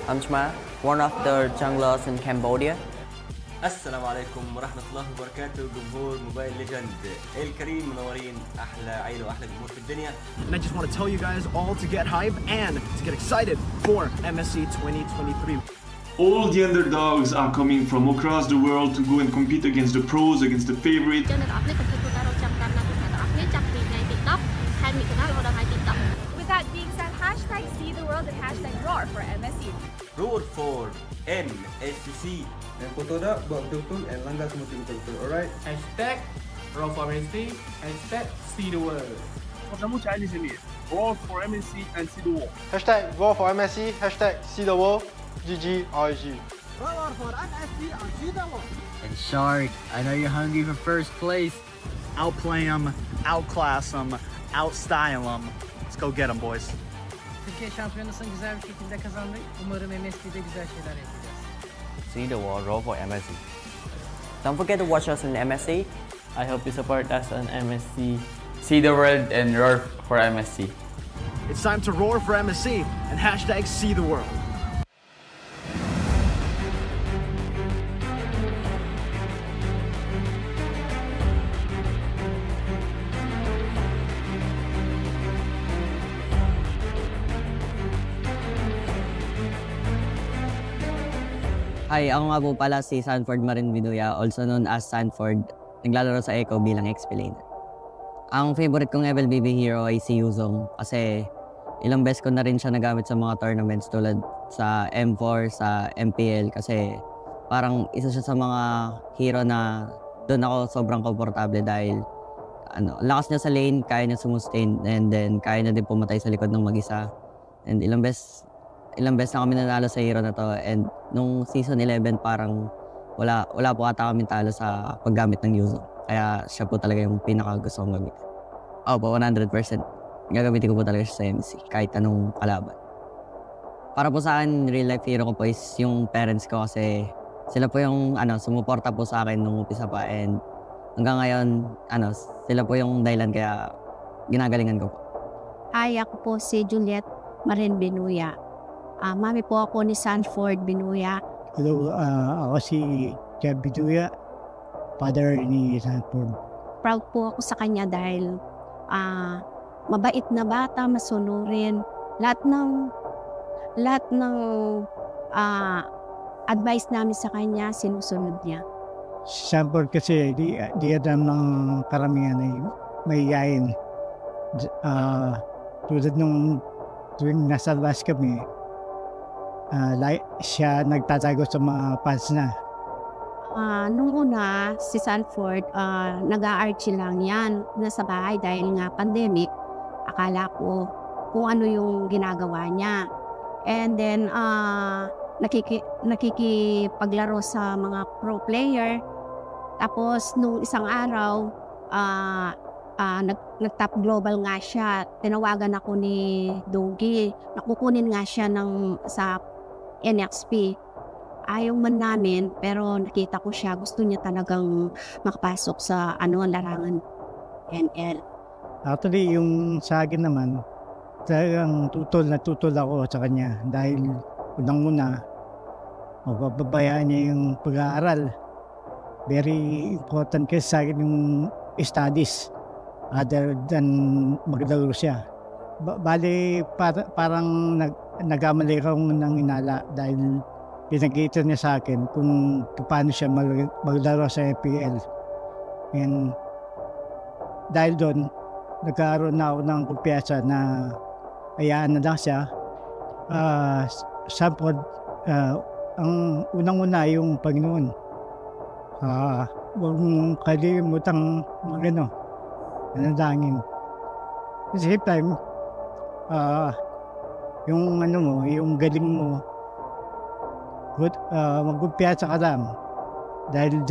I'm Chma, one of the junglers in Cambodia. السلام عليكم ورحمة الله وبركاته جمهور موبايل ليجند الكريم منورين أحلى عيلة وأحلى جمهور في الدنيا. And I just want to tell you guys all to get hype and to get excited for MSC 2023. All the underdogs are coming from across the world to go and compete against the pros, against the favorites. With that being said, hashtag see the world and hashtag roar for MSC. Roar for MSC. Kotoda buat betul-betul and langgar semua betul-betul, alright? Hashtag roar for MSC. Hashtag see the world. قدموا تعالي جميع. Roar for MSC and see the world. Hashtag roar for MSC. Hashtag see the world. GG RG. Roar for MSC and see the world. And Shark, I know you're hungry for first place. Outplay them, outclass them, outstyle them. Let's go get them, boys. Türkiye şampiyonasını güzel bir şekilde kazandık. Umarım MSC'de güzel şeyler yapacağız. See the world, roar for MSC. Don't forget to watch us in MSC. I hope you support us on MSC. See the world and roar for MSC. It's time to roar for MSC and hashtag see the world. Hi, ako nga po pala si Sanford Marin Viduya, also known as Sanford. Naglalaro sa Echo bilang XP laner. Ang favorite kong MLBB hero ay si Yuzong kasi ilang beses ko na rin siya nagamit sa mga tournaments tulad sa M4, sa MPL kasi parang isa siya sa mga hero na doon ako sobrang komportable dahil lakas niya sa lane, kaya niya sumustain, and then kaya niya din pumatay sa likod ng mag-isa. And ilang beses na kami nanalo sa hero na to, and nung season 11 parang wala po ata kami talo sa paggamit ng Yuzo. Kaya siya po talaga yung pinaka-gusto kong gamitin. Opo, 100%. Gagamitin ko po talaga siya sa MC, kahit anong kalaban. Para po sa akin, real life hero ko po is yung parents ko kasi Sila po yung sumuporta po sa akin nung umpisa pa, and hanggang ngayon sila po yung dahilan kaya ginagalingan ko po. Hi, ako po si Juliet Marin Binuya. Mami po ako ni Sanford Binuya. Hello, ako si Jeff Binuya, father ni Sanford. Proud po ako sa kanya dahil mabait na bata, masunurin. Lahat ng advice namin sa kanya, sinusunod niya. Si Sanford kasi di alam ng karamihan ay mahihayin. Tulad nung tuwing nasa labas kami, siya nagtatago sa mga fans na. Nung una, si Sanford, nag-a-archie lang yan nasa bahay dahil nga pandemic. Akala ko kung ano yung ginagawa niya. And then, nakikipaglaro sa mga pro player. Tapos, nung isang araw, nag-top global nga siya. Tinawagan ako ni Dogi. Nakukunin nga siya sa NXP. Ayaw man namin, pero nakita ko siya. Gusto niya talagang makapasok sa larangan NL. Actually, yung sa akin naman, talagang tutol ako sa kanya dahil unang-una, mapapabayaan niya yung pag-aaral. Very important kasi sa akin yung studies other than maglaro siya. Bali, parang nagkamali akong nang inala dahil pinakita niya sa akin kung paano siya maglaro sa FPL. And dahil doon, nagkaroon na ako ng kumpiyansa na hayaan na lang siya. Sanford, ang unang-una yung Panginoon. Huwag mong kalimutang nanalangin. At the same time, yung galing mo, magkumpiyansa ka lang. Dahil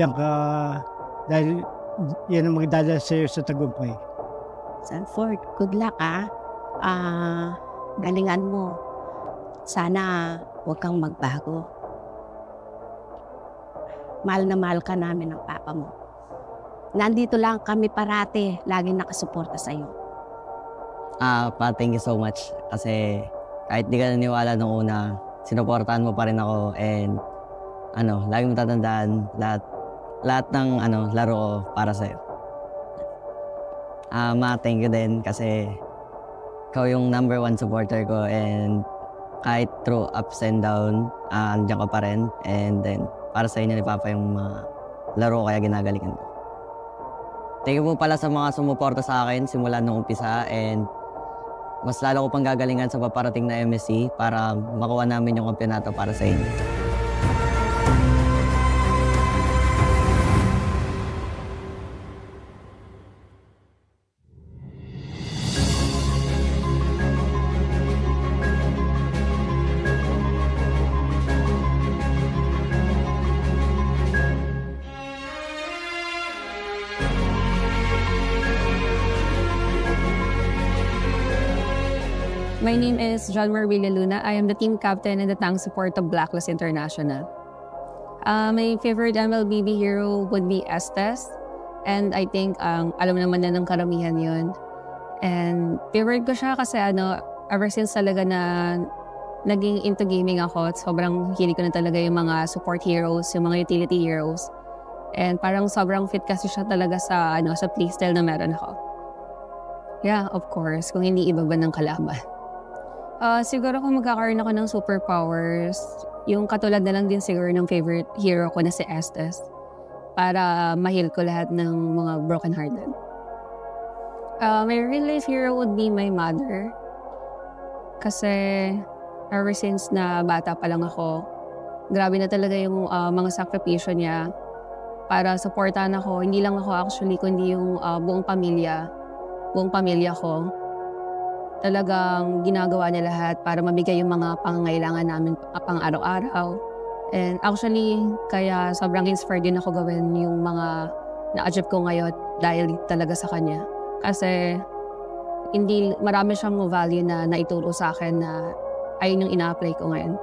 yan ang magdadala sa'yo sa tagumpay. Sanford, good luck galingan mo. Sana huwag kang magbago. Mahal na mahal ka namin ng papa mo. Nandito lang kami parate, laging nakasuporta sa'yo. Thank you so much. Kasi kahit di ka naniwala nung una, sinuportahan mo pa rin ako, and lagi mo tatandaan lahat ng laro ko para sa'yo. Thank you din kasi ikaw yung number 1 supporter ko, and kahit through ups and down, andiyan ka pa rin, and then para sa inyo ni Papa yung mga laro ko kaya ginagalingan ko. Thank you po pala sa mga sumuporta sa akin simula nung umpisa, and mas lalo ko pang gagalingan sa paparating na MSC para makuha namin yung kampeonato para sa inyo. My name is John Marvilla Luna. I am the team captain and the tank support of Blacklist International. My favorite MLBB hero would be Estes. And I think alam naman na ng karamihan yun. And favorite ko siya kasi ever since talaga na naging into gaming ako, sobrang hilig ko na talaga yung mga support heroes, yung mga utility heroes. And parang sobrang fit kasi siya talaga sa playstyle na meron ako. Yeah, of course, kung hindi iba ba ng kalaban. Siguro kung magkakaroon ako ng superpowers, yung katulad na lang din siguro ng favorite hero ko na si Estes para ma-heal ko lahat ng mga broken-hearted. My real-life hero would be my mother. Kasi ever since na bata pa lang ako, grabe na talaga yung mga sakripisyo niya para supportahan ako. Hindi lang ako actually, kundi yung buong pamilya ko. Talagang ginagawa niya lahat para mabigay yung mga pangangailangan namin pang araw-araw. And actually, kaya sobrang inspired din ako gawin yung mga na-achieve ko ngayon dahil talaga sa kanya. Kasi marami siyang value na naituro sa akin na ayun yung ina-apply ko ngayon.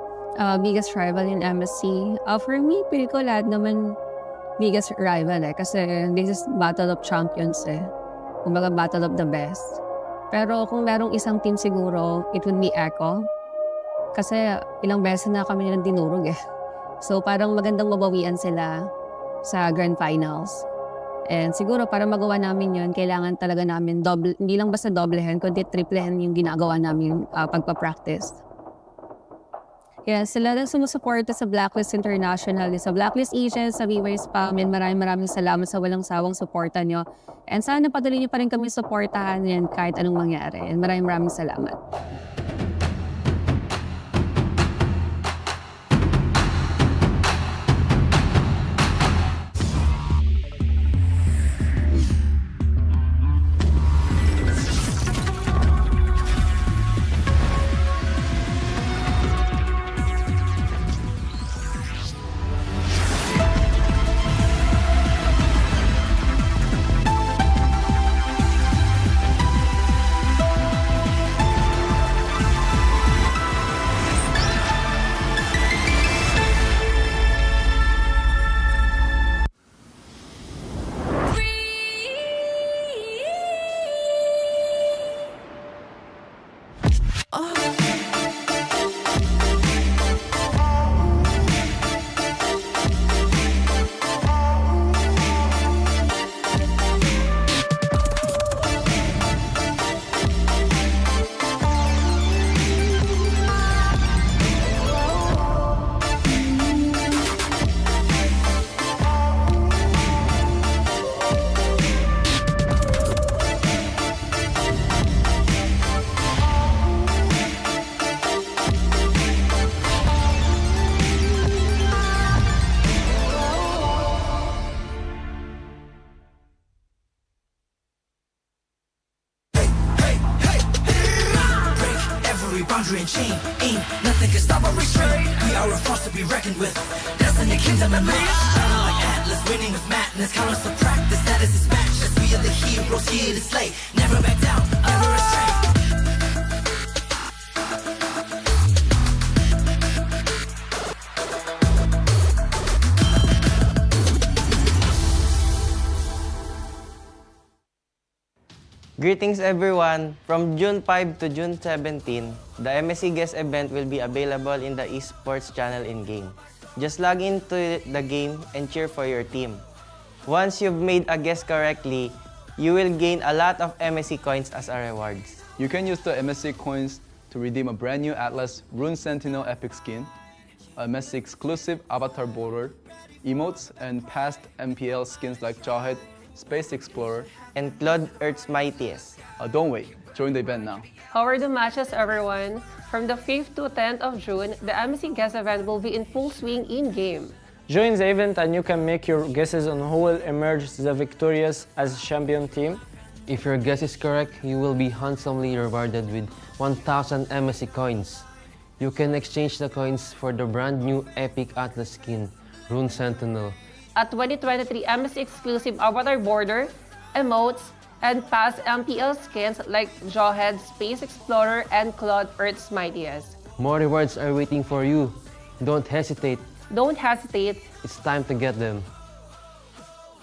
biggest rival in MSC. For me, pili ko lahat naman biggest rival kasi this is Battle of Champions Kumbaga Battle of the Best. Pero kung merong isang team siguro, it would be Echo. Kasi ilang beses na kami nilang dinurog So parang magandang mabawian sila sa Grand Finals. And siguro para magawa namin yun, kailangan talaga namin hindi lang basta doblehan, kundi triplehan yung ginagawa namin pagpa-practice. Kaya sila lang sumusuporta sa Blacklist International, sa Blacklist agents, sa viewers pa. Maraming salamat sa walang sawang suporta nyo. And sana patuloy nyo pa rin kami suportahan yan kahit anong mangyari. And maraming salamat. boundary and chain. Ain't nothing can stop our restraint. We are a force to be reckoned with. Destiny, kingdom, and match. Shining like Atlas, winning with madness. Count us to practice, status is matchless. We are the heroes here to slay. Never back down, under restraint. Greetings everyone! From June 5 to June 17, the MSC Guest event will be available in the Esports channel in-game. Just log into the game and cheer for your team. Once you've made a guess correctly, you will gain a lot of MSC coins as a rewards. You can use the MSC coins to redeem a brand new Atlas Rune Sentinel epic skin, a MSC exclusive avatar border, emotes, and past MPL skins like Jawhead, Space Explorer, and Claude Earth's Mightiest. Don't wait, join the event now. How are the matches, everyone? From the 5th to 10th of June, the MSC Guest event will be in full swing in-game. Join the event and you can make your guesses on who will emerge the victorious as champion team. If your guess is correct, you will be handsomely rewarded with 1,000 MSC coins. You can exchange the coins for the brand new epic Atlas skin, Rune Sentinel. A 2023 MSC exclusive avatar border, emotes, and past MPL skins like Jawhead, Space Explorer, and Claude Earth's Mightiest. More rewards are waiting for you. Don't hesitate. Don't hesitate. It's time to get them.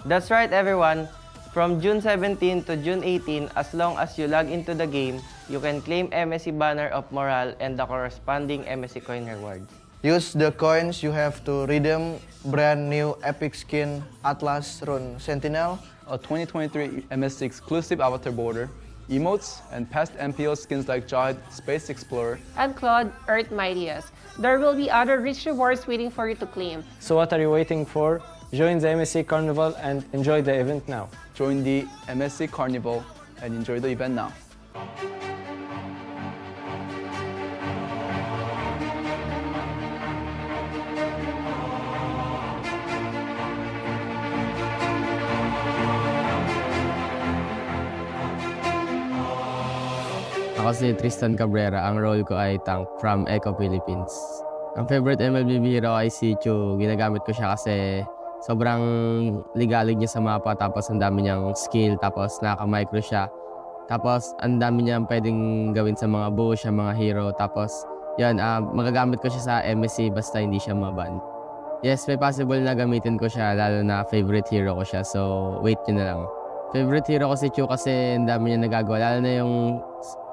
That's right everyone! From June 17 to June 18, as long as you log into the game, you can claim MSC Banner of Morale and the corresponding MSC coin rewards. Use the coins you have to redeem brand new epic skin Atlas Rune Sentinel, a 2023 MSC exclusive avatar border, emotes, and past MPL skins like Jawhead, Space Explorer, and Claude Earth Mightiest. There will be other rich rewards waiting for you to claim. So what are you waiting for? Join the MSC Carnival and enjoy the event now. Join the MSC Carnival and enjoy the event now. Ako si Tristan Cabrera, ang role ko ay tank from Eco Philippines. Ang favorite MLBB hero ay si Chu. Ginagamit ko siya kasi sobrang ligalig niya sa mapa, tapos ang dami niyang skill, tapos nakaka-micro siya. Tapos ang dami niyang pwedeng gawin sa mga bush, sa mga hero, tapos Yun, magagamit ko siya sa MSC basta hindi siya maban. Yes, may possible na gamitin ko siya, lalo na favorite hero ko siya. So, wait nyo na lang. Favorite hero ko si Chu kasi ang dami niya nagagawa. Lalo na yung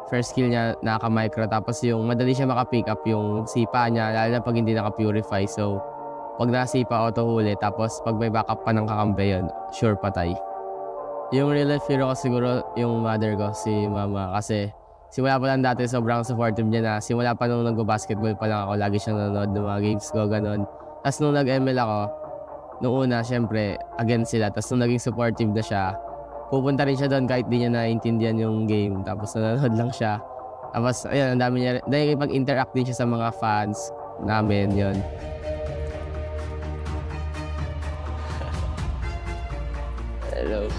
first skill niya, naka-micro. Tapos yung madali siya maka-pick up yung sipa niya, lalo na pag hindi naka-purify. So, pag nasipa, auto-huli. Tapos pag may backup pa ng kakampi yun, sure patay. Yung real life hero ko siguro yung mother ko, si mama. Kasi simula pa lang dati sobrang supportive niya na. Simula pa nung nag-basketball pa lang ako, lagi siyang nanonood ng mga games ko, ganun. Tapos nung nag-ML ako, nung una, syempre, against sila. Tapos nung naging supportive na siya, pupunta rin siya doon kahit di niya naiintindihan yung game. Tapos nanonood lang siya. Tapos, ayun, ang dami niya. Dahil pag-interact din siya sa mga fans namin, yun. Hello.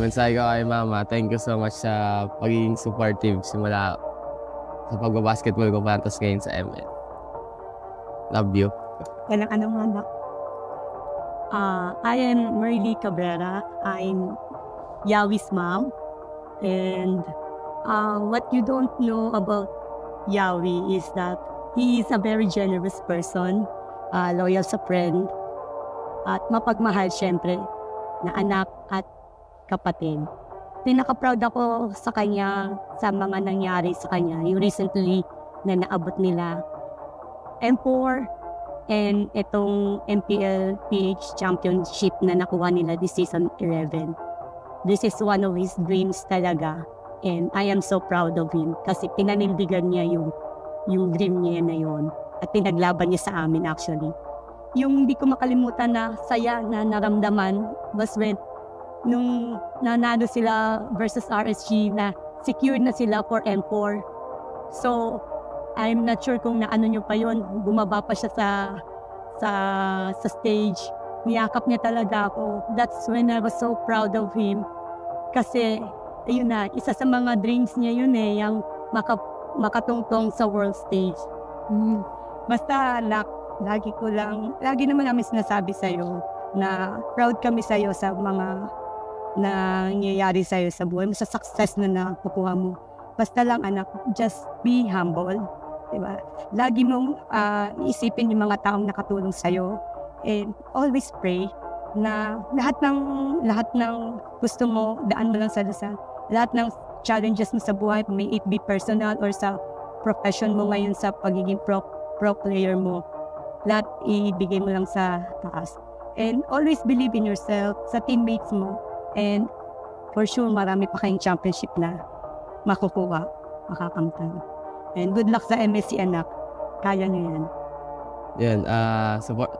Mensahe ko kay mama, thank you so much sa pagiging supportive simula sa pagbabasketball ko pantas ngayon sa ML. Love you. Walang anong anak. I am Merly Cabrera. I'm Yawi's mom. And what you don't know about Yawi is that he is a very generous person, loyal sa friend, at mapagmahal syempre na anak at kapatid. Pinaka-proud ako sa kanya, sa mga nangyari sa kanya. Yung recently na naabot nila M4 and itong MPL PH Championship na nakuha nila this season 11. This is one of his dreams talaga. And I am so proud of him kasi pinanindigan niya yung dream niya na yun. At pinaglaban niya sa amin actually. Yung hindi ko makalimutan na saya na naramdaman was when nung nanalo sila versus RSG na secured na sila for M4. So, I'm not sure kung naano nyo pa yun. Bumaba pa siya sa stage. Niyakap niya talaga ako. That's when I was so proud of him. Kasi, ayun na, isa sa mga dreams niya yun yung makatungtong sa world stage. Basta, lagi naman namin sinasabi sa'yo na proud kami sa'yo sa mga nangyayari sa'yo sa buhay mo, sa success na nakukuha mo. Basta lang anak, just be humble. Diba? Lagi mong isipin yung mga taong nakatulong sa'yo and always pray na lahat ng gusto mo, daan mo lang sa dasal. Lahat ng challenges mo sa buhay, may it be personal or sa profession mo ngayon sa pagiging pro player mo, lahat ibigay mo lang sa taas. And always believe in yourself, sa teammates mo. And for sure, marami pa kayong championship na makukuha, makakamtan. And good luck sa MSC anak. Kaya nyo yan. Yan,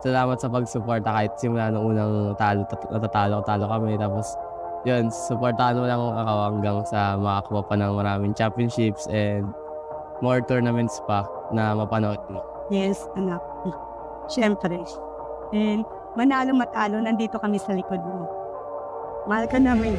salamat sa pag-suporta kahit simula nung unang talo kami. Tapos, yun, supportahan mo lang ako hanggang sa makakuha pa ng maraming championships and more tournaments pa na mapanood mo. Yes, anak. Siyempre. And manalo matalo, nandito kami sa likod mo. Mahal ka namin.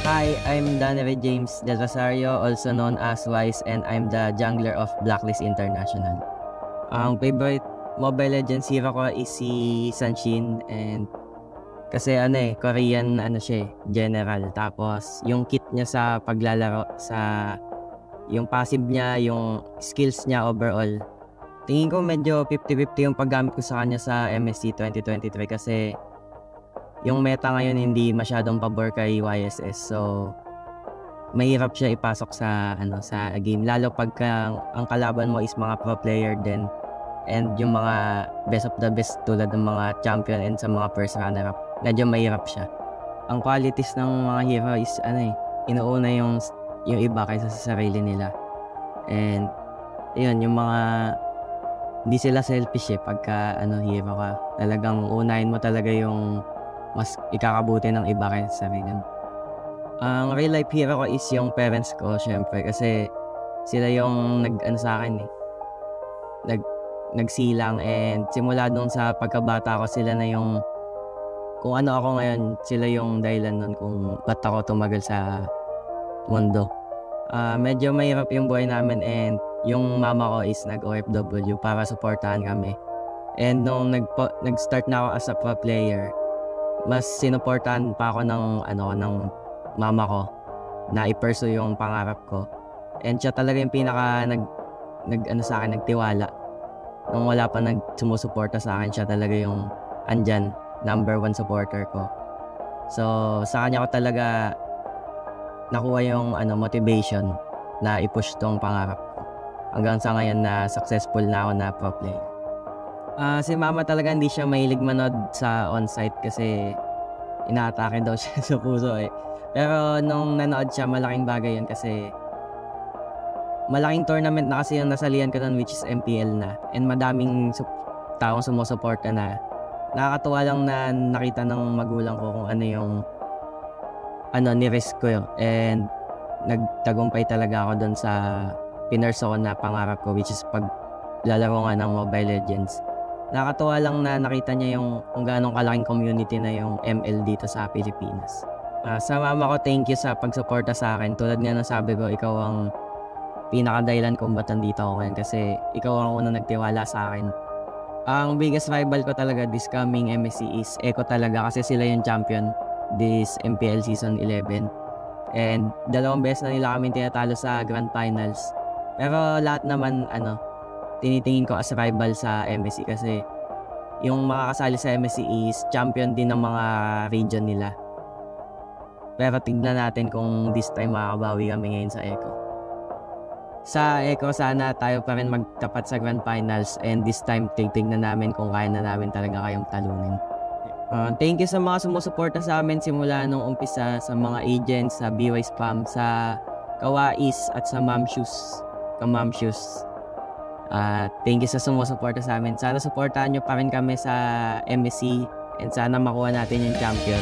Hi, I'm Danere James Del Rosario, also known as Wise, and I'm the jungler of Blacklist International. Ang favorite Mobile Legends hero ko is si Sanshin, and kasi Korean siya general. Tapos yung kit niya sa paglalaro, sa yung passive niya, yung skills niya overall. Tingin ko medyo 50-50 yung paggamit ko sa kanya sa MSC 2023 kasi yung meta ngayon hindi masyadong pabor kay YSS, so mahirap siya ipasok sa sa game, lalo pagka ang kalaban mo is mga pro player din and yung mga best of the best tulad ng mga champion and sa mga first runner up, medyo mahirap siya. Ang qualities ng mga hero is inuuna yung iba kaysa sa sarili nila, and yun, yung mga hindi sila selfish pagka hero ka, talagang unahin mo talaga yung mas ikakabuti ng iba kaysa sa sarili mo. Ang real life hero ko is yung parents ko, syempre, kasi sila yung sa akin nagsilang, and simula dun sa pagkabata ko, sila na yung kung ano ako ngayon, sila yung dahilan nun kung ba't ako tumagal sa mundo. Medyo mahirap yung buhay namin, and yung mama ko is nag-OFW para supportahan kami. And nung nag-start na ako as a pro player, mas sinuportahan pa ako ng mama ko na i-pursue yung pangarap ko. And siya talaga yung pinaka sa akin, nagtiwala. Nung wala pa sumusuporta sa akin, siya talaga yung andyan, number 1 supporter ko. So, sa kanya ko talaga nakuha yung motivation na i-push tong pangarap ko. Hanggang sa ngayon na successful na ako na pro player. Si mama talaga hindi siya mahilig manood sa on-site kasi inaatake daw siya sa puso eh. Pero nung nanood siya, malaking bagay yun kasi malaking tournament na kasi yung nasalihan ko nun, which is MPL na. And madaming taong sumusuporta na. Nakakatuwa lang na nakita ng magulang ko kung ano yung ni-risk ko yun. And nagtagumpay talaga ako dun sa pinurso ko na pangarap ko, which is paglalaro nga ng Mobile Legends. Nakakatuwa lang na nakita niya yung kung gaano kalaking community na yung ML dito sa Pilipinas. Sa mama ko, thank you sa pagsuporta sa akin. Tulad nga ng sabi ko, ikaw ang pinakadahilan kung ba't nandito ako ngayon kasi ikaw ang unang nagtiwala sa akin. Ang biggest rival ko talaga this coming MSC is Eco talaga kasi sila yung champion this MPL Season 11. And 2 beses na nila kami tinatalo sa Grand Finals. Pero lahat naman tinitingin ko as rival sa MSC kasi yung makakasali sa MSC is champion din ng mga region nila. Pero tignan natin kung this time makakabawi kami ngayon sa Eco. Sa Eco, sana tayo pa rin magtapat sa Grand Finals, and this time tignan namin kung kaya na namin talaga kayong talunin. Thank you sa mga sumusuporta sa amin simula nung umpisa, sa mga agents, sa BY Spam, sa Kawais at sa Ma'am Shoes. Thank you sa sumusuporta sa amin. Sana suportahan nyo pa rin kami sa MSC and sana makuha natin yung champion.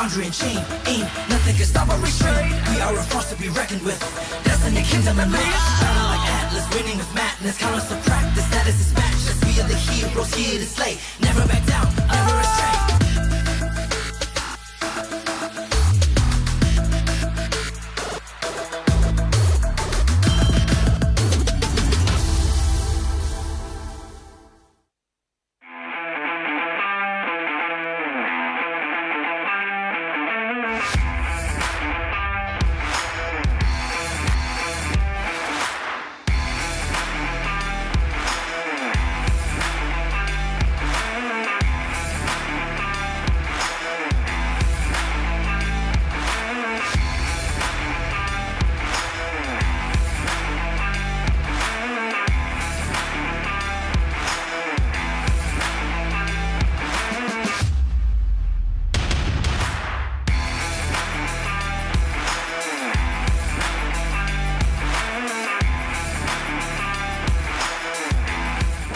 boundary and chain. Ain't nothing can stop our restraint. We are a force to be reckoned with. Destiny, kingdom, and life. Battle like Atlas, winning with madness. Count us to practice, status is matchless. We are the heroes here to slay. Never back down, never restrain.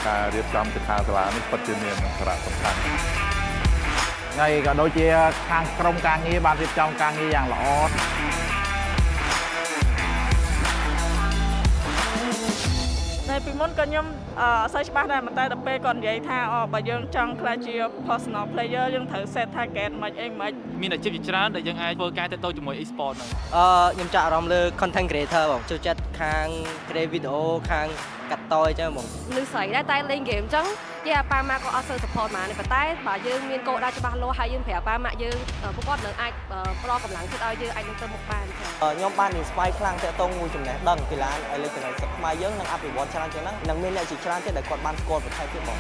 ការរៀបចំសិក្ខាសាលានេះពិតជាមានសារៈសំខាន់ ហើយក៏ដូចជាខាងក្រុមការងារបានរៀបចំការងារយ៉ាងល្អ នៅពីមុនក៏ខ្ញុំអត់សូវច្បាស់ដែរតែដល់ពេលគាត់និយាយថាបើយើងចង់ក្លាយជា personal player យើងត្រូវ set target មិនអីមិន មានអាជីពជាច្រើនដែលយើងអាចធ្វើការទាក់ទងជាមួយ e-sport ហ្នឹង ខ្ញុំចាក់អារម្មណ៍លើ content creator បងចូលចិត្តខាង create video ខាងកាត់តអញ្ចឹងបង លឺស្រីដែរតែលេងហ្គេមអញ្ចឹងយាយប៉ាម៉ាក់ក៏អត់សូវ support មកទេប៉ុន្តែបើយើងមានគោលដៅច្បាស់លាស់ហើយយើងប្រាប់ប៉ាម៉ាក់យើងពួកគាត់នឹងអាចផ្ដល់កម្លាំងចិត្តឲ្យយើងអាចនឹងទៅមុខបាន ខ្ញុំបាន inspire ខ្លាំងទាក់ទងមួយចំណេះដឹងកីឡាអេឡិចត្រូនិកខ្មែរយើងនឹងអភិវឌ្ឍច្រើនជាងហ្នឹងនឹងមានអ្នកជាច្រើនទៀតដែលគាត់បានស្គាល់បន្ថែមទៀតបង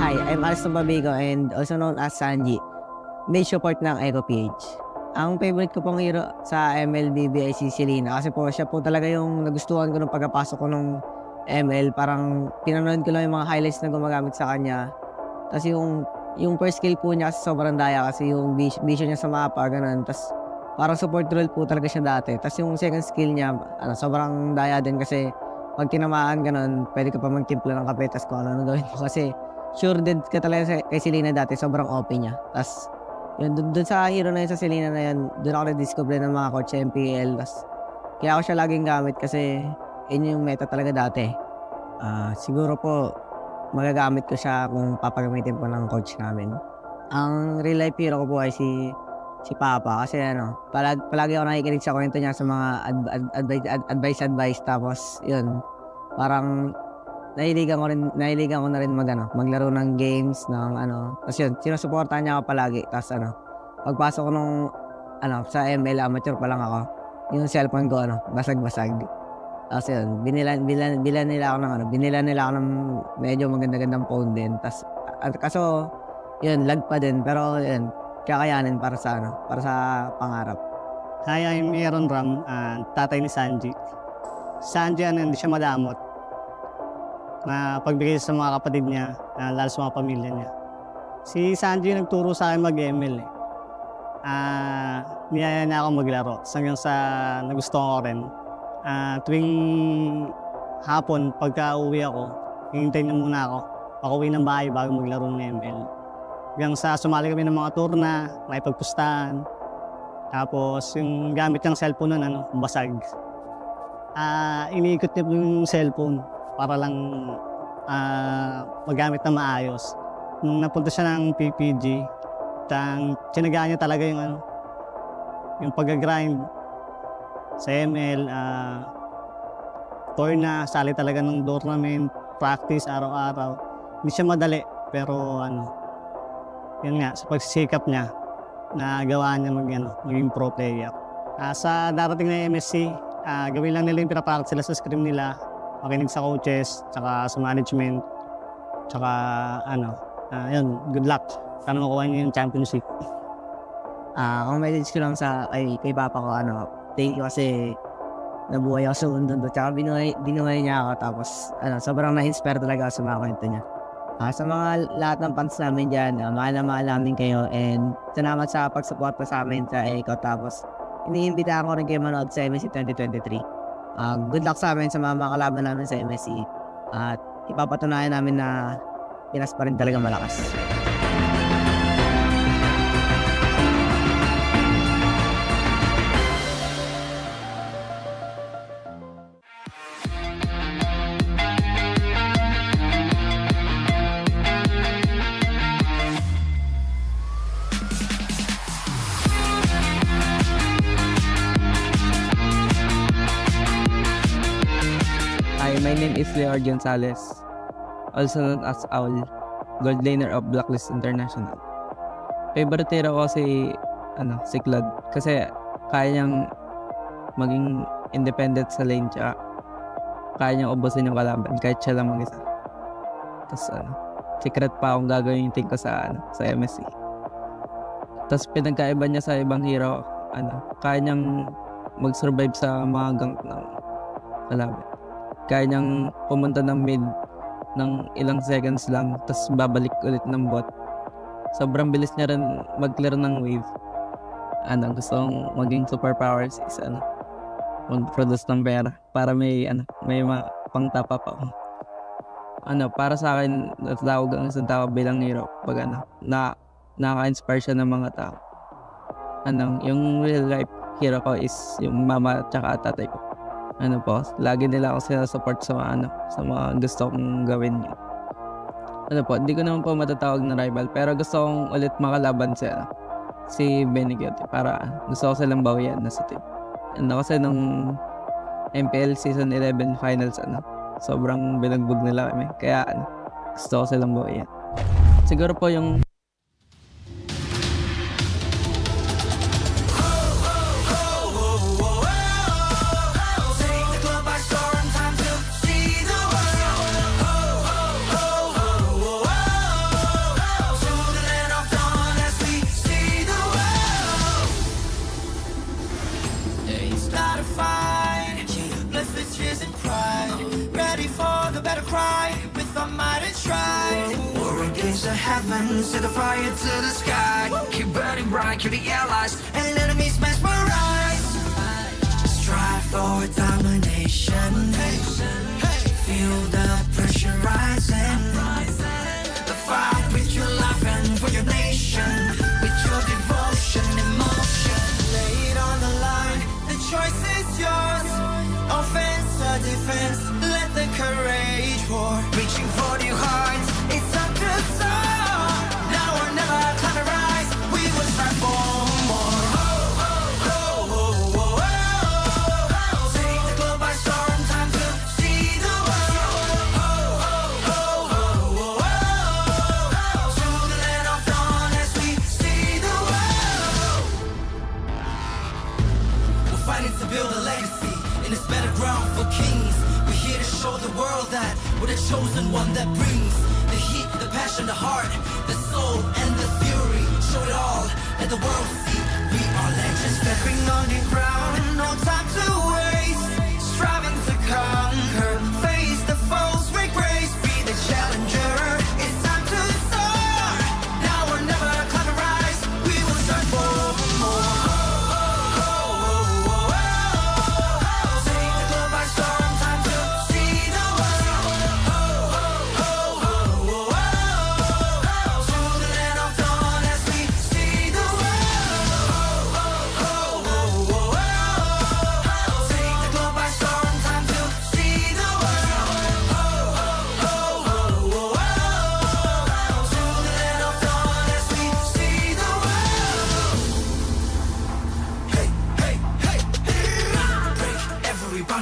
Hi, I'm Alison Babigo and also known as Sanji. May support ng Eco PH. Ang favorite ko pong hero sa MLBB ay si Selena kasi po siya po talaga yung nagustuhan ko nung pagkapasok ko nung ML. Parang pinanood ko lang yung mga highlights na gumagamit sa kanya. Tapos yung first skill po niya kasi sobrang daya kasi yung vision niya sa mapa, ganun. Tapos parang support role po talaga siya dati. Tapos yung second skill niya, sobrang daya din kasi pag tinamaan ganun, pwede ka pa magtimpla ng kape tapos kung ano gawin mo kasi sure dead ka talaga kay Selena dati, sobrang OP niya. Tapos yun, dun sa hero na yun, sa Selena na yun, dun ako na-discover ng mga coach sa MPL. Tapos kaya ako siya laging gamit kasi yun yung meta talaga dati. Siguro po, magagamit ko siya kung papagamitin po ng coach namin. Ang real life hero ko po ay si Papa kasi palagi ako nakikinig sa kwento niya sa mga advice tapos yun, parang nahiligan ko na rin maglaro ng games ng tapos yun, sinusuportahan niya ako palagi. Tapos pagpasok ko nung sa ML, amateur pa lang ako, yung cellphone ko basag-basag. Tapos yun, binilan nila ako ng medyo maganda-gandang phone din. Tapos kaso yun, lag pa din, pero yun, kakayanin para sa pangarap. Hi, I'm Aaron Ram, tatay ni Sanji. Sanji, hindi siya madamot na pagbigay sa mga kapatid niya, lalo sa mga pamilya niya. Si Sanji yung nagturo sa akin mag-ML. Niyaya niya ako maglaro hanggang sa nagustuhan ko rin. Tuwing hapon, pagka uwi ako, hintayin niya muna ako. Pag-uwi ng bahay bago maglaro ng ML. Hanggang sa sumali kami ng mga turna, may pagpustahan. Tapos yung gamit ng cellphone nun, basag. Iniikot niya yung cellphone para lang magamit na maayos. Nung napunta siya ng PPG, tinagaan niya talaga yung pag-grind sa ML, torna, sali talaga ng tournament, practice araw-araw. Hindi siya madali, pero yun nga, sa pagsisikap niya, nagawa niya maging pro player. Sa darating na MSC, gawin lang nila yung pinapractice sila sa scrim nila, makinig sa coaches, tsaka sa management, tsaka yun, good luck. Sana makuha niyo yung championship. Ang message ko lang kay Papa ko, thank you kasi nabuhay ako sa mundo. Tsaka binuhay niya ako, tapos sobrang na-inspire talaga ako sa mga kwento niya. Sa mga lahat ng fans namin dyan, mahal na mahal namin kayo and salamat sa pag-support pa sa amin sa ECO. Tapos iniimbitahan ko rin kayo manood sa MSC 2023. Good luck sa amin sa mga kalaban namin sa MSC at ipapatunayan namin na Pinas pa rin talaga malakas. My name is Leo Gonzalez, also known as Owl, gold laner of Blacklist International. Favorite hero ko si Claude kasi kaya niyang maging independent sa lane, tsaka kaya niyang ubusin yung kalaban kahit siya lang mag-isa. Tapos secret pa akong gagawin yung team ko sa MSC. Tapos pinagkaiba niya sa ibang hero, kaya niyang mag-survive sa mga gank ng kalaban. Kaya niyang pumunta ng mid ng ilang seconds lang, tapos babalik ulit ng bot. Sobrang bilis niya rin mag-clear ng wave. Gusto kong maging superpowers is mag-produce ng pera para may pang top up ako. Para sa akin, natawag ang isang tao bilang hero pag nakaka-inspire siya ng mga tao. Yung real life hero ko is yung mama at saka tatay ko. Lagi nila ako sinasupport sa mga gusto kong gawin. Hindi ko naman po matatawag na rival, pero gusto kong ulit makalaban si Benigate para gusto ko silang bawian na sa team. Kasi nung MPL Season 11 Finals, sobrang binagbog nila kami. Kaya gusto ko silang bawian. Siguro po yung heavens, set the fire to the sky. Keep burning bright, kill the allies and enemies mesmerized. Strive for domination. Feel the pressure rising. The fight with your life and for your nation. With your devotion, emotion. Lay it on the line, the choice is yours. Offense or defense, let the courage roar. Reaching for new heights, it's time to soar. We're the chosen one that brings the heat, the passion, the heart, the soul, and the fury. Show it all, let the world see. We are legends stepping on the ground. No time to waste, striving to conquer. Face the foes with grace, be the challenger. It's time to soar. Now or never, climb and rise. We will strive for more. Take the globe by storm, time to see the world.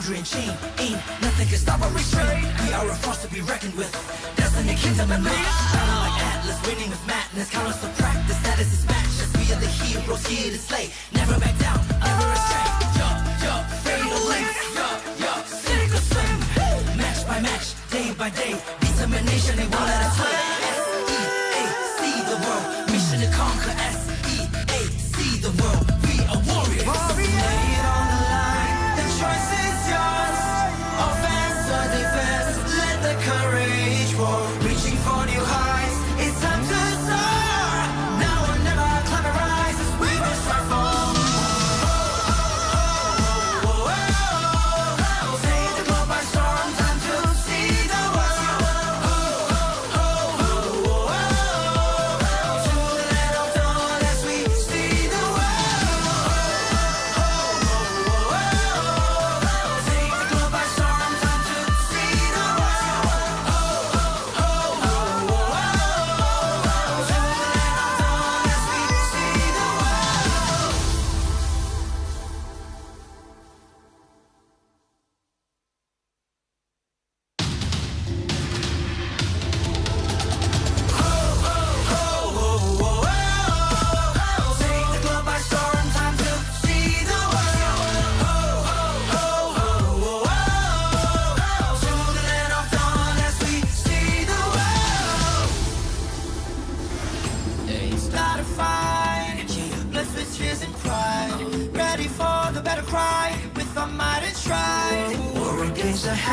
And chain, ain't nothing can stop or restrain. We are a force to be reckoned with. Destiny, kingdom, and might. Battle like Atlas, winning with madness. Count us to practice, that is his matches. We are the heroes here to slay. Never back down, never astray. Fatal length. Sink or swim. Match by match, day by day. Determination, they won't let us win. S-E-A-C the world. Mission to conquer. S-E-A-C the world. We are warriors. Lay it on the line. The choice is yours. Offense or defense, let the courage roar. Reaching for new heights, it's time to soar. Now or never, climb and rise as we will strive for. Take the globe by storm, time to see the world.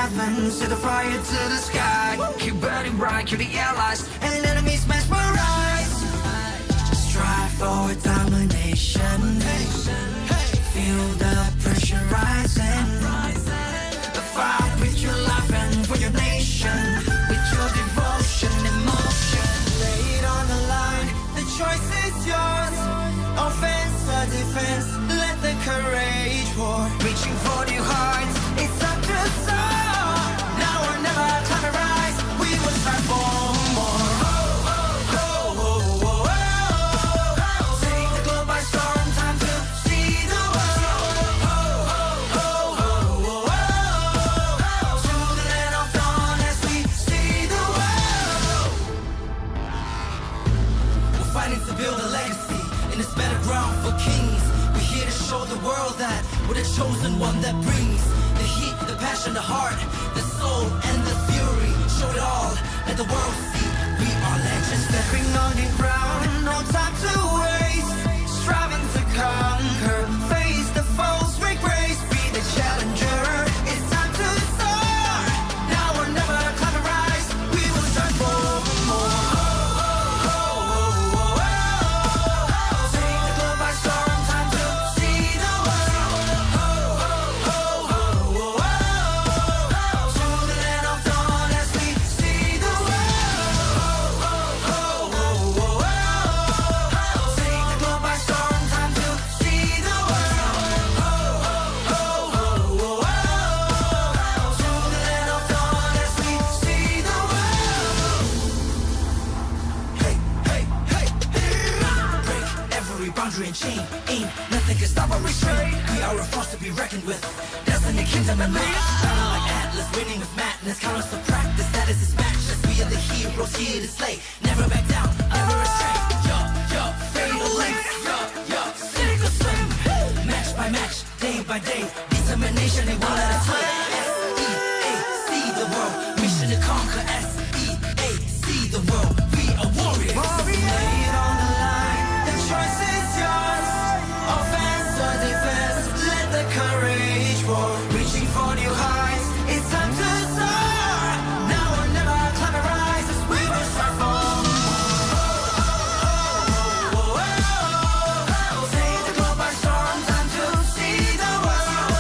heaven, set the fire to the sky. Keep burning bright, kill the allies, and enemies mesmerized. Strive for domination. Feel the pressure rising. Fight with your life and for your nation. With your devotion, emotion. Lay it on the line, the choice is yours. Offense or defense, let the courage pour. Reaching for new heights, it's up to soar. Now or never, climb and rise. We will strive for more. Take the globe by storm, time to see the world. To the land of dawn as we see the world. We're fighting to build a legacy in this battleground for kings. We're here to show the world that we're the chosen one that brings the heat, the passion, the heart, the soul, and the fury. Show it all, let the world see we are legends. Stepping on the ground, no time to waste. Striving to conquer, face the foes, make grace, be the challenger. It's time to soar. Now or never, climb and rise. We will strive for more. Take the globe by storm, time to see the world. To the land of dawn as we see the world. Take the globe by storm, time to see the world. To the land of dawn as we see the world. Hey, hey, hey, break every boundary and chain. Ain't nothing can stop or restrain. We are a force to be reckoned with. Destiny, kingdom, and might. Battle like Atlas, winning with madness. Count us to practice. That is his matchless. We are the heroes here to slay. Never back down, never astray. Yo, fatal length. Yo, sink or swim. Match by match, day by day. Determination, they won't let us play. S-E-A, see the world. Mission to conquer. S-E-A, see the world. We are warriors. Lay it on the line. The choice is yours. Offense or defense, let the courage roar. Reaching for new heights, it's time to soar. Now or never, climb and rise as we will strive for more. Take the globe by storm, time to see the world.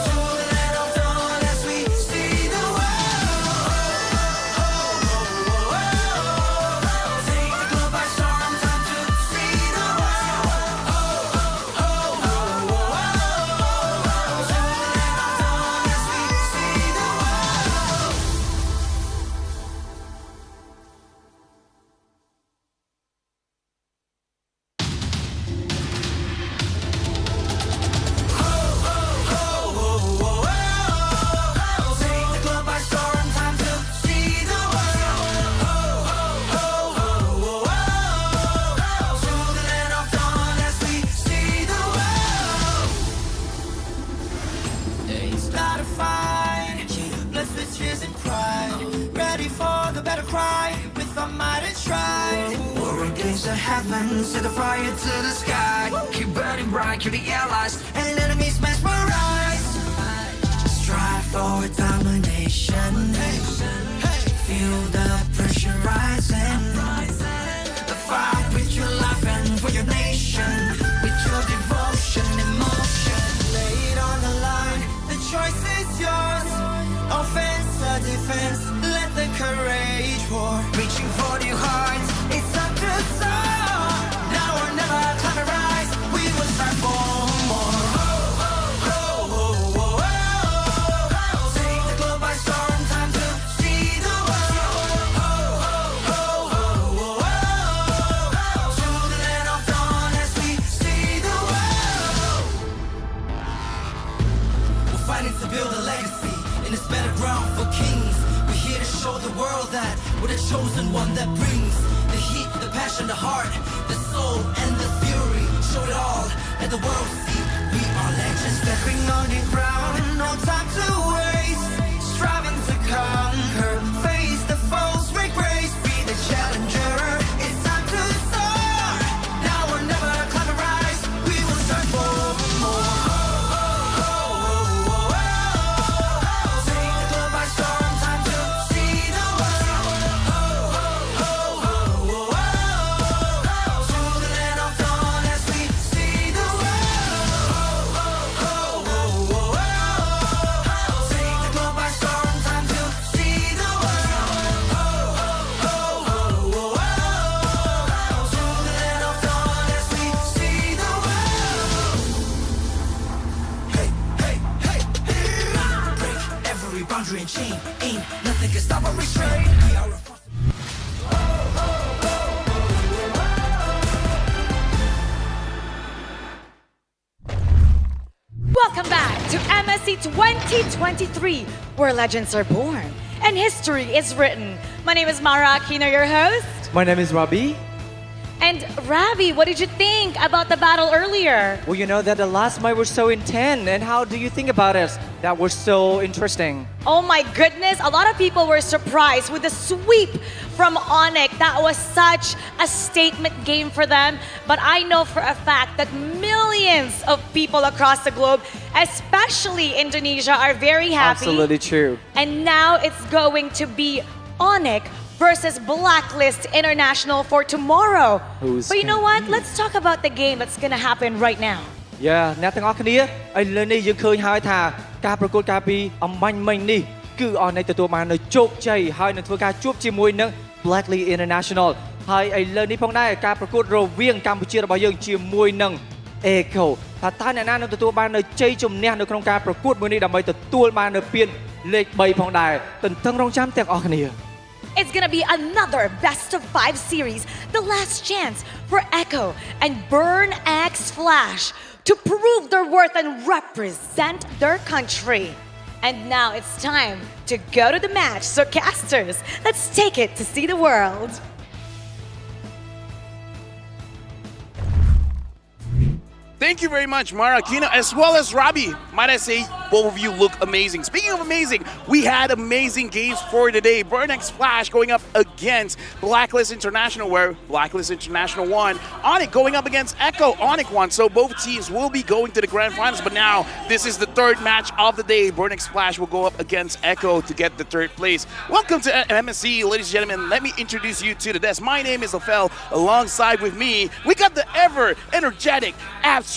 To the land of dawn as we see the world. Take the globe by storm, time to see the world. To the land of dawn as we see the world. Take the globe by storm, time to see the world. To the land of dawn as we see the world. Start a fight, blessed with cheers and pride. Ready for the battle cry, with our might and stride. War against the heavens, set the fire to the sky. Keep burning bright, kill the allies, and enemies mesmerized. Strive for domination. Feel the pressure rising. Fight with your life and for your nation. With your devotion, emotion. Lay it on the line, the choice is yours. Offense or defense, let the courage roar. Reaching for new heights, it's up to soar. Now or never, climb and rise. We will strive for more. Take the globe by storm, time to see the world. To the land of dawn as we see the world. We're fighting to build a legacy in this battleground for kings. We're here to show the world that we're the chosen one that brings the heat, the passion, the heart, the soul, and the fury. Show it all, let the world see we are legends. Stepping on the ground, no time to waste. Striving to conquer, face the foes, make grace, be the challenger. It's time to soar. Now or never, climb and rise. We will strive for more. and chain. Ain't nothing can stop or restrain. We are a force. Welcome back to MSC 2023, where legends are born and history is written. My name is Mara Aquino, your host. My name is Robbie. And Ravi, what did you think about the battle earlier? Well, you know that the last fight was so intense, and how do you think about it? That was so interesting. Oh my goodness, a lot of people were surprised with the sweep from ONIC. That was such a statement game for them. But I know for a fact that millions of people across the globe, especially Indonesia, are very happy. Absolutely true. And now it's going to be ONIC versus Blacklist International for tomorrow. But you know what? Let's talk about the game that's gonna happen right now. Yeah អ្នកទាំងអស់គ្នាឥឡូវនេះយើងឃើញហើយថាការប្រកួតកាលពីអំបញ្ញមិញនេះគឺអស់នៃទទួលបាននៅជោគជ័យហើយនឹងធ្វើការជួបជាមួយនឹង Blacklist International ហើយឥឡូវនេះផងដែរការប្រកួតរវាងកម្ពុជារបស់យើងជាមួយនឹង Echo ថាតើអ្នកណានឹងទទួលបាននៅជ័យជំនះនៅក្នុងការប្រកួតមួយនេះដើម្បីទទួលបាននៅពានលេខ3ផងដែរទន្ទឹងរង់ចាំទាំងអស់គ្នា It's gonna be another best of 5 series, the last chance for Echo and Burn X Flash to prove their worth and represent their country. And now it's time to go to the match. So casters, let's take it to see the world. Thank you very much, Mara Aquino, as well as Robbie. Might I say, both of you look amazing. Speaking of amazing, we had amazing games for today. Burn X Flash going up against Blacklist International, where Blacklist International won. ONIC going up against Echo. ONIC won, so both teams will be going to the grand finals. But now, this is the third match of the day. Burn X Flash will go up against Echo to get the third place. Welcome to MSC, ladies and gentlemen. Let me introduce you to the desk. My name is Ophel. Alongside with me, we got the ever energetic, abstract,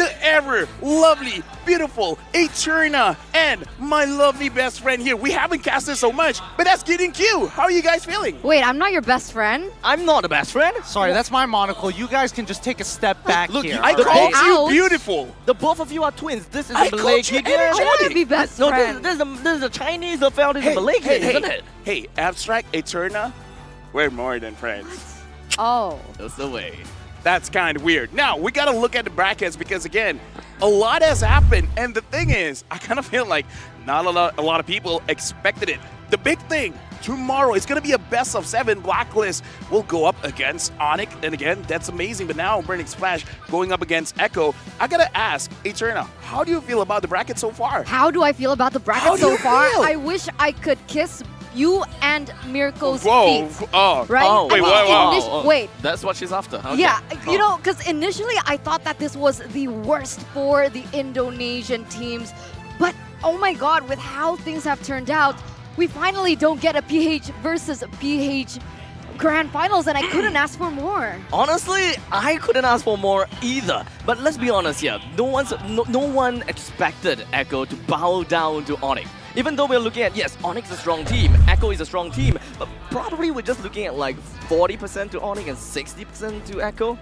the ever lovely, beautiful Eterna, and my lovely best friend here. We haven't casted so much, but that's getting cute. How are you guys feeling? Wait, I'm not your best friend? I'm not a best friend. Sorry, that's my monocle. You guys can just take a step back Look, here. I called you beautiful. The both of you are twins. This is I a called Malay you kid. energetic. I wanna be best No, friend. this is a Chinese affair. This is a Malay kid, isn't it? Hey, abstract, Eterna, we're more than friends. Oh. That's the way. That's kind of weird. Now, we got to look at the brackets because, again, a lot has happened. And the thing is, I kind of feel like not a lot of people expected it. The big thing, tomorrow, it's going to be a best of 7. Blacklist will go up against ONIC. And again, that's amazing. But now, Burn X Flash going up against Echo. I got to ask, Eterna, how do you feel about the bracket so far? How do I feel about the bracket so far? I wish I could kiss you and Mirko's feet. Oh, right? Oh, wait, wait. That's what she's after. Okay. Yeah, you know, because initially I thought that this was the worst for the Indonesian teams. But oh my God, with how things have turned out, we finally don't get a PH versus PH grand finals, and I couldn't ask for more. Honestly, I couldn't ask for more either. But let's be honest here. No one expected Echo to bow down to ONIC. Even though we're looking at, yes, ONIC is a strong team, Echo is a strong team, but probably we're just looking at like 40% to ONIC and 60% to Echo.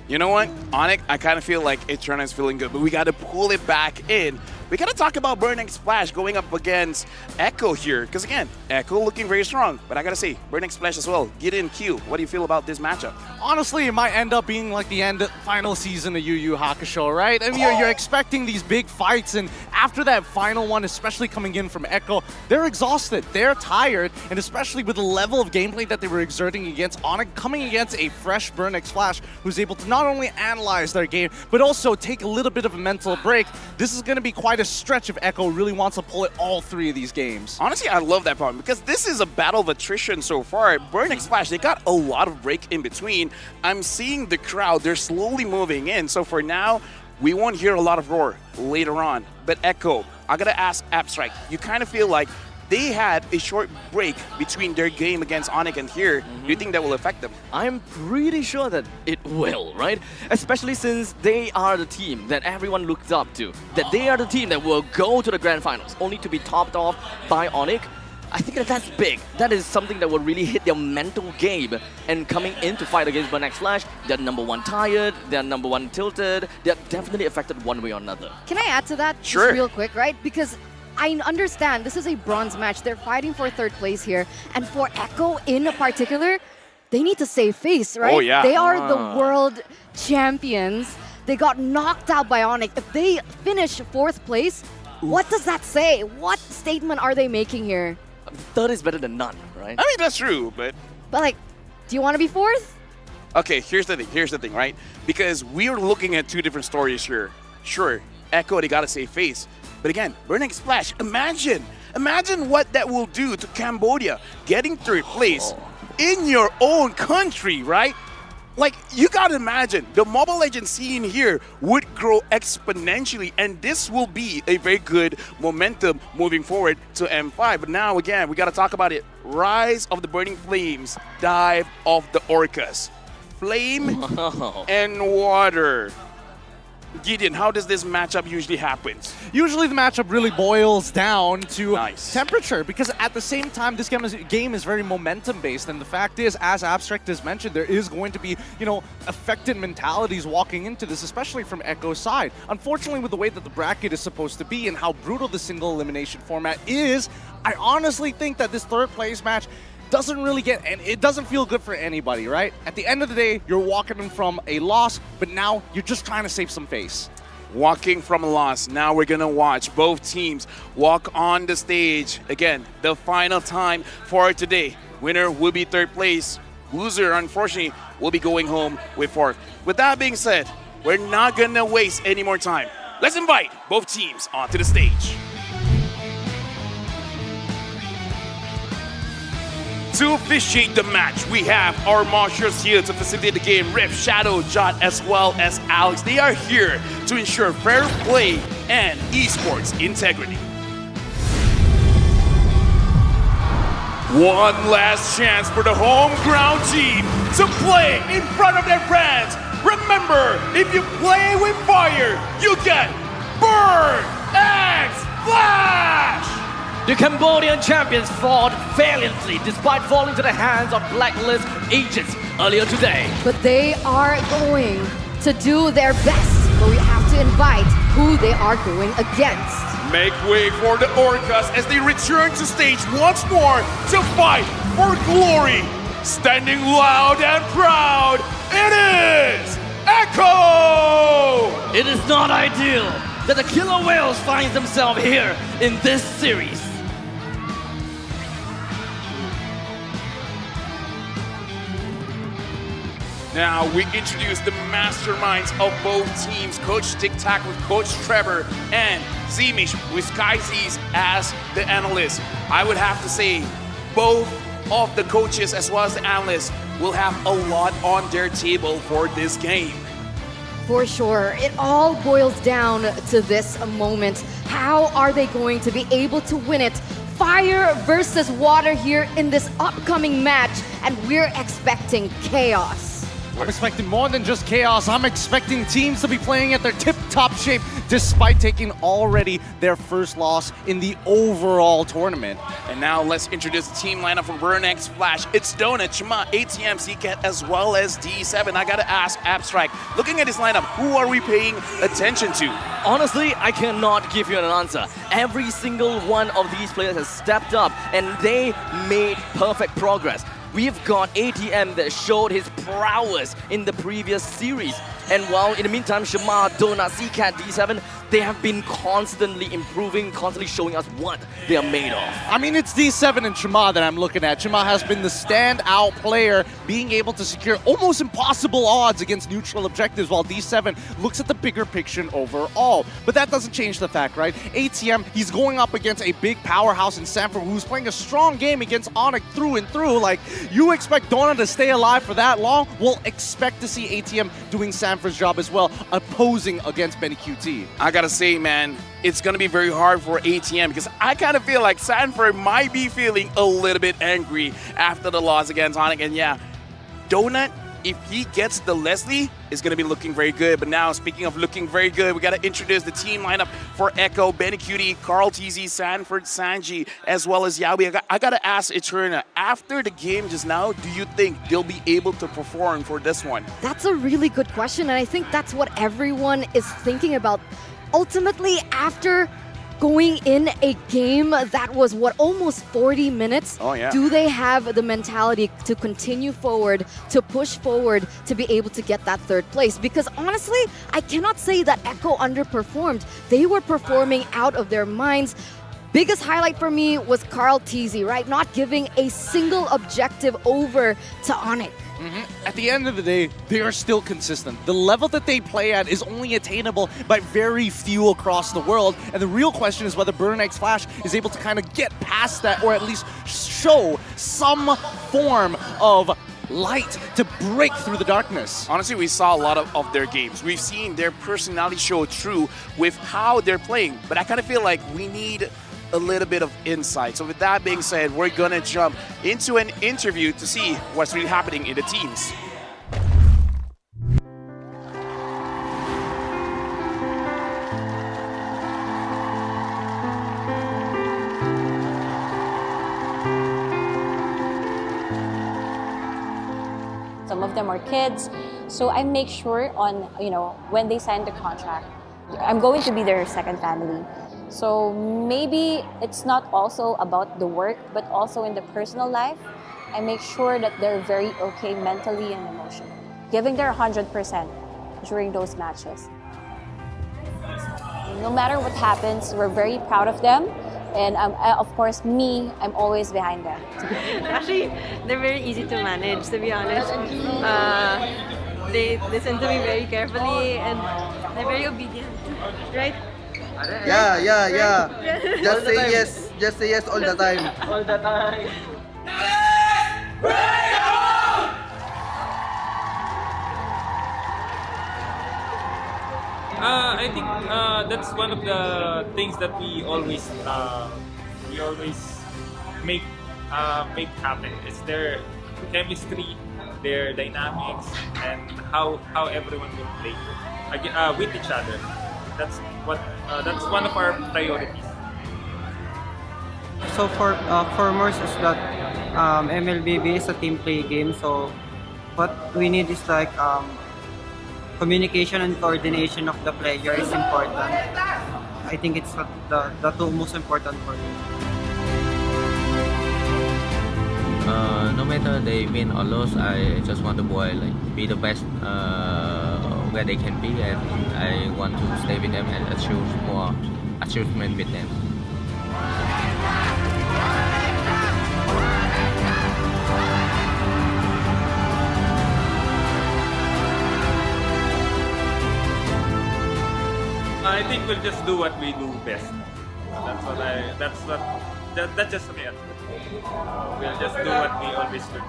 You know what? ONIC, I kind of feel like Eterna is feeling good, but we got to pull it back in. We got to talk about Burn X Flash going up against Echo here. Because again, Echo looking very strong. But I got to say, Burn X Flash as well. Get in Q. What do you feel about this matchup? Honestly, it might end up being like the final season of Yu Yu Hakusho, right? I mean, you're expecting these big fights, and after that final one, especially coming in from Echo, they're exhausted, they're tired, and especially with the level of gameplay that they were exerting against ONIC, coming against a fresh Burn X Flash who's able to not only analyze their game, but also take a little bit of a mental break. This is going to be quite a stretch if Echo really wants to pull it all 3 of these games. Honestly, I love that part because this is a battle of attrition so far. Burn X Flash, they got a lot of break in between. I'm seeing the crowd, they're slowly moving in. So for now, we won't hear a lot of roar later on. But Echo, I gotta ask Abstract, you kind of feel like they had a short break between their game against ONIC and here. Do you think that will affect them? I'm pretty sure that it will, right? Especially since they are the team that everyone looks up to. That they are the team that will go to the grand finals, only to be topped off by ONIC. I think that's big. That is something that will really hit their mental game. And coming in to fight against Burn X Flash, they're number 1 tired, they're number 1 tilted, they're definitely affected one way or another. Can I add to that Sure. just real quick, right? Because I understand this is a bronze match. They're fighting for third place here. And for Echo in particular, they need to save face, right? Oh, yeah. They are the world champions. They got knocked out by ONIC. If they finish fourth place, what does that say? What statement are they making here? Third is better than none, right? I mean, that's true, but like, do you want to be fourth? Okay, here's the thing, right? Because we're looking at two different stories here. Sure, Echo, they gotta save face. But again, Burning Splash, imagine what that will do to Cambodia getting third place in your own country, right? Like, you gotta imagine, the Mobile Legends scene here would grow exponentially, and this will be a very good momentum moving forward to M5. But now, again, we gotta talk about it. Rise of the Burning Flames, dive of the Orcas. Flame and water. Gideon, how does this matchup usually happen? Usually the matchup really boils down to Nice. temperature, because at the same time, this game is very momentum-based, and the fact is, as Abstract has mentioned, there is going to be, affected mentalities walking into this, especially from Echo's side. Unfortunately, with the way that the bracket is supposed to be and how brutal the single elimination format is, I honestly think that this third place match doesn't really and it doesn't feel good for anybody, right? At the end of the day, you're walking in from a loss, but now you're just trying to save some face. Walking from a loss. Now we're gonna watch both teams walk on the stage. Again, the final time for today. Winner will be third place. Loser, unfortunately, will be going home with fourth. With that being said, we're not gonna waste any more time. Let's invite both teams onto the stage. To officiate the match, we have our marshals here to facilitate the game. Rip, Shadow, Jot, as well as Alex. They are here to ensure fair play and esports integrity. One last chance for the home ground team to play in front of their fans. Remember, if you play with fire, you get Burn X Flash! The Cambodian champions fought valiantly despite falling to the hands of Blacklist agents earlier today. But they are going to do their best. But we have to invite who they are going against. Make way for the Orcas as they return to stage once more to fight for glory. Standing loud and proud, it is Echo! It is not ideal that the Killer Whales finds themselves here in this series. Now we introduce the masterminds of both teams, Coach Tic Tac with Coach Trevor and Zimish with Sky Z's as the analyst. I would have to say both of the coaches as well as the analysts will have a lot on their table for this game. For sure. It all boils down to this moment. How are they going to be able to win it? Fire versus water here in this upcoming match, and we're expecting chaos. I'm expecting more than just chaos. I'm expecting teams to be playing at their tip-top shape despite taking already their first loss in the overall tournament. And now let's introduce the team lineup for Burn X Flash. It's Donut, Chima, ATM, CCAT, as well as D7. I gotta ask Abstract, looking at this lineup, who are we paying attention to? Honestly, I cannot give you an answer. Every single one of these players has stepped up and they made perfect progress. We've got ATM that showed his prowess in the previous series. And while in the meantime, Shema, Donut, CCAT, D7, they have been constantly improving, constantly showing us what they are made of. I mean, it's D7 and Shema that I'm looking at. Shema has been the standout player, being able to secure almost impossible odds against neutral objectives, while D7 looks at the bigger picture overall. But that doesn't change the fact, right? ATM, he's going up against a big powerhouse in Sanford who's playing a strong game against ONIC through and through. Like, you expect Donna to stay alive for that long? We'll expect to see ATM doing Sanford's job as well, opposing against Benny QT. I gotta say, man, it's gonna be very hard for ATM because I kind of feel like Sanford might be feeling a little bit angry after the loss against ONIC. And yeah, Donut, if he gets the Leslie, is gonna be looking very good. But now, speaking of looking very good, we gotta introduce the team lineup for Echo, Benny Cutie, Carl TZ, Sanford, Sanji, as well as Yawi. I gotta ask Eterna, after the game just now, do you think they'll be able to perform for this one? That's a really good question, and I think that's what everyone is thinking about. Ultimately, after going in a game that was, what, almost 40 minutes? Oh, yeah. Do they have the mentality to continue forward, to push forward, to be able to get that third place? Because honestly, I cannot say that Echo underperformed. They were performing out of their minds. Biggest highlight for me was Carl Teasy, right? Not giving a single objective over to ONIC. At the end of the day, they are still consistent. The level that they play at is only attainable by very few across the world. And the real question is whether Burn X Flash is able to kind of get past that, or at least show some form of light to break through the darkness. Honestly, we saw a lot of their games. We've seen their personality show through with how they're playing. But I kind of feel like we need a little bit of insight. So with that being said, we're gonna jump into an interview to see what's really happening in the teams. Some of them are kids, so I make sure on, when they sign the contract, I'm going to be their second family. So maybe it's not also about the work, but also in the personal life, I make sure that they're very okay mentally and emotionally, giving their 100% during those matches. No matter what happens, we're very proud of them. And of course, I'm always behind them. Actually, they're very easy to manage, to be honest. They listen to me very carefully and they're very obedient, right? Yeah. Just say yes. Just say yes all the time. All the time. I think that's one of the things that we always make happen. It's their chemistry, their dynamics, and how everyone will play with each other. That's one of our priorities. So for Morse is that MLBB is a team play game. So what we need is like communication and coordination of the player is important. I think it's the two most important for me. No matter they win or lose, I just want the boy be the best where they can be, and I want to stay with them and achieve more achievement with them. I think we'll just do what we do best. That's just me. We'll just do what we always do.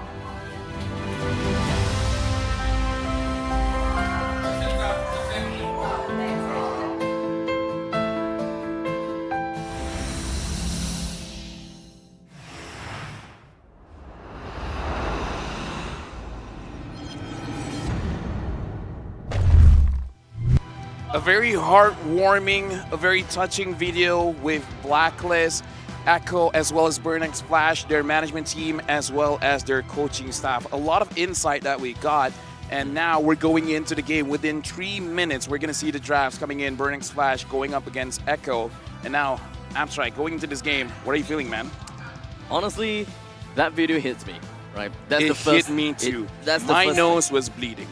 A very heartwarming, a very touching video with Blacklist, Echo, as well as Burn X Flash, their management team, as well as their coaching staff. A lot of insight that we got, and now we're going into the game. Within 3 minutes, we're gonna see the drafts coming in. Burn X Flash going up against Echo, and now Abstract going into this game. What are you feeling, man? Honestly, that video hits me, right? That's it the first, hit me too. That's the My first nose was bleeding.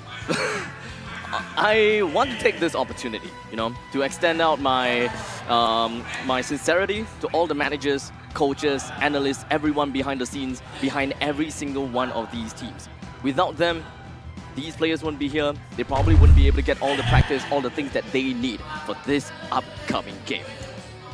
I want to take this opportunity, to extend out my my sincerity to all the managers, coaches, analysts, everyone behind the scenes, behind every single one of these teams. Without them, these players wouldn't be here. They probably wouldn't be able to get all the practice, all the things that they need for this upcoming game.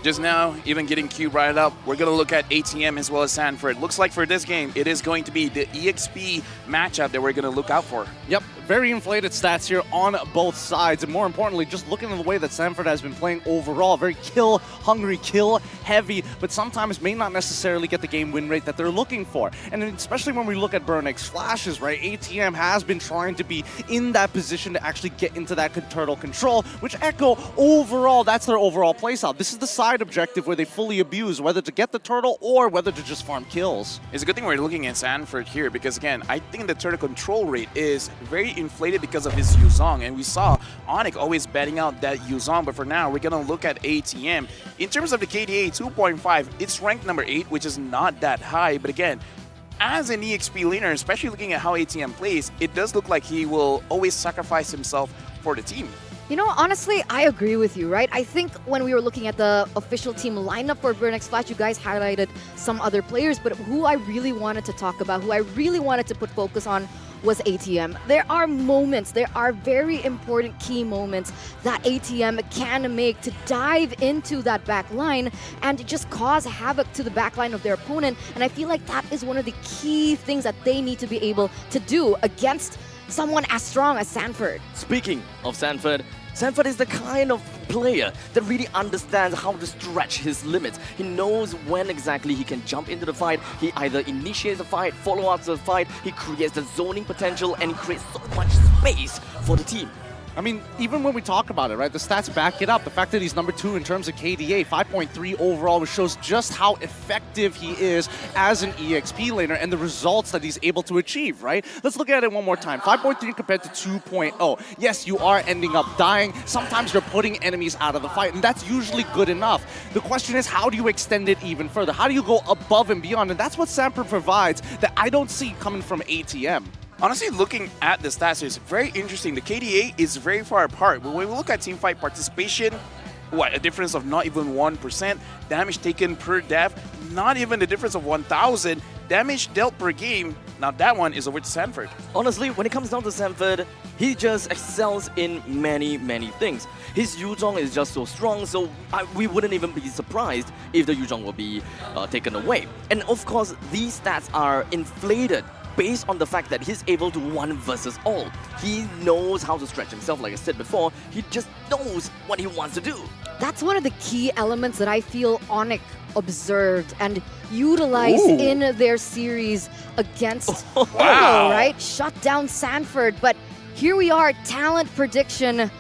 Just now, even getting Cube right up, we're going to look at ATM as well as Sanford. Looks like for this game, it is going to be the EXP matchup that we're going to look out for. Yep, very inflated stats here on both sides. And more importantly, just looking at the way that Sanford has been playing overall, very kill-hungry, kill-heavy, but sometimes may not necessarily get the game win rate that they're looking for. And especially when we look at Burn X Flashes, right, ATM has been trying to be in that position to actually get into that turtle control, which Echo, overall, that's their overall playstyle. This is the side objective where they fully abuse, whether to get the turtle or whether to just farm kills. It's a good thing we're looking at Sanford here because, again, I think the turtle control rate is very very inflated because of his Yuzong, and we saw ONIC always betting out that Yuzong, but for now, we're gonna look at ATM. In terms of the KDA 2.5, it's ranked number 8, which is not that high, but again, as an EXP laner, especially looking at how ATM plays, it does look like he will always sacrifice himself for the team. You know, honestly, I agree with you, right? I think when we were looking at the official team lineup for Burn X Flash, you guys highlighted some other players, but who I really wanted to talk about, who I really wanted to put focus on was ATM. There are moments, there are very important key moments that ATM can make to dive into that back line and just cause havoc to the back line of their opponent. And I feel like that is one of the key things that they need to be able to do against someone as strong as Sanford. Speaking of Sanford, Sanford is the kind of player that really understands how to stretch his limits. He knows when exactly he can jump into the fight. He either initiates the fight, follow up the fight, he creates the zoning potential, and he creates so much space for the team. I mean, even when we talk about it, right, the stats back it up. The fact that he's number 2 in terms of KDA, 5.3 overall, which shows just how effective he is as an EXP laner and the results that he's able to achieve, right? Let's look at it one more time. 5.3 compared to 2.0. Yes, you are ending up dying. Sometimes you're putting enemies out of the fight, and that's usually good enough. The question is, how do you extend it even further? How do you go above and beyond? And that's what Sanford provides that I don't see coming from ATM. Honestly, looking at the stats, it's very interesting. The KDA is very far apart. But when we look at teamfight participation, what, a difference of not even 1%. Damage taken per death, not even the difference of 1,000. Damage dealt per game, now that one is over to Sanford. Honestly, when it comes down to Sanford, he just excels in many, many things. His Yuzong is just so strong, so we wouldn't even be surprised if the Yuzong will be taken away. And of course, these stats are inflated based on the fact that he's able to one versus all. He knows how to stretch himself, like I said before. He just knows what he wants to do. That's one of the key elements that I feel ONIC observed and utilized in their series against Echo, right? Shut down Sanford, but here we are, talent prediction.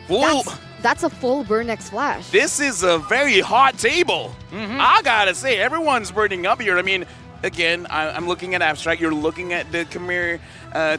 That's a full Burn X Flash. This is a very hot table. I gotta say, everyone's burning up here. I mean, again, I'm looking at Abstract, you're looking at the Khmer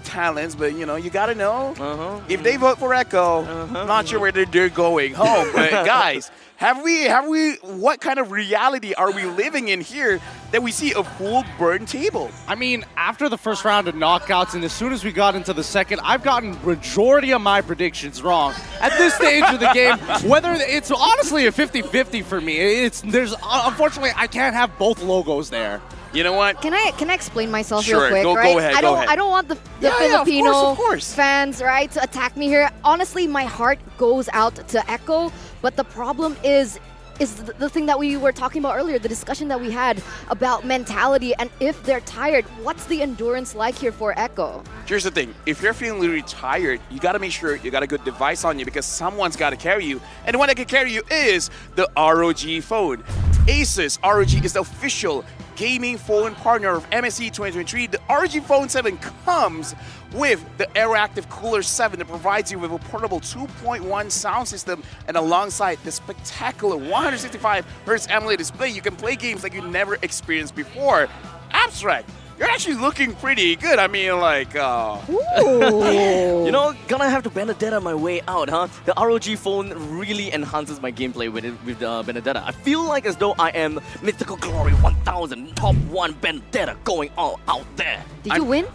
talents, but you know, you gotta know, if they vote for Echo, not sure where they're going home. But guys, what kind of reality are we living in here that we see a full burn table? I mean, after the first round of knockouts, and as soon as we got into the second, I've gotten majority of my predictions wrong. At this stage of the game, whether it's honestly a 50-50 for me, unfortunately, I can't have both logos there. You know what? Can I explain myself Sure, real quick? go Right? ahead, I don't want the Filipino of course. fans, right, to attack me here. Honestly, my heart goes out to Echo, but the problem is the thing that we were talking about earlier, the discussion that we had about mentality, and if they're tired, what's the endurance like here for Echo? Here's the thing, if you're feeling really tired, you gotta make sure you got a good device on you because someone's gotta carry you. And the one that can carry you is the ROG phone. Asus ROG is the official gaming phone partner of MSC 2023. The ROG Phone 7 comes with the Aeroactive Cooler 7 that provides you with a portable 2.1 sound system, and alongside the spectacular 165Hz AMOLED display, you can play games like you never experienced before. Abstract, you're actually looking pretty good. I mean, like, You know, gonna have to Benedetta my way out, huh? The ROG phone really enhances my gameplay with Benedetta. I feel like as though I am Mythical Glory 1000, top 1 Benedetta going all out there. Did you win?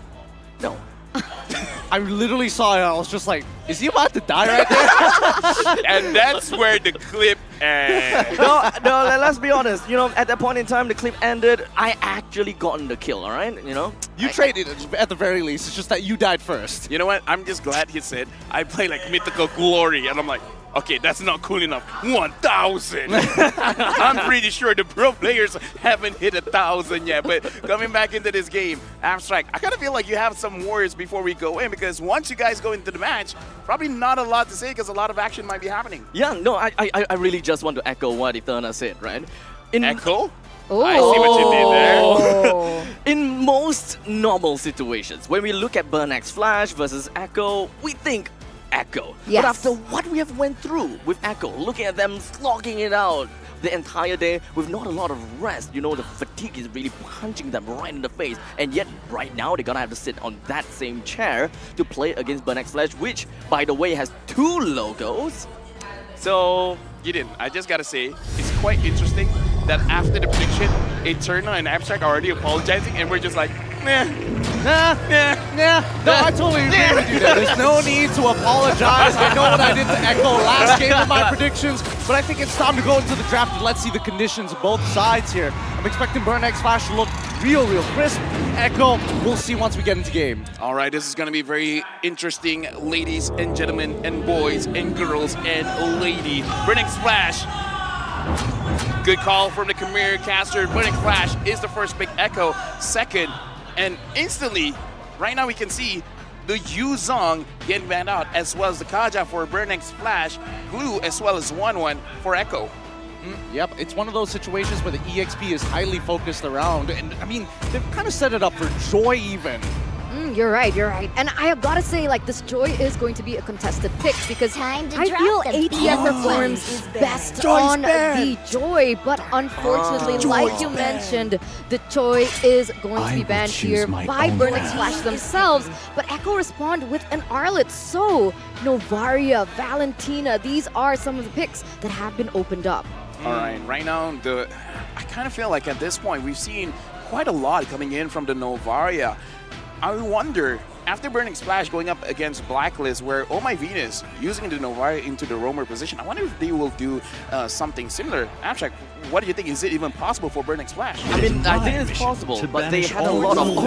No. I literally saw it, I was just like, is he about to die right there? And that's where the clip ends. No, let's be honest. You know, at that point in time, the clip ended. I actually gotten the kill, all right? You know? You traded at the very least. It's just that you died first. You know what? I'm just glad he said, I play like Mythical Glory. And I'm like, okay, that's not cool enough. 1,000. I'm pretty sure the pro players haven't hit 1,000 yet. But coming back into this game, Abstract, I kind of feel like you have some words before we go in, because once you guys go into the match, probably not a lot to say because a lot of action might be happening. Yeah, no, I really just want to echo what Eterna said, right? Echo? I see what you did there. In most normal situations, when we look at Burn X Flash versus Echo, we think Echo. Yes. But after what we have went through with Echo, looking at them slogging it out the entire day with not a lot of rest. You know, the fatigue is really punching them right in the face. And yet, right now, they're gonna have to sit on that same chair to play against Burn X Flash, which, by the way, has 2 logos. So... Gideon, I just gotta say, it's quite interesting that after the prediction, Eternal and Abstract are already apologizing, and we're just like, nah. No, I totally agree with you there. There's no need to apologize. I know what I did to Echo last game with my predictions, but I think it's time to go into the draft and let's see the conditions of both sides here. I'm expecting Burn X Flash to look real crisp. Echo, we'll see once we get into game. All right, this is going to be very interesting, ladies and gentlemen, and boys and girls and lady. Burn X Flash. Good call from the Khmer caster. Burn X Flash is the first pick. Echo second. And instantly, right now we can see the Yuzong getting banned out, as well as the Kaja for Burn X Flash, Glue, as well as 1-1 for Echo. Yep, it's one of those situations where the EXP is highly focused around, and I mean, they've kind of set it up for Joy even. You're right. And I have got to say, like, this Joy is going to be a contested pick because I feel ATF performs best on the Joy, but unfortunately, like you mentioned, the Joy is going to be banned here by Burn X Flash themselves, but Echo respond with an Arlet. So, Novaria, Valentina, these are some of the picks that have been opened up. All right, right now, I kind of feel like at this point, we've seen quite a lot coming in from the Novaria. I wonder, after Burn X Flash going up against Blacklist, where Oh My Venus using the Novaria into the roamer position, I wonder if they will do something similar. Abstract, what do you think? Is it even possible for Burn X Flash? I mean, I think it's possible, but they had a lot of...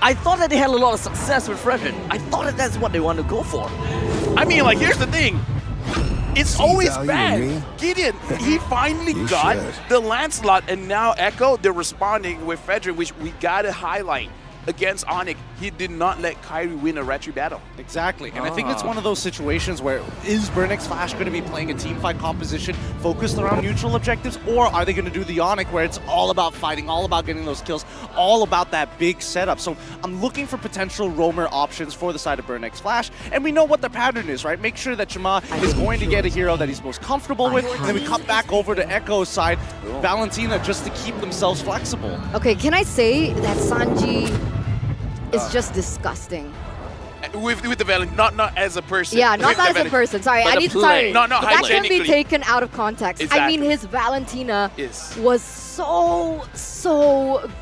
I thought that they had a lot of success with Frederick. I thought that that's what they want to go for. I mean, like, here's the thing. It's always bad. Gideon, he finally got the Lancelot, and now Echo, they're responding with Frederick, which we gotta highlight. Against ONIC, he did not let Kyrie win a retry battle. Exactly, and I think it's one of those situations where is Burn X Flash going to be playing a teamfight composition focused around neutral objectives, or are they going to do the ONIC where it's all about fighting, all about getting those kills, all about that big setup? So I'm looking for potential roamer options for the side of Burn X Flash, and we know what the pattern is, right? Make sure that Chima is going to get a hero that he's most comfortable with, and then we cut back over to Echo's side, Valentina, just to keep themselves flexible. Okay, can I say that Sanji is just disgusting? With the Valentina, not as a person. Yeah, not as a person. Sorry, I need sorry. No, that can be taken out of context. Exactly. I mean, his Valentina was so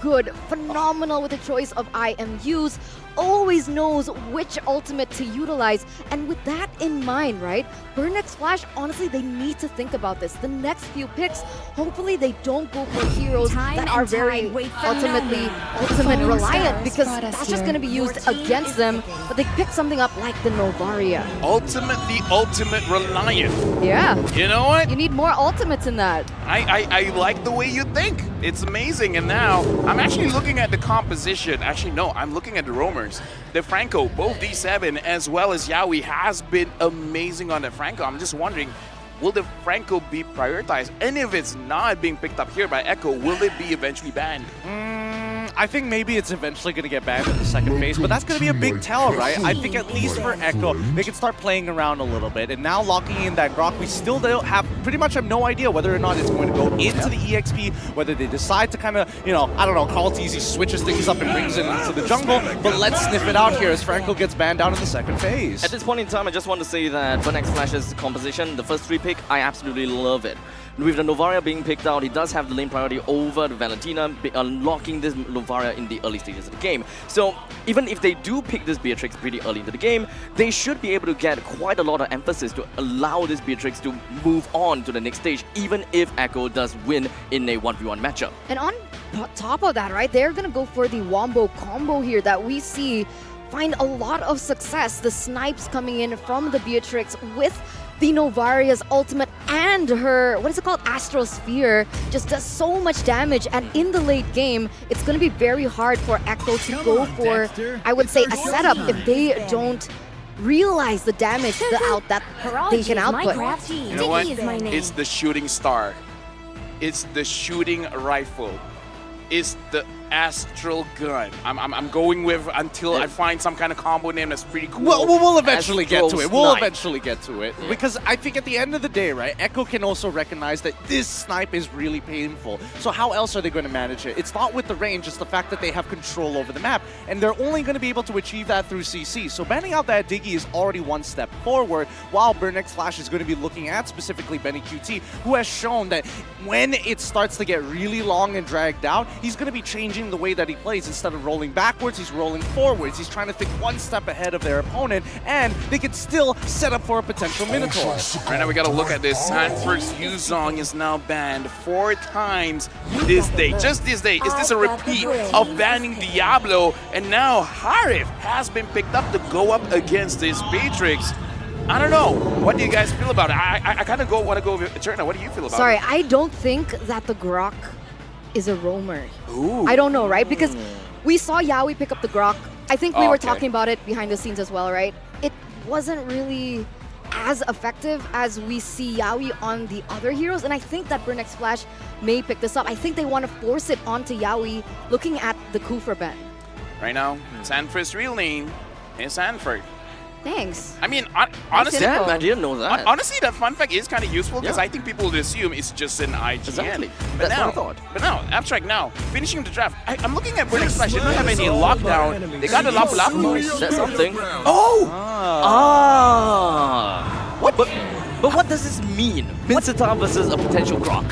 good, phenomenal with the choice of IMUs. Always knows which ultimate to utilize, and with that in mind, right, Burn X Flash, honestly, they need to think about this. The next few picks, hopefully they don't go for heroes that are very ultimate reliant, because that's just going to be used against them, but they pick something up like the Novaria. Ultimate reliant. Yeah. You know what? You need more ultimates in that. I like the way you think. It's amazing. And now I'm actually looking at the composition. Actually, no, I'm looking at the roamers. The Franco, both D7 as well as Yaoi, has been amazing on the Franco. I'm just wondering, will the Franco be prioritized? And if it's not being picked up here by Echo, will it be eventually banned? I think maybe it's eventually going to get banned in the second phase, but that's going to be a big tell, right? I think at least for Echo, they can start playing around a little bit. And now locking in that Grok, we still don't pretty much have no idea whether or not it's going to go into the EXP, whether they decide to kind of, you know, I don't know, Carl Teasy switches things up and brings it into the jungle, but let's sniff it out here as Franco gets banned down in the second phase. At this point in time, I just want to say that Burn X Flash's composition, the first 3 pick, I absolutely love it. With the Novaria being picked out, he does have the lane priority over the Valentina, unlocking this Novaria in the early stages of the game. So even if they do pick this Beatrix pretty early into the game, they should be able to get quite a lot of emphasis to allow this Beatrix to move on to the next stage, even if Echo does win in a 1v1 matchup. And on top of that, right, they're going to go for the Wombo combo here that we see find a lot of success. The snipes coming in from the Beatrix with the Novaria's ultimate and her, what is it called, Astrosphere, just does so much damage, and in the late game, it's going to be very hard for Echo to go for, I would say, a setup if they don't realize the damage that they can output. You know what? It's the shooting star. It's the shooting rifle. is the Astral Gun. I'm going with until I find some kind of combo name that's pretty cool. Well, we'll eventually get to it. We'll Snipe. eventually get to it. Because I think at the end of the day, right, Echo can also recognize that this snipe is really painful. So how else are they going to manage it? It's not with the range, it's the fact that they have control over the map. And they're only going to be able to achieve that through CC. So banning out that Diggy is already one step forward, while Burnix Flash is going to be looking at specifically Benny QT, who has shown that when it starts to get really long and dragged out, he's going to be changing the way that he plays. Instead of rolling backwards, he's rolling forwards. He's trying to think one step ahead of their opponent, and they can still set up for a potential Minotaur. Right now we got to look at this. Sanford's Yuzong is now banned 4 times this day. Just this day. Is this a repeat of banning Diablo? And now Harif has been picked up to go up against this Matrix. I don't know. What do you guys feel about it? I kind of want to go with Eterna. What do you feel about Sorry, it? I don't think that the Grok is a roamer. Ooh. I don't know, right? Because we saw Yaoi pick up the Grok. I think we were Okay. talking about it behind the scenes as well, right? It wasn't really as effective as we see Yaoi on the other heroes, and I think that Burnix Flash may pick this up. I think they want to force it onto Yaoi, looking at the Kufa Ben. Right now, Sanford's real name is Sanford. Thanks. I mean, honestly, Damn, I didn't know that. Honestly, that fun fact is kind of useful because Yeah. I think people would assume it's just an IGN. Exactly. But That's now, what I thought. But now, Abstract now, finishing the draft. I'm looking at Burnix Flash. They don't have any lockdown. They got a Lapu Lapu. That's something. Oh! But what does this mean? Mincetar versus a potential Grok.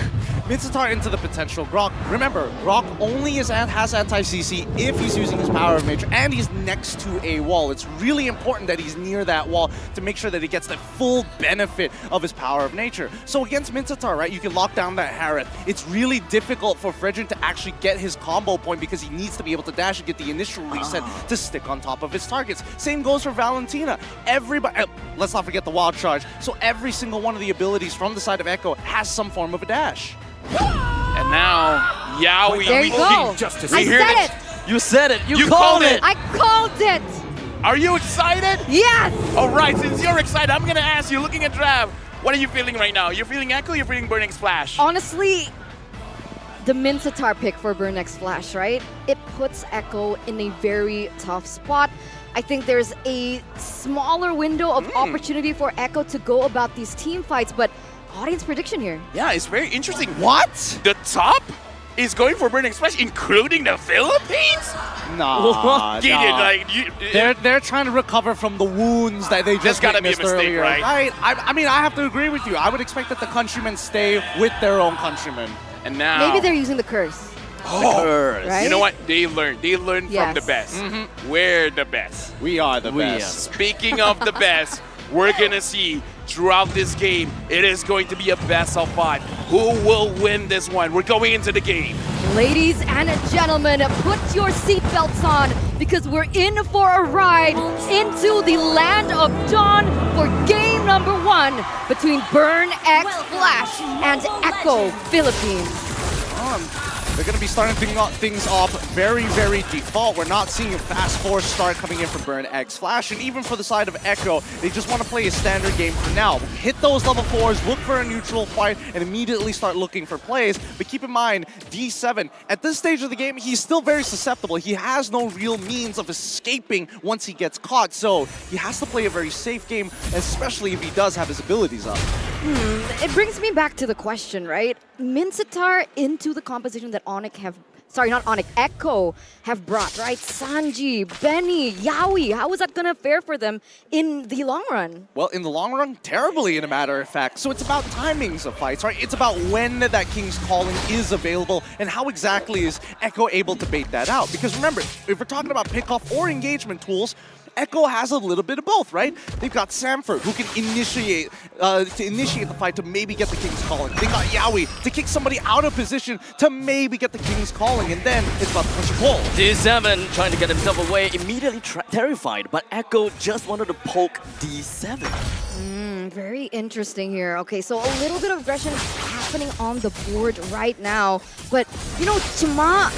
Mincetar into the potential Grok. Remember, Grok only has anti-CC if he's using his Power of Nature and he's next to a wall. It's really important that he's near that wall to make sure that he gets the full benefit of his Power of Nature. So against Mincetar, right, you can lock down that Harith. It's really difficult for Fredrin to actually get his combo point because he needs to be able to dash and get the initial reset to stick on top of his targets. Same goes for Valentina. Everybody, let's not forget the Wild Charge. So every single one of the abilities from the side of Echo has some form of a dash. And now, Yaoi. There you go. I said it. You said it. You called it. I called it. Are you excited? Yes. All right, since you're excited, I'm going to ask you, looking at draft, what are you feeling right now? You're feeling Echo, you're feeling Burnix Flash? Honestly, the Mincetar pick for Burnix Flash, right? It puts Echo in a very tough spot. I think there's a smaller window of opportunity for Echo to go about these team fights, but audience prediction here. Yeah, it's very interesting. What? The top is going for Burnix Flash, including the Philippines? Nah, Get it, nah. like, They're trying to recover from the wounds that they There's just gotta be a witnessed mistake, earlier. right? I mean, I have to agree with you. I would expect that the countrymen stay with their own countrymen. And now, Maybe they're using the curse. Right? You know what? They learn from Yes. the best. We're the best. We are the We best. Speaking of the best, we're gonna see throughout this game, it is going to be a best of 5. Who will win this one? We're going into the game. Ladies and gentlemen, put your seatbelts on because we're in for a ride into the land of dawn for game number 1 between Burn X Flash and Echo Philippines. They're going to be starting things off very, very default. We're not seeing a fast force start coming in for Burn X Flash. And even for the side of Echo, they just want to play a standard game for now. Hit those level 4s, look for a neutral fight, and immediately start looking for plays. But keep in mind, D7, at this stage of the game, he's still very susceptible. He has no real means of escaping once he gets caught. So he has to play a very safe game, especially if he does have his abilities up. It brings me back to the question, right? Mincetar into the composition that ONIC have, sorry, not ONIC, Echo have brought, right? Sanji, Benny, Yaoi, how is that gonna fare for them in the long run? Well, in the long run, terribly, in a matter of fact. So it's about timings of fights, right? It's about when that King's Calling is available and how exactly is Echo able to bait that out. Because remember, if we're talking about pickoff or engagement tools, Echo has a little bit of both, right? They've got Samford, who can initiate the fight to maybe get the King's Calling. They got Yaoi to kick somebody out of position to maybe get the King's Calling, and then it's about to push and pull. D7 trying to get himself away, immediately terrified, but Echo just wanted to poke D7. Very interesting here. Okay, so a little bit of aggression happening on the board right now. But, you know, Chima,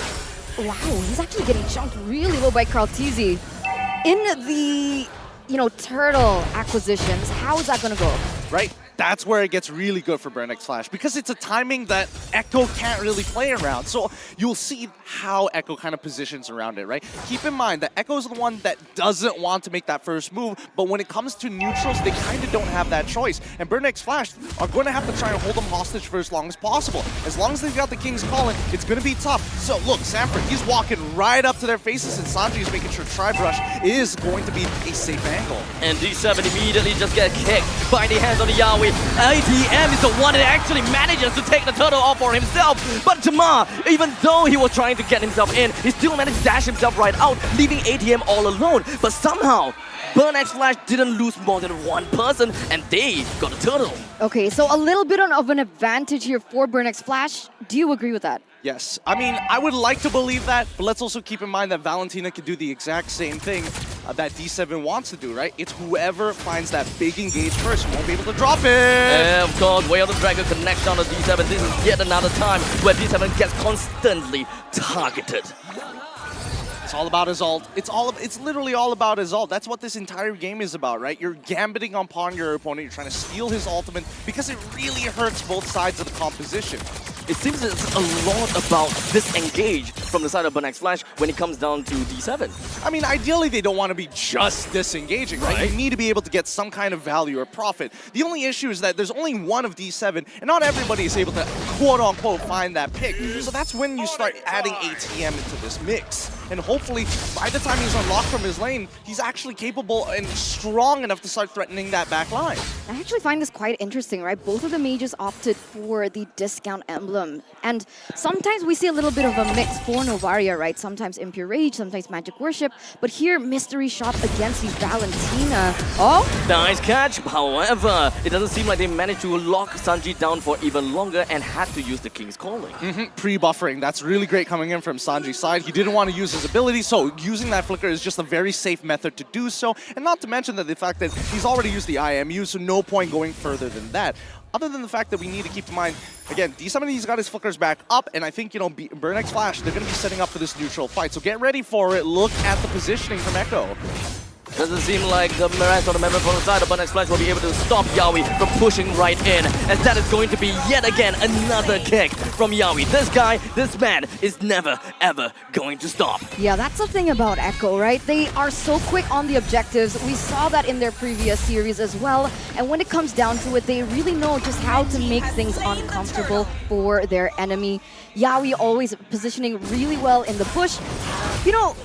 wow, he's actually getting chunked really low by Carltizi. In the, you know, turtle acquisitions, how is that going to go? Right? that's where it gets really good for Burn X Flash, because it's a timing that Echo can't really play around. So you'll see how Echo kind of positions around it, right? Keep in mind that Echo's the one that doesn't want to make that first move, but when it comes to neutrals, they kind of don't have that choice. And Burn X Flash are going to have to try and hold them hostage for as long as possible. As long as they've got the Kings calling, it's going to be tough. So look, Sanford, he's walking right up to their faces, and Sanji is making sure Tri-Brush is going to be a safe angle. And D7 immediately just get kicked by the hands on the Yawi. ATM is the one that actually manages to take the turtle off for himself. But Jamar, even though he was trying to get himself in, he still managed to dash himself right out, leaving ATM all alone. But somehow, Burn X Flash didn't lose more than one person, and they got a turtle. Okay, so a little bit of an advantage here for Burn X Flash. Do you agree with that? Yes. I mean, I would like to believe that, but let's also keep in mind that Valentina can do the exact same thing that D7 wants to do, right? It's whoever finds that big engage first who won't be able to drop it. And of course, Way of the Dragon connects down to D7. This is yet another time where D7 gets constantly targeted. It's all about his ult. It's literally all about his ult. That's what this entire game is about, right? You're gambiting upon your opponent. You're trying to steal his ultimate because it really hurts both sides of the composition. It seems it's a lot about disengage from the side of Burn X Flash when it comes down to D7. I mean, ideally, they don't want to be just disengaging, right? You need to be able to get some kind of value or profit. The only issue is that there's only one of D7, and not everybody is able to, quote-unquote, find that pick. So that's when you start adding ATM into this mix. And hopefully, by the time he's unlocked from his lane, he's actually capable and strong enough to start threatening that back line. I actually find this quite interesting, right? Both of the mages opted for the discount emblem. And sometimes we see a little bit of a mix for Novaria, right? Sometimes Impure Rage, sometimes Magic Worship. But here, Mystery Shop against the Valentina. Oh! Nice catch. However, it doesn't seem like they managed to lock Sanji down for even longer and had to use the King's Calling. Pre-buffering. That's really great coming in from Sanji's side. He didn't want to use his ability, so using that flicker is just a very safe method to do so. And not to mention that the fact that he's already used the IMU, so no point going further than that. Other than the fact that we need to keep in mind, again, D7's got his flickers back up, and I think, you know, Burn X Flash, they're going to be setting up for this neutral fight. So get ready for it. Look at the positioning from Echo. Doesn't seem like the rest of the members from the side of Burn X Flash will be able to stop Yawi from pushing right in, as that is going to be yet again another kick from Yawi. This man is never, ever going to stop. Yeah, that's the thing about Echo, right? They are so quick on the objectives. We saw that in their previous series as well. And when it comes down to it, they really know just how to make things uncomfortable for their enemy. Yawi always positioning really well in the bush. You know,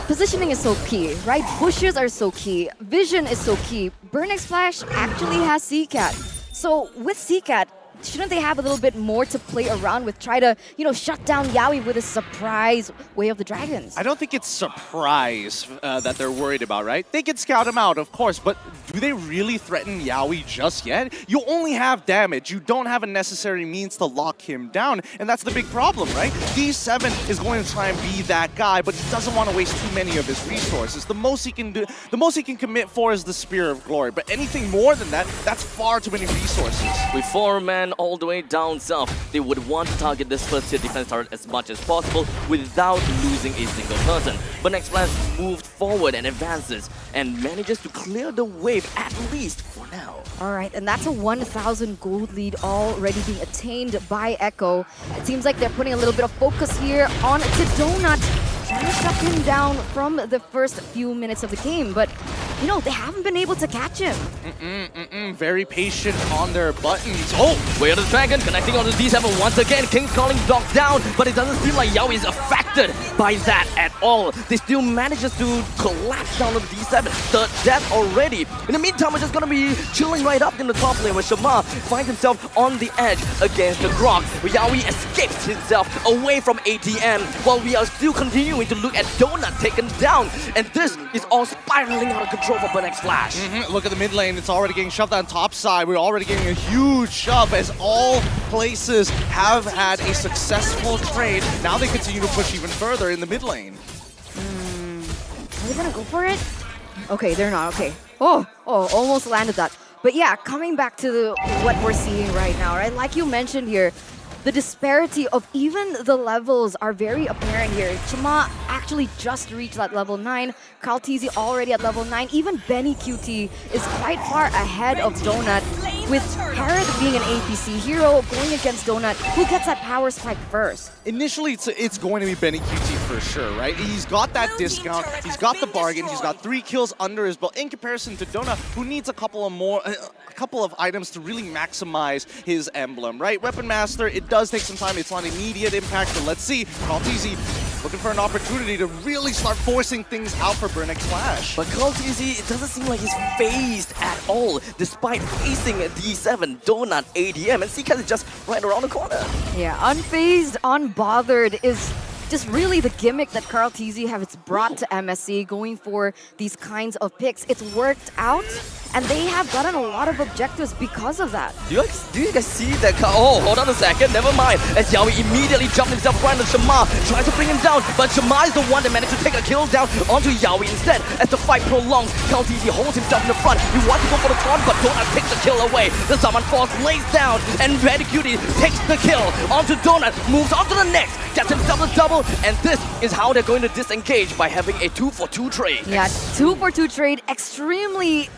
positioning is so key, right? Bushes are so key. Vision is so key. Burn X Flash actually has CCAT. So with CCAT, shouldn't they have a little bit more to play around with? Try to, you know, shut down Yawi with a surprise Way of the Dragons. I don't think it's surprise that they're worried about, right? They can scout him out, of course, but do they really threaten Yawi just yet? You only have damage. You don't have a necessary means to lock him down, and that's the big problem, right? D7 is going to try and be that guy, but he doesn't want to waste too many of his resources. The most he can do, the most he can commit for is the Spear of Glory, but anything more than that, that's far too many resources. With 4 men all the way down south, they would want to target this first tier defense turret as much as possible without losing a single person. But Next Flash moved forward and advances and manages to clear the wave, at least for now. All right, and that's a 1,000 gold lead already being attained by Echo. It seems like they're putting a little bit of focus here on to Donut, trying to shut him down from the first few minutes of the game, but you know, they haven't been able to catch him. Very patient on their buttons. Oh! Way of the Dragon connecting on the D7 once again. King's Calling blocked down, but it doesn't seem like Yawi is affected by that at all. They still manages to collapse down on the D7. Third death already. In the meantime, we're just going to be chilling right up in the top lane where Shamar finds himself on the edge against the Grok. Yawi escapes himself away from ATM while we are still continuing to look at Donut taken down. And this is all spiraling out of control for Burn X Flash. Look at the mid lane. It's already getting shoved on top side. We're already getting a huge shove as all places have had a successful trade. Now they continue to push even further in the mid lane. Are they gonna go for it? Okay, they're not. Okay. Oh, almost landed that. But yeah, coming back to what we're seeing right now, right? Like you mentioned here, the disparity of even the levels are very apparent here. Chima actually just reached that level 9. Kaltizi already at level 9. Even Benny QT is quite far ahead of Donut. with Parrot being an APC hero going against Donut, who gets that power spike first? Initially, it's going to be Benny QT for sure, right? He's got that discount, he's got the bargain, he's got 3 kills under his belt in comparison to Donut, who needs a couple of items to really maximize his emblem, right? Weapon Master, it does take some time, it's not immediate impact, but let's see. Kaltizi looking for an opportunity to really start forcing things out for Burnex Flash. But Kaltizi, it doesn't seem like he's phased at all, despite facing D7, Donut, ADM, and CCAT is just right around the corner. Yeah, unfazed, unbothered is just really the gimmick that Kaltizi has brought to MSC, going for these kinds of picks. It's worked out, and they have gotten a lot of objectives because of that. Do you guys see that? Oh, hold on a second, never mind. As Yawi immediately jumped himself right into Shamar, tries to bring him down, but Shamar is the one that managed to take a kill down onto Yawi instead. As the fight prolongs, Kaltizi holds himself in the front. He wants to go for the taunt, but Donut takes the kill away. The Summon Force lays down, and Red Cutie takes the kill onto Donut, moves on to the next, gets himself a double, and this is how they're going to disengage by having a 2-for-2 trade. Yeah, 2-for-2 trade, extremely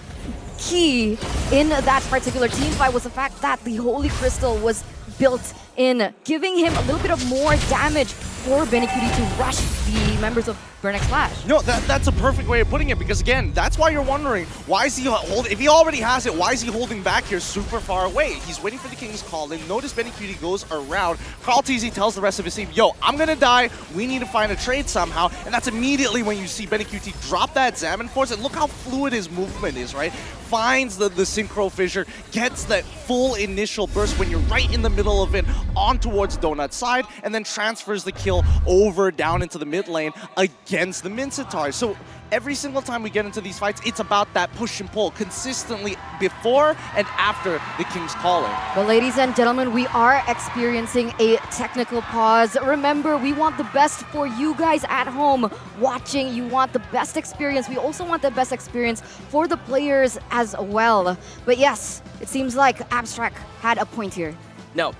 key in that particular team fight was the fact that the Holy Crystal was built in, giving him a little bit of more damage for Benny Cutie to rush the members of Burnex Flash. No, that's a perfect way of putting it, because again, that's why you're wondering, why is he holding, if he already has it, why is he holding back here super far away? He's waiting for the King's Call, and notice Benny Cutie goes around. Kaltizi tells the rest of his team, yo, I'm gonna die, we need to find a trade somehow, and that's immediately when you see Benny Cutie drop that Xammin Force, and look how fluid his movement is, right? Finds the Synchro Fissure, gets that full initial burst when you're right in the middle of it on towards Donut's side, and then transfers the kill over down into the mid lane against the Minsitars. So every single time we get into these fights, it's about that push and pull consistently before and after the King's Calling. But ladies and gentlemen, we are experiencing a technical pause. Remember, we want the best for you guys at home watching. You want the best experience. We also want the best experience for the players as well. But yes, it seems like Abstract had a point here. Now,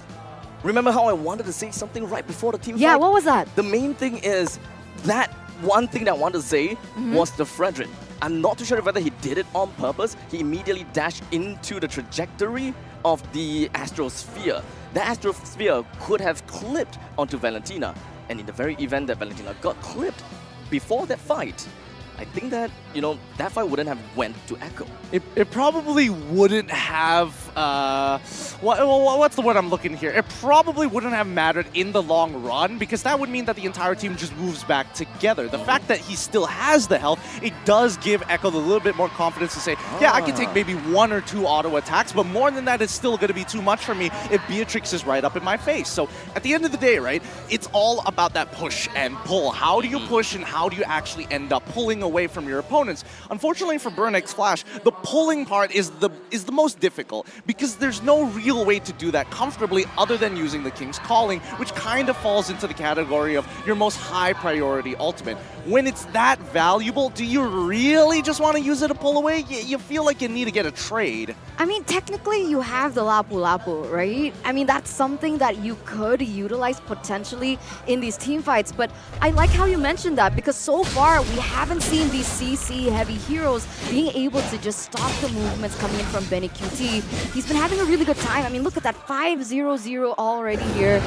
remember how I wanted to say something right before the team fight? Yeah, what was that? The main thing is that one thing that I wanted to say was the Frederick. I'm not too sure whether he did it on purpose. He immediately dashed into the trajectory of the Astrosphere. The Astrosphere could have clipped onto Valentina. And in the very event that Valentina got clipped before that fight, I think that, you know, that fight wouldn't have went to Echo. It probably wouldn't have, what's the word I'm looking here? It probably wouldn't have mattered in the long run, because that would mean that the entire team just moves back together. The fact that he still has the health, it does give Echo a little bit more confidence to say, yeah, I can take maybe 1 or 2 auto attacks, but more than that, it's still going to be too much for me if Beatrix is right up in my face. So at the end of the day, right, it's all about that push and pull. How do you push and how do you actually end up pulling away from your opponents? Unfortunately for Burnex Flash, the pulling part is the most difficult, because there's no real way to do that comfortably other than using the King's Calling, which kind of falls into the category of your most high priority ultimate. When it's that valuable, do you really just want to use it to pull away? You feel like you need to get a trade. I mean, technically you have the Lapu Lapu, right? I mean, that's something that you could utilize potentially in these team fights, but I like how you mentioned that, because so far we haven't seen these CC heavy heroes being able to just stop the movements coming in from Benny QT. He's been having a really good time. I mean, look at that 5-0-0 already here.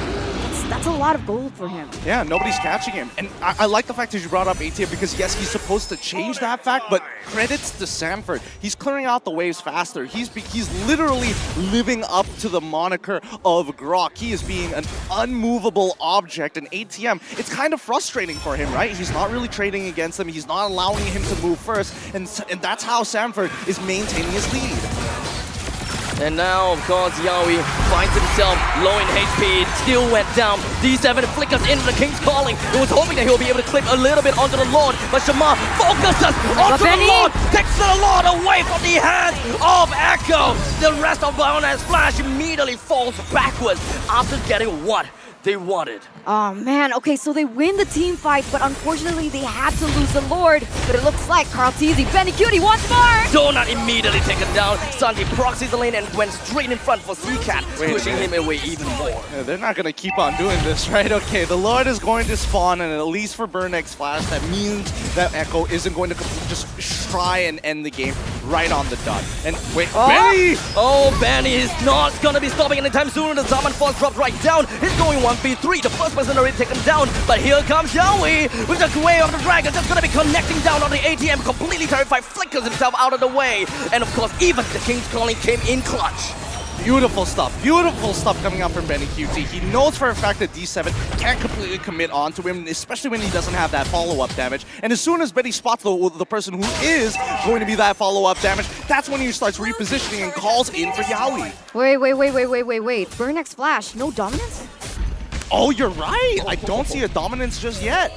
That's a lot of gold for him. Yeah, nobody's catching him. And I like the fact that you brought up ATM, because yes, he's supposed to change that fact, but credits to Samford. He's clearing out the waves faster. He's literally living up to the moniker of Grok. He is being an unmovable object, and ATM, it's kind of frustrating for him, right? He's not really trading against him. He's not allowing him to move first, and that's how Samford is maintaining his lead. And now, of course, Yawi finds himself low in HP. It still went down. D7 flickers into the King's Calling. It was hoping that he'll be able to clip a little bit onto the Lord, but Shamar focuses onto the Lord, takes the Lord away from the hands of Echo. The rest of Burnex Flash immediately falls backwards after getting what they wanted. Oh man, okay, so they win the team fight, but unfortunately they had to lose the Lord. But it looks like Kaltizi, Benny Cutie once more! Donut immediately taken down. Santi proxies the lane and went straight in front for CCAT, pushing him away even more. Yeah, they're not going to keep on doing this, right? Okay, the Lord is going to spawn, and at least for Burnex Flash, that means that Echo isn't going to just try and end the game. right on the dot. And wait, Oh! Benny! Oh, Benny is not gonna be stopping anytime soon. The Zaman Force dropped right down. He's going 1v3. The first person already taken down. But here comes Yawi with the way of the dragon. Just gonna be connecting down on the ATM. Completely terrified. Flickers himself out of the way. And of course, even the King's Calling came in clutch. Beautiful stuff coming out from Benny QT. He knows for a fact that D7 can't completely commit onto him, especially when he doesn't have that follow-up damage. And as soon as Benny spots the person who is going to be that follow-up damage, that's when he starts repositioning and calls in for Yawi. Wait. Burnex Flash, no dominance? Oh, you're right. I don't see a dominance just yet.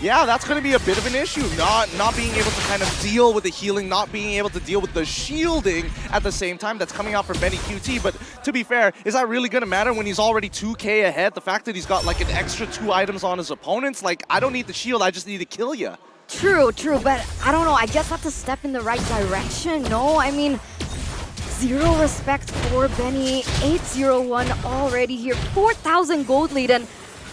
Yeah, that's going to be a bit of an issue. Not being able to kind of deal with the healing, not being able to deal with the shielding at the same time. That's coming out from Benny QT. But to be fair, is that really going to matter when he's already 2k ahead? The fact that he's got like an extra 2 items on his opponents, like, I don't need the shield, I just need to kill you. True, but I don't know. I guess that's a step in the right direction, no? I mean, zero respect for Benny. 8-0-1 already here. 4,000 gold lead, and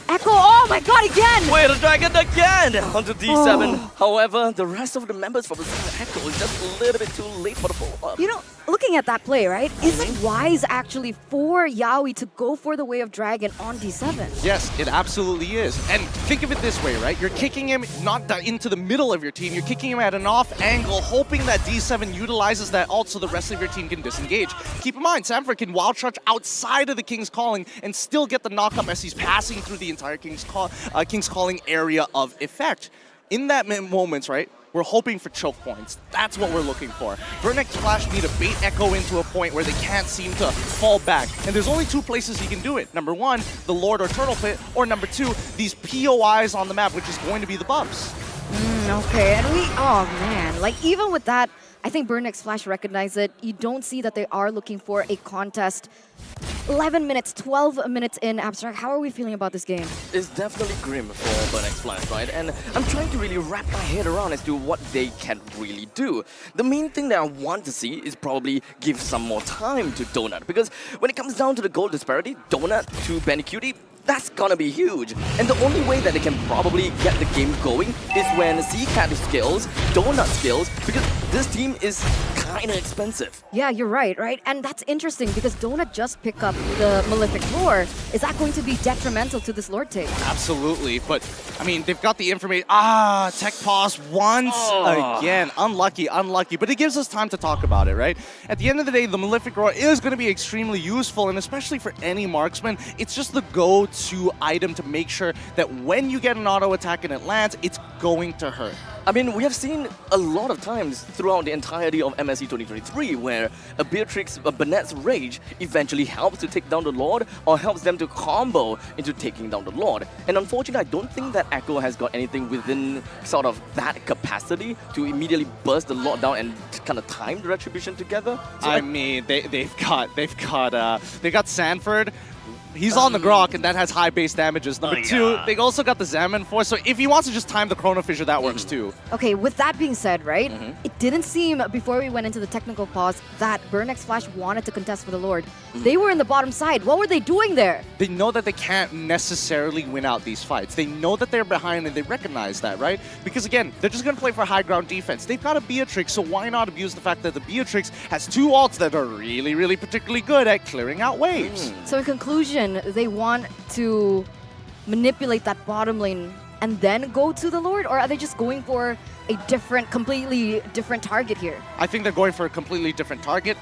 Echo, oh my god, again! Wait, the dragon again onto D7. However, the rest of the members from the Echo is just a little bit too late for the follow-up. You know, looking at that play, right? Is it wise actually for Yawi to go for the Way of Dragon on D7? Yes, it absolutely is. And think of it this way, right? You're kicking him not into the middle of your team, you're kicking him at an off angle, hoping that D7 utilizes that ult so the rest of your team can disengage. Keep in mind, Sanford can wild charge outside of the King's Calling and still get the knockup as he's passing through the entire King's Calling area of effect. In that moments, right, we're hoping for choke points. That's what we're looking for. Burnex Flash need to bait Echo into a point where they can't seem to fall back. And there's only 2 places he can do it. Number 1, the Lord or Turtle Pit, or number 2, these POIs on the map, which is going to be the buffs. Okay, and oh man, like even with that, I think Burnex Flash recognized it. You don't see that they are looking for a contest. 11 minutes, 12 minutes in, Abstract. How are we feeling about this game? It's definitely grim for Burnex Flash, right? And I'm trying to really wrap my head around as to what they can really do. The main thing that I want to see is probably give some more time to Donut, because when it comes down to the goal disparity, Donut to Benny QT, that's gonna be huge. And the only way that they can probably get the game going is when C-Cat skills, Donut skills, because this team is kinda expensive. Yeah, you're right? And that's interesting because Donut just picked up the Malefic Lore. Is that going to be detrimental to this Lord take? Absolutely, but I mean, they've got the information. Tech pause once again. Unlucky, but it gives us time to talk about it, right? At the end of the day, the Malefic Roar is going to be extremely useful, and especially for any marksman, it's just the go-to item to make sure that when you get an auto attack and it lands, it's going to hurt. I mean, we have seen a lot of times throughout the entirety of MSC 2023 where a Bennett's Rage eventually helps to take down the Lord or helps them to combo into taking down the Lord. And unfortunately, I don't think that Echo has got anything within sort of that capacity to immediately burst the Lord down and kind of time the Retribution together. So I mean, they've got Sanford. He's on the Grok, and that has high base damages. Number 2, they also got the Zaman Force, so if he wants to just time the Chrono Fissure, that works too. Okay, with that being said, right, it didn't seem, before we went into the technical pause, that Burnex Flash wanted to contest for the Lord. They were in the bottom side. What were they doing there? They know that they can't necessarily win out these fights. They know that they're behind, and they recognize that, right? Because again, they're just going to play for high ground defense. They've got a Beatrix, so why not abuse the fact that the Beatrix has 2 ults that are really, really particularly good at clearing out waves. So in conclusion, they want to manipulate that bottom lane and then go to the Lord, or are they just going for a completely different target here? I think they're going for a completely different target.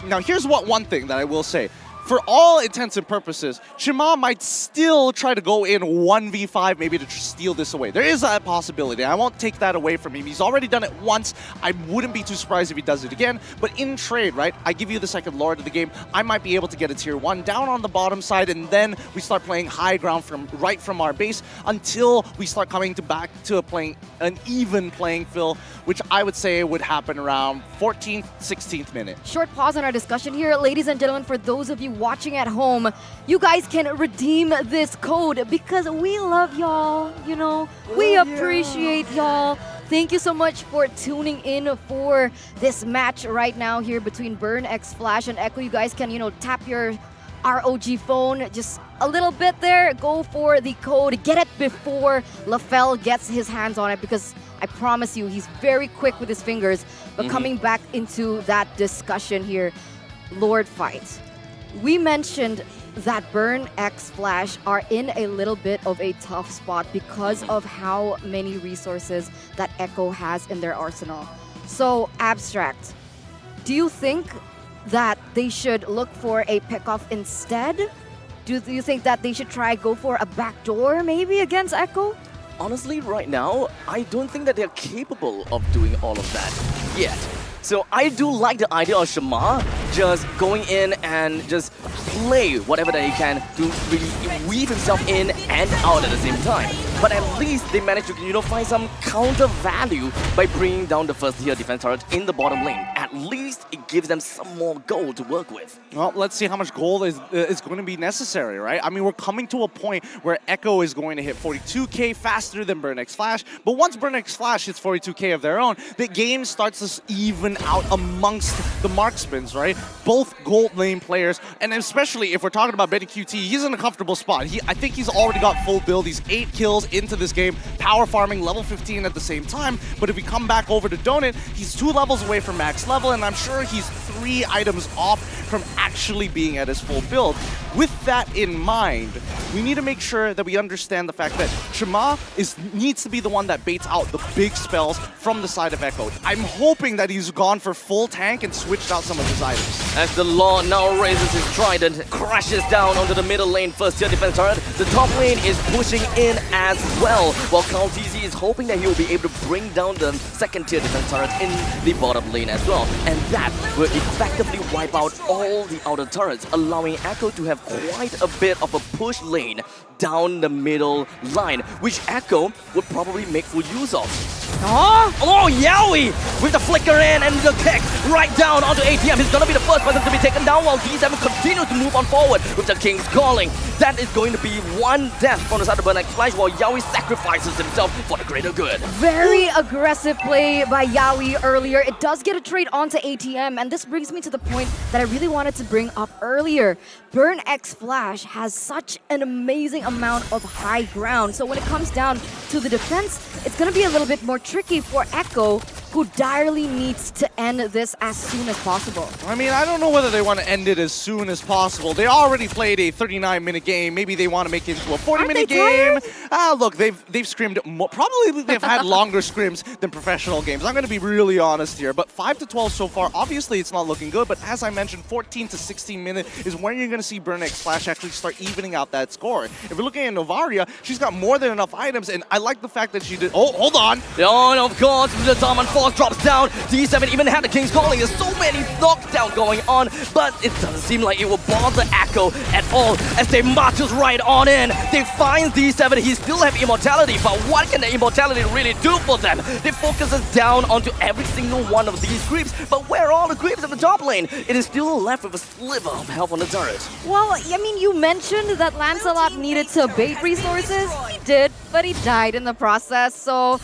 Now here's one thing that I will say. For all intents and purposes, Shima might still try to go in 1v5 maybe to steal this away. There is a possibility. I won't take that away from him. He's already done it once. I wouldn't be too surprised if he does it again. But in trade, right, I give you the second Lord of the game. I might be able to get a tier 1 down on the bottom side, and then we start playing high ground right from our base until we start coming back to playing an even playing field, which I would say would happen around 14th, 16th minute. Short pause on our discussion here. Ladies and gentlemen, for those of you watching at home, you guys can redeem this code because we love y'all, you know, we appreciate y'all. Thank you so much for tuning in for this match right now here between Burnex Flash and Echo. You guys can, tap your ROG phone, just a little bit there. Go for the code. Get it before LaFell gets his hands on it, because I promise you, he's very quick with his fingers. But coming back into that discussion here, Lord fight. We mentioned that Burn X Flash are in a little bit of a tough spot because of how many resources that Echo has in their arsenal. So, Abstract, do you think that they should look for a pickoff instead? Do you think that they should go for a backdoor maybe against Echo? Honestly, right now, I don't think that they're capable of doing all of that yet. So I do like the idea of Shama just going in and just play whatever that he can to really weave himself in and out at the same time. But at least they managed to, find some counter value by bringing down the first tier defense turret in the bottom lane. At least it gives them some more gold to work with. Well, let's see how much gold is going to be necessary, right? I mean, we're coming to a point where Echo is going to hit 42k faster than Burn X Flash. But once Burn X Flash hits 42k of their own, the game starts to even out amongst the marksmans, right? Both gold lane players, and especially if we're talking about Benny QT, he's in a comfortable spot. I think he's already got full build. He's 8 kills into this game, power farming, level 15 at the same time. But if we come back over to Donut, he's 2 levels away from max level, and I'm sure he's 3 items off from actually being at his full build. With that in mind, we need to make sure that we understand the fact that Shama needs to be the one that baits out the big spells from the side of Echo. I'm hoping that he's gone for full tank and switched out some of his items. As the Lord now raises his trident, crashes down onto the middle lane first tier defense turret, the top lane is pushing in as well, while Count TZ is hoping that he will be able to bring down the second tier defense turret in the bottom lane as well. And that will effectively wipe out all the outer turrets, allowing Echo to have quite a bit of a push lane down the middle line, which Echo would probably make full use of. Oh, Yowie! With the flicker in and the kick right down onto ATM. He's gonna be the first person to be taken down while D7 continues to move on forward with the King's Calling. That is going to be 1 death from the side of Burn X Flash while Yowie sacrifices himself for the greater good. Very aggressive play by Yowie earlier. It does get a trade onto ATM, and this brings me to the point that I really wanted to bring up earlier. Burn X Flash has such an amazing amount of high ground, so when it comes down to the defense, it's going to be a little bit more tricky for Echo, who direly needs to end this as soon as possible. I mean, I don't know whether they want to end it as soon as possible. They already played a 39-minute game. Maybe they want to make it into a 40-minute game. Look, they've scrimmed more. Probably they've had longer scrims than professional games. I'm going to be really honest here. But 5 to 12 so far, obviously it's not looking good. But as I mentioned, 14 to 16 minutes is when you're going to see Burn X Flash actually start evening out that score. If we're looking at Novaria, she's got more than enough items. And I like the fact that she did... Oh, hold on. Oh, and of course, the Diamond Force drops down. D7 even had the King's Calling. There's so many knockdown going on, but it doesn't seem like it will bother Echo at all as they marches right on in. They find D7. He still have immortality, but what can the immortality really do for them? They focus us down onto every single one of these creeps, but where are all the creeps in the top lane? It is still left with a sliver of health on the turret. Well, I mean, you mentioned that Lancelot needed to bait resources. He did, but he died in the process, so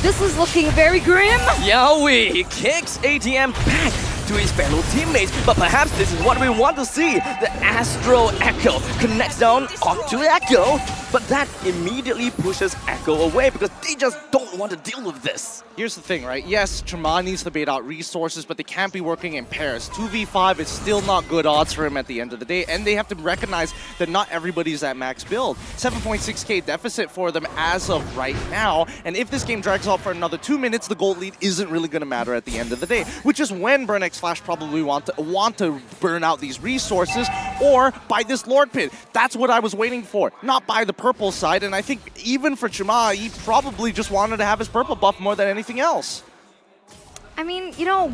this is looking very grim. Yowie kicks ATM back to his fellow teammates, but perhaps this is what we want to see. The Astro Echo connects down onto Echo, but that immediately pushes Echo away because they just don't want to deal with this. Here's the thing, right? Yes, Tremont needs to bait out resources, but they can't be working in pairs. 2v5 is still not good odds for him at the end of the day, and they have to recognize that not everybody's at max build. 7.6k deficit for them as of right now, and if this game drags on for another 2 minutes, the gold lead isn't really going to matter at the end of the day, which is when Burn X Flash probably want to burn out these resources or buy this Lord Pit. That's what I was waiting for, not buy the purple side, and I think even for Chima, he probably just wanted to have his purple buff more than anything else. I mean, you know,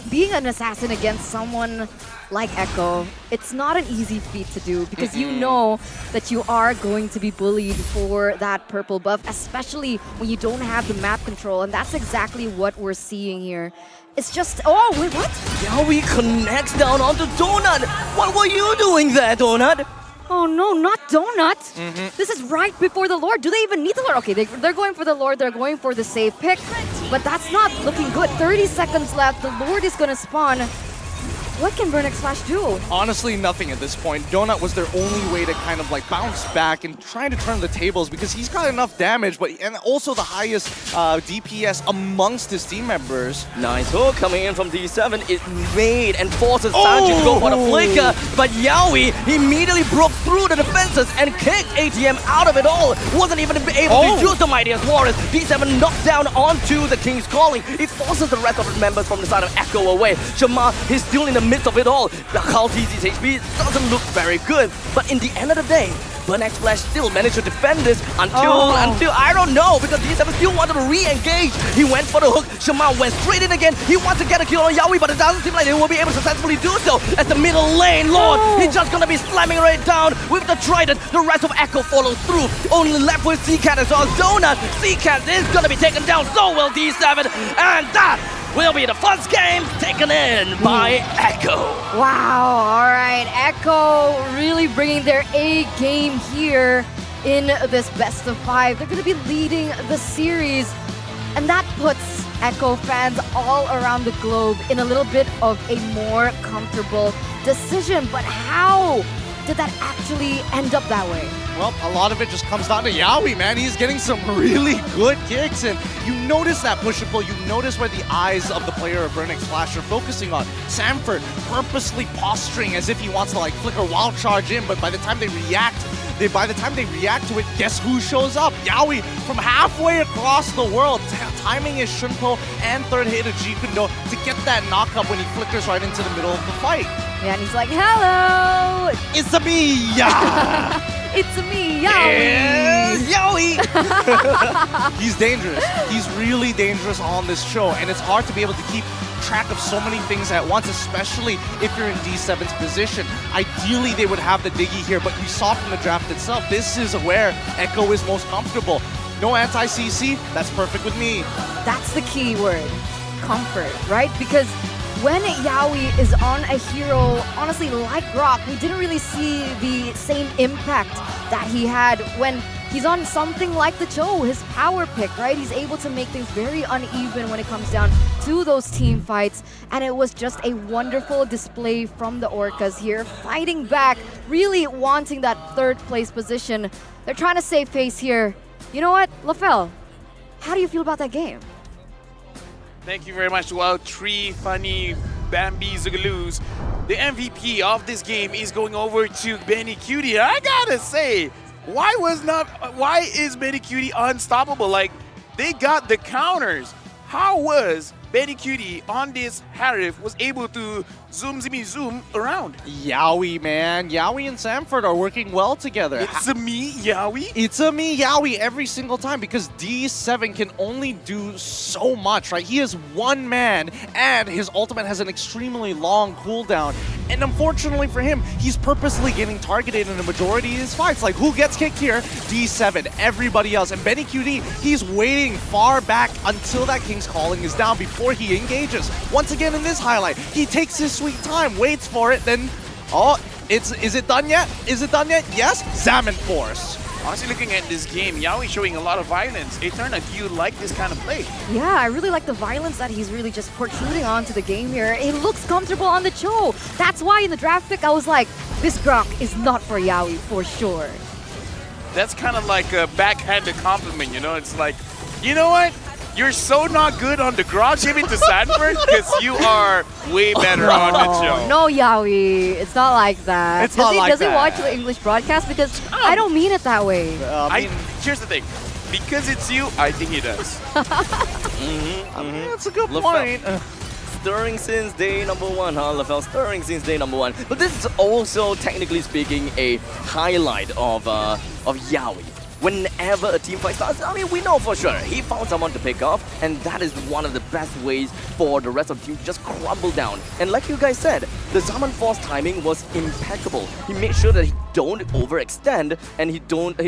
being an assassin against someone like Echo, it's not an easy feat to do because you know that you are going to be bullied for that purple buff, especially when you don't have the map control, and that's exactly what we're seeing here. It's just, oh, wait, what? Yowie connects down onto Donut. What were you doing there, Donut? Oh no, not Donut. This is right before the Lord. Do they even need the Lord? Okay, they're going for the Lord. They're going for the safe pick. But that's not looking good. 30 seconds left. The Lord is going to spawn. what can Burn X Flash do? Honestly, nothing at this point. Donut was their only way to kind of like bounce back and try to turn the tables because he's got enough damage, and also the highest DPS amongst his team members. Nice hook coming in from D7. It made and forces Sanji to go for the flicker, but Yaoi immediately broke through the defenses and kicked ATM out of it all. Wasn't even able to use the Mightiest Warriors. D7 knocked down onto the King's Calling. It forces the rest of the members from the side of Echo away. Shamar is still in the midst of it all. The Khaltizi's HP doesn't look very good, but in the end of the day, Burn X Flash still managed to defend this until I don't know, because D7 still wanted to re-engage. He went for the hook. Shamar went straight in again. He wants to get a kill on Yaoi, but it doesn't seem like they will be able to successfully do so. At the middle lane, Lord, he's just gonna be slamming right down with the Trident. The rest of Echo follows through. Only left with Seacat as well. Donut. Seacat is gonna be taken down so well, D7, and that will be the first game taken in by Echo. Wow, all right. Echo really bringing their A game here in this best of 5. They're going to be leading the series, and that puts Echo fans all around the globe in a little bit of a more comfortable decision. But how did that actually end up that way? Well, a lot of it just comes down to Yaoi, man. He's getting some really good kicks, and you notice that push and pull. You notice where the eyes of the player of Burn X Flash are focusing on. Sanford purposely posturing as if he wants to like flicker wild charge in, but by the time they react to it, guess who shows up? Yaoi from halfway across the world, timing his Shunpo and third hit of Jikundo to get that knockup when he flickers right into the middle of the fight. Yeah, and he's like, hello! It's a me! Yeah! It's me, Yaoi! Yaoi! He's dangerous. He's really dangerous on this show, and it's hard to be able to keep track of so many things at once, especially if you're in D7's position. Ideally, they would have the Diggy here, but we saw from the draft itself, this is where Echo is most comfortable. No anti-CC, that's perfect with me. That's the key word, comfort, right? Because when Yaoi is on a hero, honestly, like Grok, we didn't really see the same impact that he had when he's on something like the Cho, his power pick, right? He's able to make things very uneven when it comes down to those team fights, and it was just a wonderful display from the Orcas here, fighting back, really wanting that third place position. They're trying to save face here. You know what, LaFell, how do you feel about that game? Thank you very much to our three funny Bambi Zugaloos. The MVP of this game is going over to Benny Cutie. I gotta say, why is Benny Cutie unstoppable? Like, they got the counters. How was Benny Cutie on this Harif was able to zoom around? Yaoi, man. Yaoi and Sanford are working well together. It's a me, Yaoi? It's a me, Yaoi, every single time, because D7 can only do so much, right? He is one man, and his ultimate has an extremely long cooldown. And unfortunately for him, he's purposely getting targeted in the majority of his fights. Like, who gets kicked here? D7, everybody else. And Benny QD, he's waiting far back until that King's Calling is down before he engages. Once again in this highlight, he takes his sweet time, waits for it, then, is it done yet? Is it done yet? Yes, Salmon Force. Honestly, looking at this game, Yaoi showing a lot of violence. Eterna, do you like this kind of play? Yeah, I really like the violence that he's really just protruding onto the game here. He looks comfortable on the Cho. That's why in the draft pick, I was like, this Grok is not for Yaoi for sure. That's kind of like a backhanded compliment, you know? It's like, you know what? You're so not good on the Grok, give it to Sanford, because you are way better on the show. No, Yaoi. It's not like that. It's not like does that. he watch the English broadcast? Because I don't mean it that way. Here's the thing. Because it's you, I think he does. That's a good point. Stirring since day number one, huh, LaFell? Stirring since day number one. But this is also, technically speaking, a highlight of Yaoi. Whenever a team fight starts, I mean, we know for sure he found someone to pick off, and that is one of the best ways for the rest of the team to just crumble down. And like you guys said, the Zaman Force timing was impeccable. He made sure that he don't overextend, and he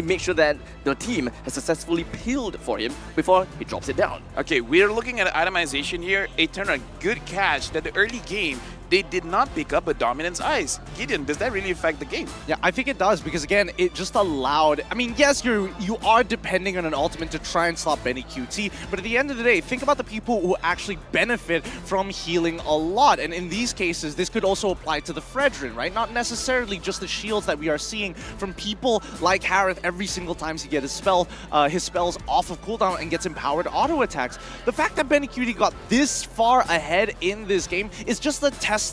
made sure that the team has successfully peeled for him before he drops it down. Okay, we're looking at itemization here. Eterna, good catch that the early game, they did not pick up a dominance ice. Gideon, does that really affect the game? Yeah, I think it does because again, it just allowed. I mean, yes, you are depending on an ultimate to try and stop Benny QT, but at the end of the day, think about the people who actually benefit from healing a lot. And in these cases, this could also apply to the Fredrin, right? Not necessarily just the shields that we are seeing from people like Harith every single time he gets his spells off of cooldown and gets empowered auto attacks. The fact that Benny QT got this far ahead in this game is just a testament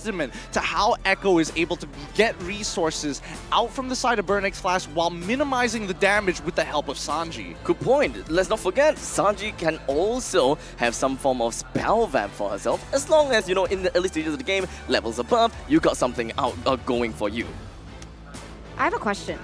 to how Echo is able to get resources out from the side of Burn X Flash while minimizing the damage with the help of Sanji. Good point. Let's not forget, Sanji can also have some form of spell vamp for herself. As long as, you know, in the early stages of the game, levels above, you got something out going for you. I have a question,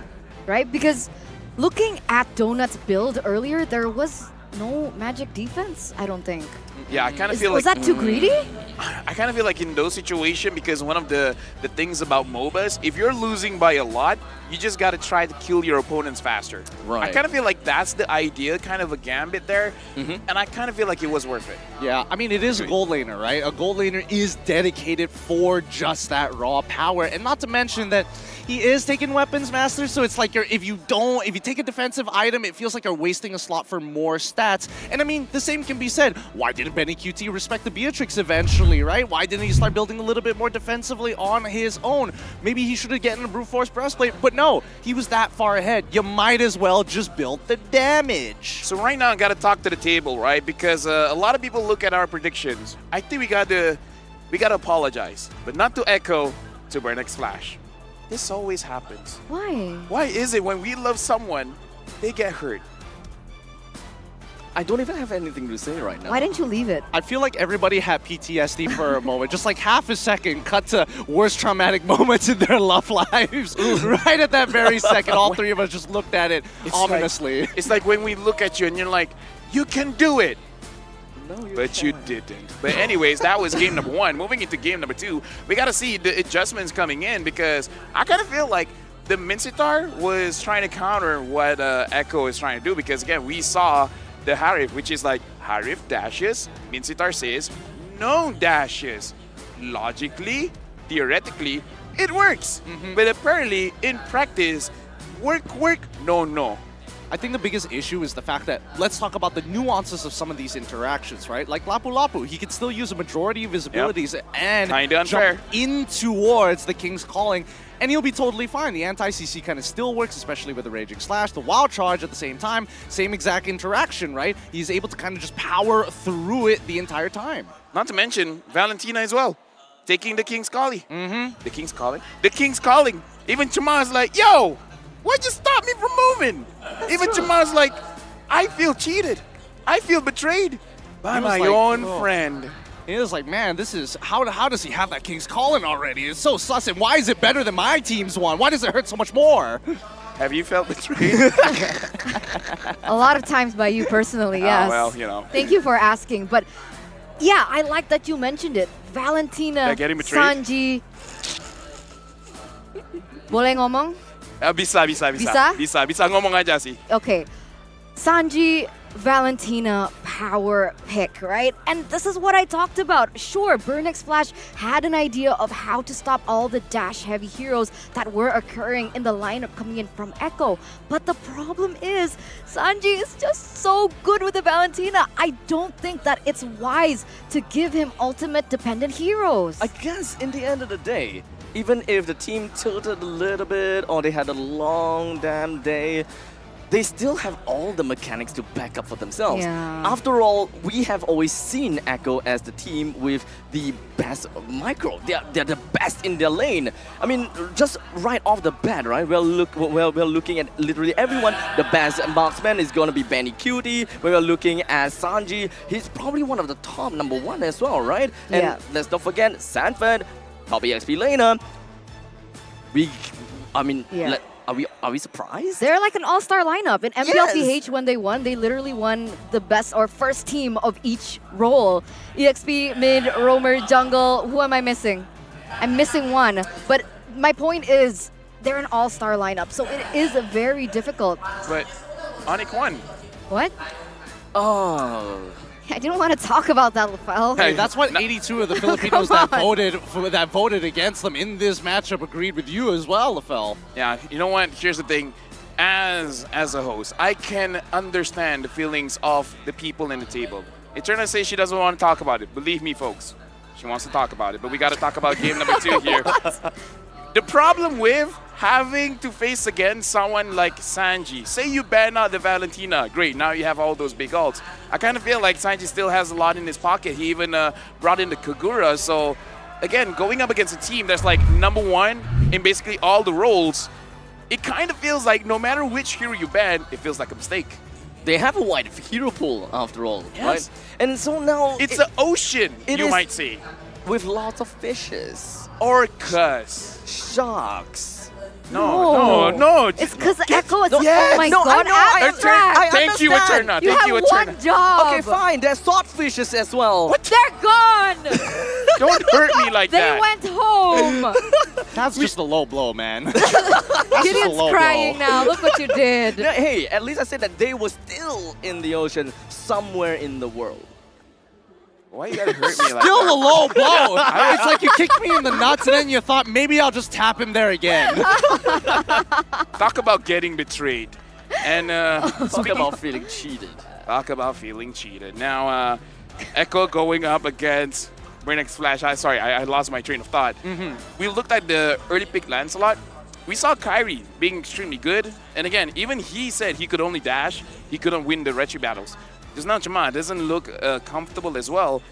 right? Because looking at Donut's build earlier, there was no magic defense, I don't think. Yeah, I kind of feel like... Was that too greedy? I kind of feel like in those situations, because one of the things about MOBAs, if you're losing by a lot, you just got to try to kill your opponents faster. Right. I kind of feel like that's the idea, kind of a gambit there, and I kind of feel like it was worth it. Yeah, I mean, it is a gold laner, right? A gold laner is dedicated for just that raw power, and not to mention that he is taking weapons master, so it's like if you take a defensive item, it feels like you're wasting a slot for more stats. And I mean, the same can be said. Why didn't Benny QT respect the Beatrix eventually, right? Why didn't he start building a little bit more defensively on his own? Maybe he should have gotten a Brute Force breastplate, but no, he was that far ahead. You might as well just build the damage. So right now, I got to talk to the table, right? Because a lot of people look at our predictions. I think we got to apologize, but not to Echo, to Burn X Flash. This always happens. Why? Why is it when we love someone, they get hurt? I don't even have anything to say right now. Why didn't you leave it? I feel like everybody had PTSD for a moment. Just like half a second cut to worst traumatic moments in their love lives. Right at that very second, all three of us just looked at it ominously. It's like when we look at you and you're like, you can do it. No, but you didn't. But anyways, that was game number 1. Moving into game number 2, we got to see the adjustments coming in because I kind of feel like the Mincetar was trying to counter what Echo is trying to do because, again, we saw the Harith, which is like Harith dashes, Mincetar says no dashes. Logically, theoretically, it works. But apparently, in practice, work, no. I think the biggest issue is the fact that, let's talk about the nuances of some of these interactions, right? Like Lapu Lapu, he can still use a majority of his abilities and jump in towards the King's Calling, and he'll be totally fine. The anti-CC kind of still works, especially with the Raging Slash, the Wild Charge at the same time, same exact interaction, right? He's able to kind of just power through it the entire time. Not to mention Valentina as well, taking the King's Calling. The King's Calling? The King's Calling. Even Chama's like, yo, why'd you stop me from moving? Even Chama's like, I feel cheated. I feel betrayed by my own friend. He was like, man, this is, how does he have that King's Calling already? It's so sus, and why is it better than my team's one? Why does it hurt so much more? Have you felt betrayed? A lot of times by you personally, yes. Well, you know. Thank you for asking, but yeah, I like that you mentioned it. Valentina, Sanji. Boleh ngomong? Bisa ngomong aja sih. Okay. Sanji, Valentina, power pick, right? And this is what I talked about. Sure, Burn X Flash had an idea of how to stop all the dash-heavy heroes that were occurring in the lineup coming in from Echo. But the problem is, Sanji is just so good with the Valentina. I don't think that it's wise to give him ultimate-dependent heroes. I guess in the end of the day, even if the team tilted a little bit or they had a long damn day, they still have all the mechanics to back up for themselves. Yeah. After all, we have always seen Echo as the team with the best micro. They're the best in their lane. I mean, just right off the bat, right? We're looking at literally everyone. The best marksman is going to be Benny QT. We're looking at Sanji. He's probably one of the top #1 as well, right? And let's not forget Sanford, top EXP laner. Are we surprised? They're like an all-star lineup. In MLBB when they won, they literally won the best or first team of each role. EXP, mid, roamer, jungle. Who am I missing? I'm missing one. But my point is, they're an all-star lineup, so it is very difficult. But ONIC won. What? Oh. I didn't want to talk about that, Lafel. Hey, that's what 82 of the Filipinos that voted against them in this matchup agreed with you as well, Lafel. Yeah, you know what? Here's the thing. As a host, I can understand the feelings of the people in the table. Eterna says she doesn't want to talk about it. Believe me, folks. She wants to talk about it, but we got to talk about game number 2 here. The problem with having to face again someone like Sanji, say you ban out the Valentina, great, now you have all those big ults. I kind of feel like Sanji still has a lot in his pocket. He even brought in the Kagura, so again, going up against a team that's like #1 in basically all the roles, it kind of feels like no matter which hero you ban, it feels like a mistake. They have a wide hero pool after all, Yes. right? And so now it's an ocean, you is might say. With lots of fishes. Orcas. Sharks. No. It's because Echo is, Yes. oh my No, god, I know, I abstract. Thank you, understand. Eterna. You Thank have you, one Eterna. job. Okay, fine. There's swordfishes as well. What? They're gone. Don't hurt me like They that. went home. That's just a low blow, man. That's just a Gideon's low crying blow. now. Look what you did. Yeah, hey, at least I said that they were still in the ocean somewhere in the world. Why you gotta hurt me like Still that? a low blow. It's like you kicked me in the nuts and then you thought maybe I'll just tap him there again. Talk about getting betrayed. And Talk about feeling cheated. Talk about feeling cheated. Now, Echo going up against Burnex Flash. I lost my train of thought. We looked at the early pick Lancelot. We saw Kyrie being extremely good. And again, even he said he could only dash. He couldn't win the retry battles. Because now Chama doesn't look comfortable as well.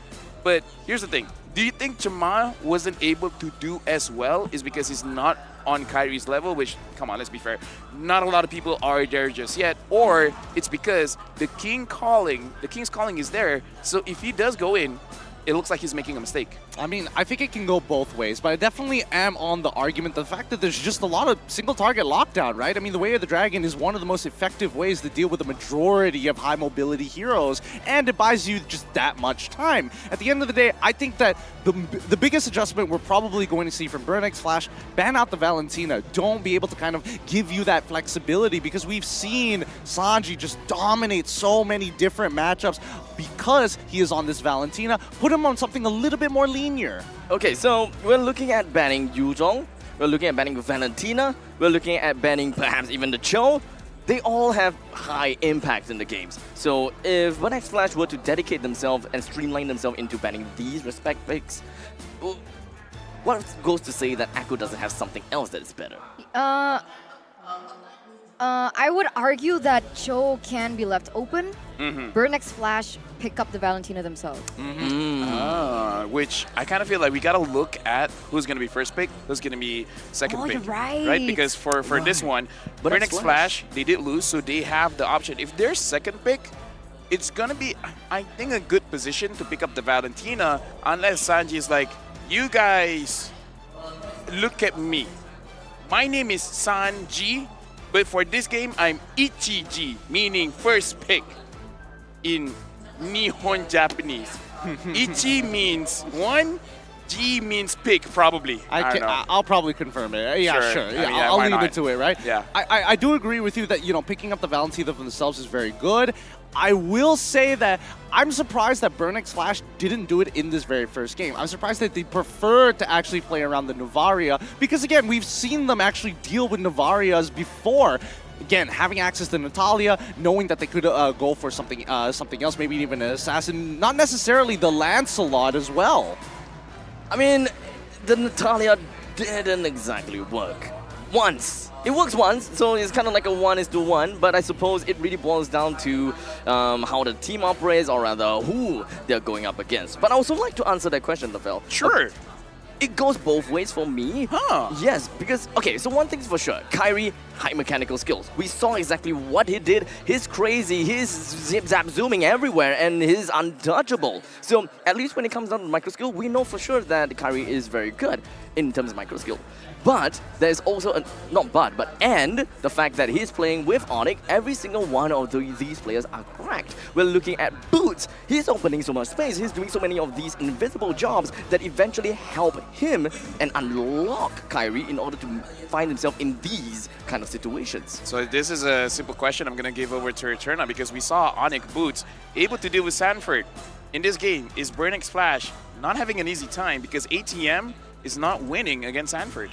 But here's the thing. Do you think Chama wasn't able to do as well is because he's not on Kyrie's level, which, come on, let's be fair, not a lot of people are there just yet, or it's because the King's Calling is there, so if he does go in, it looks like he's making a mistake. I mean, I think it can go both ways, but I definitely am on the argument, the fact that there's just a lot of single target lockdown, right? I mean, the Way of the Dragon is one of the most effective ways to deal with the majority of high mobility heroes, and it buys you just that much time. At the end of the day, I think that the biggest adjustment we're probably going to see from Burnex Flash, ban out the Valentina. Don't be able to kind of give you that flexibility, because we've seen Sanji just dominate so many different matchups because he is on this Valentina. Put him on something a little bit more linear. Okay, so we're looking at banning Yuzhong, we're looking at banning Valentina, we're looking at banning perhaps even the Cho. They all have high impact in the games. So if Burnex Flash were to dedicate themselves and streamline themselves into banning these respect picks, what goes to say that Echo doesn't have something else that is better? I would argue that Cho can be left open. Burnex Flash pick up the Valentina themselves. Which I kind of feel like we got to look at who's going to be first pick, who's going to be second pick. You're right. Because for this one, Burnex Flash, they did lose, so they have the option. If they're second pick, it's going to be, I think, a good position to pick up the Valentina, unless Sanji is like, you guys, look at me. My name is Sanji, but for this game, I'm Ichiji, meaning first pick in Nihon Japanese. Ichi means one, G means pick, probably. I'll probably confirm it. Yeah, sure. Yeah, I'll leave it to it, right? Yeah. I do agree with you that, picking up the Valentina for themselves is very good. I will say that I'm surprised that Burnex Flash didn't do it in this very first game. I'm surprised that they preferred to actually play around the Novaria, because again, we've seen them actually deal with Novarias before. Again, having access to Natalia, knowing that they could go for something else, maybe even an assassin, not necessarily the Lancelot as well. I mean, the Natalia didn't exactly work. Once. It works once, so it's kind of like a 1:1, but I suppose it really boils down to how the team operates, or rather who they're going up against. But I also like to answer that question, Lafel. Sure. It goes both ways for me. Yes, because, okay, so one thing's for sure. Kyrie, high mechanical skills. We saw exactly what he did. He's crazy, he's zip-zap zooming everywhere, and he's untouchable. So at least when it comes down to micro skill, we know for sure that Kyrie is very good in terms of micro skill. But there's also and the fact that he's playing with ONIC, every single one of these players are cracked. We're looking at Boots. He's opening so much space. He's doing so many of these invisible jobs that eventually help him and unlock Kyrie in order to find himself in these kind of situations. So this is a simple question I'm going to give over to Eterna, because we saw ONIC Boots able to deal with Sanford. In this game, is Burnex Flash not having an easy time because ATM is not winning against Sanford?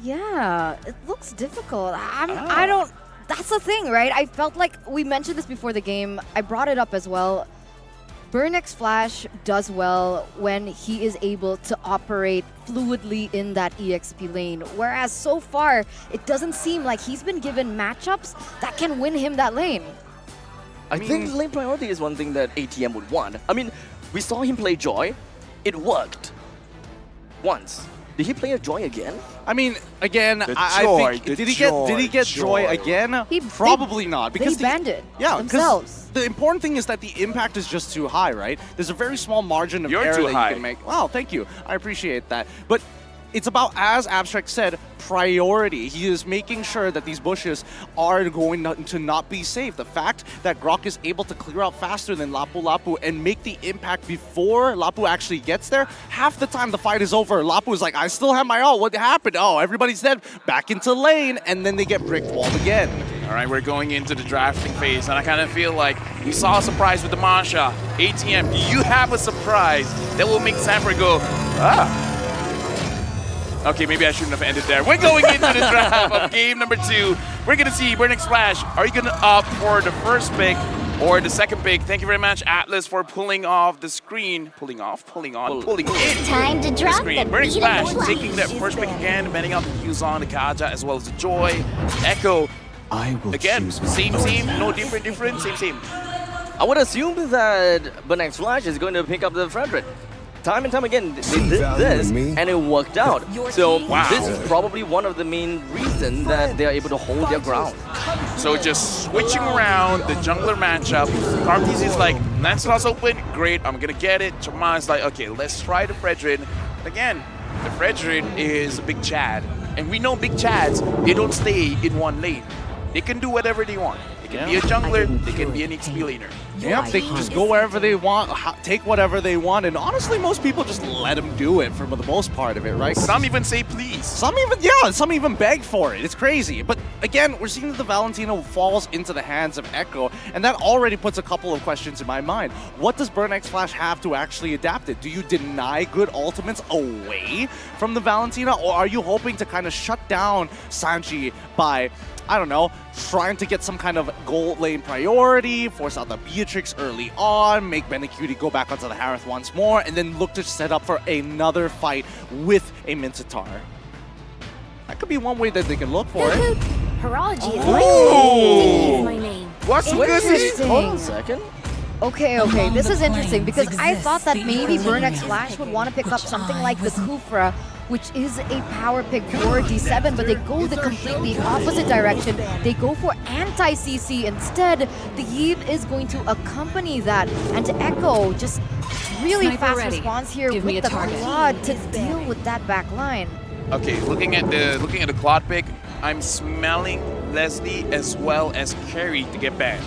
Yeah, it looks difficult. I don't. That's the thing, right? I felt like we mentioned this before the game. I brought it up as well. Burnex Flash does well when he is able to operate fluidly in that EXP lane. Whereas so far, it doesn't seem like he's been given matchups that can win him that lane. I think lane priority is one thing that ATM would want. I mean, we saw him play Joy. It worked. Once. Did he play a Joy again? I mean, again, I think did he get Joy again? Probably not, because they banned it themselves. The important thing is that the impact is just too high, right? There's a very small margin of error that you can make. Wow, thank you. I appreciate that. But it's about, as Abstract said, priority. He is making sure that these bushes are going to not be safe. The fact that Grok is able to clear out faster than Lapu Lapu and make the impact before Lapu actually gets there, half the time the fight is over. Lapu is like, I still have my ult. What happened? Oh, everybody's dead. Back into lane, and then they get brick walled again. All right, we're going into the drafting phase, and I kind of feel like we saw a surprise with the Masha. ATM, do you have a surprise that will make Sanford go, ah? Okay, maybe I shouldn't have ended there. We're going into the draft of game number 2. We're going to see Burnex Flash. Are you going to opt for the first pick or the second pick? Thank you very much, Atlas, for pulling off the screen. Pulling in. Time to drop the screen. Burnex Flash taking that first pick again, banning out the Yuzon, the Kaja, as well as the Joy. Echo. Again, same team, no different, same. I would assume that Burnex Flash is going to pick up the Frederick. Time and time again, they did this, and it worked out. So this is probably one of the main reasons that they are able to hold their ground. So just switching around the jungler matchup. Cartes is like, Lancelot's open, great, I'm gonna get it. Chaman's like, okay, let's try the Fredrin. Again, the Fredrin is a big Chad. And we know big Chads, they don't stay in one lane. They can do whatever they want. They can be a jungler, they can be an XP laner. Yep, they can just go wherever they want, take whatever they want, and honestly, most people just let them do it for the most part of it, right? Some even say please. Some even beg for it. It's crazy. But again, we're seeing that the Valentino falls into the hands of Echo, and that already puts a couple of questions in my mind. What does Burnex Flash have to actually adapt it? Do you deny good ultimates away from the Valentina, or are you hoping to kind of shut down Sanji by, I don't know, trying to get some kind of gold lane priority, force out the Beatrix early on, make Benecutie go back onto the Harith once more, and then look to set up for another fight with a Minotaur? That could be one way that they can look for it. Horology is my name. What's interesting? Hold on a second. Okay, this is interesting because I thought that maybe Burnex Flash would want to pick up something like the Kufra, which is a power pick for D7, but they go the completely opposite direction. They go for anti-CC instead. The Yve is going to accompany that, and Echo just really fast response here with the Claude to deal with that back line. Okay, looking at the Claude pick, I'm smelling Leslie as well as Carrie to get banned.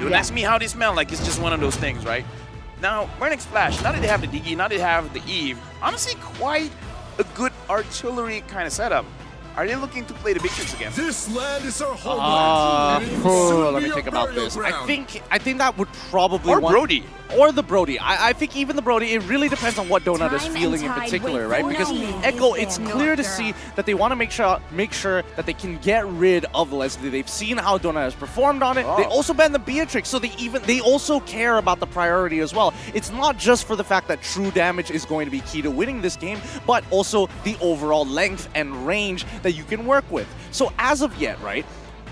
Don't ask me how they smell, like it's just one of those things, right? Now, Burnex Flash, now that they have the Diggy, now they have the Eve, honestly quite a good artillery kind of setup. Are they looking to play the big tricks again? This land is our homeland. Let me think about this. I think that would probably Brody. Or the Brody. I think even the Brody, it really depends on what Donut is feeling in particular, right? Because Echo, it's clear to see that they want to make sure that they can get rid of Leslie. They've seen how Donut has performed on it. They also banned the Beatrix, so they also care about the priority as well. It's not just for the fact that true damage is going to be key to winning this game, but also the overall length and range that you can work with. So as of yet, right,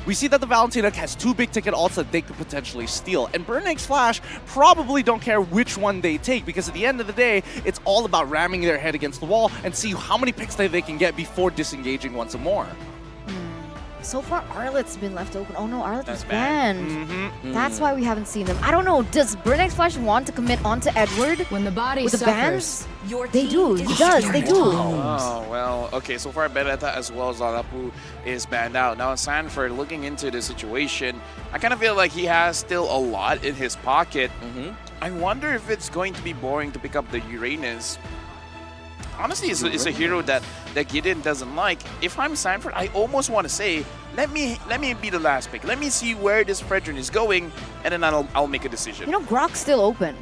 we see that the Valentina has 2 big ticket ults that they could potentially steal. And Burnex Flash probably don't care which one they take, because at the end of the day, it's all about ramming their head against the wall and see how many picks that they can get before disengaging once more. So far, Arlet's been left open. Oh no, Arlet was That's bad. banned. That's why we haven't seen them. I don't know. Does Burnex Flash want to commit onto Edward When the body with the suffers, bans? They do. He does. They do. Oh, well, okay, so far Beretta as well as Lalapu is banned out. Now Sanford, looking into the situation, I kind of feel like he has still a lot in his pocket. I wonder if it's going to be boring to pick up the Uranus. Honestly, it's a hero that Gideon doesn't like. If I'm Sanford, I almost want to say, let me be the last pick. Let me see where this Fredrin is going, and then I'll make a decision. You know, Grok's still open.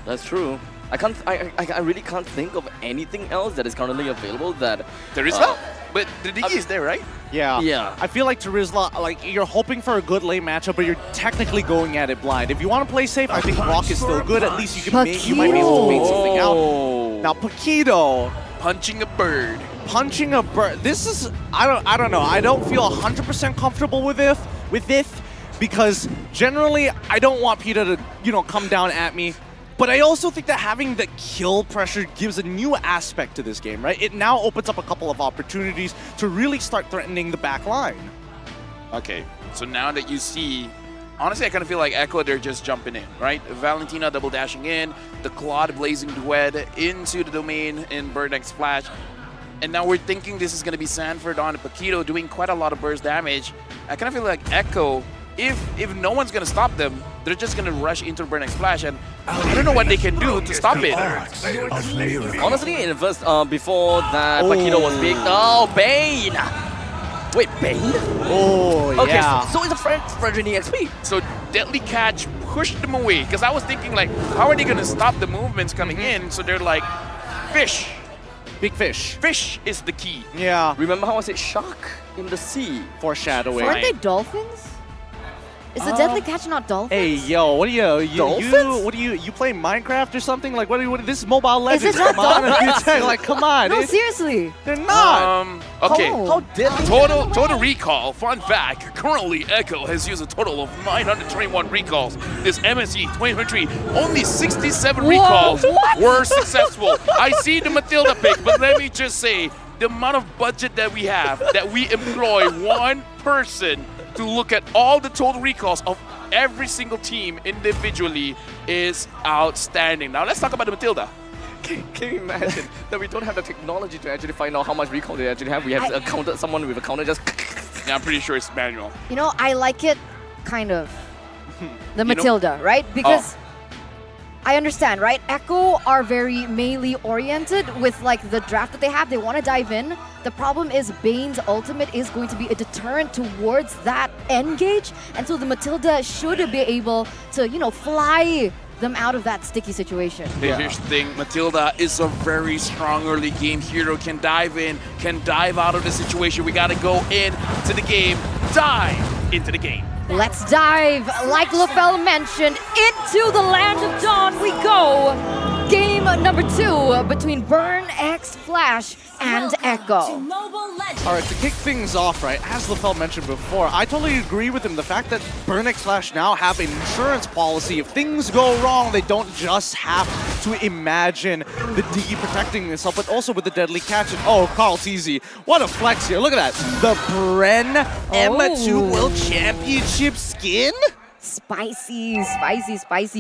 That's true. I really can't think of anything else that is currently available that... There is help, but the Digi is there, right? Yeah. Yeah. I feel like Terizla, like, you're hoping for a good lane matchup, but you're technically going at it blind. If you want to play safe, I think Rock is still good. At least you can you might be able to bait something out. Now Paquito punching a bird. Punching a bird. This is I don't know. I don't feel 100% comfortable with this because generally I don't want Peter to come down at me. But I also think that having the kill pressure gives a new aspect to this game, right? It now opens up a couple of opportunities to really start threatening the back line. Okay, so now that you see, honestly, I kind of feel like Echo, they're just jumping in, right? Valentina double dashing in, the Claude blazing duet into the domain in Burnex Flash. And now we're thinking this is going to be Sanford on Paquito doing quite a lot of burst damage. I kind of feel like Echo, if no one's going to stop them, they're just going to rush into Burnex Flash, and I don't know what they can do to stop it. Honestly, in the first, before that Paquito was picked, Bane! Wait, Bane? Oh, okay, yeah. so it's a Fredrin EXP. So Deadly Catch pushed them away, because I was thinking, like, how are they going to stop the movements coming in? So they're like, fish. Big fish. Fish is the key. Yeah. Remember how I said shark in the sea? Foreshadowing. Aren't they dolphins? Is the Deadly Catch not dolphins? Hey, yo, what do you Dolphins? you play Minecraft or something? Like, what this is Mobile Legends. Is it not Come on, dolphins? like, come on. No, seriously. They're not. Okay. How deadly? Total recall. Fun fact. Currently, Echo has used a total of 921 recalls. This MSC 2023, only 67 recalls were successful. I see the Matilda pick, but let me just say, the amount of budget that we have, that we employ one person to look at all the total recalls of every single team individually is outstanding. Now let's talk about the Matilda. Can you imagine that we don't have the technology to actually find out how much recall they actually have? We have counted someone with a counter just... Yeah, I'm pretty sure it's manual. You know, I like it, kind of. The Matilda, right? Because I understand, right? Echo are very melee oriented with like the draft that they have. They want to dive in. The problem is Bane's ultimate is going to be a deterrent towards that engage. And so the Matilda should be able to, fly them out of that sticky situation. Here's the thing, Matilda is a very strong early game hero, can dive in, can dive out of the situation. We gotta go into the game, dive into the game. Let's dive, like LaFell mentioned, into the land of dawn we go. Game number 2 between Burn X Flash and Echo. All right, to kick things off, right, as LaFell mentioned before, I totally agree with him. The fact that Burn X Flash now have an insurance policy. If things go wrong, they don't just have to imagine the Digi protecting themselves, but also with the Deadly Catch. And, Carl Teasy, what a flex here. Look at that. The Bren M2 World Championship skin? Spicy,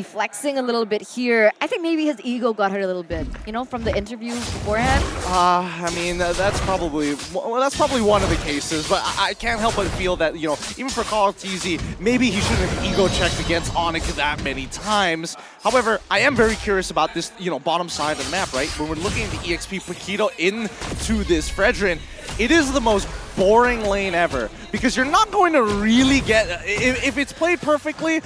flexing a little bit here. I think maybe his ego got hurt a little bit, from the interview beforehand. I mean, that's probably one of the cases, but I can't help but feel that, even for Carl Teasy, maybe he shouldn't have ego checked against ONIC that many times. However, I am very curious about this, bottom side of the map, right? When we're looking at the EXP Paquito into this Fredrin, it is the most boring lane ever because you're not going to really get, if it's played perfectly,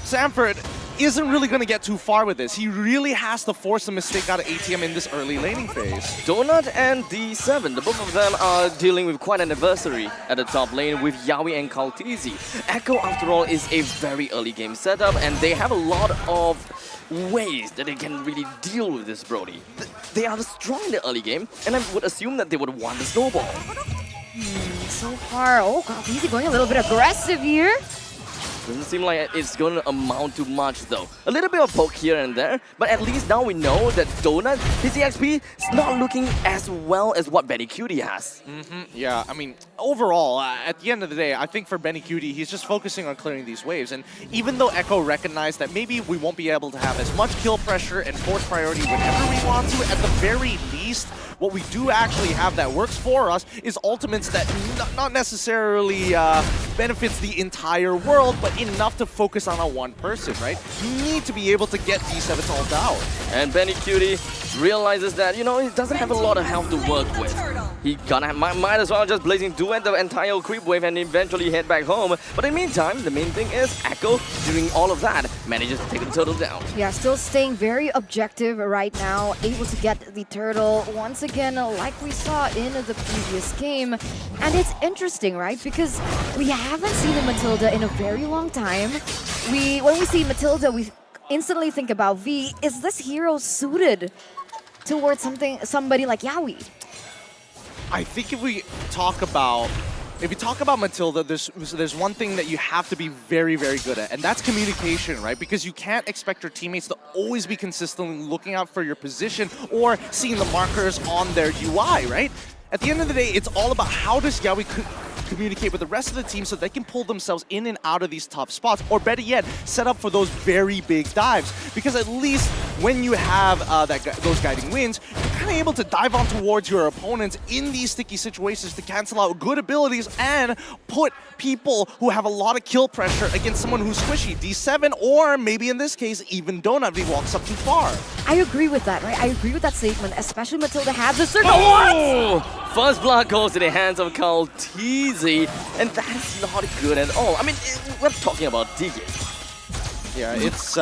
Sanford isn't really going to get too far with this. He really has to force a mistake out of ATM in this early laning phase. Donut and D7, the both of them are dealing with quite an adversary at the top lane with Yawi and Kaltizi. Echo, after all, is a very early game setup, and they have a lot of ways that they can really deal with this Brody. They are strong in the early game, and I would assume that they would want the snowball. So far, Kaltizi going a little bit aggressive here. Doesn't seem like it's going to amount to much though. A little bit of poke here and there, but at least now we know that Donut, his EXP is not looking as well as what Benny Cutie has. Yeah, I mean, overall, at the end of the day, I think for Benny Cutie, he's just focusing on clearing these waves. And even though Echo recognized that maybe we won't be able to have as much kill pressure and force priority whenever we want to, at the very least, what we do actually have that works for us is ultimates that not necessarily benefits the entire world, but enough to focus on a one person, right? You need to be able to get D7 all down. And Benny Cutie realizes that, you know, he doesn't have a lot of health to work with. He gonna might as well just blazing duet the entire creep wave and eventually head back home. But in the meantime, the main thing is Echo, doing all of that, manages to take the turtle down. Yeah, still staying very objective right now, able to get the turtle once again, like we saw in the previous game. And it's interesting, right? Because we haven't seen a Matilda in a very long time. When we see Matilda, we instantly think about V. Is this hero suited towards somebody like Yawi? I think if we talk about Matilda, there's one thing that you have to be very, very good at, and that's communication, right? Because you can't expect your teammates to always be consistently looking out for your position or seeing the markers on their UI, right? At the end of the day, it's all about how does Yawi communicate with the rest of the team so they can pull themselves in and out of these tough spots, or better yet, set up for those very big dives. Because at least when you have those guiding winds, you're kind of able to dive on towards your opponents in these sticky situations to cancel out good abilities and put people who have a lot of kill pressure against someone who's squishy, D7, or maybe in this case, even Donut if he walks up too far. I agree with that, right? I agree with that statement, especially Matilda has the circle. Oh! First blood goes to the hands of Kaltizi, and that is not good at all. I mean, we're talking about digging. Yeah, it's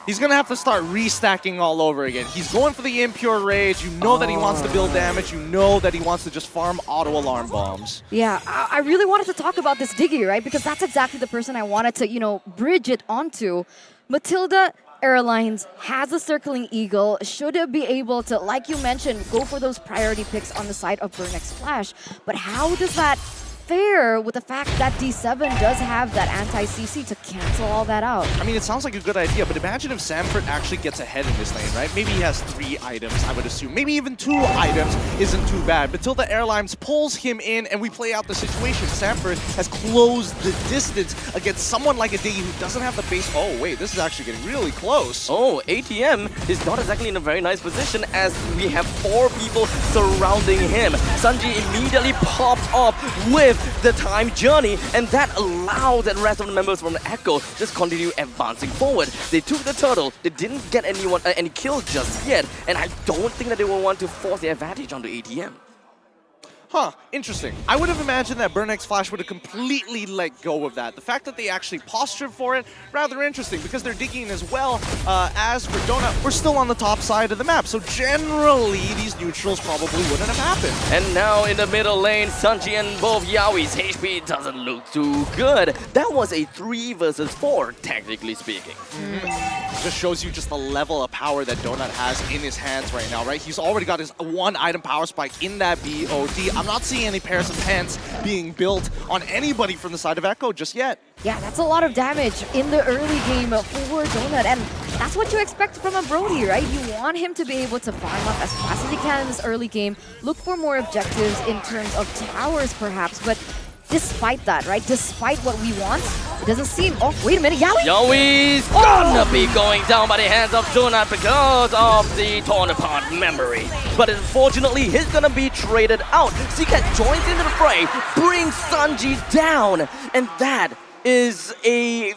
he's gonna have to start restacking all over again. He's going for the impure rage. You know that he wants to build damage. You know that he wants to just farm auto alarm bombs. Yeah, I really wanted to talk about this Diggy, right? Because that's exactly the person I wanted to, you know, bridge it onto. Matilda Airlines has a circling eagle, should be able to, like you mentioned, go for those priority picks on the side of Burnex Flash. But how does that fare with the fact that D7 does have that anti-CC to cancel all that out? I mean, it sounds like a good idea, but imagine if Samford actually gets ahead in this lane, right? Maybe he has 3 items, I would assume. Maybe even 2 items isn't too bad. Matilda Airlines pulls him in, and we play out the situation. Samford has closed the distance against someone like a Diggy who doesn't have the base. Oh, wait, this is actually getting really close. Oh, ATM is not exactly in a very nice position as we have 4 people surrounding him. Sanji immediately popped off with the time journey, and that allowed the rest of the members from the Echo just continue advancing forward. They took the turtle, they didn't get any kills just yet, and I don't think that they will want to force the advantage onto ATM. Huh, interesting. I would have imagined that Burnex Flash would have completely let go of that. The fact that they actually postured for it, rather interesting, because they're digging as well. As for Donut, we're still on the top side of the map, so generally these neutrals probably wouldn't have happened. And now in the middle lane, Sanji and both Yawi's HP doesn't look too good. That was a 3 versus 4, technically speaking. Just shows you just the level of power that Donut has in his hands right now, right? He's already got his 1 item power spike in that BOD. I'm not seeing any pairs of pants being built on anybody from the side of Echo just yet. Yeah, that's a lot of damage in the early game for Donut, and that's what you expect from a Brody, right? You want him to be able to farm up as fast as he can in this early game, look for more objectives in terms of towers perhaps, but despite that, right? Despite what we want, it doesn't seem... Oh, wait a minute, Yawi? Yawi's gonna be going down by the hands of Donut because of the torn apart memory. But unfortunately, he's gonna be traded out. Seacat joins into the fray, brings Sanji down, and that is a...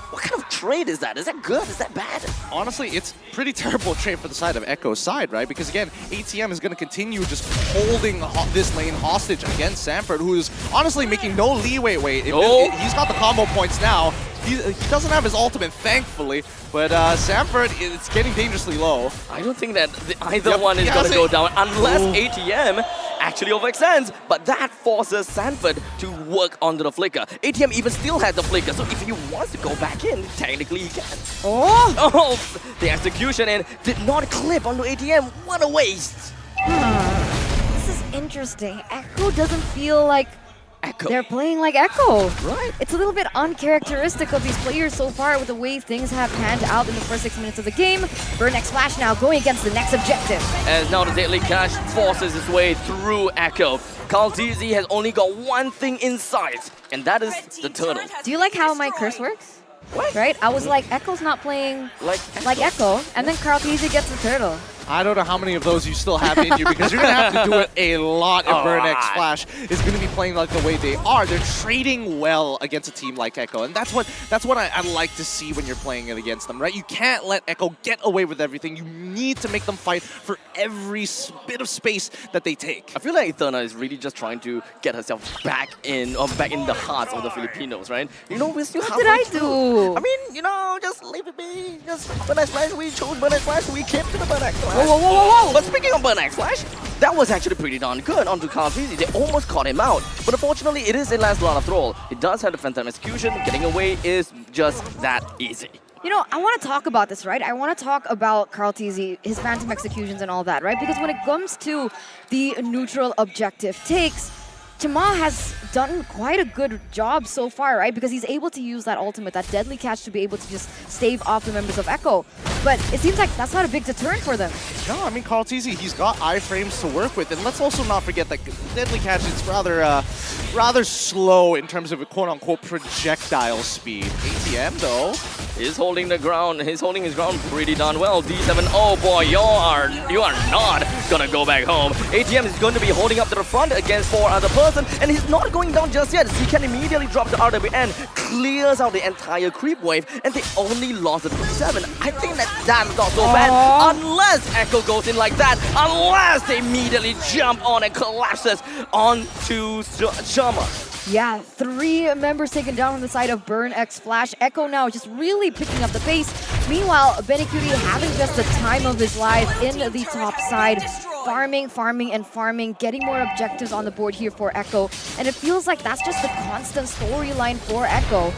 What kind of trade is that? Is that good? Is that bad? Honestly, it's pretty terrible trade for the side of Echo's side, right? Because again, ATM is going to continue just holding this lane hostage against Samford, who is honestly making no leeway. He's got the combo points now. He doesn't have his ultimate, thankfully, but Samford, it's getting dangerously low. I don't think that either one is going to go down unless ATM actually overextends, but that forces Sanford to work onto the flicker. ATM even still has the flicker, so if he wants to go back in, technically he can. Oh, the execution and did not clip onto ATM. What a waste. This is interesting. Echo doesn't feel like Echo. They're playing like Echo. Right. It's a little bit uncharacteristic of these players so far with the way things have panned out in the first 6 minutes of the game. Burn X Flash now going against the next objective. As now the Deadly Cash forces its way through Echo. Kaltizi has only got one thing in sight, and that is the turtle. Do you like how my curse works? What? Right? I was like, Echo's not playing like Echo, and then Carl Teasy gets the turtle. I don't know how many of those you still have in you because you're going to have to do it a lot if Burn X Flash is going to be playing like the way they are. They're trading well against a team like Echo, and that's what I like to see when you're playing it against them, right? You can't let Echo get away with everything. You need to make them fight for every bit of space that they take. I feel like Eterna is really just trying to get herself back in the hearts of the Filipinos, right? You know, we're still What did I do? I mean, you know, just leave it be. Just Burn X Flash, we chose Burn X Flash, we kept to the Burn X Flash. Whoa, whoa, whoa, whoa, whoa! But speaking of Burn X Flash, that was actually pretty darn good onto Kaltizi. They almost caught him out. But unfortunately, it is a last lot of throw. It does have the Phantom Execution. Getting away is just that easy. You know, I want to talk about this, right? I want to talk about Carl Teasy, his Phantom Executions and all that, right? Because when it comes to the neutral objective takes, Chama has done quite a good job so far, right? Because he's able to use that ultimate, that deadly catch to be able to just stave off the members of Echo. But it seems like that's not a big deterrent for them. No, I mean, Carl Teasy, he's got iframes to work with. And let's also not forget that deadly catch is rather slow in terms of quote-unquote projectile speed. ATM, though, is holding the ground. He's holding his ground pretty darn well. D7, oh boy, you are not gonna go back home. ATM is going to be holding up to the front against 4 other person, and he's not going down just yet. He can immediately drop the RWN, clears out the entire creep wave, and they only lost the 27. I think that's not so bad, unless Echo goes in like that, unless they immediately jump on and collapses onto Chama. Yeah, 3 members taken down on the side of Burn X Flash. Echo now just really picking up the pace. Meanwhile, Benny Cutie having just the time of his life in the top side. Farming, and farming, getting more objectives on the board here for Echo. And it feels like that's just the constant storyline for Echo.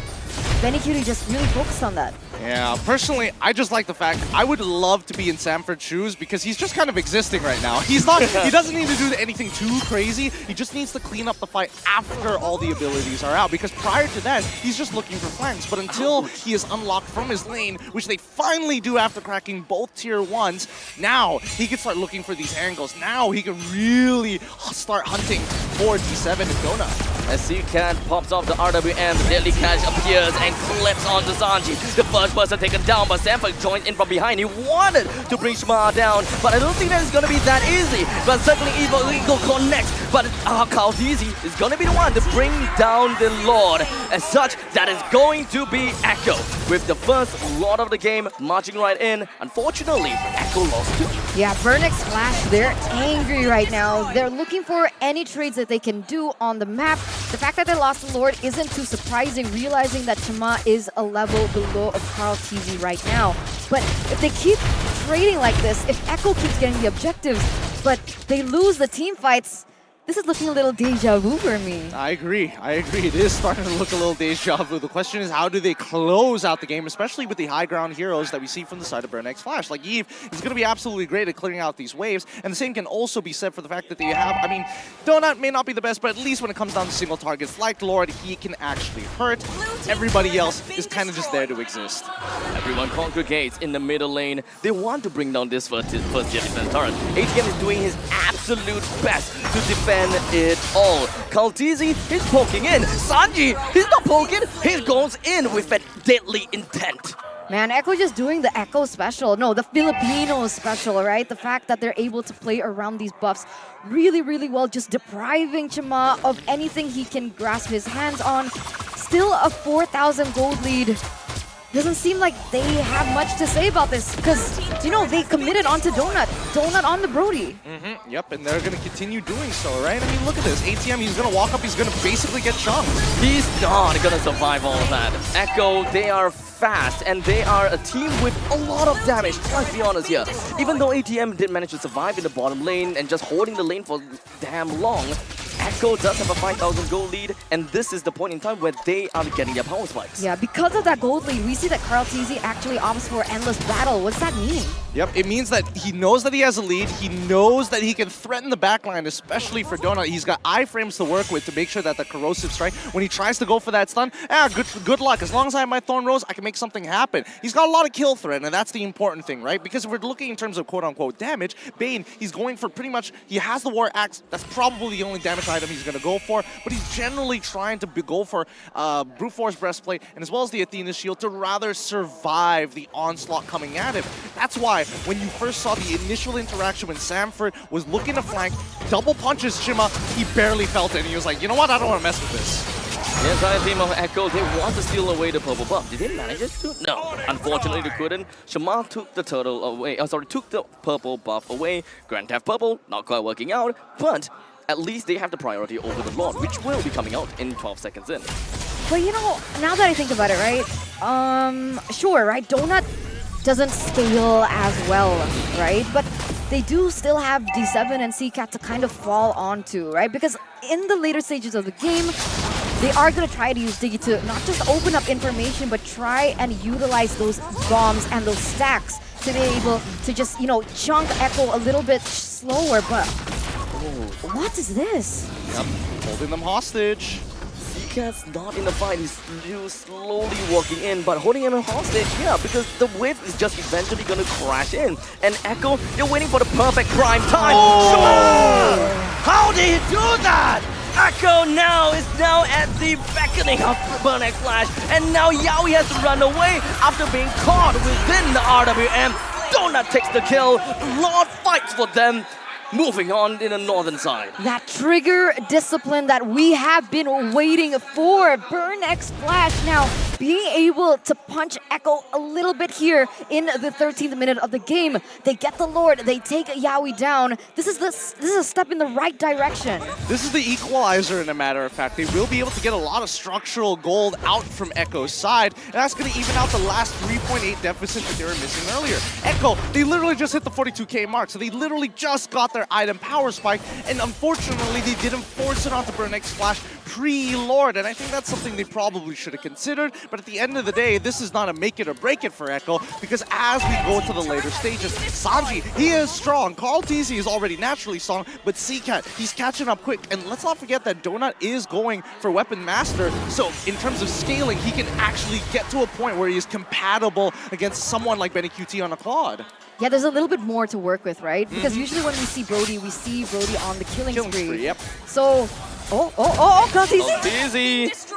Benny Cutie just really focused on that. Yeah, personally, I just like the fact I would love to be in Sanford's shoes because he's just kind of existing right now. He doesn't need to do anything too crazy. He just needs to clean up the fight after all the abilities are out, because prior to that, he's just looking for flanks. But until he is unlocked from his lane, which they finally do after cracking both tier 1s, now he can start looking for these angles. Now he can really start hunting for D7 and Donut. As C-Cat pops off the RWM, the Deadly Catch appears and clips onto Sanji. The first person taken down, but Sanford joins in from behind. He wanted to bring Shma down, but I don't think that it's going to be that easy. But certainly Evil Eagle connects, but Kaltizi is going to be the one to bring down the Lord. As such, that is going to be Echo, with the first Lord of the game marching right in. Unfortunately, Echo lost too. Yeah, Burn X Flash, they're angry right now. They're looking for any trades that they can do on the map. The fact that they lost the Lord isn't too surprising, realizing that Chama is a level below of Carl Teasy right now. But if they keep trading like this, if Echo keeps getting the objectives, but they lose the team fights, this is looking a little deja vu for me. I agree. It is starting to look a little deja vu. The question is, how do they close out the game, especially with the high ground heroes that we see from the side of Burn X Flash? Like Eve is going to be absolutely great at clearing out these waves, and the same can also be said for the fact that they have, I mean, Donut may not be the best, but at least when it comes down to single targets like Lord, he can actually hurt. Everybody else is kind of just there to exist. Everyone congregates in the middle lane. They want to bring down this first defense turret. ATM is doing his absolute best to defend it all. Kaltizi, he's poking in. Sanji, he's not poking, he goes in with that deadly intent. Man, Echo just doing the Echo special. No, the Filipino special, right? The fact that they're able to play around these buffs really, really well, just depriving Chama of anything he can grasp his hands on. Still a 4,000 gold lead. Doesn't seem like they have much to say about this because, you know, they committed onto Donut. Donut on the Brody. Yep, and they're going to continue doing so, right? I mean, look at this. ATM, he's going to walk up, he's going to basically get chunked. He's not going to survive all of that. Echo, they are fast, and they are a team with a lot of damage. Let's be honest here. Even though ATM did manage to survive in the bottom lane and just holding the lane for damn long, Echo does have a 5,000 gold lead, and this is the point in time where they are getting their power spikes. Yeah, because of that gold lead, we see that Carl TZ actually opts for Endless Battle. What's that mean? Yep, it means that he knows that he has a lead. He knows that he can threaten the backline, especially for Donut. He's got iframes to work with to make sure that the corrosive strike, when he tries to go for that stun, good luck. As long as I have my Thorn Rose, I can make something happen. He's got a lot of kill threat, and that's the important thing, right? Because if we're looking in terms of quote-unquote damage, Bane, he's going for pretty much, he has the War Axe. That's probably the only damage item he's going to go for, but he's generally trying to go for Brute Force Breastplate, and as well as the Athena Shield to rather survive the onslaught coming at him. That's why when you first saw the initial interaction when Samford was looking to flank, double punches Shima, he barely felt it, and he was like, you know what, I don't want to mess with this. The entire team of Echo, they want to steal away the purple buff. Did they manage it to? No, unfortunately they couldn't. Shima took the turtle away, took the purple buff away. Grand Theft Purple, not quite working out, but at least they have the priority over the Lord, which will be coming out in 12 seconds in. But you know, now that I think about it, right? Sure, right? Donut doesn't scale as well, right? But they do still have D7 and CCAT to kind of fall onto, right? Because in the later stages of the game, they are going to try to use Diggy to not just open up information, but try and utilize those bombs and those stacks to be able to just, you know, chunk Echo a little bit slower. But what is this? Yep, holding them hostage. CCAT's not in the fight, he's slowly walking in, but holding him hostage, yeah, because the wave is just eventually going to crash in. And Echo, you're waiting for the perfect prime time. Oh! How did he do that? Echo now is at the beckoning of Burnex Flash, and now Yaoi has to run away after being caught within the RWM. Donut takes the kill, Lord fights for them. Moving on in the northern side. That trigger discipline that we have been waiting for. Burn X Flash now being able to punch Echo a little bit here in the 13th minute of the game. They get the Lord, they take Yaoi down. This is a step in the right direction. This is the equalizer, in a matter of fact. They will be able to get a lot of structural gold out from Echo's side, and that's going to even out the last 3.8 deficit that they were missing earlier. Echo, they literally just hit the 42k mark, so they literally just got their item power spike, and unfortunately they didn't force it onto Burnex Flash pre-Lord, and I think that's something they probably should have considered. But at the end of the day, this is not a make it or break it for Echo, because as we go to the later stages, Sanji, he is strong. Carl TZ is already naturally strong, but CCAT, he's catching up quick. And let's not forget that Donut is going for Weapon Master, so in terms of scaling, he can actually get to a point where he is compatible against someone like Benny QT on a Claude. Yeah, there's a little bit more to work with, right? Because usually when we see Brody on the killing spree. Yep. So, Carl TZ.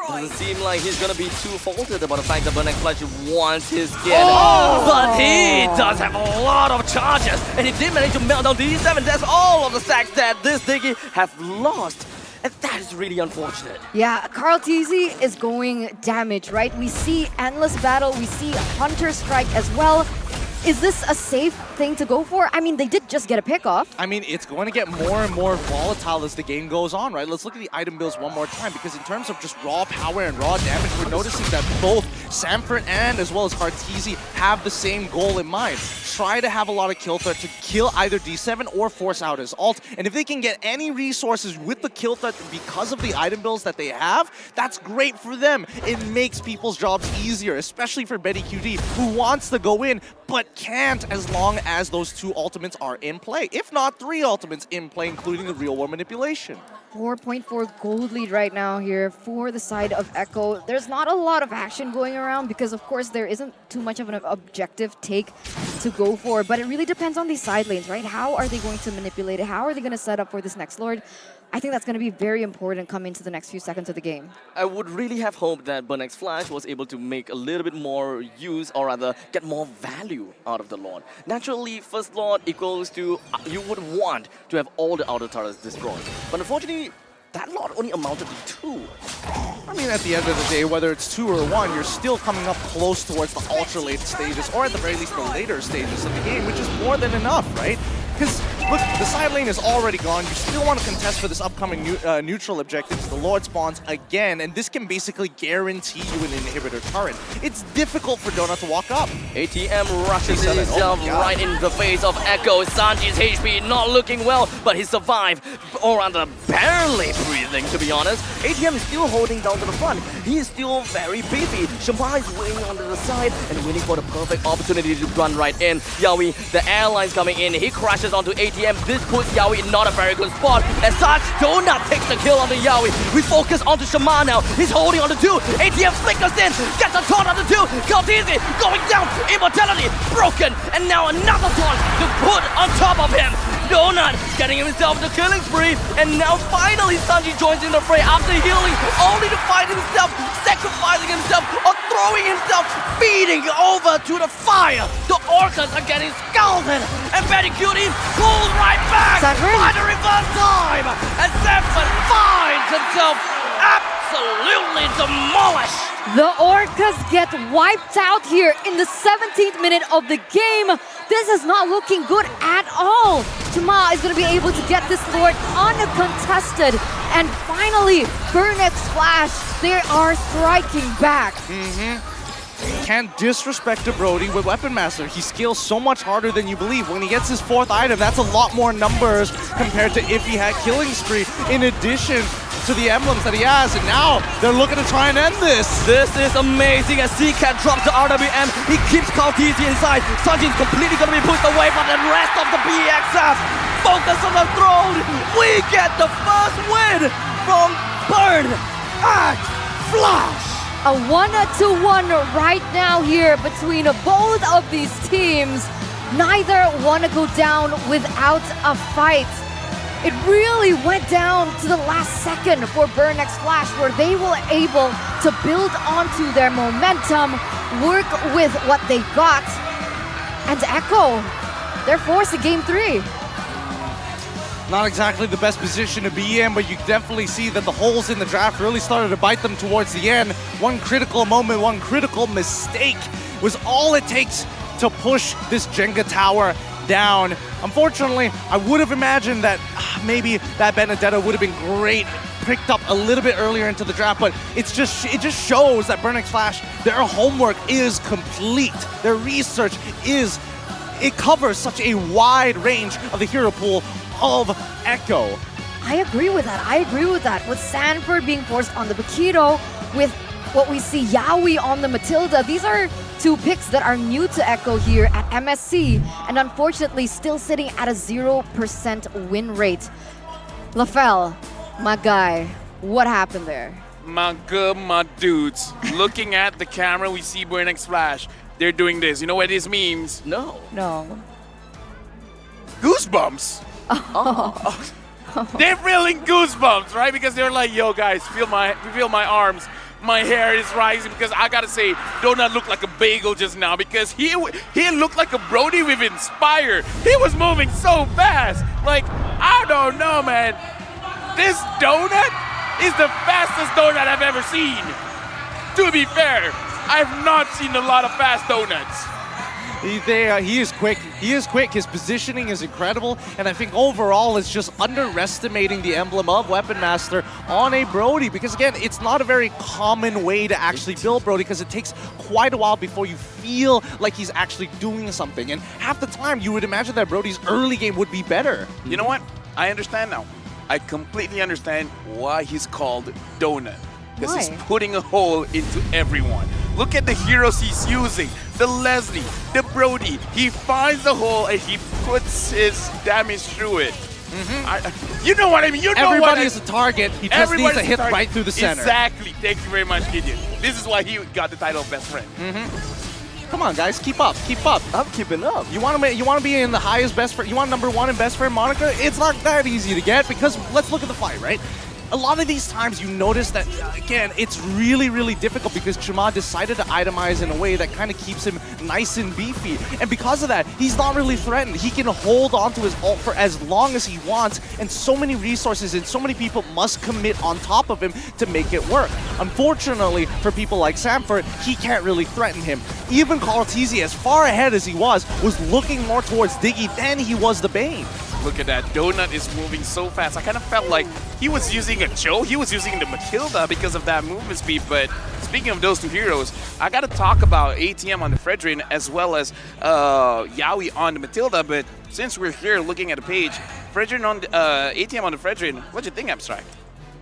Doesn't seem like he's gonna be too faulted about the fact that Burnex Flash wants his skin. But he does have a lot of charges, and he did manage to melt down the E7. That's all of the stacks that this Diggy have lost. And that is really unfortunate. Yeah, Carl TZ is going damage, right? We see Endless Battle, we see Hunter Strike as well. Is this a safe thing to go for? I mean, they did just get a pick off. I mean, it's going to get more and more volatile as the game goes on, right? Let's look at the item builds one more time, because in terms of just raw power and raw damage, we're noticing that both Samford and as well as Cartesi have the same goal in mind. Try to have a lot of kill threat to kill either D7 or force out his ult. And if they can get any resources with the kill threat because of the item builds that they have, that's great for them. It makes people's jobs easier, especially for Betty QD, who wants to go in, but can't as long as those two ultimates are in play. If not, 3 ultimates in play, including the real war manipulation. 4.4 gold lead right now here for the side of Echo. There's not a lot of action going around because, of course, there isn't too much of an objective take to go for, but it really depends on these side lanes, right? How are they going to manipulate it? How are they going to set up for this next Lord? I think that's going to be very important coming to the next few seconds of the game. I would really have hoped that Burnex Flash was able to make a little bit more use, or rather get more value out of the Lord. Naturally, first Lord equals to, you would want to have all the outer turrets destroyed. But unfortunately, that Lord only amounted to 2. I mean, at the end of the day, whether it's 2 or 1, you're still coming up close towards the ultra late stages, or at the very least the later stages of the game, which is more than enough, right? Because Look, the side lane is already gone. You still want to contest for this upcoming neutral objective. The Lord spawns again, and this can basically guarantee you an inhibitor turret. It's difficult for Donut to walk up. ATM rushes himself right in the face of Echo. Sanji's HP not looking well, but he survived, or rather barely breathing, to be honest. ATM is still holding down to the front. He is still very beefy. Shamar is waiting on the side and waiting for the perfect opportunity to run right in. Yawi, the airline's coming in. He crashes onto ATM. This puts Yawi in not a very good spot. As such, Donut takes the kill onto Yawi. We focus onto Shamar now. He's holding on to 2. ATM flickers in. Gets a taunt on the 2. Kaltizi going down. Immortality broken. And now another taunt to put on top of him. Donut getting himself the killing spree. And now finally Sanji joins in the fray after healing, only to find himself sacrificing himself or throwing himself, feeding over to the fire. The Orcas are getting scalded. And Betty Cutie pulls right back by the reverse time. And Sanford finds himself absolutely demolished. The Orcas get wiped out here in the 17th minute of the game. This is not looking good at all. Tama is going to be able to get this Lord uncontested. And finally, Burnex Flash, they are striking back. Can't disrespect the Brody with Weapon Master. He scales so much harder than you believe. When he gets his 4th item, that's a lot more numbers compared to if he had Killing Spree, in addition to the emblems that he has. And now they're looking to try and end this. This is amazing as C-Cat drops the RWM. He keeps Kaltizi inside. Sanji's completely going to be pushed away from the rest of the BXF. Focus on the throne. We get the first win from Burn Axe Flash. A 1-1 right now here between both of these teams. Neither want to go down without a fight. It really went down to the last second for Burnex Flash, where they were able to build onto their momentum, work with what they got, and Echo, they're forced to game 3. Not exactly the best position to be in, but you definitely see that the holes in the draft really started to bite them towards the end. One critical moment, one critical mistake was all it takes to push this Jenga tower down. Unfortunately, I would have imagined that maybe that Benedetta would have been great, picked up a little bit earlier into the draft, but it just shows that Burnex Flash, their homework is complete. Their research it covers such a wide range of the hero pool of Echo. I agree with that. With Sanford being forced on the Bakito, with what we see Yawi on the Matilda, these are 2 picks that are new to Echo here at MSC, and unfortunately still sitting at a 0% win rate. LaFell, my guy, what happened there? My dudes. Looking at the camera, we see Burnex Flash. They're doing this. You know what this means? No. Goosebumps. They're feeling goosebumps, right? Because they're like, yo, guys, feel my arms. My hair is rising because I gotta say, Donut looked like a bagel just now because he looked like a Brody with Inspire. He was moving so fast. Like, I don't know, man. This Donut is the fastest Donut I've ever seen. To be fair, I've not seen a lot of fast Donuts. He is quick. His positioning is incredible, and I think overall it's just underestimating the emblem of Weapon Master on a Brody, because again, it's not a very common way to actually build Brody, because it takes quite a while before you feel like he's actually doing something, and half the time you would imagine that Brody's early game would be better. You know what? I understand now. I completely understand why he's called Donut. Because he's putting a hole into everyone. Look at the heroes he's using. The Leslie, the Brody. He finds the hole and he puts his damage through it. You know what I mean? Everybody is a target. He just needs to hit right through the center. Exactly. Thank you very much, Gideon. This is why he got the title of best friend. Come on, guys, keep up. I'm keeping up. You want to be in the highest best friend? You want #1 in best friend moniker? It's not that easy to get, because let's look at the fight, right? A lot of these times you notice that, again, it's really, really difficult because Chima decided to itemize in a way that kind of keeps him nice and beefy. And because of that, he's not really threatened. He can hold on to his ult for as long as he wants, and so many resources and so many people must commit on top of him to make it work. Unfortunately, for people like Samford, he can't really threaten him. Even Kaltizi, as far ahead as he was looking more towards Diggy than he was the Bane. Look at that. Donut is moving so fast. I kind of felt like he was using a Joe. He was using the Matilda because of that movement speed. But speaking of those two heroes, I got to talk about ATM on the Fredrin as well as Yawi on the Matilda. But since we're here looking at the page, Fredrin on the, ATM on the Fredrin, what do you think, Abstract?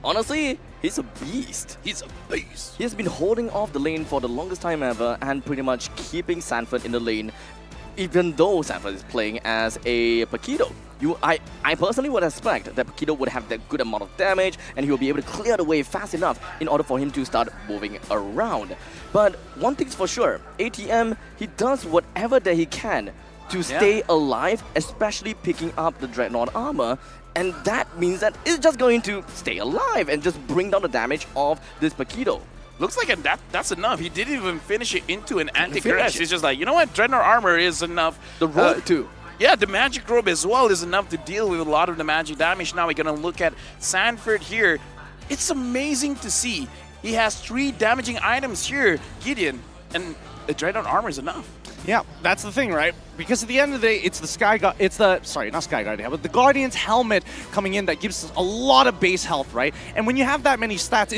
Honestly, he's a beast. He's a beast. He has been holding off the lane for the longest time ever and pretty much keeping Sanford in the lane, even though Sanford is playing as a Paquito. I personally would expect that Paquito would have that good amount of damage and he will be able to clear the way fast enough in order for him to start moving around. But one thing's for sure, ATM, he does whatever that he can to stay alive, especially picking up the Dreadnought armor. And that means that it's just going to stay alive and just bring down the damage of this Paquito. Looks like that's enough. He didn't even finish it into an anti-crash. It's just like, you know what? Dreadnought armor is enough. The robe too. Yeah, the magic robe as well is enough to deal with a lot of the magic damage. Now we're going to look at Sanford here. It's amazing to see. He has 3 damaging items here, Gideon, and the Dreadnought armor is enough. Yeah, that's the thing, right? Because at the end of the day, it's the but the Guardian's helmet coming in that gives a lot of base health, right? And when you have that many stats,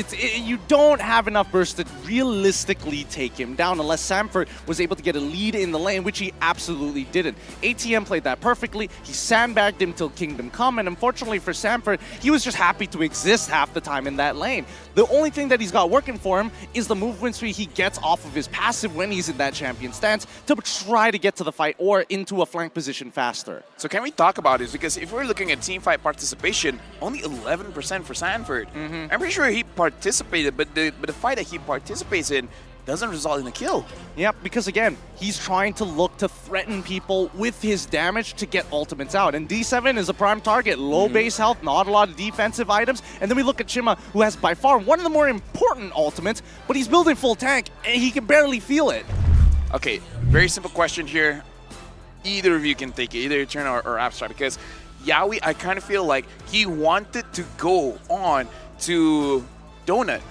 you don't have enough burst to realistically take him down unless Sanford was able to get a lead in the lane, which he absolutely didn't. ATM played that perfectly. He sandbagged him till Kingdom Come, and unfortunately for Sanford, he was just happy to exist half the time in that lane. The only thing that he's got working for him is the movement speed he gets off of his passive when he's in that champion stance to try to get to the fight or into a flank position faster. So can we talk about this? Because if we're looking at team fight participation, only 11% for Sanford. I'm pretty sure he participated, but the fight that he participates in doesn't result in a kill. Yep, because again, he's trying to look to threaten people with his damage to get ultimates out. And D7 is a prime target, low base health, not a lot of defensive items. And then we look at Chima, who has by far one of the more important ultimates, but he's building full tank and he can barely feel it. Okay, very simple question here. Either of you can take it, either Eternal or Abstract, because Yawi, I kind of feel like he wanted to go on to Donut.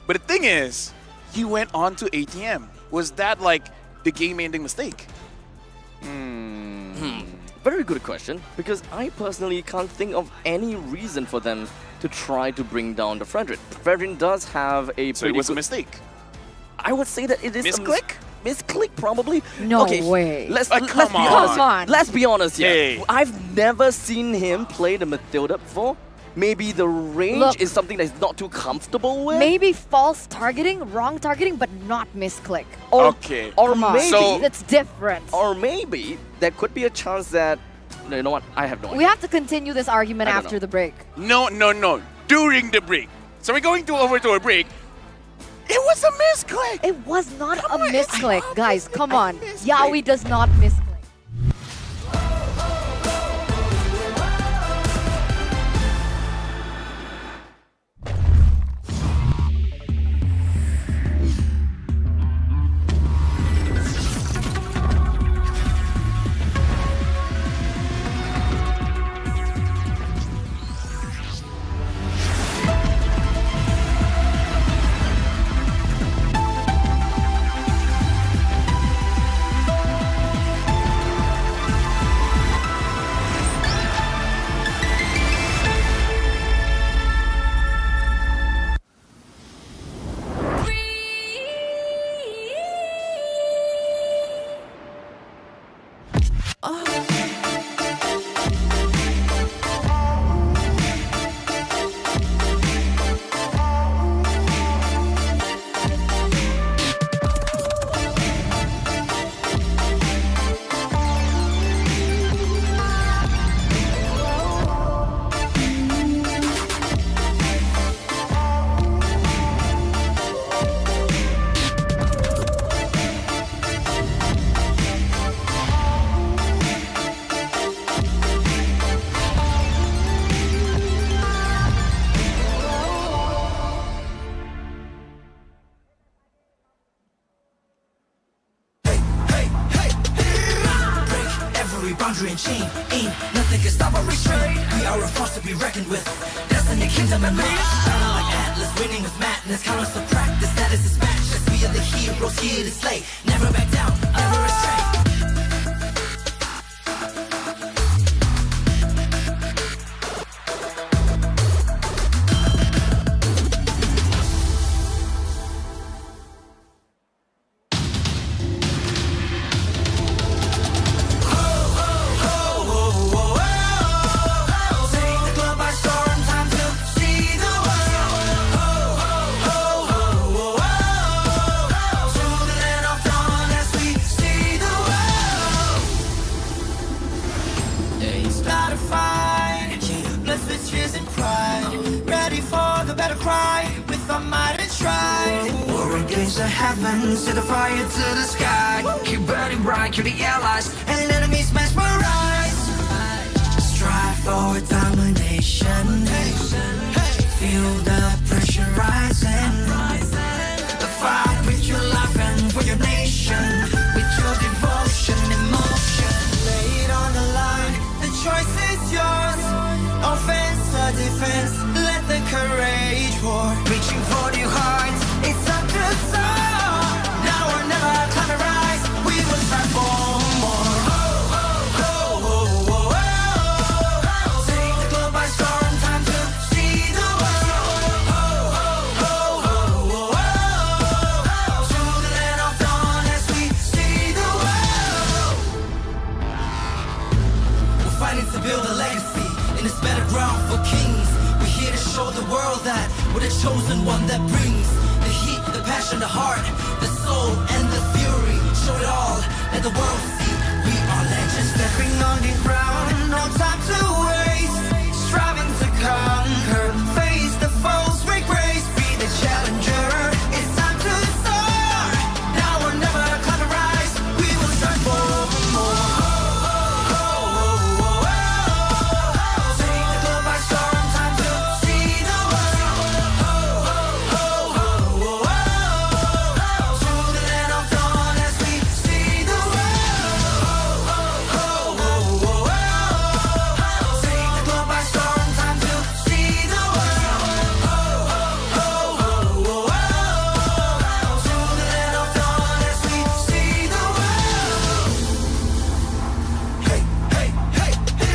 But the thing is, he went on to ATM. Was that like the game-ending mistake? Very good question, because I personally can't think of any reason for them to try to bring down the Fredrin. Fredrin does have a So it was a mistake? I would say that it is Misclick? Misclick, probably. No okay, way. Let's come be on. honest. Come on. Let's be honest here. Hey. I've never seen him play the Matilda before. Maybe the range Look. is something that's not too comfortable with. Maybe false targeting, wrong targeting, but not misclick. Okay. Or Come on. maybe, So- It's different. or maybe there could be a chance that. No, you know what? I have no idea. We have to continue this argument I don't after know. the break. No. During the break. So we're going over to a break. It was a misclick. It was not a on, misclick, I guys. Come on. misclick. Yawi does not misclick. Every boundary and chain, ain't nothing can stop or restrain. We are a force to be reckoned with. Destiny, kingdom, and might. Battle like Atlas, winning with madness. Count us to practice, status is matchless. We are the heroes here to slay. Never back down, never astray. cry with our might and try. War against the heavens, set the fire to the sky. Keep burning bright, kill the allies, and enemies mesmerize. Strive for domination. Feel the pressure rising. Fight with your life and for your nation. With your devotion, emotion. Lay it on the line, the choice is yours. Offense or defense, let the courage roar. Reaching for your heart, it's up to soar. Now or never, climb and rise. We will strive for more. Take the globe by storm, time to see the world. To the land of dawn as we see the world. We're fighting to build a legacy in this better ground for kings. We're here to show the world that we're the chosen one that brings the heat, the passion, the heart, the soul, and the fury. Show it all, let the world see we are legends. Stepping on the ground, no time to waste. Striving to conquer, face the foes with grace. Be the challenger, it's time to soar. Now or never, climb and rise. We will strive for more. Take the globe by storm, time to see the world. To the land of dawn as we see the world. Take the globe by storm, time to see the world. To the land of dawn as we see the world. Hey, hey, hey, hey.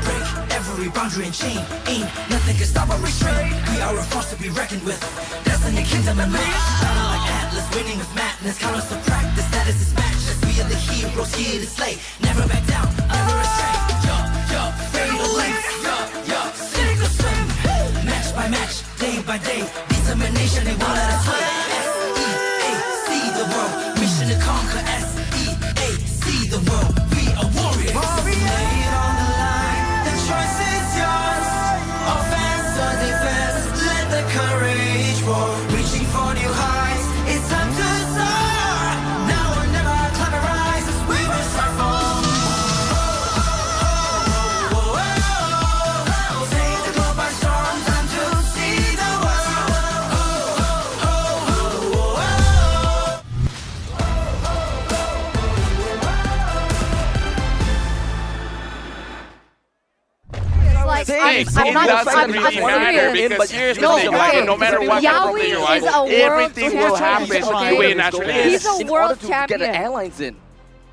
Break every boundary and chain. Ain't nothing can stop or restrain. We are a force to be reckoned with. Destiny, kingdom, and man. Battle like Atlas, winning with madness. Count us to practice, status is matchless. We are the heroes here to slay. Never back down, never astray. Fatal lengths. Sink or swim. Match by match, day by day. Determination, they won't let us win. S-E-A-C the world. Mission to conquer. S-E-A-C the world. We are warriors. Lay it on the line. The choice is yours. Offense or defense, let the courage roar. Reaching for new heights, it's time to soar. Now or never, climb and rise. We will strive for more. Take the globe by storm, time to see the world. Like, Hey, I'm not, doesn't I'm really matter because here's the No, thing, okay. right? No matter what kind of Yawi player you is a are, world everything will champion. happen the way it naturally He's is. a world to get the champion. airlines in.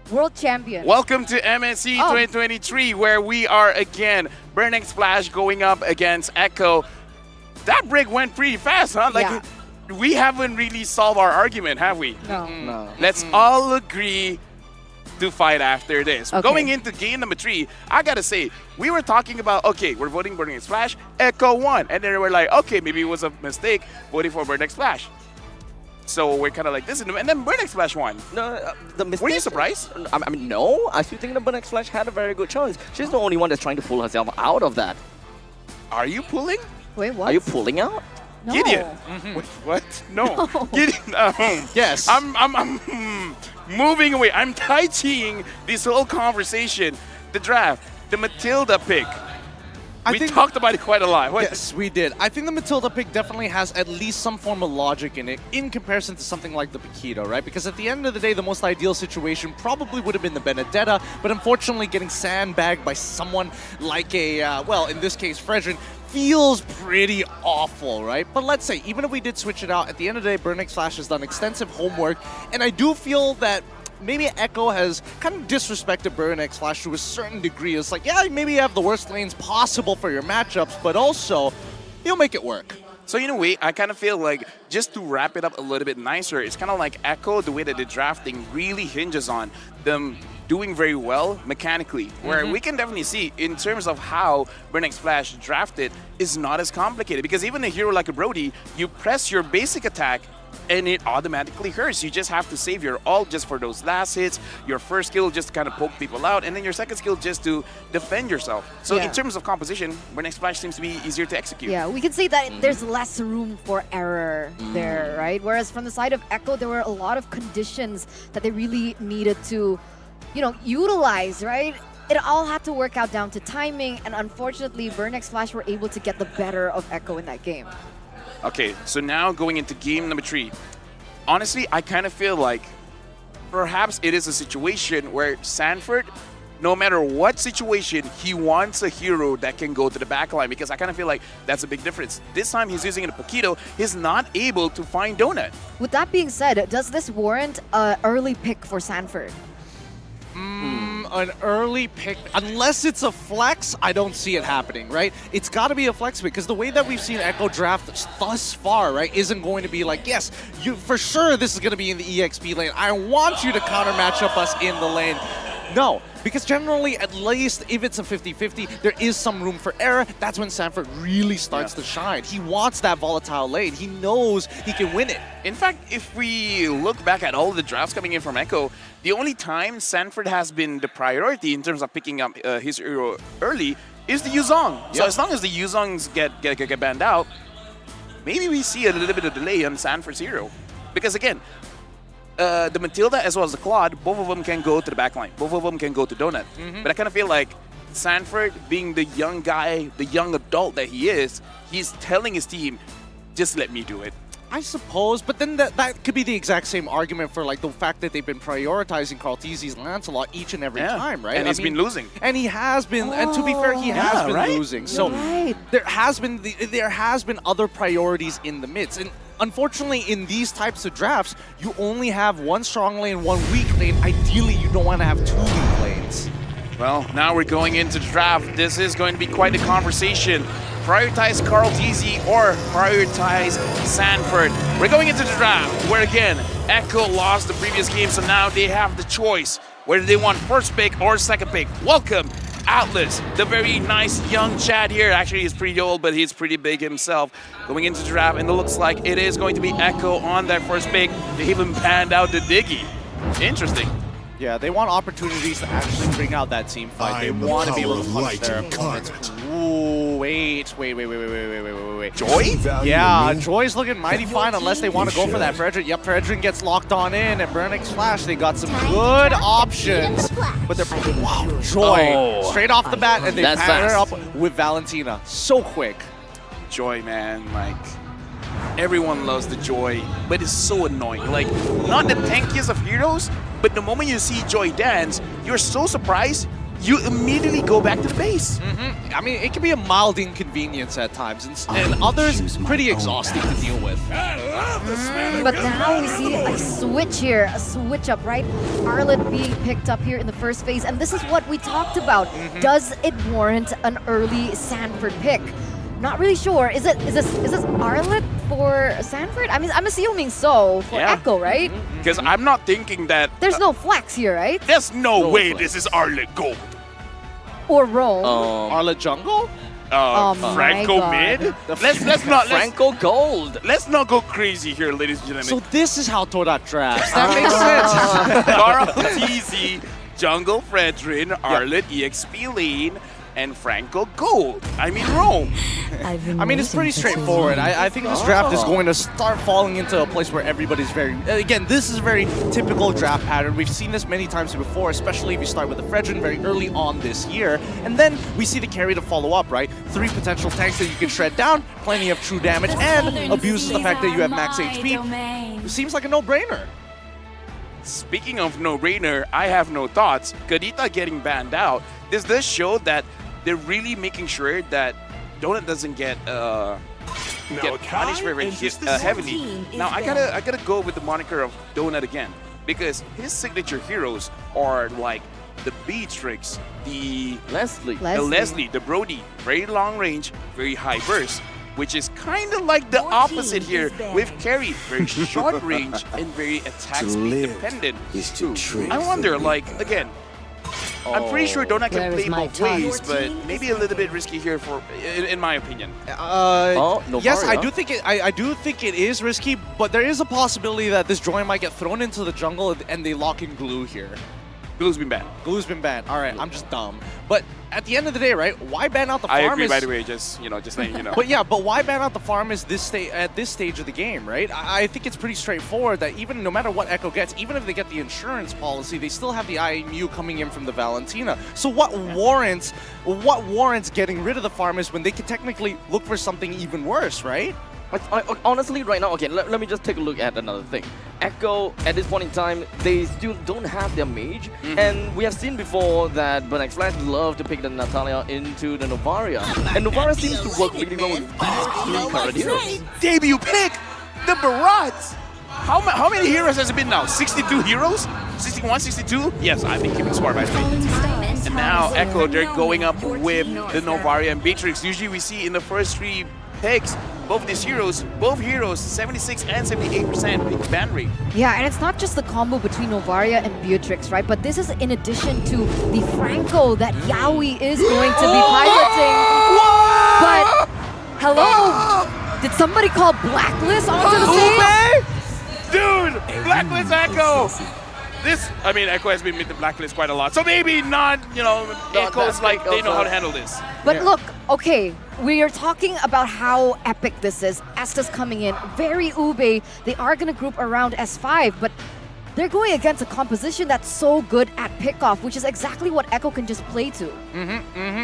World champion. Welcome to MSC 2023, where we are again. Burning Splash going up against Echo. That break went pretty fast, huh? Like, we haven't really solved our argument, have we? No. Let's all agree to fight after this. Okay. Going into game number 3, I gotta say, we were talking about, okay, we're voting Burning Splash, Echo won. And then we're like, okay, maybe it was a mistake voting for Burning Splash. So we're kind of like this, and then Burning Splash won. No, the mistake. Were you surprised? I mean, no. I still think the Burning Splash had a very good chance. She's the only one that's trying to pull herself out of that. Are you pulling? Wait, what? Are you pulling out? No. Gideon. Wait, what? No. Gideon. Yes. I'm moving away. I'm Tai-Chiing this whole conversation. The draft, the Matilda pick. We talked about it quite a lot. Yes, we did. I think the Matilda pick definitely has at least some form of logic in it in comparison to something like the Paquito, right? Because at the end of the day, the most ideal situation probably would have been the Benedetta, but unfortunately getting sandbagged by someone like a, well, in this case, Fredrin, feels pretty awful, right? But let's say, even if we did switch it out, at the end of the day, Burning Splash has done extensive homework, and I do feel that maybe Echo has kind of disrespected Burning Splash to a certain degree. It's like, yeah, maybe you have the worst lanes possible for your matchups, but also, you'll make it work. So in a way, I kind of feel like, just to wrap it up a little bit nicer, it's kind of like Echo, the way that the drafting really hinges on them doing very well mechanically, where we can definitely see in terms of how Burning Splash drafted is not as complicated, because even a hero like a Brody, you press your basic attack and it automatically hurts. You just have to save your ult just for those last hits, your first skill just to kind of poke people out, and then your second skill just to defend yourself. So in terms of composition, Burn Splash seems to be easier to execute. Yeah, we can say that there's less room for error there, right? Whereas from the side of Echo, there were a lot of conditions that they really needed to, utilize, right? It all had to work out down to timing, and unfortunately, Burn Flash were able to get the better of Echo in that game. Okay, so now going into game number 3. Honestly, I kind of feel like perhaps it is a situation where Sanford, no matter what situation, he wants a hero that can go to the backline, because I kind of feel like that's a big difference. This time he's using a Paquito, he's not able to find Donut. With that being said, does this warrant an early pick for Sanford? An early pick, unless it's a flex, I don't see it happening, right? It's got to be a flex because the way that we've seen Echo draft thus far, right, isn't going to be like, yes, you for sure this is going to be in the EXP lane. I want you to counter match up us in the lane. No, because generally, at least if it's a 50-50, there is some room for error. That's when Sanford really starts to shine. He wants that volatile lane. He knows he can win it. In fact, if we look back at all the drafts coming in from Echo, the only time Sanford has been the priority in terms of picking up his hero early is the Yuzong. So as long as the Yuzongs get banned out, maybe we see a little bit of delay on Sanford's hero. Because again, the Matilda as well as the Claude, both of them can go to the backline. Both of them can go to Donut. But I kind of feel like Sanford, being the young guy, the young adult that he is, he's telling his team, just let me do it. I suppose, but then that could be the exact same argument for like the fact that they've been prioritizing Cartesi's Lancelot each and every time, right? And he's been losing. And he has been, and to be fair, he has been losing. So there has been other priorities in the midst. And unfortunately, in these types of drafts, you only have one strong lane, one weak lane. Ideally, you don't want to have 2 weak lanes. Well, now we're going into the draft. This is going to be quite a conversation. Prioritize Cartesi or prioritize Sanford. We're going into the draft where, again, Echo lost the previous game, so now they have the choice whether they want first pick or second pick. Welcome, Atlas, the very nice young Chad here. Actually, he's pretty old, but he's pretty big himself. Going into the draft, and it looks like it is going to be Echo on that first pick. They even panned out the Diggy. Interesting. Yeah, they want opportunities to actually bring out that team fight. They want to be able to punish their opponents. Ooh, wait. Joy? Yeah, Joy's looking mighty fine unless they want to go for that Fredrin. Yep, Fredrin gets locked on in, and Burn Flash, they got some good options. But they're, wow, Joy, straight off the bat, and they pan her up with Valentina. So quick. Joy, man, like, everyone loves the Joy, but it's so annoying. Like, not the tankiest of heroes, but the moment you see Joy dance, you're so surprised, you immediately go back to the base. I mean, it can be a mild inconvenience at times, and others pretty exhausting to deal with. But now we see a switch here, a switch up, right? Arlet being picked up here in the first phase, and this is what we talked about. Does it warrant an early Sanford pick? Not really sure. Is this Arlet for Sanford? I mean, I'm assuming so for Echo, right? Because I'm not thinking that... There's no flex here, right? There's no way this is Arlet Gold. Or Roam. Arlet Jungle? Franco mid? Let's not... Franco Gold. Let's not go crazy here, ladies and gentlemen. So this is how Todak drafts. That makes sense. Cartesi, Jungle Fredrin, Arlet EXP lane, and Franco Gold. I mean, Rome. I mean, it's pretty straightforward. I think this draft is going to start falling into a place where everybody's very... Again, this is a very typical draft pattern. We've seen this many times before, especially if you start with the Fredrin very early on this year. And then we see the carry to follow up, right? 3 potential tanks that you can shred down, plenty of true damage, and abuses the fact that you have max HP. It seems like a no-brainer. Speaking of no-brainer, I have no thoughts. Kadita getting banned out. This does show that they're really making sure that Donut doesn't get punished very heavily. Now I gotta go with the moniker of Donut again, because his signature heroes are like the Beatrix, the Leslie, the Brody, very long range, very high burst, which is kind of like the opposite here with Carry, very short range and very attack speed dependent. I wonder, like, again, I'm pretty sure Donut can Where play is my both tongue? ways, but maybe a little bit risky here in my opinion. Yes, I do think it is risky, but there is a possibility that this droid might get thrown into the jungle and they lock in glue here. Glue's been banned. Glue's been banned. All right, I'm just dumb. But at the end of the day, right? Why ban out the farm? I agree, by the way. Just letting you know. But why ban out the farm at this stage of the game, right? I think it's pretty straightforward that even no matter what Echo gets, even if they get the insurance policy, they still have the IMU coming in from the Valentina. So what warrants getting rid of the farmers when they could technically look for something even worse, right? Honestly, right now, okay, let me just take a look at another thing. Echo, at this point in time, they still don't have their mage, and we have seen before that Bernex Flash love to pick the Natalia into the Novaria, and Novaria seems to work really well with these two current heroes. Debut pick, the Barats. How many heroes has it been now? 62 heroes? 61, 62? Yes, I've been keeping score by the way. And now Echo, they're going up with the Novaria and Beatrix. Usually we see in the first 3 picks, both heroes, 76 and 78% ban rate. Yeah, and it's not just the combo between Novaria and Beatrix, right? But this is in addition to the Franco that Yaoi is going to be piloting. But, hello? Did somebody call Blacklist onto the stage? Dude, Blacklist Echo! Echo has been with the Blacklist quite a lot. So maybe not, Echo's like, they know how to handle this. But look, okay, we are talking about how epic this is. Esta's coming in, very ube. They are going to group around S5, but they're going against a composition that's so good at pickoff, which is exactly what Echo can just play to.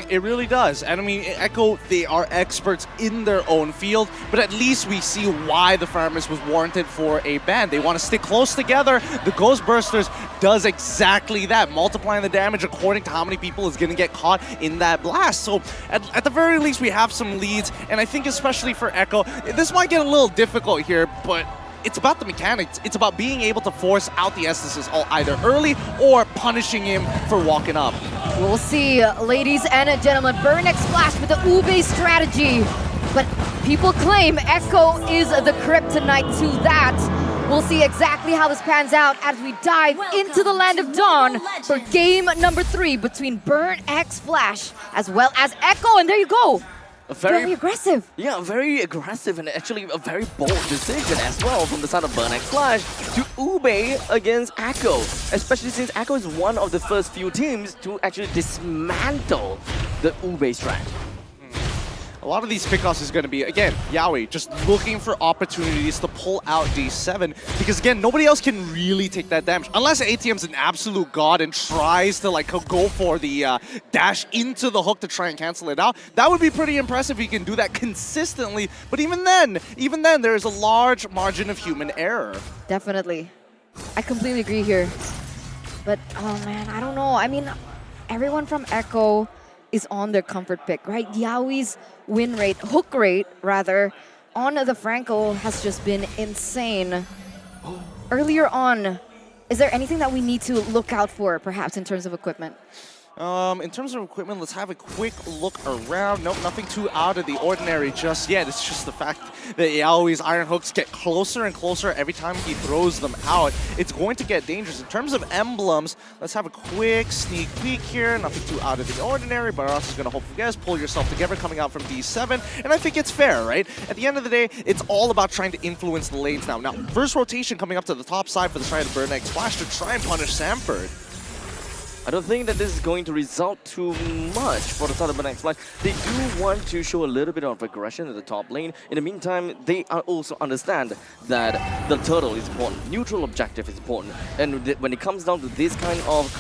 It really does. And I mean, Echo, they are experts in their own field, but at least we see why the Farmers was warranted for a ban. They want to stick close together. The Ghost Bursters does exactly that, multiplying the damage according to how many people is going to get caught in that blast. So at the very least, we have some leads, and I think especially for Echo, this might get a little difficult here, but it's about the mechanics. It's about being able to force out the Essences either early or punishing him for walking up. We'll see, ladies and gentlemen. Bernex Flash with the ube strategy. But people claim Echo is the kryptonite to that. We'll see exactly how this pans out as we dive into the Land of Dawn for game number 3 between Bernex Flash as well as Echo. And there you go. Very aggressive. Yeah, very aggressive and actually a very bold decision as well from the side of Bernex Flash to ube against Echo, especially since Echo is one of the first few teams to actually dismantle the ube strat. A lot of these pickoffs is going to be, again, Yaoi just looking for opportunities to pull out D7 because, again, nobody else can really take that damage. Unless ATM's an absolute god and tries to, like, go for the dash into the hook to try and cancel it out. That would be pretty impressive if he can do that consistently. But even then, there is a large margin of human error. Definitely. I completely agree here. But, oh man, I don't know. I mean, everyone from Echo is on their comfort pick, right? Yaoi's win rate, hook rate rather, on the Franco has just been insane. Earlier on, is there anything that we need to look out for, perhaps, in terms of equipment? In terms of equipment, let's have a quick look around. Nope, nothing too out of the ordinary just yet. It's just the fact that Yaoi's Iron Hooks get closer and closer every time he throws them out. It's going to get dangerous. In terms of emblems, let's have a quick sneak peek here. Nothing too out of the ordinary. Barras is going to hopefully guess, pull yourself together coming out from D7. And I think it's fair, right? At the end of the day, it's all about trying to influence the lanes now. Now, first rotation coming up to the top side for the side of Bernex Flash to try and punish Samford. I don't think that this is going to result too much for the side of Bernex Flash. They do want to show a little bit of aggression at the top lane. In the meantime, they also understand that the turtle is important. Neutral objective is important. And when it comes down to this kind of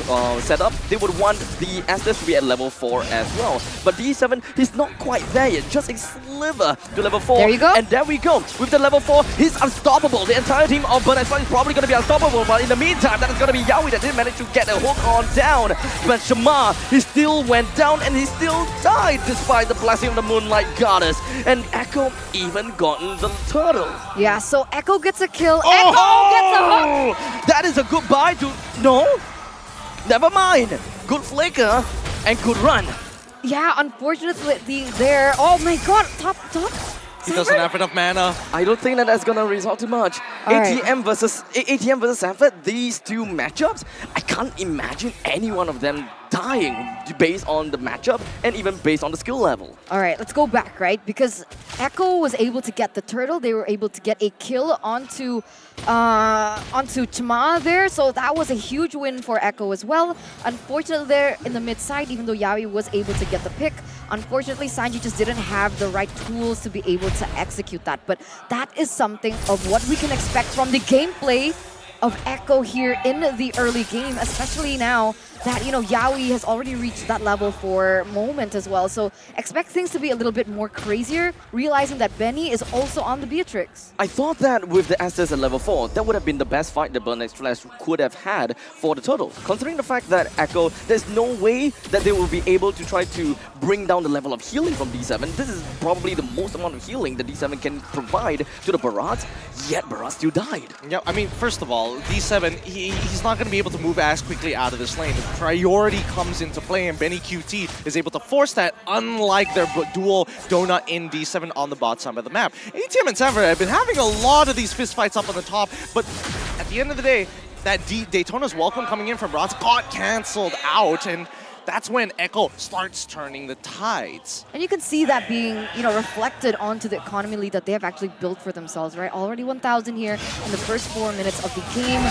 setup, they would want the Estes to be at level 4 as well. But D7 is not quite there yet. Just a sliver to level 4. There you go. And there we go. With the level 4, he's unstoppable. The entire team of Bernex Flash is probably going to be unstoppable. But in the meantime, that is going to be Yaoi that did manage to get a hook on down. But Shamar, he still went down and he still died despite the blessing of the Moonlight Goddess. And Echo even gotten the turtle. Yeah, so Echo gets a kill. Echo gets a hook. That is a goodbye to... No, never mind. Good flicker and good run. Yeah, unfortunately there. Oh my god, top. He doesn't have enough mana. I don't think that's gonna result too much. ATM versus Sanford, these two matchups, I can't imagine any one of them dying based on the matchup and even based on the skill level. All right, let's go back, right? Because Echo was able to get the turtle. They were able to get a kill onto Chama there. So that was a huge win for Echo as well. Unfortunately, there in the mid side, even though Yawi was able to get the pick, unfortunately, Sanji just didn't have the right tools to be able to execute that. But that is something of what we can expect from the gameplay of Echo here in the early game, especially now that, you know, Yawi has already reached that level for Moment as well. So expect things to be a little bit more crazier, realizing that Benny is also on the Beatrix. I thought that with the Estes at level 4, that would have been the best fight the Burn X Flash could have had for the Turtles. Considering the fact that Echo, there's no way that they will be able to try to bring down the level of healing from D7. This is probably the most amount of healing that D7 can provide to the Barats, yet Barat still died. Yeah, I mean, first of all, D7, he's not going to be able to move as quickly out of this lane. Priority comes into play, and Benny QT is able to force that, unlike their dual Donut in D7 on the bot side of the map. ATM and Sanford have been having a lot of these fist fights up on the top, but at the end of the day, that Daytona's welcome coming in from Rods got cancelled out, and that's when Echo starts turning the tides. And you can see that being, you know, reflected onto the economy lead that they have actually built for themselves, right? Already 1,000 here in the first 4 minutes of the game.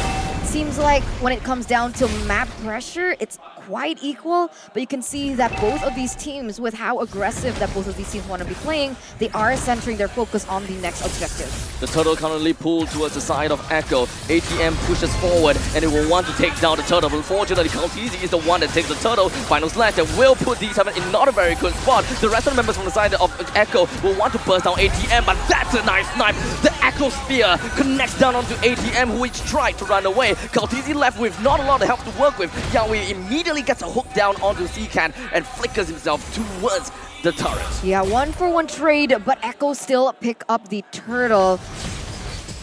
It seems like when it comes down to map pressure, it's quite equal, but you can see that both of these teams, with how aggressive that both of these teams want to be playing, they are centering their focus on the next objective. The Turtle currently pulled towards the side of Echo. ATM pushes forward, and it will want to take down the Turtle. But unfortunately, Kaltizi is the one that takes the Turtle. Final slash that will put D7 in not a very good spot. The rest of the members from the side of Echo will want to burst down ATM, but that's a nice snipe. The Echo Spear connects down onto ATM, which tried to run away. Kaltizi left with not a lot of help to work with. Yawi immediately gets a hook down onto CCAN and flickers himself towards the turret. Yeah, 1-for-1 trade, but Echo still pick up the turtle.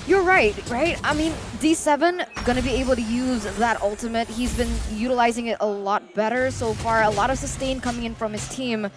You're right? I mean, D7 gonna be able to use that ultimate. He's been utilizing it a lot better so far. A lot of sustain coming in from his team.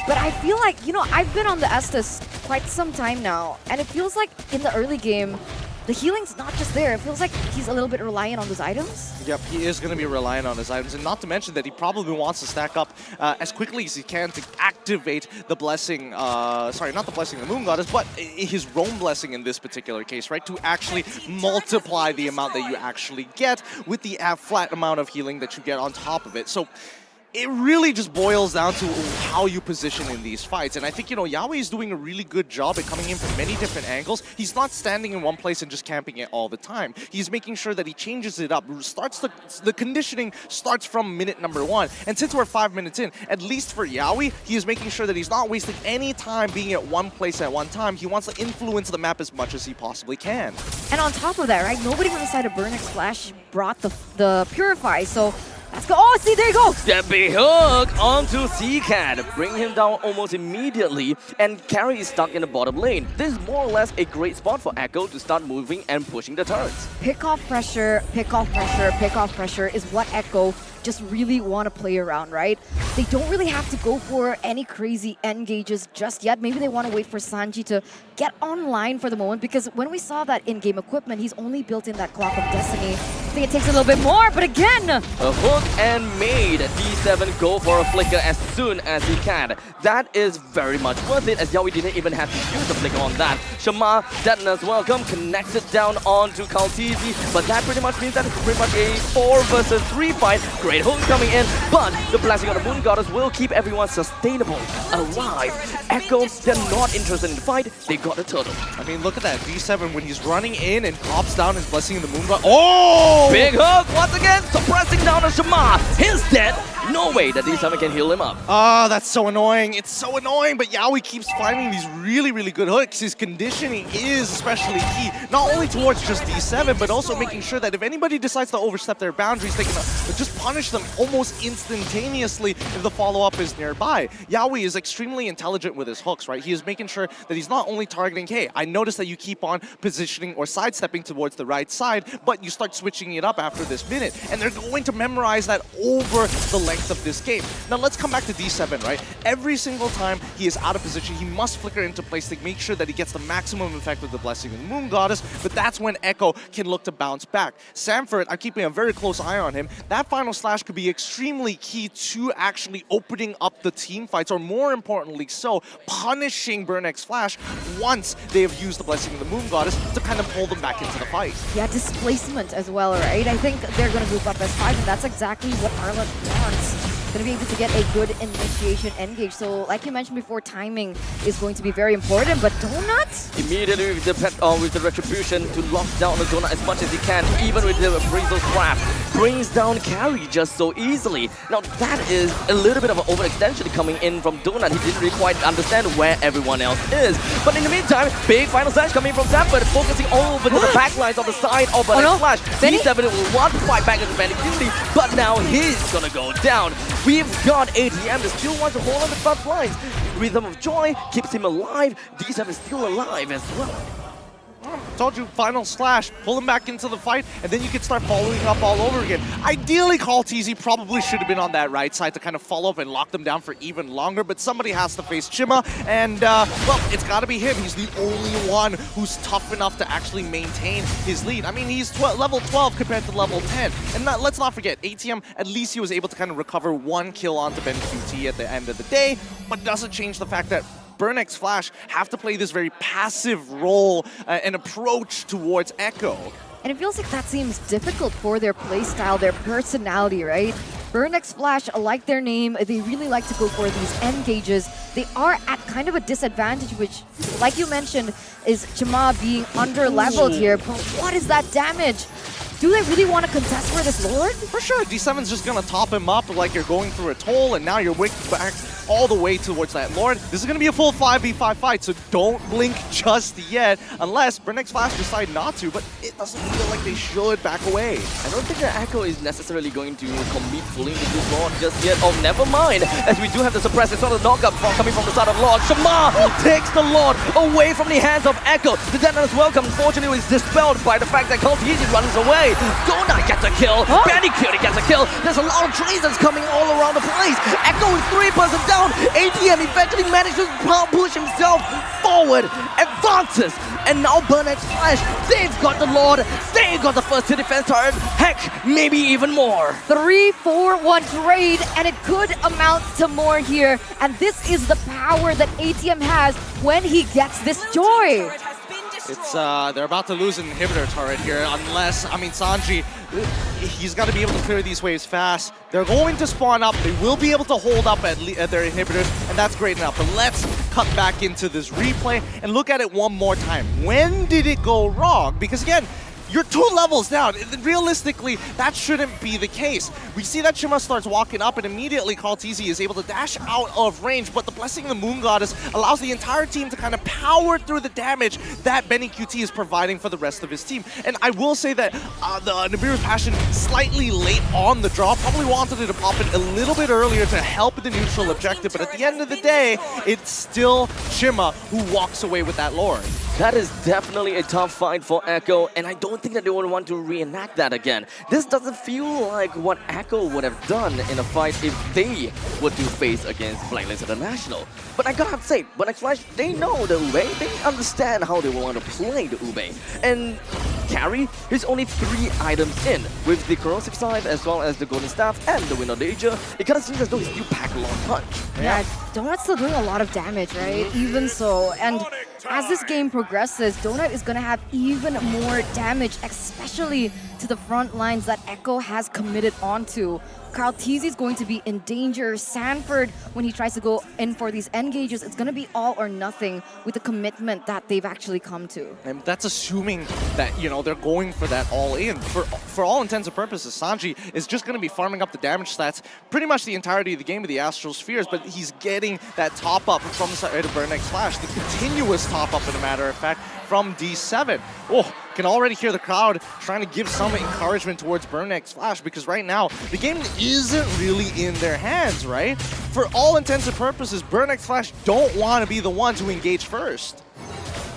But I feel like, you know, I've been on the Estes quite some time now, and it feels like in the early game, the healing's not just there. It feels like he's a little bit reliant on those items. Yep, he is going to be reliant on his items, and not to mention that he probably wants to stack up as quickly as he can to activate the blessing, sorry, not the blessing of the Moon Goddess, but his roam blessing in this particular case, right? To actually multiply the amount that you actually get with the flat amount of healing that you get on top of it. So it really just boils down to how you position in these fights. And I think, you know, Yawi is doing a really good job at coming in from many different angles. He's not standing in one place and just camping it all the time. He's making sure that he changes it up. The conditioning starts from minute number 1. And since we're 5 minutes in, at least for Yawi, he is making sure that he's not wasting any time being at one place at one time. He wants to influence the map as much as he possibly can. And on top of that, right, nobody from the side of Burn X Flash brought the Purify, so let's go. Oh, see, there you go. That big hook onto CCAT, bring him down almost immediately, and Carry is stuck in the bottom lane. This is more or less a great spot for Echo to start moving and pushing the turrets. Pick off pressure, pick off pressure, pick off pressure is what Echo just really want to play around, right? They don't really have to go for any crazy engages just yet. Maybe they want to wait for Sanji to get online for the moment, because when we saw that in-game equipment, he's only built in that Clock of Destiny. I think it takes a little bit more, but again, a hook and made. D7 go for a flicker as soon as he can. That is very much worth it, as Yawi didn't even have to use the flicker on that. Shama, Deadness welcome, connected down onto Kaltizi, but that pretty much means that it's pretty much a 4 versus 3 fight. Great hook coming in, but the blessing of the Moon Goddess will keep everyone sustainable, alive. Echo, they're not interested in the fight, they got a turtle. I mean, look at that. D7, when he's running in and pops down his blessing in the Moon Goddess. Oh! Big hook, once again, suppressing down on Shama. He's dead. No way that D7 can heal him up. Oh, that's so annoying. It's so annoying, but Yawi keeps finding these really, really good hooks. His conditioning is especially key, not only towards just D7, but also making sure that if anybody decides to overstep their boundaries, they can just punish them almost instantaneously if the follow-up is nearby. Yawi is extremely intelligent with his hooks, right? He is making sure that he's not only targeting, hey, I noticed that you keep on positioning or sidestepping towards the right side, but you start switching it up after this minute, and they're going to memorize that over the lane length of this game. Now let's come back to D7, right? Every single time he is out of position, he must flicker into place to make sure that he gets the maximum effect with the Blessing of the Moon Goddess, but that's when Echo can look to bounce back. Sanford, I'm keeping a very close eye on him. That final slash could be extremely key to actually opening up the team fights, or more importantly so, punishing Burnex Flash once they have used the Blessing of the Moon Goddess to kind of pull them back into the fight. Yeah, displacement as well, right? I think they're going to move up as 5, and that's exactly what Arlott wants. Going to be able to get a good initiation engage. So, like you mentioned before, timing is going to be very important, but Donut? Immediately with the retribution to lock down the Donut as much as he can, even with the appraisal craft, brings down Carry just so easily. Now that is a little bit of an overextension coming in from Donut. He didn't really quite understand where everyone else is. But in the meantime, big final slash coming from Sanford, focusing over to the backlines on the side of Burnex Flash. D7 will want to fight back into Benny Kennedy, but now he's gonna go down. We've got ATM that still wants to hold on the front lines. Rhythm of Joy keeps him alive. D7 is still alive as well. Told you, final slash, pull him back into the fight, and then you can start following up all over again. Ideally, Kaltizi probably should have been on that right side to kind of follow up and lock them down for even longer, but somebody has to face Chima, and, well, it's got to be him. He's the only one who's tough enough to actually maintain his lead. I mean, he's level 12 compared to level 10, and let's not forget, ATM, at least he was able to kind of recover 1 kill onto Ben QT at the end of the day, but doesn't change the fact that Burnex Flash have to play this very passive role and approach towards Echo. And it feels like that seems difficult for their playstyle, their personality, right? Burnex Flash, like their name, they really like to go for these engages. They are at kind of a disadvantage, which, like you mentioned, is Chima being under-leveled here. But what is that damage? Do they really want to contest for this Lord? For sure, D7's just going to top him up like you're going through a toll, and now you're wicked back all the way towards that Lord. This is going to be a full 5v5 fight, so don't blink just yet, unless Burnex Flash decide not to, but it doesn't feel like they should back away. I don't think that Echo is necessarily going to commit fully into this Lord just yet. Oh, never mind, as we do have the suppressor, sort of knockup coming from the side of Lord. Shama takes the Lord away from the hands of Echo. The Deton's welcome, unfortunately, was dispelled by the fact that Kaltizi runs away. Donut gets a kill, Benny Cutie gets a kill. There's a lot of treasons coming all around the place. Echo is 3% down. ATM eventually manages to push himself forward, advances, and now Burnex Flash, they've got the Lord, they've got the first to defense turret, heck, maybe even more. 3-4-1 trade, and it could amount to more here. And this is the power that ATM has when he gets this joy. It's, they're about to lose an inhibitor turret here, unless, I mean, Sanji, he's got to be able to clear these waves fast. They're going to spawn up. They will be able to hold up at their inhibitors, and that's great enough. But let's cut back into this replay and look at it one more time. When did it go wrong? Because again, you're 2 levels down. Realistically, that shouldn't be the case. We see that Chima starts walking up, and immediately Kaltizi is able to dash out of range, but the Blessing of the Moon Goddess allows the entire team to kind of power through the damage that Benny QT is providing for the rest of his team. And I will say that the Nibiru's Passion slightly late on the draw, probably wanted it to pop in a little bit earlier to help the neutral objective, but at the end of the day, it's still Chima who walks away with that Lord. That is definitely a tough fight for Echo, and I don't think that they would want to reenact that again. This doesn't feel like what Echo would have done in a fight if they were to face against Blacklist International. But I gotta have to say, Burnex Flash, they know the Ube, they understand how they want to play the Ube. And Carry is only 3 items in, with the Corrosive Scythe as well as the Golden Staff and the Wind of Danger. It kind of seems as though he's still packed a long punch. Yeah, Donut's still doing a lot of damage, right? Even so, and as this game progresses, Donut is going to have even more damage, especially to the front lines that Echo has committed onto. Kaltizi is going to be in danger. Sanford, when he tries to go in for these engages, it's going to be all or nothing with the commitment that they've actually come to. And that's assuming that, you know, they're going for that all in. For all intents and purposes, Sanji is just going to be farming up the damage stats pretty much the entirety of the game with the Astral Spheres, but he's getting that top up from the side of Burnex Flash, the continuous top up, in a matter of fact, from D7. Oh, can already hear the crowd trying to give some encouragement towards Burnex Flash, because right now the game isn't really in their hands, right? For all intents and purposes, Burnex Flash don't want to be the one to engage first.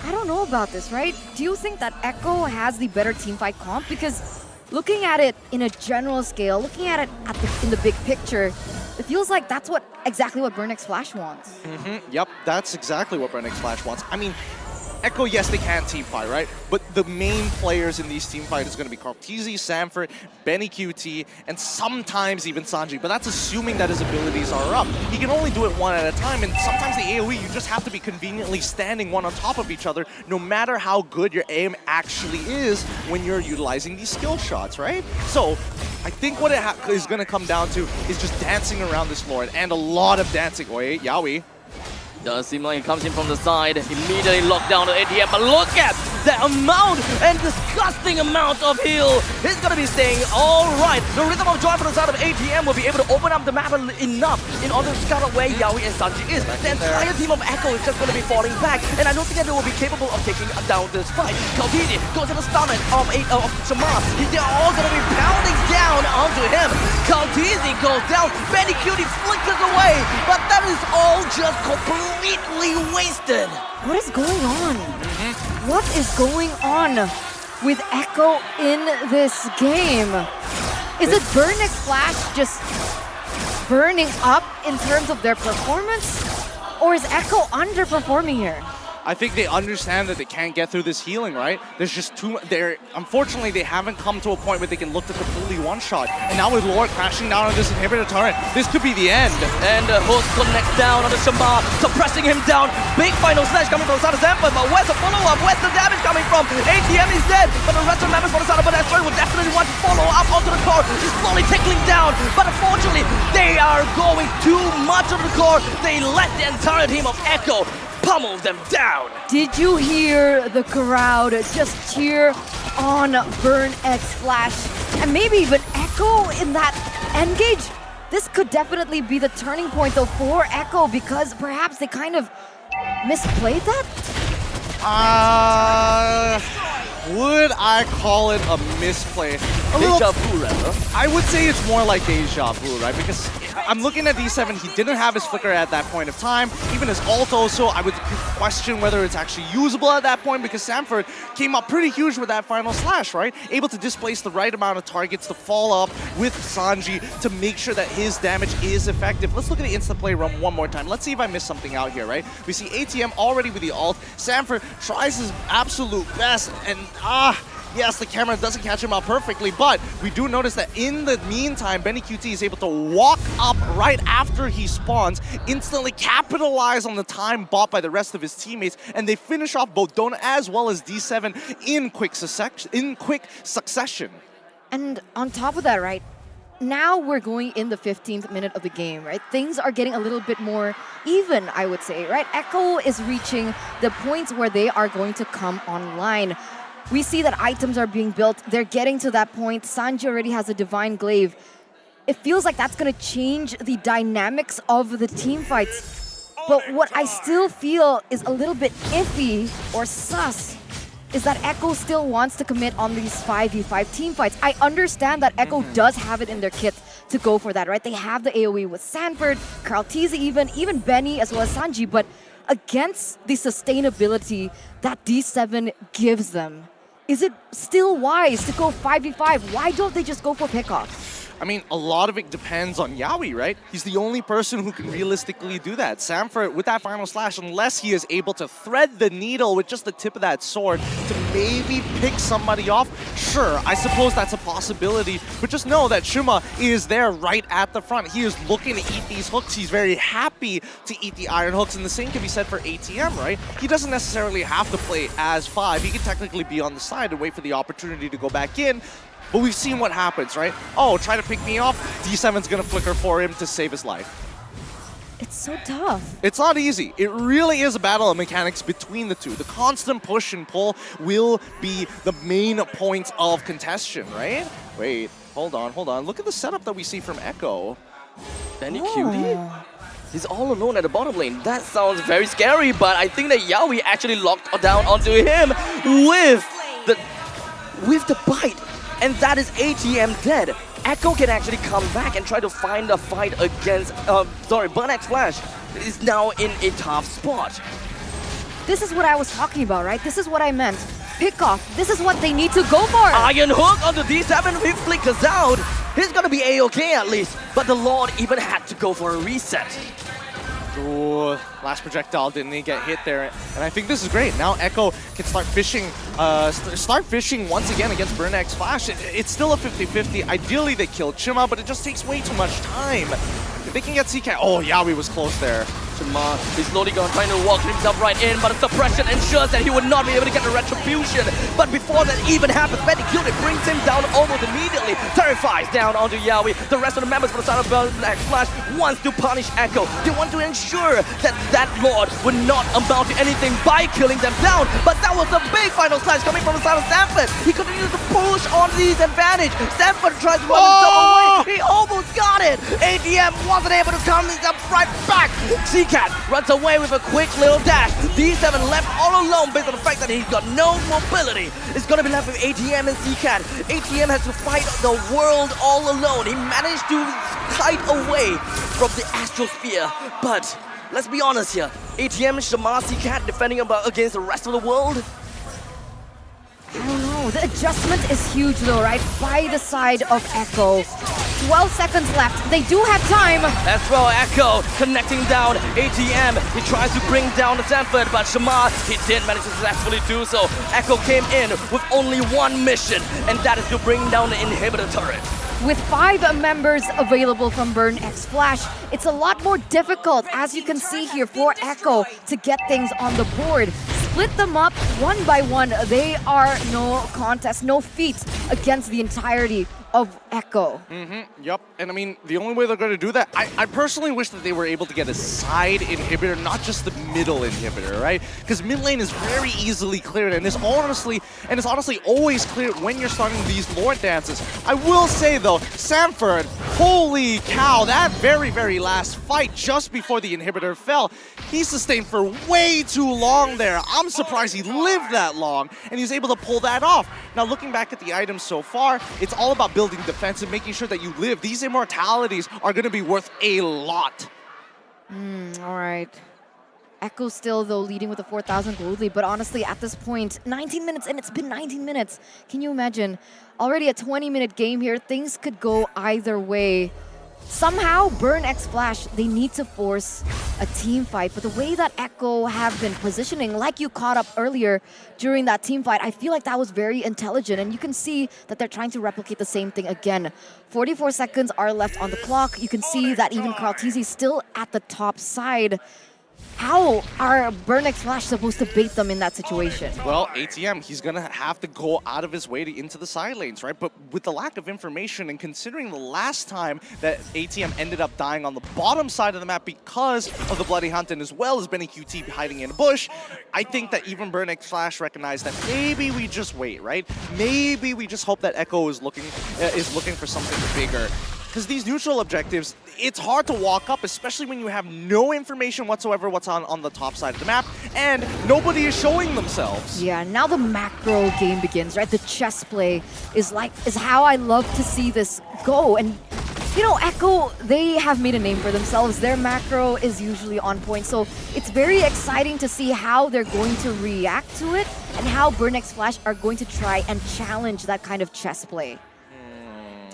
I don't know about this, right? Do you think that Echo has the better teamfight comp? Because looking at it in a general scale, looking at it in the big picture, it feels like that's exactly what Burn X Flash wants. Yep, that's exactly what Burn X Flash wants. I mean, Echo, yes, they can team fight, right? But the main players in these team fights is going to be Karl'Tezi, Sanford, Benny QT, and sometimes even Sanji. But that's assuming that his abilities are up. He can only do it one at a time, and sometimes the AoE, you just have to be conveniently standing one on top of each other, no matter how good your aim actually is when you're utilizing these skill shots, right? So I think what it is going to come down to is just dancing around this Lord, and a lot of dancing. Wait, Yawi. Does seem like it comes in from the side, immediately locked down to ATM, but look at the amount and disgusting amount of heal. He's gonna be staying all right. The rhythm of joy from the side of ATM will be able to open up the map enough in order to scout out where Yawi and Sanji is. The entire team of Echo is just gonna be falling back, and I don't think that they will be capable of taking down this fight. Karl'Tezi goes to the stomach of Shamar. They're all gonna be pounding down onto him. Karl'Tezi goes down, Benny Cutie flickers away, but that is all just completely wasted. What is going on? What is going on with Echo in this game? Is it Burn X Flash just burning up in terms of their performance? Or is Echo underperforming here? I think they understand that they can't get through this healing, right? There's just too much. Unfortunately, they haven't come to a point where they can look to completely one-shot. And now with Lord crashing down on this inhibitor turret, this could be the end. And Host connects down on the Shamar, suppressing him down. Big final slash coming from the side of Sanford, but where's the follow-up? Where's the damage coming from? ATM is dead, but the rest of the members from the side of Burn will definitely want to follow up onto the core. He's slowly tickling down, but unfortunately, they are going too much of the core. They let the entire team of Echo pummel them down. Did you hear the crowd just cheer on Burn X Flash? And maybe even Echo in that engage? This could definitely be the turning point though for Echo, because perhaps they kind of misplayed that? Would I call it a misplay? Deja vu, rather. I would say it's more like deja vu, right? Because I'm looking at D7, he didn't have his flicker at that point of time. Even his ult also, I would question whether it's actually usable at that point, because Sanford came up pretty huge with that final slash, right? Able to displace the right amount of targets to fall up with Sanji to make sure that his damage is effective. Let's look at the instant play run one more time. Let's see if I missed something out here, right? We see ATM already with the ult. Sanford tries his absolute best, and yes, the camera doesn't catch him out perfectly, but we do notice that in the meantime, Benny QT is able to walk up right after he spawns, instantly capitalize on the time bought by the rest of his teammates, and they finish off both Dona as well as D7 in quick succession. And on top of that, right, now we're going in the 15th minute of the game, right? Things are getting a little bit more even, I would say, right? Echo is reaching the points where they are going to come online. We see that items are being built. They're getting to that point. Sanji already has a Divine Glaive. It feels like that's going to change the dynamics of the team fights. But what I still feel is a little bit iffy or sus is that Echo still wants to commit on these 5v5 team fights. I understand that Echo does have it in their kit to go for that, right? They have the AoE with Sanford, Karl'Tezi even Benny as well as Sanji, but against the sustainability that D7 gives them, is it still wise to go 5v5? Why don't they just go for pickoff? I mean, a lot of it depends on Yawi, right? He's the only person who can realistically do that. Sanford, with that final slash, unless he is able to thread the needle with just the tip of that sword to maybe pick somebody off, sure, I suppose that's a possibility. But just know that Shuma is there right at the front. He is looking to eat these hooks. He's very happy to eat the iron hooks, and the same can be said for ATM, right? He doesn't necessarily have to play as 5. He can technically be on the side and wait for the opportunity to go back in. But we've seen what happens, right? Oh, try to pick me off. D7's gonna flicker for him to save his life. It's so tough. It's not easy. It really is a battle of mechanics between the two. The constant push and pull will be the main points of contention, right? Wait, hold on. Look at the setup that we see from Echo. Benny Cutie? He's all alone at the bottom lane. That sounds very scary, but I think that Yawi actually locked down onto him with the bite. And that is ATM dead. Echo can actually come back and try to find a fight against, Burn X Flash is now in a tough spot. This is what I was talking about, right? This is what I meant. pickoff. This is what they need to go for. Iron hook onto D7, he flickers out. He's gonna be A-okay at least, but the Lord even had to go for a reset. Ooh, last projectile didn't get hit there, and I think this is great. Now Echo can start fishing once again against Burn X Flash. It's still a 50-50. Ideally they kill Chima, but it just takes way too much time. If they can get CK, oh, Yawi was close there. Chima is slowly going trying to walk himself right in, but the suppression ensures that he would not be able to get the retribution. But before that even happens, Medicuted brings him down almost immediately. Terrifies down onto Yawi. The rest of the members from the side of Black Flash wants to punish Echo. They want to ensure that that Lord would not amount to anything by killing them down. But that was a big final slash coming from the side of Sanford. He continues to push on these advantage. Sanford tries to run himself away. He almost got it. ATM wasn't able to come himself right back. Cat runs away with a quick little dash. D7 left all alone based on the fact that he's got no mobility. It's gonna be left with ATM and C-Cat. ATM has to fight the world all alone. He managed to kite away from the astrosphere. But let's be honest here. ATM, Shamar, C-Cat defending against the rest of the world. I don't know. The adjustment is huge though, right? By the side of Echo. 12 seconds left. They do have time. That's well, Echo connecting down ATM. He tries to bring down the Sanford, but Shamar, he did manage to successfully do so. Echo came in with only one mission, and that is to bring down the inhibitor turret. With 5 members available from Burn X Flash, it's a lot more difficult, as you can see here, for Echo to get things on the board. Split them up one by one. They are no contest, no feat against the entirety of Echo. Yep, and I mean, the only way they're going to do that, I personally wish that they were able to get a side inhibitor, not just the middle inhibitor, right? Because mid lane is very easily cleared, and it's honestly always cleared when you're starting these Lord dances. I will say though, Sanford, holy cow, that very, very last fight just before the inhibitor fell, he sustained for way too long there. I'm surprised he lived that long, and he's able to pull that off. Now, looking back at the items so far, it's all about building defense and making sure that you live. These immortalities are going to be worth a lot. All right. Echo still, though, leading with a 4,000 gold lead, but honestly, at this point, 19 minutes, and it's been 19 minutes. Can you imagine? Already a 20-minute game here. Things could go either way. Somehow, Burn X Flash, they need to force a team fight. But the way that Echo have been positioning, like you caught up earlier during that team fight, I feel like that was very intelligent. And you can see that they're trying to replicate the same thing again. 44 seconds are left on the clock. You can see that even Carl TZ still at the top side. How are Burn X Flash supposed to bait them in that situation? Well, ATM, he's going to have to go out of his way to into the side lanes, right? But with the lack of information and considering the last time that ATM ended up dying on the bottom side of the map because of the Bloody Hunt and as well as Benny QT hiding in a bush, I think that even Burn X Flash recognized that maybe we just wait, right? Maybe we just hope that Echo is looking for something bigger. Because these neutral objectives, it's hard to walk up, especially when you have no information whatsoever what's on the top side of the map, and nobody is showing themselves. Yeah, now the macro game begins, right? The chess play is how I love to see this go. And you know, Echo, they have made a name for themselves. Their macro is usually on point, so it's very exciting to see how they're going to react to it and how Burn X Flash are going to try and challenge that kind of chess play.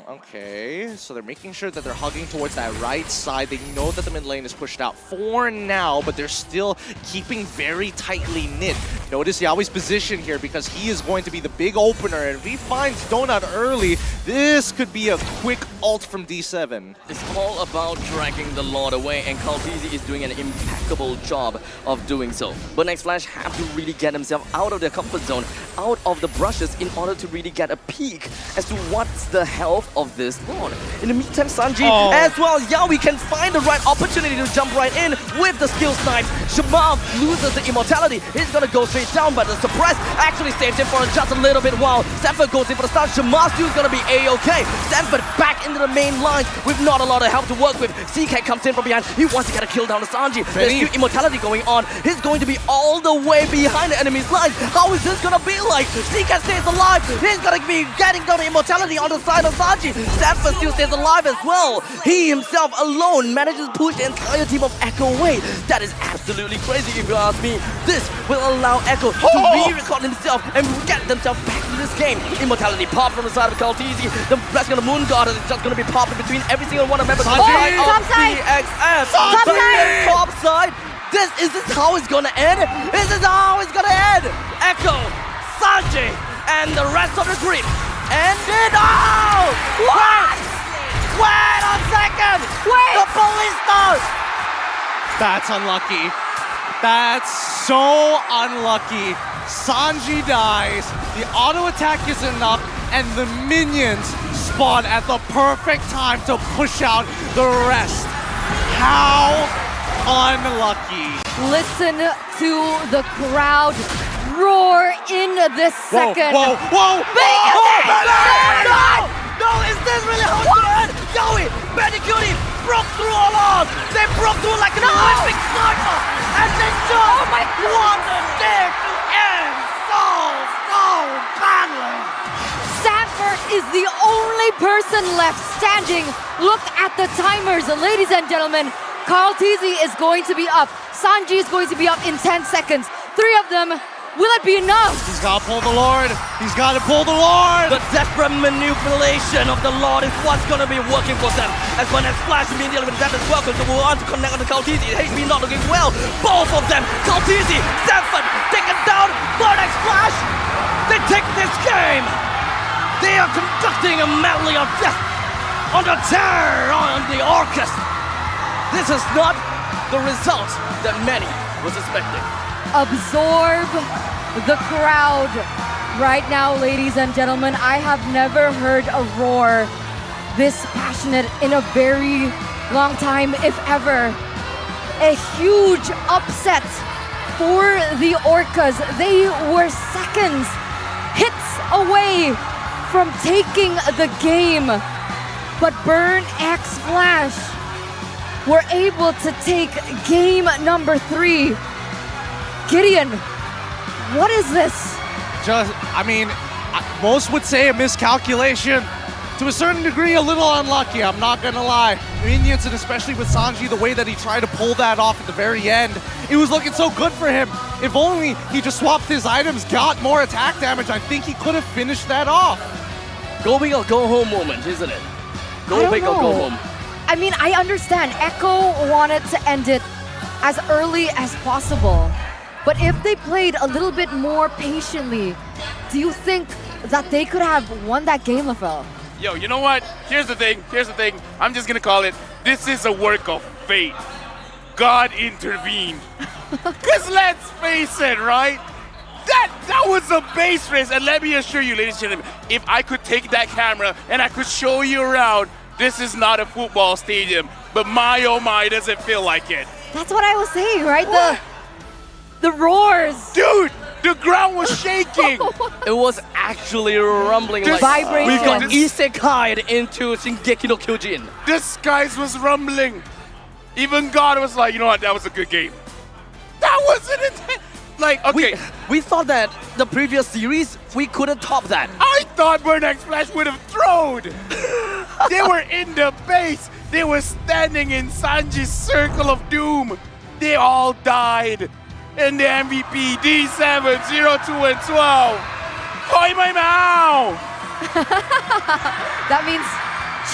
Okay, so they're making sure that they're hugging towards that right side. They know that the mid lane is pushed out for now, but they're still keeping very tightly knit. Notice Yawi's position here because he is going to be the big opener, and if he finds Donut early, this could be a quick ult from D7. It's all about dragging the Lord away, and Kaltizi is doing an impeccable job of doing so. But Next Flash have to really get himself out of their comfort zone, out of the brushes, in order to really get a peek as to what's the health of this Lord. In the meantime, Sanji, as well as Yawi, can find the right opportunity to jump right in with the skill snipes. Shamar loses the immortality. He's gonna go straight down, but the suppress actually saved him for just a little bit while Sanford goes in for the start. Shamar still gonna be A-okay. Sanford back into the main lines with not a lot of help to work with. CK comes in from behind. He wants to get a kill down to Sanji. There's still immortality going on. He's going to be all the way behind the enemy's lines. How is this gonna be like? CK stays alive. He's gonna be getting down the immortality on the side of Sanji. Sanford still stays alive as well. He himself alone manages to push the entire team of Echo away. That is absolutely crazy if you ask me. This will allow Echo to re-record himself and get themselves back in this game. Immortality pop from the side of Kaltizi. The blessing of the Moon Goddess is just going to be popping between every single one of members of the side of DXF. Top side. Is this how it's going to end? This is how it's going to end. Echo, Sanji, and the rest of the group. And it all. What? Wait a second. Wait. The Ballista. That's unlucky. That's so unlucky. Sanji dies, the auto attack is enough, and the minions spawn at the perfect time to push out the rest. How unlucky. Listen to the crowd roar in this second. Whoa, whoa, whoa! No, is this really how it's gonna end? Yowie, Bandicoot broke through along. They broke through like an Olympic sniper. And they just wanted there to end so badly. Sanford is the only person left standing. Look at the timers, ladies and gentlemen. Carl Teasy is going to be up. Sanji is going to be up in 10 seconds. 3 of them. Will it be enough? He's got to pull the Lord. He's got to pull the Lord. The desperate manipulation of the Lord is what's going to be working for them. As when as Flash immediately with that as well, because they will want to connect on the Kaltizi. HP not looking well. Both of them, Kaltizi, Sanford, taken down. Vertex Flash. They take this game. They are conducting a medley of death on the terror on the Orcus. This is not the result that many was expecting. Absorb the crowd right now, ladies and gentlemen. I have never heard a roar this passionate in a very long time, if ever. A huge upset for the Orcas. They were seconds, hits away from taking the game, but Burn X Flash were able to take game number 3. Gideon, what is this? Most would say a miscalculation. To a certain degree, a little unlucky, I'm not gonna lie. Minions, and especially with Sanji, the way that he tried to pull that off at the very end, it was looking so good for him. If only he just swapped his items, got more attack damage, I think he could have finished that off. Go big or go home moment, isn't it? Go big or go home. I mean, I understand. Echo wanted to end it as early as possible. But if they played a little bit more patiently, do you think that they could have won that game, LaFell? Yo, you know what? Here's the thing. I'm just going to call it, this is a work of fate. God intervened. Because let's face it, right? That was a base race. And let me assure you, ladies and gentlemen, if I could take that camera and I could show you around, this is not a football stadium. But my, oh my, does it feel like it. That's what I was saying, right? The roars. Dude, the ground was shaking. It was actually rumbling like vibration. We got isekai'd into Shingeki no Kyojin. The skies was rumbling. Even God was like, you know what, that was a good game. That wasn't it. Like, okay. We thought that the previous series, we couldn't top that. I thought Burn X Flash would have thrown. They were in the base. They were standing in Sanji's circle of doom. They all died. And the MVP, D7, 0, 2, and 12. Hoi my mouth! That means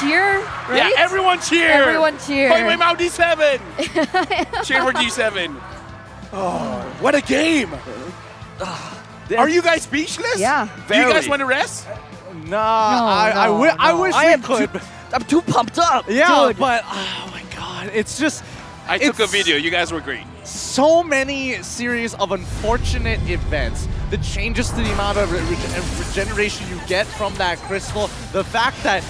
cheer, right? Yeah, everyone cheer. Everyone cheer. Hoi my mouth, D7. Cheer for D7. Oh, what a game. Are you guys speechless? Yeah. Do you guys want to rest? I wish we could. I'm too pumped up. Yeah, Dude. but oh my God, it's just. I took a video. You guys were great. So many series of unfortunate events. The changes to the amount of regeneration you get from that crystal. The fact that,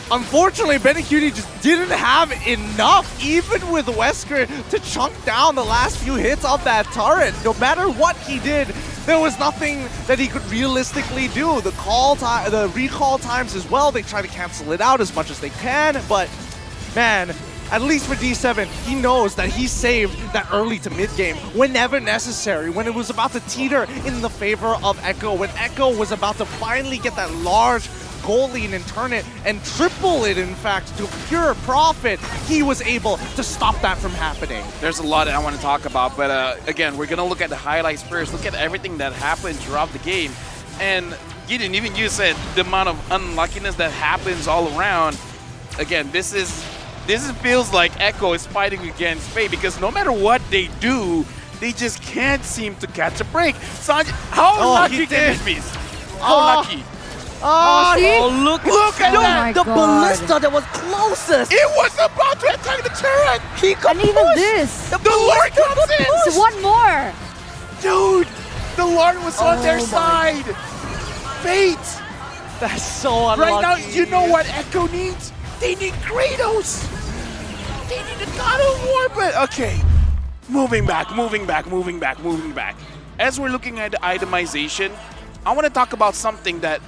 unfortunately, Benikudi just didn't have enough, even with Wesker, to chunk down the last few hits of that turret. No matter what he did, there was nothing that he could realistically do. The recall times as well, they try to cancel it out as much as they can, but man, at least for D7, he knows that he saved that early to mid game whenever necessary, when it was about to teeter in the favor of Echo, when Echo was about to finally get that large goal lead and turn it and triple it, in fact, to pure profit, he was able to stop that from happening. There's a lot that I want to talk about, but again, we're going to look at the highlights first, look at everything that happened throughout the game. And even you said the amount of unluckiness that happens all around. Again, this feels like Echo is fighting against fate, because no matter what they do, they just can't seem to catch a break. Sanji, how lucky can this be? How lucky? Look at that! The ballista that was closest! It was about to attack the turret! He could And even this. The Lord comes in! It's one more. Dude, the Lord was on their side! Fate! That's so unlucky. Right now, you know what Echo needs? They need Kratos! They need a God of War, but okay. Moving back. As we're looking at the itemization, I want to talk about something that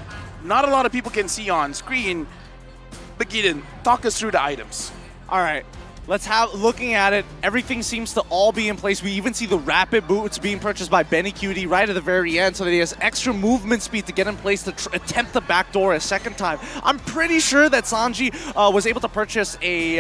not a lot of people can see on screen. But Gideon, talk us through the items. All right, looking at it, everything seems to all be in place. We even see the rapid boots being purchased by Benny Cutie right at the very end, so that he has extra movement speed to get in place to attempt the backdoor a second time. I'm pretty sure that Sanji was able to purchase a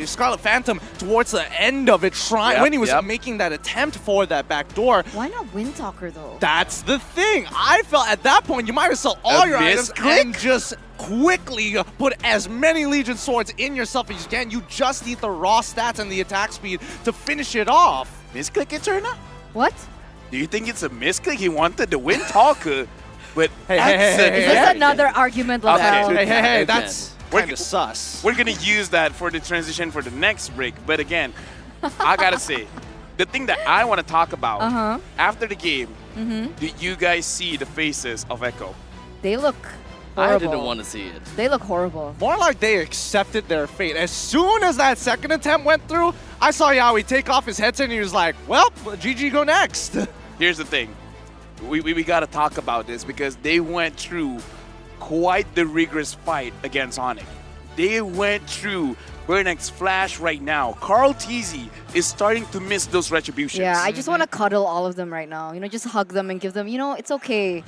Scarlet Phantom towards the end of it, when he was making that attempt for that backdoor. Why not Windtalker though? That's the thing. I felt at that point you might have sold all your items and just quickly put as many Legion swords in yourself as you can. You just need the raw stats and the attack speed to finish it off. Misclick, Eterna? What? Do you think it's a misclick? He wanted the Windtalker, but Is this another argument level? Hey, that's kind of sus. We're gonna use that for the transition for the next break. But again, I gotta say, the thing that I want to talk about after the game, did you guys see the faces of Echo? They look I horrible. didn't want to see it. They look horrible. More like they accepted their fate. As soon as that second attempt went through, I saw Yawi take off his headset and he was like, well, GG go next. Here's the thing. We got to talk about this because they went through quite the rigorous fight against ONIC. They went through Burnex's Flash right now. Carl Teasy is starting to miss those retributions. Yeah, I just want to cuddle all of them right now. Just hug them and give them, it's okay.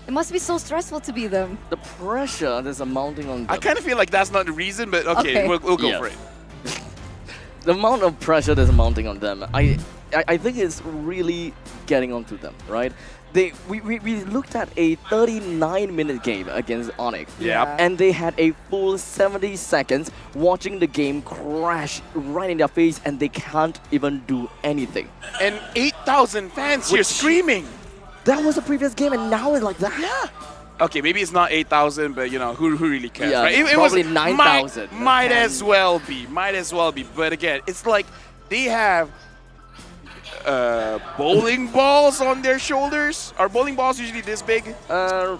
It must be so stressful to be them. The pressure that's mounting on them. I kind of feel like that's not the reason, but okay. We'll go for it. The amount of pressure that's mounting on them, I think it's really getting onto them, right? We looked at a 39-minute game against ONIC. Yeah. And they had a full 70 seconds watching the game crash right in their face, and they can't even do anything. And 8,000 fans here screaming. That was the previous game, and now it's like that. Yeah. Okay, maybe it's not 8,000, but who really cares? Yeah, right? It probably was 9,000. Might as well be. Might as well be. But again, it's like they have bowling balls on their shoulders. Are bowling balls usually this big? Sure. Smaller.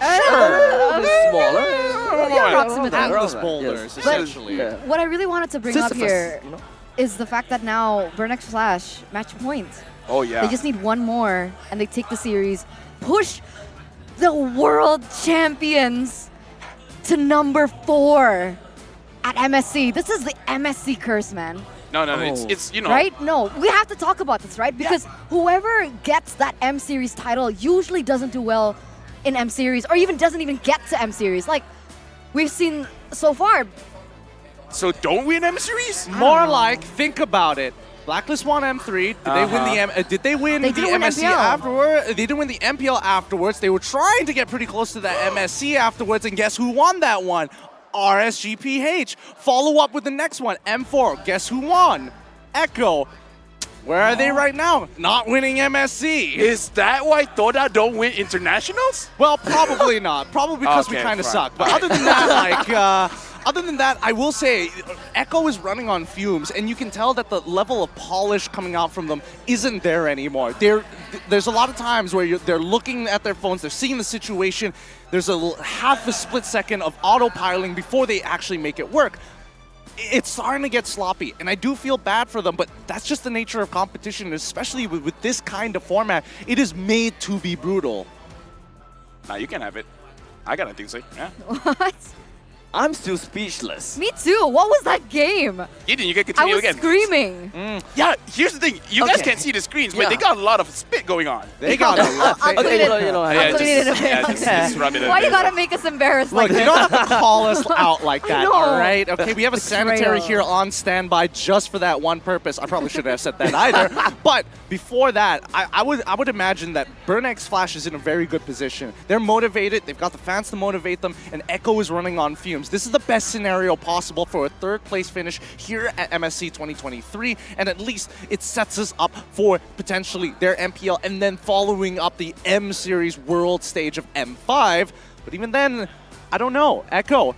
Approximately. Endless boulders, essentially. What I really wanted to bring up here is the fact that now Burnex Flash match point. Oh yeah. They just need one more and they take the series, push the world champions to number 4 at MSC. This is the MSC curse, man. No, it's Right? No, we have to talk about this, right? Because whoever gets that M Series title usually doesn't do well in M Series or even doesn't even get to M Series. Like we've seen so far. So don't win M Series? More like, think about it. Blacklist won M3. Did they win the MSC afterwards? They didn't win the MPL afterwards. They were trying to get pretty close to that MSC afterwards, and guess who won that one? RSGPH. Follow up with the next one, M4. Guess who won? Echo. Where are they right now? Not winning MSC. Is that why Toda don't win internationals? Well, probably not. Probably because we kind of suck. But other than that, other than that, I will say Echo is running on fumes, and you can tell that the level of polish coming out from them isn't there anymore. There's a lot of times where they're looking at their phones, they're seeing the situation, there's half a split second of autopiloting before they actually make it work. It's starting to get sloppy, and I do feel bad for them, but that's just the nature of competition, especially with this kind of format. It is made to be brutal. Nah, you can have it. I gotta think so, yeah. What? I'm still speechless. Me too. What was that game? Eden, you can I continue was again. screaming. Yeah, here's the thing. You guys Okay. can't see the screens, but Yeah. they got a lot of spit going on. They got a lot. I'll clean it. Yeah, I'll clean it in a just, bit. yeah, just rub it in Why you there. gotta make us embarrassed Look, like you this? don't have to call us out like that, know. all right? Okay, we have a sanitary Betrayal. here on standby just for that one purpose. I probably shouldn't have said that either. But before that, I would imagine that Burn X Flash is in a very good position. They're motivated, they've got the fans to motivate them, and Echo is running on fumes. This is the best scenario possible for a third place finish here at MSC 2023, and at least it sets us up for potentially their MPL and then following up the M Series World Stage of M5. But even then, I don't know. Echo,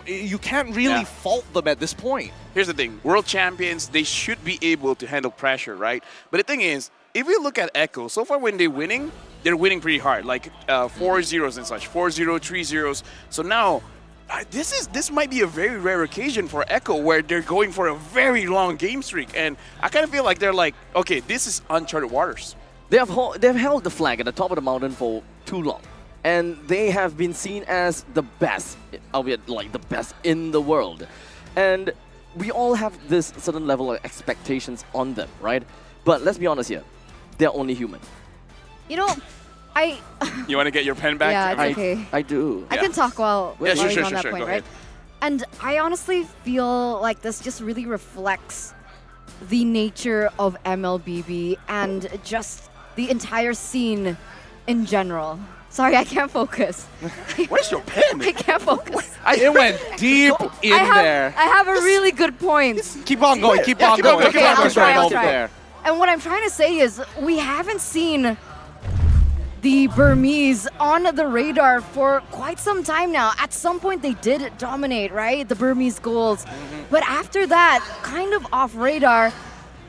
you can't really fault them at this point. Here's the thing. World champions, they should be able to handle pressure, right? But the thing is, if we look at Echo, so far when they're winning pretty hard, like 4-0s and such, 4-0, 3-0s. So now, this might be a very rare occasion for Echo where they're going for a very long game streak. And I kind of feel like they're like, okay, this is uncharted waters. They've held the flag at the top of the mountain for too long. And they have been seen as the best, albeit like the best in the world. And we all have this certain level of expectations on them, right? But let's be honest here, they're only human. You know, You want to get your pen back? Yeah, it's okay. I do. I can talk while Yeah, he's sure, on that sure. point, Go right? And I honestly feel like this just really reflects the nature of MLBB and just the entire scene in general. Sorry, I can't focus. Where's your pen? I can't focus. It went deep in there. I have a really good point. Keep on going, keep on going. Okay, I'll try, right I'll over try. there. And what I'm trying to say is we haven't seen the Burmese on the radar for quite some time now. At some point they did dominate, right? The Burmese goals. But after that, kind of off radar.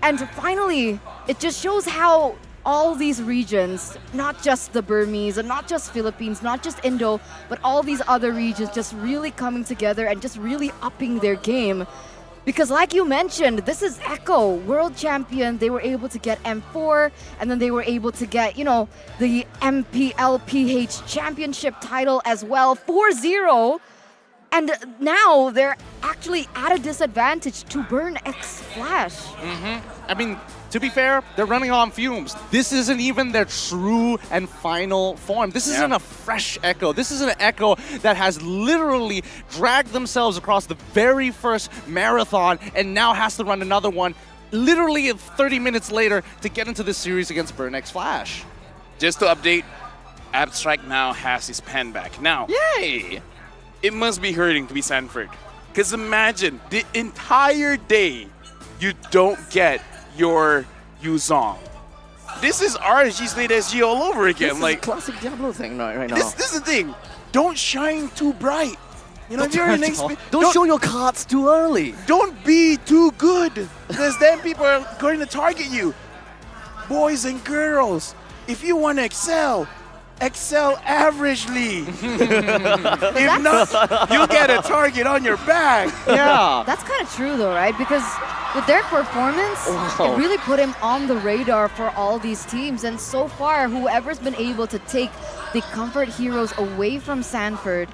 And finally, it just shows how all these regions, not just the Burmese and not just Philippines, not just Indo, but all these other regions just really coming together and just really upping their game. Because like you mentioned, this is Echo, world champion. They were able to get M4, and then they were able to get, you know, the MPLPH championship title as well, 4-0. And now they're actually at a disadvantage to Burn X Flash. I mean, to be fair, they're running on fumes. This isn't even their true and final form. This isn't a fresh Echo. This is an Echo that has literally dragged themselves across the very first marathon and now has to run another one literally 30 minutes later to get into this series against Burn X Flash. Just to update, Abstract now has his pen back. Now, yay! It must be hurting to be Sanford. Because imagine, the entire day, you don't get your Yuzong. This is RSG Slate SG all over again. This is a classic Diablo thing right now. This is the thing. Don't shine too bright. You know, if you're an Don't show your cards too early. Don't be too good, because then people are going to target you. Boys and girls, if you want to excel averagely. If not, you'll get a target on your back. Yeah. That's kind of true though, right? Because with their performance, it really put him on the radar for all these teams. And so far, whoever's been able to take the Comfort Heroes away from Sanford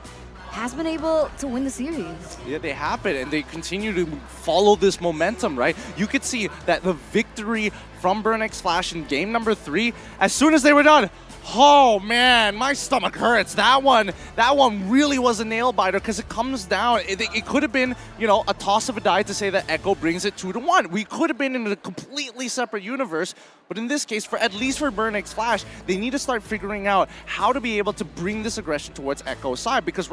has been able to win the series. Yeah, they have it, and they continue to follow this momentum, right? You could see that the victory from Burn X Flash in game number 3, as soon as they were done, oh man, my stomach hurts. That one really was a nail biter because it comes down. It could have been, you know, a toss of a die to say that Echo brings it 2-1. We could have been in a completely separate universe, but in this case, at least for Burn X Flash, they need to start figuring out how to be able to bring this aggression towards Echo's side. Because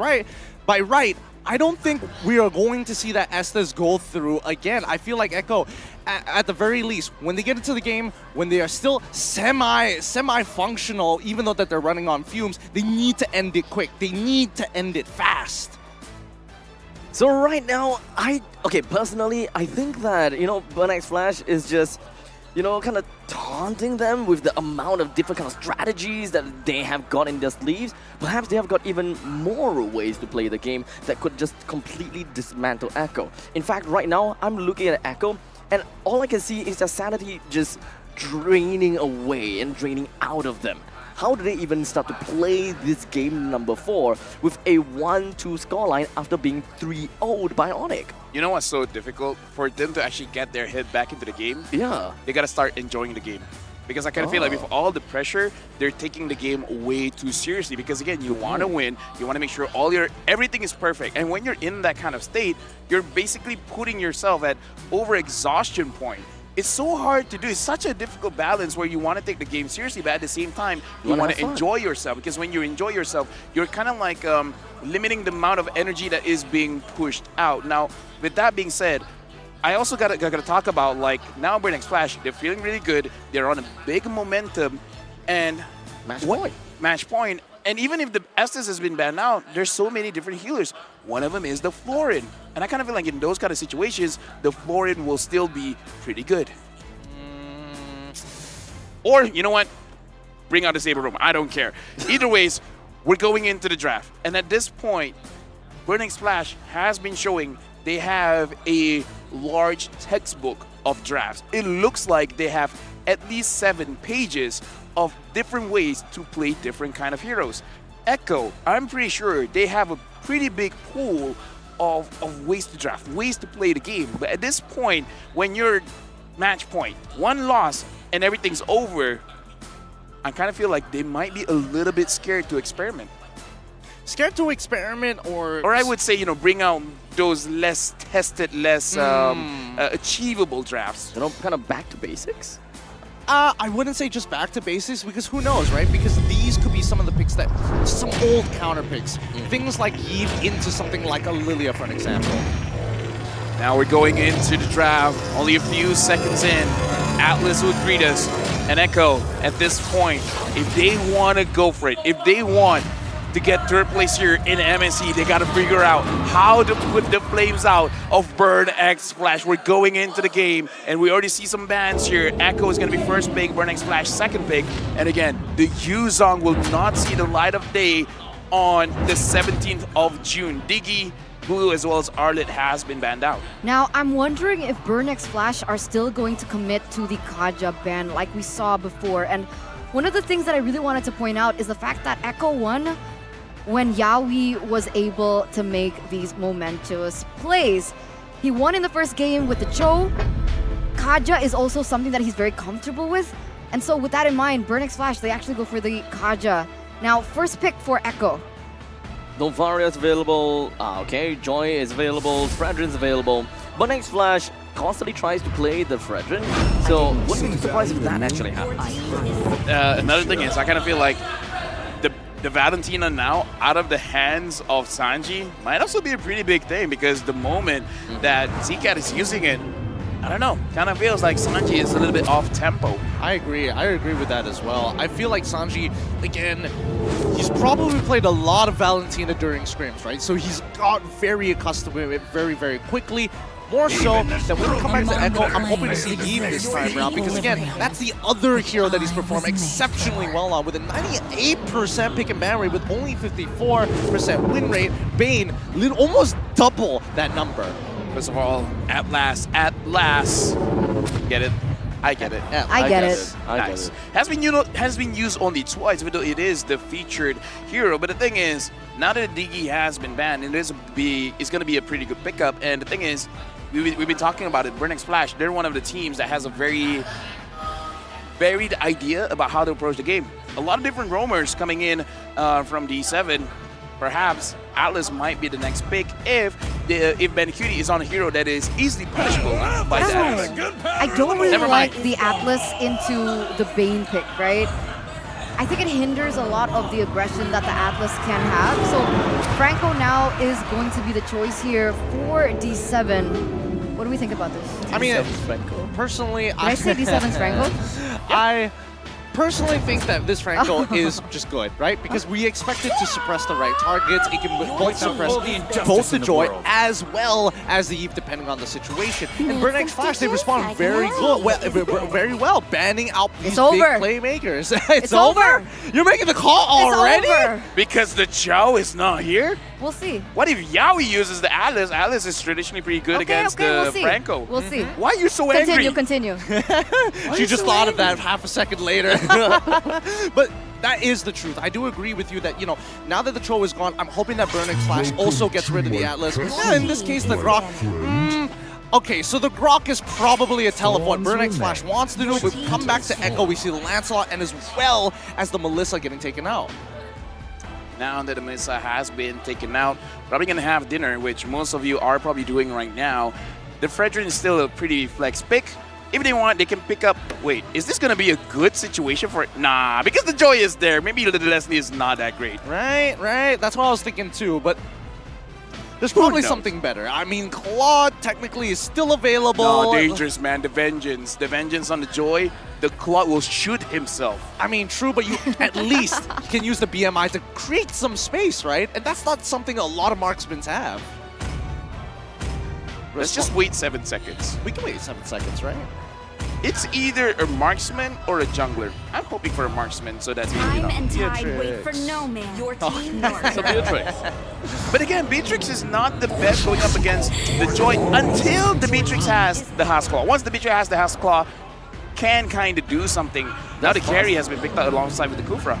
by right, I don't think we are going to see that Estes go through again. I feel like Echo, at the very least, when they get into the game, when they are still semi-functional, even though that they're running on fumes, they need to end it quick. They need to end it fast. So right now, personally, I think that, you know, Burn X Flash is just, you know, kind of taunting them with the amount of different kind of strategies that they have got in their sleeves. Perhaps they have got even more ways to play the game that could just completely dismantle Echo. In fact, right now, I'm looking at Echo, and all I can see is their sanity just draining away and draining out of them. how do they even start to play this game number 4 with a 1-2 scoreline after being 3-0'd by ONIC? You know what's so difficult? For them to actually get their head back into the game, Yeah. they got to start enjoying the game. Because I kind of feel like with all the pressure, they're taking the game way too seriously. Because again, you want to win, you want to make sure everything is perfect. And when you're in that kind of state, you're basically putting yourself at over-exhaustion point. It's so hard to do. It's such a difficult balance where you want to take the game seriously, but at the same time, you want to enjoy yourself. Because when you enjoy yourself, you're kind of like limiting the amount of energy that is being pushed out. Now, with that being said, I also gotta talk about, like, now Burn X Flash, they're feeling really good. They're on a big momentum, and match point. And even if the Estes has been banned out, there's so many different healers. One of them is the Florin, and I kind of feel like in those kind of situations, the Florin will still be pretty good. Or you know what? Bring out the Saber Room. I don't care. Either ways, we're going into the draft, and at this point, Burn X Flash has been showing they have a large textbook of drafts. It looks like they have at least 7 pages of different ways to play different kind of heroes. Echo, I'm pretty sure they have a pretty big pool of ways to draft, ways to play the game. But at this point, when you're match point, 1 loss and everything's over, I kind of feel like they might be a little bit scared to experiment. Scared to experiment, or I would say, you know, bring out those less tested, less achievable drafts. You know, kind of back to basics? I wouldn't say just back to basics, because who knows, right? Because these could be some of the picks that, some old counter picks. Things like Eve into something like a Lilia, for an example. Now we're going into the draft, only a few seconds in. Atlas will greet us, and Echo, at this point, if they want to go for it, if they want to get 3rd place here in MSC, they got to figure out how to put the flames out of Burn X Flash. We're going into the game, and we already see some bans here. Echo is going to be 1st pick, Burn X Flash 2nd pick. And again, the Yuzong will not see the light of day on the 17th of June. Diggy, Blue, as well as Arlet has been banned out. Now, I'm wondering if Burn X Flash are still going to commit to the Kaja ban like we saw before. And one of the things that I really wanted to point out is the fact that Echo won when Yawi was able to make these momentous plays. He won in the first game with the Cho. Kaja is also something that he's very comfortable with. And so with that in mind, Burn X Flash, they actually go for the Kaja. Now, 1st pick for Echo. Novaria is available, okay, Joy is available, Fredrin's available. Burn X Flash constantly tries to play the Fredrin, so wouldn't be too surprised if that actually happens. Another thing is, I kind of feel like the Valentina now out of the hands of Sanji might also be a pretty big thing, because the moment that Zcat is using it, I don't know, kind of feels like Sanji is a little bit off tempo. I agree with that as well. I feel like Sanji, again, he's probably played a lot of Valentina during scrims, right? So he's got very accustomed to it very, very quickly. More so that when we come back to Echo, I'm hoping to see Eve this time around, because again, that's the other hero that he's performed exceptionally well on, with a 98% pick and ban rate with only 54% win rate. Bane, almost double that number. First of all, at last, get it? I get it. Yeah, I get it. Nice. Has been used only twice, even though it is the featured hero. But the thing is, now that Diggy has been banned, it's going to be a pretty good pickup. And the thing is, we've been talking about it. Burn X Flash, they're one of the teams that has a very varied idea about how to approach the game. A lot of different roamers coming in from D7. Perhaps Atlas might be the next pick if Ben Cutie is on a hero that is easily punishable by the Atlas. I don't really like the Atlas into the Bane pick, right? I think it hinders a lot of the aggression that the Atlas can have. So Franco now is going to be the choice here for D7. What do we think about this? I mean, personally, Did I say D7's Franco? I personally think that this Franco is just good, right? Because we expect it to suppress the right targets. It can both suppress both the Joy as well as the Eve, depending on the situation. And Burn X Flash, they respond very very well, banning out these big playmakers. It's over? You're making the call already? It's over. Because the Chow is not here? We'll see. What if Yaoi uses the Atlas? Atlas is traditionally pretty good against the Franco. We'll see. Why are you so angry? Continue. She just thought of that half a second later. But that is the truth. I do agree with you that, you know, now that the Tro is gone, I'm hoping that Burn X Flash also gets rid of the Atlas. Yeah, in this case, the Grok. Okay, so the Grok is probably a tell of what Burn X Flash wants to do. We come back to Echo, we see the Lancelot and as well as the Melissa getting taken out. Now that the Melissa has been taken out, probably gonna have dinner, which most of you are probably doing right now. The Fredrin is still a pretty flex pick. If they want, they can pick up... Wait, is this gonna be a good situation for... Nah, because the Joy is there. Maybe the Leslie is not that great. Right. That's what I was thinking too, but there's probably something better. I mean, Claude technically is still available. No, dangerous, man. The Vengeance on the Joy. The Claude will shoot himself. I mean, true, but you at least can use the BMI to create some space, right? And that's not something a lot of marksmen have. Let's just wait 7 seconds. We can wait 7 seconds, right? It's either a marksman or a jungler. I'm hoping for a marksman so that Time and tide wait for no man. Your team north. So Beatrix. But again, Beatrix is not the best going up against the Joy until the Beatrix has the Hasclaw. Once the Beatrix has the Hasclaw, can kind of do something. Now the carry has been picked up alongside with the Kufra.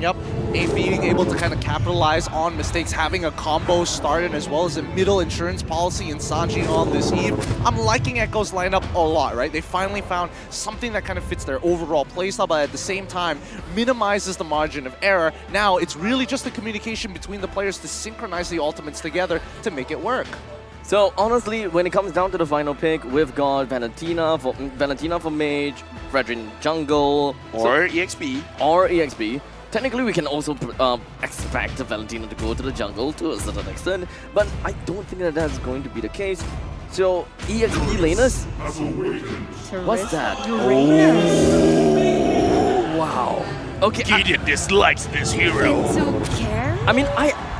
Yep, and being able to kind of capitalize on mistakes, having a combo started as well as a middle insurance policy in Sanji on this eve. I'm liking Echo's lineup a lot, right? They finally found something that kind of fits their overall playstyle, but at the same time minimizes the margin of error. Now it's really just the communication between the players to synchronize the ultimates together to make it work. So honestly, when it comes down to the final pick, we've got Valentina for Mage, Fredrin Jungle, or EXP. Or EXP. Technically, we can also expect Valentina to go to the jungle to a certain extent, but I don't think that that's going to be the case. So EXP laners? What's that? Oh, wow. Okay. Gideon dislikes this hero. I mean,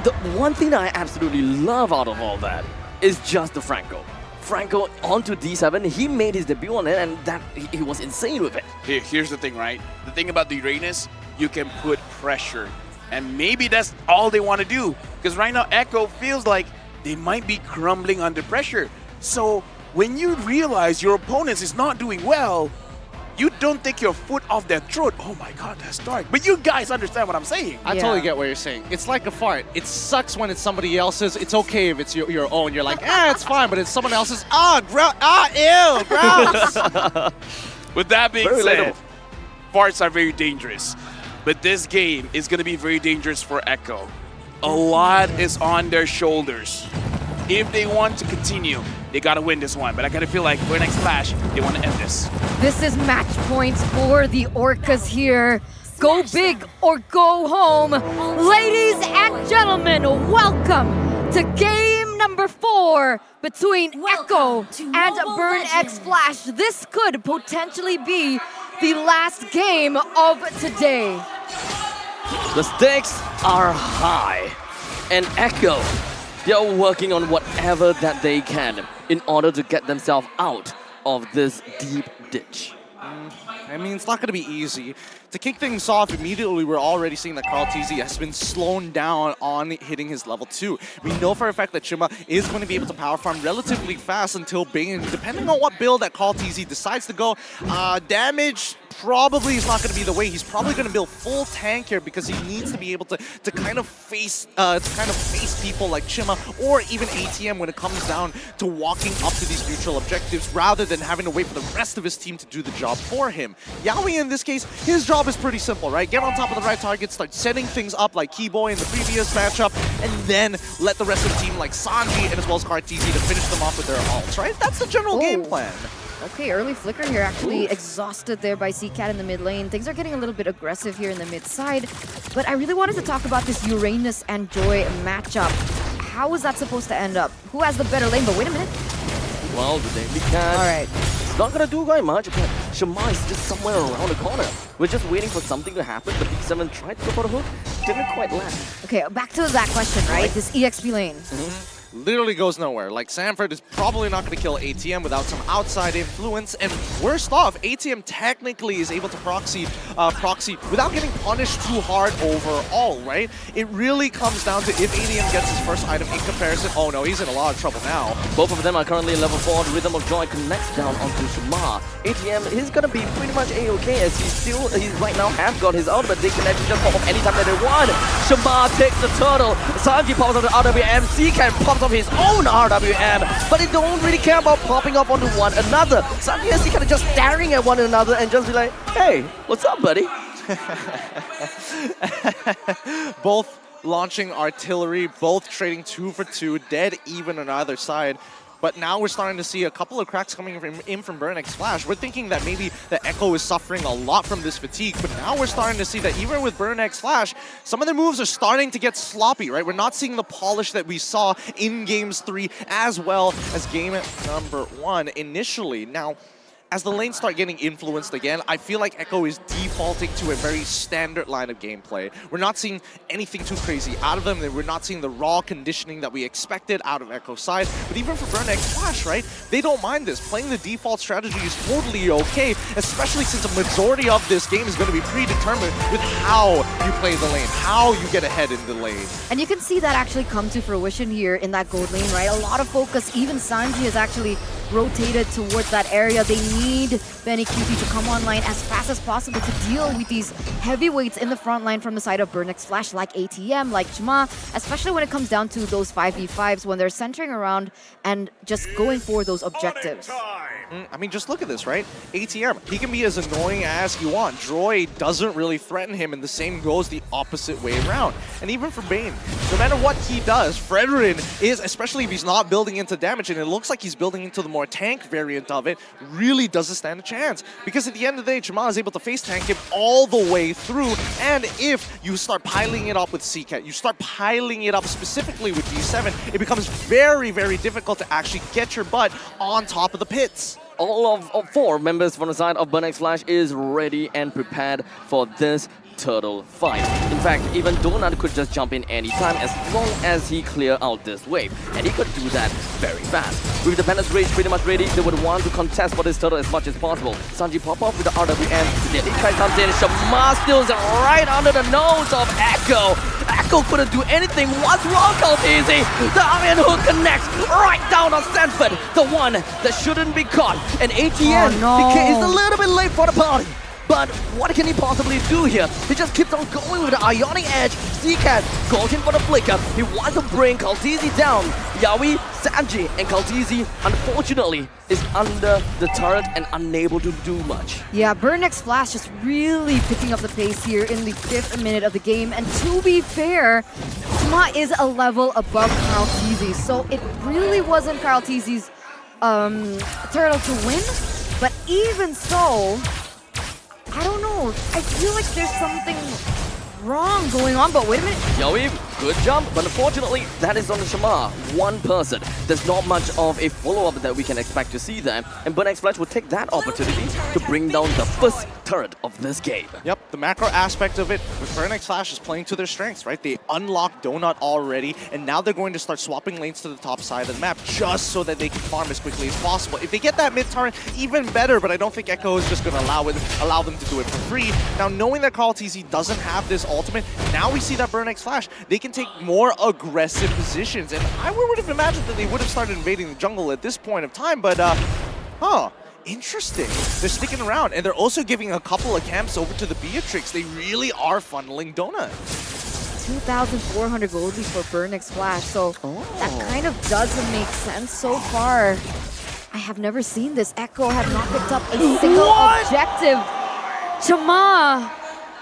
the one thing that I absolutely love out of all that is just the Franco. Franco onto D7, he made his debut on it, and that he was insane with it. Here's the thing, right? The thing about the Uranus, you can put pressure. And maybe that's all they want to do. Because right now, Echo feels like they might be crumbling under pressure. So when you realize your opponent is not doing well, you don't take your foot off their throat. Oh my god, that's dark. But you guys understand what I'm saying. I totally get what you're saying. It's like a fart. It sucks when it's somebody else's. It's okay if it's your own. You're like, it's fine. But it's someone else's. Ew, gross. With that being said, farts are very dangerous. But this game is going to be very dangerous for Echo. A lot is on their shoulders. If they want to continue, they got to win this one. But I kind of feel like for next Flash, they want to end this. This is match points for the Orcas here. Go big or go home. Ladies and gentlemen, welcome to game number 4 between Echo and Burn X Flash. This could potentially be the last game of today. The stakes are high, and Echo, they're working on whatever that they can in order to get themselves out of this deep ditch. I mean, it's not going to be easy. To kick things off, immediately we're already seeing that Carl TZ has been slowed down on hitting his level 2. We know for a fact that Chima is going to be able to power farm relatively fast until Bane, depending on what build that Carl TZ decides to go. Damage probably is not going to be the way. He's probably going to build full tank here because he needs to be able to kind of face people like Chima or even ATM when it comes down to walking up to these neutral objectives rather than having to wait for the rest of his team to do the job for him. Yaoi, in this case, his job is pretty simple, right? Get on top of the right target, start setting things up like Keyboy in the previous matchup, and then let the rest of the team like Sanji and as well as Kartizi to finish them off with their ults, right? That's the general game plan. Okay, early flicker here, actually exhausted there by CCat in the mid lane. Things are getting a little bit aggressive here in the mid side, but I really wanted to talk about this Uranus and Joy matchup. How is that supposed to end up? Who has the better lane? But wait a minute. Well, the Daily Cat. Alright. It's not gonna do very much, but Shema is just somewhere around the corner. We're just waiting for something to happen. The B7 tried to go for the hook, didn't quite land. Okay, back to that question, right? This EXP lane. literally goes nowhere. Like, Sanford is probably not going to kill ATM without some outside influence, and worst off, ATM technically is able to proxy without getting punished too hard overall, right? It really comes down to if ATM gets his first item in comparison. Oh no, he's in a lot of trouble now. Both of them are currently in level 4. Rhythm of Joy connects down onto Shamar. ATM is gonna be pretty much a-okay as he right now has got his ultimate. They can actually just pop off anytime that they want. Shamar takes the turtle. Sanji pops off the RWM. Seacat pops off his own RWM. But they don't really care about popping up onto one another. Sanji and Seacat are just staring at one another and just be like, hey, what's up, buddy? Both launching artillery, both trading 2 for 2, dead even on either side. But now we're starting to see a couple of cracks coming in from Burnix Flash. We're thinking that maybe the Echo is suffering a lot from this fatigue, but now we're starting to see that even with Burnix Flash, some of the moves are starting to get sloppy, right? We're not seeing the polish that we saw in Games 3 as well as Game number 1 initially. Now, as the lanes start getting influenced again, I feel like Echo is defaulting to a very standard line of gameplay. We're not seeing anything too crazy out of them, and we're not seeing the raw conditioning that we expected out of Echo's side. But even for Burnix Flash, right, they don't mind this. Playing the default strategy is totally okay, especially since a majority of this game is going to be predetermined with how you play the lane, how you get ahead in the lane. And you can see that actually come to fruition here in that gold lane, right? A lot of focus. Even Sanji has actually rotated towards that area. They need Benny QT to come online as fast as possible to deal with these heavyweights in the front line from the side of Burnix Flash, like ATM, like Chma, especially when it comes down to those 5v5s when they're centering around and just going for those objectives. I mean, just look at this, right? ATM, he can be as annoying as you want. Droid doesn't really threaten him, and the same goes the opposite way around. And even for Bane, no matter what he does, Fredrin is, especially if he's not building into damage, and it looks like he's building into the more tank variant of it, really doesn't stand a chance. Because at the end of the day, Jamal is able to face tank him all the way through, and if you start piling it up with Seacat, you start piling it up specifically with D7, it becomes very, very difficult to actually get your butt on top of the pits. All of 4 members from the side of Burnix Flash is ready and prepared for this turtle fight. In fact, even Donut could just jump in anytime as long as he clear out this wave, and he could do that very fast. With the Bandit's Rage pretty much ready, they would want to contest for this turtle as much as possible. Sanji pop off with the RWM, the Ikai comes in, Shamar steals it right under the nose of Echo. Echo couldn't do anything. What's wrong, Kaltizi? The Iron Hook connects right down on Sanford, the one that shouldn't be caught. And ATM is a little bit late for the party. But what can he possibly do here? He just keeps on going with the Ionic Edge. Seacat goes in for the flicker. He wants to bring Kaltizi down. Yawi, Sanji, and Kaltizi, unfortunately, is under the turret and unable to do much. Yeah, Burnix Flash just really picking up the pace here in the 5th minute of the game. And to be fair, Chma is a level above Kaltizi, so it really wasn't Kaltizi's turtle to win. But even so, I don't know. I feel like there's something wrong going on, but wait a minute. Yawi, good jump, but unfortunately, that is on the Shamar. One person. There's not much of a follow-up that we can expect to see there, and Burnix Flash will take that opportunity to bring down the first turret of this game. Yep, the macro aspect of it, with Burnix Flash is playing to their strengths, right? They unlocked Donut already, and now they're going to start swapping lanes to the top side of the map just so that they can farm as quickly as possible. If they get that mid turret, even better, but I don't think Echo is just going to allow them to do it for free. Now, knowing that Kaltizi doesn't have this ultimate, now we see that Burnix Flash, they can take more aggressive positions, and I would have imagined that they would have started invading the jungle at this point of time, but interesting. They're sticking around, and they're also giving a couple of camps over to the Beatrix. They really are funneling Donut. 2,400 gold lead for Burnix Flash, so that kind of doesn't make sense so far. I have never seen this. Echo have not picked up a single objective. Chma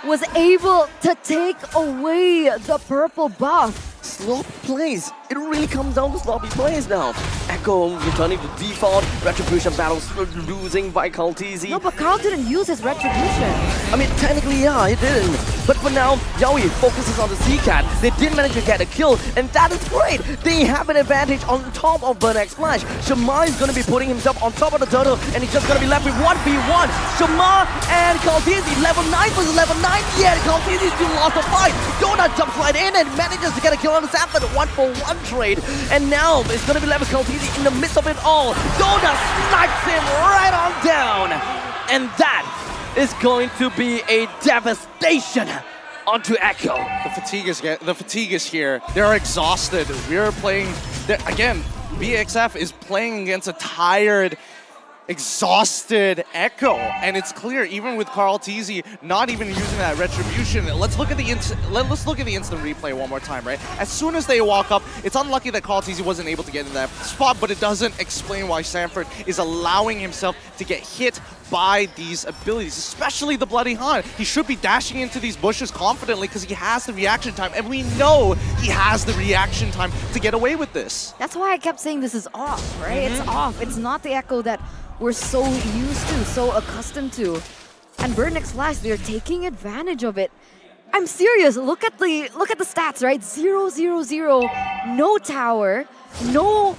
was able to take away the purple buff. Sloppy plays. It really comes down to sloppy plays now. Echo returning to default. Retribution battles losing by Kaltizi. No, but Carl didn't use his Retribution. I mean, technically, yeah, he didn't. But for now, Yaoi focuses on the C-Cat. They did manage to get a kill, and that is great. They have an advantage on top of Burnex Flash. Shamar is going to be putting himself on top of the turtle, and he's just going to be left with 1v1. Shamar and Kaltizi, level 9 versus level 9. Yeah, Kaltizi still lost the fight. Donut jumps right in and manages to get a kill on the Sanford. 1-for-1 trade. And now it's going to be left with Kaltizi in the midst of it all. Donut snipes him right on down. And that is going to be a devastation onto Echo. The fatigue is here. They're exhausted. We're playing again. BXF is playing against a tired, exhausted Echo, and it's clear even with Kaltizi not even using that retribution. Let's look at the instant replay one more time, right? As soon as they walk up, it's unlucky that Kaltizi wasn't able to get in that spot, but it doesn't explain why Sanford is allowing himself to get hit by these abilities, especially the Bloody Han. He should be dashing into these bushes confidently because he has the reaction time, and we know he has the reaction time to get away with this. That's why I kept saying this is off, right? It's off. It's not the Echo that we're so used to, so accustomed to. And Burnex Flash, they're taking advantage of it. I'm serious. Look at the stats, right? 0-0-0, no tower, no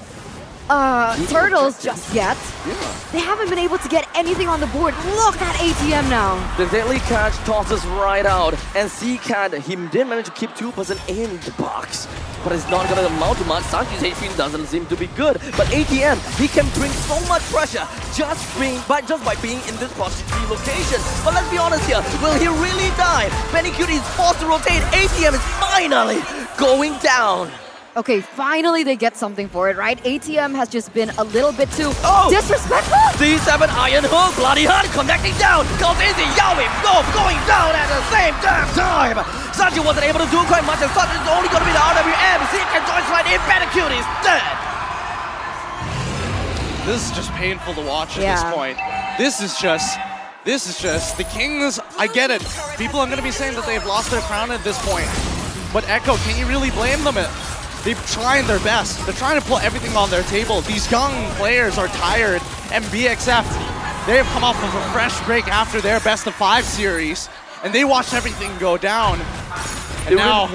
turtles just yet. Yeah. They haven't been able to get anything on the board. Look at ATM now. The deadly catch tosses right out, and C-Cat, he did manage to keep 2% in the box. But it's not going to amount to much. Sanji's HP doesn't seem to be good. But ATM, he can bring so much pressure just by being in this +3 location. But let's be honest here, will he really die? Benny Cutie is forced to rotate. ATM is finally going down. Okay, finally they get something for it, right? ATM has just been a little bit too disrespectful. D7 Iron Hook, Bloody Han connecting down. Kaltizi, Yaoi, both going down at the same damn time. Sanji wasn't able to do quite much, and thought it's only going to be the RWM. C-Cat joins right in, Benny Cutie is dead. This is just painful to watch at this point. This is just the Kings. I get it. People are going to be saying that they've lost their crown at this point. But Echo, can you really blame them? They're trying their best. They're trying to put everything on their table. These young players are tired, and BXF, they've come off of a fresh break after their best-of-5 series, and they watched everything go down. And now,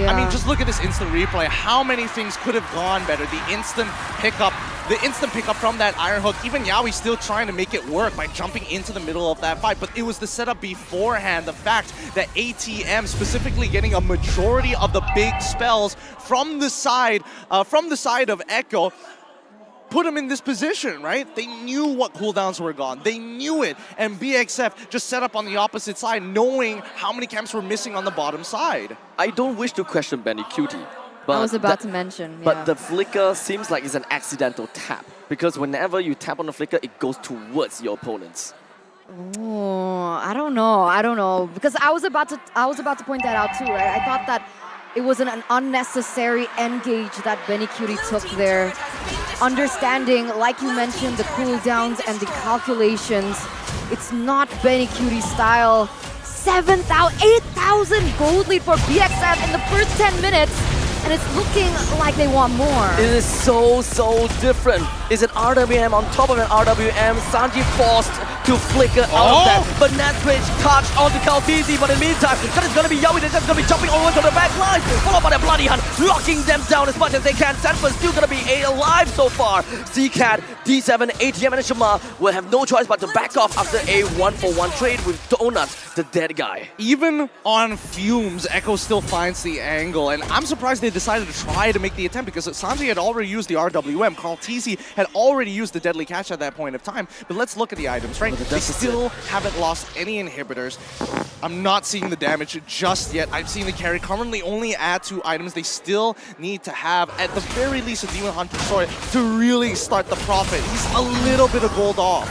I mean, just look at this instant replay. How many things could have gone better? The instant pickup from that Iron Hook. Even Yaoi still trying to make it work by jumping into the middle of that fight. But it was the setup beforehand. The fact that ATM specifically getting a majority of the big spells from the side of Echo put him in this position, right? They knew what cooldowns were gone. They knew it. And BXF just set up on the opposite side, knowing how many camps were missing on the bottom side. I don't wish to question Benny Cutie. But I was about to mention, But the flicker seems like it's an accidental tap. Because whenever you tap on the flicker, it goes towards your opponents. Oh, I don't know. Because I was about to point that out too, right? I thought that it was an unnecessary engage that Benny Cutie took there. Understanding, like you mentioned, the cooldowns and the calculations. It's not Benny Cutie's style. 8,000 gold lead for BXF in the first 10 minutes. And it's looking like they want more. It is so different. It's an RWM on top of an RWM. Sanji forced to flicker out of that. But Natbridge touched onto Kaltizi. But in the meantime, that is going to be Yaoi. They're just going to be jumping over to the back line. Followed by the Bloody Hunt, locking them down as much as they can. Sanford's still going to be alive so far. C-Cat, D7, ATM, and Shamar will have no choice but to back off after a 1-for-1 trade with Donut, the dead guy. Even on fumes, Echo still finds the angle. And I'm surprised they decided to try to make the attempt because Sanji had already used the RWM. Kaltizi had already used the deadly catch at that point of time. But let's look at the items, right? They still haven't lost any inhibitors. I'm not seeing the damage just yet. I've seen the carry currently only add 2 items. They still need to have, at the very least, a Demon Hunter Sword to really start the profit. He's a little bit of gold off.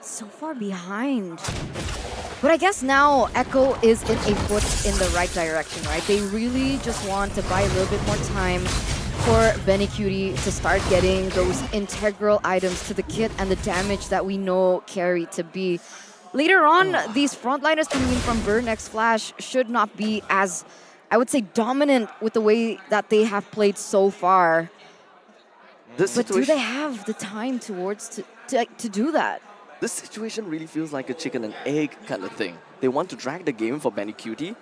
So far behind. But I guess now Echo is in a foot in the right direction, right? They really just want to buy a little bit more time for Benny Cutie to start getting those integral items to the kit and the damage that we know carry to be. Later on, these frontliners coming in from Burnex Flash should not be as, I would say, dominant with the way that they have played so far. But do they have the time to do that? This situation really feels like a chicken and egg kind of thing. They want to drag the game for Benny Cutie.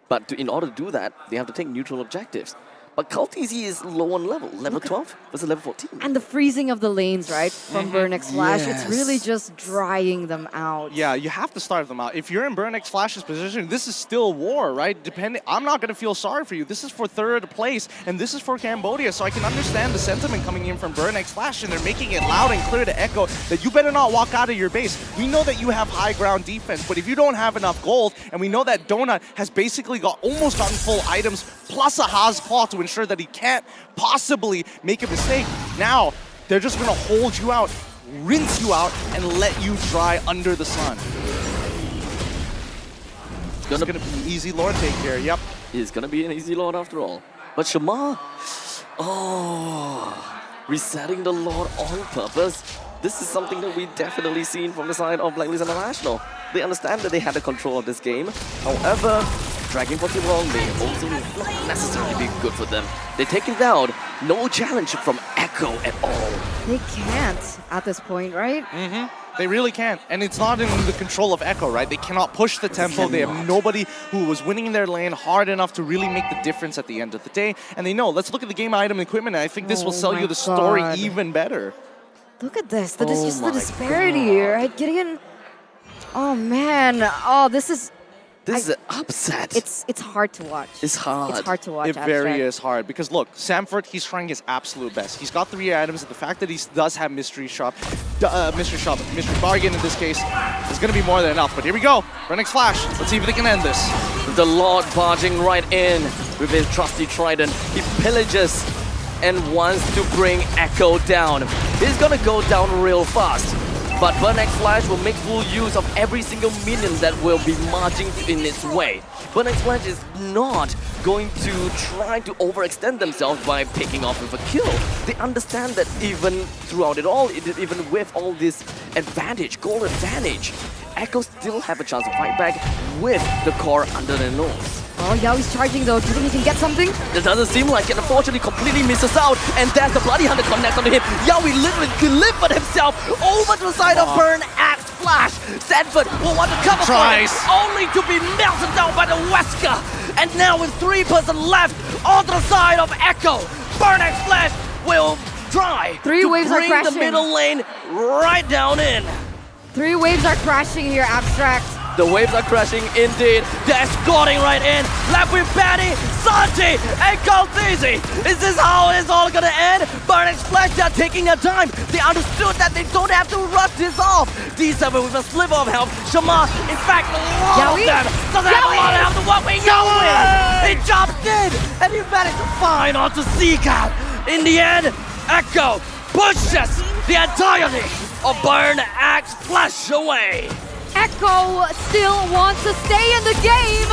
But in order to do that, they have to take neutral objectives. But Cultizy is low on level 12 versus level 14. And the freezing of the lanes, right, from Burnex Flash, it's really just drying them out. Yeah, you have to starve them out. If you're in Burnex Flash's position, this is still war, right? I'm not going to feel sorry for you. This is for third place, and this is for Cambodia, so I can understand the sentiment coming in from Burnex Flash, and they're making it loud and clear to Echo that you better not walk out of your base. We know that you have high ground defense, but if you don't have enough gold, and we know that Donut has basically almost gotten full items, plus a Haas Claw to ensure that he can't possibly make a mistake. Now, they're just gonna hold you out, rinse you out, and let you dry under the sun. It's gonna be an easy Lord take here, yep. It's gonna be an easy Lord after all. But Shamar, resetting the Lord on purpose. This is something that we definitely seen from the side of Blacklist International. They understand that they had the control of this game. However, dragging Pokeball may also not necessarily be good for them. They take it down. No challenge from Echo at all. They can't at this point, right? They really can't. And it's not in the control of Echo, right? They cannot push the tempo. They have nobody who was winning in their lane hard enough to really make the difference at the end of the day. And they know, let's look at the game item equipment. And I think this will sell you the story even better. Look at this. That is just the disparity, right? Getting in. Oh, man. Oh, this is an upset. It's hard to watch. It's hard. It's hard to watch. It very is hard because look, Samford, he's trying his absolute best. He's got 3 items, and the fact that he does have mystery bargain in this case is going to be more than enough. But here we go, Burnex Flash. Let's see if they can end this. The Lord barging right in with his trusty trident. He pillages and wants to bring Echo down. He's gonna go down real fast. But Burnex Flash will make full use of every single minion that will be marching in its way. Burnex Flash is not going to try to overextend themselves by picking off with a kill. They understand that even throughout it all, even with all this advantage, goal advantage, Echo still have a chance to fight back with the core under their nose. Oh, Yaoi's charging though. Do you think he can get something? It doesn't seem like it. Unfortunately, completely misses out. And there's the Bloody Hunter connects onto him. Yaoi literally delivered himself over to the side of Burn Axe Flash. Sanford will want to cover for him, only to be melted down by the Wesker. And now with 3 person left on the side of Echo, Burn Axe Flash will try 3 waves are bring crashing. the middle lane right down in. 3 waves are crashing here, Abstract. The waves are crashing indeed. They're escorting right in. Left with Benny, Sanji, and Cultizy. Is this how it's all gonna end? Burnex Flash, they're taking their time. They understood that they don't have to rush this off. D7 with a sliver of health. Shamar, in fact, a lot of them doesn't have a lot of health to walk with. Yaoi! He jumped in, and he managed to find onto Seacat. In the end, Echo pushes the entirety of Burn Axe Flash away. Echo still wants to stay in the game,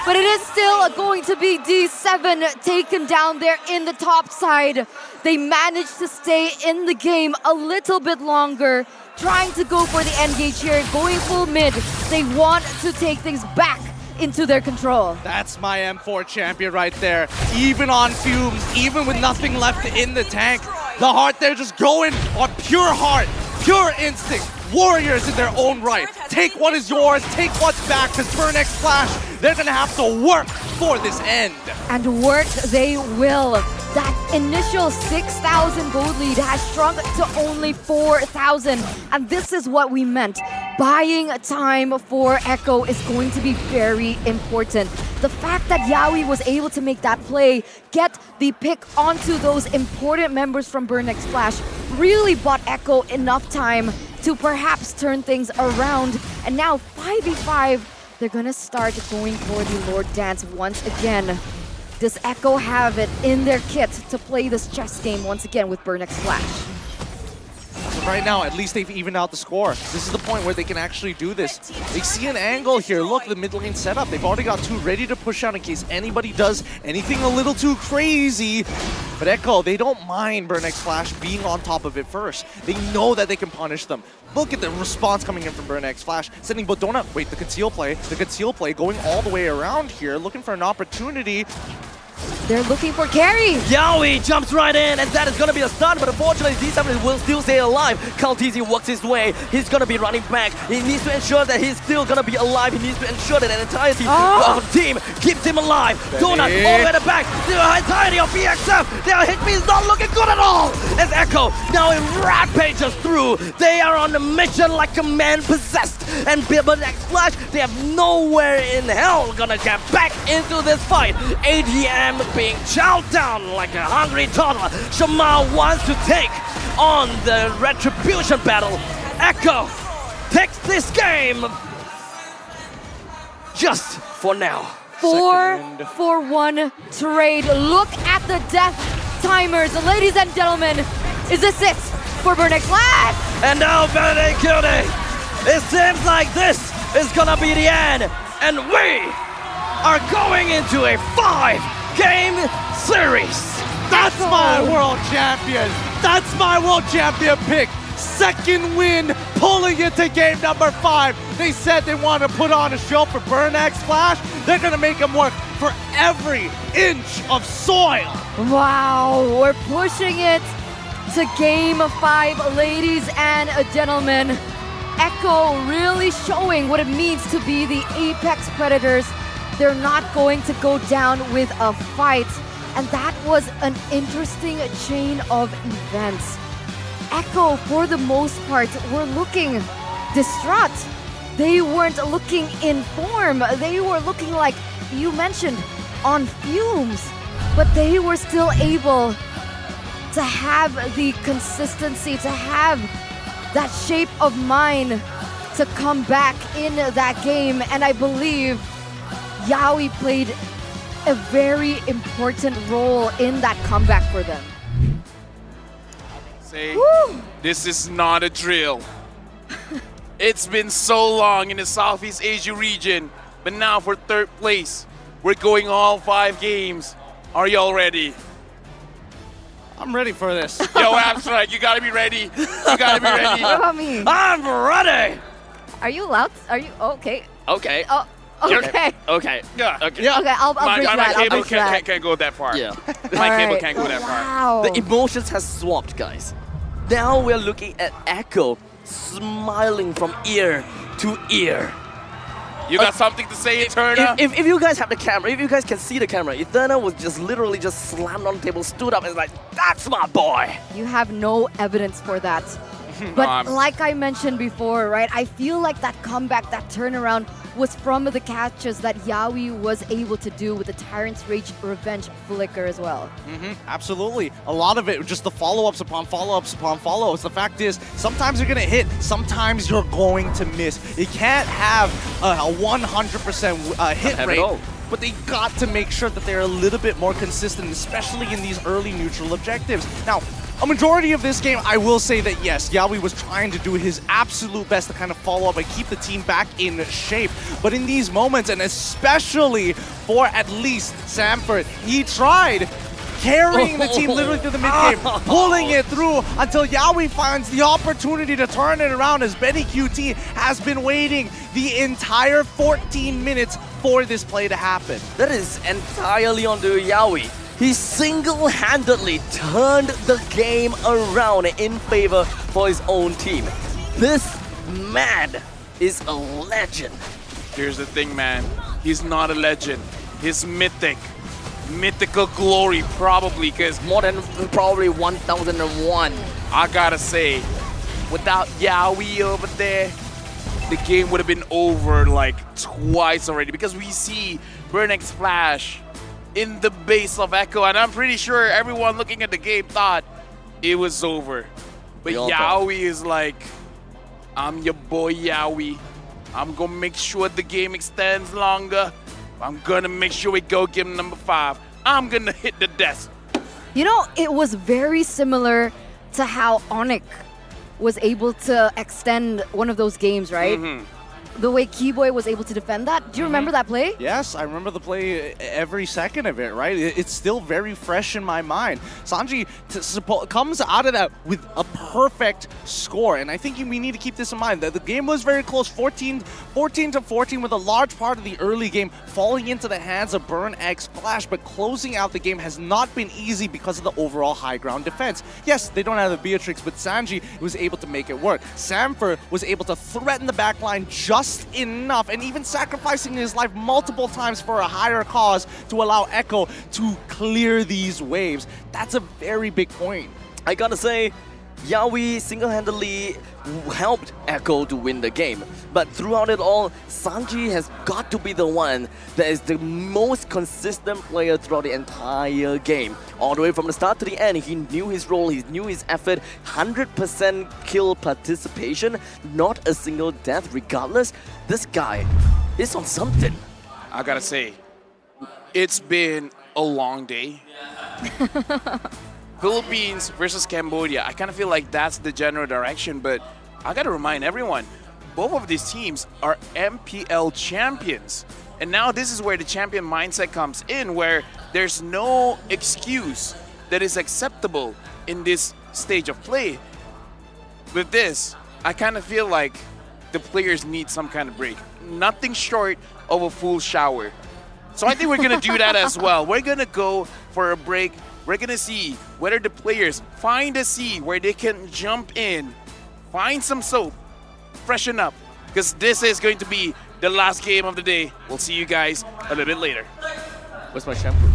but it is still going to be D7 taken down there in the top side. They managed to stay in the game a little bit longer, trying to go for the engage here, going full mid. They want to take things back into their control. That's my M4 champion right there. Even on fumes, even with nothing left in the tank, the heart there just going on pure heart, pure instinct. Warriors in their own right. Take what is yours, take what's back, because Burnex Flash, they're gonna have to work for this end. And work they will. That initial 6,000 gold lead has shrunk to only 4,000. And this is what we meant. Buying time for Echo is going to be very important. The fact that Yaoi was able to make that play, get the pick onto those important members from Burnex Flash, really bought Echo enough time to perhaps turn things around. And now 5v5, they're gonna start going for the Lord Dance once again. Does Echo have it in their kit to play this chess game once again with Burnex Flash? So right now, at least they've evened out the score. This is the point where they can actually do this. They see an angle here. Look, the mid lane setup. They've already got 2 ready to push out in case anybody does anything a little too crazy. But Echo, they don't mind Burnex Flash being on top of it first. They know that they can punish them. Look at the response coming in from Burnex Flash. Sending Bodona. Wait, the conceal play. The conceal play going all the way around here, looking for an opportunity. They're looking for carry. Yawi jumps right in, and that is going to be a stun, but unfortunately, D7 will still stay alive. Kaltizi works his way. He's going to be running back. He needs to ensure that he's still going to be alive. He needs to ensure that an entirety of the team keeps him alive. Donut all the way to the back. The entirety of BXF. Their hit me is not looking good at all. As Echo now rampages through. They are on a mission like a man possessed. And Next Flash, they have nowhere in hell gonna get back into this fight. ADM being chowed down like a hungry toddler. Shama wants to take on the retribution battle. Echo takes this game just for now. 4-for-1 trade. Look at the death timers. Ladies and gentlemen, is this it for Burnex Flash? And now Benedict Cutie. It seems like this is gonna be the end. And we are going into a 5-game series. That's my world champion. That's my world champion pick. Second win, pulling it to game number 5. They said they want to put on a show for Burnex Flash. They're going to make them work for every inch of soil. Wow, we're pushing it to game 5, ladies and gentlemen. Echo really showing what it means to be the Apex Predators. They're not going to go down with a fight. And that was an interesting chain of events. Echo, for the most part, were looking distraught. They weren't looking in form. They were looking like, you mentioned, on fumes. But they were still able to have the consistency, to have that shape of mind to come back in that game. And I believe Yawi played a very important role in that comeback for them. This is not a drill. It's been so long in the Southeast Asia region, but now for 3rd place, we're going all 5 games. Are y'all ready? I'm ready for this. Yo, Abstract, you gotta be ready. You gotta be ready. What about me? I'm ready. Are you loud? Are you okay? Okay. Oh, okay. Okay. Yeah. Okay, I'll bridge that. My I'll cable bridge that. can't go that far. Yeah. My cable can't go that far. Wow. The emotions has swapped, guys. Now we're looking at Echo smiling from ear to ear. You got something to say, Eterna? If you guys have the camera, if you guys can see the camera, Eterna was just literally just slammed on the table, stood up and was like, that's my boy. You have no evidence for that. But like I mentioned before, right, I feel like that comeback, that turnaround was from the catches that Yawi was able to do with the Tyrant's Rage Revenge Flicker as well. Absolutely. A lot of it, just the follow-ups upon follow-ups upon follow-ups. The fact is, sometimes you're going to hit, sometimes you're going to miss. You can't have a 100% hit rate. But they got to make sure that they're a little bit more consistent, especially in these early neutral objectives. Now, a majority of this game, I will say that yes, Yawi was trying to do his absolute best to kind of follow up and keep the team back in shape. But in these moments, and especially for at least Samford, he tried carrying the team literally through the mid-game, pulling it through until Yawi finds the opportunity to turn it around, as Benny QT has been waiting the entire 14 minutes for this play to happen. That is entirely on to Yawi. He single-handedly turned the game around in favor for his own team. This man is a legend. Here's the thing, man. He's not a legend. He's mythic. Mythical glory, probably, because more than probably 1001. I gotta say, without Yawi over there, the game would have been over like twice already, because we see Burnex Flash in the base of Echo, and I'm pretty sure everyone looking at the game thought it was over. But Yawi is like, I'm your boy Yawi. I'm gonna make sure the game extends longer. I'm gonna make sure we go game number 5. I'm gonna hit the desk. You know, it was very similar to how ONIC was able to extend one of those games, right? the way Keyboy was able to defend that. Do you remember that play? Yes, I remember the play every second of it, right? It's still very fresh in my mind. Sanji comes out of that with a perfect score, and I think we need to keep this in mind. The game was very close, 14 to 14, with a large part of the early game falling into the hands of Burn X Flash, but closing out the game has not been easy because of the overall high ground defense. Yes, they don't have the Beatrix, but Sanji was able to make it work. Samfer was able to threaten the backline just enough, and even sacrificing his life multiple times for a higher cause to allow Echo to clear these waves. That's a very big point. I gotta say, Yawi single-handedly helped Echo to win the game. But throughout it all, Sanji has got to be the one that is the most consistent player throughout the entire game. All the way from the start to the end, he knew his role, he knew his effort, 100% kill participation, not a single death regardless. This guy is on something. I gotta say, it's been a long day. Philippines versus Cambodia. I kind of feel like that's the general direction, but I gotta remind everyone, both of these teams are MPL champions. And now this is where the champion mindset comes in, where there's no excuse that is acceptable in this stage of play. With this, I kind of feel like the players need some kind of break. Nothing short of a full shower. So I think we're gonna do that as well. We're gonna go for a break. We're gonna see whether the players find a sea where they can jump in, find some soap, freshen up, because this is going to be the last game of the day. We'll see you guys a little bit later. Where's my shampoo?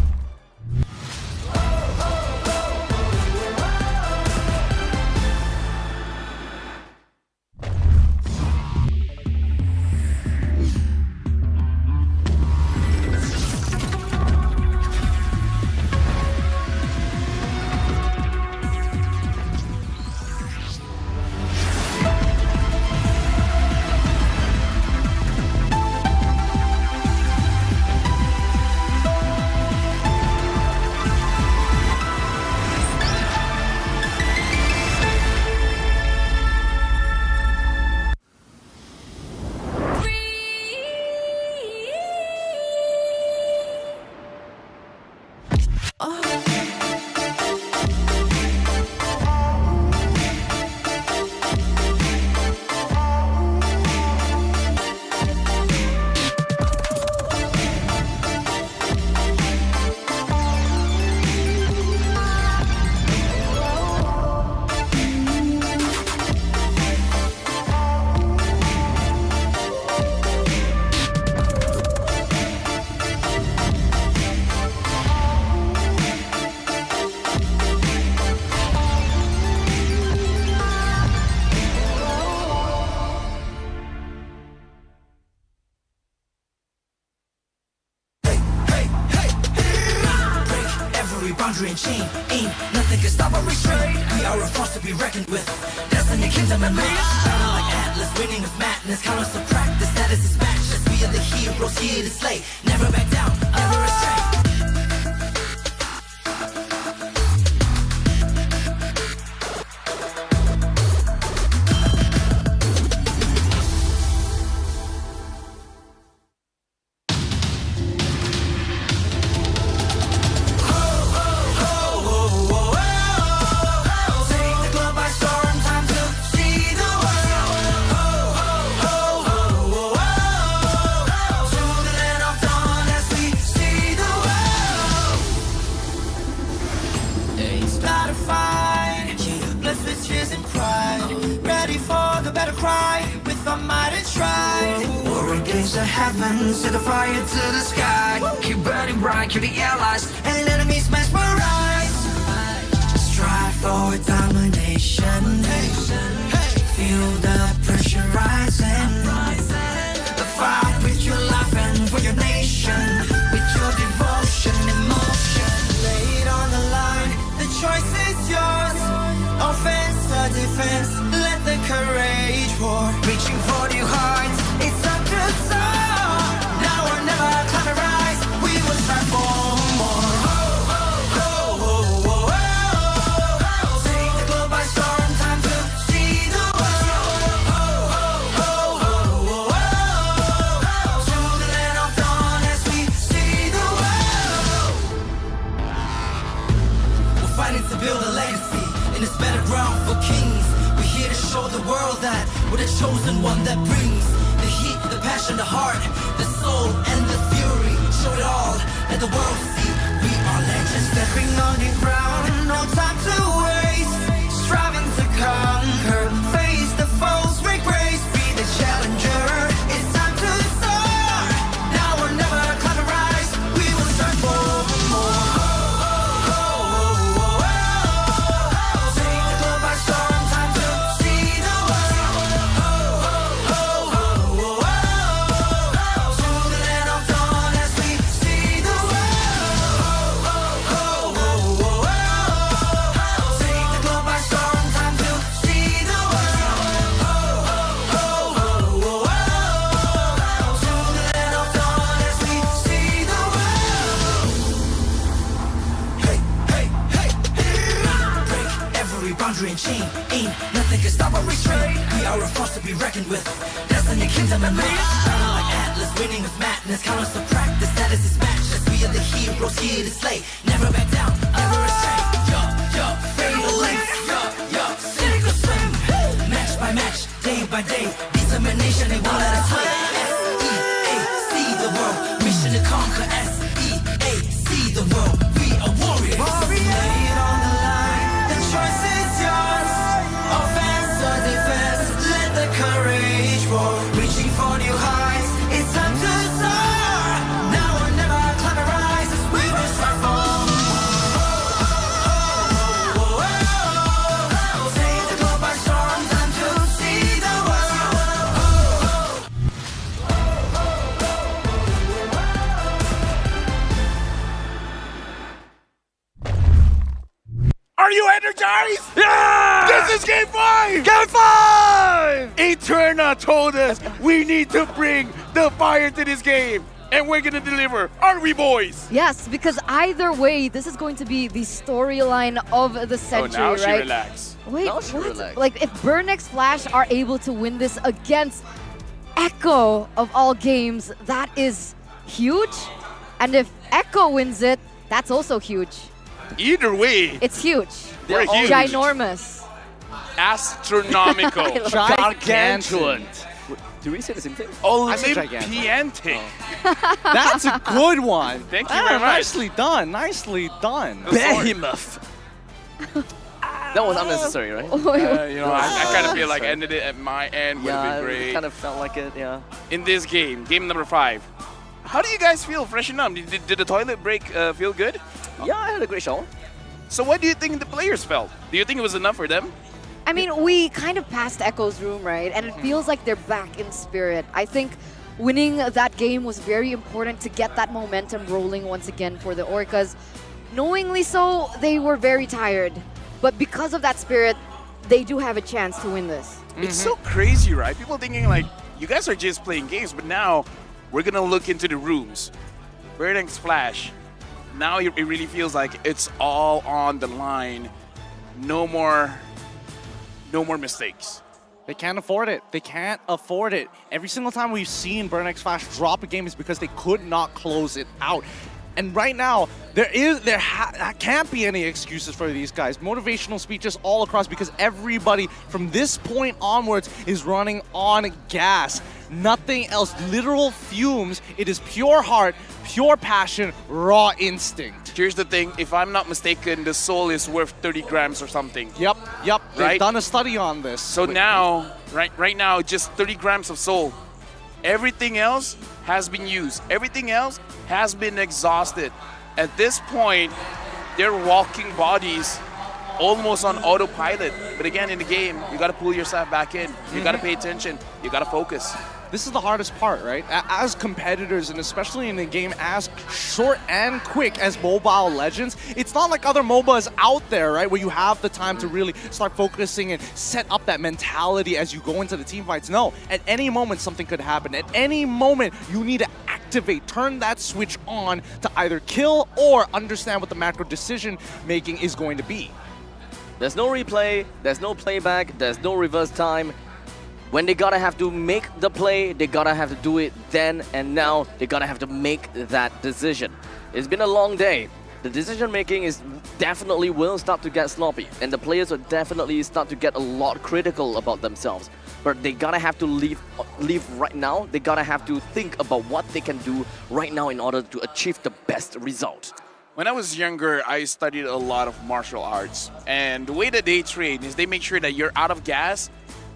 boundary and chain. Ain't nothing can stop or restrain. We are a force to be reckoned with. Destiny, kingdom, and mass. Battle like Atlas, winning of madness. Count us to practice, status is matchless. We are the heroes here to slay. Never back down, never astray. Set the fire to the sky. Keep burning bright, kill the allies and enemies mesmerize. Strive for domination. Feel the pressure rising. Fight with your life and for your nation. With your devotion, emotion. Lay it on the line, the choice is yours. Offense or defense, let the courage roar. Reaching for your hearts, it's up to soar. that. We're the chosen one that brings the heat, the passion, the heart, the soul, and the fury. Show it all, let the world see we are legends. Stepping on your ground, no time to waste. Striving to conquer, face the foes, break grace, be the challenger. It's time to soar. Now or never, climb and rise. We will strive for more. Take the globe by storm, time to see the world. To the land of dawn as we see the world. Take the globe by storm, time to see the world. To the land of dawn as we see the world. Hey, hey, hey, break every boundary and chain. Ain't nothing can stop or restrain. We are a force to be reckoned with. Destiny, kingdom, and mass. Battle like Atlas, winning with madness. Count us to practice, status is matchless. We are the heroes here to slay. Never back down, never astray. Fatal length. Sink or swim. Match by match, day by day. Determination, they won't let us win. S-E-A-C the world. Mission to conquer. S-E-A-C the world. We are warriors. Lay it on the line. The choice is yours. Offense or defense. Let the courage roar. Reaching for new heights. It's time to soar. Now or never, climb and rise. We will strive for more. Take the globe by storm. Time to see the world. Are you energized? Yeah! This is game 5! Game 5! Eterna told us we need to bring the fire to this game. And we're gonna deliver, aren't we, boys? Yes, because either way, this is going to be the storyline of the century, now she right? relax. Wait, Now she what? relax. Like, if Burnex Flash are able to win this against Echo of all games, that is huge. And if Echo wins it, that's also huge. Either way, It's huge. We're huge. Ginormous. astronomical, Gargantuan. Do we say the same thing? I said gigantic. Olympiantic. That's a good one. Thank you very much. Nicely done. Nicely done. Behemoth. That was unnecessary, right? I kind of feel like ended it at my end would have Yeah, been great. it kind of felt like it, yeah. In this game, game number 5. How do you guys feel? Freshen up. Did the toilet break feel good? Yeah, I had a great show. So what do you think the players felt? Do you think it was enough for them? I mean, we kind of passed Echo's room, right? And it feels like they're back in spirit. I think winning that game was very important to get that momentum rolling once again for the Orcas. Knowingly so, they were very tired. But because of that spirit, they do have a chance to win this. It's so crazy, right? People thinking like, you guys are just playing games, but now we're gonna look into the rooms. Vertex Flash. Now it really feels like it's all on the line. No more mistakes. They can't afford it. They can't afford it. Every single time we've seen Burnex Flash drop a game is because they could not close it out. And right now, there can't be any excuses for these guys. Motivational speeches all across because everybody from this point onwards is running on gas. Nothing else. Literal fumes. It is pure heart, pure passion, raw instinct. Here's the thing. If I'm not mistaken, the soul is worth 30 grams or something. Yep. Right? They've done a study on this. So now, right now, just 30 grams of soul. Everything else has been used. Everything else has been exhausted. At this point, they're walking bodies almost on autopilot. But again, in the game, you got to pull yourself back in. You got to pay attention. You got to focus. This is the hardest part, right? As competitors, and especially in a game as short and quick as Mobile Legends, it's not like other MOBAs out there, right? Where you have the time to really start focusing and set up that mentality as you go into the team fights. No, at any moment something could happen. At any moment you need to activate, turn that switch on to either kill or understand what the macro decision making is going to be. There's no replay, there's no playback, there's no reverse time. When they gotta have to make the play, they gotta have to do it then and now. They gotta have to make that decision. It's been a long day. the decision making is definitely will start to get sloppy, and the players will definitely start to get a lot critical about themselves. But they gotta have to leave right now. They gotta have to think about what they can do right now in order to achieve the best result. When I was younger, I studied a lot of martial arts. And the way that they train is they make sure that you're out of gas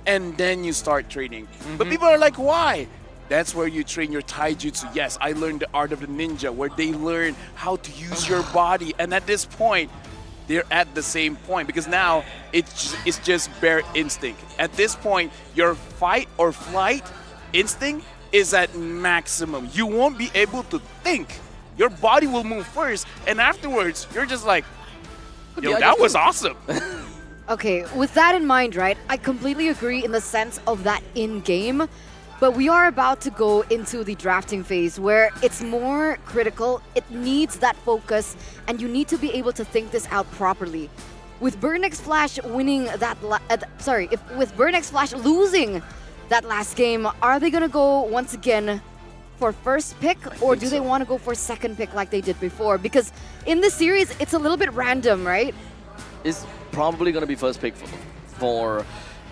and then you start training. But people are like, why? That's where you train your taijutsu. Yes, I learned the art of the ninja, where they learn how to use your body. And at this point, they're at the same point because now it's just bare instinct. At this point, your fight or flight instinct is at maximum. You won't be able to think. Your body will move first, and afterwards, you're just like, yo, that was awesome. Okay, with that in mind, right, I completely agree in the sense of that in-game, but we are about to go into the drafting phase where it's more critical, it needs that focus, and you need to be able to think this out properly. With Burnex Flash winning that, with Burnex Flash losing that last game, are they gonna go once again for first pick, or do they want to go for second pick like they did before? Because in this series, it's a little bit random, right? It's probably going to be first pick for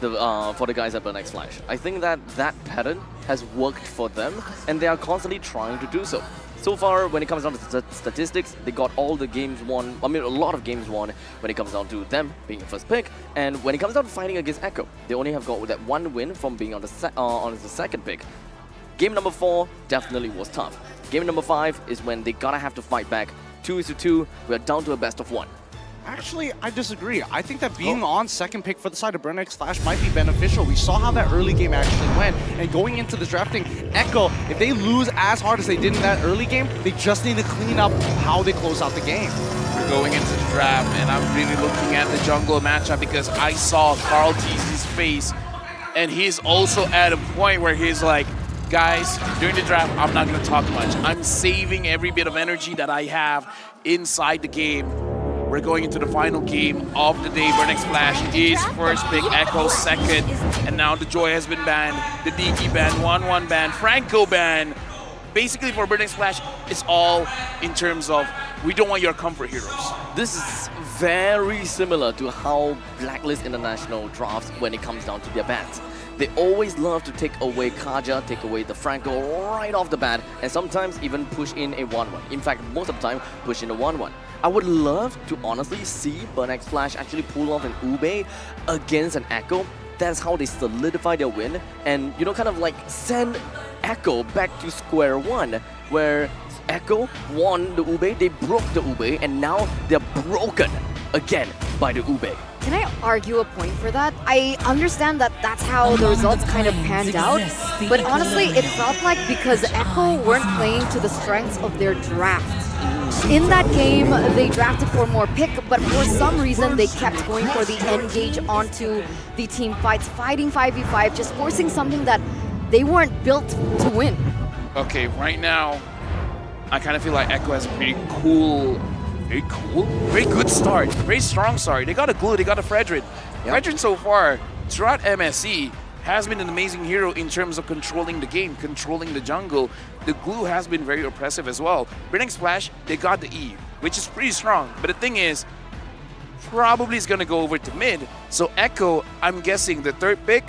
the guys at Burnex Flash. I think that pattern has worked for them, and they are constantly trying to do so. So far, when it comes down to statistics, they got all the games won. I mean, a lot of games won when it comes down to them being the first pick. And when it comes down to fighting against Echo, they only have got that one win from being on the second pick. Game number 4 definitely was tough. Game number 5 is when they gotta have to fight back. 2-2, we're down to a best of 1. Actually, I disagree. I think that being on second pick for the side of Burnex Flash might be beneficial. We saw how that early game actually went. And going into the drafting, Echo, if they lose as hard as they did in that early game, they just need to clean up how they close out the game. We're going into the draft, and I'm really looking at the jungle matchup because I saw Carl T's face, and he's also at a point where he's like, guys, during the draft, I'm not going to talk much. I'm saving every bit of energy that I have inside the game. We're going into the final game of the day. Burnex Flash is first pick, Echo second, and now the Joy has been banned, the DK banned, 1-1 banned, Franco banned. Basically for Burnex Flash, it's all in terms of we don't want your comfort heroes. This is very similar to how Blacklist International drafts when it comes down to their bans. They always love to take away Kaja, take away the Franco right off the bat, and sometimes even push in a 1-1. In fact, most of the time, push in a 1-1. I would love to honestly see Burnex Flash actually pull off an Ube against an Echo. That's how they solidify their win, and kind of like send Echo back to square one, where Echo won the Ube, they broke the Ube, and now they're broken again by the Ube. Can I argue a point for that? I understand that that's how the results kind of panned out, but honestly, it felt like because Echo weren't playing to the strengths of their draft. In that game, they drafted for more pick, but for some reason, they kept going for the engage onto the team fights, fighting 5v5, just forcing something that they weren't built to win. Okay, right now, I kind of feel like Echo has a very good start, very strong start. They got a Glue, they got a Fredrin. Fredrin so far, throughout MSC, has been an amazing hero in terms of controlling the game, controlling the jungle. The Glue has been very oppressive as well. Burnex Flash, they got the E, which is pretty strong. But the thing is, probably is going to go over to mid. So Echo, I'm guessing the third pick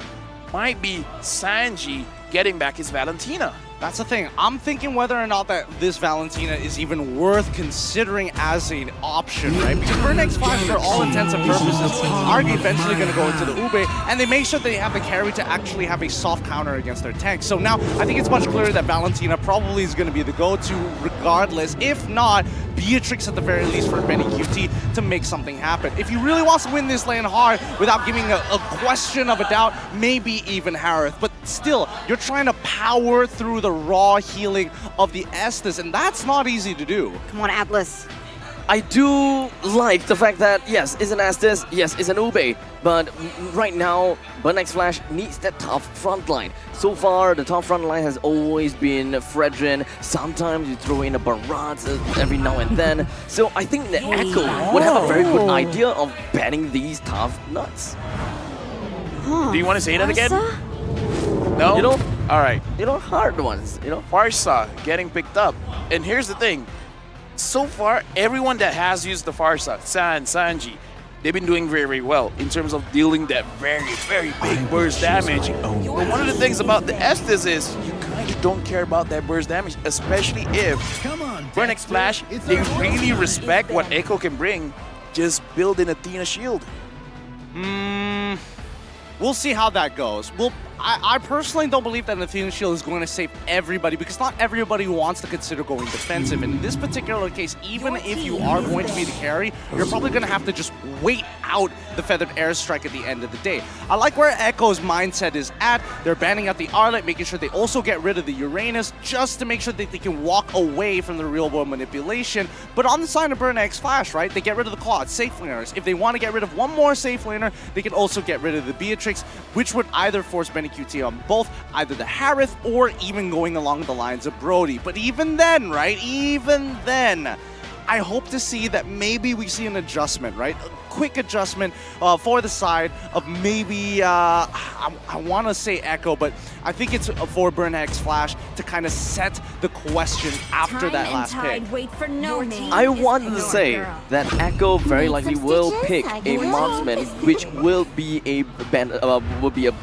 might be Sanji getting back his Valentina. That's the thing. I'm thinking whether or not that this Valentina is even worth considering as an option, right? Because Burnex Flash, for all intents and purposes, are eventually going to go into the Ube, and they make sure they have the carry to actually have a soft counter against their tank. So now, I think it's much clearer that Valentina probably is going to be the go-to regardless. If not, Beatrix at the very least for Benny QT to make something happen. If you really want to win this lane hard without giving a question of a doubt, maybe even Harith. But still, you're trying to power through the raw healing of the Estes, and that's not easy to do. Come on, Atlas. I do like the fact that, yes, it's an Estes, yes, it's an Ube, but right now, Burnex Flash needs that tough front line. So far, the top front line has always been Fredrin. Sometimes you throw in a Barats every now and then. So I think the Echo would have a very good idea of banning these tough nuts. Do you want to say that again? No? All right. Hard ones, Farsa getting picked up. And here's the thing. so far, everyone that has used the Farsa, Sanji, they've been doing very, very well in terms of dealing that very, very big burst damage. But one of the things about the Estes is you kind of don't care about that burst damage, especially if Burn X Flash, they really respect what Echo can bring. Just build an Athena shield. We'll see how that goes. I personally don't believe that an Athena shield is going to save everybody because not everybody wants to consider going defensive. And in this particular case, even if you are going to be the carry, you're probably going to have to just wait out the Feathered Airstrike at the end of the day. I like where Echo's mindset is at. They're banning out the Arlet, making sure they also get rid of the Uranus just to make sure that they can walk away from the real-world manipulation. But on the side of Burn X Flash, right, they get rid of the Claude, safe laners. If they want to get rid of one more safe laner, they can also get rid of the Beatrix, which would either force Benny QT on both either the Harith or even going along the lines of Brody. But even then, right, even then, I hope to see that maybe we see an adjustment, right? A quick adjustment for the side of maybe, I want to say Echo, but I think it's for Burn X Flash to kind of set the question after that last pick. Wait for no man. I want to say that Echo very likely will pick a marksman, which will be a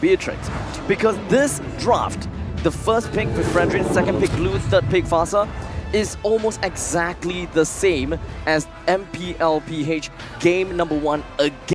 Beatrix, because this draft, the first pick Befriendrin, second pick Blue, third pick Fasa, is almost exactly the same as MPLPH game number 1 again.